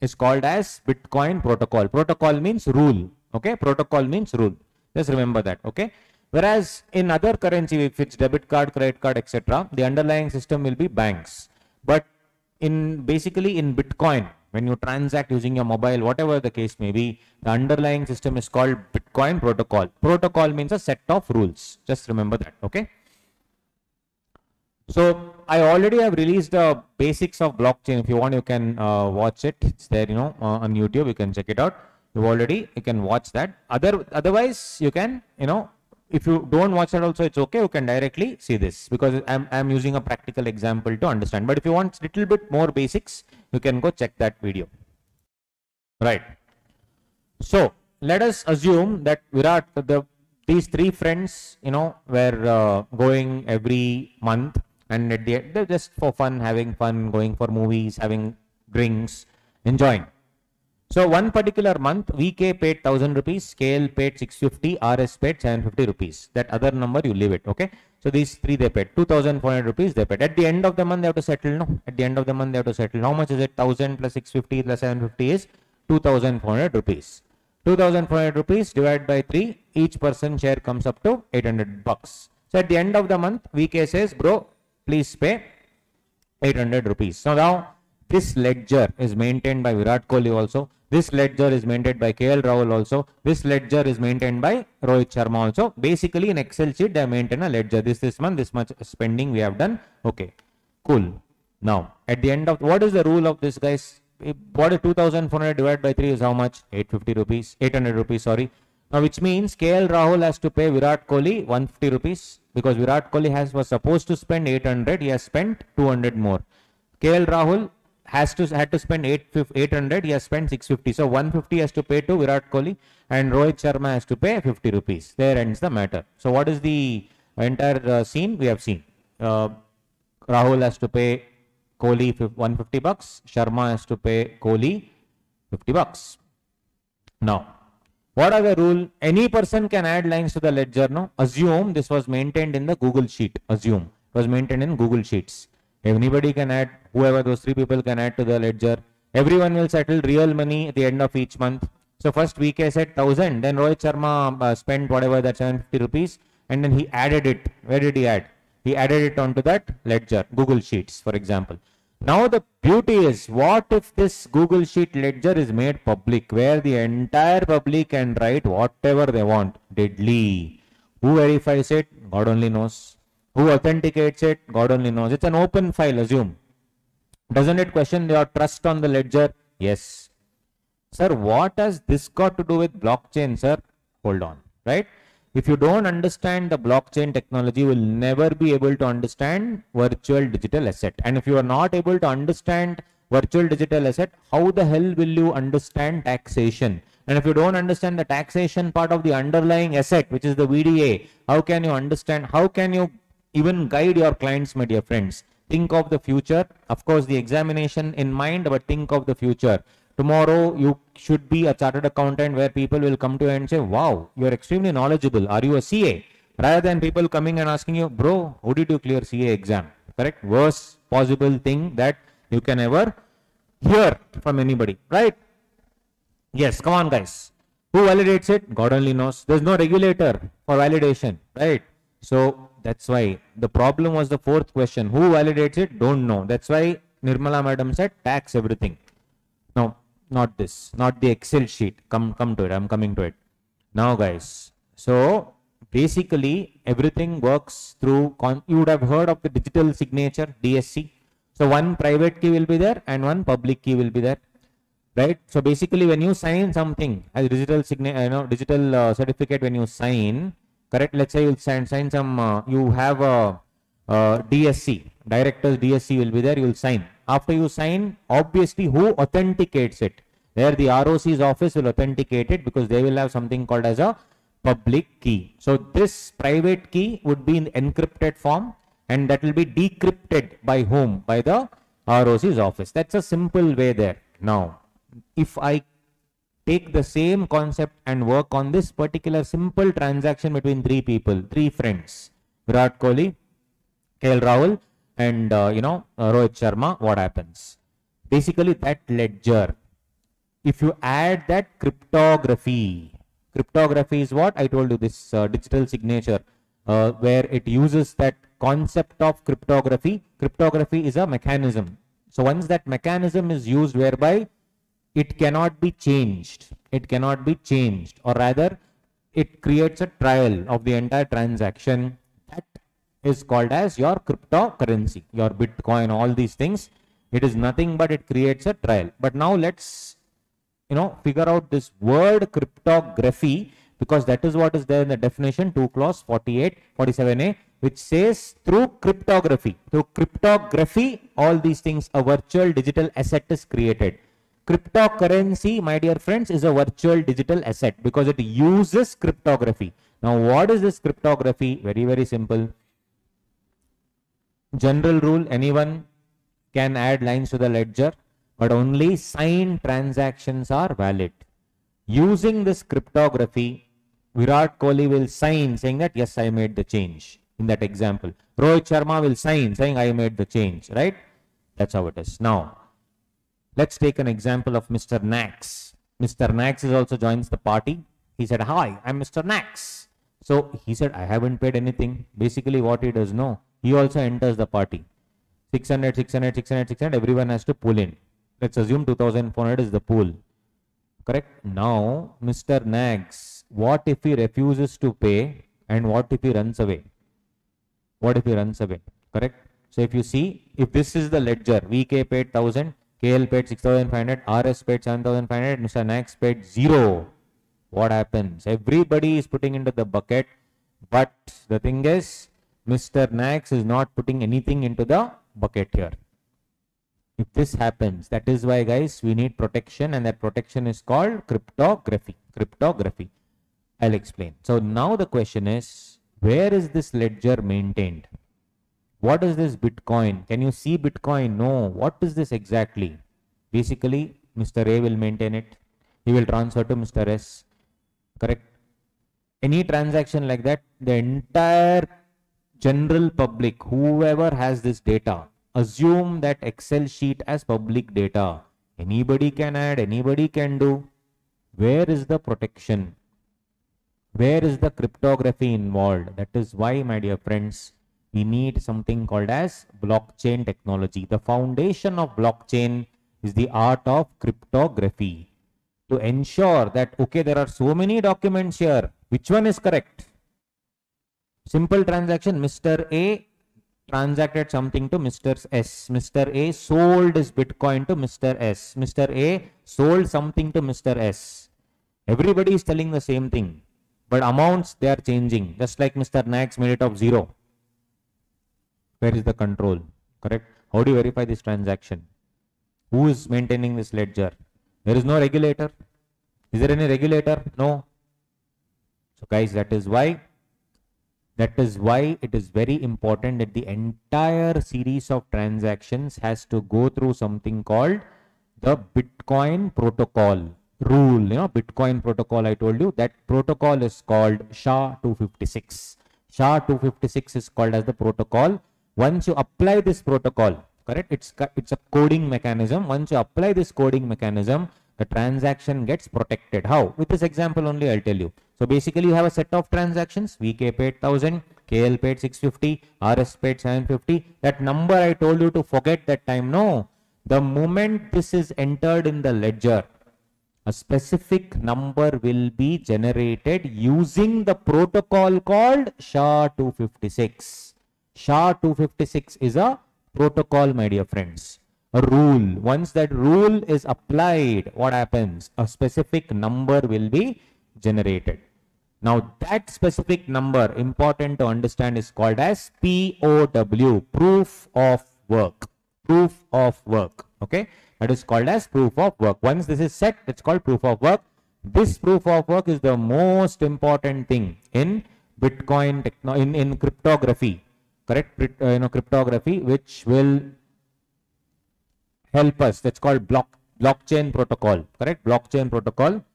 is called as Bitcoin protocol. Protocol means rule. Okay, protocol means rule. Just remember that. Okay. Whereas in other currency, if it's debit card, credit card, etc., the underlying system will be banks. But basically in Bitcoin, when you transact using your mobile, whatever the case may be, the underlying system is called Bitcoin protocol. Protocol means a set of rules. Just remember that. Okay. So I already have released the basics of blockchain. If you want, you can watch it. It's there, on YouTube. You can check it out. You can watch that. Otherwise, you can, if you don't watch that also, it's okay. You can directly see this because I'm using a practical example to understand. But if you want a little bit more basics, you can go check that video. Right. So let us assume that these 3 friends, were going every month, and at the end, they're just for fun, having fun, going for movies, having drinks, enjoying. So one particular month, VK paid 1000 rupees, KL paid 650, RS paid 750 rupees. That other number you leave it. Okay. So these 3 they paid 2400 rupees. They paid. At the end of the month they have to settle. No. At the end of the month they have to settle. How much is it? 1000 plus 650 plus 750 is 2,400 rupees. 2,400 rupees divided by 3, each person share comes up to 800 bucks. So at the end of the month, VK says, bro, please pay 800 rupees. So now this ledger is maintained by Virat Kohli also. This ledger is maintained by KL Rahul also. This ledger is maintained by Rohit Sharma also. Basically in Excel sheet, they maintain a ledger. This month, this much spending we have done. Okay, cool. Now, at the end of, what is the rule of this, guys? What is 2,400 divided by 3 is how much? 850 rupees, 800 rupees, sorry. Now, which means KL Rahul has to pay Virat Kohli 150 rupees because Virat Kohli was supposed to spend 800. He has spent 200 more. KL Rahul had to spend 800. He has spent 650. So 150 has to pay to Virat Kohli and Rohit Sharma has to pay 50 rupees. There ends the matter. So what is the entire scene? We have seen. Rahul has to pay Kohli 150 bucks. Sharma has to pay Kohli 50 bucks. Now, what are the rule? Any person can add lines to the ledger. No, assume this was maintained in the Google sheet. Assume it was maintained in Google Sheets. Anybody can add. Whoever those 3 people can add to the ledger. Everyone will settle real money at the end of each month. So first VK said 1,000. Then Rohit Sharma spent whatever that 750 rupees, and then he added it. Where did he add? He added it onto that ledger, Google Sheets, for example. Now the beauty is, what if this Google Sheet ledger is made public, where the entire public can write whatever they want? Deadly. Who verifies it? God only knows. Who authenticates it? God only knows. It's an open file, assume. Doesn't it question your trust on the ledger? Yes. Sir, what has this got to do with blockchain, sir? Hold on, right? If you don't understand the blockchain technology, you will never be able to understand virtual digital asset. And if you are not able to understand virtual digital asset, how the hell will you understand taxation? And if you don't understand the taxation part of the underlying asset, which is the VDA, how can you understand? How can you even guide your clients, my dear friends? Think of the future. Of course, the examination in mind, but think of the future. Tomorrow, you should be a chartered accountant where people will come to you and say, wow, you are extremely knowledgeable. Are you a CA? Rather than people coming and asking you, bro, how did you clear CA exam? Correct? Worst possible thing that you can ever hear from anybody, right? Yes, come on, guys. Who validates it? God only knows. There's no regulator for validation, right? So that's why the problem was the 4th question. Who validates it? Don't know. That's why Nirmala madam said tax everything. No, not this, not the Excel sheet. Come to it. I'm coming to it. Now, guys. So basically everything works through, you would have heard of the digital signature, DSC. So one private key will be there and one public key will be there. Right? So basically when you sign something as digital signature, digital certificate, when you sign, correct? Let's say you sign some, you have a DSC, director's DSC will be there, you will sign. After you sign, obviously who authenticates it? There the ROC's office will authenticate it because they will have something called as a public key. So this private key would be in encrypted form and that will be decrypted by whom? By the ROC's office. That's a simple way there. Now, if I take the same concept and work on this particular simple transaction between 3 people, 3 friends, Virat Kohli, KL Rahul, and Rohit Sharma, what happens? Basically that ledger, if you add that cryptography is what I told you, this digital signature, where it uses that concept of cryptography. Cryptography is a mechanism. So once that mechanism is used whereby it cannot be changed, or rather it creates a trial of the entire transaction, that is called as your cryptocurrency, your Bitcoin, all these things. It is nothing but it creates a trial. But now let's figure out this word cryptography, because that is what is there in the definition 2 clause 47A, which says through cryptography, all these things, a virtual digital asset is created. Cryptocurrency, my dear friends, is a virtual digital asset because it uses cryptography. Now, what is this cryptography? Very, very simple. General rule, anyone can add lines to the ledger, but only signed transactions are valid. Using this cryptography, Virat Kohli will sign saying that, yes, I made the change in that example. Rohit Sharma will sign saying, I made the change, right? That's how it is. Now, let's take an example of Mr. Nax. Mr. Nax is also joins the party. He said, hi, I'm Mr. Nax. So he said, I haven't paid anything. Basically what he does, no, he also enters the party. 600, 600, 600, 600, everyone has to pull in. Let's assume 2400 is the pool. Correct? Now, Mr. Nax, what if he refuses to pay and what if he runs away? What if he runs away? Correct? So if you see, if this is the ledger, VK paid 1000, KL paid 6500, RS paid 7500, Mr. Nax paid 0. What happens? Everybody is putting into the bucket, but the thing is, Mr. Nax is not putting anything into the bucket here. If this happens, that is why, guys, we need protection, and that protection is called cryptography. Cryptography. I'll explain. So now the question is, where is this ledger maintained? What is this Bitcoin? Can you see Bitcoin? No. What is this exactly? Basically, Mr. A will maintain it. He will transfer to Mr. S. Correct? Any transaction like that, the entire general public, whoever has this data, assume that Excel sheet as public data. Anybody can add, anybody can do. Where is the protection? Where is the cryptography involved? That is why, my dear friends, we need something called as blockchain technology. The foundation of blockchain is the art of cryptography. To ensure that, okay, there are so many documents here. Which one is correct? Simple transaction, Mr. A transacted something to Mr. S. Mr. A sold his Bitcoin to Mr. S. Mr. A sold something to Mr. S. Everybody is telling the same thing, but amounts, they are changing. Just like Mr. Nax made it of 0. Where is the control? Correct? How do you verify this transaction? Who is maintaining this ledger? There is no regulator. Is there any regulator? No. So guys, that is why it is very important that the entire series of transactions has to go through something called the Bitcoin protocol rule. You know, Bitcoin protocol, I told you, that protocol is called SHA-256. SHA-256 is called as the protocol. Once you apply this protocol, correct, it's a coding mechanism. Once you apply this coding mechanism, the transaction gets protected. How? With this example only, I'll tell you. So basically, you have a set of transactions. VK paid 1000, KL paid 650, RS paid 750. That number I told you to forget that time. No. The moment this is entered in the ledger, a specific number will be generated using the protocol called SHA-256. SHA-256 is a protocol, my dear friends. A rule. Once that rule is applied, what happens? A specific number will be generated. Now that specific number, important to understand, is called as POW, proof of work. Proof of work. Okay, that is called as proof of work. Once this is set, it's called proof of work. This proof of work is the most important thing in Bitcoin in cryptography. Correct? Cryptography, which will help us. That's called blockchain protocol. Correct? Blockchain protocol.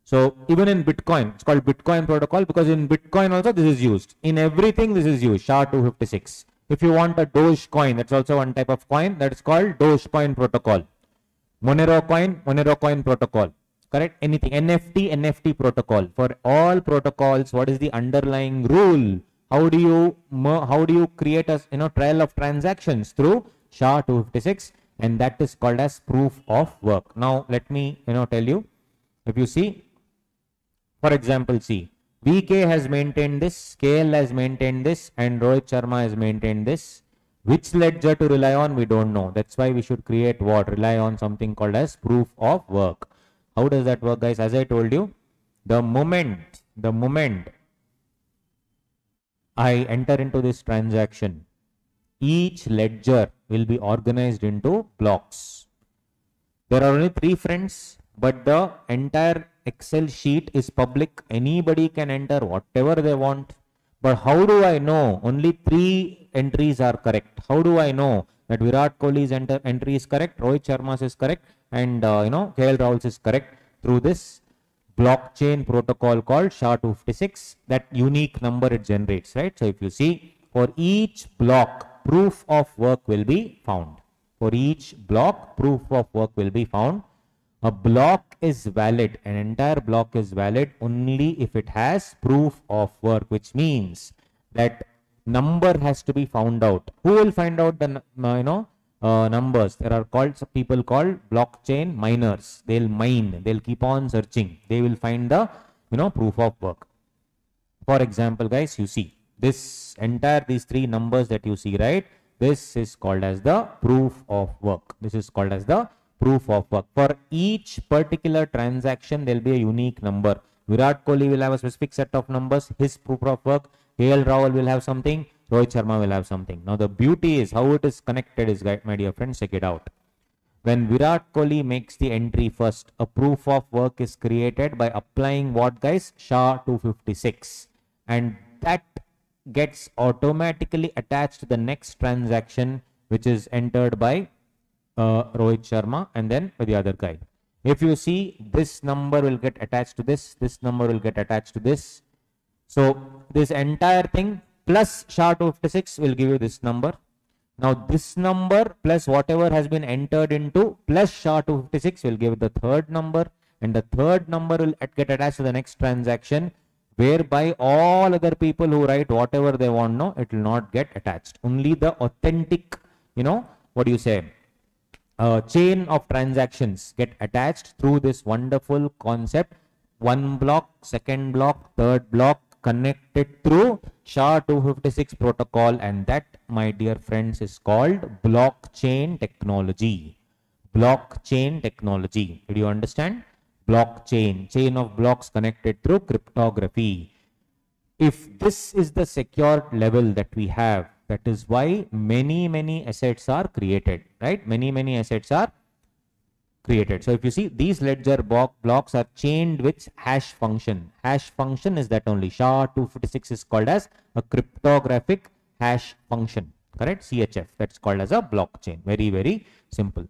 So even in Bitcoin, it's called Bitcoin protocol because in Bitcoin also this is used. In everything this is used, SHA-256. If you want a Doge coin, that's also one type of coin, that is called Dogecoin protocol. Monero coin protocol. Correct? Anything, NFT protocol. For all protocols, what is the underlying rule? How do you create a trail of transactions? Through SHA-256, and that is called as proof of work. Now let me tell you. If you see, for example, see, VK has maintained this, KL has maintained this, and Rohit Sharma has maintained this. Which ledger to rely on, we don't know. That's why we should create what? Rely on something called as proof of work. How does that work, guys? As I told you, the moment I enter into this transaction, each ledger will be organized into blocks. There are only 3 friends, but the entire Excel sheet is public. Anybody can enter whatever they want. But how do I know only 3 entries are correct? How do I know that Virat Kohli's entry is correct, Rohit Sharma's is correct, and KL Rahul's is correct? Through this blockchain protocol called SHA-256, that unique number it generates, right? So if you see, for each block, proof of work will be found. For each block, proof of work will be found. A block is valid, an entire block is valid only if it has proof of work, which means that number has to be found out. Who will find out the numbers? There are called some people called blockchain miners. They'll mine, they'll keep on searching, they will find the proof of work. For example, guys, you see this entire, these three numbers that you see, right? This is called as the proof of work. This is called as the proof of work. For each particular transaction, there will be a unique number. Virat Kohli will have a specific set of numbers, his proof of work. KL Rahul will have something, Rohit Sharma will have something. Now the beauty is how it is connected is, my dear friends, check it out. When Virat Kohli makes the entry first, a proof of work is created by applying what, guys? SHA-256. And that gets automatically attached to the next transaction, which is entered by Rohit Sharma and then by the other guy. If you see, this number will get attached to this number will get attached to this. So this entire thing plus SHA-256 will give you this number. Now this number plus whatever has been entered into plus SHA-256 will give the third number, and the third number will get attached to the next transaction, whereby all other people who write whatever they want, no, it will not get attached. Only the authentic, chain of transactions get attached through this wonderful concept. One block, second block, third block, connected through SHA-256 protocol, and that, my dear friends, is called blockchain technology. Blockchain technology. Did you understand? Blockchain, chain of blocks connected through cryptography. If this is the secured level that we have, that is why many assets are created, right? Many assets are created. So if you see, these ledger blocks are chained with hash function. Hash function is that only. SHA-256 is called as a cryptographic hash function, correct? CHF, that's called as a blockchain. Very simple.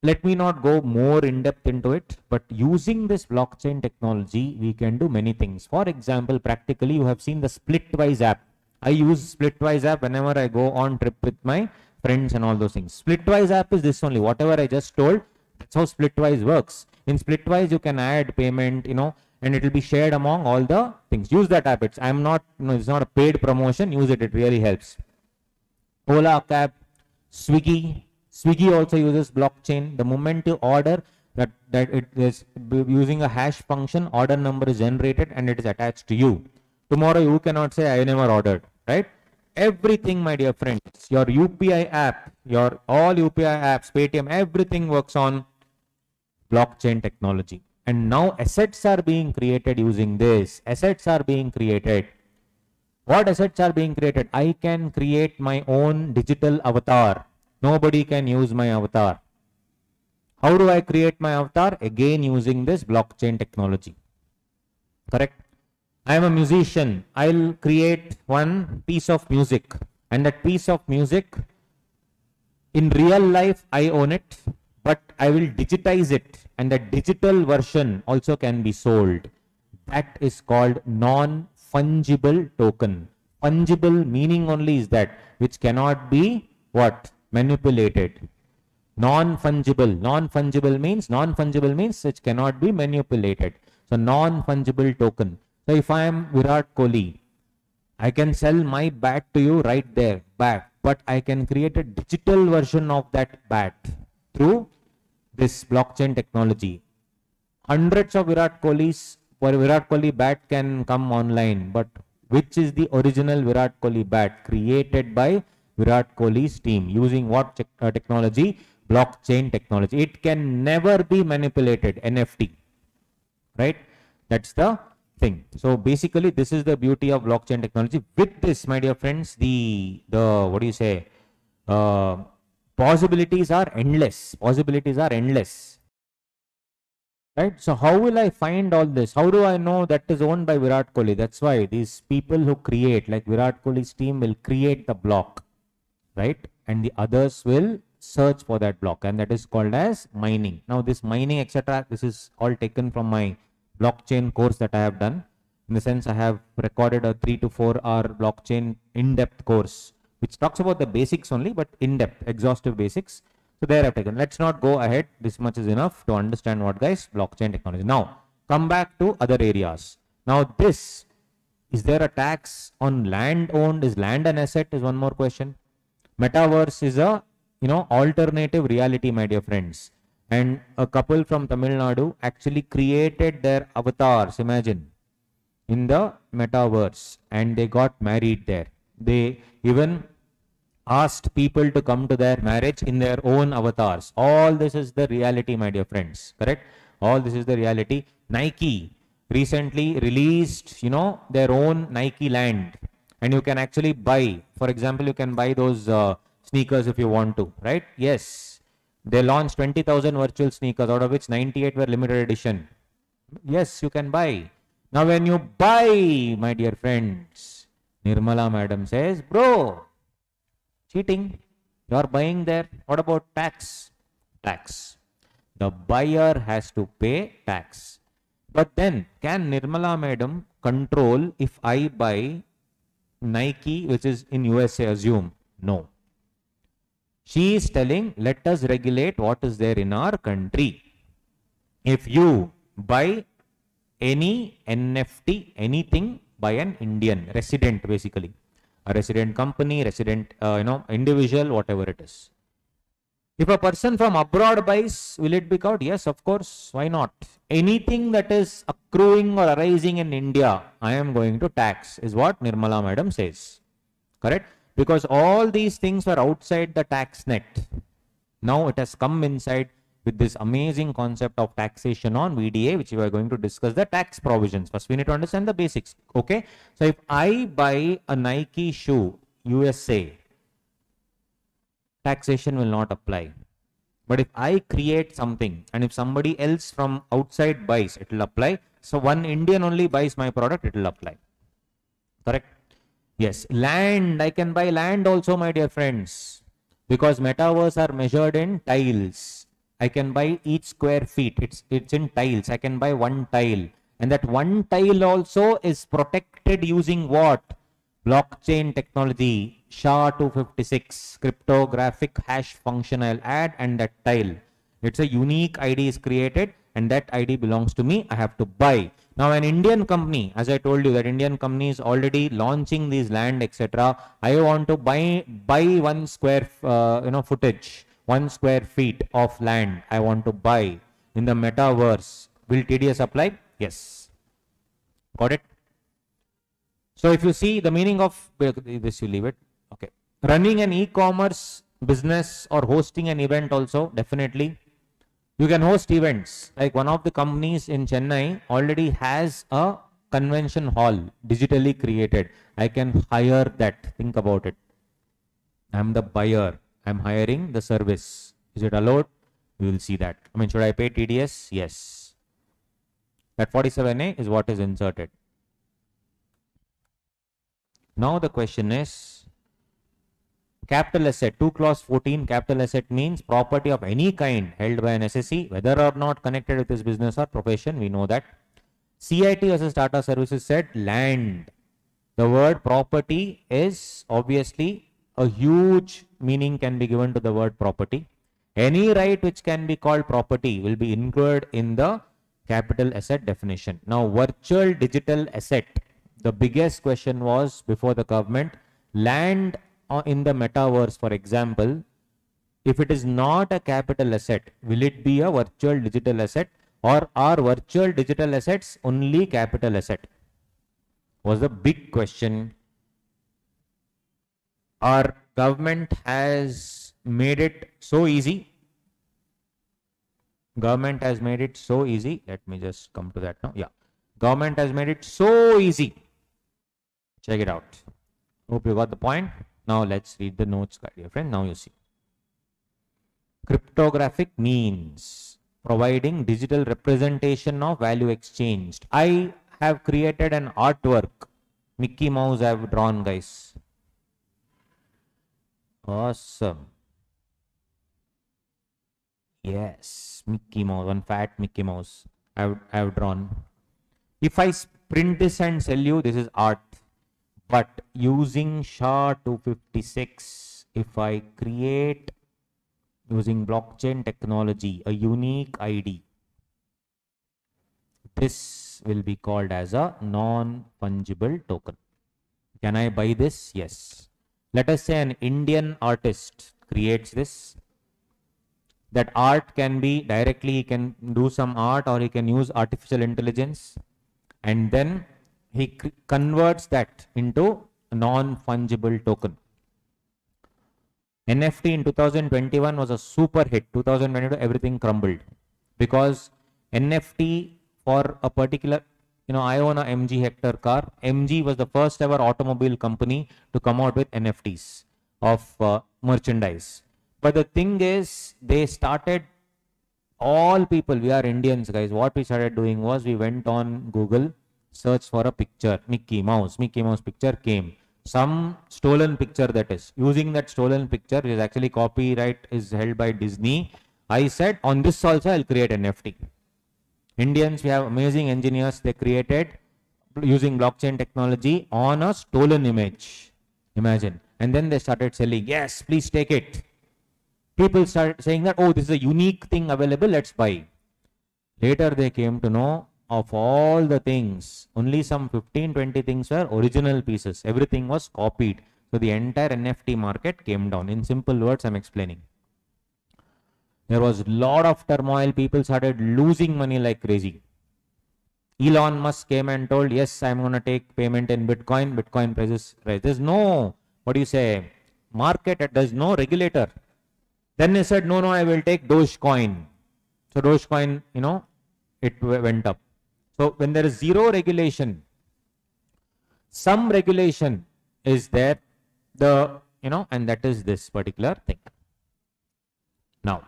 Let me not go more in depth into it, but using this blockchain technology, we can do many things. For example, practically, you have seen the Splitwise app. I use Splitwise app whenever I go on trip with my friends and all those things. Splitwise app is this only. Whatever I just told, that's how Splitwise works. In Splitwise, you can add payment, and it will be shared among all the things. Use that app. It's not a paid promotion. Use it. It really helps. Ola Cab, Swiggy also uses blockchain. The moment you order, that it is using a hash function, order number is generated and it is attached to you. Tomorrow you cannot say I never ordered, right? Everything, my dear friends, your UPI app, your all UPI apps, Paytm, everything works on blockchain technology. And now assets are being created using this. Assets are being created. What assets are being created? I can create my own digital avatar. Nobody can use my avatar. How do I create my avatar? Again, using this blockchain technology. Correct? I am a musician. I'll create one piece of music, and that piece of music, in real life, I own it, but I will digitize it, and the digital version also can be sold. That is called non-fungible token. Fungible meaning only is that which cannot be what? Manipulated. Non-fungible. Non-fungible means which cannot be manipulated. So non-fungible token. So if I am Virat Kohli, I can sell my bat to you right there, but I can create a digital version of that bat through this blockchain technology. Hundreds of Virat Kohli bat can come online, but which is the original Virat Kohli bat created by Virat Kohli's team using what technology? Blockchain technology. It can never be manipulated. NFT, right? That's the thing. So basically, this is the beauty of blockchain technology. With this, my dear friends, the what do you say? Possibilities are endless. Possibilities are endless. Right? So how will I find all this? How do I know that is owned by Virat Kohli? That's why these people who create, like Virat Kohli's team, will create the block, right? And the others will search for that block, and that is called as mining. Now this mining, etc., this is all taken from my blockchain course that I have done. In the sense, I have recorded a 3 to 4 hour blockchain in-depth course, which talks about the basics only, but in-depth, exhaustive basics. So there I've taken. Let's not go ahead. This much is enough to understand what, guys, blockchain technology. Now, come back to other areas. Now this, is there a tax on land owned? Is land an asset? Is one more question. Metaverse is a, alternative reality, my dear friends. And a couple from Tamil Nadu actually created their avatars, imagine, in the metaverse, and they got married there. They even asked people to come to their marriage in their own avatars. All this is the reality, my dear friends. Correct? All this is the reality. Nike recently released, their own Nike land, and you can actually buy. For example, you can buy those sneakers if you want to, right? Yes. They launched 20,000 virtual sneakers, out of which 98 were limited edition. Yes, you can buy. Now, when you buy, my dear friends, Nirmala madam says, bro, cheating. You are buying there. What about tax? Tax. The buyer has to pay tax. But then, can Nirmala madam control if I buy Nike, which is in USA, assume? No. She is telling, let us regulate what is there in our country. If you buy any NFT, anything by an Indian resident, basically, a resident company, resident, individual, whatever it is. If a person from abroad buys, will it be covered? Yes, of course. Why not? Anything that is accruing or arising in India, I am going to tax, is what Nirmala madam says. Correct? Because all these things were outside the tax net. Now it has come inside with this amazing concept of taxation on VDA, which we are going to discuss the tax provisions. First, we need to understand the basics. Okay. So if I buy a Nike shoe, USA, taxation will not apply. But if I create something and if somebody else from outside buys, it will apply. So one Indian only buys my product, it will apply. Correct? Yes. Land, I can buy land also, my dear friends, because metaverse are measured in tiles. I can buy each square feet. It's in tiles. I can buy one tile. And that one tile also is protected using what? Blockchain technology, SHA-256, cryptographic hash function I'll add, and that tile. It's a unique ID is created, and that ID belongs to me. I have to buy. Now, an Indian company, as I told you, that Indian company is already launching these land, etc. I want to buy 1 square, footage, 1 square feet of land. I want to buy in the metaverse. Will TDS apply? Yes. Got it? So if you see the meaning of this, you leave it. Okay. Running an e-commerce business or hosting an event also, definitely. You can host events. Like one of the companies in Chennai already has a convention hall digitally created. I can hire that. Think about it. I'm the buyer. I'm hiring the service. Is it allowed? We will see that. I mean, should I pay TDS? Yes. That 47A is what is inserted. Now the question is, capital asset, 2 clause 14, capital asset means property of any kind held by an SSE, whether or not connected with his business or profession, we know that. CIT versus Tata Services said land. The word property is obviously a huge meaning can be given to the word property. Any right which can be called property will be included in the capital asset definition. Now, virtual digital asset. The biggest question was before the government, land in the metaverse, for example, if it is not a capital asset, will it be a virtual digital asset, or are virtual digital assets only capital asset? Was the big question. Our government has made it so easy. Government has made it so easy. Let me just come to that now. Yeah. Government has made it so easy. Check it out. Hope you got the point. Now let's read the notes, dear friend. Now you see. Cryptographic means providing digital representation of value exchanged. I have created an artwork. Mickey Mouse I have drawn, guys. Awesome. Yes, Mickey Mouse, one fat Mickey Mouse I have drawn. If I print this and sell you, this is art. But using SHA-256, if I create using blockchain technology, a unique ID. This will be called as a non-fungible token. Can I buy this? Yes. Let us say an Indian artist creates this. That art can be directly, he can do some art or he can use artificial intelligence, and then he converts that into a non-fungible token. NFT in 2021 was a super hit. 2022, everything crumbled because NFT for a particular, I own a MG Hector car. MG was the first ever automobile company to come out with NFTs of merchandise. But the thing is, they started, all people, we are Indians, guys. What we started doing was we went on Google, search for a picture, Mickey Mouse picture came. Some stolen picture, that is. Using that stolen picture, is actually copyright is held by Disney. I said, on this also I'll create NFT. Indians, we have amazing engineers. They created using blockchain technology on a stolen image. Imagine. And then they started selling. Yes, please take it. People started saying that, oh, this is a unique thing available, let's buy. Later they came to know of all the things, only some 15-20 things were original pieces. Everything was copied. So the entire NFT market came down. In simple words, I'm explaining. There was a lot of turmoil. People started losing money like crazy. Elon Musk came and told, yes, I'm going to take payment in Bitcoin. Bitcoin prices rise. There's no, what do you say, market, there's no regulator. Then he said, no, I will take Dogecoin. So Dogecoin, it went up. So when there is zero regulation, some regulation is there, and that is this particular thing. Now,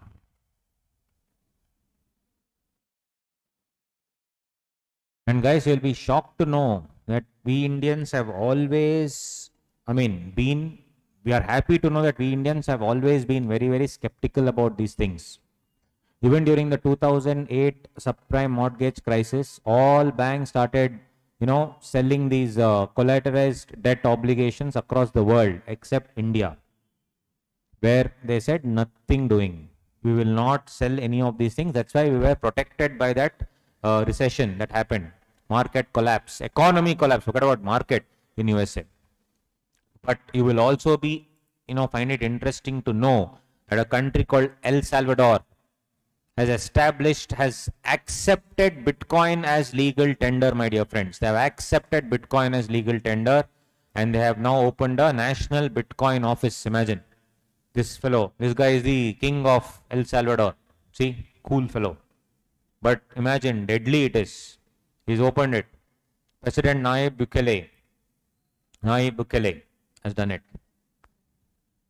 and guys, you'll be shocked to know that we Indians have always, we are happy to know that we Indians have always been very, very skeptical about these things. Even during the 2008 subprime mortgage crisis, all banks started, selling these collateralized debt obligations across the world, except India, where they said nothing doing. We will not sell any of these things. That's why we were protected by that recession that happened. Market collapse, economy collapse. Forget about market in USA. But you will also be, find it interesting to know that a country called El Salvador has accepted Bitcoin as legal tender, my dear friends. They have accepted Bitcoin as legal tender, and they have now opened a national Bitcoin office. Imagine this fellow. This guy is the king of El Salvador. See, cool fellow. But imagine, deadly it is. He's opened it. President Nayib Bukele has done it.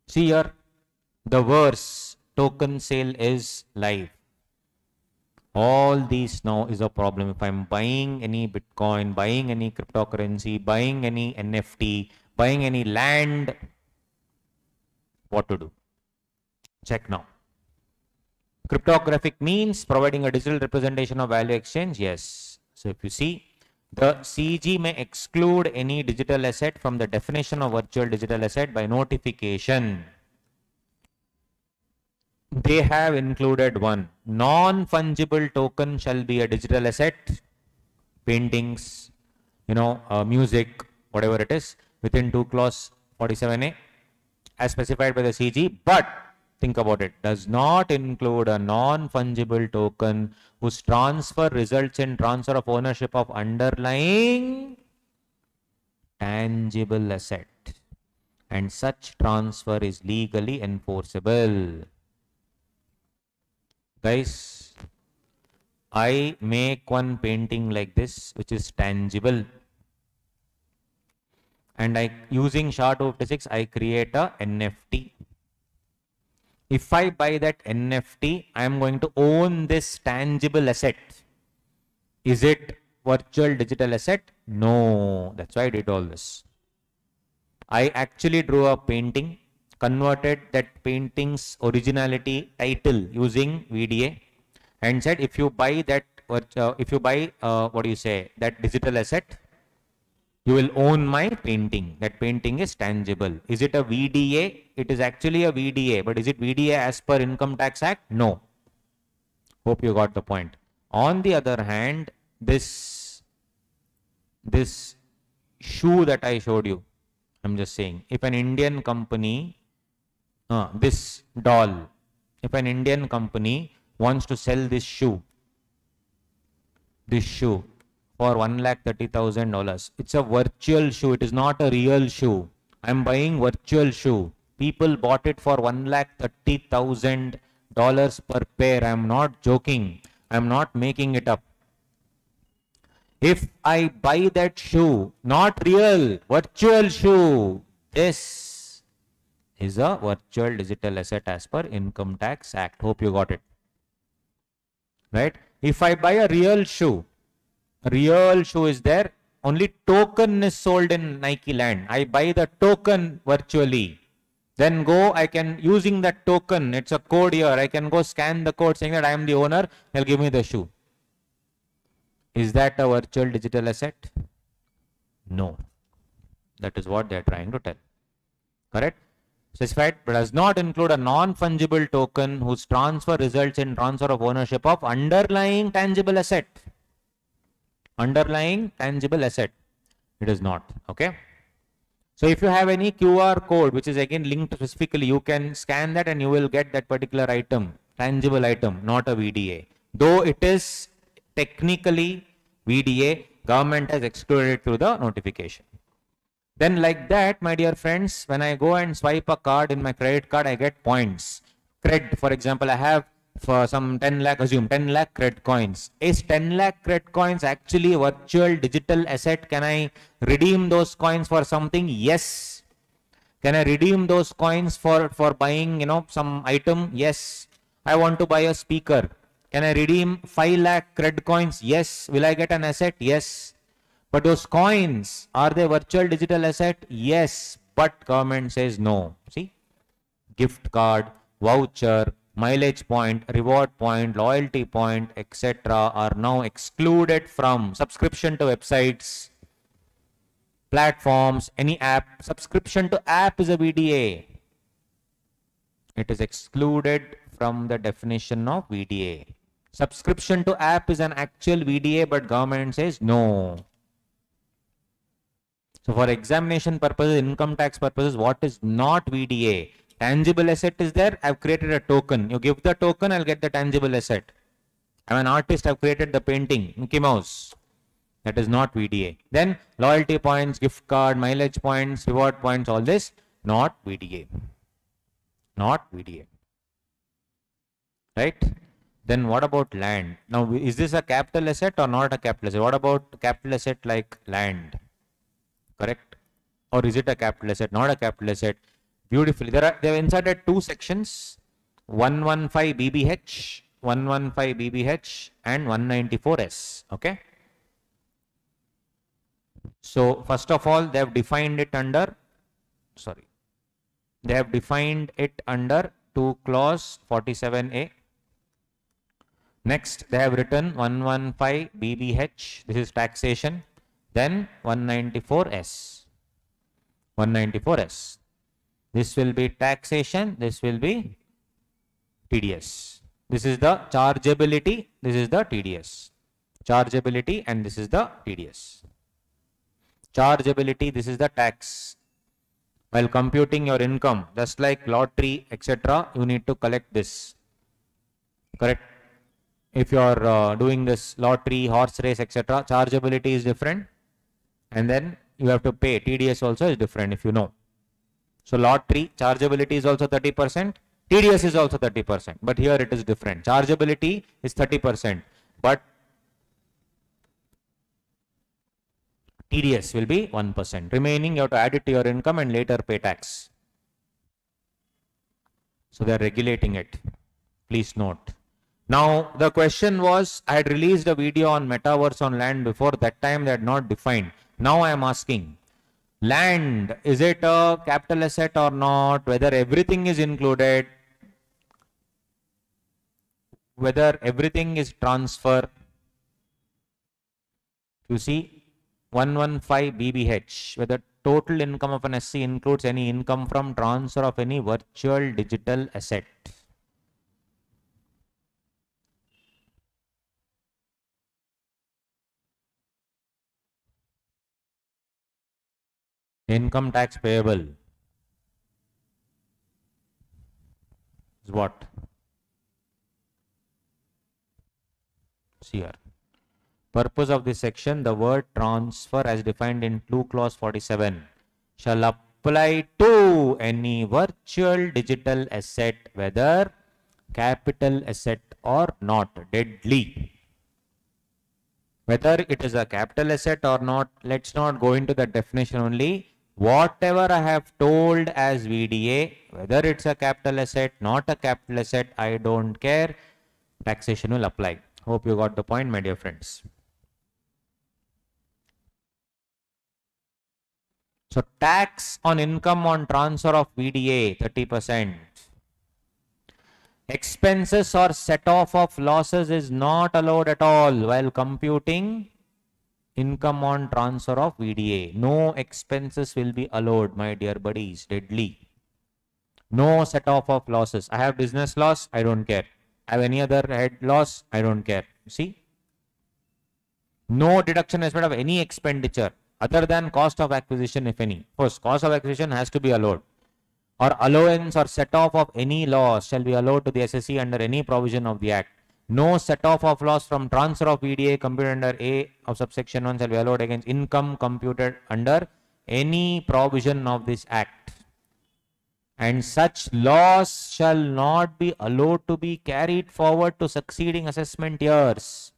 See here, the verse token sale is live. All these now is a problem. If I'm buying any Bitcoin, buying any cryptocurrency, buying any NFT, buying any land, what to do? Check now. Cryptographic means providing a digital representation of value exchange. Yes. So if you see, the CG may exclude any digital asset from the definition of virtual digital asset by notification. They have included one. Non-fungible token shall be a digital asset, paintings, music, whatever it is, within 2 clause 47A as specified by the CG, but think about it, does not include a non-fungible token whose transfer results in transfer of ownership of underlying tangible asset, and such transfer is legally enforceable. Guys, I make one painting like this, which is tangible, and using SHA-256, I create a NFT. If I buy that NFT, I am going to own this tangible asset. Is it virtual digital asset? No. That's why I did all this. I actually drew a painting, converted that painting's originality title using VDA, and said if you buy that, that digital asset, You will own my painting. That painting is tangible. Is it a VDA? It is actually a VDA, but is it VDA as per Income Tax Act? No. Hope you got the point. On the other hand, this shoe that I showed you, I'm just saying, if an Indian company, this doll, if an Indian company wants to sell this shoe for $130,000, it's a virtual shoe. It is not a real shoe. I'm buying virtual shoe. People bought it for $130,000 per pair. I'm not joking. I'm not making it up. If I buy that shoe, not real, virtual shoe, this is a virtual digital asset as per Income Tax Act. Hope you got it. Right? If I buy a real shoe is there, only token is sold in Nike land. I buy the token virtually. Then I can, using that token, it's a code here, I can go scan the code saying that I am the owner, they'll give me the shoe. Is that a virtual digital asset? No. That is what they are trying to tell. Correct? Specified but does not include a non-fungible token whose transfer results in transfer of ownership of underlying tangible asset. Underlying tangible asset. It is not. Okay? So if you have any QR code which is again linked specifically, you can scan that and you will get that particular item, tangible item, not a VDA. Though it is technically VDA, government has excluded it through the notification. Then like that, my dear friends, when I go and swipe a card in my credit card, I get points. Cred, for example, I have for some 10 lakh, assume 10 lakh cred coins. Is 10 lakh cred coins actually a virtual digital asset? Can I redeem those coins for something? Yes. Can I redeem those coins for buying, some item? Yes. I want to buy a speaker. Can I redeem 5 lakh cred coins? Yes. Will I get an asset? Yes. But those coins, are they virtual digital asset? Yes. But government says no. See? Gift card, voucher, mileage point, reward point, loyalty point, etc. are now excluded from subscription to websites, platforms, any app. Subscription to app is a VDA. It is excluded from the definition of VDA. Subscription to app is an actual VDA, but government says no. So for examination purposes, income tax purposes, what is not VDA? Tangible asset is there. I've created a token. You give the token, I'll get the tangible asset. I'm an artist. I've created the painting, Mickey Mouse. That is not VDA. Then loyalty points, gift card, mileage points, reward points, all this, not VDA. Not VDA. Right? Then what about land? Now, is this a capital asset or not a capital asset? What about capital asset like land? Correct? Or is it a capital asset? Not a capital asset. Beautifully. They have inserted two sections, 115 BBH, 115 BBH and 194S. Okay. So first of all, they have defined it under, they have defined it under 2 clause 47A. Next, they have written 115 BBH. This is taxation. Then 194S. 194S. This will be taxation. This will be TDS. This is the chargeability. This is the TDS. Chargeability and this is the TDS. Chargeability, this is the tax. While computing your income, just like lottery, etc., you need to collect this. Correct? If you are doing this lottery, horse race, etc., chargeability is different. And then you have to pay. TDS also is different if you know. So lottery, chargeability is also 30%. TDS is also 30%. But here it is different. Chargeability is 30%. But TDS will be 1%. Remaining, you have to add it to your income and later pay tax. So they are regulating it. Please note. Now, the question was, I had released a video on metaverse on land before. That time they had not defined. Now I am asking, land, is it a capital asset or not? Whether everything is included? Whether everything is transfer? You see, 115 BBH, whether total income of an SC includes any income from transfer of any virtual digital asset. Income tax payable is what? See here. Purpose of this section, the word transfer as defined in 2 clause 47 shall apply to any virtual digital asset, whether capital asset or not. Deadly. Whether it is a capital asset or not, let's not go into the definition only. Whatever I have told as VDA, whether it's a capital asset, not a capital asset, I don't care. Taxation will apply. Hope you got the point, my dear friends. So tax on income on transfer of VDA 30%. Expenses or set off of losses is not allowed at all while computing income on transfer of VDA. No expenses will be allowed, my dear buddies. Deadly. No set off of losses. I have business loss, I don't care. I have any other head loss, I don't care. See? No deduction as part of any expenditure other than cost of acquisition, if any. First, cost of acquisition has to be allowed. Or allowance or set off of any loss shall be allowed to the SSE under any provision of the Act. No set off of loss from transfer of VDA computed under A of subsection 1 shall be allowed against income computed under any provision of this Act. And such loss shall not be allowed to be carried forward to succeeding assessment years.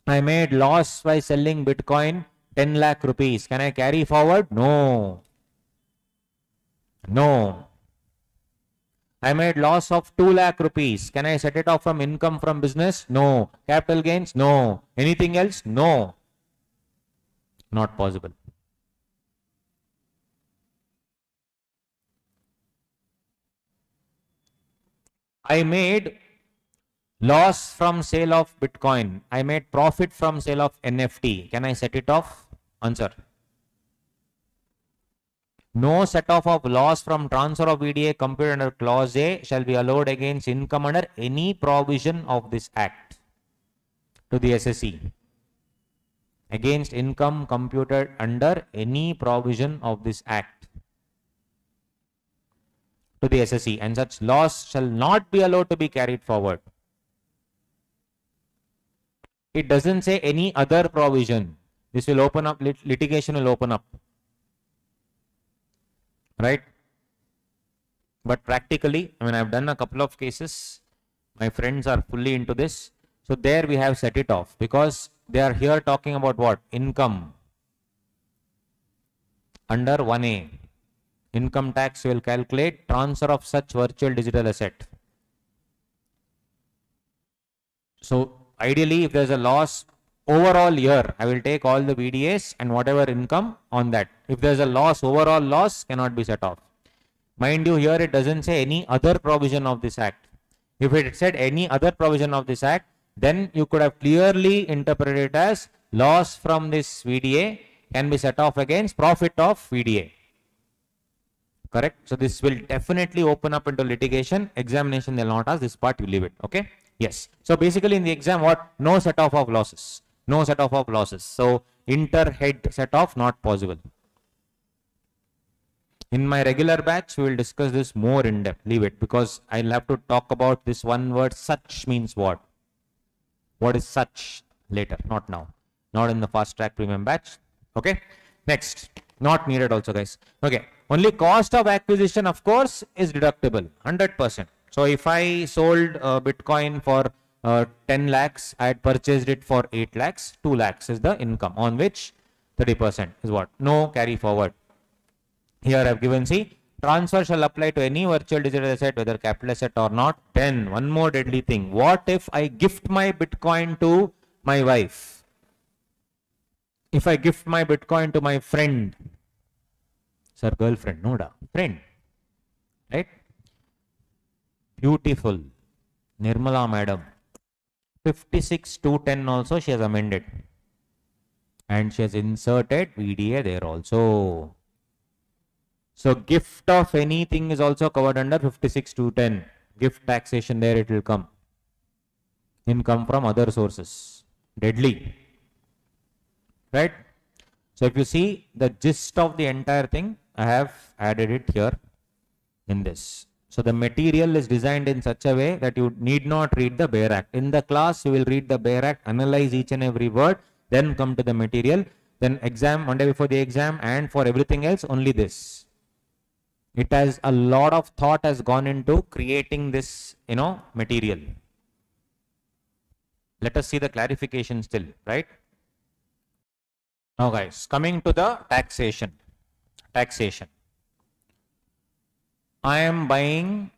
I made loss by selling Bitcoin 10 lakh rupees. Can I carry forward? No. No. I made loss of 2 lakh rupees. Can I set it off from income from business? No. Capital gains? No. Anything else? No. Not possible. I made loss from sale of Bitcoin. I made profit from sale of NFT. Can I set it off? Answer. No set off of loss from transfer of VDA computed under clause A shall be allowed against income under any provision of this Act to the SSE. Against income computed under any provision of this Act to the SSE, and such loss shall not be allowed to be carried forward. It doesn't say any other provision. This will open up, litigation will open up. Right? But practically, I mean, I've done a couple of cases. My friends are fully into this. So there we have set it off because they are here talking about what? Income. Under 1A. Income tax will calculate transfer of such virtual digital asset. So ideally, if there's a loss overall year, I will take all the VDAs and whatever income on that. If there's a loss, overall loss cannot be set off. Mind you, here it doesn't say any other provision of this Act. If it said any other provision of this Act, then you could have clearly interpreted it as loss from this VDA can be set off against profit of VDA. Correct? So this will definitely open up into litigation. Examination, they'll not ask this part, you leave it. Okay? Yes. So basically in the exam, what? No set off of losses. No set off of losses. So inter-head set off not possible. In my regular batch, we will discuss this more in depth. Leave it because I'll have to talk about this one word. Such means what? What is such? Later, not now. Not in the fast track premium batch. Okay. Next. Not needed also, guys. Okay. Only cost of acquisition, of course, is deductible. 100%. So if I sold Bitcoin for 10 lakhs, I had purchased it for 8 lakhs. 2 lakhs is the income on which 30% is what? No carry forward. Here I have given, see, transfer shall apply to any virtual digital asset, whether capital asset or not. Then one more deadly thing. What if I gift my Bitcoin to my wife? If I gift my Bitcoin to my friend, sir, girlfriend, no da, friend, right? Beautiful. Nirmala madam. 56 210 also she has amended. And she has inserted VDA there also. So gift of anything is also covered under 56.210. Gift taxation, there it will come. Income from other sources. Deadly. Right? So if you see the gist of the entire thing, I have added it here in this. So the material is designed in such a way that you need not read the bare act. In the class, you will read the bare act, analyze each and every word, then come to the material. Then exam, one day before the exam, and for everything else, only this. It has a lot of thought has gone into creating this, material. Let us see the clarification still, right? Now guys, coming to the taxation. Taxation. I am buying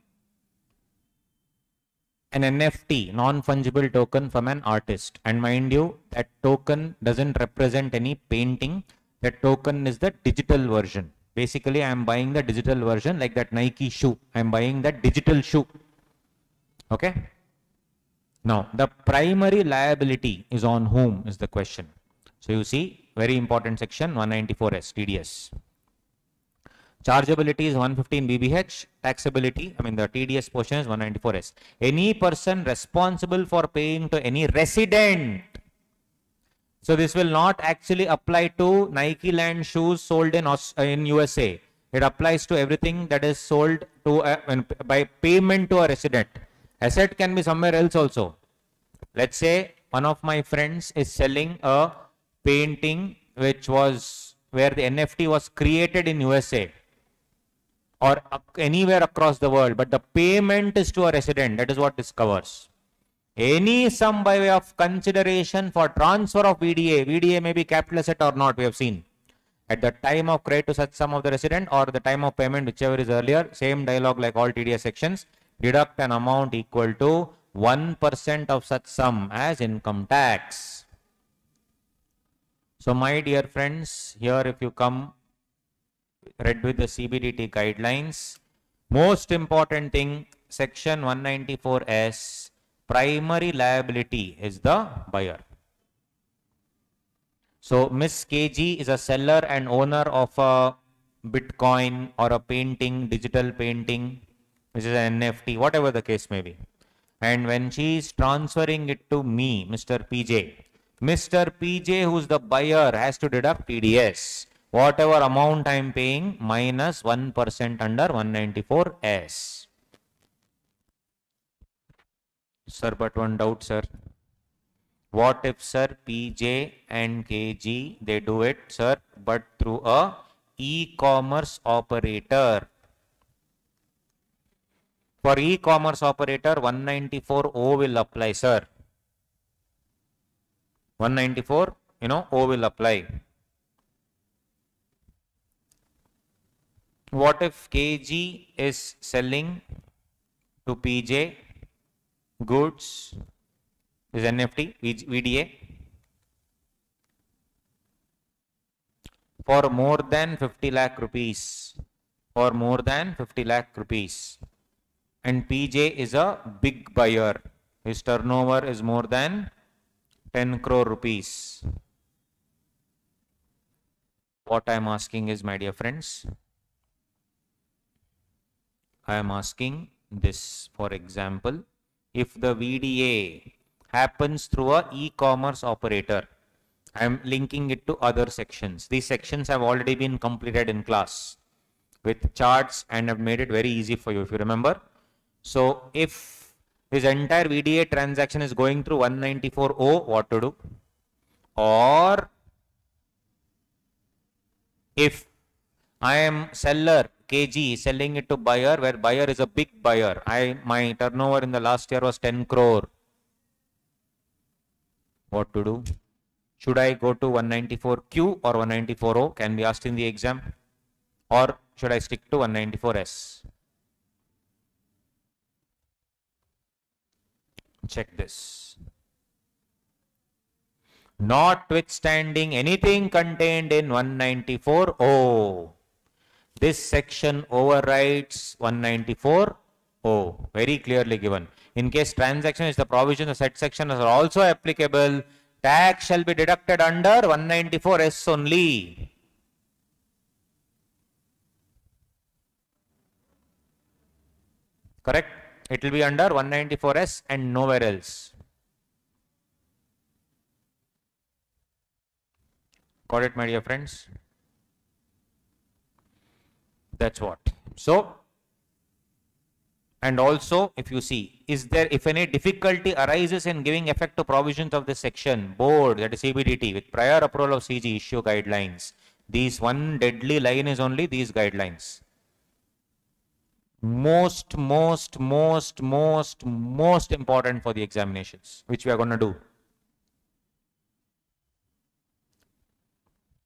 an NFT, non-fungible token from an artist. And mind you, that token doesn't represent any painting. That token is the digital version. Basically, I am buying the digital version like that Nike shoe. I am buying that digital shoe. Okay. Now, the primary liability is on whom is the question. So you see, very important section 194S TDS. Chargeability is 115 BBH. Taxability, the TDS portion is 194S. Any person responsible for paying to any resident. So this will not actually apply to Nike Land shoes sold in USA. It applies to everything that is sold to by payment to a resident. Asset can be somewhere else also. Let's say one of my friends is selling a painting which was where the NFT was created in USA or anywhere across the world, but the payment is to a resident. That is what this covers. Any sum by way of consideration for transfer of VDA. VDA may be capital asset or not, we have seen. At the time of credit to such sum of the resident or the time of payment, whichever is earlier, same dialogue like all TDS sections, deduct an amount equal to 1% of such sum as income tax. So my dear friends, here if you come read with the CBDT guidelines, most important thing, section 194S, primary liability is the buyer. So Miss KG is a seller and owner of a Bitcoin or a painting, digital painting, which is an NFT, whatever the case may be. And when she is transferring it to me, Mr. PJ, who's the buyer, has to deduct TDS. Whatever amount I am paying minus 1% under 194S. Sir, but one doubt, sir. What if, sir, PJ and KG, they do it, sir, but through a e-commerce operator? For e-commerce operator, 194O will apply, sir. 194, O will apply. What if KG is selling to PJ goods, is NFT, VDA, for more than 50 lakh rupees, for more than 50 lakh rupees. And PJ is a big buyer. His turnover is more than 10 crore rupees. What I am asking is, my dear friends, I am asking this, for example, if the VDA happens through a e-commerce operator, I am linking it to other sections. These sections have already been completed in class with charts and have made it very easy for you, if you remember. So if his entire VDA transaction is going through 194O, what to do? Or if I am seller, KG, selling it to buyer, where buyer is a big buyer. My turnover in the last year was 10 crore. What to do? Should I go to 194Q or 194O? Can be asked in the exam. Or should I stick to 194S? Check this. Notwithstanding anything contained in 194O, this section overrides 194O. Very clearly given. In case transaction is the provision of said section are also applicable, Tax shall be deducted under 194S only. Correct? It will be under 194S and nowhere else. Got it, my dear friends? That's what. So, and also, if you see, if any difficulty arises in giving effect to provisions of this section, board, that is CBDT, with prior approval of CG, issue guidelines. These one deadly line is only these guidelines. Most important for the examinations, which we are going to do.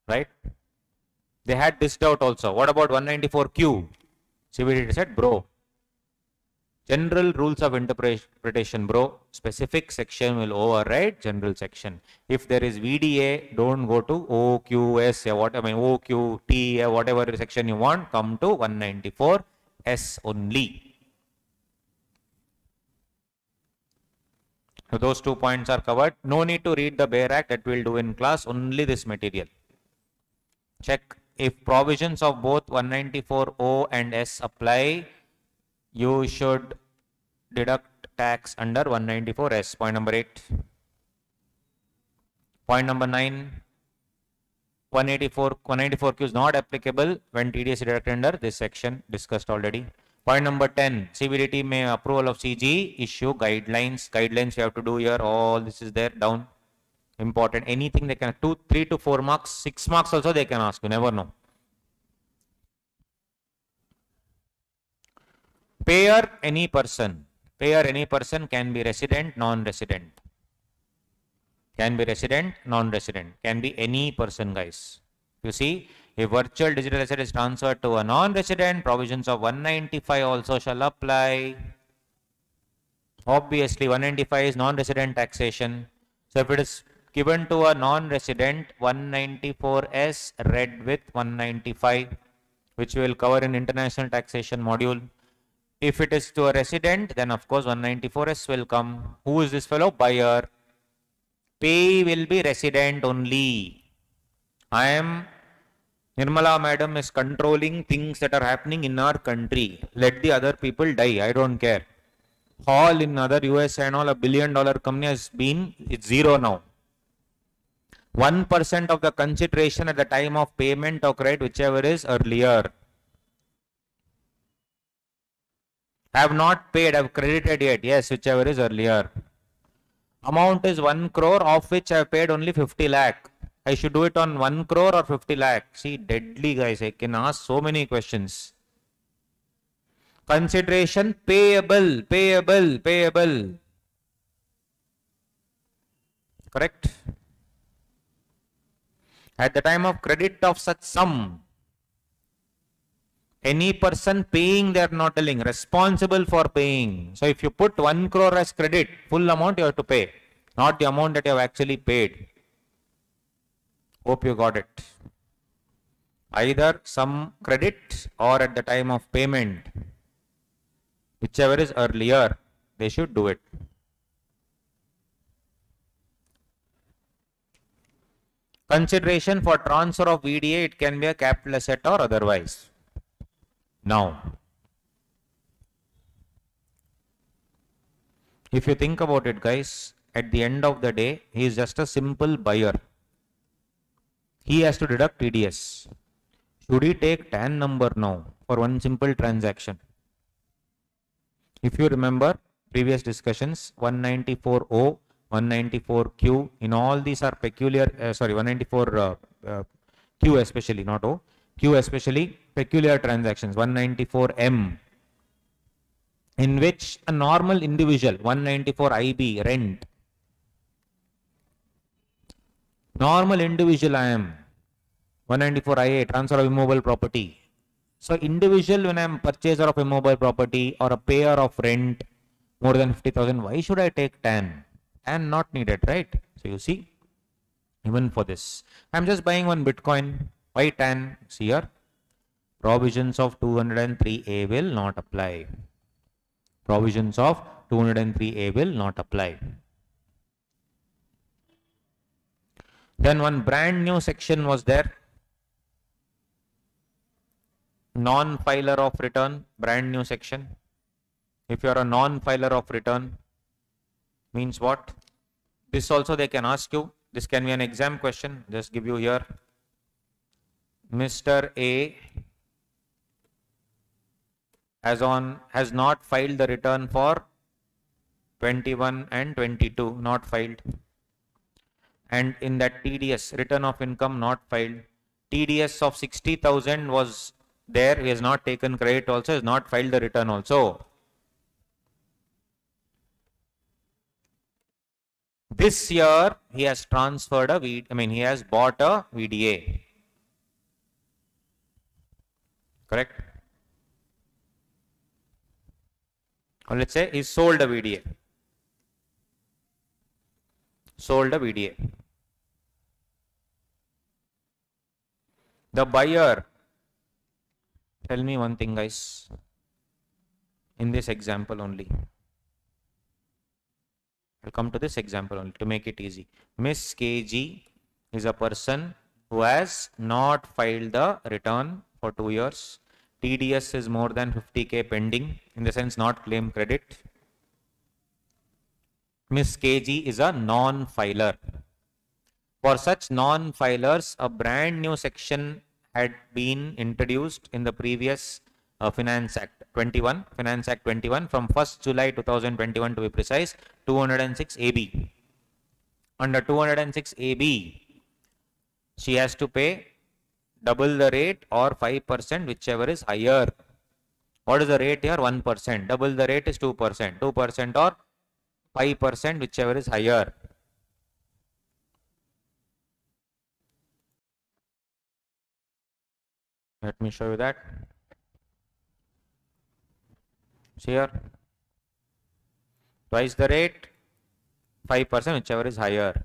Right? They had this doubt also. What about 194Q? CBDT said, bro, general rules of interpretation, bro. Specific section will override general section. If there is VDA, don't go to OQS, OQT, whatever section you want, come to 194S only. So those 2 points are covered. No need to read the Bare Act, that we'll do in class, only this material. Check if provisions of both 194O and S apply, you should deduct tax under 194S. Point number 8. Point number 9. 194Q is not applicable when TDS is deducted under this section, discussed already. Point number 10. CBDT may approval of CG issue guidelines. Guidelines you have to do here. All this is there down. Important. Anything they can 2, 3 to 4 marks, 6 marks also they can ask. You never know. Payer any person. Payer any person can be resident, non-resident. Can be resident, non-resident. Can be any person, guys. You see, if virtual digital asset is transferred to a non-resident, provisions of 195 also shall apply. Obviously, 195 is non-resident taxation. So if it is given to a non-resident, 194S read with 195, which we will cover in international taxation module. If it is to a resident, then of course 194S will come. Who is this fellow? Buyer. Pay will be resident only. Nirmala madam is controlling things that are happening in our country. Let the other people die. I don't care. Hall in other US and all, $1 billion company has been, it's zero now. 1% of the consideration at the time of payment or credit, whichever is earlier. Have not paid, have credited yet. Yes, whichever is earlier. Amount is 1 crore, of which I have paid only 50 lakh. I should do it on 1 crore or 50 lakh. See, deadly guys, I can ask so many questions. Consideration payable. Correct? At the time of credit of such sum, any person paying, they are not telling, responsible for paying. So if you put 1 crore as credit, full amount you have to pay, not the amount that you have actually paid. Hope you got it. Either some credit or at the time of payment, whichever is earlier, they should do it. Consideration for transfer of VDA, it can be a capital asset or otherwise. Now, if you think about it, guys, at the end of the day, he is just a simple buyer. He has to deduct TDS. Should he take TAN number now for one simple transaction? If you remember previous discussions, 194O, 194Q, in all these are peculiar, 194Q especially, not O, Q especially, peculiar transactions. 194M, in which a normal individual, 194IB, rent, normal individual I am, 194IA, transfer of immobile property. So individual, when I am purchaser of immobile property or a payer of rent more than 50,000, why should I take TAN? TAN not needed, right? So you see, even for this, I am just buying one Bitcoin. Why TAN? See here, provisions of 203A will not apply. Provisions of 203A will not apply. Then one brand new section was there. Non-filer of return, brand new section. If you are a non-filer of return, means what? This also they can ask you. This can be an exam question. Just give you here. Mr. A has not filed the return for 21 and 22, not filed. And in that TDS, return of income not filed. TDS of 60,000 was there. He has not taken credit also, has not filed the return also. This year, he has transferred he has bought a VDA. Correct? Or let's say he sold a VDA. Sold a VDA. The buyer, tell me one thing guys, in this example only. I'll come to this example only to make it easy. Miss KG is a person who has not filed the return for 2 years. TDS is more than 50k pending, in the sense not claim credit. Miss KG is a non-filer. For such non-filers, a brand new section had been introduced in the previous Finance Act 21, Finance Act 21 from 1st July 2021 to be precise, 206 AB. Under 206 AB, she has to pay double the rate or 5%, whichever is higher. What is the rate here? 1%. Double the rate is 2%. 2% or 5%, whichever is higher. Let me show you that. See here. Twice the rate, 5%, whichever is higher.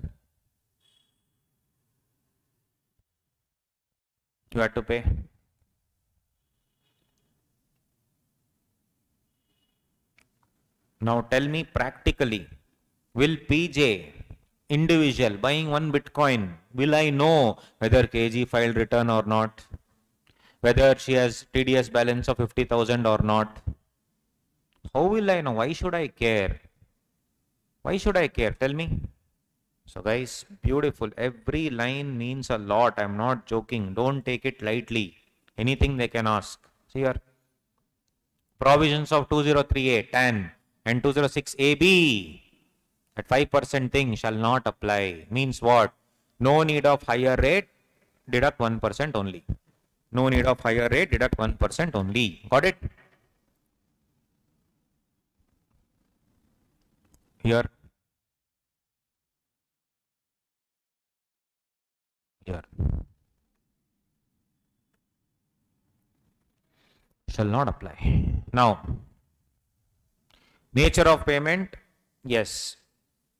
You have to pay. Now tell me practically, will PJ, individual, buying one Bitcoin, will I know whether KG filed return or not? Whether she has TDS balance of 50,000 or not? How will I know? Why should I care? Why should I care? Tell me. So guys, beautiful. Every line means a lot. I'm not joking. Don't take it lightly. Anything they can ask. See here. Provisions of 2038 10 and 206 AB at 5% thing shall not apply. Means what? No need of higher rate, deduct 1% only. No need of higher rate, deduct 1% only. Got it? Here. Here. Shall not apply. Now, nature of payment, yes.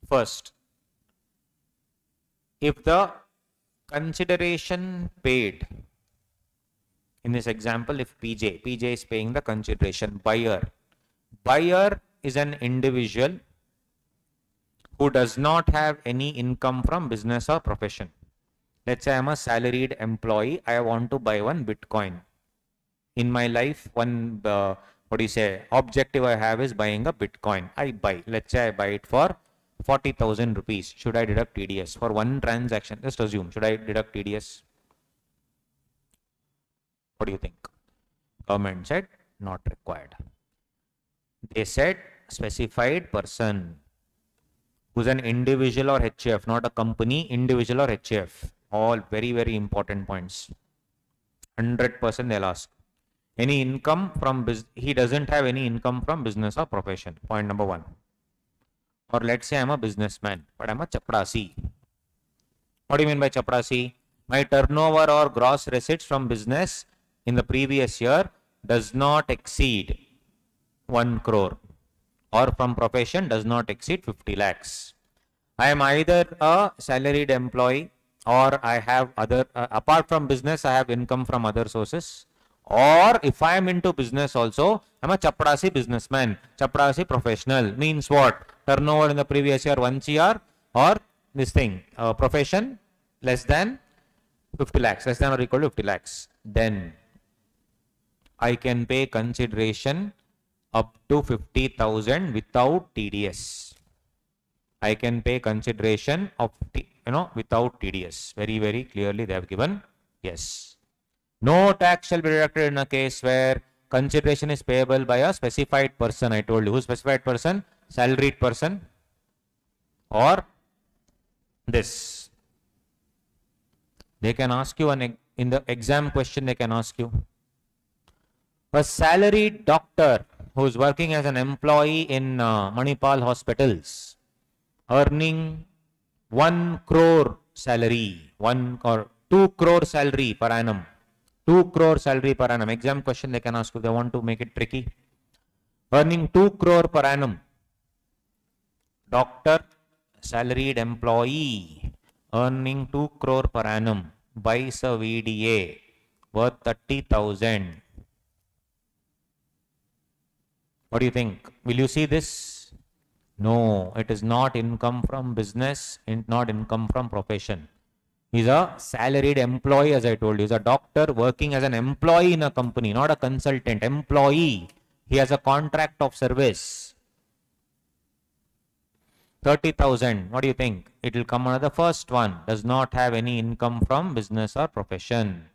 First, if the consideration paid, in this example, if PJ is paying the consideration, buyer is an individual who does not have any income from business or profession. Let's say I am a salaried employee, I want to buy one Bitcoin. In my life, one objective I have is buying a Bitcoin. I buy, let's say I buy it for 40,000 rupees. Should I deduct TDS for one transaction? Just assume, should I deduct TDS? What do you think? Government said not required. They said specified person who's an individual or HF, not a company, individual or HF. All very, very important points. 100% they'll ask. Any income from business, he doesn't have any income from business or profession. Point number 1. Or let's say I'm a businessman, but I'm a chaprasi. What do you mean by chaprasi? My turnover or gross receipts from business in the previous year does not exceed 1 crore. Or from profession does not exceed 50 lakhs. I am either a salaried employee or I have other, apart from business, I have income from other sources. Or if I am into business also, I am a chaprasi businessman, chaprasi professional. Means what? Turnover in the previous year 1 CR or this thing, profession less than 50 lakhs, less than or equal to 50 lakhs, then I can pay consideration up to 50,000 without TDS. I can pay consideration of, without TDS. Very, very clearly they have given yes. No tax shall be deducted in a case where consideration is payable by a specified person. I told you, who specified person? Salaried person or this. They can ask you in the exam question, they can ask you. A salaried doctor who is working as an employee in Manipal hospitals, earning 1 crore salary, 1 or 2 crore salary per annum. 2 crore salary per annum. Exam question they can ask you, they want to make it tricky. Earning 2 crore per annum. Doctor, salaried employee, earning 2 crore per annum, buys a VDA worth 30,000. What do you think? Will you see this? No, it is not income from business, not income from profession. He's a salaried employee, as I told you. He's a doctor working as an employee in a company, not a consultant. Employee. He has a contract of service. 30,000. What do you think? It will come under the first one. Does not have any income from business or profession.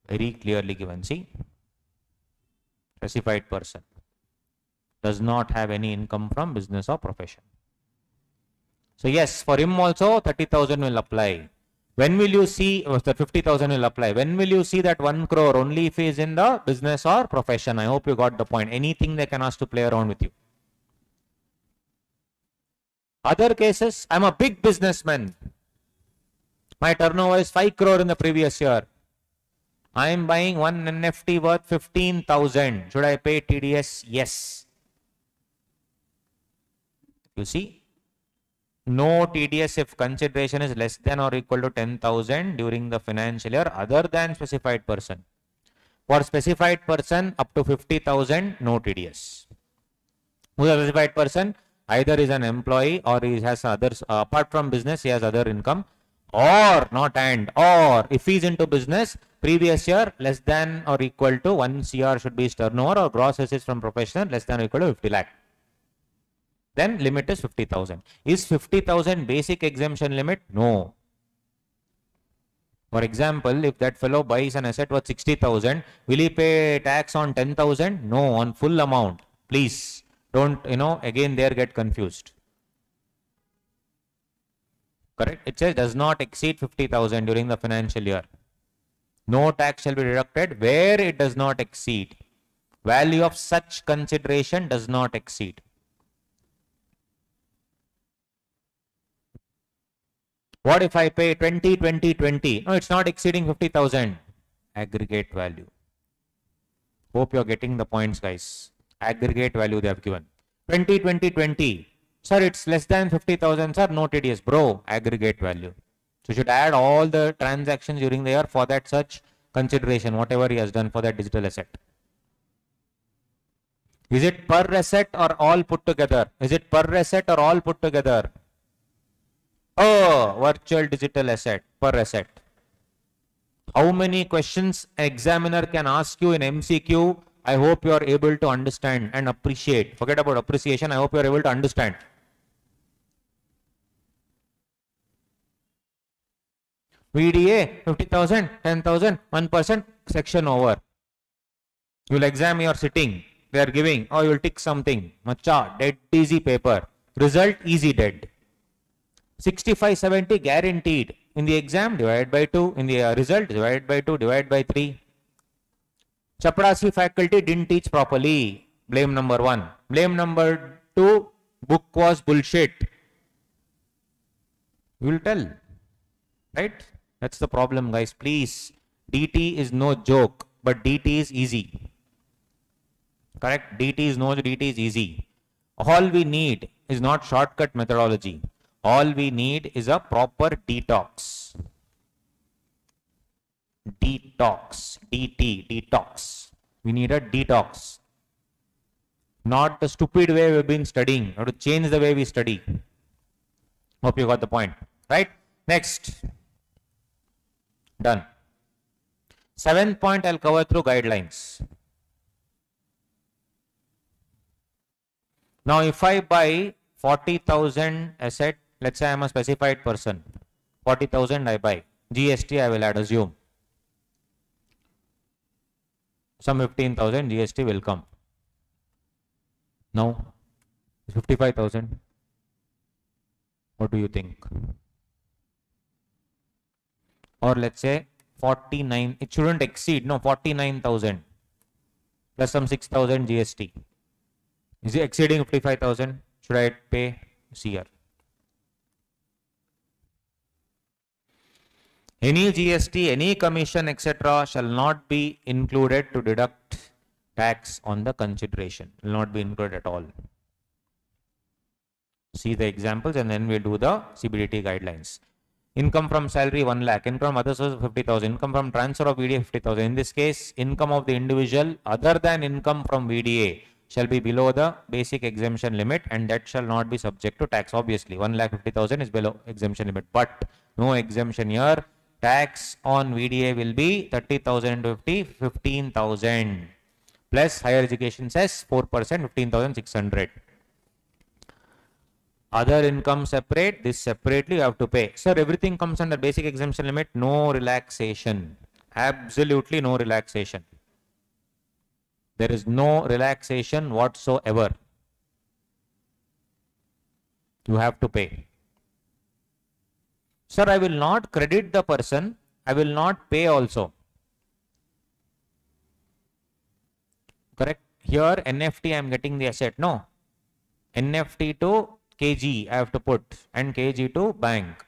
Very clearly given. See? Specified person. Does not have any income from business or profession. So yes, for him also 30,000 will apply. When will you see, the 50,000 will apply. When will you see that 1 crore? Only if he is in the business or profession. I hope you got the point. Anything they can ask to play around with you. Other cases, I'm a big businessman. My turnover is 5 crore in the previous year. I am buying one NFT worth 15,000. Should I pay TDS? Yes. You see? No TDS if consideration is less than or equal to 10,000 during the financial year other than specified person. For specified person up to 50,000, no TDS. Who is a specified person? Either is an employee or he has others, apart from business, he has other income, or not and, or if he is into business, previous year less than or equal to 1 CR should be his turnover or gross receipts from professional less than or equal to 50 lakh. Then limit is 50,000. Is 50,000 basic exemption limit? No. For example, if that fellow buys an asset worth 60,000, will he pay tax on 10,000? No, on full amount. Please don't, again there get confused. Correct? It says does not exceed 50,000 during the financial year. No tax shall be deducted where it does not exceed. Value of such consideration does not exceed. What if I pay 20, 20, 20? No, it's not exceeding 50,000. Aggregate value. Hope you're getting the points, guys. Aggregate value they have given. 20, 20, 20. Sir, it's less than 50,000, sir. No TDS. Bro, aggregate value. So you should add all the transactions during the year for that such consideration, whatever he has done for that digital asset. Is it per asset or all put together? Is it per asset or all put together? Oh, virtual digital asset, per asset. How many questions an examiner can ask you in MCQ? I hope you are able to understand and appreciate. Forget about appreciation. I hope you are able to understand. VDA, 50,000, 10,000, 1%, section over. You will exam your sitting. They are giving, you will tick something. Macha, dead easy paper. Result, easy dead. 65, 70 guaranteed. In the exam, divide by 2. In the result, divide by 2, divide by 3. Chaprasi faculty didn't teach properly. Blame number 1. Blame number 2, book was bullshit. You will tell. Right? That's the problem, guys. Please. DT is no joke, but DT is easy. Correct? DT is easy. All we need is not shortcut methodology. All we need is a proper detox. Detox. DT. Detox. We need a detox. Not the stupid way we've been studying. We have to change the way we study. Hope you got the point. Right? Next. Done. Seventh point I'll cover through guidelines. Now, if I buy 40,000 asset, let's say I am a specified person, 40,000 I buy, GST I will add, assume. Some 15,000 GST will come. Now, 55,000. What do you think? Or let's say 49, it shouldn't exceed, no, 49,000 plus some 6,000 GST. Is it exceeding 55,000? Should I pay? See here. Any GST, any commission, etc. shall not be included to deduct tax on the consideration. Will not be included at all. See the examples and then we'll do the CBDT guidelines. Income from salary 1 lakh, income from other sources 50,000, income from transfer of VDA 50,000. In this case, income of the individual other than income from VDA shall be below the basic exemption limit and that shall not be subject to tax. Obviously, 1,50,000 is below exemption limit, but no exemption here. Tax on VDA will be 30,000 into 50, 15,000 plus higher education says 4%, 15,600. Other income separate, this separately you have to pay. Sir, everything comes under basic exemption limit, no relaxation. Absolutely no relaxation. There is no relaxation whatsoever. You have to pay. Sir, I will not credit the person, I will not pay also. Correct? Here NFT I am getting the asset. No. NFT to KG I have to put and KG to bank.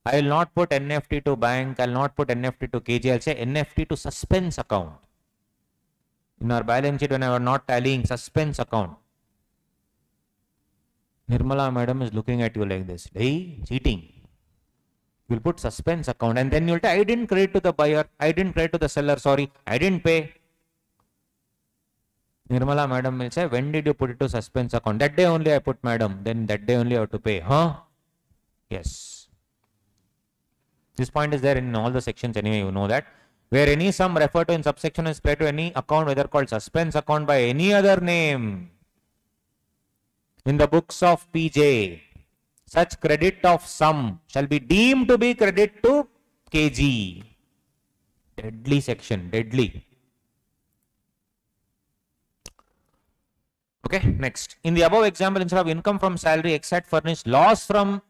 I will not put NFT to bank, I will not put NFT to KG, I will say NFT to suspense account. In our balance sheet when I was not tallying suspense account. Nirmala madam is looking at you like this. Hey, cheating. You will put suspense account and then you will tell, I didn't credit to the buyer, I didn't credit to the seller, sorry, I didn't pay. Nirmala madam will say, when did you put it to suspense account? That day only I put, madam. Then that day only I have to pay. Huh? Yes. This point is there in all the sections anyway, you know that. Where any sum referred to in subsection is spread to any account, whether called suspense account by any other name. In the books of PJ, such credit of sum shall be deemed to be credit to KG. Deadly section, deadly. Okay, next. In the above example, instead of income from salary, X had furnished loss from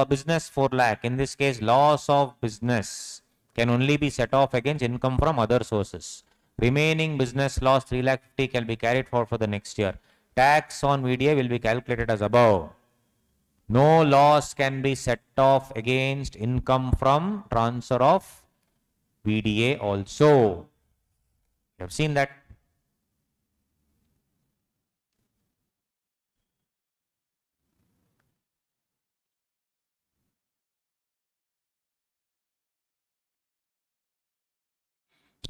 business 4 lakh. In this case, loss of business can only be set off against income from other sources. Remaining business loss 3 lakh 50 can be carried forward for the next year. Tax on VDA will be calculated as above. No loss can be set off against income from transfer of VDA also. You have seen that.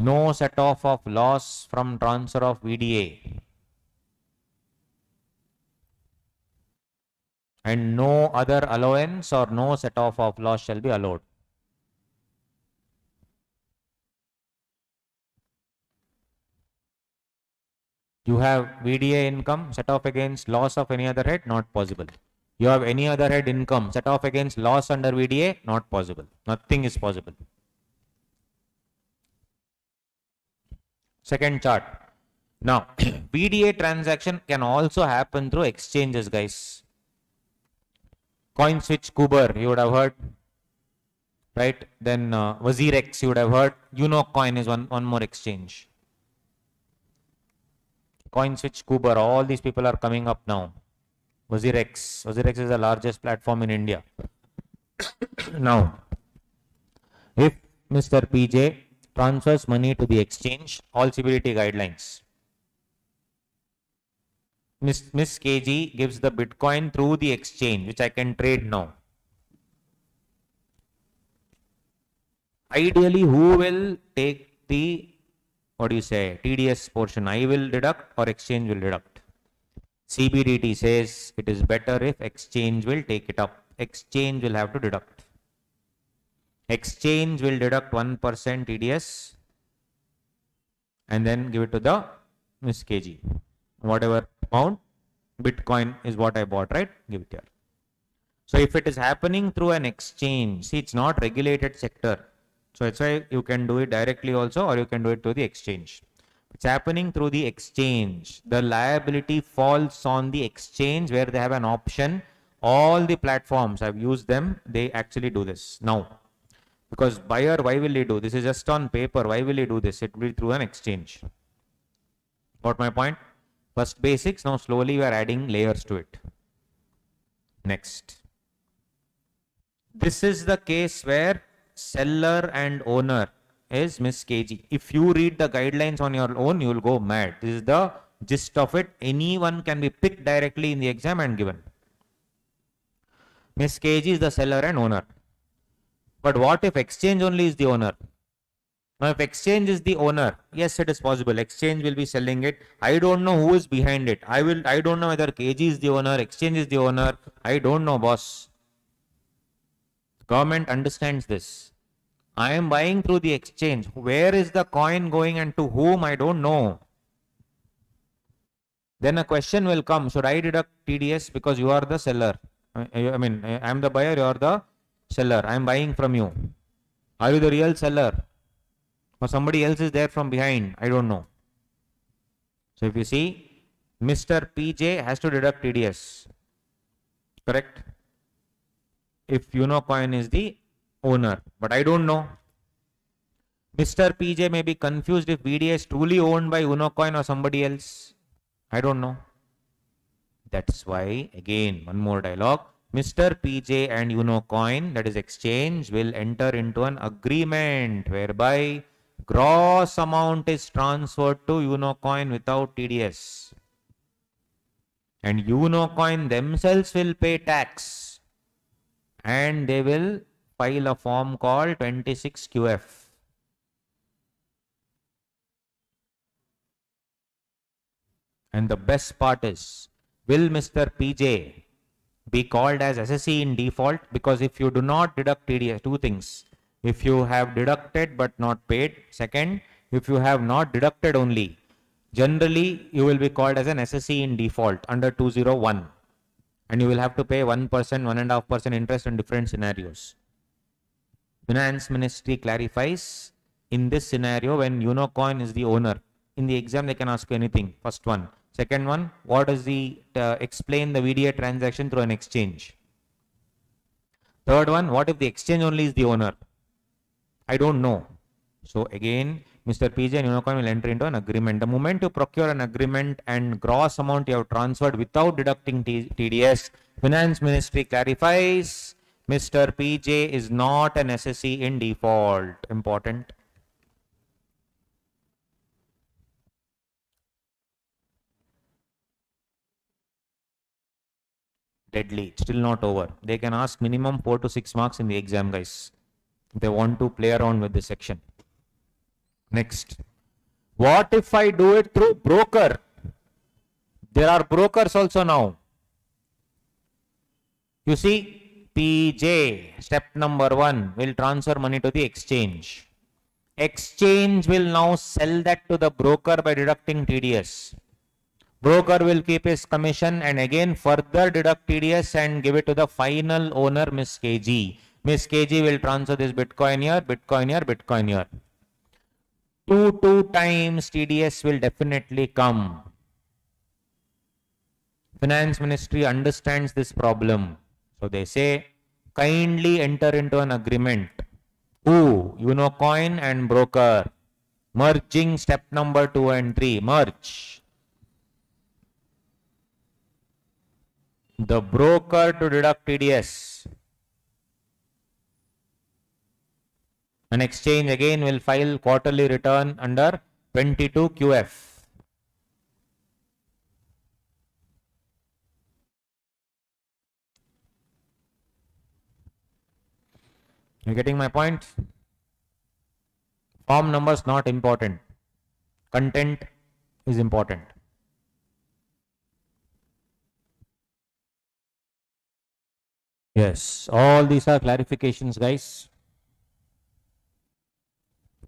No set off of loss from transfer of VDA. And no other allowance or no set off of loss shall be allowed. You have VDA income set off against loss of any other head, not possible. You have any other head income set off against loss under VDA, not possible. Nothing is possible. Second chart. Now, VDA transaction can also happen through exchanges, guys. Coin switch Kuber, you would have heard, right? Then Wazirex, you would have heard. Coin is one more exchange. Coin switch Kuber, all these people are coming up now. Wazirex is the largest platform in India. Now, if Mr. PJ transfers money to the exchange, all CBDT guidelines. Miss KG gives the Bitcoin through the exchange, which I can trade now. Ideally, who will take the, TDS portion? I will deduct or exchange will deduct? CBDT says it is better if exchange will take it up. Exchange will have to deduct. Exchange will deduct 1% TDS and then give it to the Miss KG. Whatever amount, Bitcoin is what I bought, right? Give it here. So if it is happening through an exchange, see, it's not regulated sector. So that's why you can do it directly also, or you can do it through the exchange. It's happening through the exchange. The liability falls on the exchange where they have an option. All the platforms, I've used them, they actually do this. Now, because buyer, why will he do? This is just on paper. Why will he do this? It will be through an exchange. Got my point? First basics, now slowly we are adding layers to it. Next. This is the case where seller and owner is Miss KG. If you read the guidelines on your own, you will go mad. This is the gist of it. Anyone can be picked directly in the exam and given. Miss KG is the seller and owner. But what if exchange only is the owner? Now, if exchange is the owner, yes, it is possible. Exchange will be selling it. I don't know who is behind it. I don't know whether KG is the owner, exchange is the owner. I don't know, boss. Government understands this. I am buying through the exchange. Where is the coin going and to whom? I don't know. Then a question will come. Should I deduct TDS because you are the seller? I mean, I am the buyer, you are the seller. I am buying from you. Are you the real seller? Or somebody else is there from behind? I don't know. So if you see, Mr. PJ has to deduct TDS. Correct? If Unocoin is the owner. But I don't know. Mr. PJ may be confused if VDA is truly owned by Unocoin or somebody else. I don't know. That's why, again, one more dialogue. Mr. PJ and Unocoin, that is exchange, will enter into an agreement whereby gross amount is transferred to Unocoin without TDS. And Unocoin themselves will pay tax. And they will file a form called 26QF. And the best part is, will Mr. PJ be called as SSE in default? Because if you do not deduct TDS, two things. If you have deducted but not paid. Second, if you have not deducted only. Generally, you will be called as an SSE in default under 201. And you will have to pay 1%, 1.5% interest in different scenarios. Finance Ministry clarifies, in this scenario, when Unocoin is the owner, in the exam they can ask you anything. First one. Second one, what is the, explain the VDA transaction through an exchange. Third one, what if the exchange only is the owner? I don't know. So again, Mr. PJ and Unocoin will enter into an agreement. The moment you procure an agreement and gross amount you have transferred without deducting TDS, Finance Ministry clarifies, Mr. PJ is not an SSE in default. Important. Deadly. Still not over. They can ask minimum 4 to 6 marks in the exam, guys. If they want to play around with this section. Next. What if I do it through broker? There are brokers also now. You see, PJ, step number 1, will transfer money to the exchange. Exchange will now sell that to the broker by deducting TDS. Broker will keep his commission and again further deduct TDS and give it to the final owner, Miss KG. Miss KG will transfer this Bitcoin here, Bitcoin here, Bitcoin here. 2 times TDS will definitely come. Finance Ministry understands this problem. So they say, kindly enter into an agreement. Unocoin and broker. Merging step number 2 and 3. Merge. The broker to deduct TDS. An exchange again will file quarterly return under 22QF. You getting my point? Form numbers not important. Content is important. Yes, all these are clarifications, guys.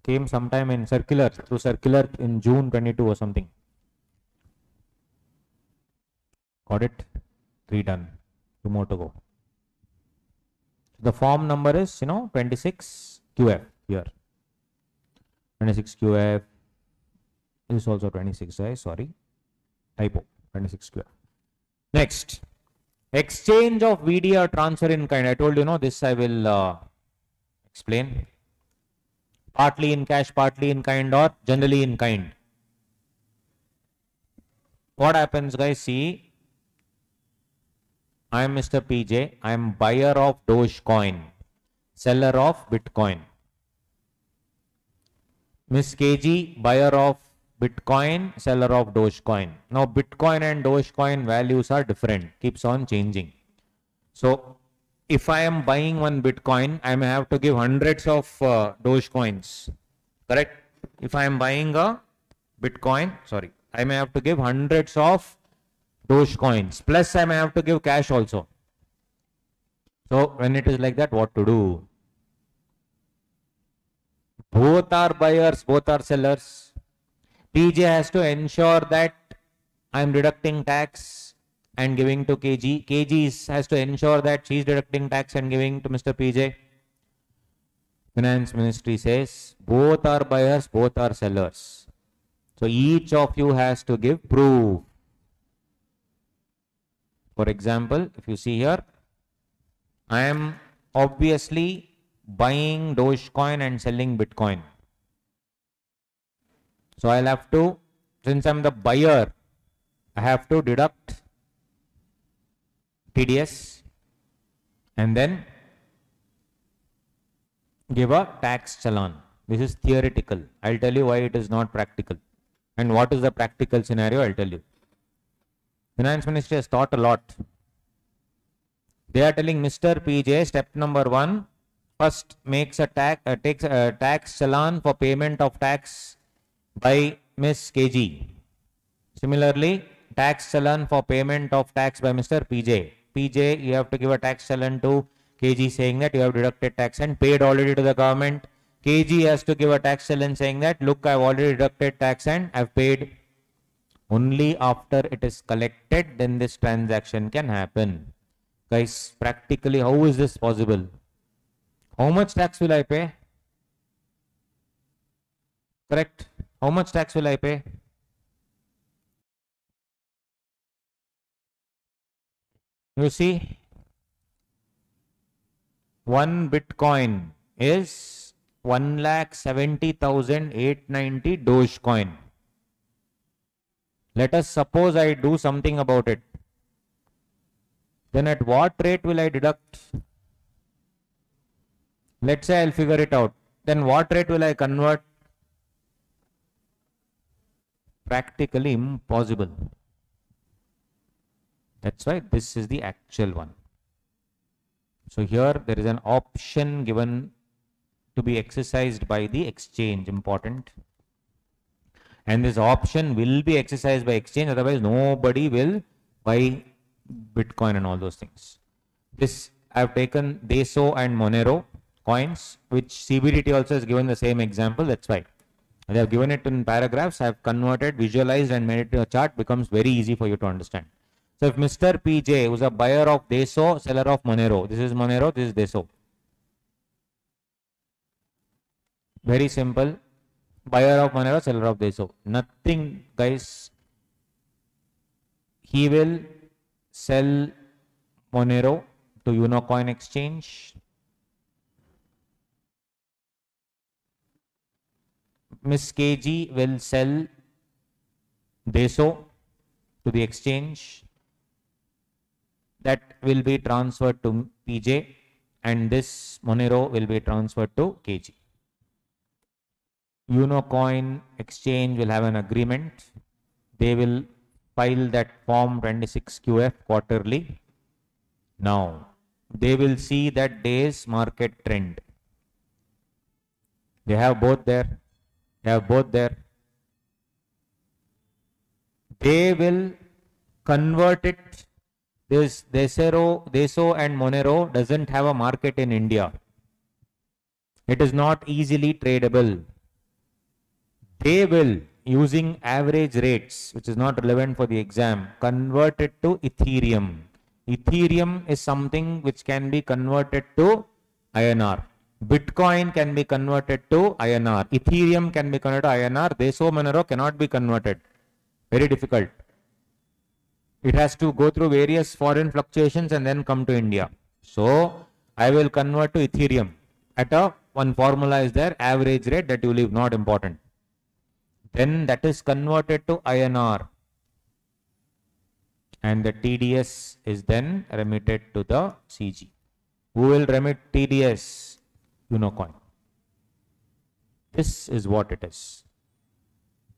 came sometime in circular, through circular in June 22 or something. Got it? 3 done. 2 more to go. The form number is, 26 QF here. 26 QF. This is also 26I, sorry. Typo. 26 QF. Next. Exchange of VD or transfer in kind. I told you, this I will explain. Partly in cash, partly in kind, or generally in kind. What happens, guys? See, I am Mr. PJ. I am buyer of Dogecoin, seller of Bitcoin. Miss KG, buyer of Bitcoin, seller of Dogecoin. Now, Bitcoin and Dogecoin values are different, keeps on changing. So, if I am buying one Bitcoin, I may have to give hundreds of Dogecoins. Correct? If I am buying a Bitcoin, sorry, I may have to give hundreds of Dogecoins. Plus, I may have to give cash also. So, when it is like that, what to do? Both are buyers, both are sellers. PJ has to ensure that I am deducting tax and giving to KG. KG has to ensure that she is deducting tax and giving to Mr. PJ. Finance Ministry says both are buyers, both are sellers. So each of you has to give proof. For example, if you see here, I am obviously buying Dogecoin and selling Bitcoin. So I'll have to, since I'm the buyer, I have to deduct TDS and then give a tax challan. This is theoretical. I'll tell you why it is not practical. And what is the practical scenario, I'll tell you. Finance Ministry has thought a lot. They are telling Mr. PJ, step number 1, first makes takes a tax challan for payment of tax by Miss KG. Similarly, tax challan for payment of tax by Mr. PJ. PJ, you have to give a tax challan to KG saying that you have deducted tax and paid already to the government. KG has to give a tax challan saying that, look, I have already deducted tax and I have paid. Only after it is collected, then this transaction can happen. Guys, practically, how is this possible? How much tax will I pay? Correct? How much tax will I pay? You see, 1 Bitcoin is 1,70,890 Dogecoin. Let us suppose I do something about it. Then at what rate will I deduct? Let's say I'll figure it out. Then what rate will I convert? Practically impossible. That's why this is the actual one. So here there is an option given to be exercised by the exchange. Important. And this option will be exercised by exchange, otherwise nobody will buy Bitcoin and all those things. This I have taken Deso and Monero coins, which CBDT also has given the same example. That's why they have given it in paragraphs. I have converted, visualized and made it to a chart. Becomes very easy for you to understand. So if Mr. PJ, who is a buyer of Deso, seller of Monero, this is Monero, this is Deso. Very simple. Buyer of Monero, seller of Deso. Nothing, guys. He will sell Monero to Unocoin exchange. Miss KG will sell Deso to the exchange. That will be transferred to PJ, and this Monero will be transferred to KG. Unocoin exchange will have an agreement. They will file that form 26QF quarterly. Now, they will see that day's market trend. They have both there. They have both there. They will convert it. This Deso and Monero doesn't have a market in India. It is not easily tradable. they will, using average rates, which is not relevant for the exam, convert it to Ethereum. Ethereum is something which can be converted to INR. Bitcoin can be converted to INR. Ethereum can be converted to INR. Deso Monero cannot be converted. Very difficult. It has to go through various foreign fluctuations and then come to India. So I will convert to Ethereum at a one formula is there, average rate, that you leave, not important. Then that is converted to INR. And the TDS is then remitted to the CG. Who will remit TDS? Unocoin. This is what it is.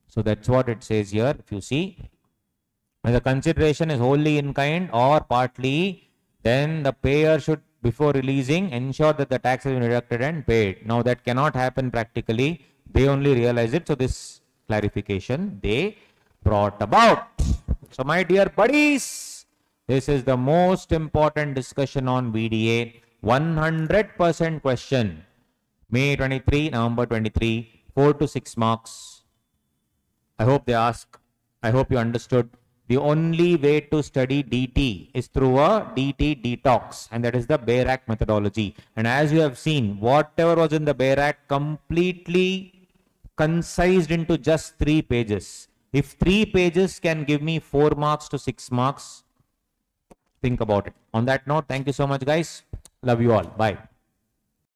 So that's what it says here. If you see, when the consideration is wholly in kind or partly, then the payer should, before releasing, ensure that the tax has been deducted and paid. Now that cannot happen practically. They only realize it. So this clarification they brought about. So my dear buddies, this is the most important discussion on VDA. 100% question. May 23, November 23, 4 to 6 marks. I hope they ask. I hope you understood. The only way to study DT is through a DT detox, and that is the BERAC methodology. And as you have seen, whatever was in the BERAC completely concised into just 3 pages. If 3 pages can give me 4 marks to 6 marks, think about it. On that note, thank you so much, guys. Love you all. Bye.